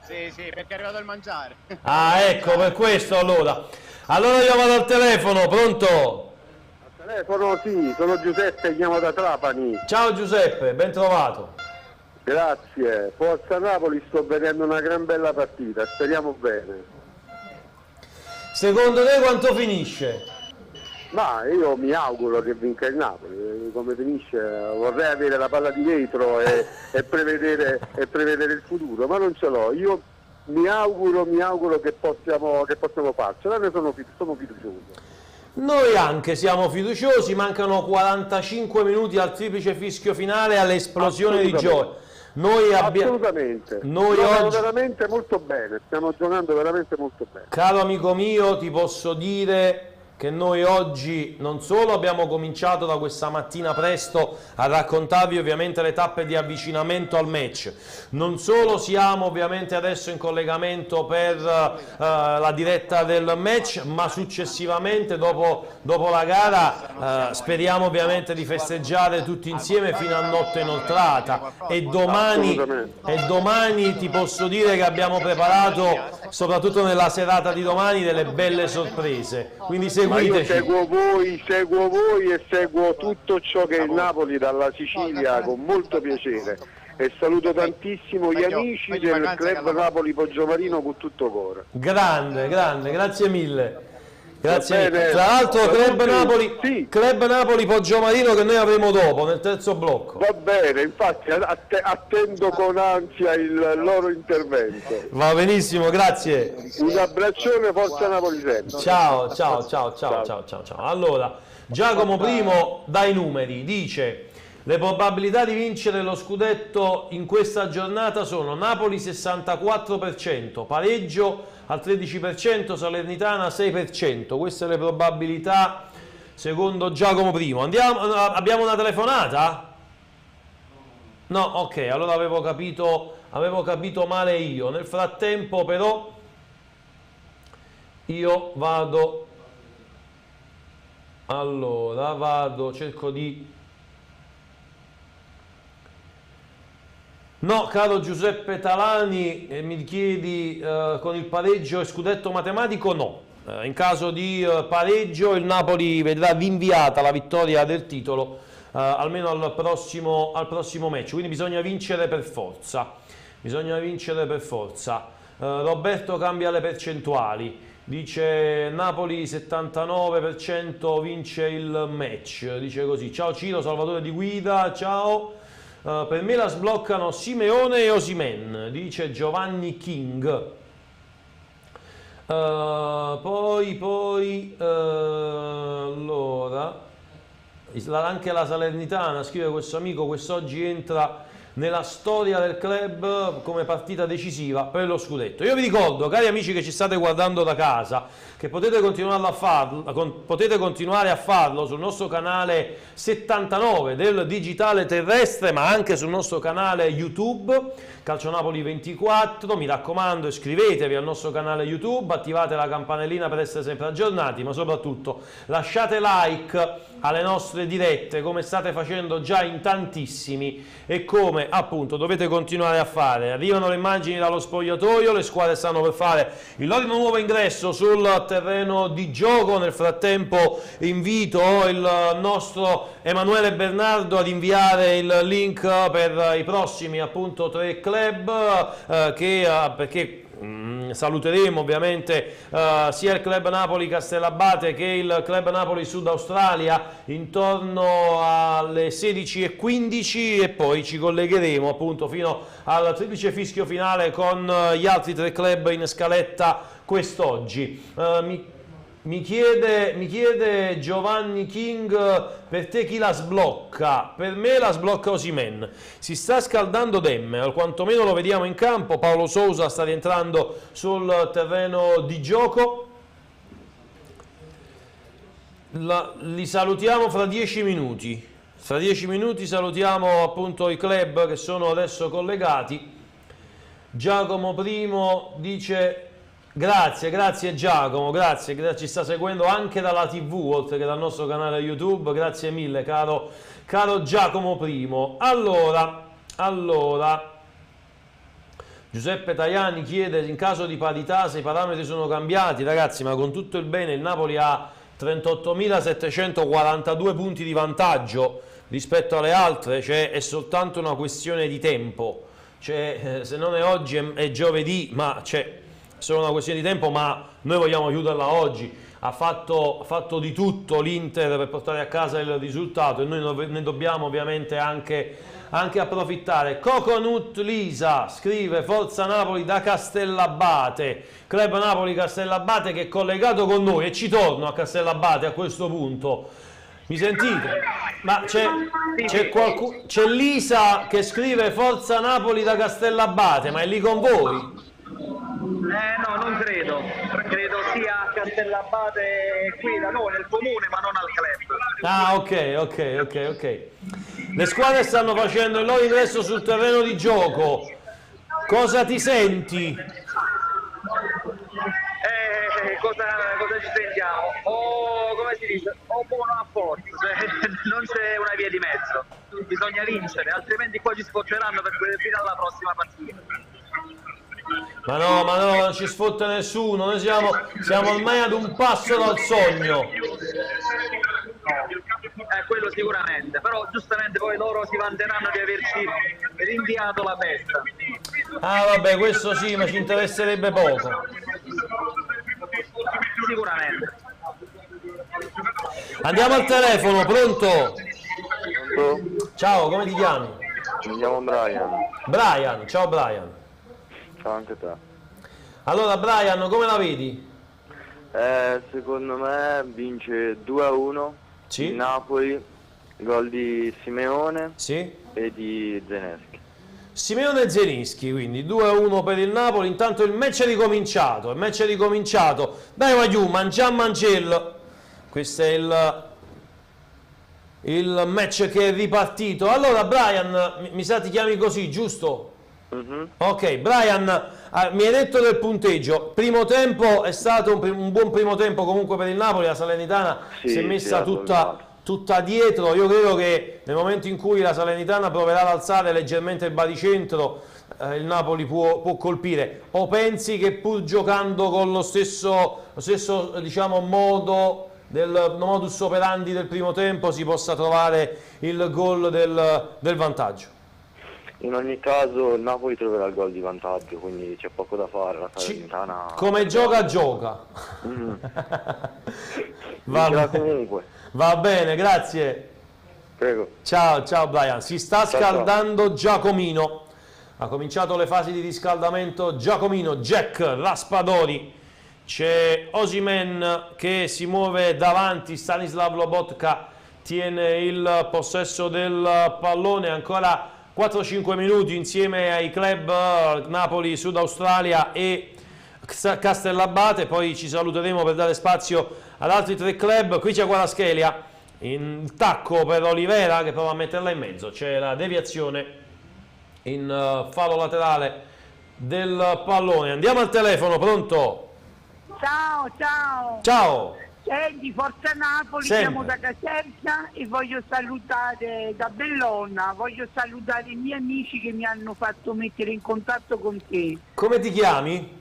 Sì, perché è arrivato il mangiare. Ah, ecco, per questo allora. Allora io vado al telefono, pronto? Al telefono sì, sono Giuseppe, chiamo da Trapani. Ciao Giuseppe, ben trovato. Grazie, Forza Napoli, sto vedendo una gran bella partita, speriamo bene. Secondo te quanto finisce? Ma io mi auguro che vinca il Napoli, come finisce vorrei avere la palla di vetro e prevedere il futuro, ma non ce l'ho. Io mi auguro che possiamo farcela, ne sono fiducioso. Noi anche siamo fiduciosi, mancano 45 minuti al triplice fischio finale, all'esplosione di gioia. Assolutamente. Noi oggi veramente molto bene, stiamo giocando veramente molto bene. Caro amico mio, ti posso dire che noi oggi non solo abbiamo cominciato da questa mattina presto a raccontarvi ovviamente le tappe di avvicinamento al match, non solo siamo ovviamente adesso in collegamento per la diretta del match, ma successivamente dopo la gara speriamo ovviamente di festeggiare tutti insieme fino a notte inoltrata e domani ti posso dire che abbiamo preparato soprattutto nella serata di domani delle belle sorprese, quindi ma io seguo voi e seguo tutto ciò che è il Napoli dalla Sicilia con molto piacere e saluto tantissimo gli amici del Club Napoli Poggiomarino con tutto cuore. Grande, grazie mille. Grazie. Tra l'altro Club Napoli Poggiomarino che noi avremo dopo nel terzo blocco. Va bene, infatti attendo con ansia il loro intervento. Va benissimo, grazie. Un abbraccione, Forza Napoli sempre. Ciao. Allora, Giacomo Primo dai numeri dice: le probabilità di vincere lo scudetto in questa giornata sono Napoli 64%, pareggio al 13%, Salernitana 6%. Queste le probabilità secondo Giacomo Primo. Abbiamo una telefonata? No, ok, allora avevo capito male io. Nel frattempo però io cerco di... No, caro Giuseppe Talani, mi chiedi con il pareggio e scudetto matematico? No. In caso di pareggio il Napoli vedrà rinviata la vittoria del titolo almeno al prossimo match, quindi bisogna vincere per forza. Roberto cambia le percentuali, dice Napoli 79% vince il match, dice così. Ciao Ciro, Salvatore di Guida, ciao. Per me la sbloccano Simeone e Osimhen, dice Giovanni King. Allora anche la Salernitana, scrive questo amico, quest'oggi entra nella storia del club come partita decisiva per lo scudetto. Io vi ricordo, cari amici che ci state guardando da casa, che potete continuare a farlo sul nostro canale 79 del digitale terrestre, ma anche sul nostro canale YouTube Calcio Napoli 24. Mi raccomando, iscrivetevi al nostro canale YouTube, attivate la campanellina per essere sempre aggiornati, ma soprattutto lasciate like alle nostre dirette come state facendo già in tantissimi e come appunto dovete continuare a fare. Arrivano le immagini dallo spogliatoio, le squadre stanno per fare il loro nuovo ingresso sul terreno di gioco. Nel frattempo invito il nostro Emanuele Bernardo ad inviare il link per i prossimi appunto 3 club perché saluteremo ovviamente sia il Club Napoli Castellabate che il Club Napoli Sud Australia intorno alle 16:15 e poi ci collegheremo appunto fino al triplice fischio finale con gli altri 3 club in scaletta quest'oggi. Mi chiede Giovanni King, per te chi la sblocca? Per me la sblocca Osimhen. Si sta scaldando Demme, o quantomeno lo vediamo in campo. Paolo Sousa sta rientrando sul terreno di gioco. Li salutiamo fra 10 minuti. Fra 10 minuti salutiamo appunto i club che sono adesso collegati. Giacomo Primo dice... Grazie Giacomo, grazie, ci sta seguendo anche dalla TV oltre che dal nostro canale YouTube, grazie mille caro Giacomo Primo. Allora, Giuseppe Tajani chiede in caso di parità se i parametri sono cambiati. Ragazzi, ma con tutto il bene il Napoli ha 38.742 punti di vantaggio rispetto alle altre, cioè è soltanto una questione di tempo, cioè se non è oggi è giovedì, ma c'è solo una questione di tempo, ma noi vogliamo chiuderla oggi. Ha fatto di tutto l'Inter per portare a casa il risultato e noi ne dobbiamo ovviamente anche approfittare. Coconut Lisa scrive Forza Napoli da Castellabate, Club Napoli Castellabate che è collegato con noi, e ci torno a Castellabate a questo punto. Mi sentite? Ma c'è Lisa che scrive Forza Napoli da Castellabate, ma è lì con voi? No, non credo sia a Castellabate qui da noi nel comune, ma non al club. Ah, ok. Le squadre stanno facendo il loro ingresso sul terreno di gioco. Cosa ti senti? Cosa ci sentiamo? Come si dice? O buono a forza, non c'è una via di mezzo. Bisogna vincere, altrimenti qua ci scocceranno fino alla prossima partita. Ma no, non ci sfotte nessuno, noi siamo ormai ad un passo dal sogno. Quello sicuramente, però giustamente poi loro si vanteranno di averci rinviato la festa. Ah vabbè, questo sì, ma ci interesserebbe poco. Sicuramente. Andiamo al telefono, pronto? Ciao, come ti chiami? Mi chiamo Brian. Brian, ciao Brian. Ciao anche te. Allora Brian, come la vedi? Secondo me vince 2-1 il Napoli, gol di Simeone e di Zeneschi. Simeone e Zelinski, quindi 2-1 per il Napoli. Intanto il match è ricominciato, dai Magliù, Mancello. Questo è il match che è ripartito. Allora Brian, mi sa ti chiami così, giusto? Ok, Brian, mi hai detto del punteggio. Primo tempo è stato un buon primo tempo comunque per il Napoli, la Salernitana si è messa tutta dietro. Io credo che nel momento in cui la Salernitana proverà ad alzare leggermente il baricentro, il Napoli può colpire. O pensi che pur giocando con lo stesso diciamo modo del modus operandi del primo tempo si possa trovare il gol del vantaggio? In ogni caso il Napoli troverà il gol di vantaggio, quindi c'è poco da fare. La Salernitana come gioca. Va bene, grazie. Prego. Ciao Brian. Si sta scaldando Giacomino. Ha cominciato le fasi di riscaldamento Giacomino, Jack Raspadori. C'è Osimhen che si muove davanti, Stanislav Lobotka tiene il possesso del pallone, ancora 4-5 minuti insieme ai club Napoli Sud Australia e Castellabate, poi ci saluteremo per dare spazio ad altri 3 club. Qui c'è Kvaratskhelia, in tacco per Olivera che prova a metterla in mezzo, c'è la deviazione in fallo laterale del pallone. Andiamo al telefono, pronto? Ciao. Senti, Forza Napoli, siamo da Caserta e voglio salutare da Bellona, voglio salutare i miei amici che mi hanno fatto mettere in contatto con te. Come ti chiami?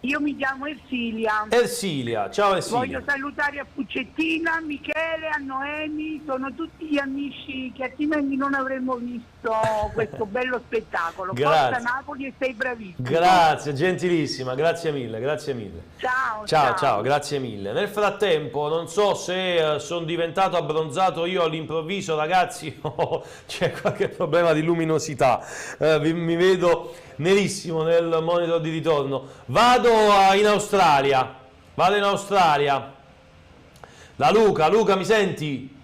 Io mi chiamo Ersilia. Ersilia, ciao Ersilia. Voglio salutare a Puccettina, a Michele, a Noemi, sono tutti gli amici che altrimenti non avremmo visto questo bello spettacolo. Grazie. Forza Napoli e sei bravissima. Grazie, gentilissima, grazie mille, grazie mille. Ciao. Grazie mille. Nel frattempo, non so se sono diventato abbronzato io all'improvviso, ragazzi, o c'è qualche problema di luminosità. Mi vedo nerissimo nel monitor di ritorno. Vado in Australia. Da Luca, mi senti?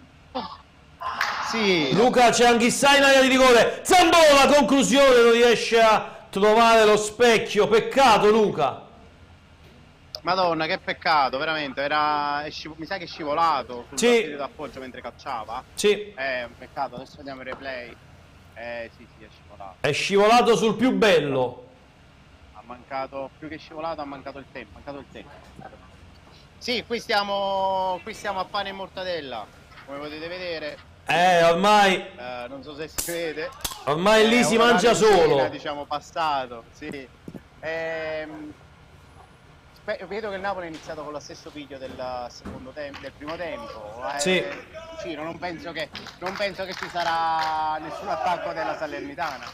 Sì. Luca, c'è Anghissà in area di rigore. Zambola, conclusione, non riesce a trovare lo specchio. Peccato, Luca. Madonna, che peccato, veramente. Mi sa che è scivolato sul partito d'appoggio mentre cacciava. Sì. Un peccato, adesso vediamo il replay. Sì, è scivolato. È scivolato sul più bello. Ha mancato, più che scivolato, ha mancato il tempo. Sì, qui stiamo a pane e mortadella, come potete vedere. Ormai. Non so se si vede. Ormai lì si mangia solo. Cena, diciamo passato, sì. Vedo che il Napoli ha iniziato con lo stesso piglio del primo tempo. Sì. Ciro, non penso che ci sarà nessun attacco della Salernitana.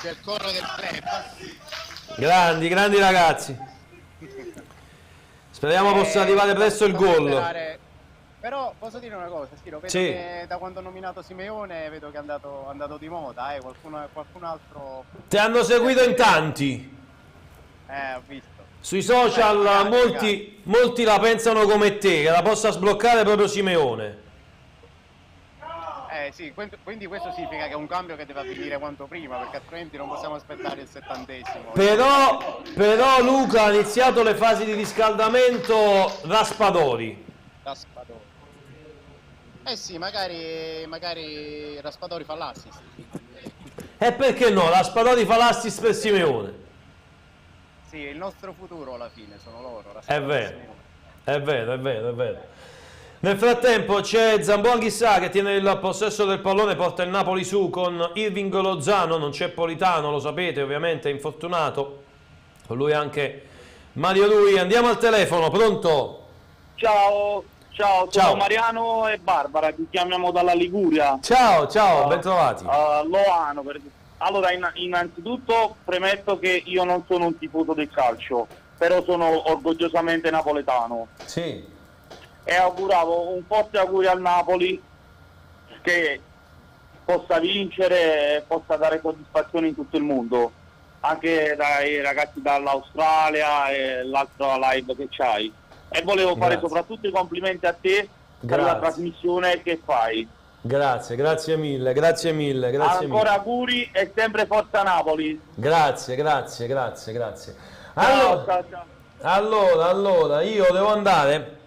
C'è il corro del club. Grandi ragazzi. Speriamo possa arrivare presto il gol. Però posso dire una cosa, Ciro, vedo che da quando ho nominato Simeone vedo che è andato di moda, qualcun altro. Ti hanno seguito in tanti. Ho visto. Sui social molti la pensano come te, che la possa sbloccare proprio Simeone. Sì, quindi questo significa che è un cambio che deve avvenire quanto prima, perché altrimenti non possiamo aspettare il 70°. Però Luca ha iniziato le fasi di riscaldamento Raspadori. Sì, magari Raspadori fa l'assist. E perché no? Raspadori fa l'assist per Simeone. Sì, il nostro futuro alla fine sono loro. È vero. Nel frattempo c'è Zamboa Anghissà che tiene il possesso del pallone, porta il Napoli su con Irving Lozano, non c'è Politano, lo sapete, ovviamente è infortunato. Con lui anche Mario Lui. Andiamo al telefono, pronto? Ciao, sono Mariano e Barbara, ti chiamiamo dalla Liguria. Ciao, ben trovati. Loano. Allora, innanzitutto premetto che io non sono un tifoso del calcio, però sono orgogliosamente napoletano. Sì. E auguravo un forte augurio al Napoli che possa vincere e possa dare soddisfazione in tutto il mondo, anche dai ragazzi dall'Australia e l'altra live che c'hai. E volevo fare soprattutto i complimenti a te per la trasmissione che fai. Grazie mille. Ancora auguri e sempre forza Napoli. Grazie. Allora, io devo andare.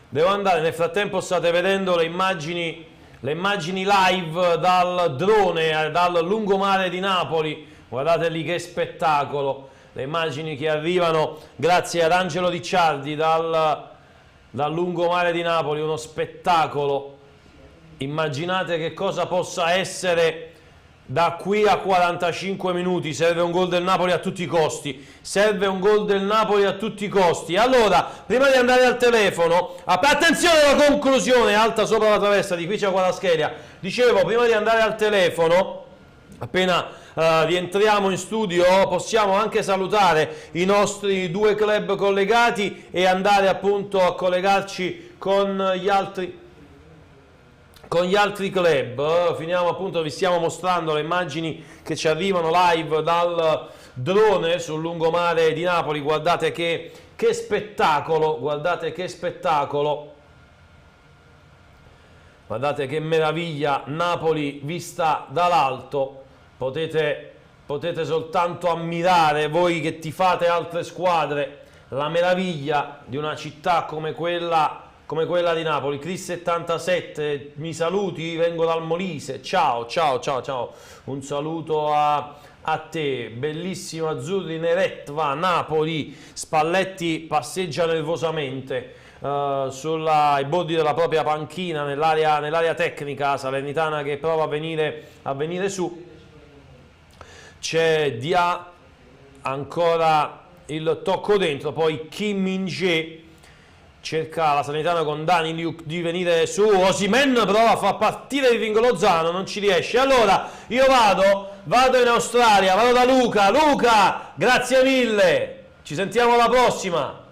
Nel frattempo state vedendo le immagini live dal drone, dal lungomare di Napoli. Guardate lì che spettacolo. Le immagini che arrivano grazie ad Angelo Ricciardi dal lungomare di Napoli, uno spettacolo. Immaginate che cosa possa essere da qui a 45 minuti. Serve un gol del Napoli a tutti i costi. Allora, prima di andare al telefono, attenzione alla conclusione, alta sopra la traversa, di qui c'è Kvaratskhelia. Dicevo, prima di andare al telefono, appena rientriamo in studio, possiamo anche salutare i nostri due club collegati e andare appunto a collegarci con gli altri club. Finiamo appunto, vi stiamo mostrando le immagini che ci arrivano live dal drone sul lungomare di Napoli. Guardate che spettacolo, guardate che meraviglia. Napoli vista dall'alto, potete soltanto ammirare, voi che tifate altre squadre, la meraviglia di una città come quella di Napoli. Chris77, mi saluti? Vengo dal Molise. Ciao. Un saluto a te. Bellissimo Azzurri Neretva, Napoli. Spalletti passeggia nervosamente ai bordi della propria panchina, nell'area tecnica salernitana, che prova a venire su. C'è Dia, ancora il tocco dentro, poi Kim Min-jae cerca la Salernitana con Dani Liuk di venire su, Osimhen prova a far partire il Ringo Lozano, non ci riesce. Allora io vado in Australia, vado da Luca, grazie mille, ci sentiamo alla prossima.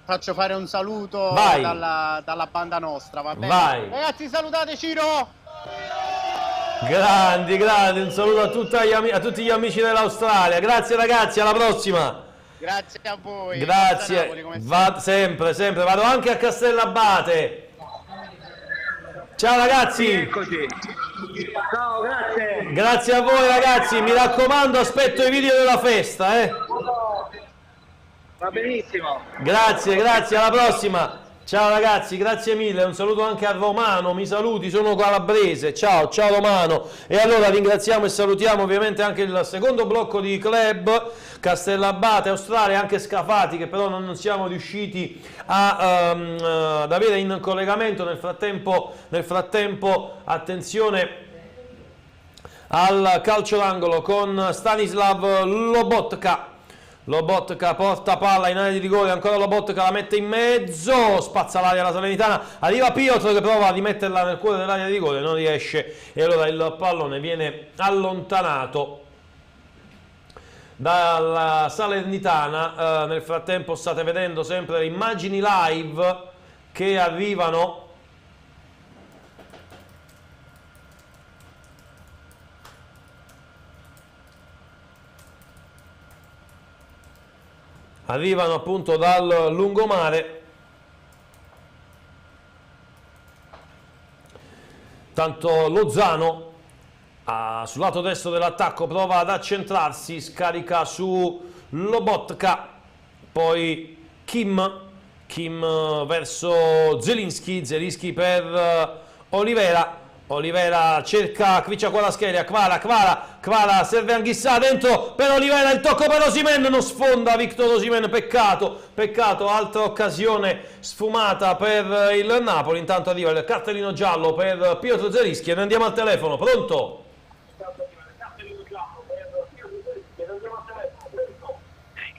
Faccio fare un saluto dalla banda nostra, va bene? Vai. Ragazzi, salutate Ciro! Grandi, un saluto a tutti gli amici dell'Australia. Grazie ragazzi, alla prossima. Grazie a voi. Grazie, sempre, vado anche a Castellabate. Ciao ragazzi. Eccoci. Ciao, grazie. Grazie a voi ragazzi, mi raccomando, aspetto i video della festa, Va benissimo. Grazie, alla prossima. Ciao ragazzi, grazie mille, un saluto anche a Romano, mi saluti, sono calabrese, ciao Romano. E allora ringraziamo e salutiamo ovviamente anche il secondo blocco di club, Castellabate, Australia, anche Scafati, che però non siamo riusciti ad avere in collegamento. Nel frattempo attenzione al calcio d'angolo con Stanislav Lobotka. Lobotka porta palla in area di rigore, ancora Lobotka la mette in mezzo, spazza l'aria la Salernitana, arriva Piotr che prova a rimetterla nel cuore dell'area di rigore, non riesce, e allora il pallone viene allontanato dalla Salernitana. Nel frattempo state vedendo sempre le immagini live che arrivano appunto dal lungomare. Tanto Lozano sul lato destro dell'attacco prova ad accentrarsi, scarica su Lobotka, poi Kim verso Zelinski per Olivera cerca Kvara, Kvara serve Anghissà dentro per Olivera, il tocco per Osimhen, non sfonda Victor Osimhen, peccato, altra occasione sfumata per il Napoli. Intanto arriva il cartellino giallo per Piotr Zelinski e ne andiamo al telefono. Pronto?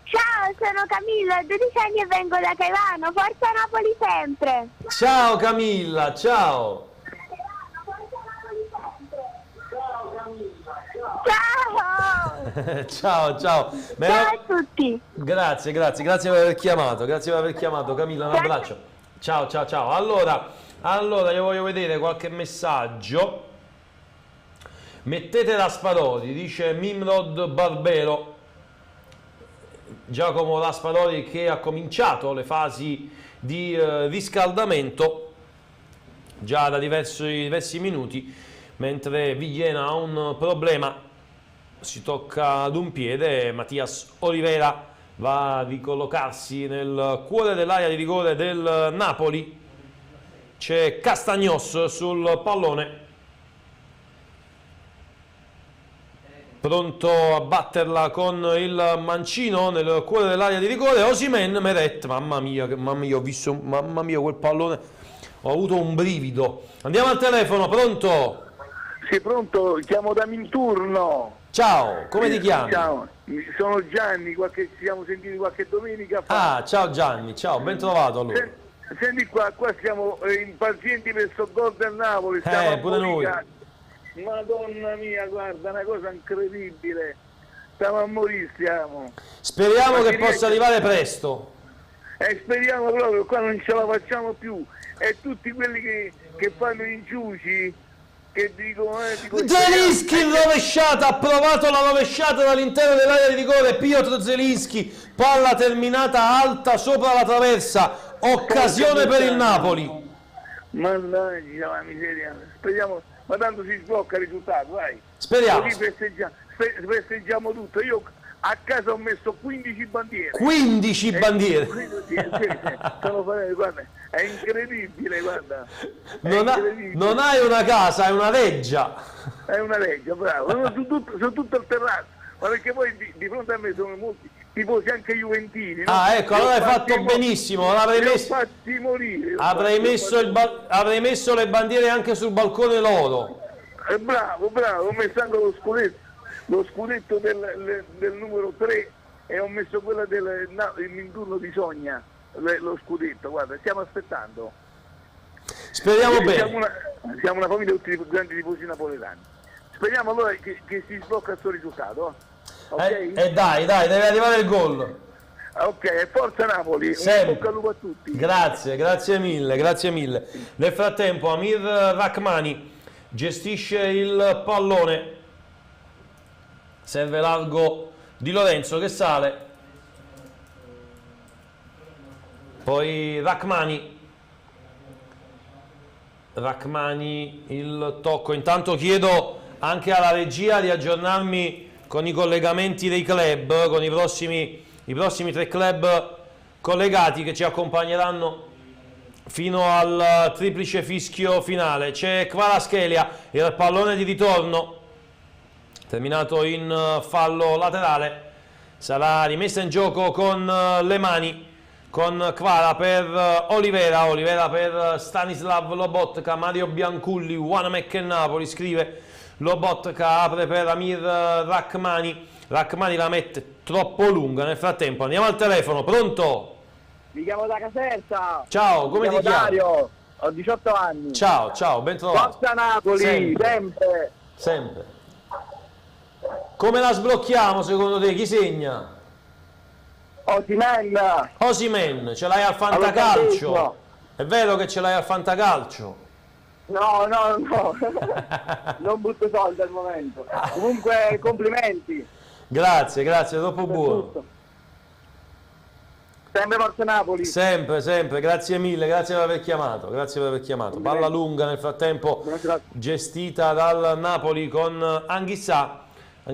Ciao, sono Camilla, ho 12 anni e vengo da Caivano, forza Napoli sempre! Ciao Camilla, ciao! Ciao! Ciao a tutti! Grazie per aver chiamato Camilla, un abbraccio. Ciao. Allora io voglio vedere qualche messaggio. Mettete Raspadori, dice Mimrod Barbero. Giacomo Raspadori che ha cominciato le fasi di riscaldamento già da diversi minuti, mentre Villena ha un problema, si tocca ad un piede. Mattias Olivera va a ricollocarsi nel cuore dell'area di rigore del Napoli, c'è Castagnos sul pallone, pronto a batterla con il mancino nel cuore dell'area di rigore. Osimhen, Meret, mamma mia, ho visto quel pallone, ho avuto un brivido. Andiamo al telefono, pronto? Sì, pronto, chiamo da Minturno. Ciao, come ti chiami? Ciao, sono Gianni, ci siamo sentiti qualche domenica fa. Ciao Gianni, ciao, ben trovato allora. Senti qua siamo impazienti per sto gol del Napoli. Pure noi. Madonna mia, guarda, una cosa incredibile. Stiamo a morire, Speriamo che possa arrivare presto. Speriamo proprio, qua non ce la facciamo più. E tutti quelli che fanno i inciuci, che dicono... Zelinski rovesciata, ha provato la rovesciata dall'interno dell'area di rigore, Piotr Zelinski, palla terminata alta sopra la traversa, occasione per il Napoli. Mannaggia la miseria, speriamo... Ma tanto si sblocca il risultato, vai. Speriamo. Così festeggiamo tutto. Io a casa ho messo 15 bandiere. 15 bandiere? Guarda, è incredibile, guarda. Non hai una casa, è una reggia. È una reggia, bravo. Sono tutto al terrazzo. Ma perché poi di fronte a me sono molti tifosi anche juventini, no? Ecco, allora hai fatto benissimo. Fatti morire. Avrei messo le bandiere anche sul balcone loro. Bravo, ho messo anche lo scudetto del numero 3 e ho messo quella in turno di Sogna, lo scudetto, guarda, stiamo aspettando. Speriamo bene. Siamo una famiglia tutti grandi tifosi napoletani. Speriamo allora che si sblocca questo risultato. Okay? Dai, deve arrivare il gol. Ok, forza Napoli, Sempre. un bocca al lupo a tutti. Grazie mille. Nel frattempo Amir Rachmani gestisce il pallone, serve largo Di Lorenzo che sale, poi Rachmani, il tocco. Intanto chiedo anche alla regia di aggiornarmi con i collegamenti dei club, con i prossimi 3 club collegati che ci accompagneranno fino al triplice fischio finale. C'è Kvaratskhelia, il pallone di ritorno terminato in fallo laterale, sarà rimessa in gioco con le mani, con Kvara per Olivera per Stanislav Lobotka, Mario Bianculli, Wanamaker e Napoli, scrive Lobotka, apre per Amir Rachmani la mette troppo lunga. Nel frattempo andiamo al telefono. Pronto? Mi chiamo da Caserta. Ciao, come ti chiami? Dario, ho 18 anni. Ciao, ben trovato. Forza Napoli, sempre. Come la sblocchiamo secondo te? Chi segna? Osimhen, ce l'hai al fantacalcio? È vero che ce l'hai al fantacalcio? No, non butto soldi al momento. Comunque complimenti. Grazie, troppo buono. Sempre Forza Napoli. Sempre, grazie mille, grazie per aver chiamato. Palla lunga nel frattempo gestita dal Napoli con Anghissà. Ha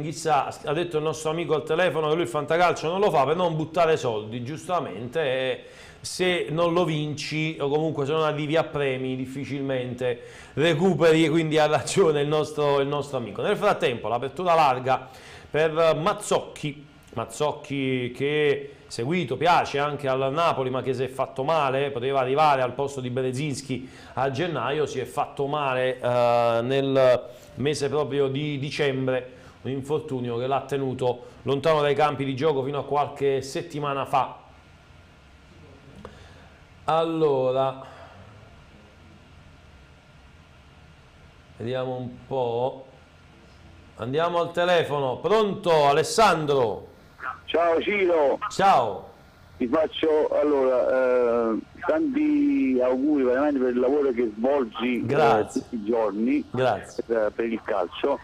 detto il nostro amico al telefono che lui il fantacalcio non lo fa per non buttare soldi, giustamente, e se non lo vinci o comunque se non arrivi a premi difficilmente recuperi, quindi ha ragione il nostro amico. Nel frattempo l'apertura larga per Mazzocchi che seguito, piace anche al Napoli, ma che si è fatto male, poteva arrivare al posto di Berezinski a gennaio, si è fatto male nel mese proprio di dicembre, un infortunio che l'ha tenuto lontano dai campi di gioco fino a qualche settimana fa. Allora, vediamo un po', andiamo al telefono. Pronto, Alessandro? Ciao Ciro. Ciao. Ti faccio tanti auguri veramente per il lavoro che svolgi tutti i giorni. Grazie. Per il calcio.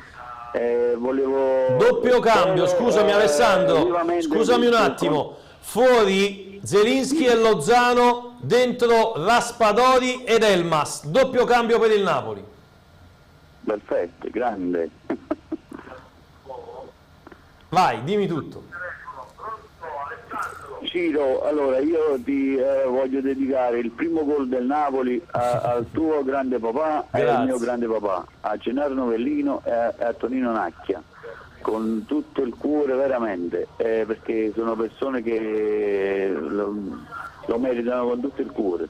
Volevo doppio cambio, scusami Alessandro, scusami un attimo. Fuori Zelinski e Lozano, dentro Raspadori ed Elmas. Doppio cambio per il Napoli. Perfetto, grande. Vai, dimmi tutto. Ciro, allora io ti voglio dedicare il primo gol del Napoli al tuo grande papà e al mio grande papà, a Gennaro Novellino e a Tonino Nacchia, con tutto il cuore veramente, perché sono persone che lo meritano con tutto il cuore.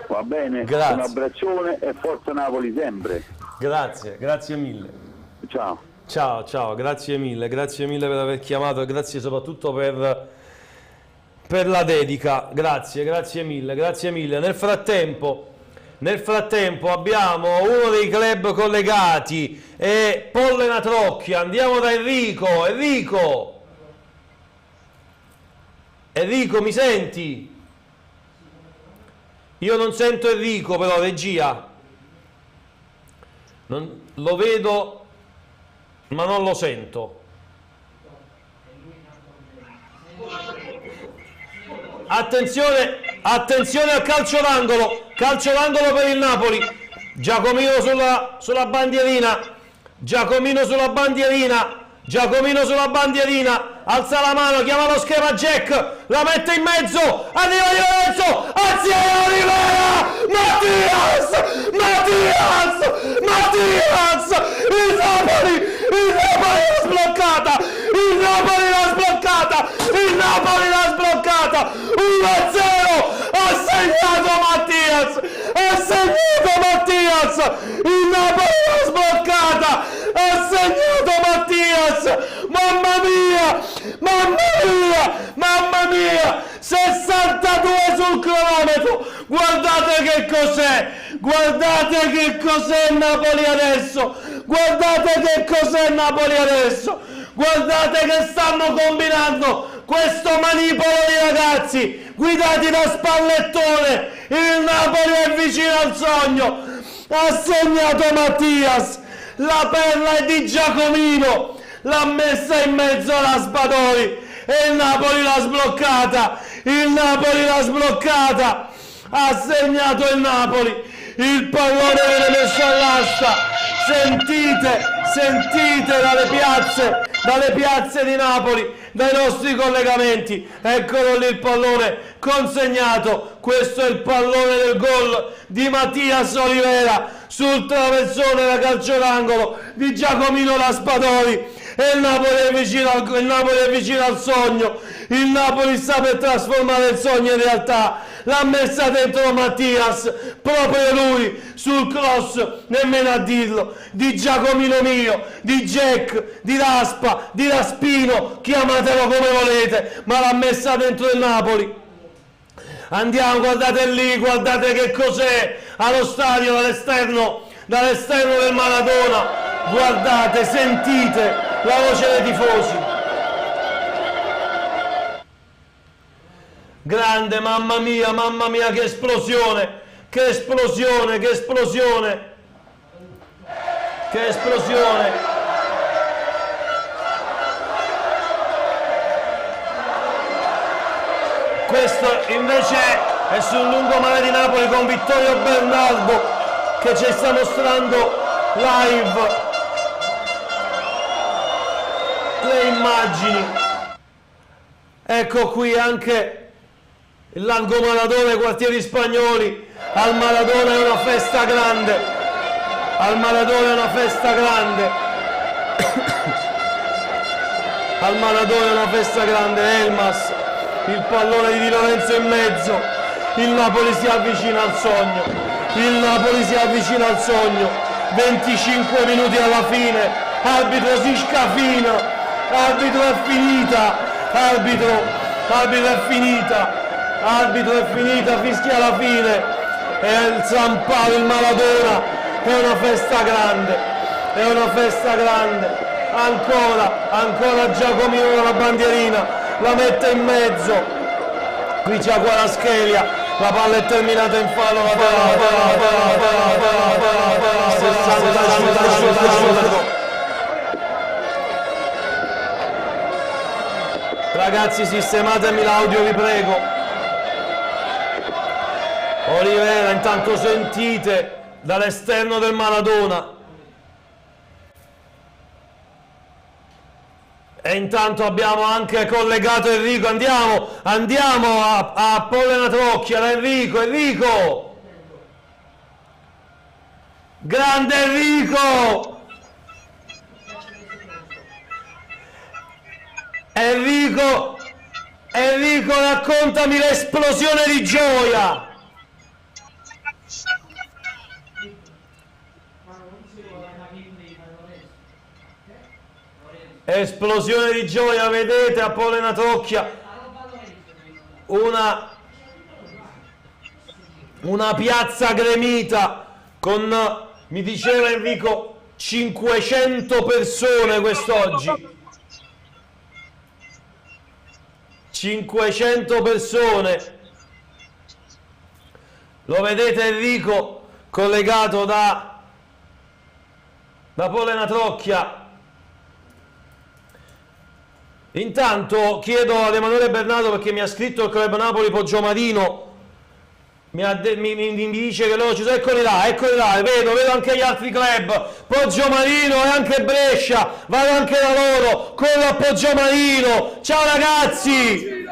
Va bene? Grazie. Un abbraccione e forza Napoli sempre. Grazie mille. Ciao, grazie mille per aver chiamato e grazie soprattutto per la dedica, grazie mille. Nel frattempo abbiamo uno dei club collegati, è Pollena Trocchia. Andiamo da Enrico, mi senti? Io non sento Enrico, però regia lo vedo ma non lo sento. Attenzione al calcio d'angolo per il Napoli. Giacomino sulla bandierina, alza la mano, chiama lo schema Jack, la mette in mezzo, arriva Di Lorenzo, azione Olivera, Mattias, il Napoli l'ha sbloccata, 1-0, ha segnato Mattias, il Napoli l'ha sbloccata, ha segnato Mattias, mamma mia, mamma mia, 62 sul cronometro, guardate che cos'è, guardate che cos'è Napoli adesso, guardate che cos'è Napoli adesso, guardate che stanno combinando questo manipolo di ragazzi guidati da Spallettone, il Napoli è vicino al sogno, ha segnato Mattias, la perla è di Giacomino, l'ha messa in mezzo alla Spadoli e il Napoli l'ha sbloccata, il Napoli l'ha sbloccata, ha segnato il Napoli, il pallone viene messo all'asta, sentite dalle piazze di Napoli, dai nostri collegamenti, eccolo lì il pallone consegnato, questo è il pallone del gol di Mattias Olivera sul traversone da calcio d'angolo di Giacomino Raspadori e il Napoli è vicino al sogno, il Napoli sta per trasformare il sogno in realtà, l'ha messa dentro Mattias, proprio lui, sul cross, nemmeno a dirlo, di Giacomino mio, di Jack, di Raspa, di Raspino, chiamatelo come volete, ma l'ha messa dentro il Napoli. Andiamo, guardate lì, guardate che cos'è allo stadio dall'esterno del Maradona, guardate, sentite la voce dei tifosi. Grande, mamma mia, che esplosione, che esplosione, che esplosione, che esplosione. Questo invece è sul lungomare di Napoli con Vittorio Bernardo che ci sta mostrando live le immagini. Ecco qui anche il Largo Maradona, i quartieri spagnoli. Al Maradona è una festa grande, al Maradona è una festa grande, al Maradona è una festa grande. Elmas, il pallone di Di Lorenzo in mezzo, il Napoli si avvicina al sogno, il Napoli si avvicina al sogno, 25 minuti alla fine, arbitro si scafina, arbitro è finita, arbitro è finita, fischia la fine, e il San Paolo, il Maradona, è una festa grande, ancora Giacomino con la bandierina, la mette in mezzo, qui c'è Kvaratskhelia, la palla è terminata in fallo, ragazzi, sistematemi l'audio, vi prego. Olivera, intanto sentite dall'esterno del Maradona. E intanto abbiamo anche collegato Enrico, andiamo a Pollena Trocchia, da Enrico! Grande Enrico! Enrico, raccontami l'esplosione di gioia! Esplosione di gioia, vedete a Pollena Trocchia una piazza gremita con, mi diceva Enrico, 500 persone quest'oggi. 500 persone. Lo vedete Enrico collegato da Pollena Trocchia. Intanto chiedo ad Emanuele Bernardo, perché mi ha scritto il Club Napoli Poggiomarino, mi dice che loro ci sono, eccoli là, vedo anche gli altri club, Poggiomarino e anche Brescia, vado anche da loro, corro a Poggiomarino, ciao ragazzi,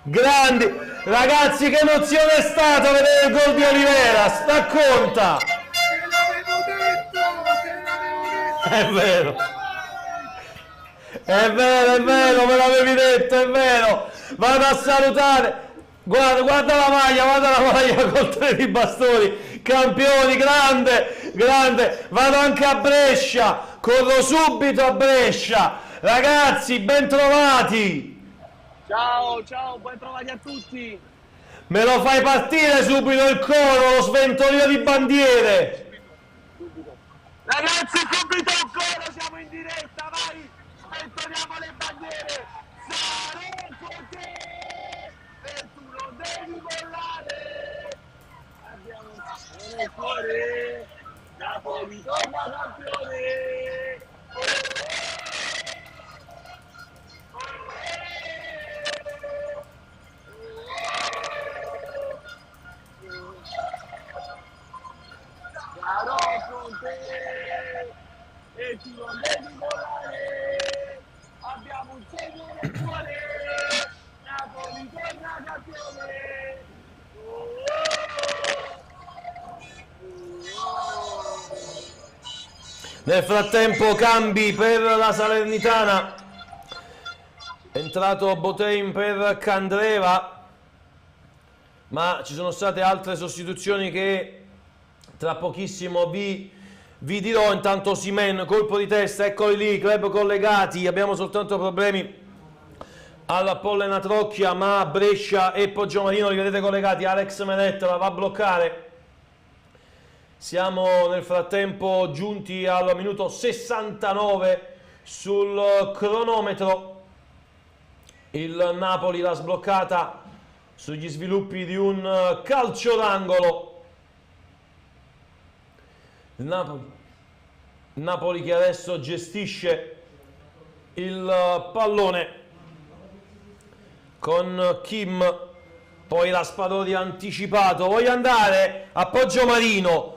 grandi, ragazzi, che emozione è stata vedere il gol di Olivera, racconta. È vero, me l'avevi detto, è vero. Vado a salutare Guarda la maglia col 3 di bastoni, campioni, grande, vado anche a Brescia, corro subito a Brescia, ragazzi, bentrovati. Ciao, ben trovati a tutti. Me lo fai partire subito il coro, lo sventolio di bandiere. Ragazzi, subito il coro, siamo in diretta, vai, sventoliamo le bandiere. Sarò con te e tu non devi mollare. Abbiamo nel cuore, Napoli torna campione. Sarò con te e tu non devi volare. Abbiamo un segno nel cuore, Napoli torna campione. Nel frattempo cambi per la Salernitana, è entrato Botein per Candreva, ma ci sono state altre sostituzioni che tra pochissimo vi dirò. Intanto Osimhen, colpo di testa, eccoli lì, club collegati, abbiamo soltanto problemi alla Pollena Trocchia, ma Brescia e Poggiomarino li vedete collegati. Alex Meret la va a bloccare. Siamo nel frattempo giunti al minuto 69 sul cronometro. Il Napoli l'ha sbloccata sugli sviluppi di un calcio d'angolo. Napoli che adesso gestisce il pallone con Kim, poi Raspadori anticipato. Voglio andare a Poggiomarino,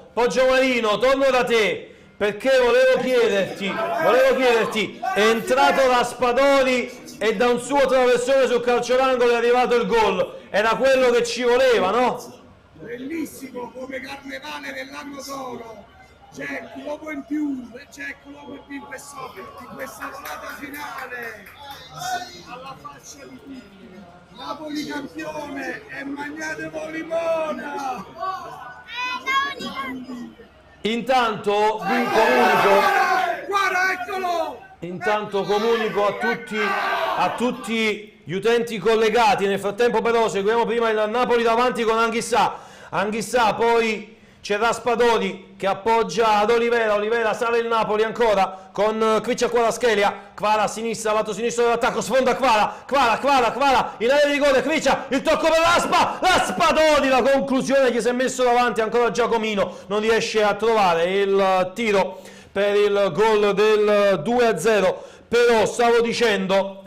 torno da te perché volevo chiederti, è entrato Raspadori e da un suo traversone sul calcio d'angolo è arrivato il gol, era quello che ci voleva, no? Bellissimo, come carnevale dell'anno d'oro. C'è l'uomo in più, in questa volata finale, alla faccia di tutti. Napoli campione e magnatevo limona! Intanto vi comunico a tutti gli utenti collegati. Nel frattempo però seguiamo prima il Napoli davanti con Anghissà, poi c'è Raspadori che appoggia ad Olivera sale il Napoli ancora con Kvara Kvaratskhelia, Kvara a sinistra, lato sinistro dell'attacco, sfonda Kvara, in area di rigore, Kvara, il tocco per Raspadori, la conclusione, gli si è messo davanti ancora Giacomino, non riesce a trovare il tiro per il gol del 2-0, però stavo dicendo,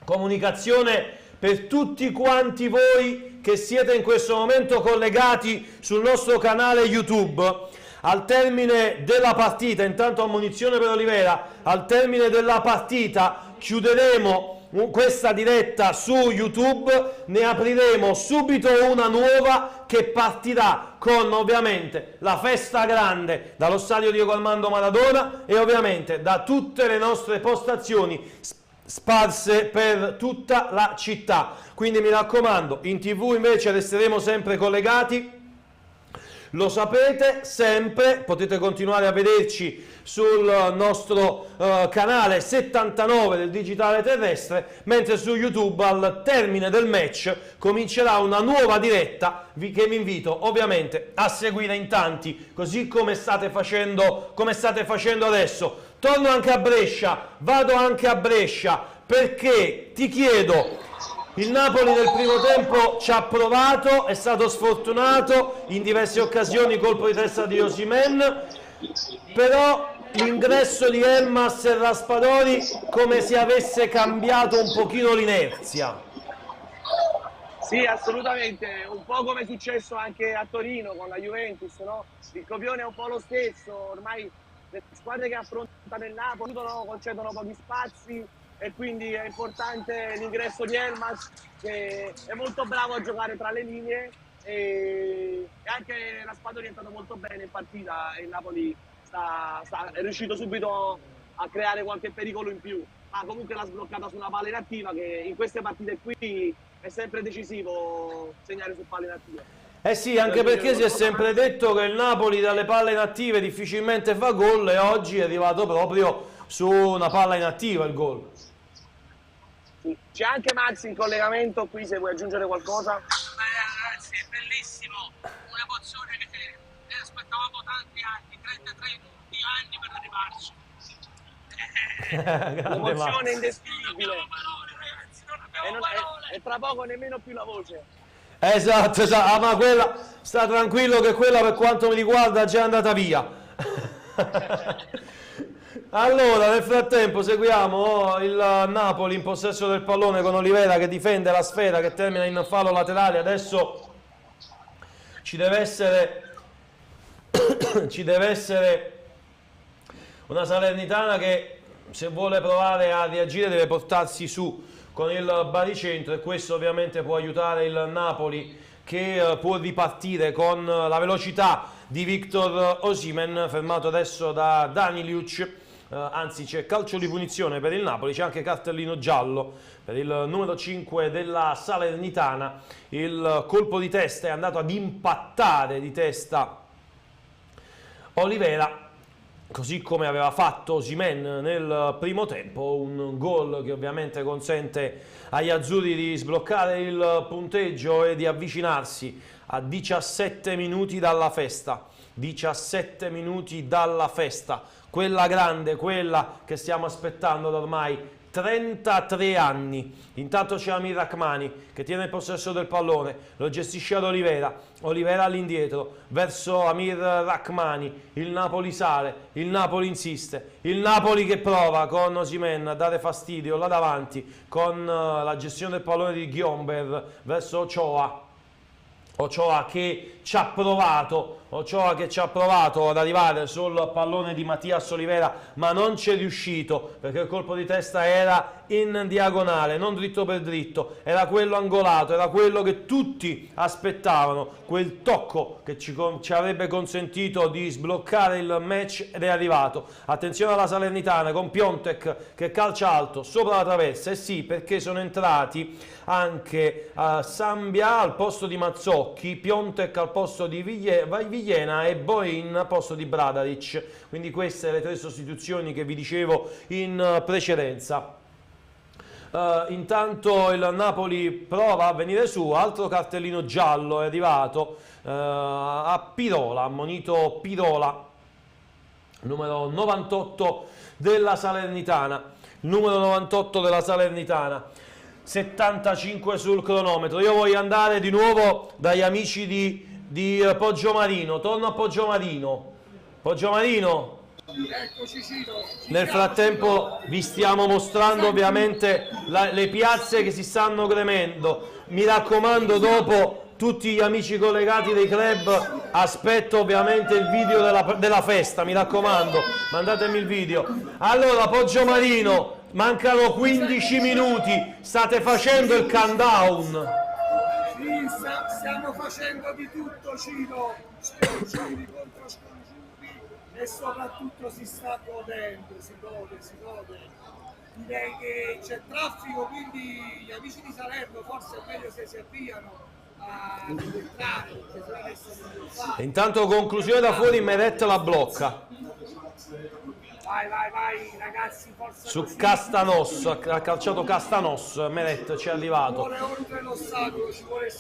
comunicazione per tutti quanti voi che siete in questo momento collegati sul nostro canale YouTube. Al termine della partita, intanto ammonizione per Olivera, al termine della partita chiuderemo questa diretta su YouTube, ne apriremo subito una nuova che partirà con ovviamente la festa grande dallo stadio Diego Armando Maradona e ovviamente da tutte le nostre postazioni sparse per tutta la città. Quindi mi raccomando, in TV invece resteremo sempre collegati, lo sapete sempre, potete continuare a vederci sul nostro canale 79 del digitale terrestre, mentre su YouTube al termine del match comincerà una nuova diretta che vi invito ovviamente a seguire in tanti, così come state facendo adesso. Torno anche a Brescia, vado anche a Brescia perché ti chiedo, il Napoli nel primo tempo ci ha provato, è stato sfortunato in diverse occasioni, colpo di testa di Osimhen, però l'ingresso di Elmas e Raspadori come se avesse cambiato un pochino l'inerzia. Sì, assolutamente, un po' come è successo anche a Torino con la Juventus, no? Il copione è un po' lo stesso, ormai le squadre che affrontano il Napoli concedono pochi spazi e quindi è importante l'ingresso di Elmas, che è molto bravo a giocare tra le linee, e anche Raspadori è entrato molto bene in partita e il Napoli è riuscito subito a creare qualche pericolo in più. ma comunque l'ha sbloccata su una palla inattiva, che in queste partite qui è sempre decisivo segnare su palla inattiva. Eh sì, anche perché si è sempre detto che il Napoli dalle palle inattive difficilmente fa gol, e oggi è arrivato proprio su una palla inattiva il gol. Sì. C'è anche Max in collegamento qui, se vuoi aggiungere qualcosa. Ragazzi, è bellissimo, un'emozione che aspettavamo tanti anni, 33 anni per arrivarci. Un'emozione indescrivibile. E tra poco nemmeno più la voce. Esatto, esatto. Ma quella, sta tranquillo che quella per quanto mi riguarda è già andata via. Allora, nel frattempo seguiamo il Napoli in possesso del pallone con Olivera che difende la sfera, che termina in fallo laterale. Adesso ci deve essere una Salernitana che, se vuole provare a reagire, deve portarsi su con il baricentro, e questo ovviamente può aiutare il Napoli, che può ripartire con la velocità di Victor Osimhen, fermato adesso da Daniliuc. Anzi, c'è calcio di punizione per il Napoli, c'è anche cartellino giallo per il numero 5 della Salernitana. Il colpo di testa è andato ad impattare di testa Olivera, così come aveva fatto Osimhen nel primo tempo. Un gol che ovviamente consente agli azzurri di sbloccare il punteggio e di avvicinarsi a 17 minuti dalla festa. 17 minuti dalla festa, quella grande, quella che stiamo aspettando da ormai 33 anni. Intanto c'è Amir Rachmani che tiene il possesso del pallone, lo gestisce ad Olivera, Olivera all'indietro verso Amir Rachmani. Il Napoli sale, il Napoli insiste, il Napoli che prova con Osimhen a dare fastidio là davanti con la gestione del pallone di Gyomber verso Ochoa. Ochoa che ci ha provato ad arrivare sul pallone di Mattias Olivera, ma non c'è riuscito perché il colpo di testa era in diagonale, non dritto per dritto, era quello angolato, era quello che tutti aspettavano, quel tocco che ci avrebbe consentito di sbloccare il match, ed è arrivato. Attenzione alla Salernitana con Piontek che calcia alto sopra la traversa, e sì, perché sono entrati anche Sambia al posto di Mazzocchi, Piontek al posto di Villena e Boin al posto di Bradaric. Quindi queste le tre sostituzioni che vi dicevo in precedenza. Intanto il Napoli prova a venire su, altro cartellino giallo è arrivato a Pirola, ammonito Pirola, numero 98 della Salernitana, numero 98 della Salernitana. 75 sul cronometro. Io voglio andare di nuovo dagli amici di Poggiomarino. Torno a Poggiomarino. Poggiomarino. Nel frattempo vi stiamo mostrando ovviamente le piazze che si stanno gremendo. Mi raccomando, dopo tutti gli amici collegati dei club, aspetto ovviamente il video della festa, mi raccomando, mandatemi il video. Allora, Poggiomarino, mancano 15 minuti, state facendo il countdown. Sì, stiamo facendo di tutto, Ciro. Scongiuri contro scongiuri, e soprattutto si sta godendo, si gode. Direi che c'è traffico, quindi gli amici di Salerno forse è meglio se si avviano a entrare, perché se no adesso non lo fa. Intanto conclusione da fuori, Meret la blocca. Vai, ragazzi, forza. Su Castanos, ha calciato Castanos, Meret ci è arrivato. Ci vuole oltre l'ostacolo, ci vuole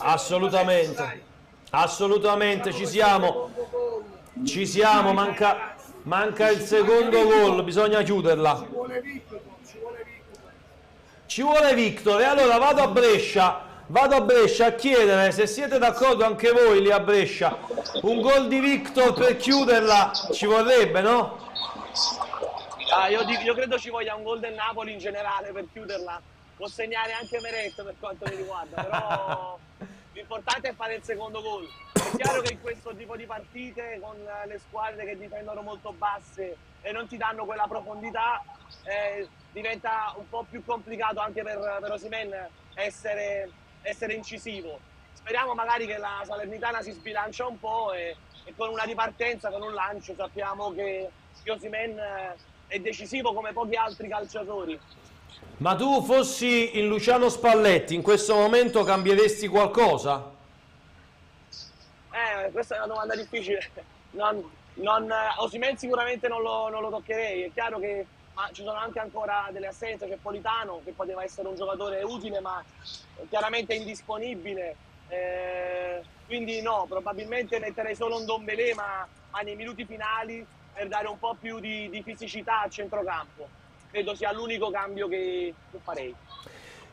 assolutamente, ci siamo, manca il secondo gol, bisogna chiuderla. Ci vuole Victor, e allora vado a Brescia a chiedere se siete d'accordo anche voi lì a Brescia. Un gol di Victor per chiuderla ci vorrebbe, no? Io credo ci voglia un gol del Napoli in generale per chiuderla. Può segnare anche Meret per quanto mi riguarda, però l'importante è fare il secondo gol. È chiaro che in questo tipo di partite, con le squadre che difendono molto basse e non ti danno quella profondità, diventa un po' più complicato anche per Osimhen essere incisivo. Speriamo magari che la Salernitana si sbilancia un po' e con una ripartenza, con un lancio, sappiamo che Osimhen è decisivo come pochi altri calciatori. Ma tu fossi in Luciano Spalletti, in questo momento cambieresti qualcosa? Questa è una domanda difficile. Osimhen sicuramente non lo toccherei. È chiaro che ci sono anche ancora delle assenze. C'è Politano, che poteva essere un giocatore utile, ma chiaramente indisponibile. Quindi no, probabilmente metterei solo un Ndombele, ma nei minuti finali, per dare un po' più di fisicità al centrocampo. Credo sia l'unico cambio che farei.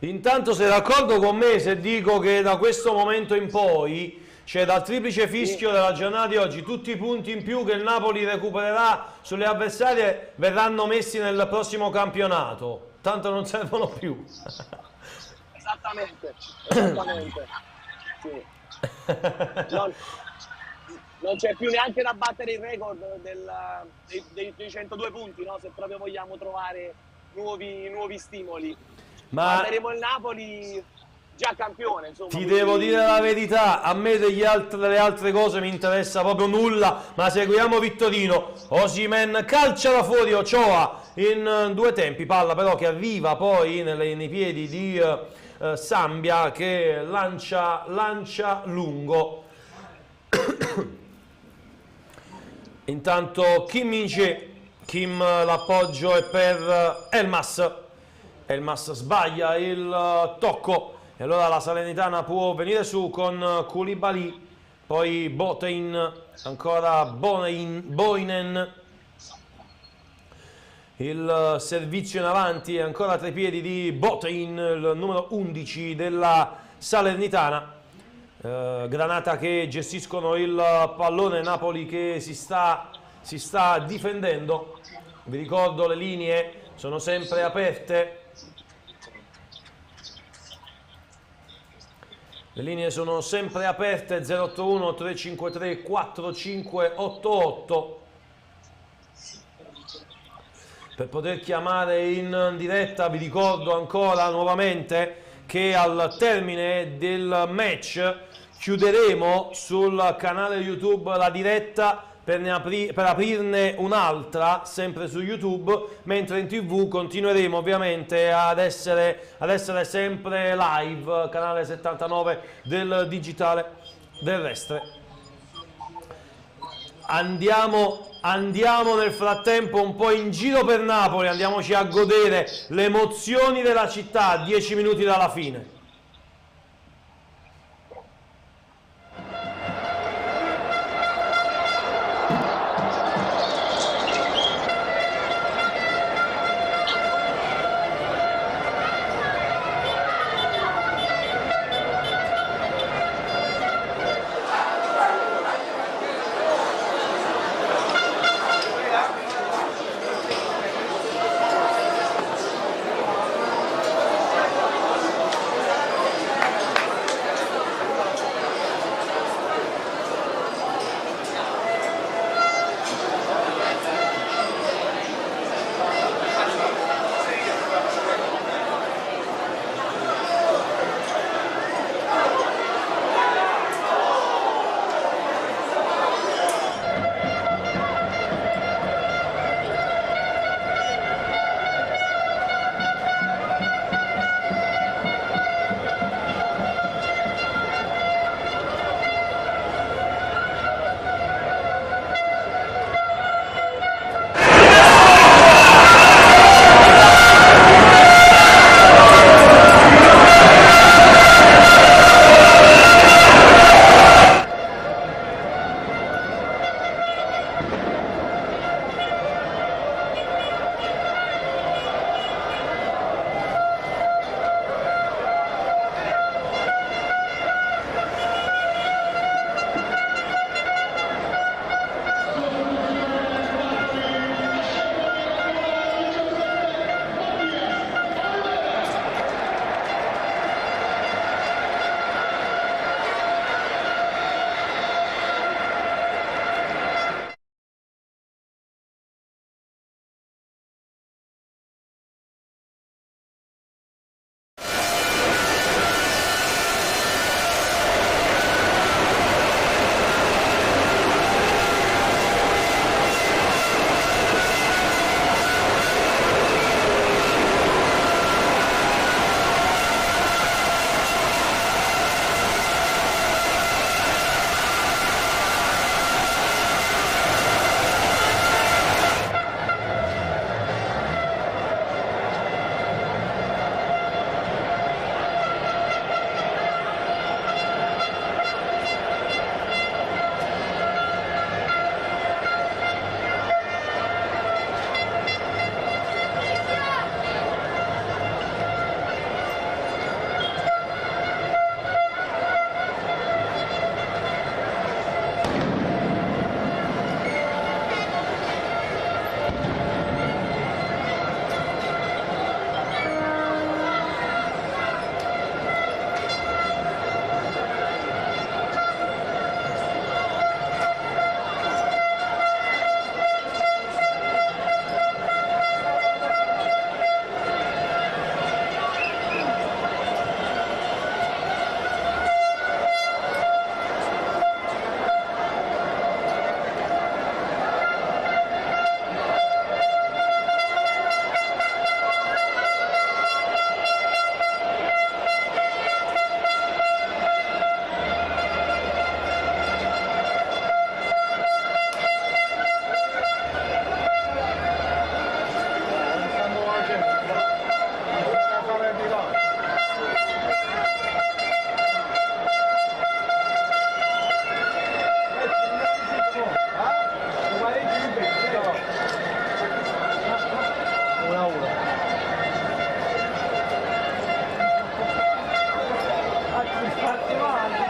Intanto sei d'accordo con me se dico che da questo momento in poi, cioè dal triplice fischio della giornata di oggi, tutti i punti in più che il Napoli recupererà sulle avversarie verranno messi nel prossimo campionato, tanto non servono più. Esattamente. Sì. Non c'è più neanche da battere il record dei 102 punti, no? Se proprio vogliamo trovare nuovi stimoli. Ma guarderemo il Napoli già campione, insomma. Ti devo dire la verità, a me delle altre cose mi interessa proprio nulla, ma seguiamo Vittorino. Osimhen calcia fuori Ochoa in due tempi, palla però che arriva poi nei piedi di Sambia, che lancia lungo. Intanto Kim Min-jae, l'appoggio è per Elmas sbaglia il tocco e allora la Salernitana può venire su con Koulibaly, poi Botein, ancora Boinen, il servizio in avanti è ancora tra i piedi di Botein, il numero 11 della Salernitana. Granata che gestiscono il pallone, Napoli che si sta difendendo. Vi ricordo, le linee sono sempre aperte. Le linee sono sempre aperte, 081 353 4588 per poter chiamare in diretta. Vi ricordo ancora nuovamente che al termine del match chiuderemo sul canale YouTube la diretta per aprirne un'altra sempre su YouTube, mentre in TV continueremo ovviamente ad essere sempre live, canale 79 del digitale terrestre. Andiamo nel frattempo un po' in giro per Napoli, andiamoci a godere le emozioni della città a 10 minuti dalla fine.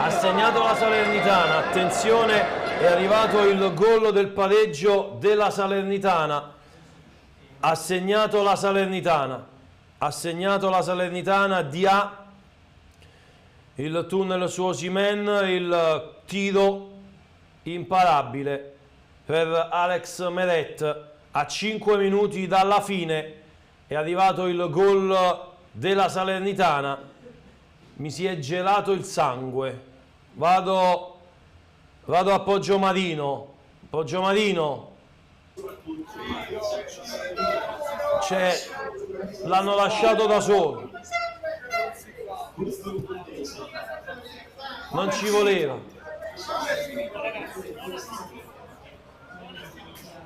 Ha segnato la Salernitana, attenzione, è arrivato il gol del pareggio della Salernitana. Ha segnato la Salernitana, Dia, il tunnel su Osimhen, il tiro imparabile per Alex Meret. A 5 minuti dalla fine è arrivato il gol della Salernitana. Mi si è gelato il sangue. Vado a Poggiomarino. L'hanno lasciato da solo. Non ci voleva.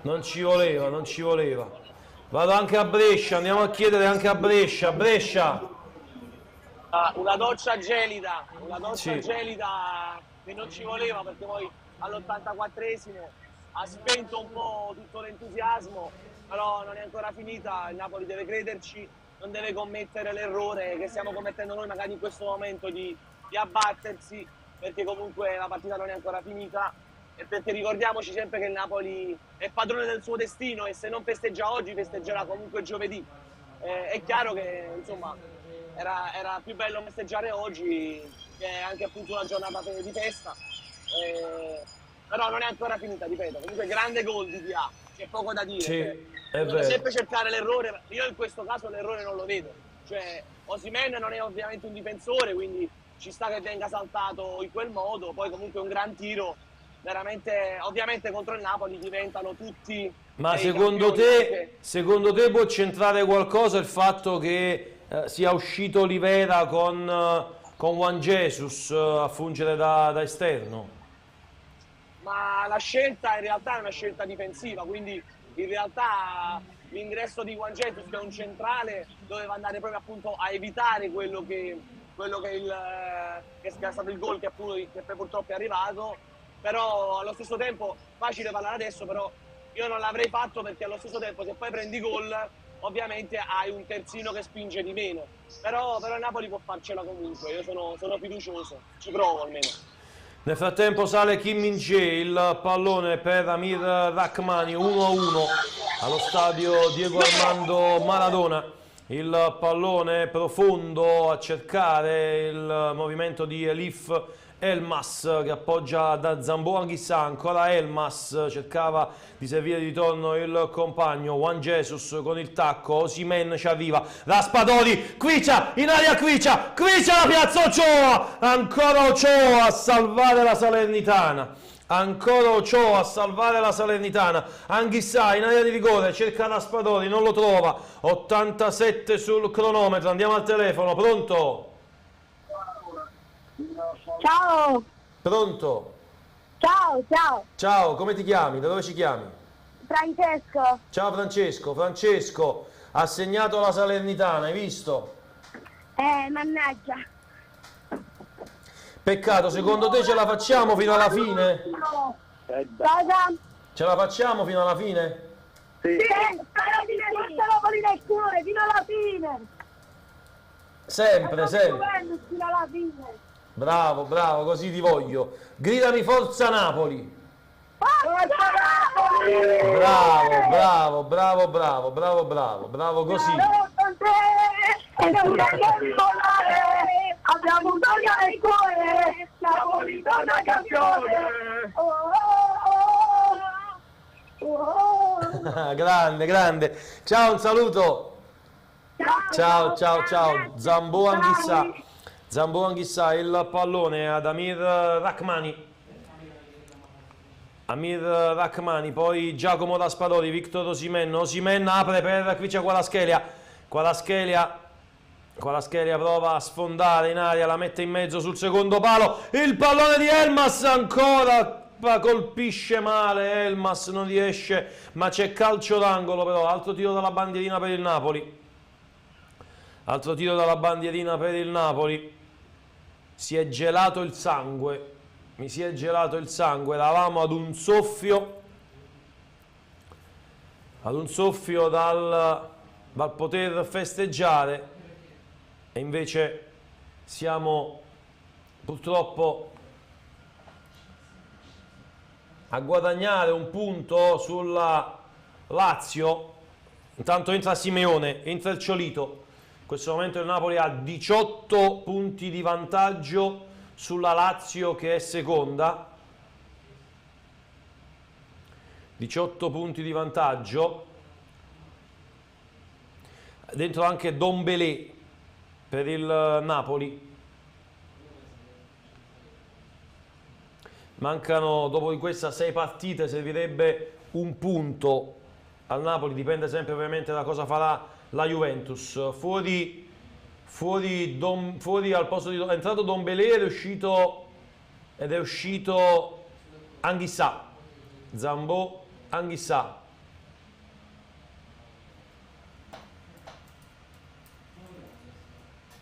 Non ci voleva. Vado anche a Brescia, andiamo a chiedere anche a Brescia. Una doccia gelida che non ci voleva, perché poi all'84esimo ha spento un po' tutto l'entusiasmo, però non è ancora finita, il Napoli deve crederci, non deve commettere l'errore che stiamo commettendo noi magari in questo momento di abbattersi, perché comunque la partita non è ancora finita e perché ricordiamoci sempre che il Napoli è padrone del suo destino e se non festeggia oggi festeggerà comunque giovedì. È chiaro che insomma era più bello festeggiare oggi, che è anche appunto una giornata di festa, però non è ancora finita, ripeto. Comunque grande gol di Dia, c'è poco da dire. Sì, bisogna sempre cercare l'errore, io in questo caso l'errore non lo vedo, cioè Osimhen non è ovviamente un difensore, quindi ci sta che venga saltato in quel modo, poi comunque un gran tiro, veramente, ovviamente contro il Napoli diventano tutti. Ma secondo te può centrare qualcosa il fatto che sia uscito Olivera con Juan Jesus a fungere da esterno? Ma la scelta in realtà è una scelta difensiva, quindi in realtà l'ingresso di Juan Jesus, che è un centrale, doveva andare proprio appunto a evitare quello che è stato il gol che purtroppo è arrivato. Però allo stesso tempo, facile parlare adesso, però io non l'avrei fatto, perché allo stesso tempo se poi prendi gol ovviamente hai un terzino che spinge di meno, però il Napoli può farcela comunque, io sono fiducioso, ci provo almeno. Nel frattempo sale Kim Min-jae, il pallone per Amir Rachmani, 1-1 allo stadio Diego Armando Maradona. Il pallone profondo a cercare il movimento di Elif Elmas che appoggia da Zambo Anghissà, ancora Elmas cercava di servire di torno il compagno Juan Jesus con il tacco, Osimhen ci arriva, Raspadori, Quiccia, in aria Quiccia la piazza Ochoa, ancora Ochoa a salvare la Salernitana, Anghissà in area di rigore, cerca Raspadori, non lo trova, 87 sul cronometro, andiamo al telefono, pronto? Ciao! Pronto? Ciao! Come ti chiami? Da dove ci chiami? Francesco! Ciao Francesco, ha segnato la Salernitana, hai visto? Mannaggia! Peccato, secondo te ce la facciamo fino alla fine? Cosa? Ce la facciamo fino alla fine? Sì! Fino alla fine! Sempre! Fino alla fine! Bravo, così ti voglio. Gridami Forza Napoli. Bravo così. Abbiamo un taglio nel cuore, Napoli torna campione. Grande. Ciao, un saluto. Ciao. Zambo Anghissà, il pallone ad Amir Rachmani, poi Giacomo Raspadori, Victor Osimhen apre per Quiccia Kvaratskhelia prova a sfondare in aria, la mette in mezzo sul secondo palo, il pallone di Elmas ancora, colpisce male Elmas, non riesce, ma c'è calcio d'angolo, però altro tiro dalla bandierina per il Napoli. Si è gelato il sangue, eravamo ad un soffio dal poter festeggiare e invece siamo purtroppo a guadagnare un punto sulla Lazio. Intanto entra Simeone, entra il Ciolito. In questo momento il Napoli ha 18 punti di vantaggio sulla Lazio che è seconda. 18 punti di vantaggio. Dentro anche Dombelé per il Napoli. Mancano dopo di questa 6 partite, servirebbe un punto al Napoli, dipende sempre ovviamente da cosa farà la Juventus. Fuori al posto di... è entrato Dombelé ed è uscito Anguissa. Zambò, Anguissa.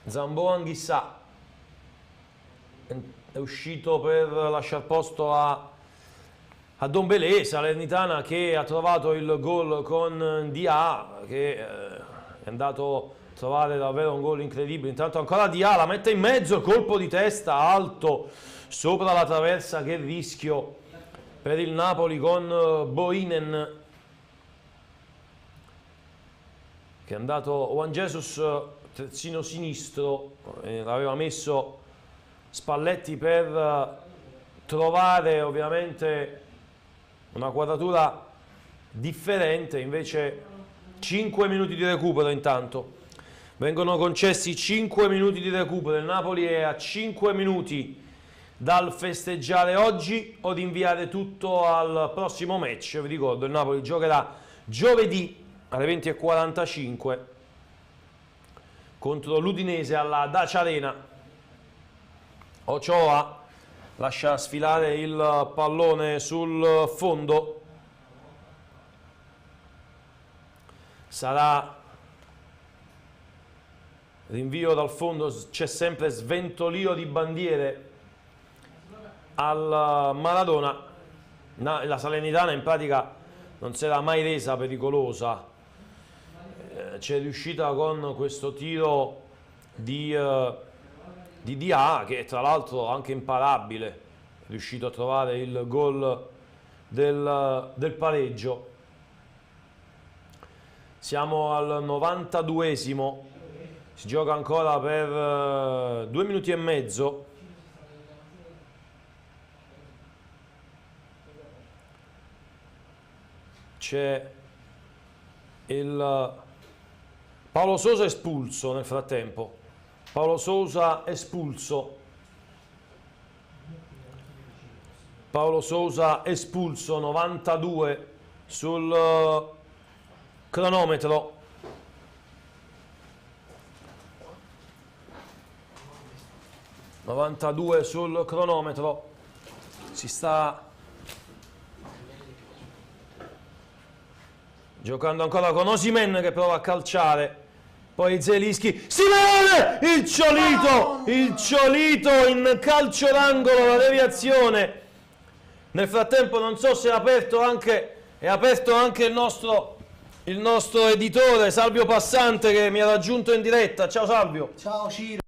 Zambò, Anguissa è uscito per lasciare posto a Dombelé. Salernitana che ha trovato il gol con Dia, che è andato a trovare davvero un gol incredibile. Intanto ancora Dia la mette in mezzo, colpo di testa alto sopra la traversa, che rischio per il Napoli con Boinen, che è andato Juan Jesus terzino sinistro, l'aveva messo Spalletti per trovare ovviamente una quadratura differente. Invece 5 minuti di recupero, intanto vengono concessi 5 minuti di recupero. Il Napoli è a 5 minuti dal festeggiare oggi o di inviare tutto al prossimo match. Vi ricordo, il Napoli giocherà giovedì alle 20:45 contro l'Udinese alla Dacia Arena. Ochoa lascia sfilare il pallone sul fondo. Sarà rinvio dal fondo, c'è sempre sventolio di bandiere al Maradona. La Salernitana in pratica non si era mai resa pericolosa, c'è riuscita con questo tiro di Dia, che tra l'altro anche imparabile, è riuscito a trovare il gol del pareggio. Siamo al 92esimo, si gioca ancora per 2 minuti e mezzo. C'è il Paolo Sousa espulso nel frattempo. Paolo Sousa espulso. Paolo Sousa espulso, 92 sul cronometro. Sul cronometro. Si sta giocando ancora con Osimhen che prova a calciare. Poi Zelinski, Simeone, il Ciolito in calcio d'angolo, la deviazione. Nel frattempo non so se è aperto anche il nostro editore Salvio Passante, che mi ha raggiunto in diretta. Ciao Salvio. Ciao Ciro.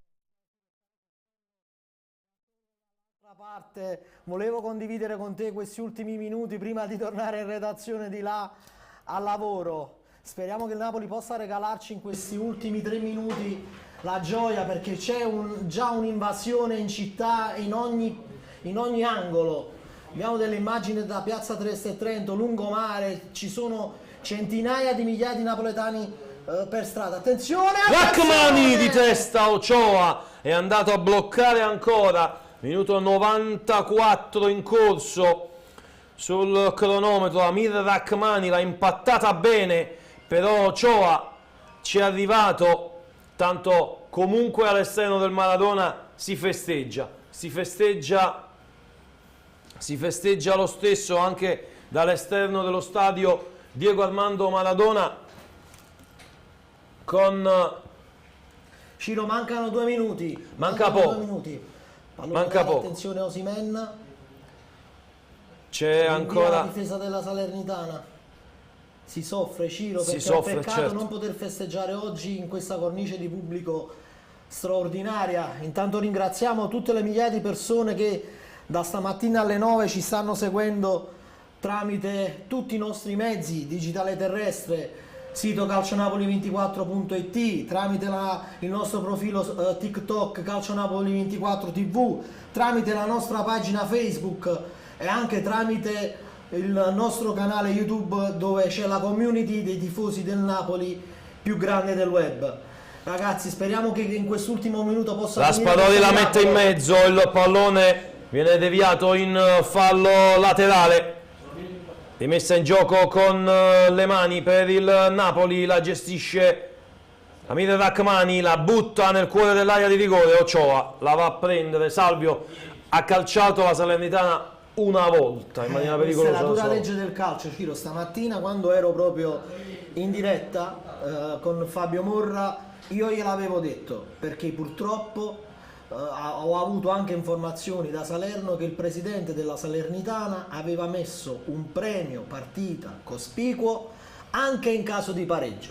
Volevo condividere con te questi ultimi minuti prima di tornare in redazione di là al lavoro. Speriamo che il Napoli possa regalarci in questi ultimi 3 minuti la gioia, perché c'è già un'invasione in città in ogni angolo. Abbiamo delle immagini da Piazza Trieste e Trento, lungomare, ci sono centinaia di migliaia di napoletani per strada. Attenzione! Rachmani di testa, Ochoa è andato a bloccare ancora. Minuto 94 in corso sul cronometro. Amir Rachmani l'ha impattata bene, però Ochoa ci è arrivato. Tanto comunque all'esterno del Maradona si festeggia lo stesso anche dall'esterno dello stadio Diego Armando Maradona. Con Ciro, mancano 2 minuti. Manca poco. 2 minuti. Manca poco. Attenzione Osimhen. C'è ancora la difesa della Salernitana. Si soffre, Ciro, perché è un peccato certo non poter festeggiare oggi in questa cornice di pubblico straordinaria. Intanto ringraziamo tutte le migliaia di persone che da stamattina alle 9 ci stanno seguendo tramite tutti i nostri mezzi, digitale terrestre, sito calcionapoli24.it, tramite il nostro profilo TikTok calcionapoli24 TV, tramite la nostra pagina Facebook e anche tramite il nostro canale YouTube, dove c'è la community dei tifosi del Napoli più grande del web. Ragazzi, speriamo che in quest'ultimo minuto possa la Spadoli la mette in mezzo, il pallone viene deviato in fallo laterale, rimessa in gioco con le mani per il Napoli, la gestisce Amir Rachmani, la butta nel cuore dell'area di rigore, Ochoa la va a prendere, Salvio ha calciato la Salernitana una volta in maniera pericolosa. Questa è la dura legge del calcio, Ciro. Stamattina quando ero proprio in diretta con Fabio Morra, io gliel'avevo detto, perché purtroppo ho avuto anche informazioni da Salerno che il presidente della Salernitana aveva messo un premio partita cospicuo anche in caso di pareggio,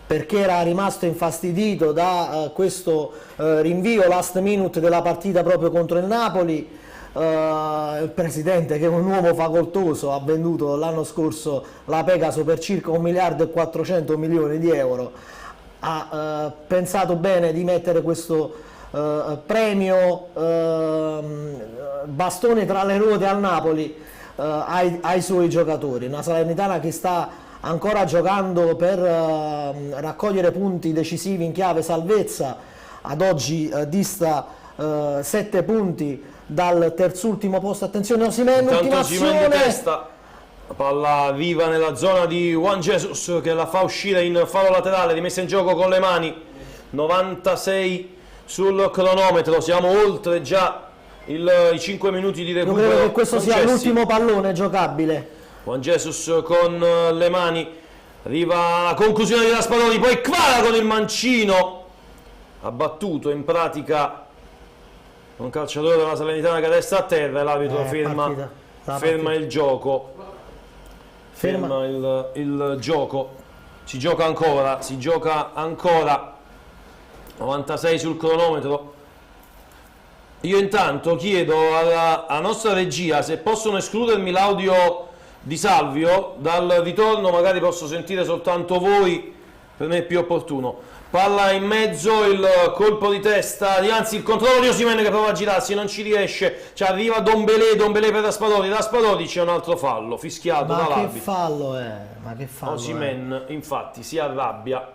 perché era rimasto infastidito da questo rinvio last minute della partita proprio contro il Napoli. Il presidente, che è un uomo facoltoso, ha venduto l'anno scorso la Pegaso per circa 1 miliardo e 400 milioni di euro, ha pensato bene di mettere questo premio bastone tra le ruote al Napoli ai suoi giocatori. Una Salernitana che sta ancora giocando per raccogliere punti decisivi in chiave salvezza, ad oggi dista 7 punti dal terzultimo posto. Attenzione Osimhen, ultima azione, di testa, la palla viva nella zona di Juan Jesus che la fa uscire in fallo laterale, rimessa in gioco con le mani, 96 sul cronometro, siamo oltre già i 5 minuti di recupero. Io credo che questo sia l'ultimo pallone giocabile. Juan Jesus con le mani, arriva la conclusione di Raspadori, poi Kvara con il mancino, ha battuto in pratica un calciatore della Salernitana che resta a terra e l'arbitro ferma il gioco. Ferma il gioco. Si gioca ancora. 96 sul cronometro. Io intanto chiedo alla nostra regia se possono escludermi l'audio di Salvio dal ritorno, magari posso sentire soltanto voi, per me è più opportuno. Palla in mezzo, il colpo di testa, anzi il controllo di Osimhen che prova a girarsi, non ci riesce, ci arriva Dombele per Raspadori, c'è un altro fallo fischiato dall'arbitro. Ma che fallo è? Ma che fallo Osimhen infatti si arrabbia,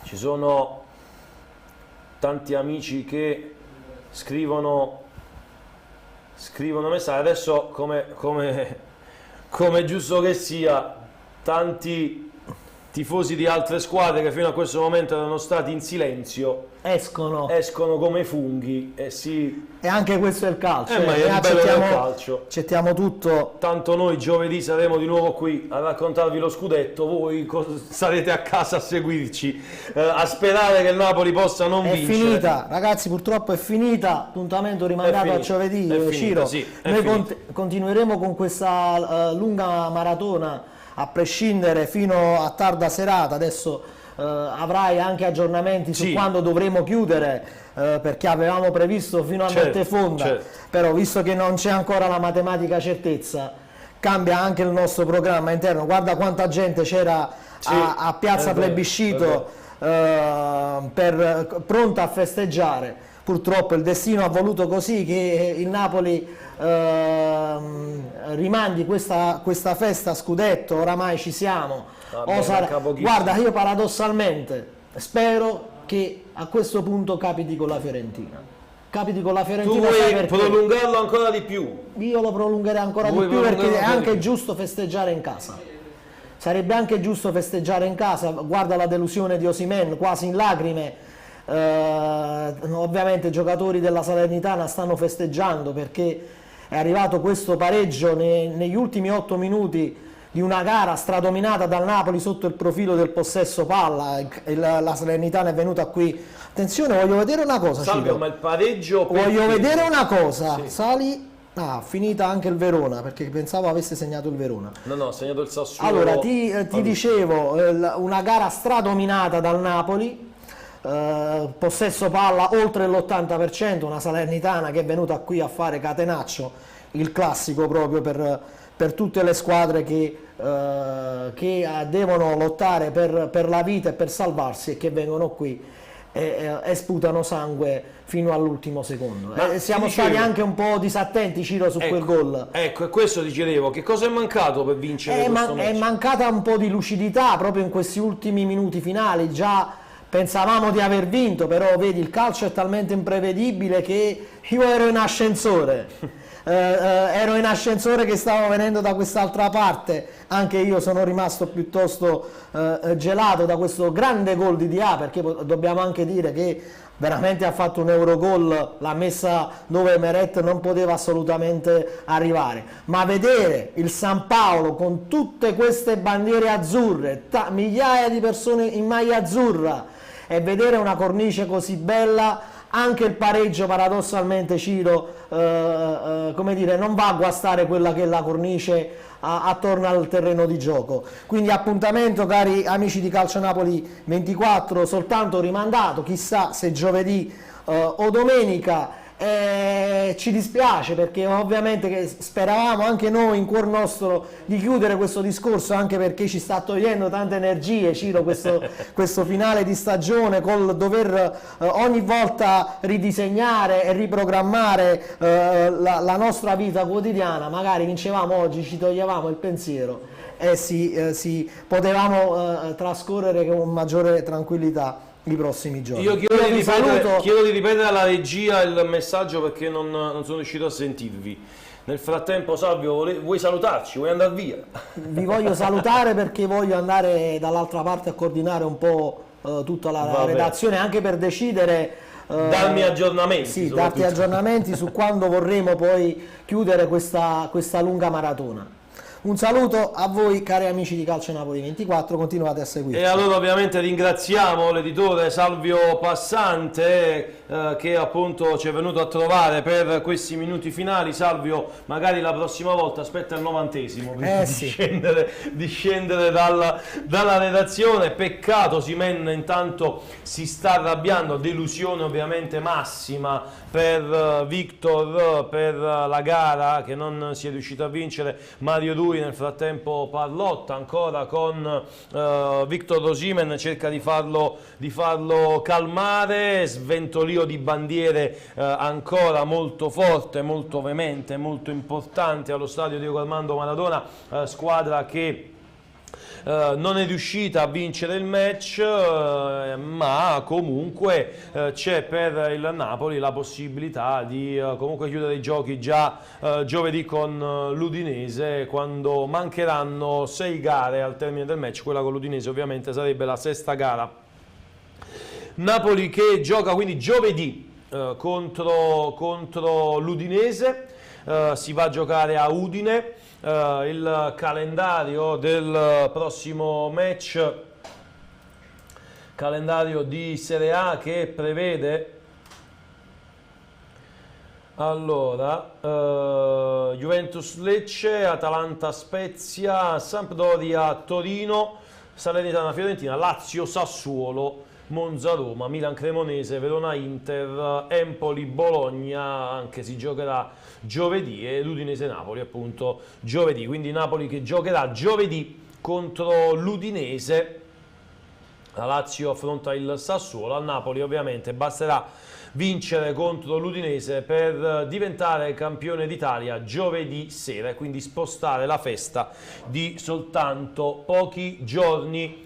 Ci sono tanti amici che scrivono messaggi, adesso come giusto che sia, tanti tifosi di altre squadre che fino a questo momento erano stati in silenzio escono come funghi e anche questo è il calcio, ma è il bello del calcio. Accettiamo tutto. Tanto noi giovedì saremo di nuovo qui a raccontarvi lo scudetto, voi sarete a casa a seguirci, a sperare che il Napoli possa non vincere. È finita, ragazzi, purtroppo è finita, appuntamento rimandato a giovedì. Ciro, noi continueremo con questa lunga maratona a prescindere fino a tarda serata. Adesso avrai anche aggiornamenti su quando dovremo chiudere, perché avevamo previsto fino a notte fonda, però visto che non c'è ancora la matematica certezza, cambia anche il nostro programma interno. Guarda quanta gente c'era a Piazza Plebiscito pronta a festeggiare. Purtroppo il destino ha voluto così che il Napoli rimandi questa festa scudetto. Oramai ci siamo. Guarda, io paradossalmente spero che a questo punto capiti con la Fiorentina. Tu vuoi prolungarlo ancora di più? Io lo prolungherei ancora di più, perché è anche giusto festeggiare in casa. Sarebbe anche giusto festeggiare in casa. Guarda la delusione di Osimhen, quasi in lacrime. Ovviamente i giocatori della Salernitana stanno festeggiando perché è arrivato questo pareggio negli ultimi 8 minuti di una gara stradominata dal Napoli sotto il profilo del possesso palla. La Salernitana è venuta qui. Attenzione, voglio vedere una cosa, Salvio, ma il pareggio voglio vedere una cosa. Sali. Finita anche il Verona, perché pensavo avesse segnato il Verona. No, ha segnato il Sassuolo. Allora ti dicevo, una gara stradominata dal Napoli. possesso palla oltre l'80%, una Salernitana che è venuta qui a fare catenaccio, il classico proprio per tutte le squadre che devono lottare per la vita e per salvarsi e che vengono qui e sputano sangue fino all'ultimo secondo. Siamo stati anche un po' disattenti, Ciro, su quel gol. Ecco, e questo dicevo, che cosa è mancato per vincere questo match? È mancata un po' di lucidità proprio in questi ultimi minuti finali. Già pensavamo di aver vinto, però vedi, il calcio è talmente imprevedibile che io ero in ascensore. Ero in ascensore che stavo venendo da quest'altra parte, anche io sono rimasto piuttosto gelato da questo grande gol di Dia, perché dobbiamo anche dire che veramente ha fatto un Eurogol, l'ha messa dove Meret non poteva assolutamente arrivare, ma vedere il San Paolo con tutte queste bandiere azzurre, migliaia di persone in maglia azzurra, e vedere una cornice così bella, anche il pareggio paradossalmente, Ciro, come dire, non va a guastare quella che è la cornice attorno al terreno di gioco. Quindi appuntamento, cari amici di Calcio Napoli 24, soltanto rimandato, chissà se giovedì o domenica. Ci dispiace, perché ovviamente che speravamo anche noi in cuor nostro di chiudere questo discorso, anche perché ci sta togliendo tante energie, Ciro, questo finale di stagione, col dover ogni volta ridisegnare e riprogrammare la nostra vita quotidiana. Magari vincevamo oggi, ci toglievamo il pensiero e potevamo trascorrere con maggiore tranquillità i prossimi giorni. Io chiedo di ripetere alla regia il messaggio, perché non sono riuscito a sentirvi. Nel frattempo, Salvio, vuoi salutarci? Vuoi andare via? Vi voglio salutare perché voglio andare dall'altra parte a coordinare un po' tutta la redazione, anche per decidere darmi aggiornamenti. Sì, darti aggiornamenti su quando vorremo poi chiudere questa lunga maratona. Un saluto a voi, cari amici di Calcio Napoli 24, continuate a seguirci. E allora ovviamente ringraziamo l'editore Salvio Passante che appunto ci è venuto a trovare per questi minuti finali. Salvio, magari la prossima volta aspetta il 90esimo prima di scendere dalla redazione. Peccato, Osimhen intanto si sta arrabbiando, delusione ovviamente massima per Victor, per la gara che non si è riuscito a vincere. Mario Rui nel frattempo parlotta ancora con Victor Osimhen, cerca di farlo calmare, sventolio di bandiere ancora molto forte, molto veemente, molto importante allo stadio Diego Armando Maradona, squadra che non è riuscita a vincere il match, ma comunque c'è per il Napoli la possibilità di comunque chiudere i giochi già giovedì con l'Udinese, quando mancheranno 6 gare al termine del match. Quella con l'Udinese ovviamente sarebbe la 6ª gara. Napoli che gioca quindi giovedì contro l'Udinese, si va a giocare a Udine. Il calendario del prossimo match, calendario di Serie A, che prevede allora Juventus Lecce, Atalanta Spezia, Sampdoria Torino, Salernitana Fiorentina, Lazio Sassuolo, Monza Roma, Milan Cremonese, Verona Inter, Empoli Bologna, anche si giocherà giovedì, e l'Udinese Napoli appunto giovedì. Quindi Napoli che giocherà giovedì contro l'Udinese, la Lazio affronta il Sassuolo. A Napoli ovviamente basterà vincere contro l'Udinese per diventare campione d'Italia giovedì sera, e quindi spostare la festa di soltanto pochi giorni,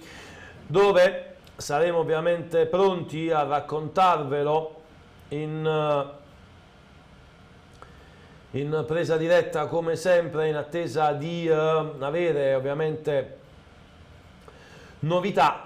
dove saremo ovviamente pronti a raccontarvelo in presa diretta come sempre, in attesa di avere ovviamente novità.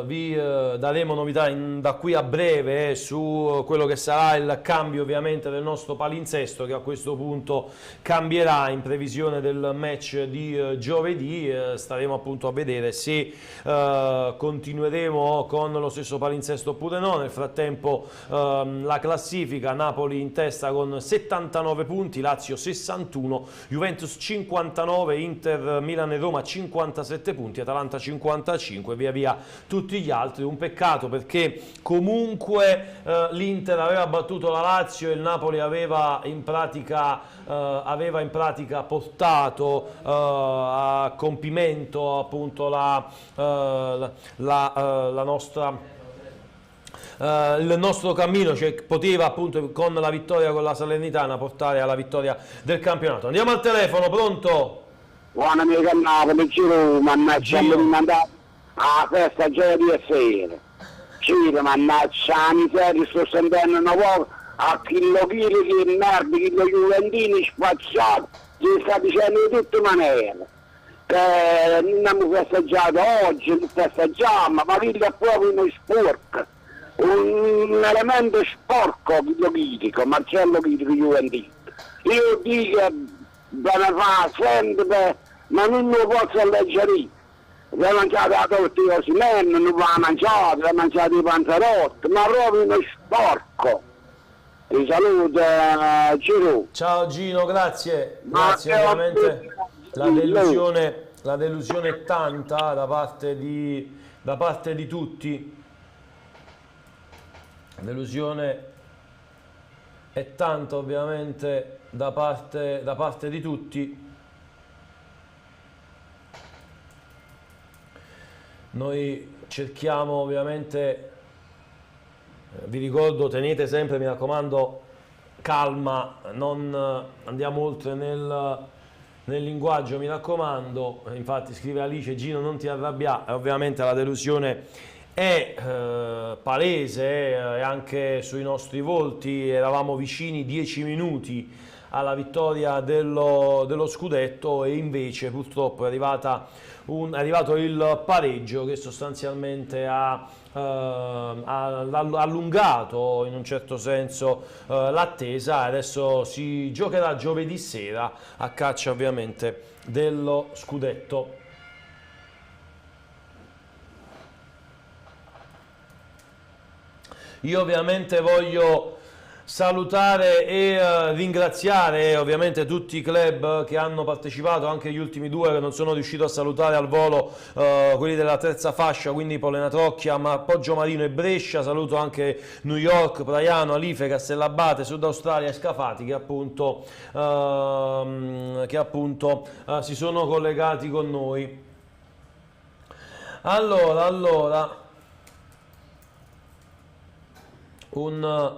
Vi daremo novità da qui a breve su quello che sarà il cambio ovviamente del nostro palinsesto, che a questo punto cambierà in previsione del match di giovedì. Staremo appunto a vedere se continueremo con lo stesso palinsesto oppure no. Nel frattempo la classifica: Napoli in testa con 79 punti, Lazio 61, Juventus 59, Inter, Milan e Roma 57 punti, Atalanta 55, 65, via via tutti gli altri. Un peccato perché comunque l'Inter aveva battuto la Lazio e il Napoli aveva in pratica portato a compimento appunto il nostro cammino, cioè poteva appunto con la vittoria con la Salernitana portare alla vittoria del campionato. Andiamo al telefono, pronto? Buona amica Napoli, Giro, mannaggia, mi mandato a festa già di sera. Giro, mannaggia, la miseria, sto sentendo una volta a chili di merda, chilo juventini spacciati, si sta dicendo di tutte maniere. Che non abbiamo festeggiato oggi, non festeggiamo, ma quello è proprio uno sporco. Un elemento sporco chilico, Marcello Chilico Juventino. Io dico che bene fa sempre, ma non lo posso alleggerire. Si è mangiato la torta di Osimhen, non va mangiato, si è mangiato i panzerotti, ma proprio uno sporco. Ti saluto, Giro. Ciao Gino, grazie. Grazie, ovviamente la delusione è tanta da parte di tutti. La delusione è tanta ovviamente da parte di tutti. Noi cerchiamo ovviamente, vi ricordo, tenete sempre, mi raccomando, calma, non andiamo oltre nel linguaggio, mi raccomando. Infatti scrive Alice, Gino non ti arrabbiare, ovviamente la delusione è palese, e anche sui nostri volti. Eravamo vicini 10 minuti alla vittoria dello scudetto e invece purtroppo è arrivato il pareggio che sostanzialmente ha allungato in un certo senso l'attesa. Adesso si giocherà giovedì sera a caccia ovviamente dello scudetto. Io ovviamente voglio salutare e ringraziare ovviamente tutti i club che hanno partecipato, anche gli ultimi due che non sono riuscito a salutare al volo, quelli della terza fascia, quindi Pollena Trocchia, Poggio Marino e Brescia. Saluto anche New York, Praiano, Alife, Castellabate, Sud Australia e Scafati che appunto si sono collegati con noi. Allora un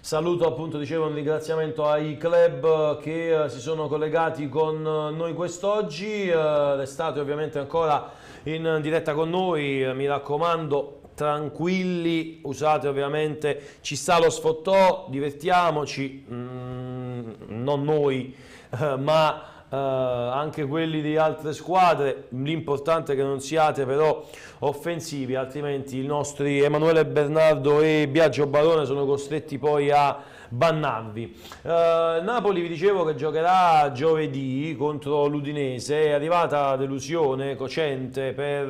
saluto, appunto dicevo, un ringraziamento ai club che si sono collegati con noi quest'oggi. Restate ovviamente ancora in diretta con noi, mi raccomando, tranquilli, usate ovviamente, ci sta lo sfottò, divertiamoci, non noi ma anche quelli di altre squadre. L'importante è che non siate però offensivi, altrimenti i nostri Emanuele Bernardo e Biagio Barone sono costretti poi a bannarvi. Napoli, vi dicevo, che giocherà giovedì contro l'Udinese. È arrivata la delusione cocente per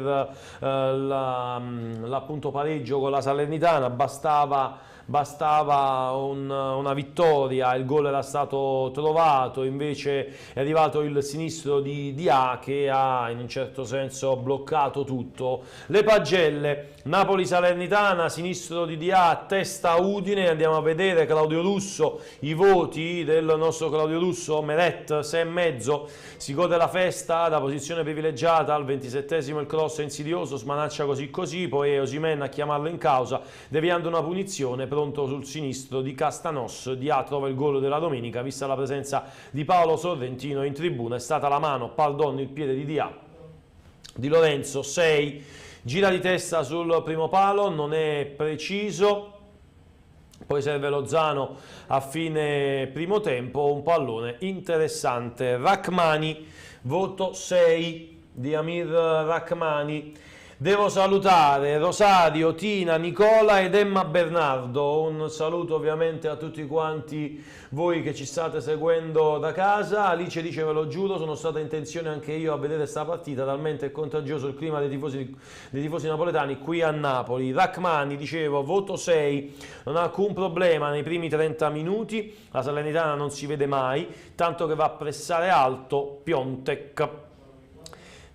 l'appunto pareggio con la Salernitana. Bastava una vittoria, il gol era stato trovato, invece è arrivato il sinistro di Dia che ha in un certo senso bloccato tutto. Le pagelle, Napoli-Salernitana, sinistro di Dia, testa Udine. Andiamo a vedere Claudio Russo, i voti del nostro Claudio Russo. Meret 6,5, si gode la festa da posizione privilegiata, al 27esimo il cross è insidioso, smanaccia così, poi è Osimhen a chiamarlo in causa, deviando una punizione. Pronto sul sinistro di Castanos, Dia trova il gol della domenica, vista la presenza di Paolo Sorrentino in tribuna. È stata la mano, pardon, il piede di Dia. Di Lorenzo 6, gira di testa sul primo palo, non è preciso, poi serve Lozano a fine primo tempo, un pallone interessante. Rachmani, voto 6 di Amir Rachmani. Devo salutare Rosario, Tina, Nicola ed Emma Bernardo. Un saluto ovviamente a tutti quanti voi che ci state seguendo da casa. Alice dice: ve lo giuro, sono stata in tensione anche io a vedere sta partita, talmente è contagioso il clima dei tifosi napoletani qui a Napoli. Rachmani, dicevo, voto 6, non ha alcun problema nei primi 30 minuti, la Salernitana non si vede mai, tanto che va a pressare alto Piontek.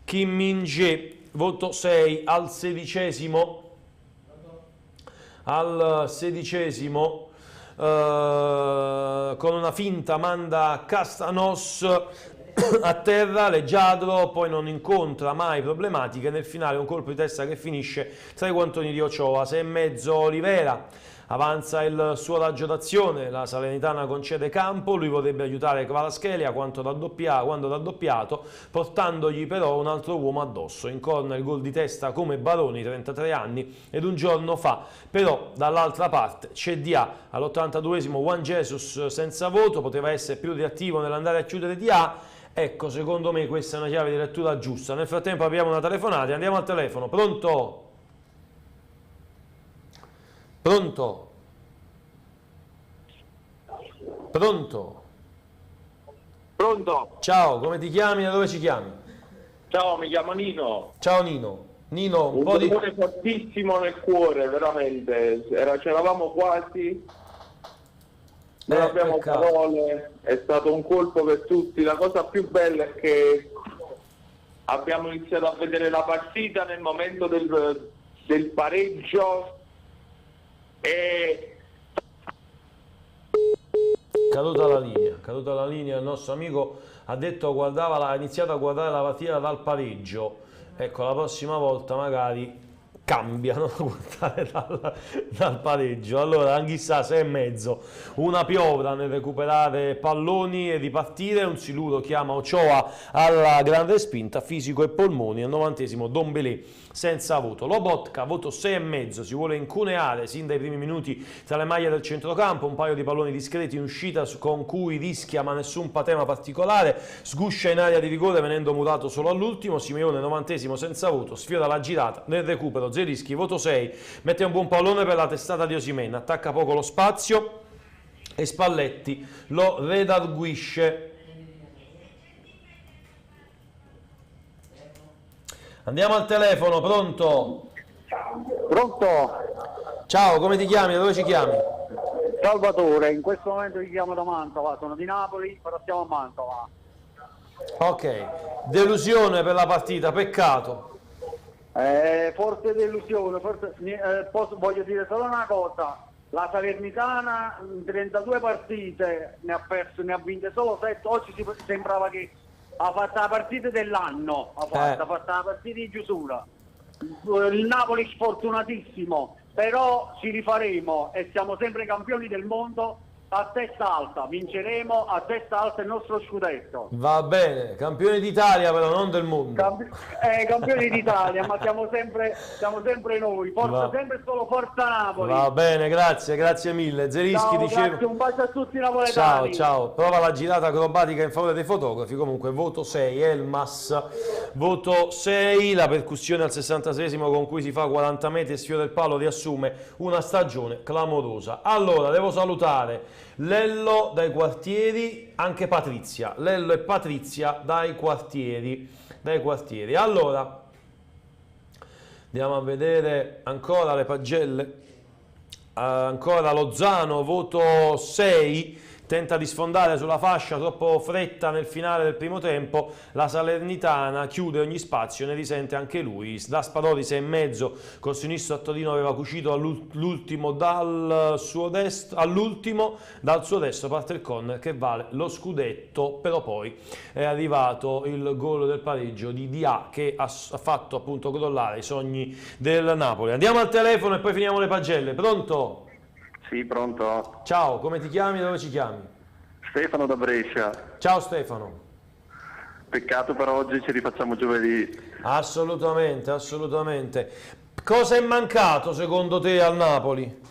Kim Min-jae, voto 6 al 16esimo. Al 16esimo, con una finta manda Castanos a terra, leggiadro, poi non incontra mai problematiche, nel finale un colpo di testa che finisce tra i guantoni di Ochoa. 6,5 Olivera. Avanza il suo raggio d'azione, la Salernitana concede campo, lui vorrebbe aiutare Kvaratskhelia quando raddoppiato, portandogli però un altro uomo addosso. In corner il gol di testa come Baroni, 33 anni, ed un giorno fa. Però dall'altra parte c'è Dia, all'82esimo Juan Jesus senza voto, poteva essere più reattivo nell'andare a chiudere Dia. Ecco, secondo me questa è una chiave di lettura giusta. Nel frattempo abbiamo una telefonata, andiamo al telefono. Pronto? Pronto? Pronto? Pronto? Ciao, come ti chiami e da dove ci chiami? Ciao, mi chiamo Nino. Ciao Nino. Nino, un po' di dolore fortissimo nel cuore, veramente. C'eravamo quasi. Non abbiamo parole, è stato un colpo per tutti. La cosa più bella è che abbiamo iniziato a vedere la partita nel momento del pareggio e caduta la linea, il nostro amico ha detto ha iniziato a guardare la partita dal pareggio. Ecco, la prossima volta magari cambiano a guardare dal pareggio. Allora, Anghissà 6,5, una piovra nel recuperare palloni e ripartire, un siluro chiama Ochoa alla grande spinta, fisico e polmoni. Al 90esimo Dombelé senza voto. Lobotka, voto 6,5, si vuole incuneare sin dai primi minuti tra le maglie del centrocampo, un paio di palloni discreti in uscita con cui rischia ma nessun patema particolare, sguscia in area di rigore venendo murato solo all'ultimo. Simeone 90esimo senza voto, sfiora la girata, nel recupero Zelinski, voto 6, mette un buon pallone per la testata di Osimhen, attacca poco lo spazio e Spalletti lo redarguisce. Andiamo al telefono, pronto? Pronto? Ciao, come ti chiami? Da dove ci chiami? Salvatore, in questo momento mi chiamo da Mantova, sono di Napoli, però stiamo a Mantova. Ok, delusione per la partita, peccato. Forse delusione, voglio dire solo una cosa, la Salernitana in 32 partite ne ha vinte solo 7, oggi sembrava che ha fatto la partita dell'anno, ha fatto la partita di chiusura. Il Napoli sfortunatissimo, però ci rifaremo e siamo sempre campioni del mondo a testa alta, vinceremo a testa alta il nostro scudetto. Va bene, campioni d'Italia però non del mondo. Campioni d'Italia, ma siamo sempre noi, sempre solo Forza Napoli. Va bene, grazie mille. Zelinski diceva. Grazie, un bacio a tutti i napoletani. Ciao. Prova la girata acrobatica in favore dei fotografi. Comunque voto 6, Elmas. Voto 6, la percussione al 66esimo con cui si fa 40 metri e sfiora il palo riassume una stagione clamorosa. Allora, devo salutare Lello dai quartieri, anche Patrizia. Lello e Patrizia dai quartieri. Allora, andiamo a vedere ancora le pagelle. Ancora Lozano, voto 6, tenta di sfondare sulla fascia, troppo fretta nel finale del primo tempo. La Salernitana chiude ogni spazio, ne risente anche lui. Da Spadori 6,5, col sinistro a Torino aveva cucito all'ultimo dal suo destro parte il corner che vale lo scudetto, però poi è arrivato il gol del pareggio di Dia che ha fatto appunto crollare i sogni del Napoli. Andiamo al telefono e poi finiamo le pagelle. Pronto? Sì, pronto. Ciao, come ti chiami e dove ci chiami? Stefano da Brescia. Ciao Stefano. Peccato per oggi, ci rifacciamo giovedì. Assolutamente. Cosa è mancato secondo te al Napoli?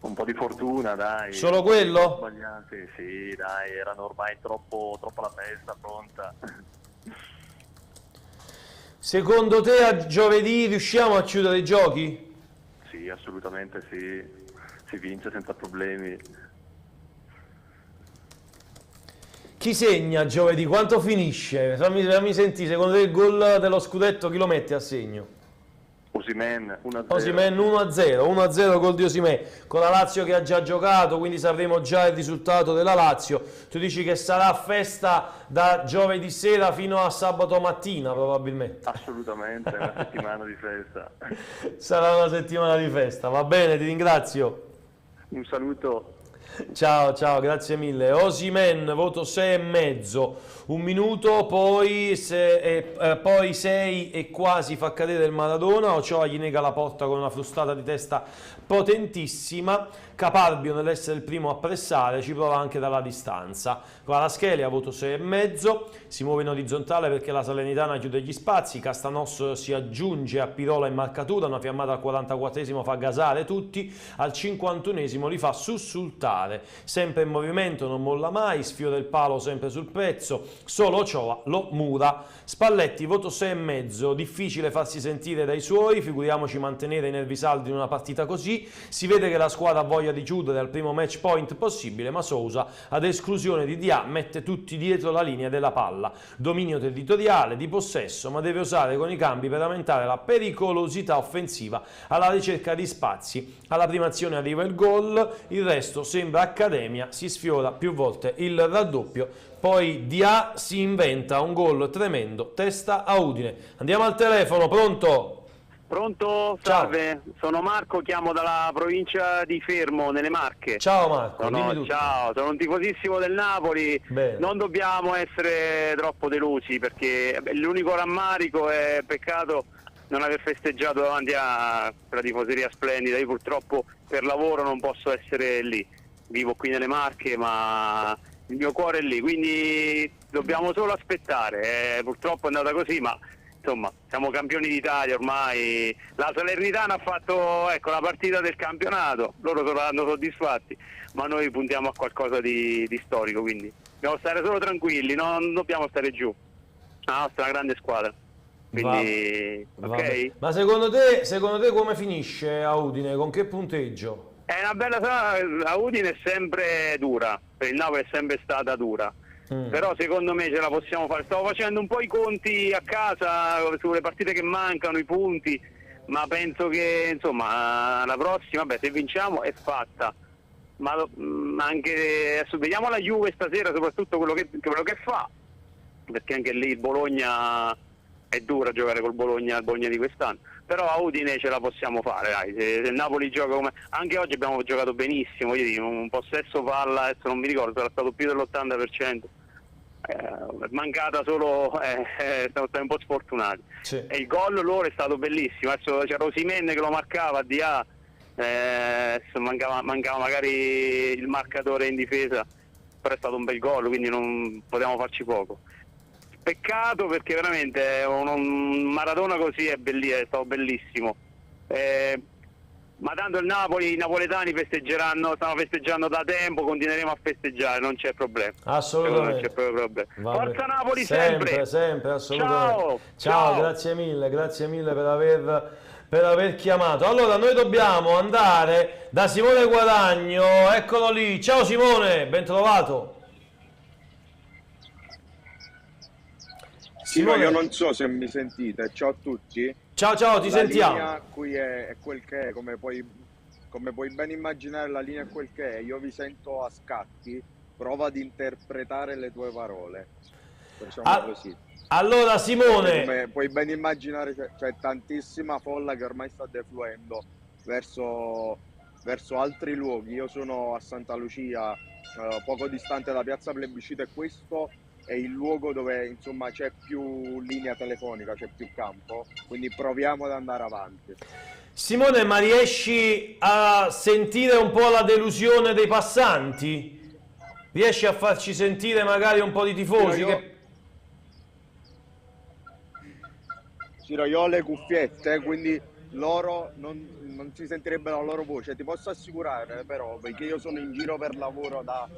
Un po' di fortuna, dai. Solo quello? Sbagliati, sì, dai, erano ormai troppo la testa pronta. Secondo te a giovedì riusciamo a chiudere i giochi? Sì, assolutamente sì. Si vince senza problemi. Chi segna giovedì? Quanto finisce? Fammi sentire, secondo te il gol dello scudetto chi lo mette a segno? Osimhen 1-0. Osimhen 1-0 gol di Osimhen, con la Lazio che ha già giocato, quindi sapremo già il risultato della Lazio. Tu dici che sarà festa da giovedì sera fino a sabato mattina probabilmente? Assolutamente, una settimana di festa. Sarà una settimana di festa, va bene, ti ringrazio. Un saluto. Ciao, grazie mille. Osimhen, voto 6,5, un minuto, poi 6 e quasi fa cadere il Maradona. Ochoa gli nega la porta con una frustata di testa potentissima. Caparbio nell'essere il primo a pressare, ci prova anche dalla distanza. Kvaratskhelia, voto 6,5, si muove in orizzontale perché la Salernitana chiude gli spazi. Castanos si aggiunge a Pirola in marcatura, una fiammata al 44esimo fa gasare tutti, al 51esimo li fa sussultare. Sempre in movimento, non molla mai, sfiora il palo sempre sul pezzo, solo Ochoa lo mura. Spalletti, voto 6,5, difficile farsi sentire dai suoi, figuriamoci mantenere i nervi saldi in una partita così. Si vede che la squadra ha voglia di chiudere al primo match point possibile, ma Sousa, ad esclusione di Dia, mette tutti dietro la linea della palla. Dominio territoriale, di possesso, ma deve usare con i cambi per aumentare la pericolosità offensiva alla ricerca di spazi. Alla prima azione arriva il gol, il resto sembra accademia, si sfiora più volte il raddoppio, poi Dia si inventa un gol tremendo, testa a Udine. Andiamo al telefono, pronto? Pronto? Salve, sono Marco, chiamo dalla provincia di Fermo, nelle Marche. Ciao Marco, dimmi tutto. Ciao, sono un tifosissimo del Napoli. Bene. Non dobbiamo essere troppo delusi, perché l'unico rammarico è peccato non aver festeggiato davanti a quella tifoseria splendida. Io purtroppo per lavoro non posso essere lì, vivo qui nelle Marche, ma il mio cuore è lì, quindi dobbiamo solo aspettare. Purtroppo è andata così, ma insomma siamo campioni d'Italia ormai. La Salernitana ha fatto la partita del campionato, loro saranno soddisfatti, ma noi puntiamo a qualcosa di storico, quindi dobbiamo stare solo tranquilli, non dobbiamo stare giù. La nostra è una grande squadra, quindi ok? Ma secondo te come finisce a Udine? Con che punteggio? È una bella a Udine è sempre dura, per il Napoli è sempre stata dura. Però secondo me ce la possiamo fare. Stavo facendo un po' i conti a casa sulle partite che mancano, i punti, ma penso che insomma la prossima, se vinciamo è fatta. Ma anche adesso vediamo la Juve stasera, soprattutto quello che fa, perché anche lì il Bologna è dura giocare col Bologna di quest'anno. Però a Udine ce la possiamo fare, dai. Se il Napoli gioca come anche oggi abbiamo giocato benissimo, io dico, un possesso palla, adesso non mi ricordo, era stato più dell'80%. Mancata solo, siamo stati un po' sfortunati. Sì. E il gol loro è stato bellissimo. Adesso c'era Osimhen che lo marcava, Dia, mancava magari il marcatore in difesa, però è stato un bel gol, quindi non potevamo farci poco. Peccato, perché veramente un Maradona così è stato bellissimo. Ma tanto il Napoli, i napoletani stanno festeggiando da tempo, continueremo a festeggiare, non c'è problema. Assolutamente. Non c'è proprio problema. Forza Napoli sempre, assolutamente. Ciao. Grazie mille per aver chiamato. Allora noi dobbiamo andare da Simone Guadagno, eccolo lì. Ciao Simone, ben trovato. Simone, io non so se mi sentite. Ciao a tutti. Ciao, ti sentiamo. La linea qui è quel che è, come puoi ben immaginare, la linea è quel che è. Io vi sento a scatti, prova ad interpretare le tue parole. Facciamo così. Allora Simone, come puoi ben immaginare, c'è tantissima folla che ormai sta defluendo verso altri luoghi. Io sono a Santa Lucia, poco distante da Piazza Plebiscito, e questo è il luogo dove insomma c'è più linea telefonica, c'è più campo, quindi proviamo ad andare avanti. Simone, ma riesci a sentire un po' la delusione dei passanti? Riesci a farci sentire magari un po' di tifosi? Io ho le cuffiette, quindi loro non si sentirebbe la loro voce. Ti posso assicurare però, perché io sono in giro per lavoro da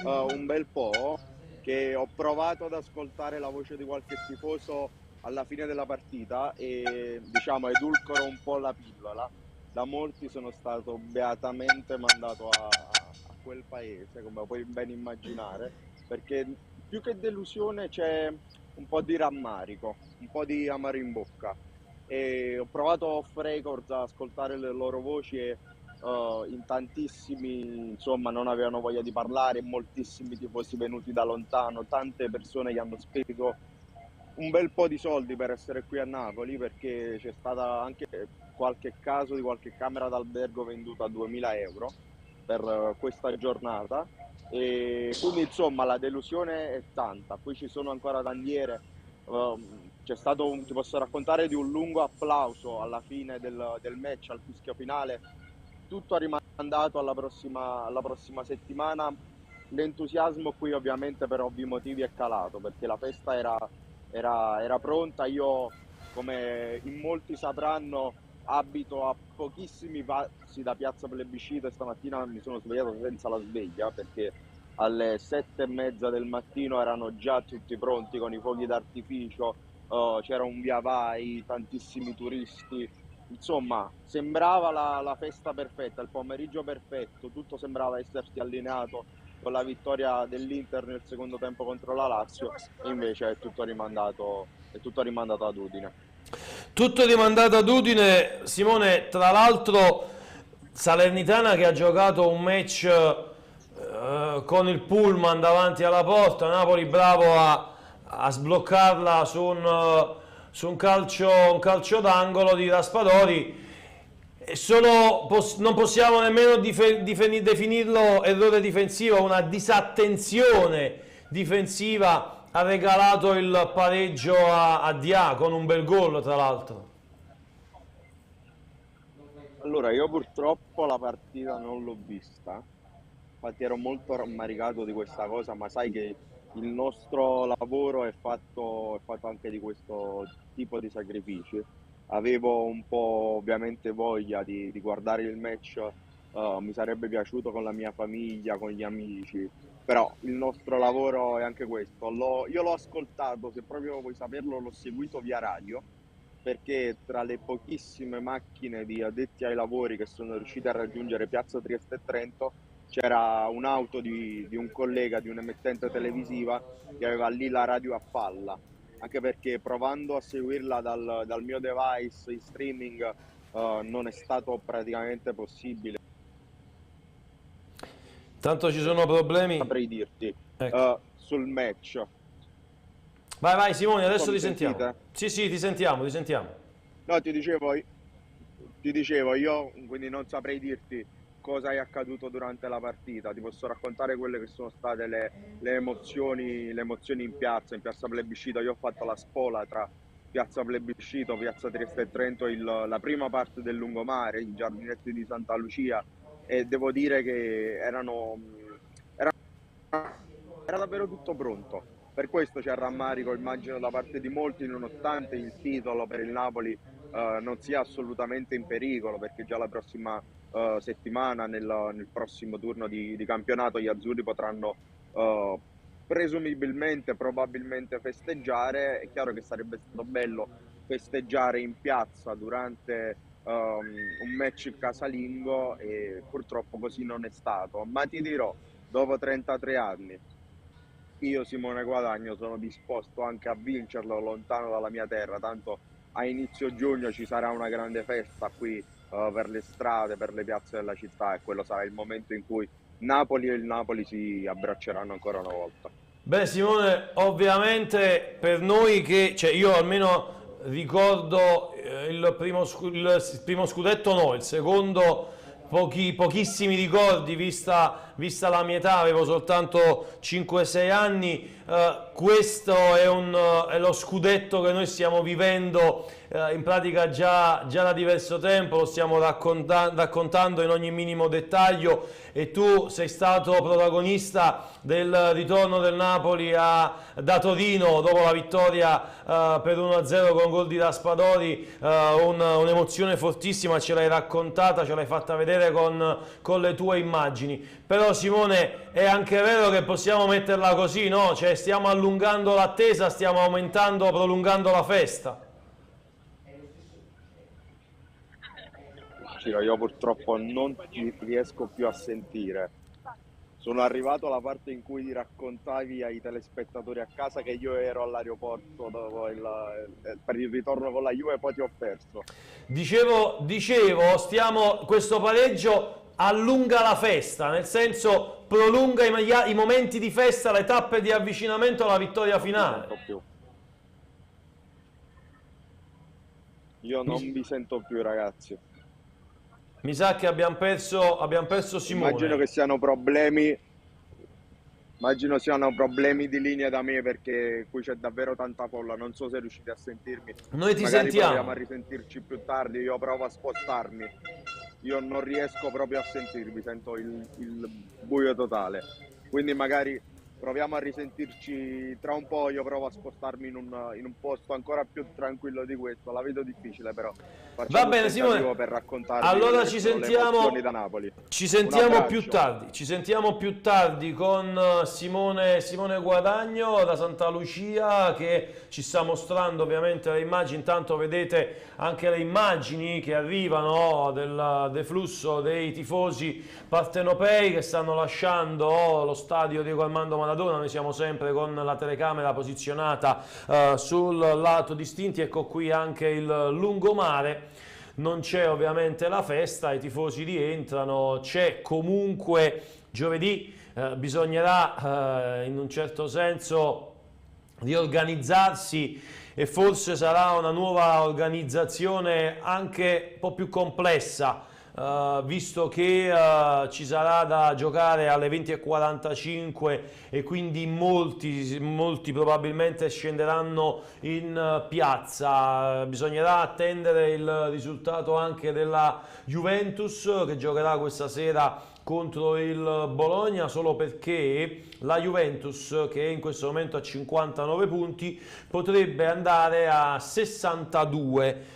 un bel po', che ho provato ad ascoltare la voce di qualche tifoso alla fine della partita e diciamo edulcoro un po' la pillola. Da molti sono stato beatamente mandato a quel paese, come puoi ben immaginare, perché più che delusione c'è un po' di rammarico, un po' di amaro in bocca. e ho provato off records a ascoltare le loro voci e in tantissimi insomma non avevano voglia di parlare, moltissimi tifosi venuti da lontano, tante persone che hanno speso un bel po' di soldi per essere qui a Napoli, perché c'è stata anche qualche caso di qualche camera d'albergo venduta a 2000 euro per questa giornata, e quindi insomma la delusione è tanta. Poi ci sono ancora bandiere, c'è stato ti posso raccontare di un lungo applauso alla fine del match, al fischio finale. Tutto rimandato alla prossima settimana. L'entusiasmo qui ovviamente per ovvi motivi è calato, perché la festa era pronta. Io, come in molti sapranno, abito a pochissimi passi da Piazza Plebiscito e stamattina mi sono svegliato senza la sveglia, perché alle 7:30 del mattino erano già tutti pronti con i fuochi d'artificio, c'era un via vai, tantissimi turisti. Insomma, sembrava la festa perfetta, il pomeriggio perfetto, tutto sembrava essersi allineato con la vittoria dell'Inter nel secondo tempo contro la Lazio, e invece è tutto rimandato ad Udine. Tutto rimandato ad Udine, Simone. Tra l'altro Salernitana che ha giocato un match con il pullman davanti alla porta, Napoli bravo a sbloccarla su un calcio d'angolo di Raspadori. Non possiamo nemmeno definirlo errore difensivo, una disattenzione difensiva ha regalato il pareggio a Dia con un bel gol, tra l'altro. Allora, io purtroppo la partita non l'ho vista, infatti ero molto rammaricato di questa cosa, ma sai che il nostro lavoro è fatto anche di questo tipo di sacrifici. Avevo un po' ovviamente voglia di guardare il match, mi sarebbe piaciuto con la mia famiglia, con gli amici, però il nostro lavoro è anche questo. Io l'ho ascoltato, se proprio vuoi saperlo, l'ho seguito via radio, perché tra le pochissime macchine di addetti ai lavori che sono riuscite a raggiungere Piazza Trieste e Trento c'era un'auto di un collega di un'emittente televisiva che aveva lì la radio a palla, anche perché provando a seguirla dal mio device in streaming non è stato praticamente possibile. Tanto ci sono problemi. Saprei dirti sul match. Vai Simone, adesso ti sentite? sentiamo. Sì, ti sentiamo. No, ti dicevo, io quindi non saprei dirti cosa è accaduto durante la partita. Ti posso raccontare quelle che sono state le emozioni in piazza Plebiscito. Io ho fatto la spola tra Piazza Plebiscito, Piazza Trieste e Trento, la prima parte del lungomare, i giardinetti di Santa Lucia, e devo dire che era davvero tutto pronto. Per questo c'è rammarico, immagino, da parte di molti, nonostante il titolo per il Napoli non sia assolutamente in pericolo, perché già la prossima settimana, nel prossimo turno di campionato, gli azzurri potranno probabilmente festeggiare. È chiaro che sarebbe stato bello festeggiare in piazza durante un match casalingo, e purtroppo così non è stato. Ma ti dirò, dopo 33 anni, io, Simone Guadagno, sono disposto anche a vincerlo lontano dalla mia terra, tanto a inizio giugno ci sarà una grande festa qui per le strade, per le piazze della città, e quello sarà il momento in cui Napoli e il Napoli si abbracceranno ancora una volta. Beh Simone, ovviamente per noi io almeno ricordo il primo scudetto, no, il secondo pochissimi ricordi, vista la mia età, avevo soltanto 5-6 anni. Questo è lo scudetto che noi stiamo vivendo in pratica già da diverso tempo, lo stiamo raccontando in ogni minimo dettaglio, e tu sei stato protagonista del ritorno del Napoli da Torino dopo la vittoria per 1-0 con gol di Raspadori, un'emozione fortissima, ce l'hai raccontata, ce l'hai fatta vedere con le tue immagini. Però Simone, è anche vero che possiamo metterla così, no? Cioè stiamo allungando l'attesa, stiamo prolungando la festa. Io purtroppo non ti riesco più a sentire. sono arrivato alla parte in cui raccontavi ai telespettatori a casa che io ero all'aeroporto per il ritorno con la Juve e poi ti ho perso. Dicevo, questo pareggio allunga la festa, nel senso prolunga i momenti di festa, le tappe di avvicinamento alla vittoria finale. Io non vi sento più, ragazzi. Mi sa che abbiamo perso Simone. Immagino siano problemi di linea da me, perché qui c'è davvero tanta folla. Non so se riuscite a sentirmi. Noi ti Magari sentiamo. proviamo a risentirci più tardi. Io provo a spostarmi. Io non riesco proprio a sentirvi, sento il buio totale. Quindi magari proviamo a risentirci tra un po'. Io provo a spostarmi in un posto ancora più tranquillo di questo. La vedo difficile, però facciamo Va bene, Simone, per raccontarvi allora le emozioni da Napoli. Ci sentiamo più tardi con Simone Guadagno da Santa Lucia, che ci sta mostrando ovviamente le immagini. Intanto vedete anche le immagini che arrivano del deflusso dei tifosi partenopei che stanno lasciando lo stadio Diego Armando Maradona. Noi siamo sempre con la telecamera posizionata sul lato di Stinti. Ecco qui anche il lungomare. Non c'è ovviamente la festa, i tifosi rientrano, c'è comunque giovedì, bisognerà in un certo senso riorganizzarsi, e forse sarà una nuova organizzazione anche un po' più complessa, visto che ci sarà da giocare alle 20:45 e quindi molti probabilmente scenderanno in piazza. Bisognerà attendere il risultato anche della Juventus, che giocherà questa sera contro il Bologna, solo perché la Juventus, che è in questo momento a 59 punti, potrebbe andare a 62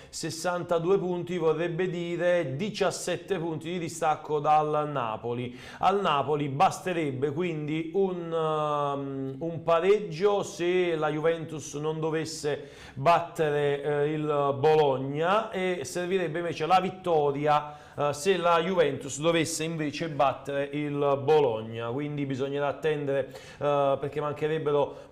punti, vorrebbe dire 17 punti di distacco dal Napoli. Al Napoli basterebbe quindi un pareggio se la Juventus non dovesse battere il Bologna, e servirebbe invece la vittoria se la Juventus dovesse invece battere il Bologna. Quindi bisognerà attendere, perché mancherebbero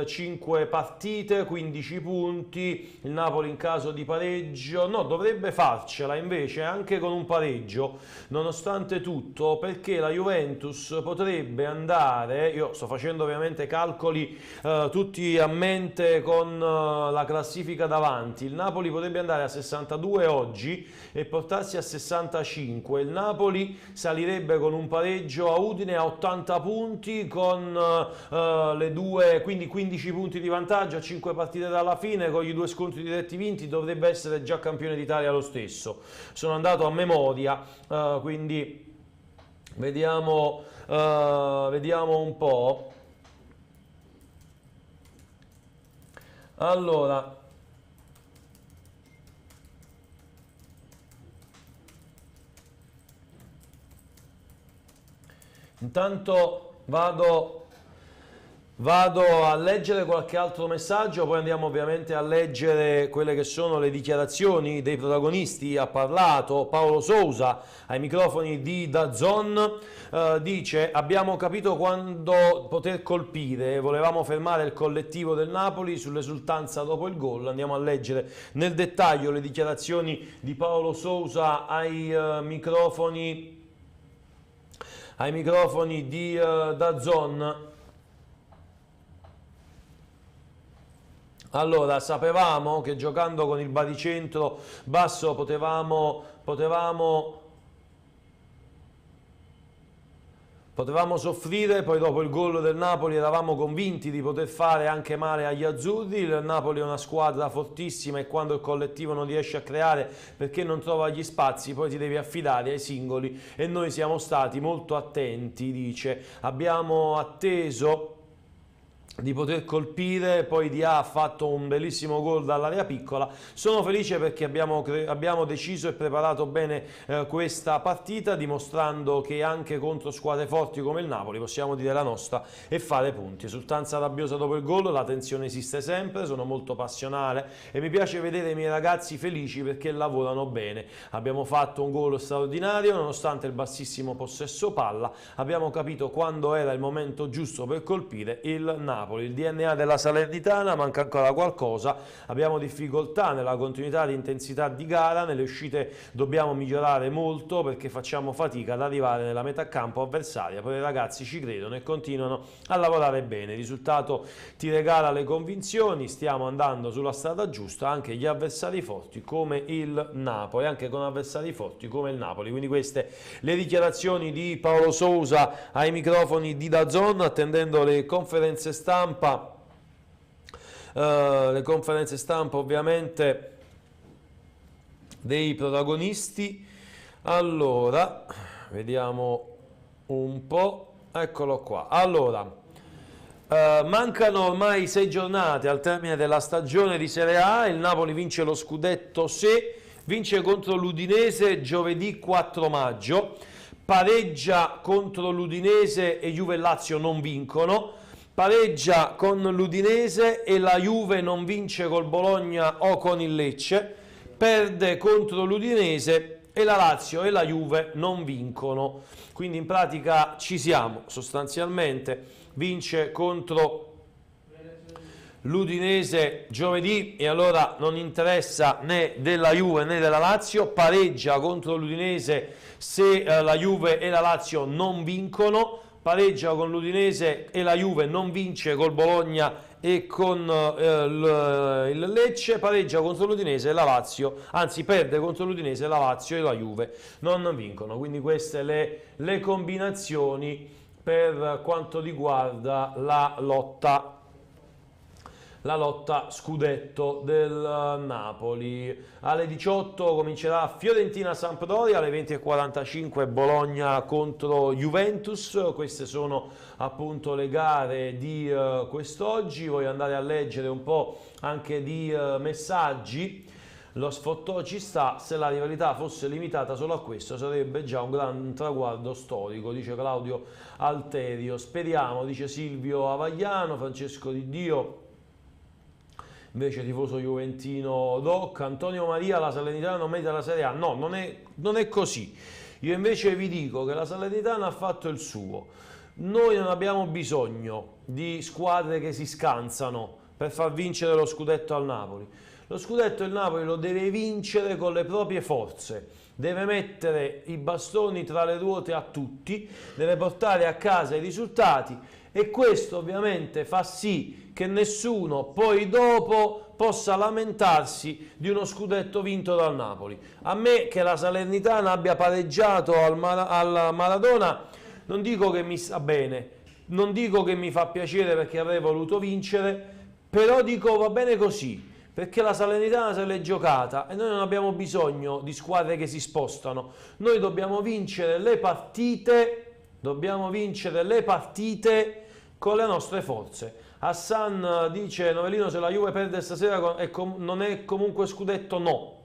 5 partite, 15 punti. Il Napoli in caso di pareggio dovrebbe farcela invece anche con un pareggio, nonostante tutto, perché la Juventus potrebbe andare, io sto facendo ovviamente calcoli tutti a mente con la classifica davanti, il Napoli potrebbe andare a 62 oggi e portarsi a 65. Il Napoli salirebbe con un pareggio a Udine a 80 punti, con le due, quindi 15 punti di vantaggio a 5 partite dalla fine, con i 2 scontri diretti vinti dovrebbe essere già campione d'Italia lo stesso. Sono andato a memoria, quindi vediamo un po'. Allora, intanto vado a leggere qualche altro messaggio, poi andiamo ovviamente a leggere quelle che sono le dichiarazioni dei protagonisti. Ha parlato Paolo Sousa ai microfoni di DAZN, dice: abbiamo capito quando poter colpire, volevamo fermare il collettivo del Napoli sull'esultanza dopo il gol. Andiamo a leggere nel dettaglio le dichiarazioni di Paolo Sousa ai microfoni di DAZN. Allora, sapevamo che giocando con il baricentro basso potevamo soffrire, poi dopo il gol del Napoli eravamo convinti di poter fare anche male agli azzurri. Il Napoli è una squadra fortissima e quando il collettivo non riesce a creare perché non trova gli spazi, poi ti devi affidare ai singoli, e noi siamo stati molto attenti, dice. Abbiamo atteso di poter colpire, poi Dia ha fatto un bellissimo gol dall'area piccola. Sono felice perché abbiamo deciso e preparato bene questa partita, dimostrando che anche contro squadre forti come il Napoli possiamo dire la nostra e fare punti. Esultanza rabbiosa dopo il gol, la tensione esiste sempre, sono molto passionale e mi piace vedere i miei ragazzi felici perché lavorano bene. Abbiamo fatto un gol straordinario nonostante il bassissimo possesso palla, abbiamo capito quando era il momento giusto per colpire il Napoli. Il DNA della Salernitana, manca ancora qualcosa, abbiamo difficoltà nella continuità di intensità di gara, nelle uscite dobbiamo migliorare molto perché facciamo fatica ad arrivare nella metà campo avversaria, poi i ragazzi ci credono e continuano a lavorare bene, il risultato ti regala le convinzioni, stiamo andando sulla strada giusta, anche gli avversari forti come il Napoli, anche con avversari forti come il Napoli. Quindi queste le dichiarazioni di Paolo Sousa ai microfoni di DAZN, attendendo le conferenze stampa. Le conferenze stampa ovviamente dei protagonisti. Allora vediamo un po', eccolo qua. Allora mancano ormai 6 giornate al termine della stagione di Serie A, il Napoli vince lo scudetto se vince contro l'Udinese giovedì 4 maggio, pareggia contro l'Udinese e Juve e Lazio non vincono, pareggia con l'Udinese e la Juve non vince col Bologna o con il Lecce, perde contro l'Udinese e la Lazio e la Juve non vincono. Quindi in pratica ci siamo sostanzialmente, vince contro l'Udinese giovedì e allora non interessa né della Juve né della Lazio, pareggia contro l'Udinese se la Juve e la Lazio non vincono, pareggia con l'Udinese e la Juve non vince col Bologna e con il Lecce, pareggia contro l'Udinese e la Lazio, anzi perde contro l'Udinese e la Lazio e la Juve non vincono. Quindi queste le combinazioni per quanto riguarda la lotta scudetto del Napoli. Alle 18 comincerà Fiorentina-Sampdoria, alle 20:45 Bologna contro Juventus. Queste sono appunto le gare di quest'oggi. Voglio andare a leggere un po' anche di messaggi. Lo sfottò ci sta, se la rivalità fosse limitata solo a questo sarebbe già un gran traguardo storico, dice Claudio Alterio. Speriamo, dice Silvio Avagliano. Francesco Di Dio invece tifoso juventino doc. Antonio Maria, la Salernitana non merita la Serie A. No, non è così. Io invece vi dico che la Salernitana ha fatto il suo. Noi non abbiamo bisogno di squadre che si scansano per far vincere lo scudetto al Napoli. Lo scudetto il Napoli lo deve vincere con le proprie forze, deve mettere i bastoni tra le ruote a tutti, deve portare a casa i risultati e questo ovviamente fa sì che nessuno poi dopo possa lamentarsi di uno scudetto vinto dal Napoli. A me che la Salernitana abbia pareggiato al Maradona non dico che mi sta bene, non dico che mi fa piacere perché avrei voluto vincere, però dico va bene così, perché la Salernitana se l'è giocata e noi non abbiamo bisogno di squadre che si spostano. Noi dobbiamo vincere le partite con le nostre forze. Hassan dice: Novellino, se la Juve perde stasera non è comunque scudetto? No,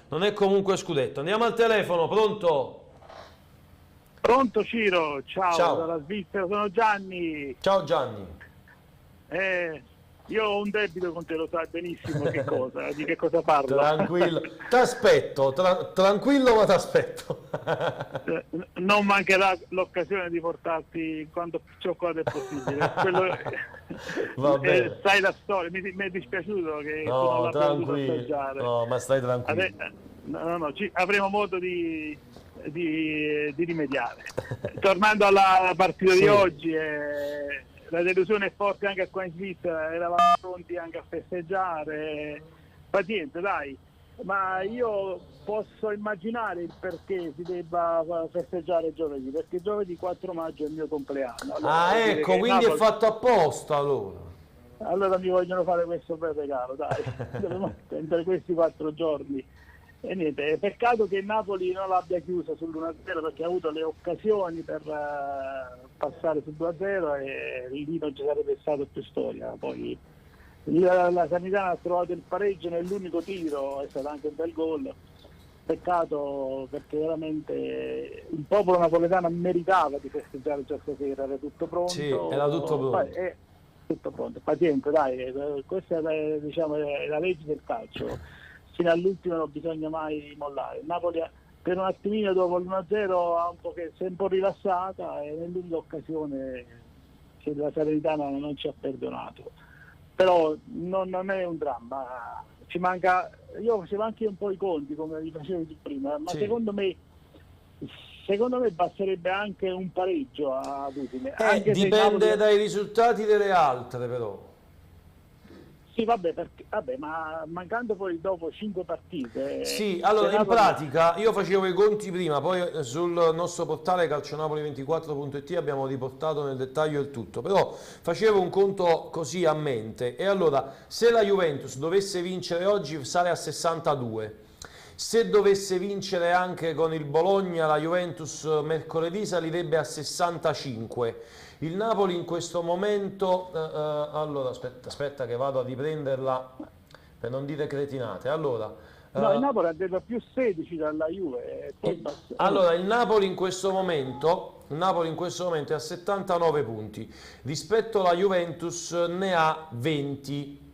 non è comunque scudetto. Andiamo al telefono, pronto? Pronto Ciro, ciao. Dalla Svizzera, sono Gianni. Ciao Gianni. Io ho un debito con te, lo sai benissimo di che cosa parlo. Tranquillo, t'aspetto, tranquillo ma t'aspetto. Non mancherà l'occasione di portarti quanto più cioccolato è possibile. Va bene. Sai la storia, mi è dispiaciuto che no, non l'abbia potuto assaggiare. No, ma stai tranquillo. Avremo modo di rimediare. Tornando alla partita di oggi, la delusione è forte anche qua in Svizzera, eravamo pronti anche a festeggiare, pazienza dai, ma io posso immaginare il perché si debba festeggiare giovedì, perché giovedì 4 maggio è il mio compleanno. Allora, ecco, quindi è fatto apposta allora mi vogliono fare questo bel regalo, dai, per questi 4 giorni E niente, peccato che il Napoli non l'abbia chiusa sull'1-0 perché ha avuto le occasioni per passare sul 2-0 e lì non ci sarebbe stato più storia. Poi la Salernitana ha trovato il pareggio nell'unico tiro, è stato anche un bel gol. Peccato perché veramente il popolo napoletano meritava di festeggiare già stasera, era tutto pronto. Sì, era tutto pronto. Tutto pronto, paziente, dai, questa è, diciamo, è la legge del calcio. Fino all'ultimo non bisogna mai mollare. Il Napoli per un attimino dopo l'1-0 si è un po' rilassata e nell'unica occasione che la Salernitana non ci ha perdonato. Però non è un dramma, ci manca, io facevo anche un po' i conti come li facevo prima, ma sì. secondo me basterebbe anche un pareggio ad Udine. Dipende dai risultati delle altre però. Sì, vabbè, ma mancando poi dopo 5 partite... Sì, allora in pratica io facevo i conti prima, poi sul nostro portale calcionapoli24.it abbiamo riportato nel dettaglio il tutto, però facevo un conto così a mente e allora se la Juventus dovesse vincere oggi sale a 62, se dovesse vincere anche con il Bologna la Juventus mercoledì salirebbe a 65. Il Napoli in questo momento, allora aspetta che vado a riprenderla per non dire cretinate. Allora, no, il Napoli ha detto più 16 dalla Juve. Allora, il Napoli in questo momento è a 79 punti, rispetto alla Juventus ne ha 20.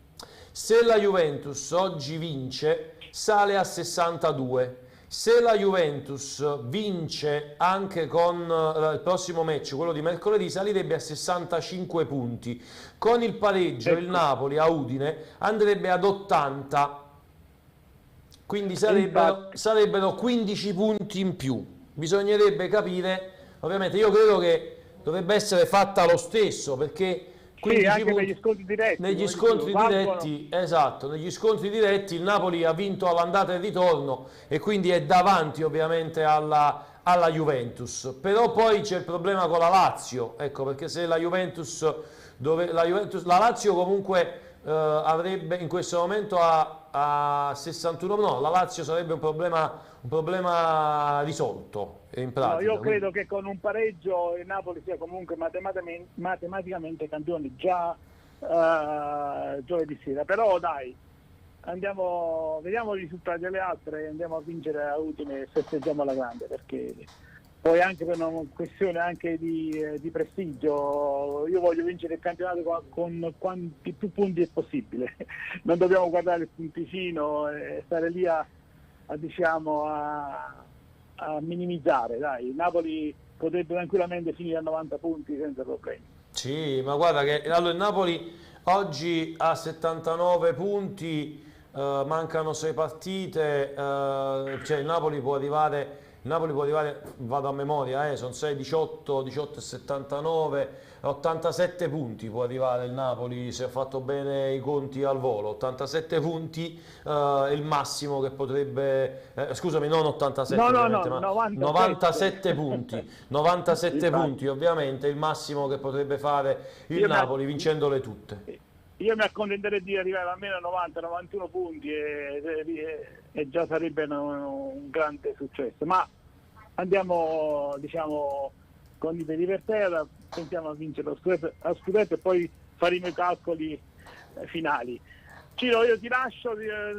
Se la Juventus oggi vince sale a 62. Se la Juventus vince anche con il prossimo match, quello di mercoledì, salirebbe a 65 punti. Con il pareggio il Napoli a Udine andrebbe ad 80, quindi sarebbero 15 punti in più. Bisognerebbe capire, ovviamente io credo che dovrebbe essere fatta lo stesso, perché... Sì, anche punti, negli scontri diretti. Negli scontri diretti, esatto, negli scontri diretti il Napoli ha vinto all'andata e al ritorno e quindi è davanti ovviamente alla Juventus. Però poi c'è il problema con la Lazio, ecco, perché se la Lazio comunque avrebbe in questo momento a 61, no, la Lazio sarebbe un problema risolto in pratica. No, io credo che con un pareggio il Napoli sia comunque matematicamente campione già giovedì sera, però dai, vediamo i risultati delle altre e andiamo a vincere a Udine e festeggiamo alla grande, perché poi anche per una questione anche di prestigio io voglio vincere il campionato con quanti più punti è possibile. Non dobbiamo guardare il punticino e stare lì a minimizzare, dai. Il Napoli potrebbe tranquillamente finire a 90 punti senza problemi. Sì, ma guarda che allora il Napoli oggi ha 79 punti, mancano 6 partite, cioè il Napoli può arrivare, vado a memoria, sono 6, 18 e 79, 87 punti può arrivare il Napoli se ha fatto bene i conti al volo. 87 punti è il massimo che potrebbe, scusami, non 87, ma 97 punti. 97 punti ovviamente è il massimo che potrebbe fare il Napoli vincendole tutte. Io mi accontenterei di arrivare almeno a 90-91 punti e già sarebbe un grande successo, ma andiamo, diciamo, con i piedi per terra, pensiamo a vincere lo scudetto e poi faremo i calcoli finali. Ciro, io ti lascio,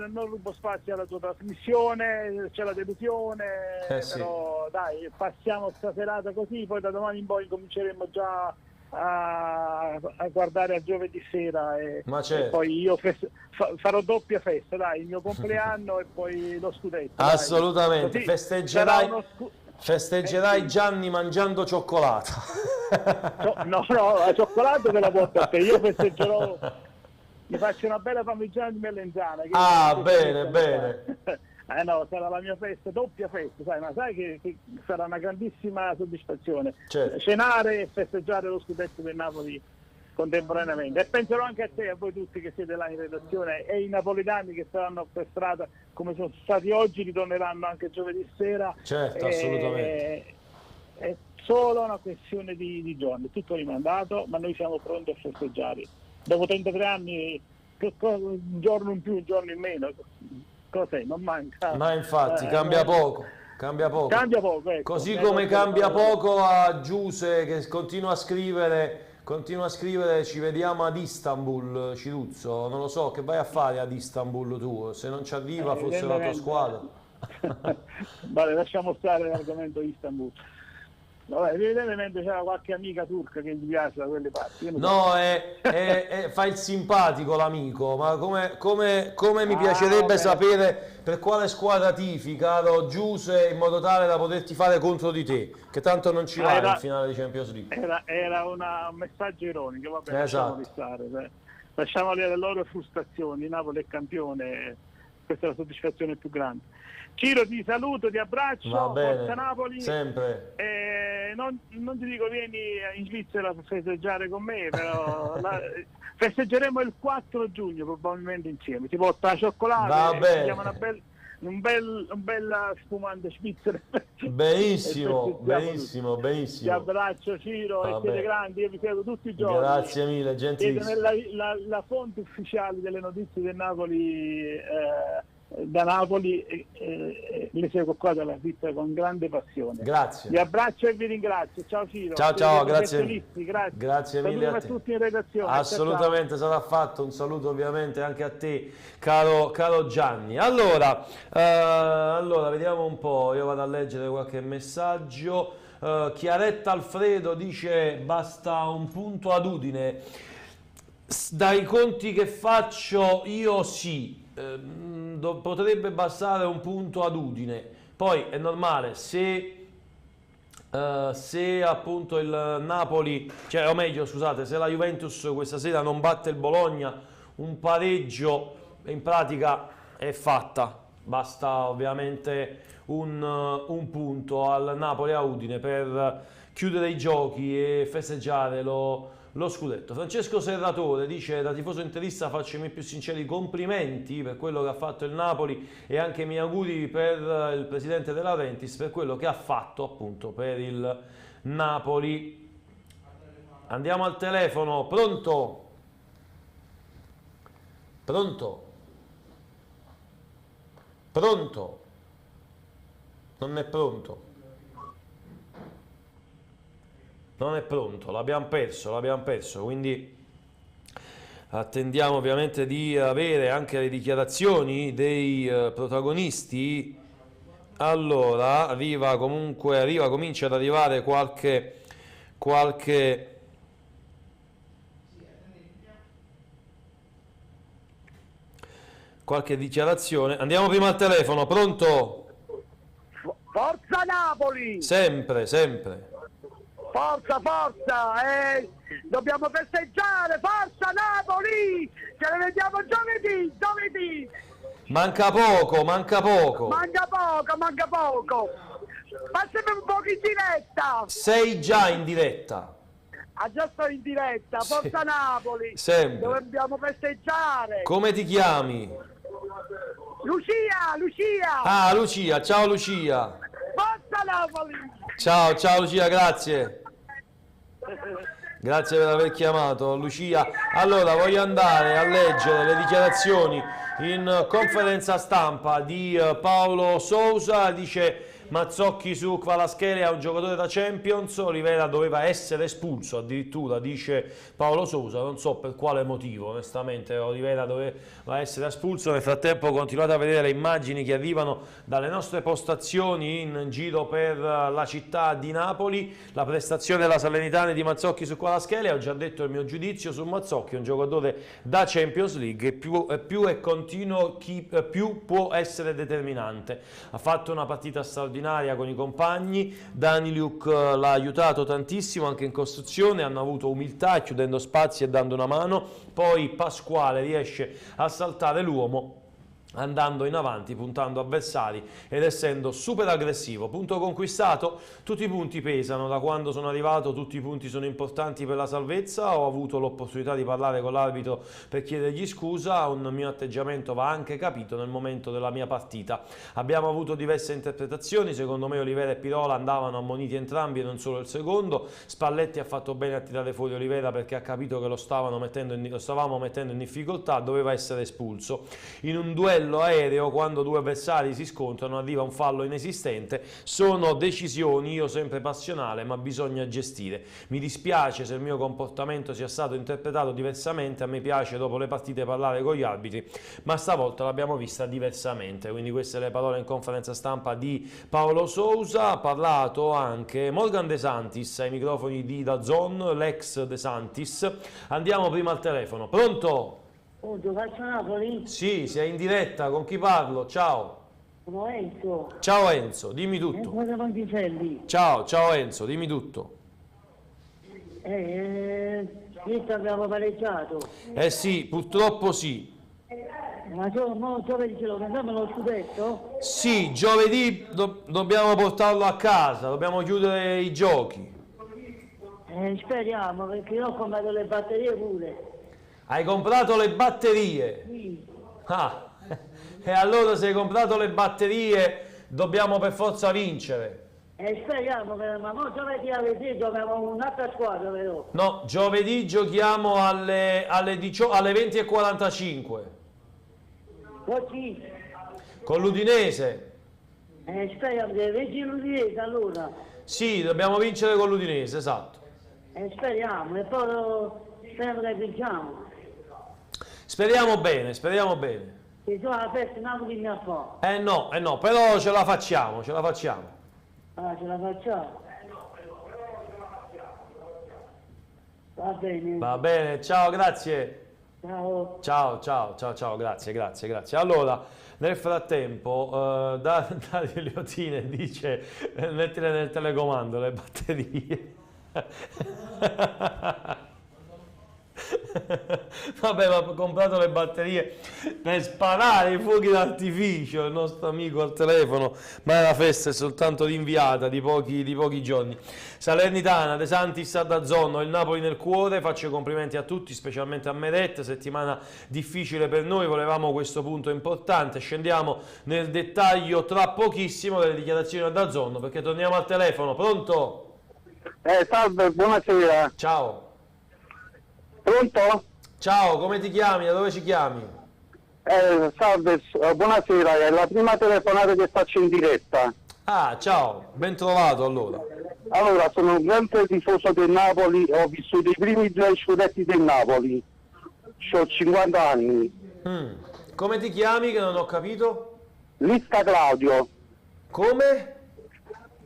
non rubo spazio alla tua trasmissione, c'è la delusione, però dai, passiamo questa serata così, poi da domani in poi cominceremo già a guardare a giovedì sera e poi io farò doppia festa, dai, il mio compleanno e poi lo scudetto. Assolutamente, festeggerai Gianni mangiando cioccolata. No, la cioccolata te la porto a te, io festeggerò, mi faccio una bella parmigiana di melenzana. Bene. No, sarà la mia festa, doppia festa, sai, ma sai che sarà una grandissima soddisfazione cenare e festeggiare lo scudetto del Napoli contemporaneamente. E penserò anche a te, a voi tutti che siete là in redazione, e i napoletani che saranno per strada come sono stati oggi ritorneranno anche giovedì sera. Certo, assolutamente. È solo una questione di giorni, tutto rimandato, ma noi siamo pronti a festeggiare. Dopo 33 anni, un giorno in più, un giorno in meno. qualcosa non manca. Ma infatti cambia poco. Cambia poco. Cambia poco, ecco. Così come cambia poco a Giuse che continua a scrivere, ci vediamo ad Istanbul, Ciruzzo, non lo so, che vai a fare ad Istanbul tu? Se non ci arriva fosse la tua squadra. Vale, lasciamo stare l'argomento Istanbul. Vabbè, evidentemente c'era qualche amica turca che gli piace da quelle parti. No, fa il simpatico l'amico, ma come mi piacerebbe sapere per quale squadra tifi, caro Giuse, in modo tale da poterti fare contro di te, che tanto non ci vai in finale di Champions League. Era un messaggio ironico, vabbè, esatto. Lasciamo le loro frustrazioni. Napoli è campione, questa è la soddisfazione più grande. Ciro, ti saluto, ti abbraccio, forza Napoli. Sempre. Non ti dico vieni in Svizzera per festeggiare con me, però festeggeremo il 4 giugno probabilmente insieme. Ti porto la cioccolata, facciamo un bel spumante svizzero. Benissimo. Ti abbraccio Ciro, e siete grandi, io vi seguo tutti i giorni. Grazie mille, gentilissimo. La fonte ufficiale delle notizie del Napoli, da Napoli, le seguo qua dalla Svizzera con grande passione. Grazie. Vi abbraccio e vi ringrazio. Ciao Ciro. Ciao, grazie. Grazie mille a tutti in redazione. Assolutamente, sarà fatto. Un saluto ovviamente anche a te, caro Gianni. Allora, vediamo un po', io vado a leggere qualche messaggio. Chiaretta Alfredo dice basta un punto ad Udine. Dai conti che faccio io sì. Potrebbe bastare un punto ad Udine, poi è normale se appunto il Napoli, cioè o meglio scusate, se la Juventus questa sera non batte il Bologna, un pareggio in pratica è fatta, basta ovviamente un punto al Napoli a Udine per chiudere i giochi e festeggiare lo scudetto. Francesco Serratore dice: da tifoso interista faccio i miei più sinceri complimenti per quello che ha fatto il Napoli e anche i miei auguri per il presidente De Laurentiis per quello che ha fatto appunto per il Napoli. Andiamo al telefono. Pronto? Non è pronto. Non è pronto, l'abbiamo perso, quindi attendiamo ovviamente di avere anche le dichiarazioni dei protagonisti. Allora, comincia ad arrivare qualche dichiarazione. Andiamo prima al telefono, pronto? Forza Napoli! Sempre. Forza, dobbiamo festeggiare, forza Napoli, ce ne vediamo giovedì. Manca poco. Manca poco. Passami un po' in diretta. Sei già in diretta. Già sto in diretta, forza Napoli. Sempre. Dobbiamo festeggiare. Come ti chiami? Lucia. Ah, Lucia, ciao Lucia. Forza Napoli. Ciao Lucia, grazie. Grazie per aver chiamato Lucia. Allora voglio andare a leggere le dichiarazioni in conferenza stampa di Paolo Sousa. Dice: Mazzocchi su Kvaratskhelia è un giocatore da Champions, Olivera doveva essere espulso addirittura, dice Paolo Sousa, non so per quale motivo onestamente Olivera doveva essere espulso. Nel frattempo continuate a vedere le immagini che arrivano dalle nostre postazioni in giro per la città di Napoli, la prestazione della Salernitana e di Mazzocchi su Kvaratskhelia. Ho già detto il mio giudizio su Mazzocchi, un giocatore da Champions League, più è continuo più può essere determinante. Ha fatto una partita straordinaria con i compagni, Daniliuk l'ha aiutato tantissimo anche in costruzione, hanno avuto umiltà chiudendo spazi e dando una mano, poi Pasquale riesce a saltare l'uomo andando in avanti, puntando avversari ed essendo super aggressivo. Punto conquistato, tutti i punti pesano, da quando sono arrivato tutti i punti sono importanti per la salvezza. Ho avuto l'opportunità di parlare con l'arbitro per chiedergli scusa, un mio atteggiamento va anche capito nel momento della mia partita. Abbiamo avuto diverse interpretazioni, secondo me Olivera e Pirola andavano ammoniti entrambi e non solo il secondo. Spalletti ha fatto bene a tirare fuori Olivera perché ha capito che lo stavamo mettendo in difficoltà, doveva essere espulso. In un duello duello aereo, quando due avversari si scontrano, arriva un fallo inesistente. Sono decisioni, io sempre passionale, ma bisogna gestire. Mi dispiace se il mio comportamento sia stato interpretato diversamente, a me piace dopo le partite parlare con gli arbitri, ma stavolta l'abbiamo vista diversamente. Quindi queste le parole in conferenza stampa di Paolo Sousa. Ha parlato anche Morgan De Santis ai microfoni di DAZN, l'ex De Santis. Andiamo prima al telefono. Pronto? Faccio Napoli? Sì, sei in diretta, con chi parlo? Ciao. Sono Enzo. Ciao Enzo, dimmi tutto. Enzo da Ponticelli. Ciao Enzo, dimmi tutto. Visto abbiamo pareggiato. Sì, purtroppo sì. Ma giovedì ce lo prendiamo lo scudetto? Sì, giovedì dobbiamo portarlo a casa, dobbiamo chiudere i giochi. Speriamo, perché io ho comprato le batterie pure. Hai comprato le batterie? Sì. Ah, e allora se hai comprato le batterie dobbiamo per forza vincere. Speriamo, ma giovedì alle 10 abbiamo un'altra squadra, però. No, giovedì giochiamo alle 20:45. Così. Con l'Udinese. Speriamo, deve vincere l'Udinese allora. Sì, dobbiamo vincere con l'Udinese, esatto. Speriamo, e poi speriamo che vinciamo. Speriamo bene, speriamo bene. Se sono la festa Napoli mi fa. No, però ce la facciamo. Ah, ce la facciamo. Va bene. Va bene, ciao, grazie. Ciao. Ciao, grazie. Allora, nel frattempo, Dario Liotine dice, mettile nel telecomando le batterie. Vabbè, ma ha comprato le batterie per sparare i fuochi d'artificio, il nostro amico al telefono, ma la festa è soltanto rinviata di pochi giorni. Salernitana, De Santis a DAZN, il Napoli nel cuore. Faccio i complimenti a tutti, specialmente a Meret, settimana difficile per noi, volevamo questo punto importante. Scendiamo nel dettaglio tra pochissimo delle dichiarazioni a DAZN, perché torniamo al telefono. Pronto? Salve, buonasera. Ciao. Pronto? Ciao, come ti chiami? Da dove ci chiami? Salve, buonasera, è la prima telefonata che faccio in diretta. Ah, ciao, ben trovato allora. Allora, sono un grande tifoso del Napoli, ho vissuto i primi 2 scudetti del Napoli, ho 50 anni. Come ti chiami che non ho capito? Lista Claudio. Come?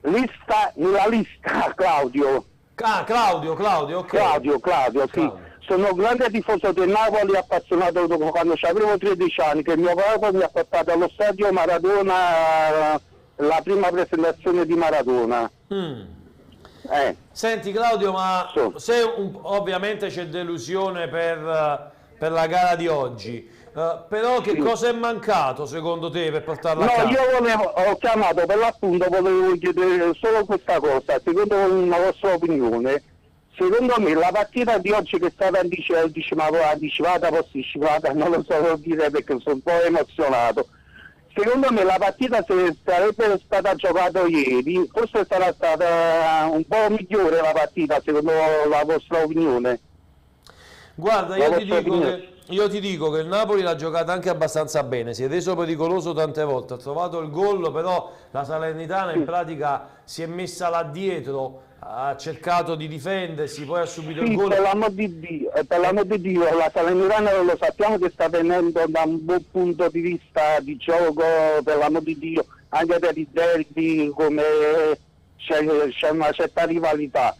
La lista Claudio. Ah, Claudio, ok. Claudio, sì. Sono un grande tifoso del Napoli, appassionato dopo quando avevo 13 anni, che mio papà mi ha portato allo stadio Maradona, la prima presentazione di Maradona. Senti Claudio, ma ovviamente c'è delusione per la gara di oggi, però che cosa è mancato secondo te per portarla a casa? Io ho chiamato per l'appunto, volevo chiedere solo questa cosa, secondo una vostra opinione. Secondo me la partita di oggi che è stata anticipata, posticipata, non lo so dire perché sono un po' emozionato. Secondo me la partita, se sarebbe stata giocata ieri, forse sarà stata un po' migliore la partita, secondo la vostra opinione. Guarda, io ti dico che il Napoli l'ha giocata anche abbastanza bene, si è reso pericoloso tante volte, ha trovato il gol, però la Salernitana in pratica si è messa là dietro, ha cercato di difendersi, poi ha subito il gol. Per l'amor di Dio, la Salernitana lo sappiamo che sta venendo da un buon punto di vista di gioco, per l'amor di Dio, anche per i derby, come c'è una certa rivalità.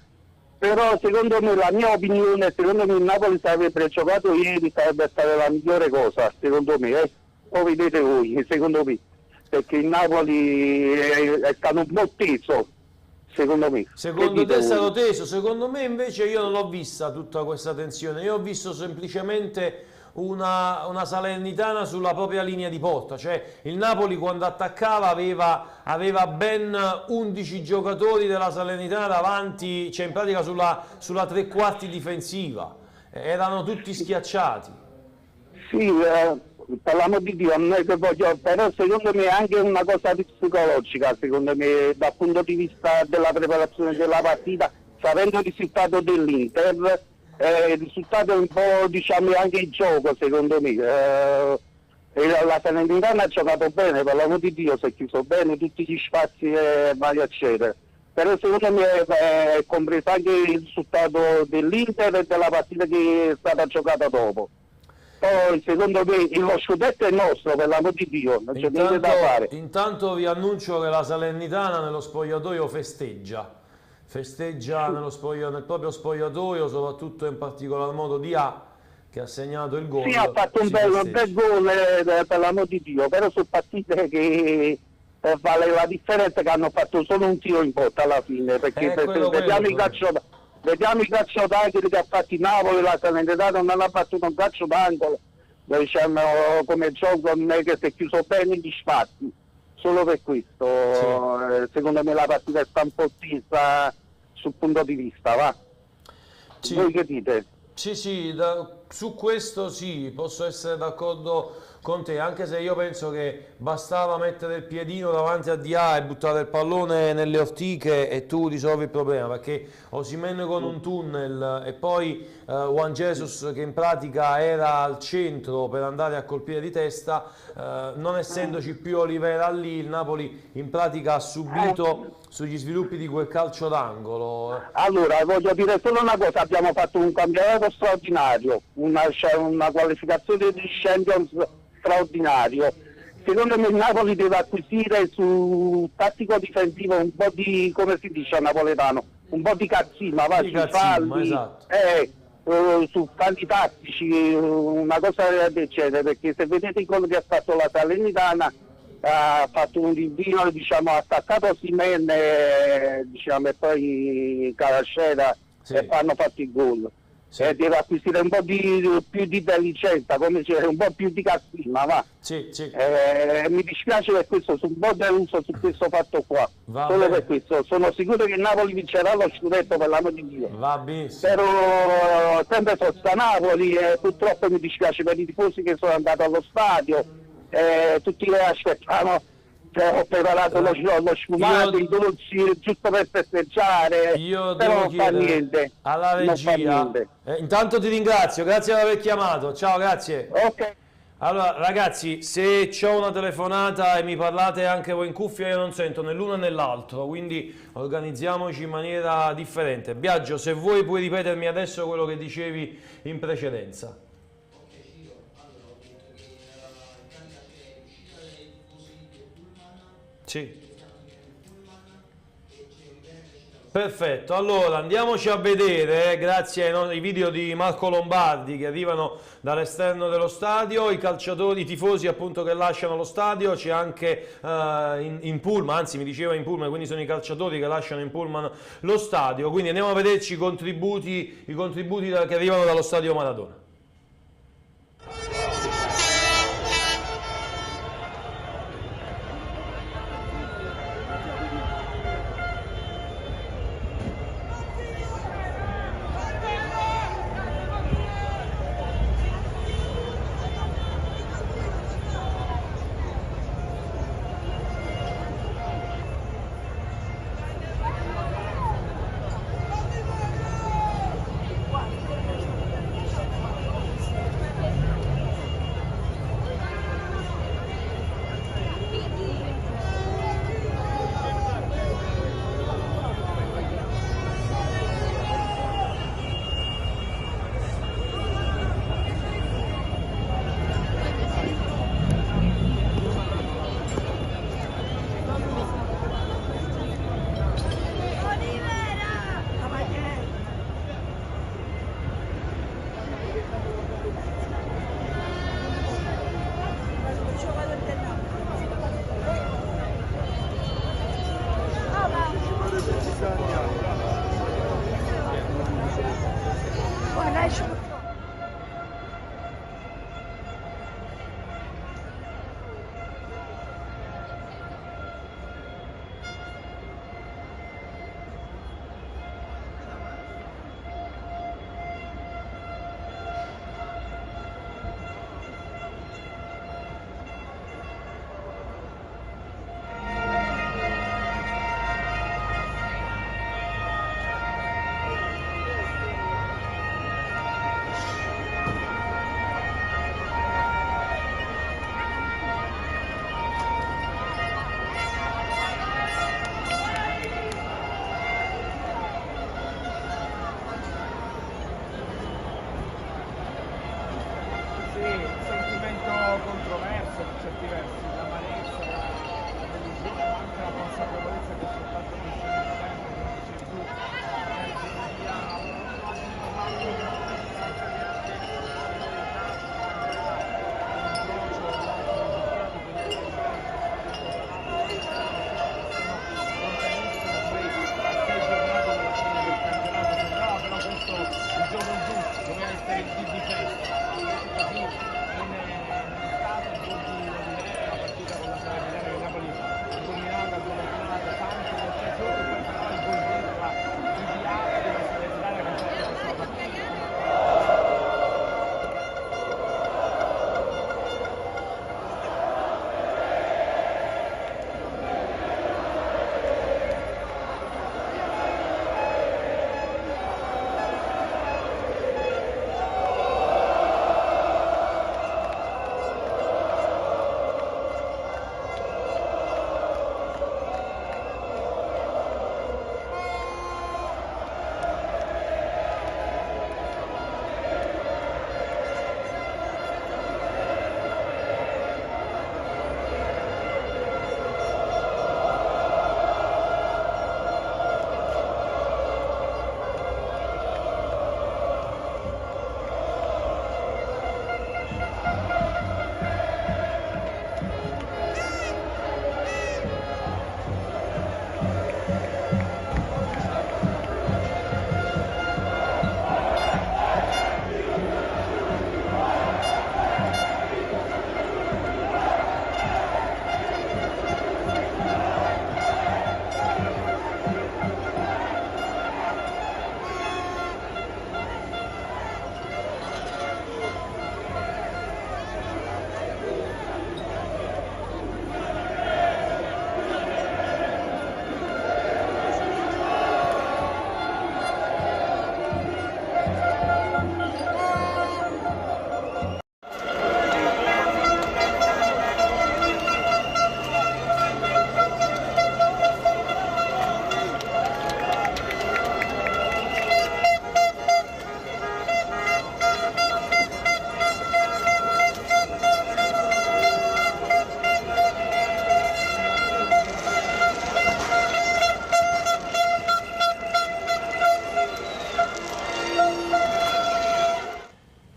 Però secondo me, la mia opinione, secondo me il Napoli sarebbe giocato ieri, sarebbe stata la migliore cosa, secondo me, Poi vedete voi, secondo me, perché il Napoli è stato un po' teso. Secondo me. Secondo te è stato teso? Secondo me invece io non l'ho vista tutta questa tensione, io ho visto semplicemente una Salernitana sulla propria linea di porta, cioè il Napoli quando attaccava aveva ben 11 giocatori della Salernitana davanti, cioè in pratica sulla tre quarti difensiva, erano tutti schiacciati. Sì, per l'amor di Dio, non è che voglio, però secondo me è anche una cosa psicologica, secondo me, dal punto di vista della preparazione della partita, sapendo il risultato dell'Inter, il risultato è un po', diciamo, anche il gioco, secondo me. E la Salernitana ha giocato bene, per l'amor di Dio, si è chiuso bene tutti gli spazi e vai a accedere. Però secondo me è compreso anche il risultato dell'Inter e della partita che è stata giocata dopo. Poi secondo me lo scudetto è nostro, per l'amor di Dio, non c'è niente da fare. Intanto vi annuncio che la Salernitana nello spogliatoio festeggia nel proprio spogliatoio, soprattutto in particolar modo Dia, che ha segnato il gol. Sì, ha fatto un bel gol, per l'amor di Dio, però sono partite che vale la differenza che hanno fatto solo un tiro in porta alla fine, perché vediamo i calcio d'angolo che ha fatto il Napoli, la Salernitana non ha fatto un calcio d'angolo, diciamo, come gioco non è che si è chiuso bene gli spazi, solo per questo secondo me la partita è un po' tesa sul punto di vista, va? Voi che dite? Sì, su questo sì, posso essere d'accordo con te, anche se io penso che bastava mettere il piedino davanti a Dia e buttare il pallone nelle ortiche e tu risolvi il problema, perché Osimhen con un tunnel e poi Juan Jesus che in pratica era al centro per andare a colpire di testa, non essendoci più Olivera lì, il Napoli in pratica ha subito sugli sviluppi di quel calcio d'angolo. Allora, voglio dire solo una cosa, abbiamo fatto un campionato straordinario, una qualificazione di Champions straordinario. Secondo me il Napoli deve acquisire su tattico difensivo un po' di, come si dice a napoletano, un po' di cazzima, va, sui falli, esatto. Su falli tattici, una cosa del genere, perché se vedete i gol che ha fatto la Salernitana, ha fatto un rinvio, diciamo, ha attaccato Osimhen, diciamo, e poi Caracera e hanno fatto il gol. Deve acquisire un po' più di intelligenza, come dire, un po' più di cazzima, va. Mi dispiace per questo, su un po' deluso su questo fatto qua. Solo per questo. Sono sicuro che il Napoli vincerà lo scudetto, per l'amor di Dio. Va benissimo. Però sempre forza Napoli e purtroppo mi dispiace per i tifosi che sono andati allo stadio. Tutti le aspettavano. Ho preparato lo sfumato, i dolci giusto per festeggiare, io però devo non fa niente alla regia. Intanto ti ringrazio, grazie per aver chiamato, ciao, grazie. Ok. Allora ragazzi, se c'ho una telefonata e mi parlate anche voi in cuffia, io non sento né l'uno né l'altro, quindi organizziamoci in maniera differente. Biagio, se vuoi puoi ripetermi adesso quello che dicevi in precedenza. Sì. Perfetto, allora andiamoci a vedere, grazie ai video di Marco Lombardi che arrivano dall'esterno dello stadio, i calciatori, i tifosi appunto che lasciano lo stadio, c'è anche in pullman, anzi mi diceva in pullman, quindi sono i calciatori che lasciano in pullman lo stadio, quindi andiamo a vederci i contributi che arrivano dallo stadio Maradona. per certi versi l'amarezza, la delusione, ma anche la consapevolezza che soltanto questo è il tempo, come dici tu,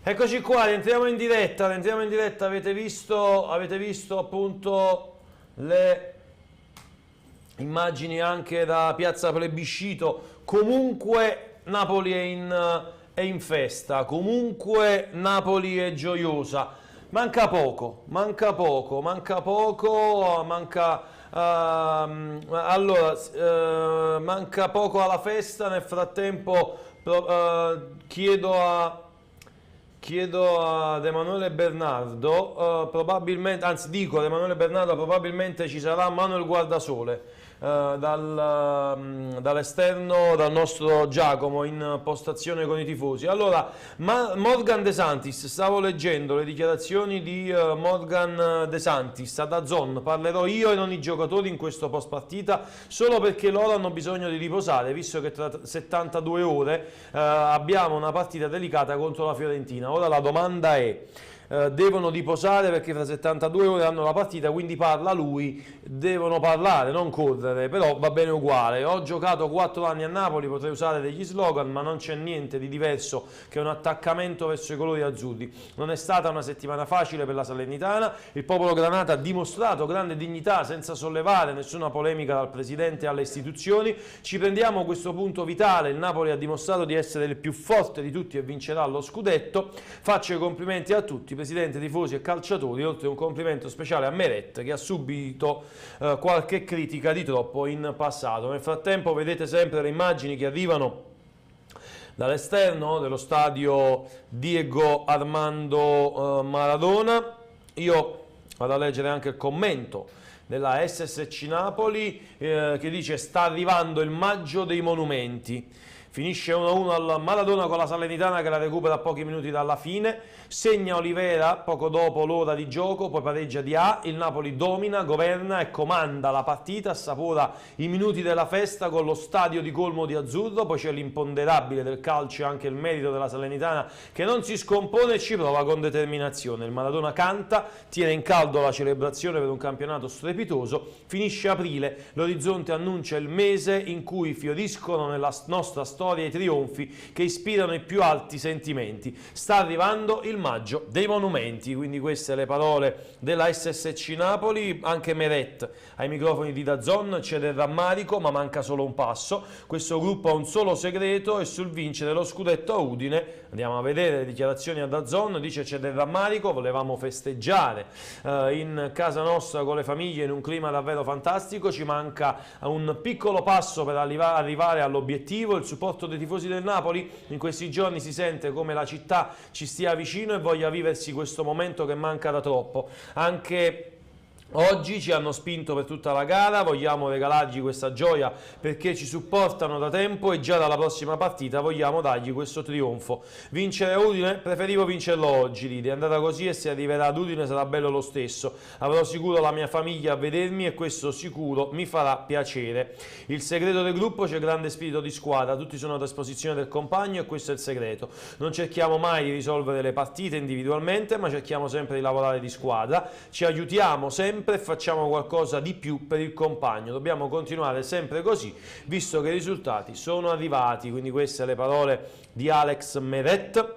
Eccoci qua, rientriamo in diretta, avete visto appunto le immagini anche da Piazza Plebiscito. Comunque Napoli è in festa, comunque Napoli è gioiosa, manca poco, manca poco alla festa. Nel frattempo chiedo ad Emanuele Bernardo, probabilmente, anzi dico ad Emanuele Bernardo, probabilmente ci sarà Manuel Guardasole dall'esterno, dal nostro Giacomo in postazione con i tifosi. Allora, Morgan De Santis, stavo leggendo le dichiarazioni di Morgan De Santis a DAZN: parlerò io e non i giocatori in questo post partita solo perché loro hanno bisogno di riposare, visto che tra 72 ore abbiamo una partita delicata contro la Fiorentina. Ora la domanda è: devono riposare perché fra 72 ore hanno la partita, quindi parla lui, devono parlare, non correre, però va bene uguale. Ho giocato 4 anni a Napoli, potrei usare degli slogan, ma non c'è niente di diverso che un attaccamento verso i colori azzurri. Non è stata una settimana facile per la Salernitana, il popolo granata ha dimostrato grande dignità senza sollevare nessuna polemica dal presidente alle istituzioni. Ci prendiamo questo punto vitale, il Napoli ha dimostrato di essere il più forte di tutti e vincerà lo scudetto. Faccio i complimenti a tutti, presidente, tifosi e calciatori, oltre a un complimento speciale a Meret che ha subito qualche critica di troppo in passato. Nel frattempo vedete sempre le immagini che arrivano dall'esterno dello stadio Diego Armando Maradona. Io vado a leggere anche il commento della SSC Napoli che dice: sta arrivando il maggio dei monumenti. Finisce 1-1 al Maradona con la Salernitana che la recupera a pochi minuti dalla fine, segna Olivera poco dopo l'ora di gioco, poi pareggia di A, il Napoli domina, governa e comanda la partita, assapora i minuti della festa con lo stadio di colmo di azzurro, poi c'è l'imponderabile del calcio e anche il merito della Salernitana che non si scompone e ci prova con determinazione. Il Maradona canta, tiene in caldo la celebrazione per un campionato strepitoso, finisce aprile, l'orizzonte annuncia il mese in cui fioriscono nella nostra storia i trionfi che ispirano i più alti sentimenti. Sta arrivando il maggio dei monumenti, quindi queste le parole della SSC Napoli. Anche Meret ai microfoni di DAZN, c'è del rammarico ma manca solo un passo, questo gruppo ha un solo segreto e sul vincere lo scudetto a Udine, andiamo a vedere le dichiarazioni a DAZN, dice c'è del rammarico, volevamo festeggiare in casa nostra con le famiglie in un clima davvero fantastico, ci manca un piccolo passo per arrivare all'obiettivo, il supporto dei tifosi del Napoli in questi giorni si sente come la città ci stia vicino e voglia viversi questo momento che manca da troppo. Anche oggi ci hanno spinto per tutta la gara, vogliamo regalargli questa gioia perché ci supportano da tempo e già dalla prossima partita vogliamo dargli questo trionfo. Vincere a Udine? Preferivo vincerlo oggi, Lidi, è andata così e se arriverà ad Udine sarà bello lo stesso, avrò sicuro la mia famiglia a vedermi e questo sicuro mi farà piacere. Il segreto del gruppo: c'è grande spirito di squadra, tutti sono a disposizione del compagno e questo è il segreto. Non cerchiamo mai di risolvere le partite individualmente ma cerchiamo sempre di lavorare di squadra, ci aiutiamo sempre e facciamo qualcosa di più per il compagno, dobbiamo continuare sempre così visto che i risultati sono arrivati. Quindi queste le parole di Alex Meret.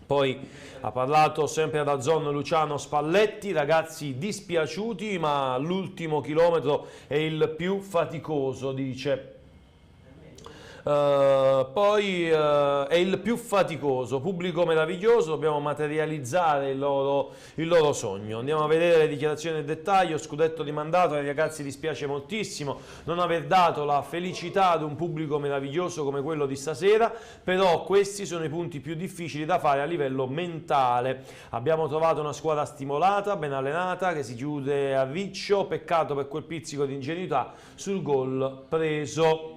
Poi ha parlato sempre ad DAZN Luciano Spalletti, ragazzi dispiaciuti ma l'ultimo chilometro è il più faticoso, dice. Poi è il più faticoso, pubblico meraviglioso, dobbiamo materializzare il loro sogno. Andiamo a vedere le dichiarazioni nel dettaglio. Scudetto di mandato, ai ragazzi dispiace moltissimo non aver dato la felicità ad un pubblico meraviglioso come quello di stasera, però questi sono i punti più difficili da fare a livello mentale. Abbiamo trovato una squadra stimolata, ben allenata, che si chiude a riccio, peccato per quel pizzico di ingenuità sul gol preso.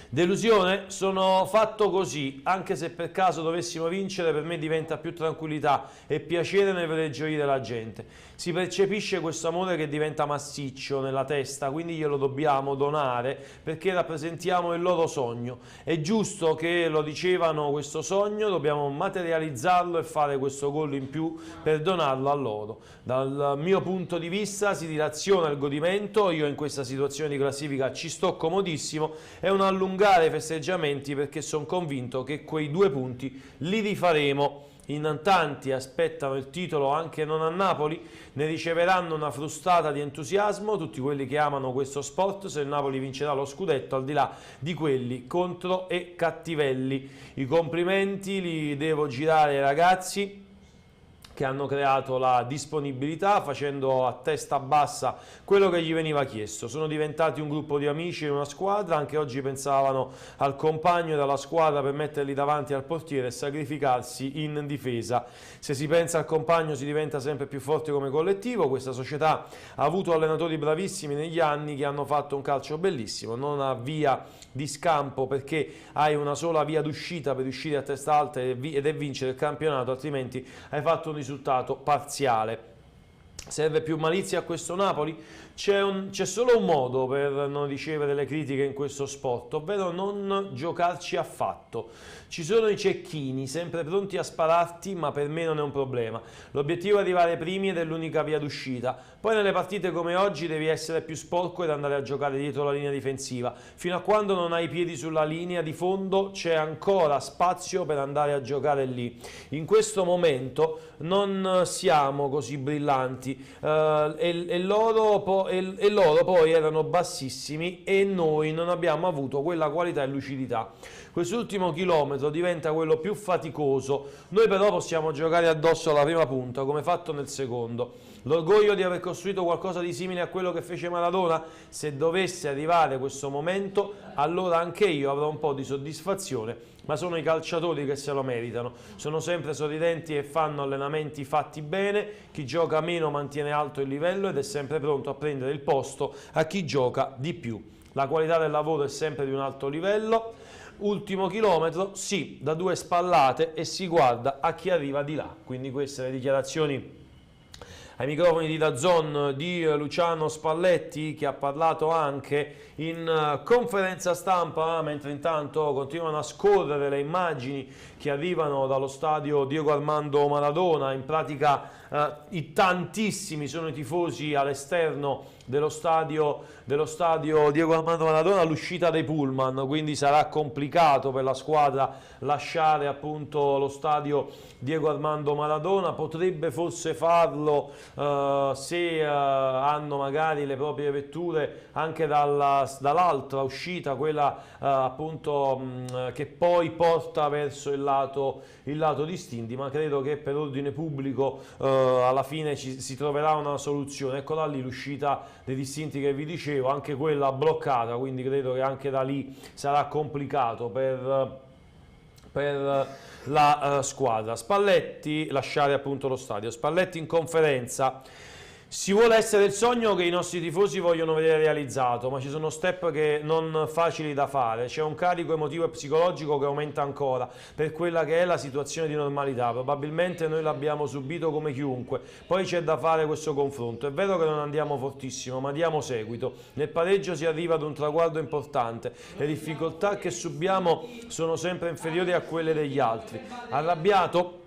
Delusione? Sono fatto così, anche se per caso dovessimo vincere per me diventa più tranquillità e piacere nel vedere gioire la gente. Si percepisce questo amore che diventa massiccio nella testa, quindi glielo dobbiamo donare perché rappresentiamo il loro sogno. È giusto che lo dicevano questo sogno, dobbiamo materializzarlo e fare questo gol in più per donarlo a loro. Dal mio punto di vista si dilaziona il godimento, io in questa situazione di classifica ci sto comodissimo, è un allungare i festeggiamenti perché sono convinto che quei 2 punti li rifaremo. In tanti aspettano il titolo anche non a Napoli, ne riceveranno una frustata di entusiasmo tutti quelli che amano questo sport se il Napoli vincerà lo scudetto, al di là di quelli contro e cattivelli. I complimenti li devo girare ai ragazzi che hanno creato la disponibilità facendo a testa bassa quello che gli veniva chiesto. Sono diventati un gruppo di amici in una squadra, anche oggi pensavano al compagno e alla squadra per metterli davanti al portiere e sacrificarsi in difesa. Se si pensa al compagno si diventa sempre più forte come collettivo. Questa società ha avuto allenatori bravissimi negli anni che hanno fatto un calcio bellissimo, non ha via di scampo perché hai una sola via d'uscita per uscire a testa alta ed è vincere il campionato, altrimenti hai fatto un risultato parziale. Serve più malizia a questo Napoli? C'è solo un modo per non ricevere le critiche in questo sport, ovvero non giocarci affatto. Ci sono i cecchini sempre pronti a spararti, ma per me non è un problema. L'obiettivo è arrivare primi ed è l'unica via d'uscita. Poi nelle partite come oggi devi essere più sporco ed andare a giocare dietro la linea difensiva. Fino a quando non hai i piedi sulla linea di fondo c'è ancora spazio per andare a giocare lì. In questo momento non siamo così brillanti e loro poi erano bassissimi e noi non abbiamo avuto quella qualità e lucidità. Quest'ultimo chilometro diventa quello più faticoso, noi però possiamo giocare addosso alla prima punta come fatto nel secondo. L'orgoglio di aver costruito qualcosa di simile a quello che fece Maradona, se dovesse arrivare questo momento, allora anche io avrò un po' di soddisfazione, ma sono i calciatori che se lo meritano, sono sempre sorridenti e fanno allenamenti fatti bene, chi gioca meno mantiene alto il livello ed è sempre pronto a prendere il posto a chi gioca di più. la qualità del lavoro è sempre di un alto livello. Ultimo chilometro, sì, da 2 spallate e si guarda a chi arriva di là. Quindi queste le dichiarazioni ai microfoni di DAZN di Luciano Spalletti, che ha parlato anche in conferenza stampa, mentre intanto continuano a scorrere le immagini che arrivano dallo stadio Diego Armando Maradona. In pratica i tantissimi sono i tifosi all'esterno dello stadio Diego Armando Maradona all'uscita dei pullman, quindi sarà complicato per la squadra lasciare appunto lo stadio Diego Armando Maradona. Potrebbe forse farlo se hanno magari le proprie vetture anche dall'altra uscita, quella appunto che poi porta verso il lato di Stindi, ma credo che per ordine pubblico alla fine si troverà una soluzione. Eccola lì l'uscita dei distinti che vi dicevo, anche quella bloccata, quindi credo che anche da lì sarà complicato per la squadra. Spalletti lasciare appunto lo stadio. Spalletti in conferenza: si vuole essere il sogno che i nostri tifosi vogliono vedere realizzato, ma ci sono step che non facili da fare, c'è un carico emotivo e psicologico che aumenta ancora per quella che è la situazione di normalità. Probabilmente noi l'abbiamo subito come chiunque, poi c'è da fare questo confronto. È vero che non andiamo fortissimo, ma diamo seguito. Nel pareggio si arriva ad un traguardo importante, le difficoltà che subiamo sono sempre inferiori a quelle degli altri. Arrabbiato?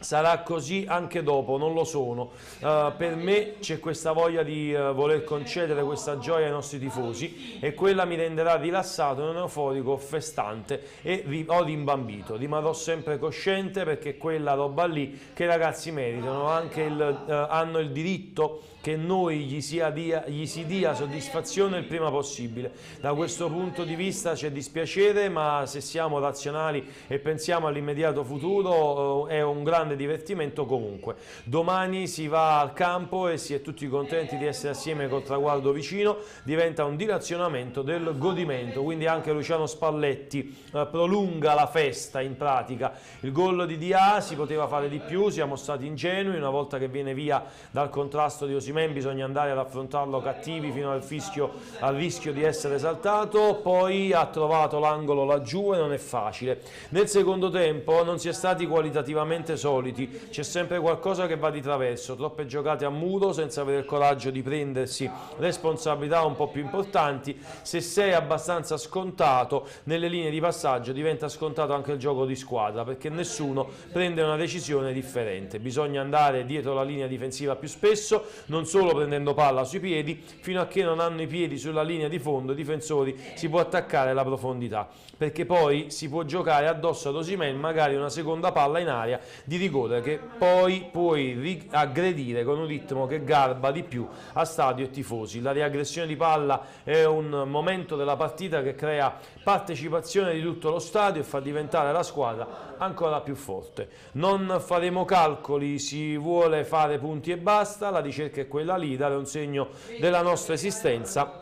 Sarà così anche dopo, non lo sono. Per me c'è questa voglia di voler concedere questa gioia ai nostri tifosi, e quella mi renderà rilassato, non euforico, festante e rimbambito. Rimarrò sempre cosciente, perché quella roba lì che i ragazzi meritano, hanno il diritto che noi gli si dia soddisfazione il prima possibile. Da questo punto di vista c'è dispiacere, ma se siamo razionali e pensiamo all'immediato futuro è un grande divertimento comunque. Domani si va al campo e si è tutti contenti di essere assieme col traguardo vicino, diventa un dilazionamento del godimento, quindi anche Luciano Spalletti prolunga la festa in pratica. Il gol di Dia si poteva fare di più, siamo stati ingenui, una volta che viene via dal contrasto di Osimhen bisogna andare ad affrontarlo cattivi fino al rischio di essere esaltato. Poi ha trovato l'angolo laggiù e non è facile. Nel secondo tempo non si è stati qualitativamente soliti, c'è sempre qualcosa che va di traverso, troppe giocate a muro senza avere il coraggio di prendersi responsabilità un po' più importanti. Se sei abbastanza scontato nelle linee di passaggio, diventa scontato anche il gioco di squadra, perché nessuno prende una decisione differente. Bisogna andare dietro la linea difensiva più spesso, non solo prendendo palla sui piedi. Fino a che non hanno i piedi sulla linea di fondo, i difensori, si può attaccare la profondità, perché poi si può giocare addosso ad Osimhen magari una seconda palla in area di rigore, che poi puoi aggredire con un ritmo che garba di più a stadio e tifosi. La riaggressione di palla è un momento della partita che crea partecipazione di tutto lo stadio e fa diventare la squadra ancora più forte. Non faremo calcoli, si vuole fare punti e basta. La ricerca è quella lì, dare un segno della nostra esistenza,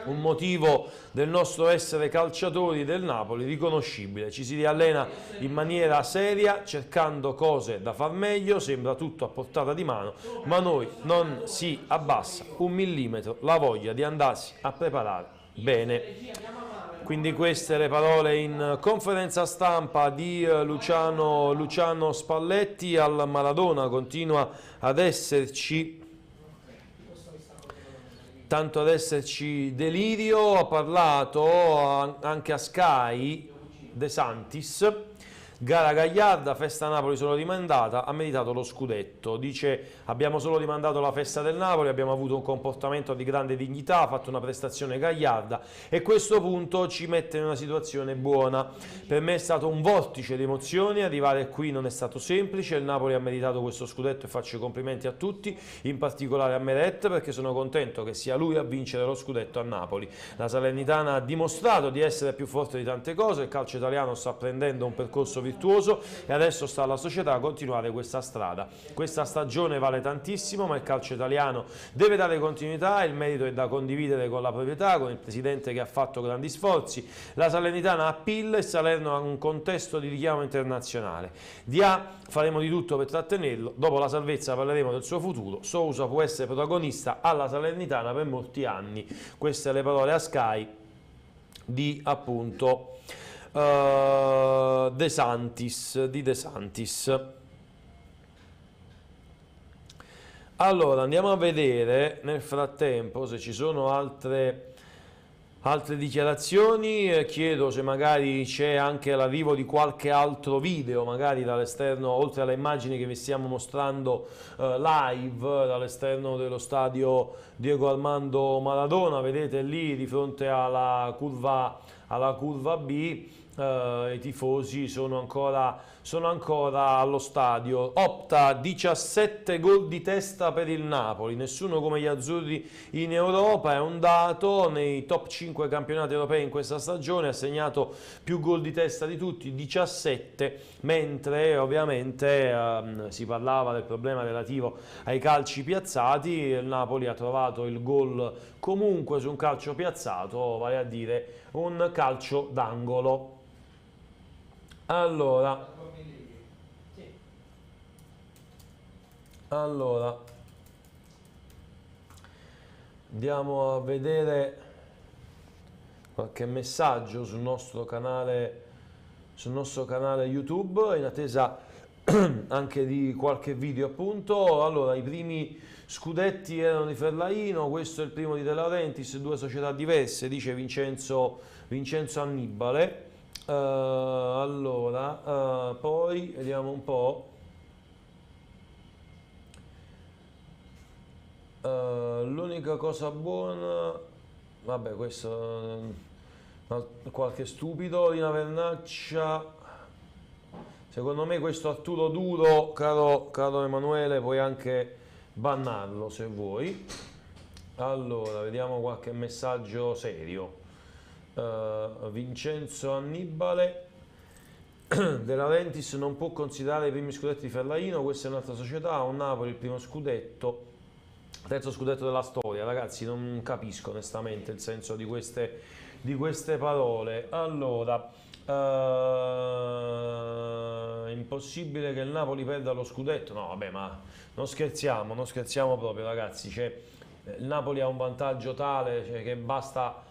un motivo del nostro essere calciatori del Napoli riconoscibile. Ci si riallena in maniera seria, cercando cose da far meglio, sembra tutto a portata di mano, ma noi non si abbassa un millimetro la voglia di andarsi a preparare bene. Quindi queste le parole in conferenza stampa di Luciano Spalletti. Al Maradona continua ad esserci delirio. Ha parlato anche a Sky De Santis. Gara gagliarda, festa Napoli solo rimandata, ha meritato lo scudetto. Dice: abbiamo solo rimandato la festa del Napoli, abbiamo avuto un comportamento di grande dignità, ha fatto una prestazione gagliarda e questo punto ci mette in una situazione buona. Per me è stato un vortice di emozioni, arrivare qui non è stato semplice, il Napoli ha meritato questo scudetto e faccio i complimenti a tutti, in particolare a Meret, perché sono contento che sia lui a vincere lo scudetto a Napoli. La Salernitana ha dimostrato di essere più forte di tante cose, il calcio italiano sta prendendo un percorso virtuoso e adesso sta alla società continuare questa strada. Questa stagione vale tantissimo, ma il calcio italiano deve dare continuità, il merito è da condividere con la proprietà, con il presidente che ha fatto grandi sforzi. La Salernitana ha PIL e Salerno ha un contesto di richiamo internazionale. Di A faremo di tutto per trattenerlo, dopo la salvezza parleremo del suo futuro. Sousa può essere protagonista alla Salernitana per molti anni. Queste le parole a Sky di appunto De Santis. Allora andiamo a vedere nel frattempo se ci sono altre dichiarazioni. Chiedo se magari c'è anche l'arrivo di qualche altro video, magari dall'esterno, oltre alle immagini che vi stiamo mostrando live dall'esterno dello stadio Diego Armando Maradona. Vedete lì di fronte alla curva B, i tifosi sono ancora allo stadio. Opta 17 gol di testa per il Napoli, nessuno come gli azzurri in Europa, è un dato. Nei top 5 campionati europei in questa stagione ha segnato più gol di testa di tutti, 17, mentre ovviamente si parlava del problema relativo ai calci piazzati. Il Napoli ha trovato il gol comunque su un calcio piazzato, vale a dire un calcio d'angolo. Allora andiamo a vedere qualche messaggio sul nostro canale YouTube, in attesa anche di qualche video appunto. Allora, i primi scudetti erano di Fellaino, questo è il primo di De Laurentiis, due società diverse, dice Vincenzo Annibale. Poi vediamo un po'. L'unica cosa buona, vabbè, questo qualche stupido di una Vernaccia. Secondo me questo Arturo Duro, caro Emanuele, puoi anche bannarlo se vuoi. Allora, vediamo qualche messaggio serio. Vincenzo Annibale, De Laurentiis non può considerare i primi scudetti di Fellaino, questa è un'altra società, un Napoli il primo scudetto, terzo scudetto della storia. Ragazzi, non capisco onestamente il senso di queste parole. Allora, impossibile che il Napoli perda lo scudetto, no vabbè, ma non scherziamo proprio, ragazzi. Il Napoli ha un vantaggio tale, che basta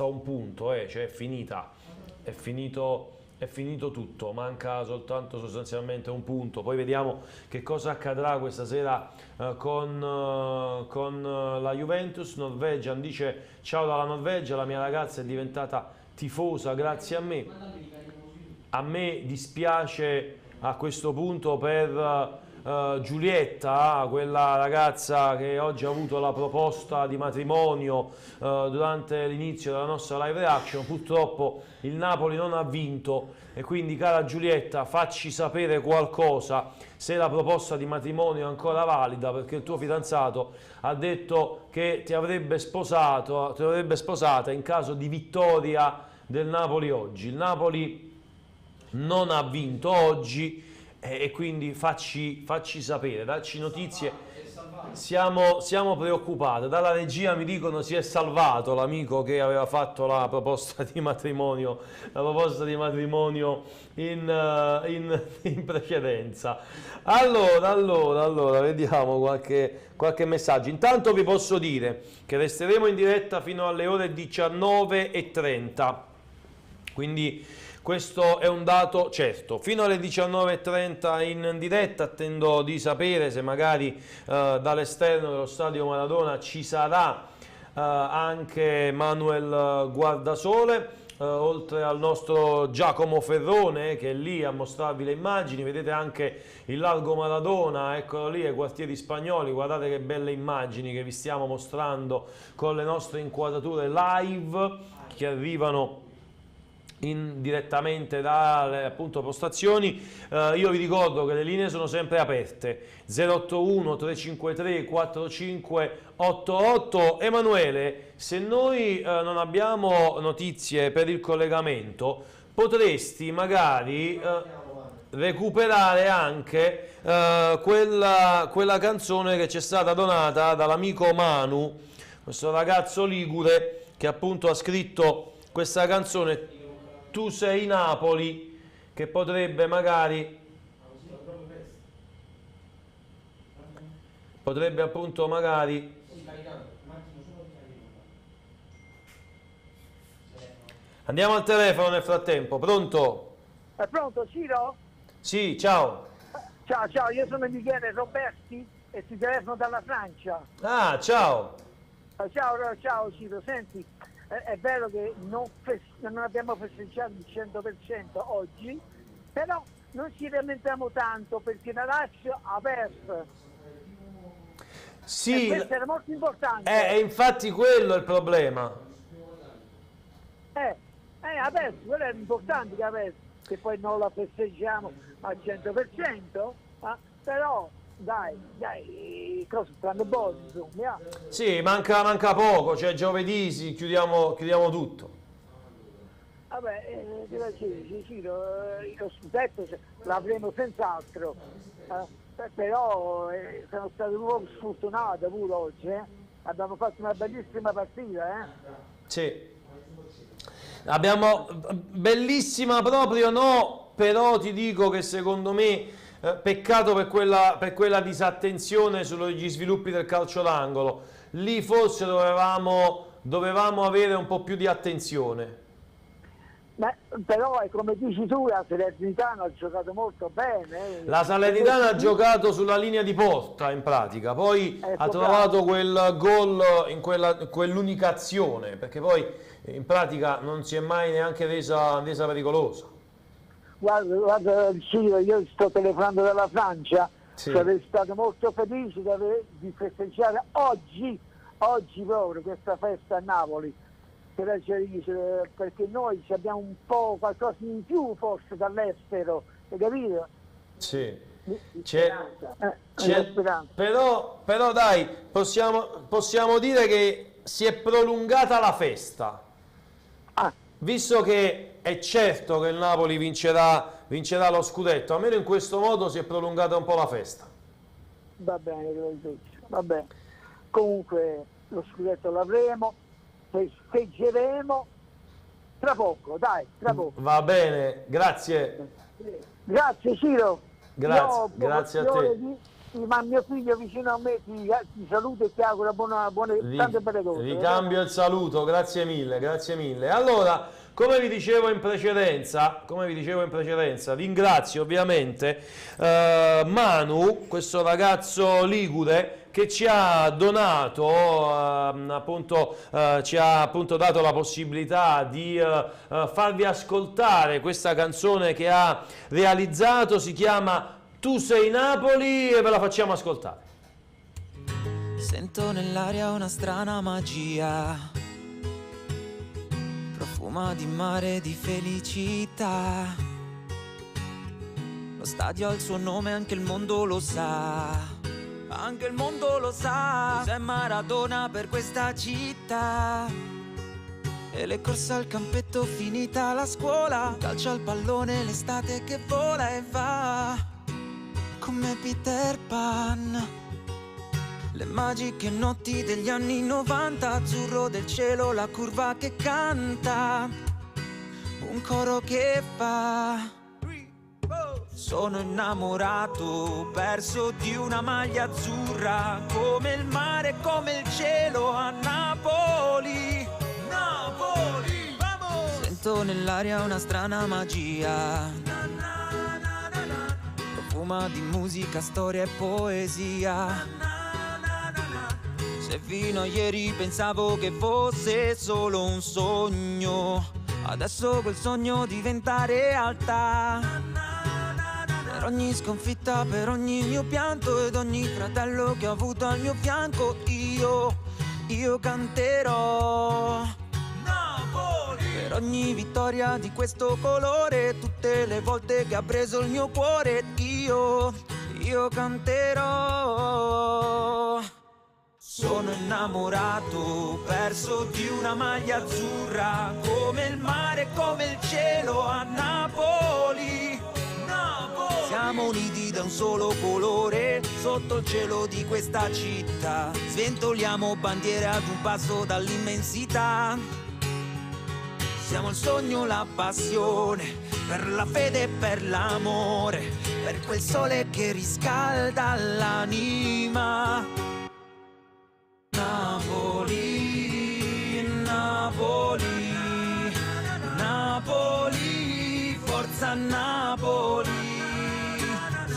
un punto, cioè è finita, è finito tutto, manca soltanto sostanzialmente un punto. Poi vediamo che cosa accadrà questa sera con la Juventus. Norvegian dice: ciao dalla Norvegia, la mia ragazza è diventata tifosa grazie a me. A me dispiace a questo punto per Giulietta, quella ragazza che oggi ha avuto la proposta di matrimonio durante l'inizio della nostra live reaction. Purtroppo il Napoli non ha vinto e quindi, cara Giulietta, facci sapere qualcosa se la proposta di matrimonio è ancora valida, perché il tuo fidanzato ha detto che ti avrebbe sposata in caso di vittoria del Napoli oggi. Il Napoli non ha vinto oggi e quindi facci sapere, dacci notizie. Siamo preoccupati. Dalla regia mi dicono si è salvato l'amico che aveva fatto la proposta di matrimonio in precedenza. Allora vediamo qualche messaggio. Intanto vi posso dire che resteremo in diretta fino alle ore 19:30, quindi questo è un dato certo. Fino alle 19:30 in diretta. Attendo di sapere se magari dall'esterno dello stadio Maradona ci sarà anche Manuel Guardasole, oltre al nostro Giacomo Ferrone che è lì a mostrarvi le immagini. Vedete anche il largo Maradona, eccolo lì, ai quartieri spagnoli. Guardate che belle immagini che vi stiamo mostrando con le nostre inquadrature live che arrivano direttamente dalle appunto postazioni. Io vi ricordo che le linee sono sempre aperte: 081 353 4588. Emanuele, se noi non abbiamo notizie per il collegamento, potresti magari recuperare anche quella canzone che ci è stata donata dall'amico Manu, questo ragazzo ligure che appunto ha scritto questa canzone Tu sei Napoli, che potrebbe magari appunto magari andiamo al telefono nel frattempo. Pronto? È pronto, Ciro? Sì, ciao. Ciao, io sono Michele Roberti e ti telefono dalla Francia. Ah, ciao. Ciao Ciro, senti, è vero che non abbiamo festeggiato il 100% oggi, però non ci lamentiamo tanto perché la Lazio ha perso. Sì, e questo era molto importante. Infatti quello è il problema. Ha perso, quello è importante che ha perso, che poi non la festeggiamo al 100%, però dai, cose stanno buone, insomma. Sì, manca poco, cioè giovedì chiudiamo tutto. Vabbè, lo scudetto l'avremo senz'altro, però sono stato un po' sfortunato pure oggi, abbiamo fatto una bellissima partita. Sì. Abbiamo bellissima proprio no, però ti dico che secondo me peccato per quella disattenzione sugli sviluppi del calcio d'angolo. Lì forse dovevamo avere un po' più di attenzione. Però è come dici tu, la Salernitana ha giocato molto bene. La Salernitana ha giocato sulla linea di porta in pratica, poi ha trovato quel gol in quell'unica azione, perché poi in pratica non si è mai neanche resa pericolosa. Guarda Ciro, io sto telefonando dalla Francia, sarei stato molto felice di festeggiare oggi proprio questa festa a Napoli, perché noi abbiamo un po' qualcosa in più forse dall'estero, hai capito? Sì, però dai, possiamo dire che si è prolungata la festa. Visto che è certo che il Napoli vincerà lo scudetto, almeno in questo modo si è prolungata un po' la festa. Va bene, comunque lo scudetto l'avremo, festeggeremo tra poco, tra poco. Va bene, grazie. Grazie Ciro. Grazie a te. Ma mio figlio vicino a me ti saluta e ti augura tante belle cose. Ricambio il saluto, grazie mille. Allora, come vi dicevo in precedenza, ringrazio ovviamente Manu, questo ragazzo ligure che ci ha donato, ci ha appunto dato la possibilità di farvi ascoltare questa canzone che ha realizzato, si chiama Tu sei Napoli e ve la facciamo ascoltare. Sento nell'aria una strana magia, profuma di mare, di felicità. Lo stadio ha il suo nome, anche il mondo lo sa. Anche il mondo lo sa. Cos'è Maradona per questa città? E le corse al campetto, finita la scuola. Calcio al pallone, l'estate che vola e va. Come Peter Pan, le magiche notti degli anni 90, azzurro del cielo, la curva che canta, un coro che fa. Sono innamorato, perso di una maglia azzurra, come il mare, come il cielo a Napoli. Napoli, vamos! Sento nell'aria una strana magia, profuma di musica, storia e poesia. Se fino a ieri pensavo che fosse solo un sogno, adesso quel sogno diventa realtà. Per ogni sconfitta, per ogni mio pianto ed ogni fratello che ho avuto al mio fianco, io canterò Napoli. Per ogni vittoria di questo colore, tutte le volte che ha preso il mio cuore, io canterò. Sono innamorato, perso di una maglia azzurra, come il mare, come il cielo a Napoli. Napoli. siamo uniti da un solo colore, sotto il cielo di questa città. Sventoliamo bandiere ad un passo dall'immensità. Siamo il sogno, la passione, per la fede e per l'amore, per quel sole che riscalda l'anima. Napoli, Napoli, Napoli, forza Napoli.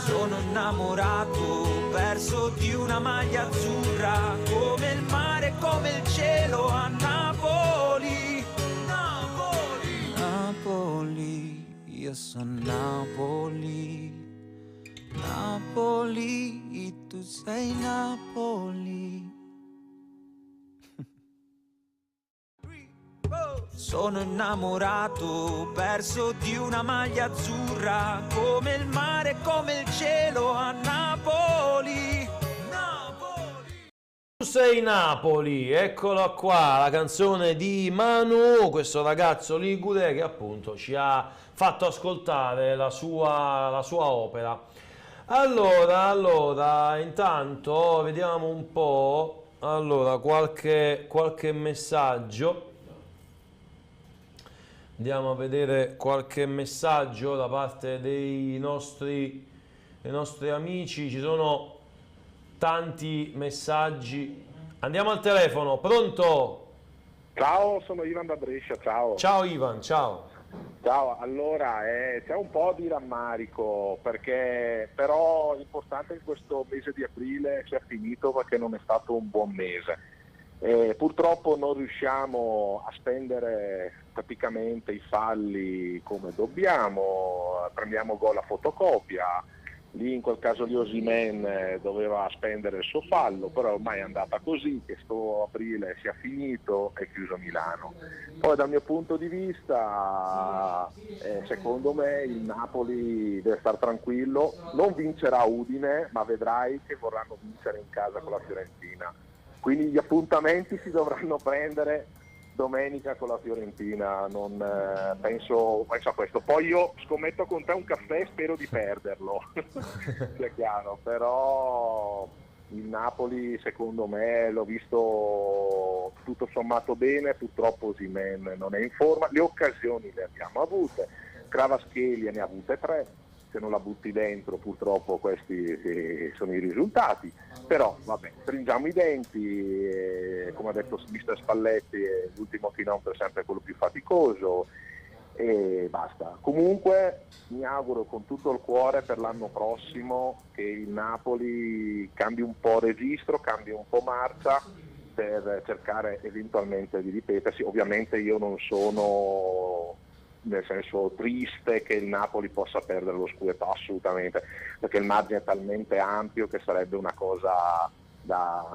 Sono innamorato, perso di una maglia azzurra, come il mare, come il cielo a Napoli. Napoli, Napoli, io sono Napoli. Napoli, tu sei Napoli. Sono innamorato, perso di una maglia azzurra, come il mare, come il cielo a Napoli. Tu sei Napoli, eccola qua, la canzone di Manu, questo ragazzo ligure che appunto ci ha fatto ascoltare la sua opera. Allora, intanto vediamo un po', allora, qualche messaggio. Andiamo a vedere qualche messaggio da parte dei nostri amici, ci sono tanti messaggi. Andiamo al telefono, pronto? Ciao, sono Ivan da Brescia, ciao. Ciao Ivan, ciao. Ciao, allora c'è un po' di rammarico, perché però l'importante è che questo mese di aprile sia finito, perché non è stato un buon mese. Purtroppo non riusciamo a spendere praticamente i falli come dobbiamo, prendiamo gol a fotocopia, lì in quel caso lì Osimhen doveva spendere il suo fallo, però ormai è andata così, che sto aprile sia finito e chiuso Milano. Poi dal mio punto di vista secondo me il Napoli deve stare tranquillo, non vincerà Udine, ma vedrai che vorranno vincere in casa con la Fiorentina. Quindi gli appuntamenti si dovranno prendere domenica con la Fiorentina, non penso a questo. Poi io scommetto con te un caffè e spero di perderlo, sia chiaro, però il Napoli secondo me l'ho visto tutto sommato bene, purtroppo Osimhen non è in forma, le occasioni le abbiamo avute, Kvaratskhelia ne ha avute 3, se non la butti dentro purtroppo questi sono i risultati, però vabbè, stringiamo i denti, come ha detto mister Spalletti, l'ultimo chilometro è sempre quello più faticoso e basta. Comunque mi auguro con tutto il cuore per l'anno prossimo che il Napoli cambi un po' registro, cambi un po' marcia per cercare eventualmente di ripetersi. Ovviamente io non sono nel senso triste che il Napoli possa perdere lo scudetto, assolutamente, perché il margine è talmente ampio che sarebbe una cosa da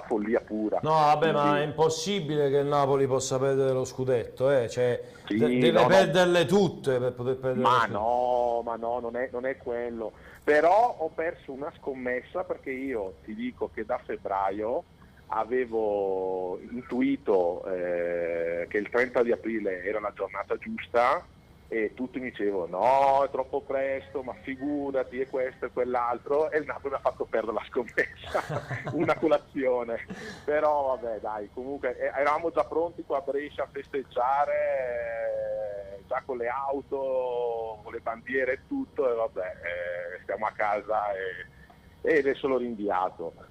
follia pura. No, vabbè, quindi... ma è impossibile che il Napoli possa perdere lo scudetto, cioè sì, deve perderle tutte per poter perdere lo scudetto. Ma no, non è quello. Però ho perso una scommessa, perché io ti dico che da febbraio avevo intuito che il 30 di aprile era la giornata giusta e tutti mi dicevano no, è troppo presto, ma figurati, e questo e quell'altro, e il Napoli mi ha fatto perdere la scommessa, una colazione. Però vabbè dai, comunque eravamo già pronti qua a Brescia a festeggiare, già con le auto, con le bandiere e tutto, e vabbè, stiamo a casa e adesso l'ho rinviato.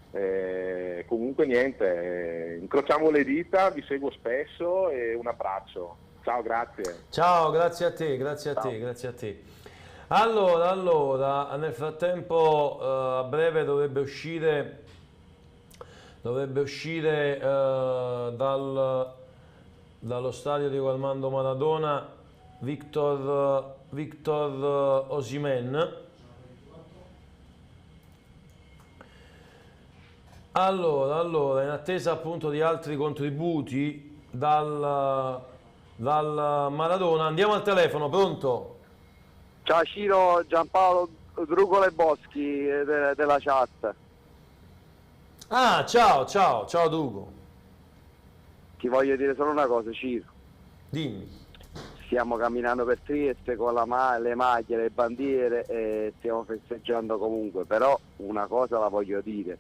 Comunque niente, incrociamo le dita, vi seguo spesso e un abbraccio. Ciao, grazie. Ciao, grazie a te, grazie a te. Allora, nel frattempo a breve dovrebbe uscire dallo stadio di Armando Maradona Victor Osimhen. Allora, in attesa appunto di altri contributi dal Maradona, andiamo al telefono, pronto? Ciao Ciro, Giampaolo Drugolo e Boschi della chat. Ah, ciao Drugo. Ti voglio dire solo una cosa, Ciro. Dimmi. stiamo camminando per Trieste con le maglie, le bandiere e stiamo festeggiando comunque, però una cosa la voglio dire,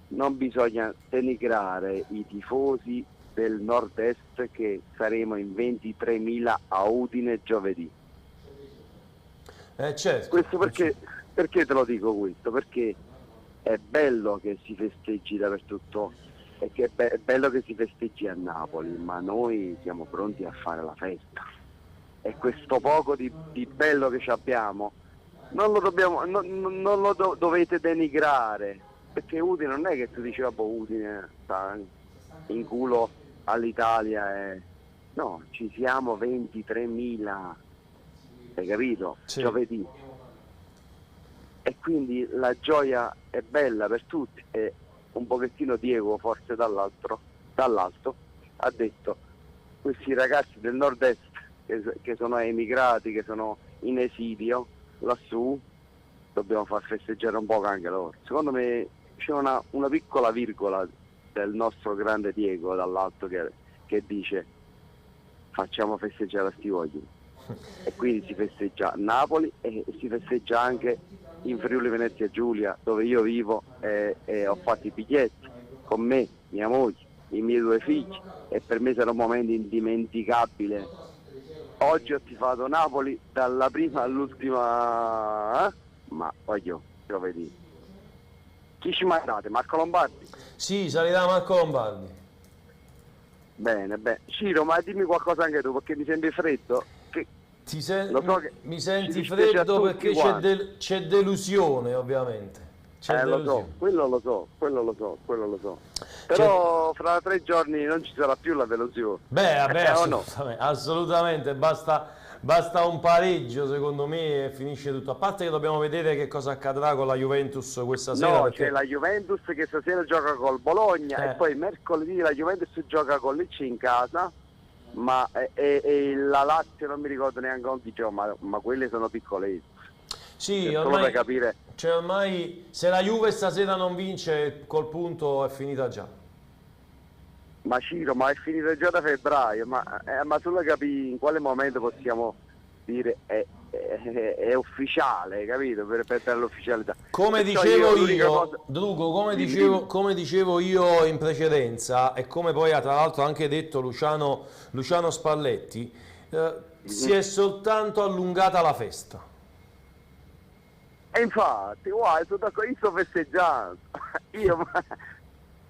non bisogna denigrare i tifosi del nord-est che saremo in 23.000 a Udine giovedì. Certo. Questo perché te lo dico questo? Perché è bello che si festeggi dappertutto e che è bello che si festeggi a Napoli, ma noi siamo pronti a fare la festa. E questo poco di bello che ci abbiamo non lo dovete denigrare, perché Udine non è che tu dici vabbè Udine sta in culo all'Italia, no, ci siamo 23.000, hai capito? Sì. Giovedì. E quindi la gioia è bella per tutti e un pochettino Diego forse dall'alto ha detto questi ragazzi del nord-est che sono emigrati, che sono in esilio lassù, dobbiamo far festeggiare un po' anche loro. Secondo me c'è una piccola virgola del nostro grande Diego dall'alto che dice facciamo festeggiare a sti voglio. E quindi si festeggia a Napoli e si festeggia anche in Friuli Venezia Giulia, dove io vivo, e ho fatto i biglietti con me, mia moglie, i miei 2 figli, e per me sarà un momento indimenticabile. Oggi ho tifato Napoli dalla prima all'ultima, ma voglio giovedì. Chi ci mandate? Marco Lombardi? Sì, salirà Marco Lombardi. Bene. Ciro, ma dimmi qualcosa anche tu, perché mi sembri freddo. Mi senti freddo perché c'è delusione, ovviamente. Quello lo so. Però fra 3 giorni non ci sarà più la delusione. Assolutamente, basta un pareggio secondo me e finisce tutto. A parte che dobbiamo vedere che cosa accadrà con la Juventus questa sera. No, c'è la Juventus che stasera gioca col Bologna e poi mercoledì la Juventus gioca con Lecce in casa. Ma la Lazio non mi ricordo neanche un gioco, ma quelle sono piccolezze. Sì, ormai se la Juve stasera non vince col punto è finita già. Ma Ciro, ma è finita già da febbraio, ma tu lo capisci in quale momento possiamo dire è ufficiale, capito? Per l'ufficialità. Come dicevo io, Drugo, come dicevo io in precedenza, e come poi tra l'altro ha anche detto Luciano Spalletti, si è soltanto allungata la festa. E infatti, guarda, io sto festeggiando,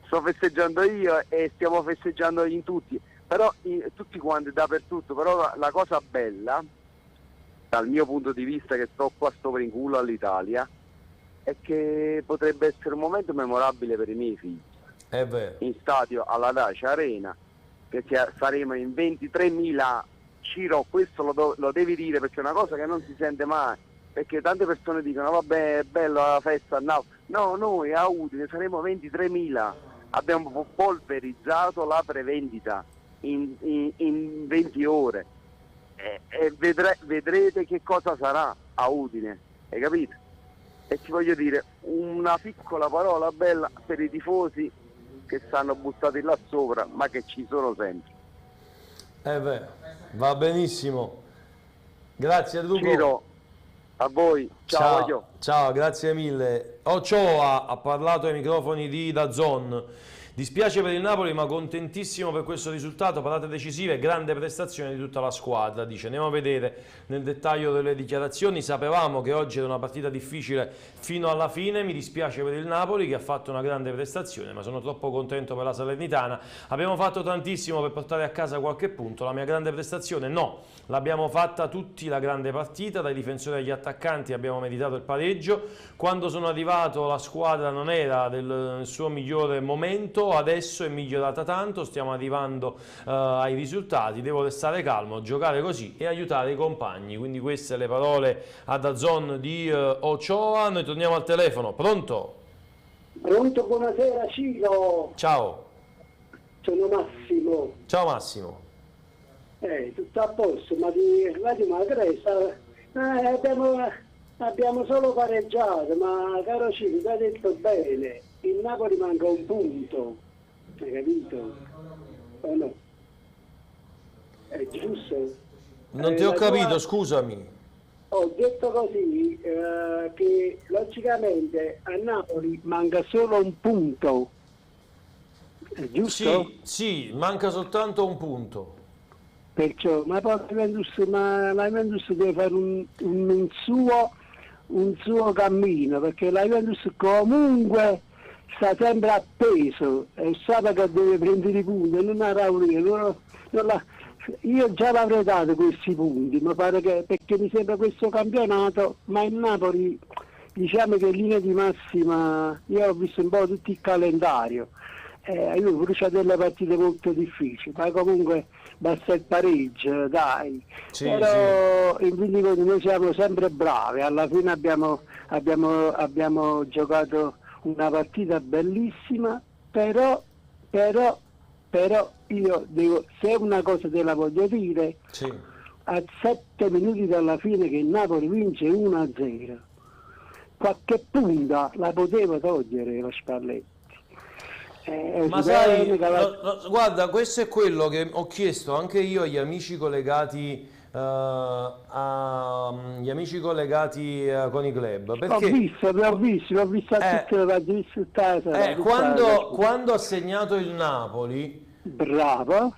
sto festeggiando io e stiamo festeggiando in tutti, però tutti quanti dappertutto, però la cosa bella dal mio punto di vista, che sto qua sopra in culo all'Italia, è che potrebbe essere un momento memorabile per i miei figli. È vero. In stadio alla Dacia Arena, che saremo in 23.000. Ciro, questo lo devi dire, perché è una cosa che non si sente mai, perché tante persone dicono vabbè è bella la festa a Napoli. No, noi a Udine saremo 23.000, abbiamo polverizzato la prevendita in 20 ore. E vedrete che cosa sarà a Udine, hai capito? E ti voglio dire una piccola parola bella per i tifosi che stanno buttati là sopra, ma che ci sono sempre. Va benissimo, grazie Drugo. Ciro, a voi, ciao, grazie mille. Ochoa ha parlato ai microfoni di DAZN. Dispiace per il Napoli, ma contentissimo per questo risultato, parate decisive, grande prestazione di tutta la squadra. Dice, andiamo a vedere nel dettaglio delle dichiarazioni. Sapevamo che oggi era una partita difficile fino alla fine, mi dispiace per il Napoli che ha fatto una grande prestazione, ma sono troppo contento per la Salernitana. Abbiamo fatto tantissimo per portare a casa qualche punto, la mia grande prestazione no, l'abbiamo fatta tutti la grande partita, dai difensori agli attaccanti abbiamo meritato il pareggio. Quando sono arrivato la squadra non era nel suo migliore momento, adesso è migliorata tanto, stiamo arrivando ai risultati, devo restare calmo, giocare così e aiutare i compagni. Quindi queste le parole a DAZN di Ochoa. Noi torniamo al telefono. Pronto? Pronto, buonasera Ciro. Ciao. Sono Massimo. Ciao Massimo. Tutto a posto, ma di Radio Magressa abbiamo solo pareggiato, ma caro Ciro, ti ha detto bene. Il Napoli manca un punto, hai capito? O no? È giusto? Non ti ho capito, scusami. Ho detto così, che logicamente a Napoli manca solo un punto, è giusto? Sì, manca soltanto un punto. Perciò, ma poi la Juventus deve fare un suo cammino, perché la Juventus comunque sta sempre appeso e sa che deve prendere i punti, non ha ragione, io già l'avrei dato questi punti, mi pare che, perché mi sembra questo campionato, ma il Napoli diciamo che in linea di massima, io ho visto un po' tutto il calendario, io pure c'ho delle partite molto difficili, ma comunque basta il pareggio, dai. Sì, Però in fin dei conti noi siamo sempre bravi, alla fine abbiamo giocato una partita bellissima, però io devo, se una cosa te la voglio dire, a 7 minuti dalla fine che il Napoli vince 1-0, qualche punta la poteva togliere la Spalletti. Ma sai, guarda, questo è quello che ho chiesto anche io agli amici collegati con i club, perché l'ho visto tutte le partite, quando ha segnato il Napoli, bravo,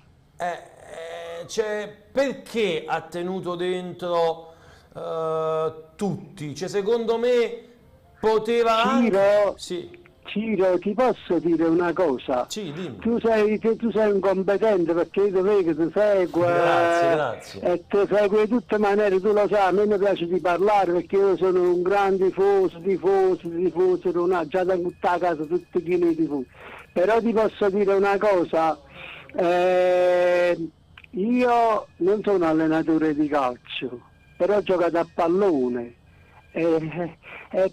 perché ha tenuto dentro tutti, cioè secondo me poteva Ciro, ti posso dire una cosa? Sì, dimmi. Tu sei un competente, perché io vedo che ti seguo. Grazie. E ti seguo di tutte maniere, tu lo sai, a me mi piace di parlare perché io sono un gran tifoso, già da tutta la casa tutti pieni di tifosi. Però ti posso dire una cosa, io non sono allenatore di calcio, però ho giocato a pallone.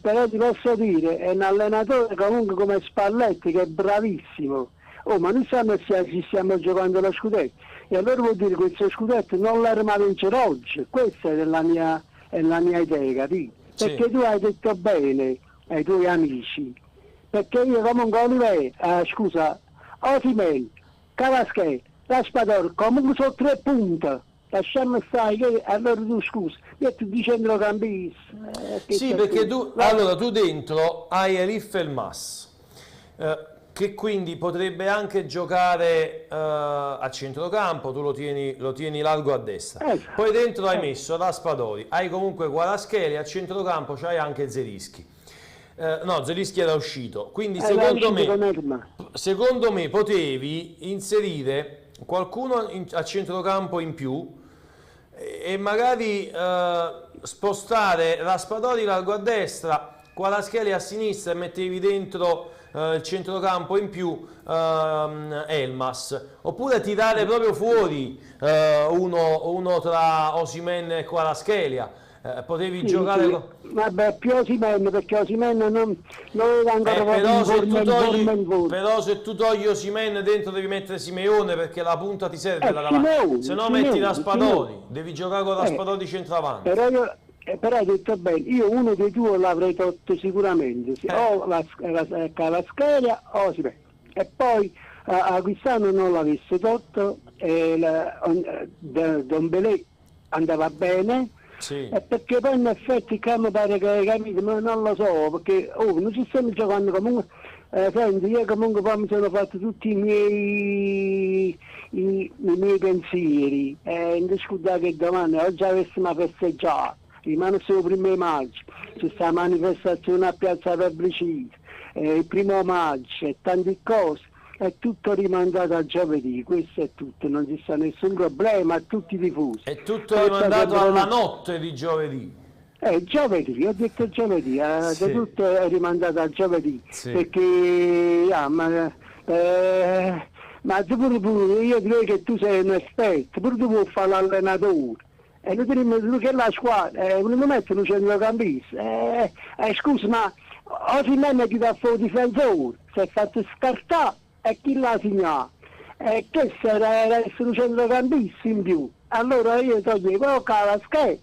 Però ti posso dire, è un allenatore comunque come Spalletti che è bravissimo. Ma noi ci stiamo giocando lo scudetto, e allora vuol dire che questo scudetto non l'erano a vincere oggi. Questa è la mia idea, capito? Perché tu hai detto bene ai tuoi amici, perché io comunque Osimhen, Kvaratskhelia, Raspadori comunque sono 3 punti. Lasciamo stare, che allora tu scusa, io ti dico centrocampista. Sì, perché tu dentro hai Elif Elmas, che quindi potrebbe anche giocare a centrocampo, tu lo tieni largo a destra. Poi dentro hai messo Raspadori, hai comunque Kvaratskhelia, a centrocampo c'hai anche Zelinski. No, Zelinski era uscito, quindi secondo me potevi inserire qualcuno a centrocampo in più e magari spostare Raspadori largo a destra, Kvaratskhelia a sinistra, e mettevi dentro il centrocampo in più Elmas, oppure tirare proprio fuori uno tra Osimhen e Kvaratskhelia. Potevi giocare vabbè, più Osimhen, perché Osimhen non aveva ancora però se tu togli Osimhen dentro devi mettere Simeone, perché la punta ti serve da davanti, se no metti Raspadori, devi giocare con Raspadori di centravanti. Però hai detto bene, io uno dei due l'avrei tolto sicuramente, o Kvaratskhelia o Osimhen, e poi a quest'anno non l'avesse tolto, Dombele andava bene. Perché poi in effetti mi pare che, capito, ma non lo so, perché non ci stiamo giocando comunque, senti, io comunque poi mi sono fatto tutti i miei pensieri, non scusate che domani, oggi avessimo festeggiato, rimane solo il 1° maggio, c'è questa manifestazione a Piazza Verbicida, il 1° maggio e tante cose. È tutto rimandato a giovedì, questo è tutto, non ci sta nessun problema, a tutti i tifosi. È tutto rimandato alla notte di giovedì. Giovedì, ho detto giovedì, tutto è rimandato a giovedì, perché ma tu pure, io direi che tu sei un esperto, pure tu puoi fare l'allenatore. E noi diremo che la squadra, non mettono un centrocampista. Scusa, ma Osimhen chi dà fuori difensore, si è fatto scartare. E chi l'ha segnato? Questo era essere un centrocampista in più. Allora io toglievo o Kvaratskhelia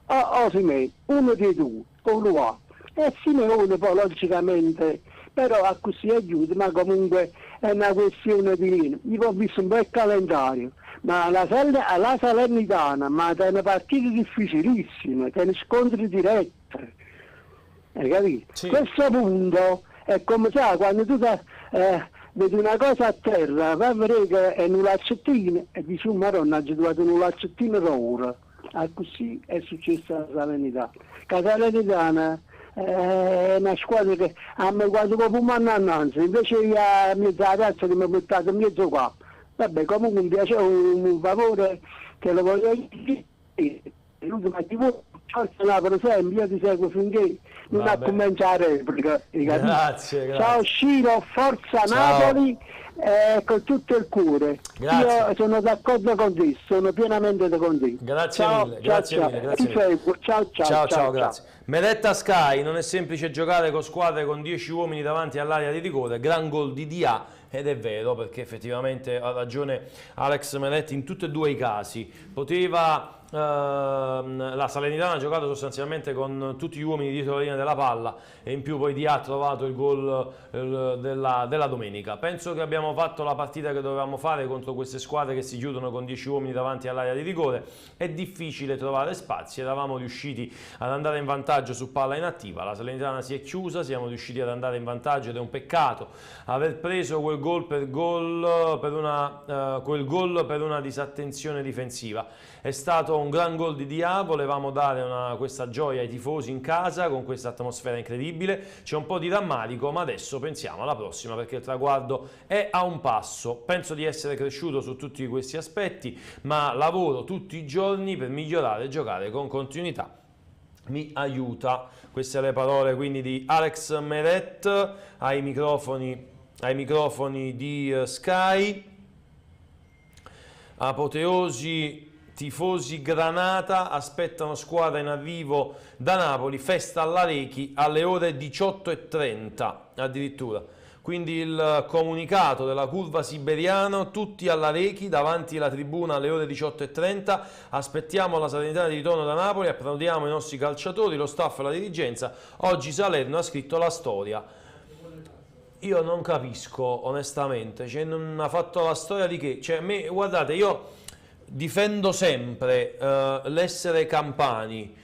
o Osimhen, uno dei due, o lo va. E Simeone poi logicamente, però a così aiuta, ma comunque è una questione di linea. Io ho visto un bel calendario, ma la Salernitana, ma tiene partite difficilissime, tiene scontri diretti, hai capito? Sì. Questo punto è come sai, quando tu vedi una cosa a terra, vai a vedere che è un laccettino e dici, Maronna, ha trovato un laccettino ora. Così è successo alla Salernitana. La Salernitana è una squadra che a me quando dopo un anno annanzi, invece a mezza razza che mi ha portato in mezzo qua. Vabbè, comunque mi piace un favore che lo voglio dire. L'ultima TV, Forza Napoli sempre, io ti seguo finché non ha cominciato a replica. Grazie. Ciao Ciro, Forza Napoli, con tutto il cuore. Grazie. Io sono d'accordo con te, sono pienamente con te. Grazie Ciao, mille, ciao, grazie ciao. mille, grazie Ti mille. seguo. Ciao, Grazie. Medetta Sky, non è semplice giocare con squadre con 10 uomini davanti all'area di rigore, gran gol di Dia, ed è vero perché effettivamente ha ragione Alex Meletti in tutti e due i casi. Poteva la Salernitana ha giocato sostanzialmente con tutti gli uomini dietro la linea della palla e in più poi Dia ha trovato il gol della domenica. Penso che abbiamo fatto la partita che dovevamo fare contro queste squadre che si chiudono con 10 uomini davanti all'area di rigore. È difficile trovare spazi, eravamo riusciti ad andare in vantaggio su palla inattiva, la Salernitana si è chiusa, siamo riusciti ad andare in vantaggio ed è un peccato aver preso quel gol per una disattenzione difensiva. È stato un gran gol di Dia, volevamo dare questa gioia ai tifosi in casa con questa atmosfera incredibile, c'è un po' di rammarico, ma adesso pensiamo alla prossima perché il traguardo è a un passo. Penso di essere cresciuto su tutti questi aspetti, ma lavoro tutti i giorni per migliorare e giocare con continuità. Mi aiuta. Queste le parole quindi di Alex Meret ai microfoni di Sky. Apoteosi. Tifosi Granata aspettano squadra in arrivo da Napoli, festa all'Arechi alle ore 18:30 addirittura. Quindi il comunicato della curva siberiana, tutti all'Arechi davanti alla tribuna alle ore 18:30, aspettiamo la Salernitana di ritorno da Napoli, applaudiamo i nostri calciatori, lo staff e la dirigenza. Oggi Salerno ha scritto la storia. Io non capisco onestamente, cioè non ha fatto la storia di che? Cioè, guardate, io difendo sempre l'essere campani,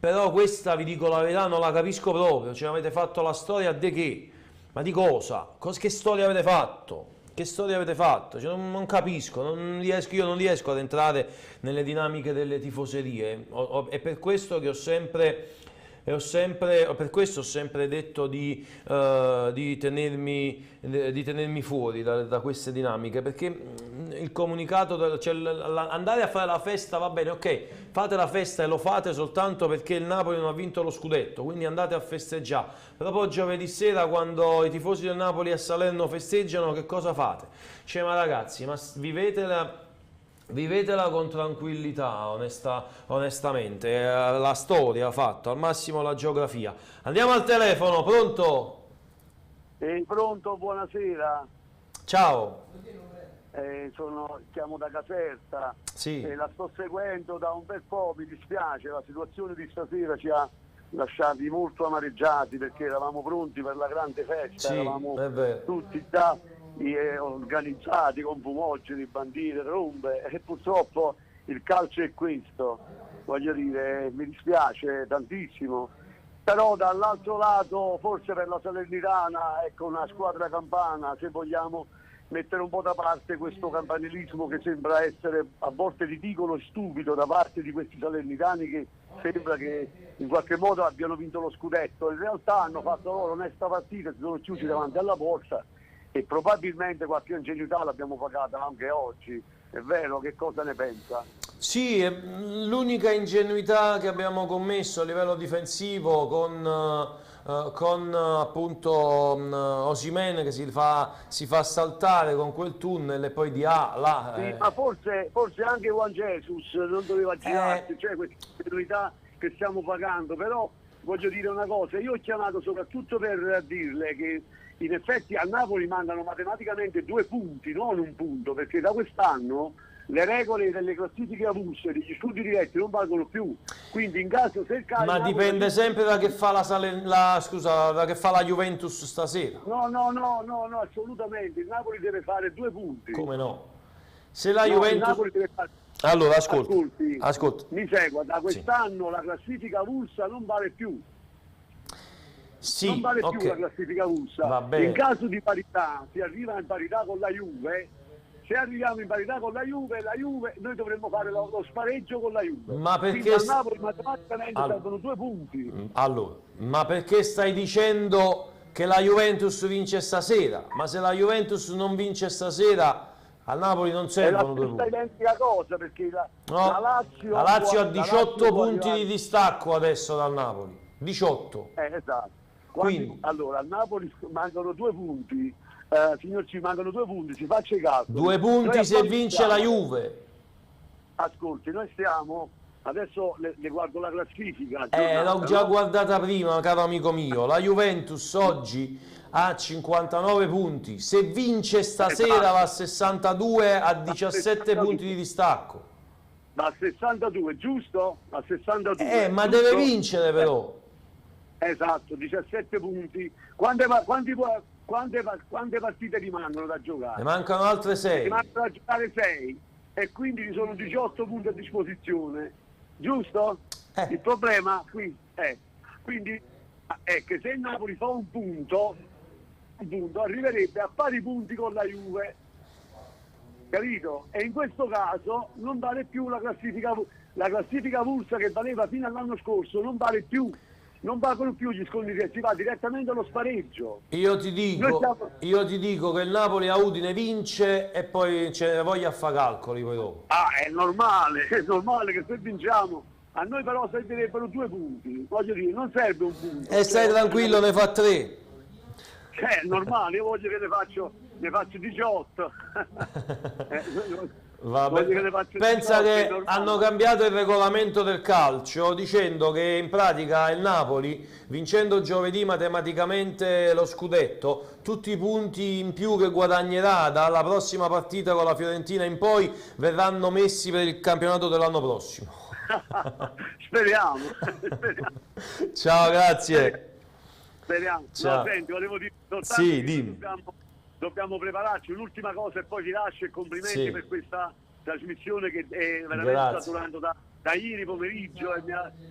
però questa, vi dico la verità, non la capisco proprio. Cioè, avete fatto la storia di che? Ma di cosa? Che storia avete fatto? Che storia avete fatto? Cioè, non capisco, io non riesco ad entrare nelle dinamiche delle tifoserie. È per questo che ho sempre detto di tenermi fuori da queste dinamiche, perché il comunicato, cioè andare a fare la festa va bene, ok, fate la festa e lo fate soltanto perché il Napoli non ha vinto lo scudetto, quindi andate a festeggiare, però poi giovedì sera quando i tifosi del Napoli a Salerno festeggiano, che cosa fate? Cioè, ma ragazzi, ma vivetela con tranquillità, onestamente, la storia ha fatto, al massimo la geografia. Andiamo al telefono, pronto? Pronto, buonasera. Ciao. Chiamo da Caserta, sì. La sto seguendo da un bel po', mi dispiace, la situazione di stasera ci ha lasciati molto amareggiati perché eravamo pronti per la grande festa, sì, eravamo tutti già organizzati con fumogeni, bandiere, trombe, e purtroppo il calcio è questo, voglio dire, mi dispiace tantissimo, però dall'altro lato forse per la Salernitana, ecco, una squadra campana, se vogliamo mettere un po' da parte questo campanilismo che sembra essere a volte ridicolo e stupido da parte di questi salernitani che sembra che in qualche modo abbiano vinto lo scudetto, in realtà hanno fatto loro onesta partita, si sono chiusi davanti alla porta e probabilmente qualche ingenuità l'abbiamo pagata anche oggi. È vero, che cosa ne pensa? Sì, l'unica ingenuità che abbiamo commesso a livello difensivo con appunto Osimhen che si fa saltare con quel tunnel e poi di là. Sì, ma forse anche Juan Jesus non doveva girarsi, cioè queste ingenuità che stiamo pagando, però voglio dire una cosa, io ho chiamato soprattutto per dirle che in effetti a Napoli mandano matematicamente 2 punti, non un punto, perché da quest'anno le regole delle classifiche avulse e degli studi diretti non valgono più, quindi in caso se il caso ma dipende sempre da che fa da che fa la Juventus stasera. No, assolutamente, il Napoli deve fare 2 punti. Come no? Se la No, Juventus... il Napoli deve fare... Allora, ascolti. Mi segua, da quest'anno la classifica avulsa non vale più. Sì, non vale più ok. la classifica avulsa. Va bene. In caso di parità, si arriva in parità con la Juve. Se arriviamo in parità con la Juve, noi dovremmo fare lo spareggio con la Juve. Ma perché... Quindi al Napoli matematicamente Allora. servono 2 punti. Allora, ma perché stai dicendo che la Juventus vince stasera? Ma se la Juventus non vince stasera, al Napoli non servono 2 È la punti. identica cosa, perché la Lazio... La Lazio ha la 18 Lazio può punti arrivare- di distacco adesso dal Napoli. 18. Esatto. Quindi- Allora, al Napoli mancano 2 punti. Signor, ci mancano 2 punti, si faccia i calcoli. 2 punti Noi se a quanto vince la stiamo? Juve. Ascolti, noi stiamo... Adesso le guardo la classifica. L'ho già guardata prima, caro amico mio. La Juventus oggi ha 59 punti. Se vince stasera Esatto. va a 62, a 17 punti di distacco. Da 62, giusto? A 62. Ma giusto? deve vincere però. Esatto, 17 punti. Quante partite rimangono da giocare? Ne mancano altre 6. Rimangono da giocare 6 e quindi ci sono 18 punti a disposizione, giusto? Il problema qui è che se il Napoli fa un punto arriverebbe a pari punti con la Juve, capito? E in questo caso non vale più la classifica avulsa che valeva fino all'anno scorso, non vale più. Non valgono più gli scontri diretti, si va direttamente allo spareggio. Io ti dico che il Napoli a Udine vince e poi ce ne voglia a fa calcoli poi dopo. È normale che se vinciamo, a noi però servirebbero 2 punti, voglio dire, non serve un punto. E stai tranquillo, ne fa 3. È normale, io voglio che ne faccio 18. Vabbè. Pensa che hanno cambiato il regolamento del calcio dicendo che in pratica il Napoli, vincendo giovedì matematicamente lo scudetto, tutti i punti in più che guadagnerà dalla prossima partita con la Fiorentina in poi verranno messi per il campionato dell'anno prossimo. Speriamo. Ciao, grazie. Speriamo. Ciao. No, senti, volevo dire soltanto Sì, che dimmi. dobbiamo prepararci. L'ultima cosa e poi vi lascio e complimenti Sì. per questa trasmissione che è veramente Grazie. sta durando da ieri pomeriggio e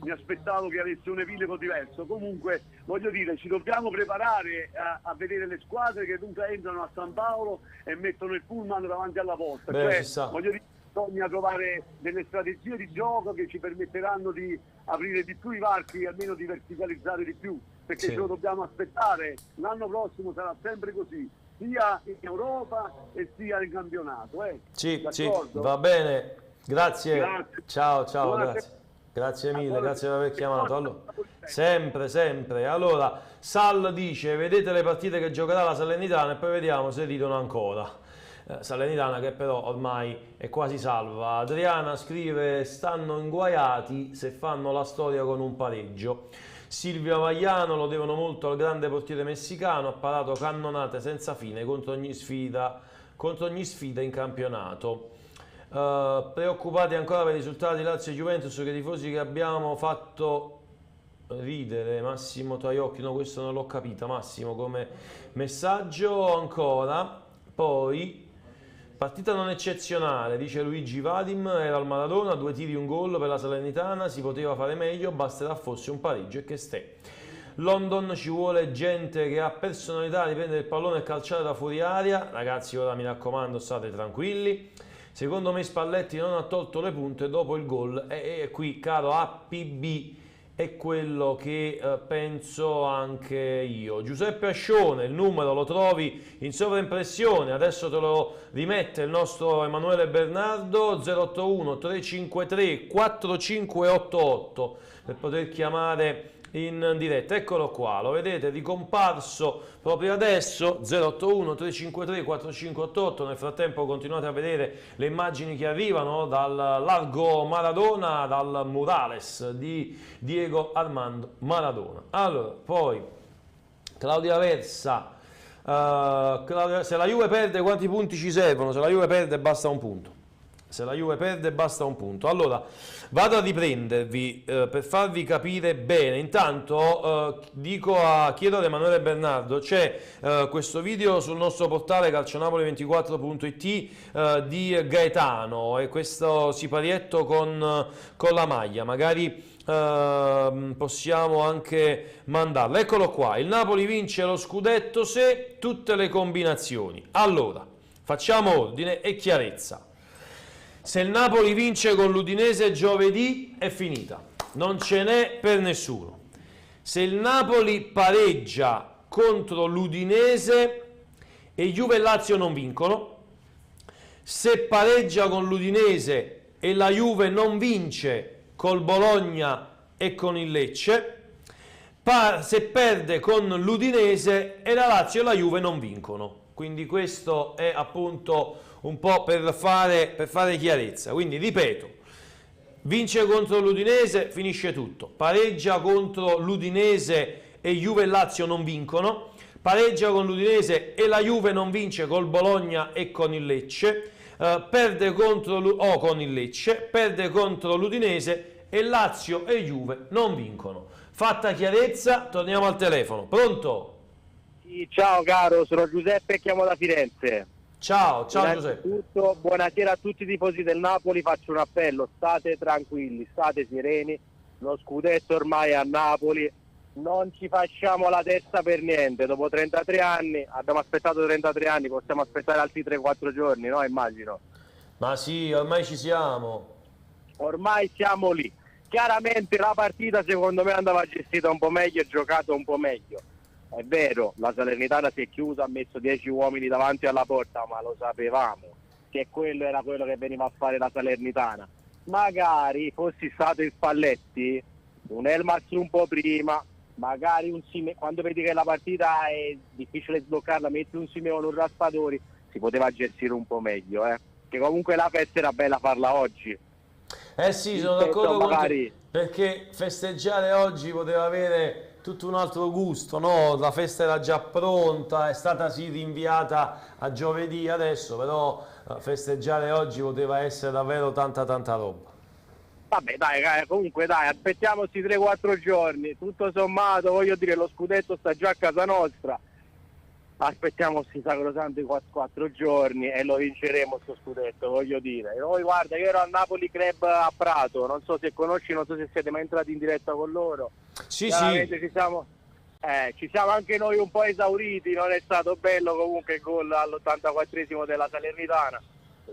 mi aspettavo che avesse un epilogo diverso. Comunque voglio dire, ci dobbiamo preparare a vedere le squadre che dunque entrano a San Paolo e mettono il pullman davanti alla porta. Beh, ci sta. Voglio dire, bisogna trovare delle strategie di gioco che ci permetteranno di aprire di più i varchi, almeno di verticalizzare di più, perché Sì. ce lo dobbiamo aspettare. L'anno prossimo sarà sempre così, sia in Europa e sia in campionato. Sì, D'accordo? va bene. Grazie. Grazie. Ciao, Buonasera. grazie. Grazie mille, grazie per aver chiamato. Allora, sempre. Allora, Sal dice, vedete le partite che giocherà la Salernitana e poi vediamo se ridono ancora. Salernitana che però ormai è quasi salva. Adriana scrive, stanno inguaiati se fanno la storia con un pareggio. Silvia Vagliano, lo devono molto al grande portiere messicano, ha parato cannonate senza fine contro ogni sfida in campionato. Preoccupati ancora per i risultati di Lazio e Juventus, che i tifosi che abbiamo fatto ridere. Massimo Traiocchi, no, questo non l'ho capito Massimo come messaggio. Ancora poi partita non eccezionale, dice Luigi Vadim, era al Maradona, 2 tiri, 1 gol per la Salernitana, si poteva fare meglio, basterà fosse un pareggio e che ste. London, ci vuole gente che ha personalità di prendere il pallone e calciare da fuori aria. Ragazzi, ora mi raccomando, state tranquilli. Secondo me Spalletti non ha tolto le punte dopo il gol e qui, caro APB, è quello che penso anche io. Giuseppe Ascione, il numero lo trovi in sovraimpressione, adesso te lo rimette il nostro Emanuele Bernardo, 081 353 4588 per poter chiamare in diretta. Eccolo qua, lo vedete ricomparso proprio adesso, 081 353 4588. Nel frattempo continuate a vedere le immagini che arrivano dal largo Maradona, dal murales di Diego Armando Maradona. Allora, poi Claudia Versa, se la Juve perde quanti punti ci servono? Se la Juve perde basta un punto. Se la Juve perde basta un punto. Allora, vado a riprendervi per farvi capire bene. Intanto chiedo ad Emanuele Bernardo, c'è questo video sul nostro portale calcionapoli24.it di Gaetano e questo siparietto con la maglia. Magari possiamo anche mandarlo. Eccolo qua, il Napoli vince lo scudetto se tutte le combinazioni. Allora, facciamo ordine e chiarezza. Se il Napoli vince con l'Udinese giovedì è finita, non ce n'è per nessuno. Se il Napoli pareggia contro l'Udinese e Juve e Lazio non vincono, se pareggia con l'Udinese e la Juve non vince col Bologna e con il Lecce, se perde con l'Udinese e la Lazio e la Juve non vincono. Quindi questo è appunto un po' per fare chiarezza. Quindi ripeto, vince contro l'Udinese, finisce tutto. Pareggia contro l'Udinese e Juve e Lazio non vincono. Pareggia con l'Udinese e la Juve non vince col Bologna e con il Lecce. Perde contro con il Lecce, perde contro l'Udinese e Lazio e Juve non vincono. Fatta chiarezza, torniamo al telefono. Pronto? Sì, ciao caro, sono Giuseppe e chiamo da Firenze. Ciao Giuseppe. Buonasera a tutti i tifosi del Napoli, faccio un appello, state tranquilli, state sereni, lo scudetto ormai è a Napoli, non ci facciamo la testa per niente, dopo 33 anni, abbiamo aspettato 33 anni, possiamo aspettare altri 3-4 giorni, no? Immagino. Ma sì, ormai ci siamo. Ormai siamo lì. Chiaramente la partita secondo me andava gestita un po' meglio e giocata un po' meglio. È vero, la Salernitana si è chiusa, ha messo 10 uomini davanti alla porta, ma lo sapevamo che quello era quello che veniva a fare la Salernitana. Magari fossi stato in Spalletti, un Elmas un po' prima, magari un Simeone, quando vedi che la partita è difficile sbloccarla, metti un Simeone, un Raspadori, si poteva gestire un po' meglio, che comunque la festa era bella farla oggi. Sì, sono d'accordo con te, perché festeggiare oggi poteva avere tutto un altro gusto, no? La festa era già pronta, è stata sì rinviata a giovedì adesso, però festeggiare oggi poteva essere davvero tanta roba. Vabbè dai, comunque dai, aspettiamoci 3-4 giorni, tutto sommato voglio dire lo scudetto sta già a casa nostra, aspettiamo questi sacrosanti 4 giorni e lo vinceremo sto scudetto, voglio dire. Noi guarda, io ero al Napoli Club a Prato, non so se conosci, non so se siete mai entrati in diretta con loro. Sì. Ci siamo anche noi un po' esauriti, non è stato bello comunque il gol all'84esimo della Salernitana,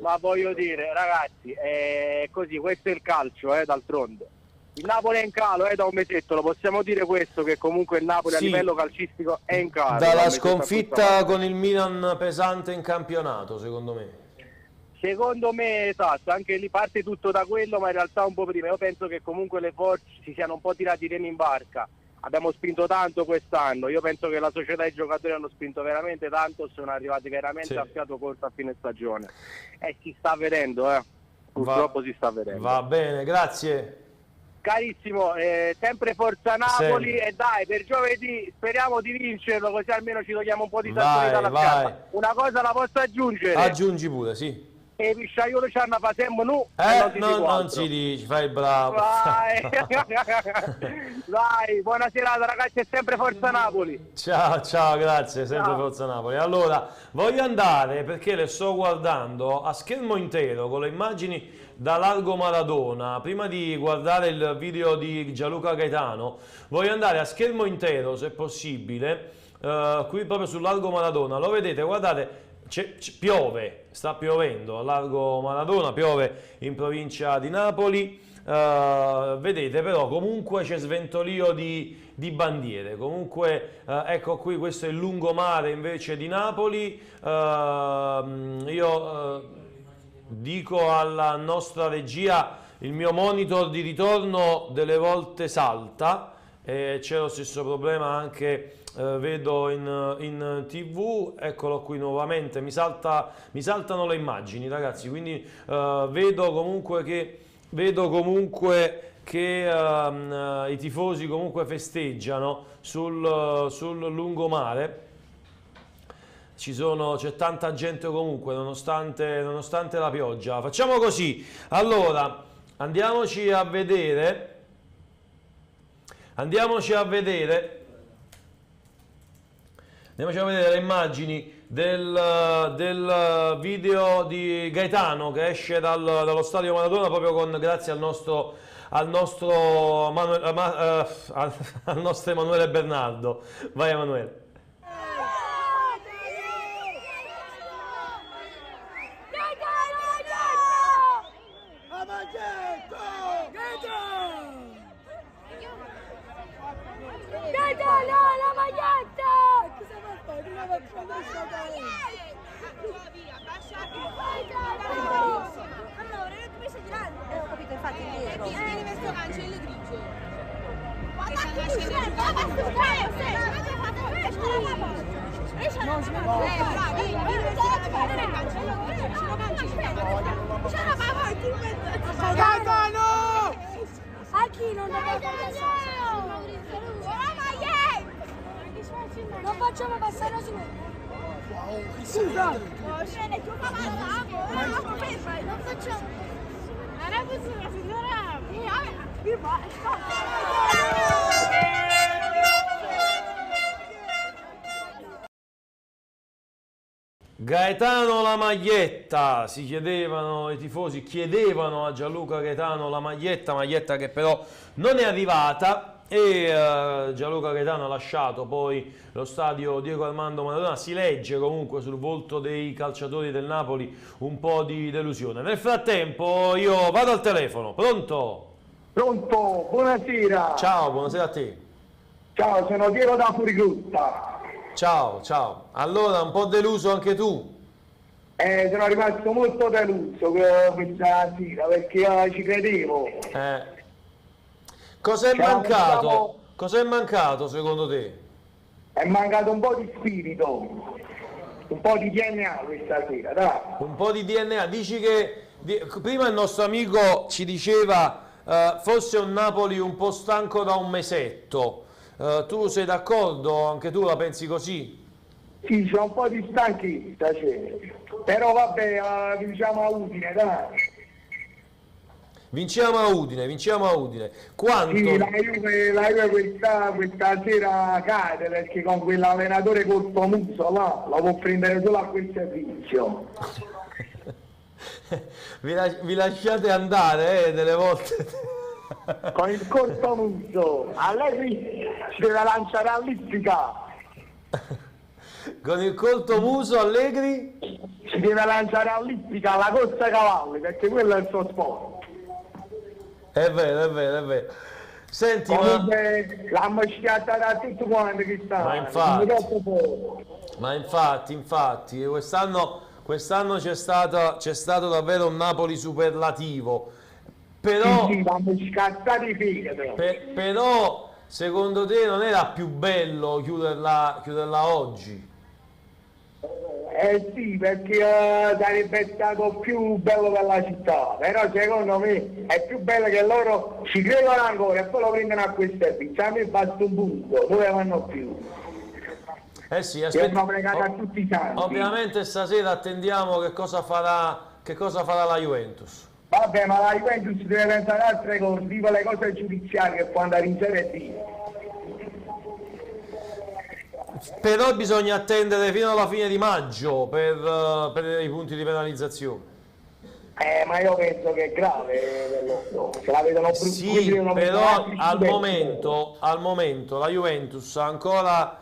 ma voglio dire ragazzi, è così, questo è il calcio, d'altronde. Il Napoli è in calo da un mesetto, lo possiamo dire questo, che comunque il Napoli a livello calcistico è in calo. Dalla sconfitta con il Milan pesante in campionato, secondo me. Secondo me, esatto, anche lì parte tutto da quello, ma in realtà un po' prima. Io penso che comunque le forze si siano un po' tirati i remi in barca. Abbiamo spinto tanto quest'anno, io penso che la società e i giocatori hanno spinto veramente tanto, sono arrivati veramente a fiato corto a fine stagione. E si sta vedendo, purtroppo si sta vedendo. Va bene, grazie. Carissimo, sempre forza Napoli e dai, per giovedì speriamo di vincerlo, così almeno ci togliamo un po' di sangue dalla scarpa. Una cosa la posso aggiungere? Aggiungi pure, sì. E pisciaiolo ci hanno facemmo non si dice, fai il bravo. Dai, buona serata ragazzi, è sempre forza Napoli. Ciao, grazie, sempre forza Napoli. Allora, voglio andare, perché le sto guardando a schermo intero con le immagini da Largo Maradona. Prima di guardare il video di Gianluca Gaetano, voglio andare a schermo intero, se possibile, qui proprio sul Largo Maradona. Lo vedete, guardate, piove, sta piovendo a Largo Maradona, piove in provincia di Napoli. Vedete però comunque c'è sventolio di bandiere. Comunque ecco qui, questo è il lungomare invece di Napoli. Io dico alla nostra regia, il mio monitor di ritorno delle volte salta, c'è lo stesso problema anche vedo in TV. Eccolo qui nuovamente, mi saltano le immagini ragazzi, quindi vedo comunque che i tifosi comunque festeggiano sul lungomare. c'è tanta gente comunque, nonostante la pioggia. Facciamo così, allora, andiamoci a vedere le immagini del video di Gaetano che esce dallo stadio Maradona proprio grazie al nostro Emanuele Bernardo. Vai Emanuele. La maglietta! Cosa fa fare? Una allora, io ti messo di là. Ho capito, infatti è vero. Vieni messo cancello grigio. Ma non facciamo passare su. Scusa! Non facciamo. Era così, ma si Gaetano la maglietta, i tifosi chiedevano a Gianluca Gaetano la maglietta che però non è arrivata. E Gianluca Gaetano ha lasciato poi lo stadio Diego Armando Maradona. Si legge comunque sul volto dei calciatori del Napoli un po' di delusione. Nel frattempo io vado al telefono. Pronto? Pronto, buonasera. Ciao, buonasera a te. Ciao, sono Piero da Furigrutta. Ciao. Allora, un po' deluso anche tu? Sono rimasto molto deluso questa sera perché io ci credevo. Cos'è mancato? Cos'è mancato secondo te? È mancato un po' di spirito, un po' di DNA questa sera, dai. Un po' di DNA. Dici che prima il nostro amico ci diceva forse un Napoli un po' stanco da un mesetto. Tu sei d'accordo? Anche tu la pensi così? Sì, c'è un po' di stanchezza, però vabbè, vinciamo a Udine, dai. Vinciamo a Udine. Quanto? Sì, la Juve questa sera cade perché con quell'allenatore cortomuso là lo può prendere solo a quel servizio. vi lasciate andare delle volte. Con il cortomuso Allegri si deve lanciare all'ippica. Con il cortomuso Allegri si deve lanciare all'ippica, alla corsa ai cavalli, perché quello è il suo sport. È vero. Senti, l'hanno schiattata da tutti quanti che stanno. Ma infatti, quest'anno c'è stato davvero un Napoli superlativo. Però, sì, l'hanno scattati però, secondo te non era più bello chiuderla oggi? Sì, perché sarebbe stato più bello per la città, però secondo me è più bello che loro ci credono ancora e poi lo prendono a quel servizio. A me basta un punto, dove vanno più? Sì, pregato a tutti i santi. Ovviamente stasera attendiamo che cosa farà la Juventus. Vabbè, ma la Juventus deve pensare a altre cose, tipo le cose giudiziarie che può andare in Serie D. Però bisogna attendere fino alla fine di maggio per i punti di penalizzazione. Ma io penso che è grave, se la vedono sì, però al momento la Juventus ha ancora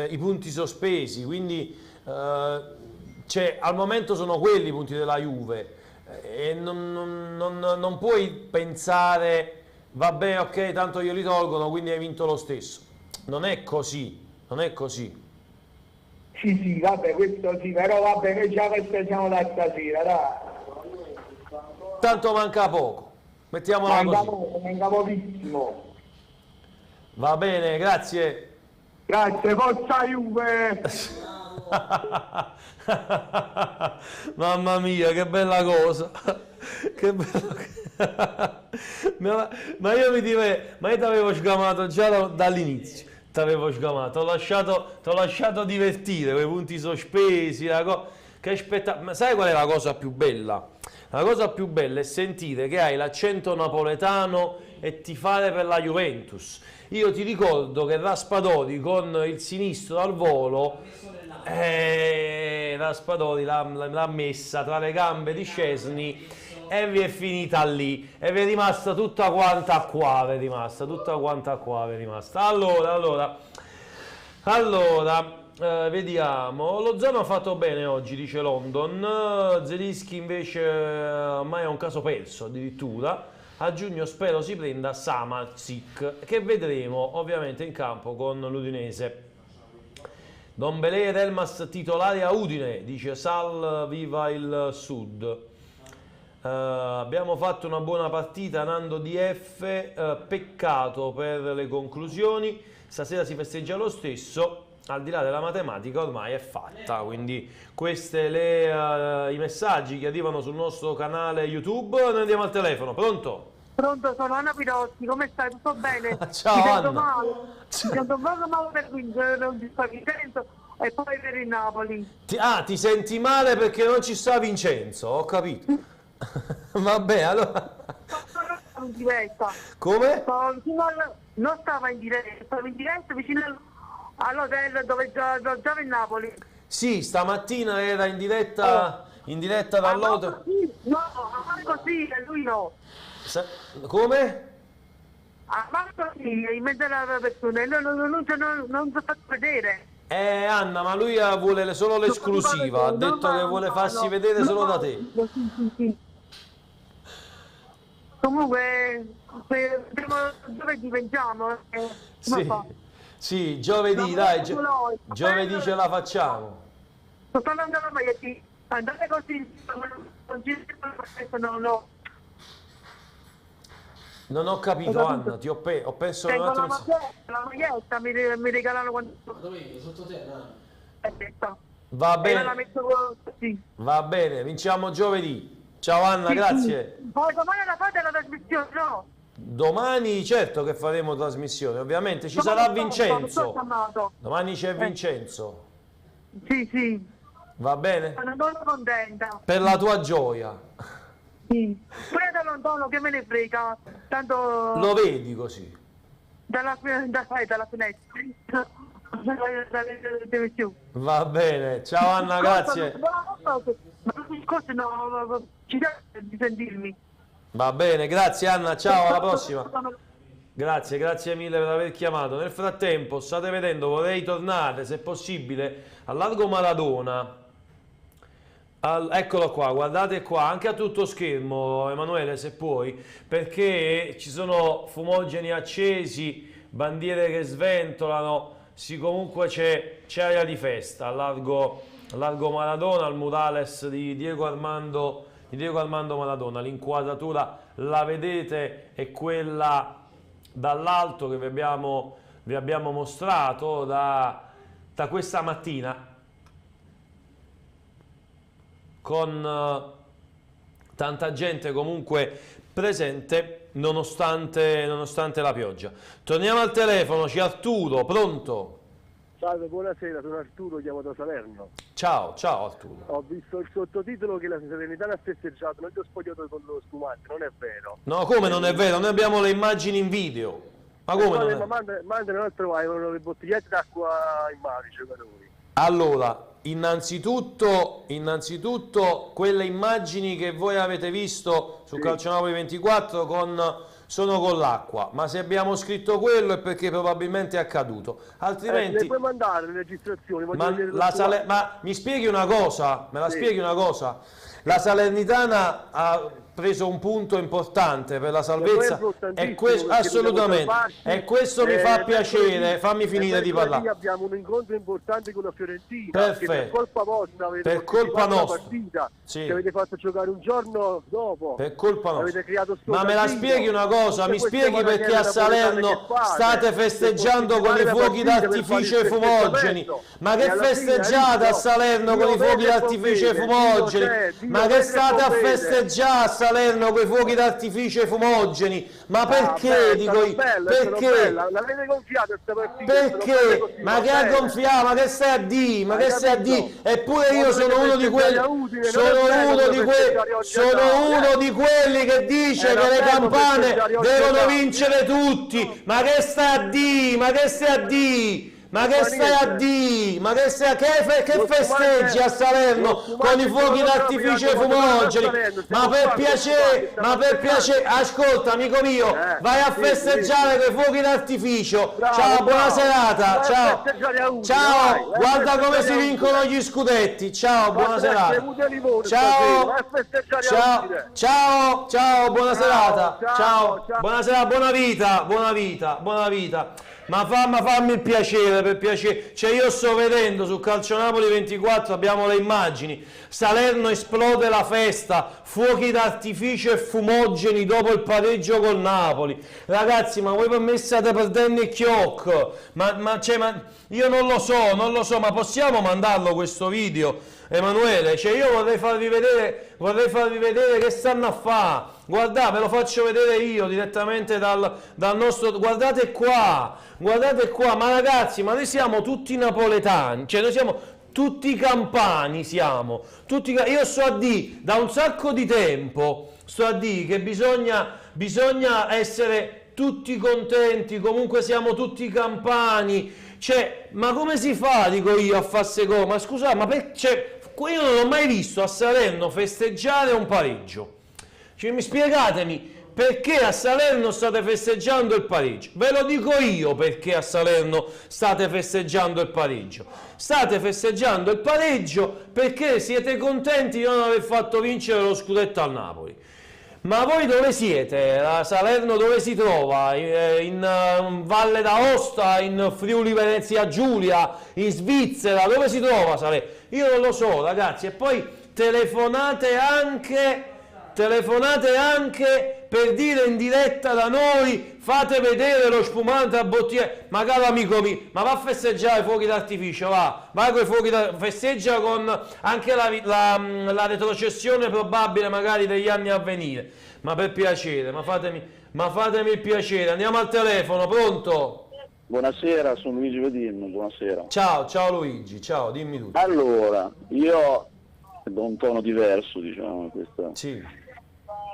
i punti sospesi, quindi al momento sono quelli i punti della Juve e non puoi pensare vabbè, ok, tanto io li tolgono, quindi hai vinto lo stesso. Non è così. Sì, vabbè, questo sì, però vabbè, noi già festeggiamo da stasera, dai. Tanto manca poco, mettiamola così. Manca pochissimo. Va bene, grazie. Grazie, forza Juve! Mamma mia, che bella cosa. Che bella. Ma io ti avevo sgamato già dall'inizio. t'avevo sgamato, t'ho lasciato divertire, quei punti sospesi, ma sai qual è la cosa più bella? La cosa più bella è sentire che hai l'accento napoletano e tifare per la Juventus. Io ti ricordo che Raspadori con il sinistro al volo, Raspadori l'ha messa tra le gambe di Szczesny e vi è finita lì, e vi è rimasta tutta quanta qua, Allora, vediamo. Lo Zano ha fatto bene oggi, dice London. Zelinski invece ormai è un caso perso addirittura. A giugno spero si prenda Samardzic, che vedremo ovviamente in campo con l'Udinese. Don Belé ed Elmas titolari a Udine, dice Sal, viva il Sud. Abbiamo fatto una buona partita, Nando DF, peccato per le conclusioni, stasera si festeggia lo stesso, al di là della matematica ormai è fatta. Quindi questi i messaggi che arrivano sul nostro canale YouTube. Noi andiamo al telefono. Pronto? Pronto, sono Anna Pirozzi, come stai? Tutto bene? Ciao Mi Anna. sento male, mi sento un po' male per non ci sta Vincenzo e poi per il Napoli. Ti senti male perché non ci sta Vincenzo, ho capito. Vabbè, allora... In diretta. Come? Non stava in diretta, stava in diretta vicino all'hotel dove giocava il Napoli. Sì, stamattina era in diretta dall'hotel. No, a Marco sì, e lui no. Come? A Marco sì, in mezzo alla persona, non si fa vedere. Anna, ma lui vuole solo l'esclusiva, ha detto che vuole farsi vedere solo da te. Sì. Comunque, dove diventiamo? Sì, giovedì, dai, giovedì ce la facciamo. Sto parlando alla Maietti, andate così, Non ho capito, Anna, ti ho perso un attimo. La maglietta mi regalano quando... Sotto terra. Va bene. Va bene, vinciamo giovedì. Ciao Anna, grazie. Poi domani la fate la trasmissione, no? Domani certo che faremo trasmissione, ovviamente ci sarà Vincenzo. Domani c'è Vincenzo. Sì. Va bene? Sono molto contenta. Per la tua gioia. Sì. Pure da lontano che me ne frega. Tanto... Lo vedi così? Dalla finestra. Va bene, ciao Anna, grazie. Ci piace di sentirmi. Va bene, grazie Anna, ciao, alla prossima. Grazie mille per aver chiamato. Nel frattempo state vedendo, vorrei tornare se possibile a Largo Maradona. Eccolo qua, guardate qua, anche a tutto schermo Emanuele se puoi, perché ci sono fumogeni accesi, bandiere che sventolano, sì, comunque c'è aria di festa a Largo Maradona, al murales di Diego Armando Maradona. L'inquadratura la vedete, è quella dall'alto che vi abbiamo mostrato da questa mattina, con tanta gente comunque presente nonostante la pioggia. Torniamo al telefono, c'è Arturo, pronto? Salve, buonasera, sono Arturo, chiamo da Salerno. Ciao Arturo. Ho visto il sottotitolo che la Salernitana ha festeggiato, non gli ho spogliato con lo spumante, non è vero. No, come non è vero? Noi abbiamo le immagini in video. Ma come non è? Ma mandano un altro, avevano le bottigliette d'acqua in mare, i giocatori. Allora, innanzitutto quelle immagini che voi avete visto su Calcionapoli 24 sono con l'acqua, ma se abbiamo scritto quello è perché probabilmente è accaduto, altrimenti... Le puoi mandare le registrazioni? Ma mi spieghi una cosa? Me la spieghi una cosa? La Salernitana ha preso un punto importante per la salvezza e questo assolutamente, e questo mi fa piacere. Fammi finire di parlare. Abbiamo un incontro importante con la Fiorentina. Perfetto. Per colpa vostra avete nostra partita, che avete fatto giocare un giorno dopo. Per colpa nostra. Ma me la spieghi una cosa? Mi spieghi perché a Salerno state festeggiando con i fuochi d'artificio e fumogeni? Ma che festeggiate a Salerno con i fuochi d'artificio e fumogeni? Ma che state a festeggiare a Salerno quei fuochi d'artificio e i fumogeni? Ma perché? Dico io, perché? L'avete gonfiato questa partita? Perché? Ma che ha gonfiato? Ma che stai a di? Ma che stai a di? Eppure io sono uno di quelli, sono uno di quelli che dice che le campane devono vincere tutti. Ma che stai a di? Ma che stai a di? Ma che stai a di? Ma che festeggi a Salerno con i fuochi d'artificio e i fumogeni? Ma per piacere, ascolta amico mio, vai a festeggiare con i fuochi d'artificio. Ciao, buona serata, ciao, guarda come si vincono gli scudetti. Ciao, buona serata. Ciao, buona serata. Ciao, buona serata, buona vita. Ma fammi il piacere, per piacere. Cioè io sto vedendo su Calcio Napoli 24, abbiamo le immagini, Salerno esplode la festa, fuochi d'artificio e fumogeni dopo il pareggio col Napoli. Ragazzi, ma voi per me state perdendo il chiocco. Ma io non lo so, ma possiamo mandarlo questo video, Emanuele? Cioè io vorrei farvi vedere che stanno a fare. Guardate, ve lo faccio vedere io direttamente dal nostro. Guardate qua, ma ragazzi, ma noi siamo tutti napoletani, cioè noi siamo tutti campani, io sto a dire da un sacco di tempo, che bisogna essere tutti contenti, comunque siamo tutti campani, cioè, ma come si fa, dico io, a fare queste cose? Ma scusate, io non ho mai visto a Salerno festeggiare un pareggio. Cioè, mi spiegatemi perché a Salerno state festeggiando il pareggio. Ve lo dico io perché a Salerno state festeggiando il pareggio. State festeggiando il pareggio perché siete contenti di non aver fatto vincere lo scudetto al Napoli. Ma voi dove siete? A Salerno dove si trova? In Valle d'Aosta, in Friuli Venezia Giulia, in Svizzera? Dove si trova Salerno? Io non lo so, ragazzi. E poi telefonate anche per dire in diretta da noi, fate vedere lo spumante a bottiglia. Ma caro amico mio, ma va a festeggiare i fuochi d'artificio, vai con i fuochi festeggia con anche la retrocessione probabile magari degli anni a venire. Ma per piacere, ma fatemi il piacere, andiamo al telefono, pronto? Buonasera, sono Luigi Vedin, buonasera. Ciao Luigi, ciao, dimmi tutto. Allora, io do un tono diverso, diciamo, questa. Sì.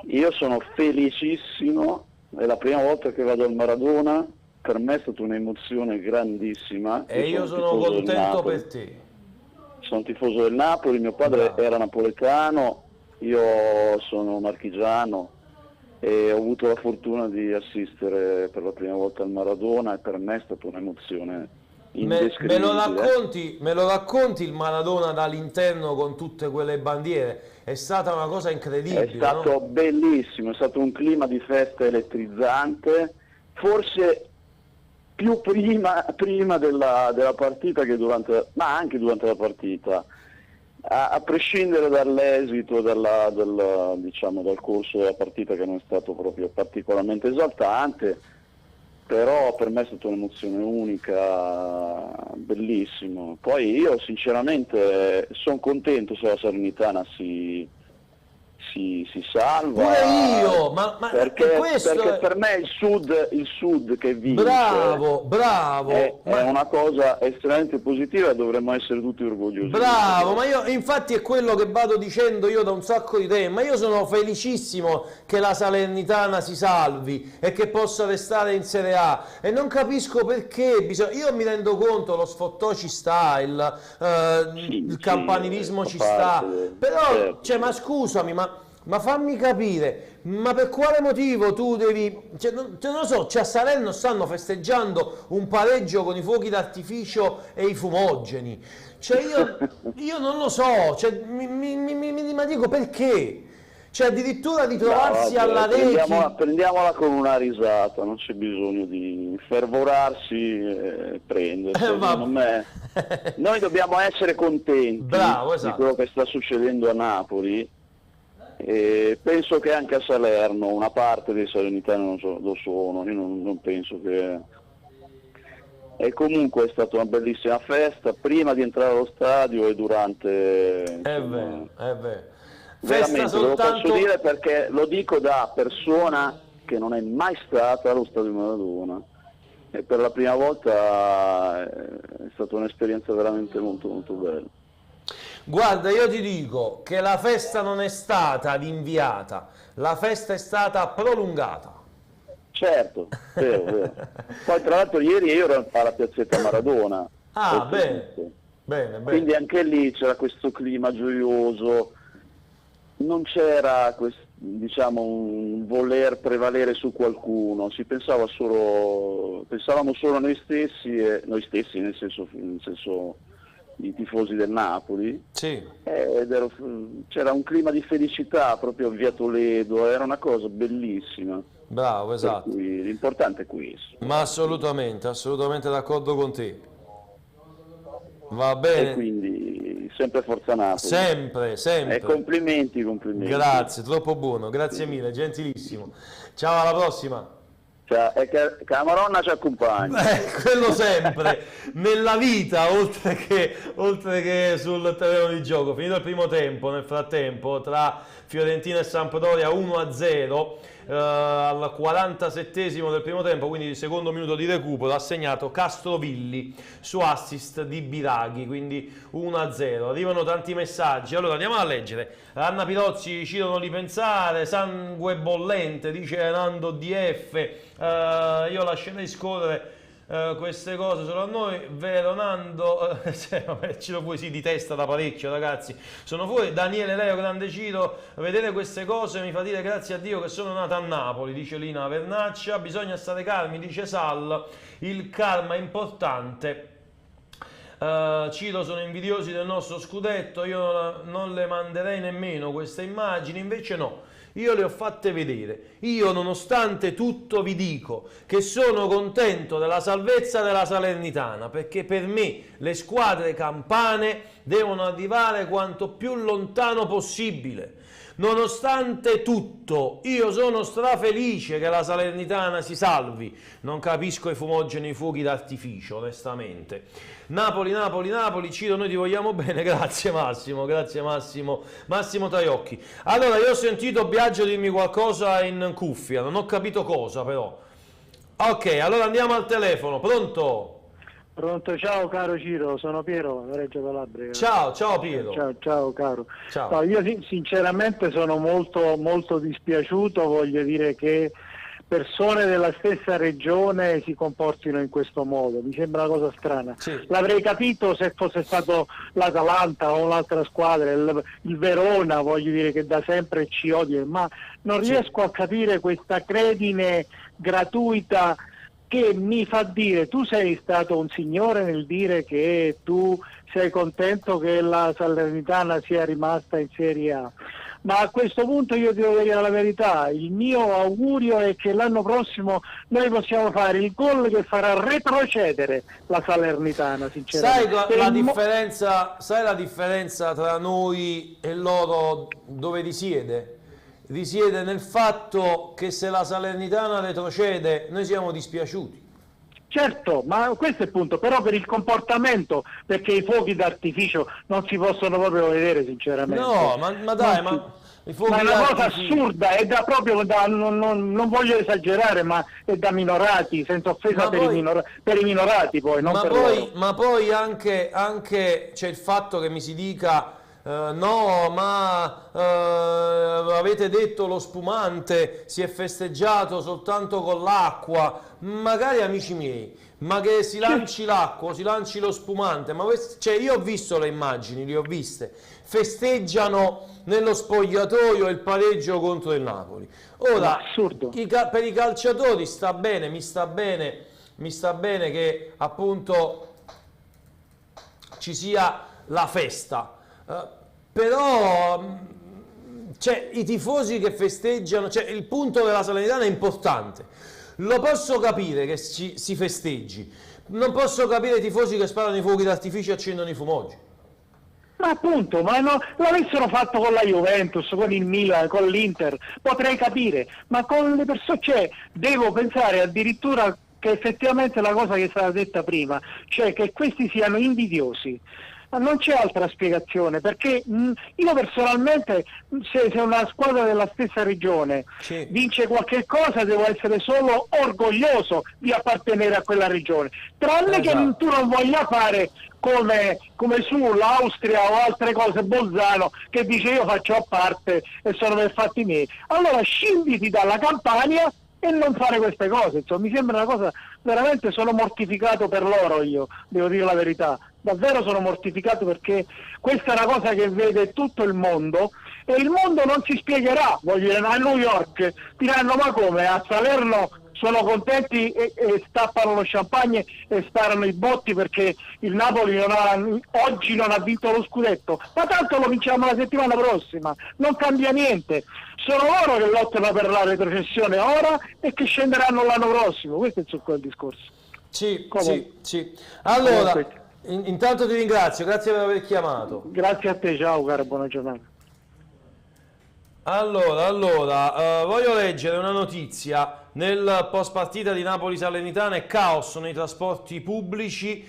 Io sono felicissimo, è la prima volta che vado al Maradona, per me è stata un'emozione grandissima. E io sono contento per te. Sono tifoso del Napoli, mio padre era napoletano, io sono marchigiano e ho avuto la fortuna di assistere per la prima volta al Maradona e per me è stata un'emozione indescrivibile. Me lo racconti il Maradona dall'interno con tutte quelle bandiere? È stata una cosa incredibile. È stato bellissimo, è stato un clima di festa elettrizzante, forse più prima della partita che ma anche durante la partita. A prescindere dall'esito, dal corso della partita, che non è stato proprio particolarmente esaltante, però per me è stata un'emozione unica, bellissimo. Poi io sinceramente sono contento se la Salernitana si salva. Pure io, perché per me il sud che vince bravo è una cosa estremamente positiva e dovremmo essere tutti orgogliosi. Bravo, ma io infatti è quello che vado dicendo io da un sacco di tempo, ma io sono felicissimo che la Salernitana si salvi e che possa restare in Serie A e non capisco perché io mi rendo conto, lo sfottò ci sta, il campanilismo ci sta, però certo. Cioè, ma scusami, ma fammi capire, ma per quale motivo tu devi, non lo so, a Salerno stanno festeggiando un pareggio con i fuochi d'artificio e i fumogeni, cioè io non lo so, cioè, ma dico perché? Cioè addirittura di trovarsi alla rete. Prendiamola con una risata, non c'è bisogno di fervorarsi e prendersi. Noi dobbiamo essere contenti di quello che sta succedendo a Napoli. E penso che anche a Salerno una parte dei salernitani lo sono, io non penso che. E comunque è stata una bellissima festa prima di entrare allo stadio e durante. È vero. veramente lo posso dire perché lo dico da persona che non è mai stata allo Stadio Maradona e per la prima volta è stata un'esperienza veramente molto molto bella. Guarda, io ti dico che la festa non è stata rinviata, la festa è stata prolungata. Certo, vero. Poi tra l'altro ieri io ero alla piazzetta Maradona. Bene. Quindi anche lì c'era questo clima gioioso, non c'era diciamo un voler prevalere su qualcuno, pensavamo solo a noi stessi nel senso i tifosi del Napoli, c'era un clima di felicità proprio a Via Toledo, era una cosa bellissima. Bravo, esatto. Per cui l'importante è questo. Ma assolutamente d'accordo con te. Va bene. E quindi sempre Forza Napoli. Sempre. E complimenti. Grazie, troppo buono, grazie mille, gentilissimo. Ciao, alla prossima. Ciao, e che la Maronna ci accompagna. Quello sempre, nella vita, oltre che sul terreno di gioco. Finito il primo tempo, nel frattempo, tra Fiorentina e Sampdoria 1-0, al 47esimo del primo tempo, quindi il secondo minuto di recupero, ha segnato Castrovilli su assist di Biraghi, quindi 1-0. Arrivano tanti messaggi, allora andiamo a leggere. Anna Pirozzi, ci devono ripensare, sangue bollente, dice Nando DF, io lascerei scorrere queste cose solo a noi, vero Nando? Ciro poi di testa da parecchio, ragazzi, sono fuori. Daniele Leo Grande Ciro, vedere queste cose mi fa dire grazie a Dio che sono nata a Napoli, dice Lina Vernaccia. Bisogna stare calmi, dice Sal, il karma è importante. Ciro, sono invidiosi del nostro scudetto, io non le manderei nemmeno queste immagini, invece no, io le ho fatte vedere. Io nonostante tutto vi dico che sono contento della salvezza della Salernitana, perché per me le squadre campane devono arrivare quanto più lontano possibile. Nonostante tutto, io sono strafelice che la Salernitana si salvi. Non capisco i fumogeni fuochi d'artificio, onestamente. Napoli, Ciro, noi ti vogliamo bene, grazie Massimo, Massimo Traiocchi. Allora, io ho sentito Biagio dirmi qualcosa in cuffia, non ho capito cosa però. Ok, allora andiamo al telefono, pronto? Pronto, ciao caro Ciro, sono Piero, Reggio Calabria. Ciao Piero. Ciao caro. Ciao. No, io sinceramente sono molto dispiaciuto, voglio dire che persone della stessa regione si comportino in questo modo, mi sembra una cosa strana. Sì. L'avrei capito se fosse stato l'Atalanta o un'altra squadra, il Verona, voglio dire che da sempre ci odia, ma non riesco a capire questa credine gratuita che mi fa dire: tu sei stato un signore nel dire che tu sei contento che la Salernitana sia rimasta in Serie A, ma a questo punto io devo dire la verità, il mio augurio è che l'anno prossimo noi possiamo fare il gol che farà retrocedere la Salernitana, sinceramente. Sai la differenza tra noi e loro dove risiede? Risiede nel fatto che se la Salernitana retrocede noi siamo dispiaciuti. Certo, ma questo è il punto, però per il comportamento, perché i fuochi d'artificio non si possono proprio vedere sinceramente. No, ma dai, i fuochi ma è una cosa d'artificio assurda, è da proprio non voglio esagerare, ma è da minorati, senza offesa per i minorati poi, non per loro. Ma poi anche c'è il fatto che mi si dica no, ma avete detto lo spumante si è festeggiato soltanto con l'acqua. Magari, amici miei, ma che si lanci l'acqua, si lanci lo spumante, ma cioè, io ho visto le immagini, le ho viste, festeggiano nello spogliatoio il pareggio contro il Napoli. Ora, per i calciatori mi sta bene che appunto ci sia la festa. Però cioè, i tifosi che festeggiano, cioè, il punto della Salernitana è importante, lo posso capire che si festeggi, non posso capire i tifosi che sparano i fuochi d'artificio e accendono i fumogeni. Ma appunto, ma no, l'avessero fatto con la Juventus, con il Milan, con l'Inter, potrei capire, ma con le persone, cioè, devo pensare addirittura che effettivamente la cosa che è stata detta prima, cioè che questi siano invidiosi. non c'è altra spiegazione, perché io personalmente, se una squadra della stessa regione vince qualche cosa, devo essere solo orgoglioso di appartenere a quella regione, tranne che tu non voglia fare come sull'Austria o altre cose, Bolzano, che dice io faccio a parte e sono per fatti miei. Allora scinditi dalla Campania e non fare queste cose, insomma, mi sembra una cosa, veramente sono mortificato per loro, io devo dire la verità, davvero sono mortificato, perché questa è una cosa che vede tutto il mondo e il mondo non si spiegherà, voglio dire, a New York diranno ma come, a Salerno sono contenti e stappano lo champagne e sparano i botti perché il Napoli oggi non ha vinto lo scudetto, ma tanto lo vinciamo la settimana prossima, non cambia niente, sono loro che lottano per la retrocessione ora e che scenderanno l'anno prossimo, questo è il succo del discorso. Sì. Allora, intanto ti ringrazio, grazie per aver chiamato. Grazie a te, ciao caro, buona giornata. Allora, voglio leggere una notizia. Nel post partita di Napoli-Salernitana è caos nei trasporti pubblici,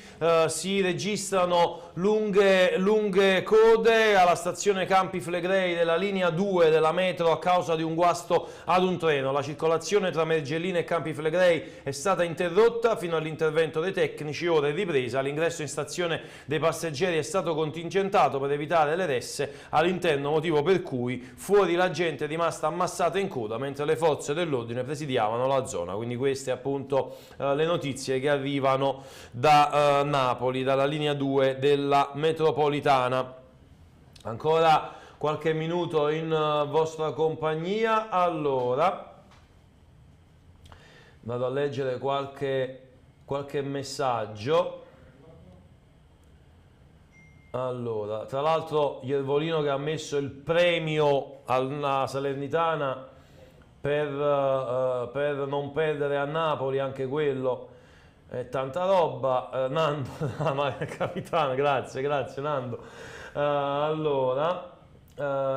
si registrano lunghe code alla stazione Campi Flegrei della linea 2 della metro a causa di un guasto ad un treno. La circolazione tra Mergellina e Campi Flegrei è stata interrotta fino all'intervento dei tecnici, ora è ripresa. L'ingresso in stazione dei passeggeri è stato contingentato per evitare le resse all'interno, motivo per cui fuori la gente è rimasta ammassata in coda mentre le forze dell'ordine presidiavano la zona. Quindi queste appunto le notizie che arrivano da Napoli, dalla linea 2 della metropolitana. Ancora qualche minuto in vostra compagnia. Allora vado a leggere qualche messaggio. Allora, tra l'altro Iervolino che ha messo il premio alla Salernitana per non perdere a Napoli, anche quello è tanta roba. Nando, capitano, grazie Nando. Allora,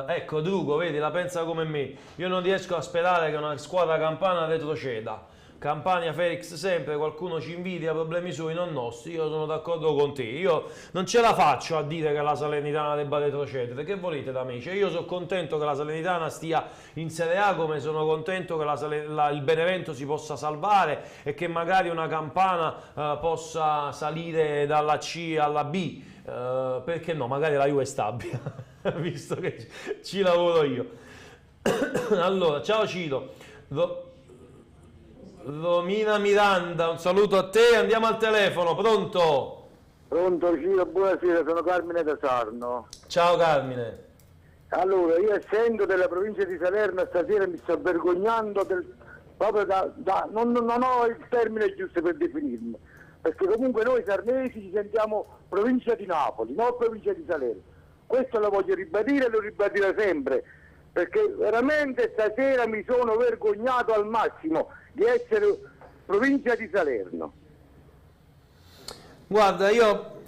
ecco Drugo, vedi, la pensa come me. Io non riesco a sperare che una squadra campana retroceda. Campania Felix sempre, qualcuno ci invidia, problemi suoi, non nostri. Io sono d'accordo con te, io non ce la faccio a dire che la Salernitana debba retrocedere. Che volete da me? Cioè, io sono contento che la Salernitana stia in Serie A, come sono contento che il Benevento si possa salvare e che magari una Campana possa salire dalla C alla B, perché no, magari la Juve è stabile visto che ci lavoro io. Allora, ciao Ciro. Romina Miranda, un saluto a te, andiamo al telefono, pronto? Pronto Ciro, buonasera, sono Carmine da Sarno. Ciao Carmine. Allora, io essendo della provincia di Salerno stasera mi sto vergognando proprio non ho il termine giusto per definirmi, perché comunque noi sarnesi ci sentiamo provincia di Napoli, non provincia di Salerno. Questo lo voglio ribadire e lo ribadirò sempre, perché veramente stasera mi sono vergognato al massimo di essere provincia di Salerno. Guarda, io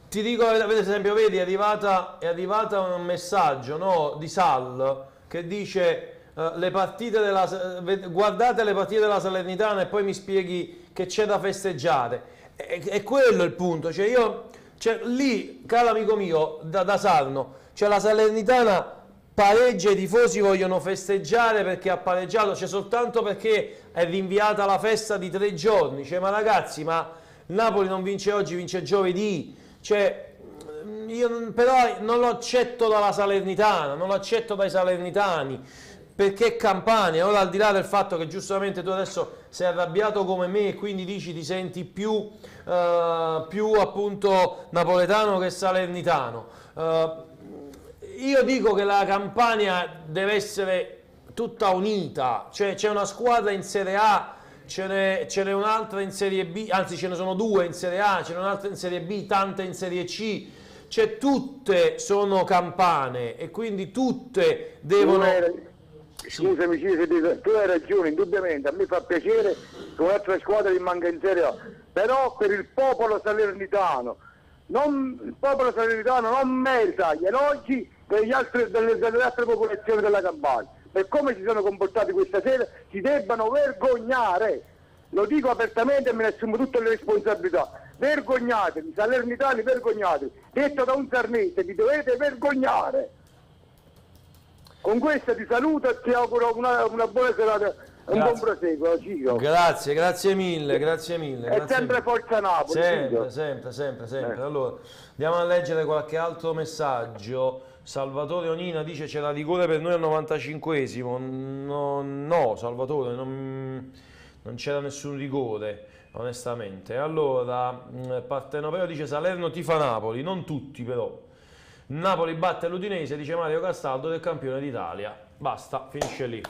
ti dico, per esempio, vedi, è arrivata un messaggio, no, di Sal che dice guardate le partite della Salernitana e poi mi spieghi che c'è da festeggiare. È quello il punto, cioè lì, caro amico mio, da Sarno, cioè la Salernitana pareggia, i tifosi vogliono festeggiare perché ha pareggiato, cioè soltanto perché è rinviata la festa di 3 giorni, cioè ma ragazzi, ma il Napoli non vince oggi, vince giovedì, cioè io però non lo accetto dalla Salernitana, non lo accetto dai salernitani, perché Campania, ora al di là del fatto che giustamente tu adesso sei arrabbiato come me e quindi dici ti senti più appunto napoletano che salernitano, io dico che la Campania deve essere tutta unita, cioè c'è una squadra in Serie A, ce n'è un'altra in Serie B, anzi ce ne sono 2 in Serie A, ce n'è un'altra in Serie B, tante in Serie C, cioè tutte sono campane e quindi tutte devono... Scusami, tu hai ragione, indubbiamente, a me fa piacere che un'altra squadra rimanga in Serie A, però per il popolo salernitano, il popolo salernitano non merita gli elogi delle altre popolazioni della Campania. Per come si sono comportati questa sera si debbano vergognare, lo dico apertamente e me ne assumo tutte le responsabilità. vergognatevi, salernitani vergognatevi, detto da un sarnese, vi dovete vergognare. Con questo ti saluto e ti auguro una buona serata, un buon proseguo, Ciro. Grazie mille. E sempre Forza Napoli. Sempre. Allora, andiamo a leggere qualche altro messaggio. Salvatore Onina dice c'era rigore per noi al 95esimo. No, Salvatore, non c'era nessun rigore, onestamente. Allora, Partenopeo dice Salerno tifa Napoli, non tutti però. Napoli batte l'Udinese, dice Mario Castaldo, del campione d'Italia. Basta, finisce lì.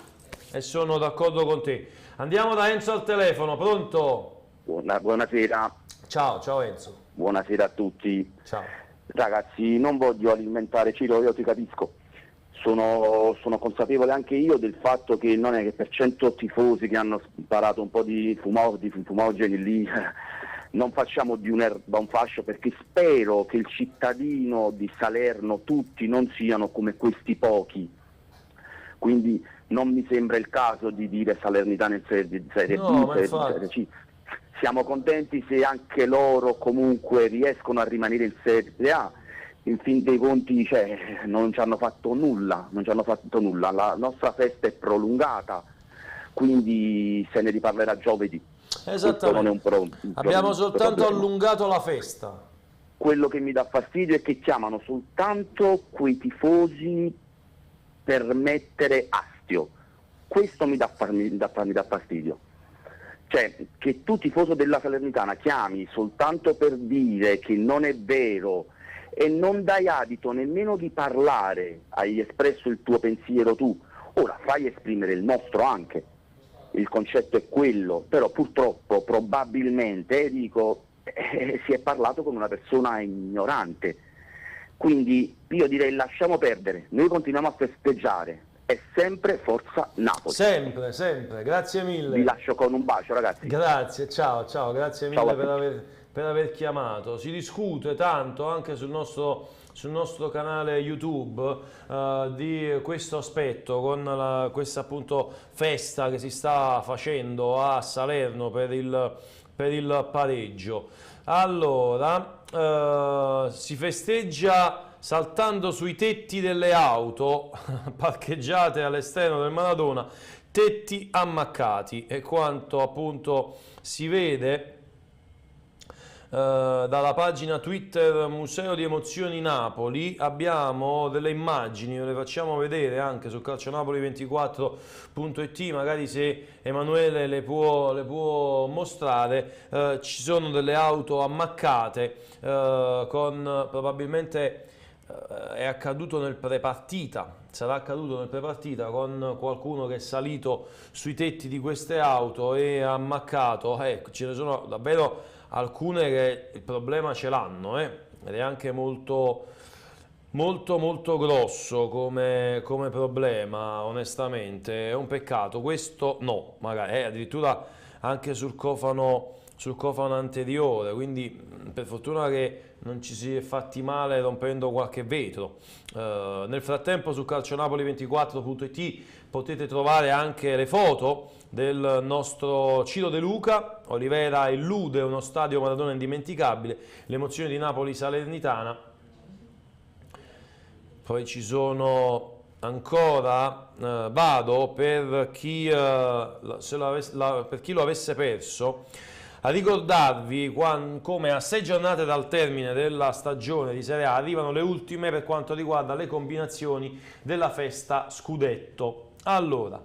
E sono d'accordo con te. Andiamo da Enzo al telefono, pronto? Buonasera. Ciao Enzo. Buonasera a tutti. Ciao. Ragazzi, non voglio alimentare Ciro, io ti capisco. Sono consapevole anche io del fatto che non è che per 100 tifosi che hanno sparato un po' di fumogeni lì non facciamo di un'erba un fascio, perché spero che il cittadino di Salerno tutti non siano come questi pochi. Quindi non mi sembra il caso di dire Salernitana in Serie B, Serie C. Siamo contenti se anche loro comunque riescono a rimanere in Serie A. In fin dei conti non ci hanno fatto nulla, la nostra festa è prolungata, quindi se ne riparlerà giovedì. Esattamente, abbiamo soltanto allungato la festa. Quello che mi dà fastidio è che chiamano soltanto quei tifosi per mettere astio, questo mi dà fastidio. Cioè, che tu tifoso della Salernitana chiami soltanto per dire che non è vero e non dai adito nemmeno di parlare, hai espresso il tuo pensiero tu, ora fai esprimere il nostro anche, il concetto è quello, però purtroppo probabilmente si è parlato con una persona ignorante, quindi io direi lasciamo perdere, noi continuiamo a festeggiare. È sempre Forza Napoli. Sempre, grazie mille. Vi lascio con un bacio, ragazzi. Grazie, ciao, grazie mille per aver chiamato. Si discute tanto anche sul nostro canale YouTube di questo aspetto, con questa appunto festa che si sta facendo a Salerno per il pareggio. Allora, si festeggia saltando sui tetti delle auto parcheggiate all'esterno del Maradona, tetti ammaccati, e quanto appunto si vede dalla pagina Twitter Museo di Emozioni Napoli. Abbiamo delle immagini, ve le facciamo vedere anche su calcionapoli24.it, magari se Emanuele le può mostrare. Ci sono delle auto ammaccate con probabilmente è accaduto nel prepartita, sarà accaduto nel prepartita con qualcuno che è salito sui tetti di queste auto e ha ammaccato. Ce ne sono davvero alcune che il problema ce l'hanno, ed è anche molto grosso come problema, onestamente è un peccato. Questo no, magari addirittura anche sul cofano anteriore, quindi per fortuna che non ci si è fatti male rompendo qualche vetro. Nel frattempo su calcionapoli24.it potete trovare anche le foto del nostro Ciro De Luca. Olivera illude uno stadio Maradona indimenticabile, le emozioni di Napoli Salernitana. Poi ci sono ancora, vado per chi lo avesse perso, a ricordarvi come a 6 giornate dal termine della stagione di Serie A arrivano le ultime per quanto riguarda le combinazioni della festa scudetto. Allora,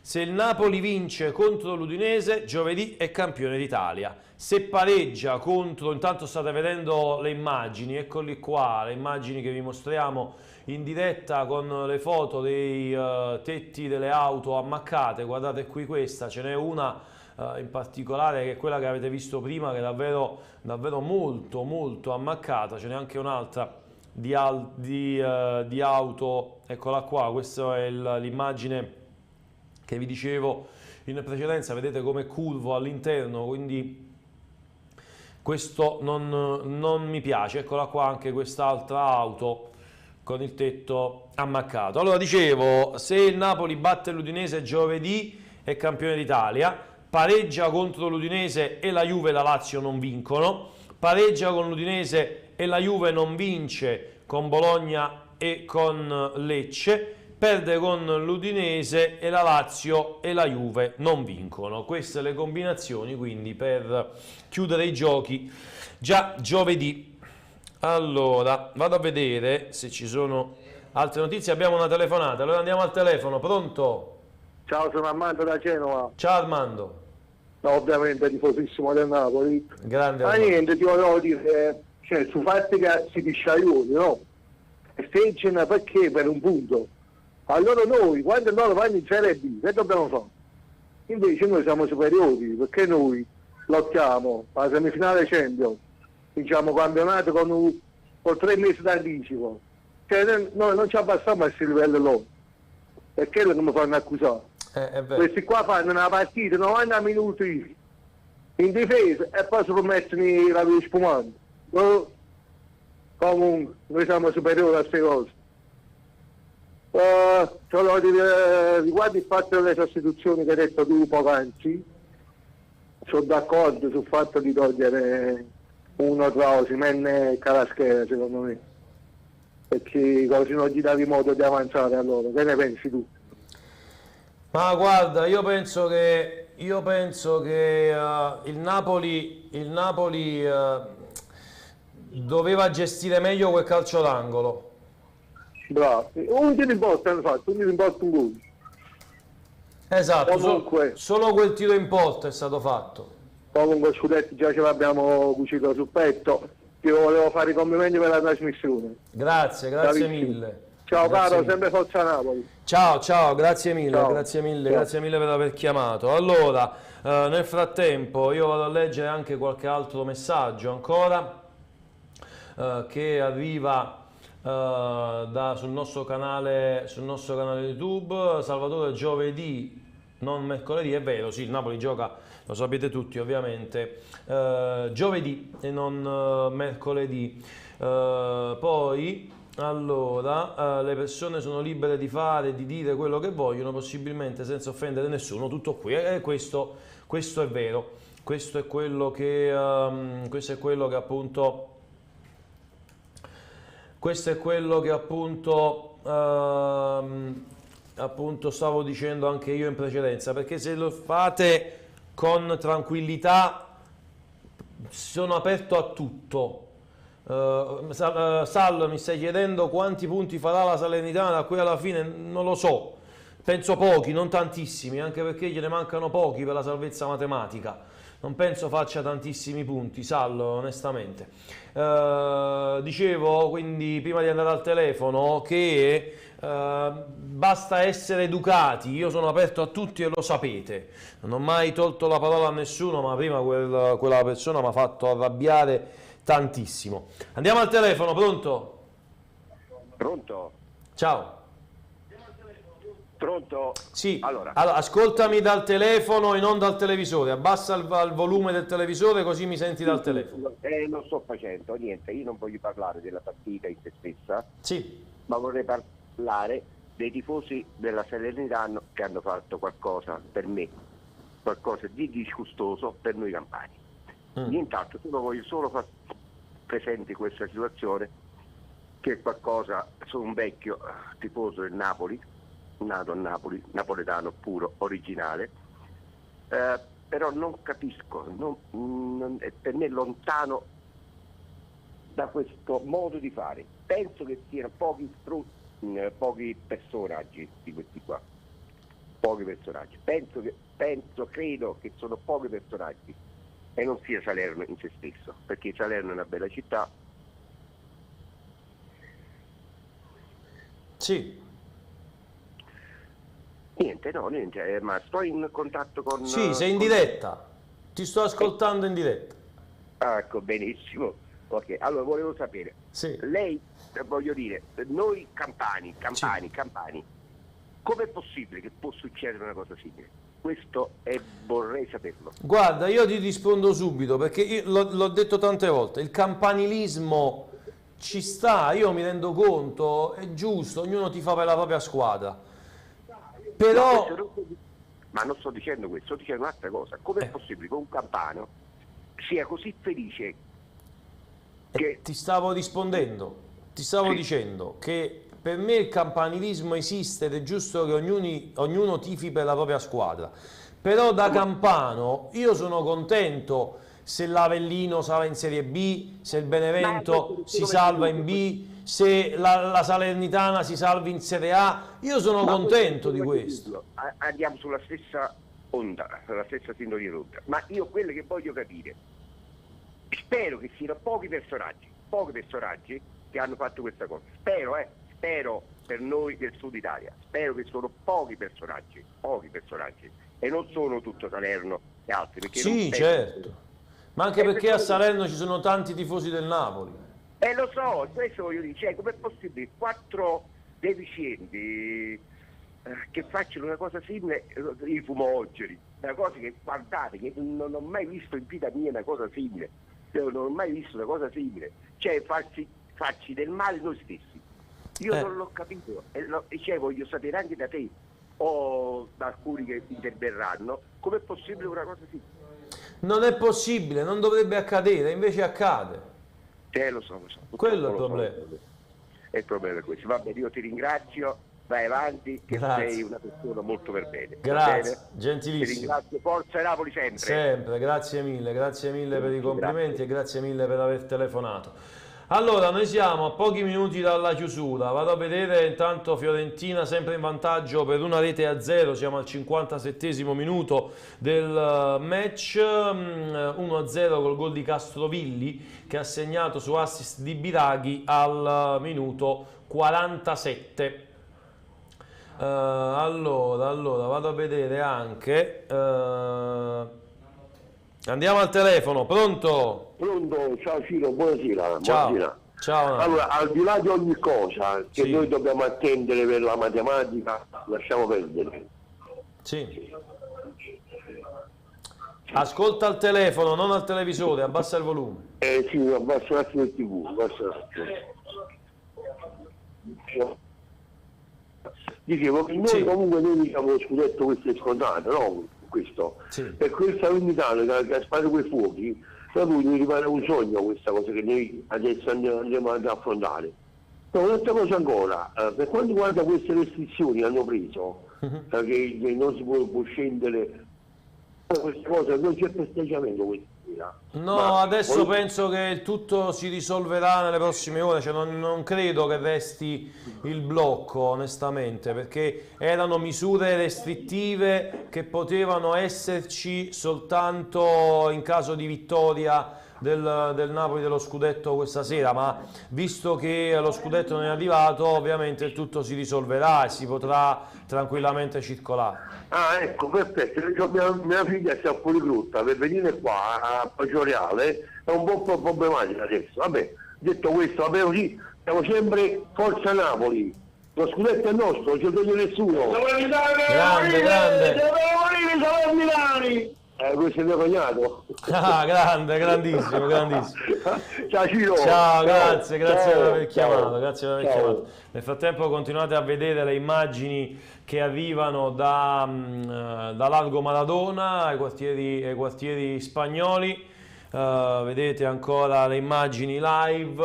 se il Napoli vince contro l'Udinese, giovedì è campione d'Italia. Se pareggia contro, intanto state vedendo le immagini, eccoli qua, le immagini che vi mostriamo in diretta con le foto dei tetti delle auto ammaccate. Guardate qui questa, ce n'è una in particolare che è quella che avete visto prima, che è davvero molto ammaccata. Ce n'è anche un'altra di auto, eccola qua, questa è l'immagine che vi dicevo in precedenza, vedete come curvo all'interno, quindi questo non mi piace. Eccola qua anche quest'altra auto con il tetto ammaccato. Allora, dicevo, se il Napoli batte l'Udinese giovedì è campione d'Italia, pareggia contro l'Udinese e la Juve e la Lazio non vincono, pareggia con l'Udinese e la Juve non vince con Bologna e con Lecce, perde con l'Udinese e la Lazio e la Juve non vincono. Queste le combinazioni quindi per chiudere i giochi già giovedì. Allora, vado a vedere se ci sono altre notizie. Abbiamo una telefonata, allora andiamo al telefono. Pronto? Ciao, sono Armando da Genova. Ciao Armando. No, ovviamente tifosissimo del Napoli. Grande Ma Armando. niente, ti volevo dire, cioè, su fatti che si disciaioni, no? Steggiano perché per un punto. Allora noi, quando loro vanno in Serie B, che dobbiamo fare? Invece noi siamo superiori, perché noi lottiamo alla semifinale Champions, vinciamo campionato con 3 mesi d'anticipo. Cioè noi non ci abbassiamo a questo livello loro. È quello che mi fanno accusare. È vero. Questi qua fanno una partita 90 minuti in difesa e poi si permettono la via spumante. Comunque noi siamo superiori a queste cose. Volevo dire, riguardo il fatto delle sostituzioni che hai detto tu poc'anzi, sono d'accordo sul fatto di togliere uno tra Osimhen e Kvaratskhelia, secondo me, perché così non gli davi modo di avanzare. Allora che ne pensi tu? Ma guarda, io penso che il Napoli doveva gestire meglio quel calcio d'angolo. Bravo, un tiro in porta hanno fatto, un tiro in porta, un gol. Esatto, Comunque, solo quel tiro in porta è stato fatto. Comunque Scudetti già ce l'abbiamo cucito sul petto. Ti volevo fare i complimenti per la trasmissione. Grazie Bravissimo. mille. Ciao Grazie caro, mille. sempre Forza Napoli. Ciao, grazie mille, Ciao. grazie mille, Ciao. grazie mille per aver chiamato. Allora, nel frattempo io vado a leggere anche qualche altro messaggio ancora che arriva sul nostro canale YouTube. Salvatore, giovedì, non mercoledì, è vero, sì, il Napoli gioca, lo sapete tutti ovviamente, giovedì e non mercoledì. Poi allora, le persone sono libere di fare e di dire quello che vogliono, possibilmente senza offendere nessuno, tutto qui, e questo è vero, questo è quello che appunto stavo dicendo anche io in precedenza, perché se lo fate con tranquillità sono aperto a tutto. Sal, mi stai chiedendo quanti punti farà la Salernitana da qui alla fine? Non lo so, penso pochi, non tantissimi, anche perché gliene mancano pochi per la salvezza matematica. Non penso faccia tantissimi punti, Sal, onestamente. Dicevo, quindi, prima di andare al telefono, che basta essere educati. Io sono aperto a tutti e lo sapete. Non ho mai tolto la parola a nessuno, ma prima quella persona mi ha fatto arrabbiare tantissimo. Andiamo al telefono, pronto? Pronto? Ciao. Pronto? Sì, allora, ascoltami dal telefono e non dal televisore, abbassa il volume del televisore così mi senti dal telefono. lo sto facendo, niente, io non voglio parlare della partita in se stessa, sì, ma vorrei parlare dei tifosi della Salernitana che hanno fatto qualcosa per me, qualcosa di disgustoso per noi campani. Nient'altro, solo voglio solo far presente questa situazione, che è qualcosa, sono un vecchio tifoso del Napoli, nato a Napoli, napoletano puro, originale, però non capisco, per me è lontano da questo modo di fare. Penso che siano pochi personaggi di questi qua, pochi personaggi, credo che sono pochi personaggi e non sia Salerno in se stesso, perché Salerno è una bella città. Sì. Niente, ma sto in contatto con... Sì, sei in diretta, ti sto ascoltando in diretta. Ecco, benissimo. Ok, allora volevo sapere, lei, voglio dire, noi campani, com'è possibile che può succedere una cosa simile? Questo vorrei saperlo. Guarda, io ti rispondo subito, perché io l'ho detto tante volte, il campanilismo ci sta, io mi rendo conto, è giusto, ognuno tifa per la propria squadra. Però... Ma non sto dicendo questo, sto dicendo un'altra cosa. Com'è possibile che un campano sia così felice Ti stavo rispondendo, ti stavo dicendo che per me il campanilismo esiste ed è giusto che ognuno tifi per la propria squadra, però da campano io sono contento se l'Avellino salva in Serie B, se il Benevento si salva in B, se la Salernitana si salva in Serie A, io sono contento di questo. Andiamo sulla stessa onda, sulla stessa sintonia d'onda, ma io quello che voglio capire, spero che siano pochi personaggi che hanno fatto questa cosa, spero per noi del Sud Italia, spero che sono pochi personaggi e non sono tutto Salerno e altri, perché sì, certo, ma anche perché a Salerno ci sono tanti tifosi del Napoli. Lo so, questo voglio dire, cioè, com'è possibile 4 deficienti che facciano una cosa simile, i fumogeri, una cosa che, guardate, che non ho mai visto in vita mia una cosa simile, non ho mai visto una cosa simile, cioè farci del male noi stessi. Io non l'ho capito e cioè, voglio sapere anche da te o da alcuni che interverranno, com'è possibile una cosa simile? Non è possibile, non dovrebbe accadere, invece accade. Lo so. Quello è il problema. È il problema è questo. Va bene, io ti ringrazio, vai avanti, che sei una persona molto per bene. Grazie, gentilissimo. Ti ringrazio, forza Napoli sempre. Sempre, grazie mille per i complimenti e grazie mille per aver telefonato. Allora, noi siamo a pochi minuti dalla chiusura, vado a vedere intanto Fiorentina sempre in vantaggio per 1-0, siamo al 57esimo minuto del match, 1-0 col gol di Castrovilli che ha segnato su assist di Biraghi al minuto 47. Allora, vado a vedere anche... Andiamo al telefono, pronto? Pronto, ciao Ciro, buonasera. Ciao. Buonasera. Ciao. Allora, al di là di ogni cosa che noi dobbiamo attendere per la matematica, lasciamo perdere. Sì. Ascolta al telefono, non al televisore, abbassa il volume. Sì, abbassa un attimo il TV, abbassa un attimo. Dicevo che noi comunque noi diciamo lo scudetto questo è scontato, no? Questo. Per questa Salernitano che ha sparato quei fuochi, proprio mi rimane un sogno questa cosa che noi adesso andiamo ad affrontare. No, un'altra cosa ancora, per quanto riguarda queste restrizioni che hanno preso, che non si può scendere, questa cosa non c'è festeggiamento questa sera. No, adesso penso che tutto si risolverà nelle prossime ore, cioè non credo che resti il blocco onestamente, perché erano misure restrittive che potevano esserci soltanto in caso di vittoria del Napoli dello scudetto questa sera, ma visto che lo scudetto non è arrivato ovviamente il tutto si risolverà e si potrà tranquillamente circolare. Ah, ecco, perfetto, mia figlia sta fuori frutta, per venire qua a Poggio Reale è un po' problematica adesso. Vabbè, detto questo, vabbè, così siamo sempre Forza Napoli, lo scudetto è nostro, non ci toglie nessuno. Grande. Questo è il mio cognato. Ah, grandissimo. Ciao Ciro. Ciao, grazie per aver chiamato, Nel frattempo continuate a vedere le immagini che arrivano da Largo Maradona ai quartieri spagnoli. Vedete ancora le immagini live,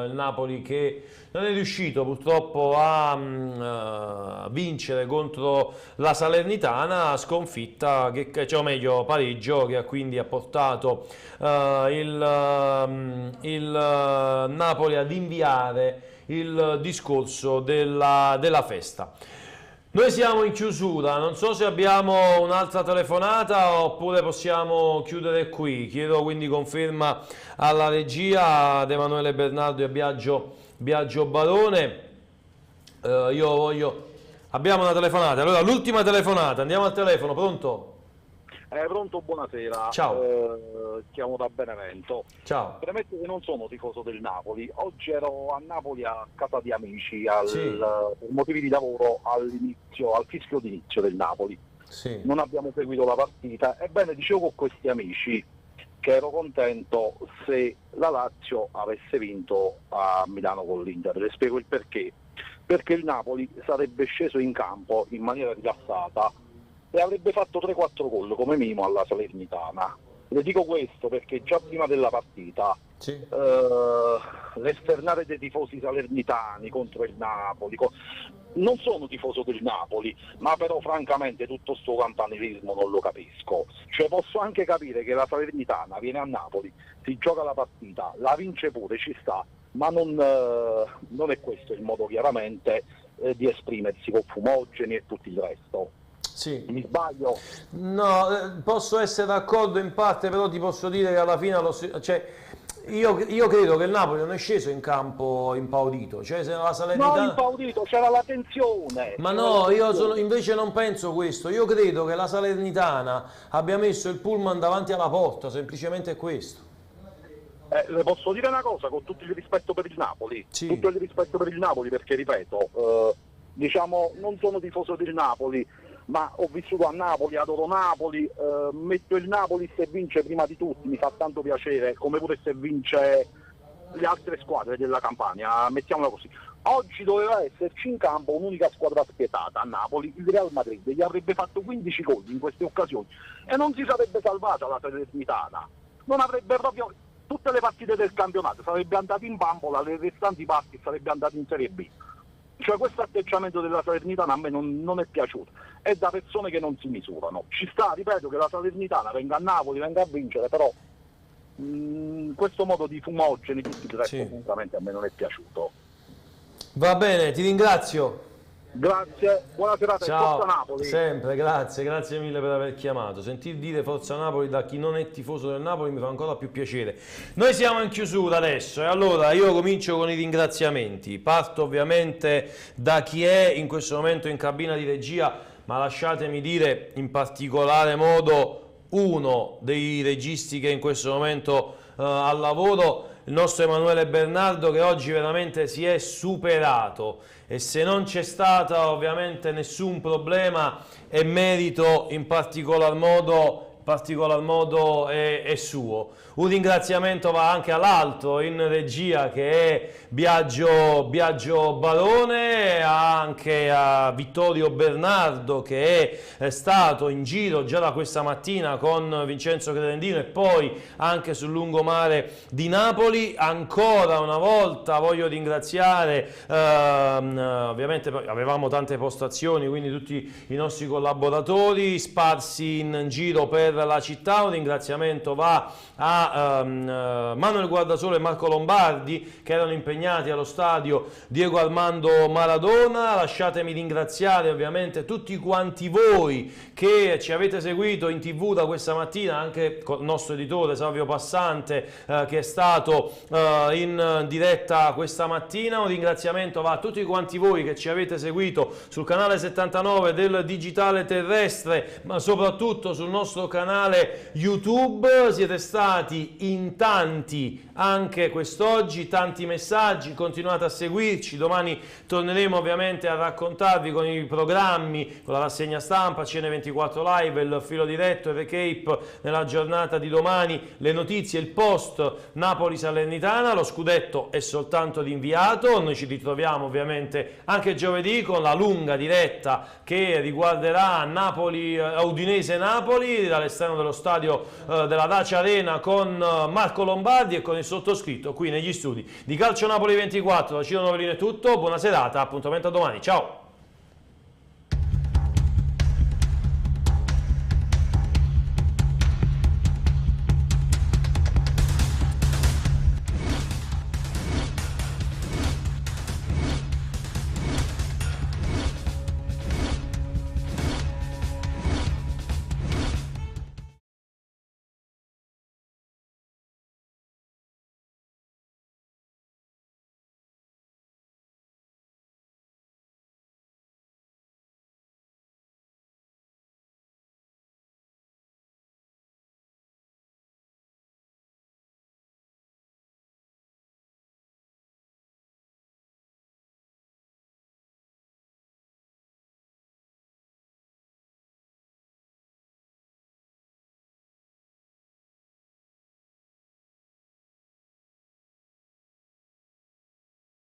il Napoli che non è riuscito purtroppo a vincere contro la Salernitana, sconfitta, cioè meglio pareggio, che quindi ha portato il Napoli ad inviare il discorso della festa. Noi siamo in chiusura, non so se abbiamo un'altra telefonata oppure possiamo chiudere qui. Chiedo quindi conferma alla regia, ad Emanuele Bernardo e a Biagio Barone. Abbiamo una telefonata, allora l'ultima telefonata, andiamo al telefono, pronto? Pronto, buonasera. Ciao. Chiamo da Benevento. Ciao. Premetto che non sono tifoso del Napoli. Oggi ero a Napoli a casa di amici per motivi di lavoro al fischio d'inizio del Napoli. Sì. Non abbiamo seguito la partita. Ebbene, dicevo con questi amici che ero contento se la Lazio avesse vinto a Milano con l'Inter. Le spiego il perché. Perché il Napoli sarebbe sceso in campo in maniera rilassata e avrebbe fatto 3-4 gol come minimo alla Salernitana. Le dico questo perché già prima della partita l'esternare dei tifosi salernitani contro il Napoli. Non sono tifoso del Napoli, ma però francamente tutto sto campanilismo non lo capisco. Cioè posso anche capire che la Salernitana viene a Napoli, si gioca la partita, la vince pure, ci sta, ma non è questo il modo chiaramente di esprimersi con fumogeni e tutto il resto. Sì. Mi sbaglio? No, posso essere d'accordo in parte, però ti posso dire che alla fine io credo che il Napoli non è sceso in campo impaurito, cioè se la Salernitana... No, impaurito, c'era la tensione. Ma no, invece non penso questo, io credo che la Salernitana abbia messo il pullman davanti alla porta, semplicemente questo. Le posso dire una cosa, con tutto il rispetto per il Napoli, tutto il rispetto per il Napoli, perché ripeto, diciamo non sono tifoso del Napoli, ma ho vissuto a Napoli, adoro Napoli, metto il Napoli se vince prima di tutti, mi fa tanto piacere, come pure se vince le altre squadre della Campania, mettiamola così. Oggi doveva esserci in campo un'unica squadra spietata a Napoli, il Real Madrid, gli avrebbe fatto 15 gol in queste occasioni e non si sarebbe salvata la Salernitana, non avrebbe proprio tutte le partite del campionato, sarebbe andato in bambola, le restanti parti sarebbe andato in Serie B. Cioè questo atteggiamento della Salernitana a me non è piaciuto, è da persone che non si misurano. Ci sta, ripeto, che la Salernitana venga a Napoli, venga a vincere, però questo modo di fumogeni, tutto il resto, sinceramente a me non è piaciuto. Va bene, ti ringrazio. Grazie, buona serata. Ciao, Forza Napoli. sempre, grazie mille per aver chiamato. Sentir dire Forza Napoli da chi non è tifoso del Napoli mi fa ancora più piacere. Noi siamo in chiusura adesso e allora io comincio con i ringraziamenti. Parto ovviamente da chi è in questo momento in cabina di regia, ma lasciatemi dire in particolare modo uno dei registi che in questo momento al lavoro, il nostro Emanuele Bernardo, che oggi veramente si è superato, e se non c'è stata ovviamente nessun problema è merito in particolar modo è suo. Un ringraziamento va anche all'altro in regia che è Biagio Barone, anche a Vittorio Bernardo che è stato in giro già da questa mattina con Vincenzo Credendino e poi anche sul lungomare di Napoli. Ancora una volta voglio ringraziare, ovviamente avevamo tante postazioni, quindi tutti i nostri collaboratori sparsi in giro per la città. Un ringraziamento va a Manuel Guardasole e Marco Lombardi che erano impegnati allo stadio Diego Armando Maradona. Lasciatemi ringraziare ovviamente tutti quanti voi che ci avete seguito in TV da questa mattina, anche con il nostro editore Salvio Passante che è stato in diretta questa mattina. Un ringraziamento va a tutti quanti voi che ci avete seguito sul canale 79 del Digitale Terrestre, ma soprattutto sul nostro canale YouTube. Siete stati in tanti anche quest'oggi, tanti messaggi, continuate a seguirci. Domani torneremo ovviamente a raccontarvi con i programmi, con la rassegna stampa, CN24 Live, il filo diretto, il recap nella giornata di domani, le notizie, il post Napoli-Salernitana. Lo scudetto è soltanto rinviato, noi ci ritroviamo ovviamente anche giovedì con la lunga diretta che riguarderà Udinese-Napoli dall'esterno dello stadio della Dacia Arena con Marco Lombardi e con il sottoscritto qui negli studi di Calcio Napoli 24. Da Ciro Novellino è tutto, buona serata, appuntamento a domani, ciao!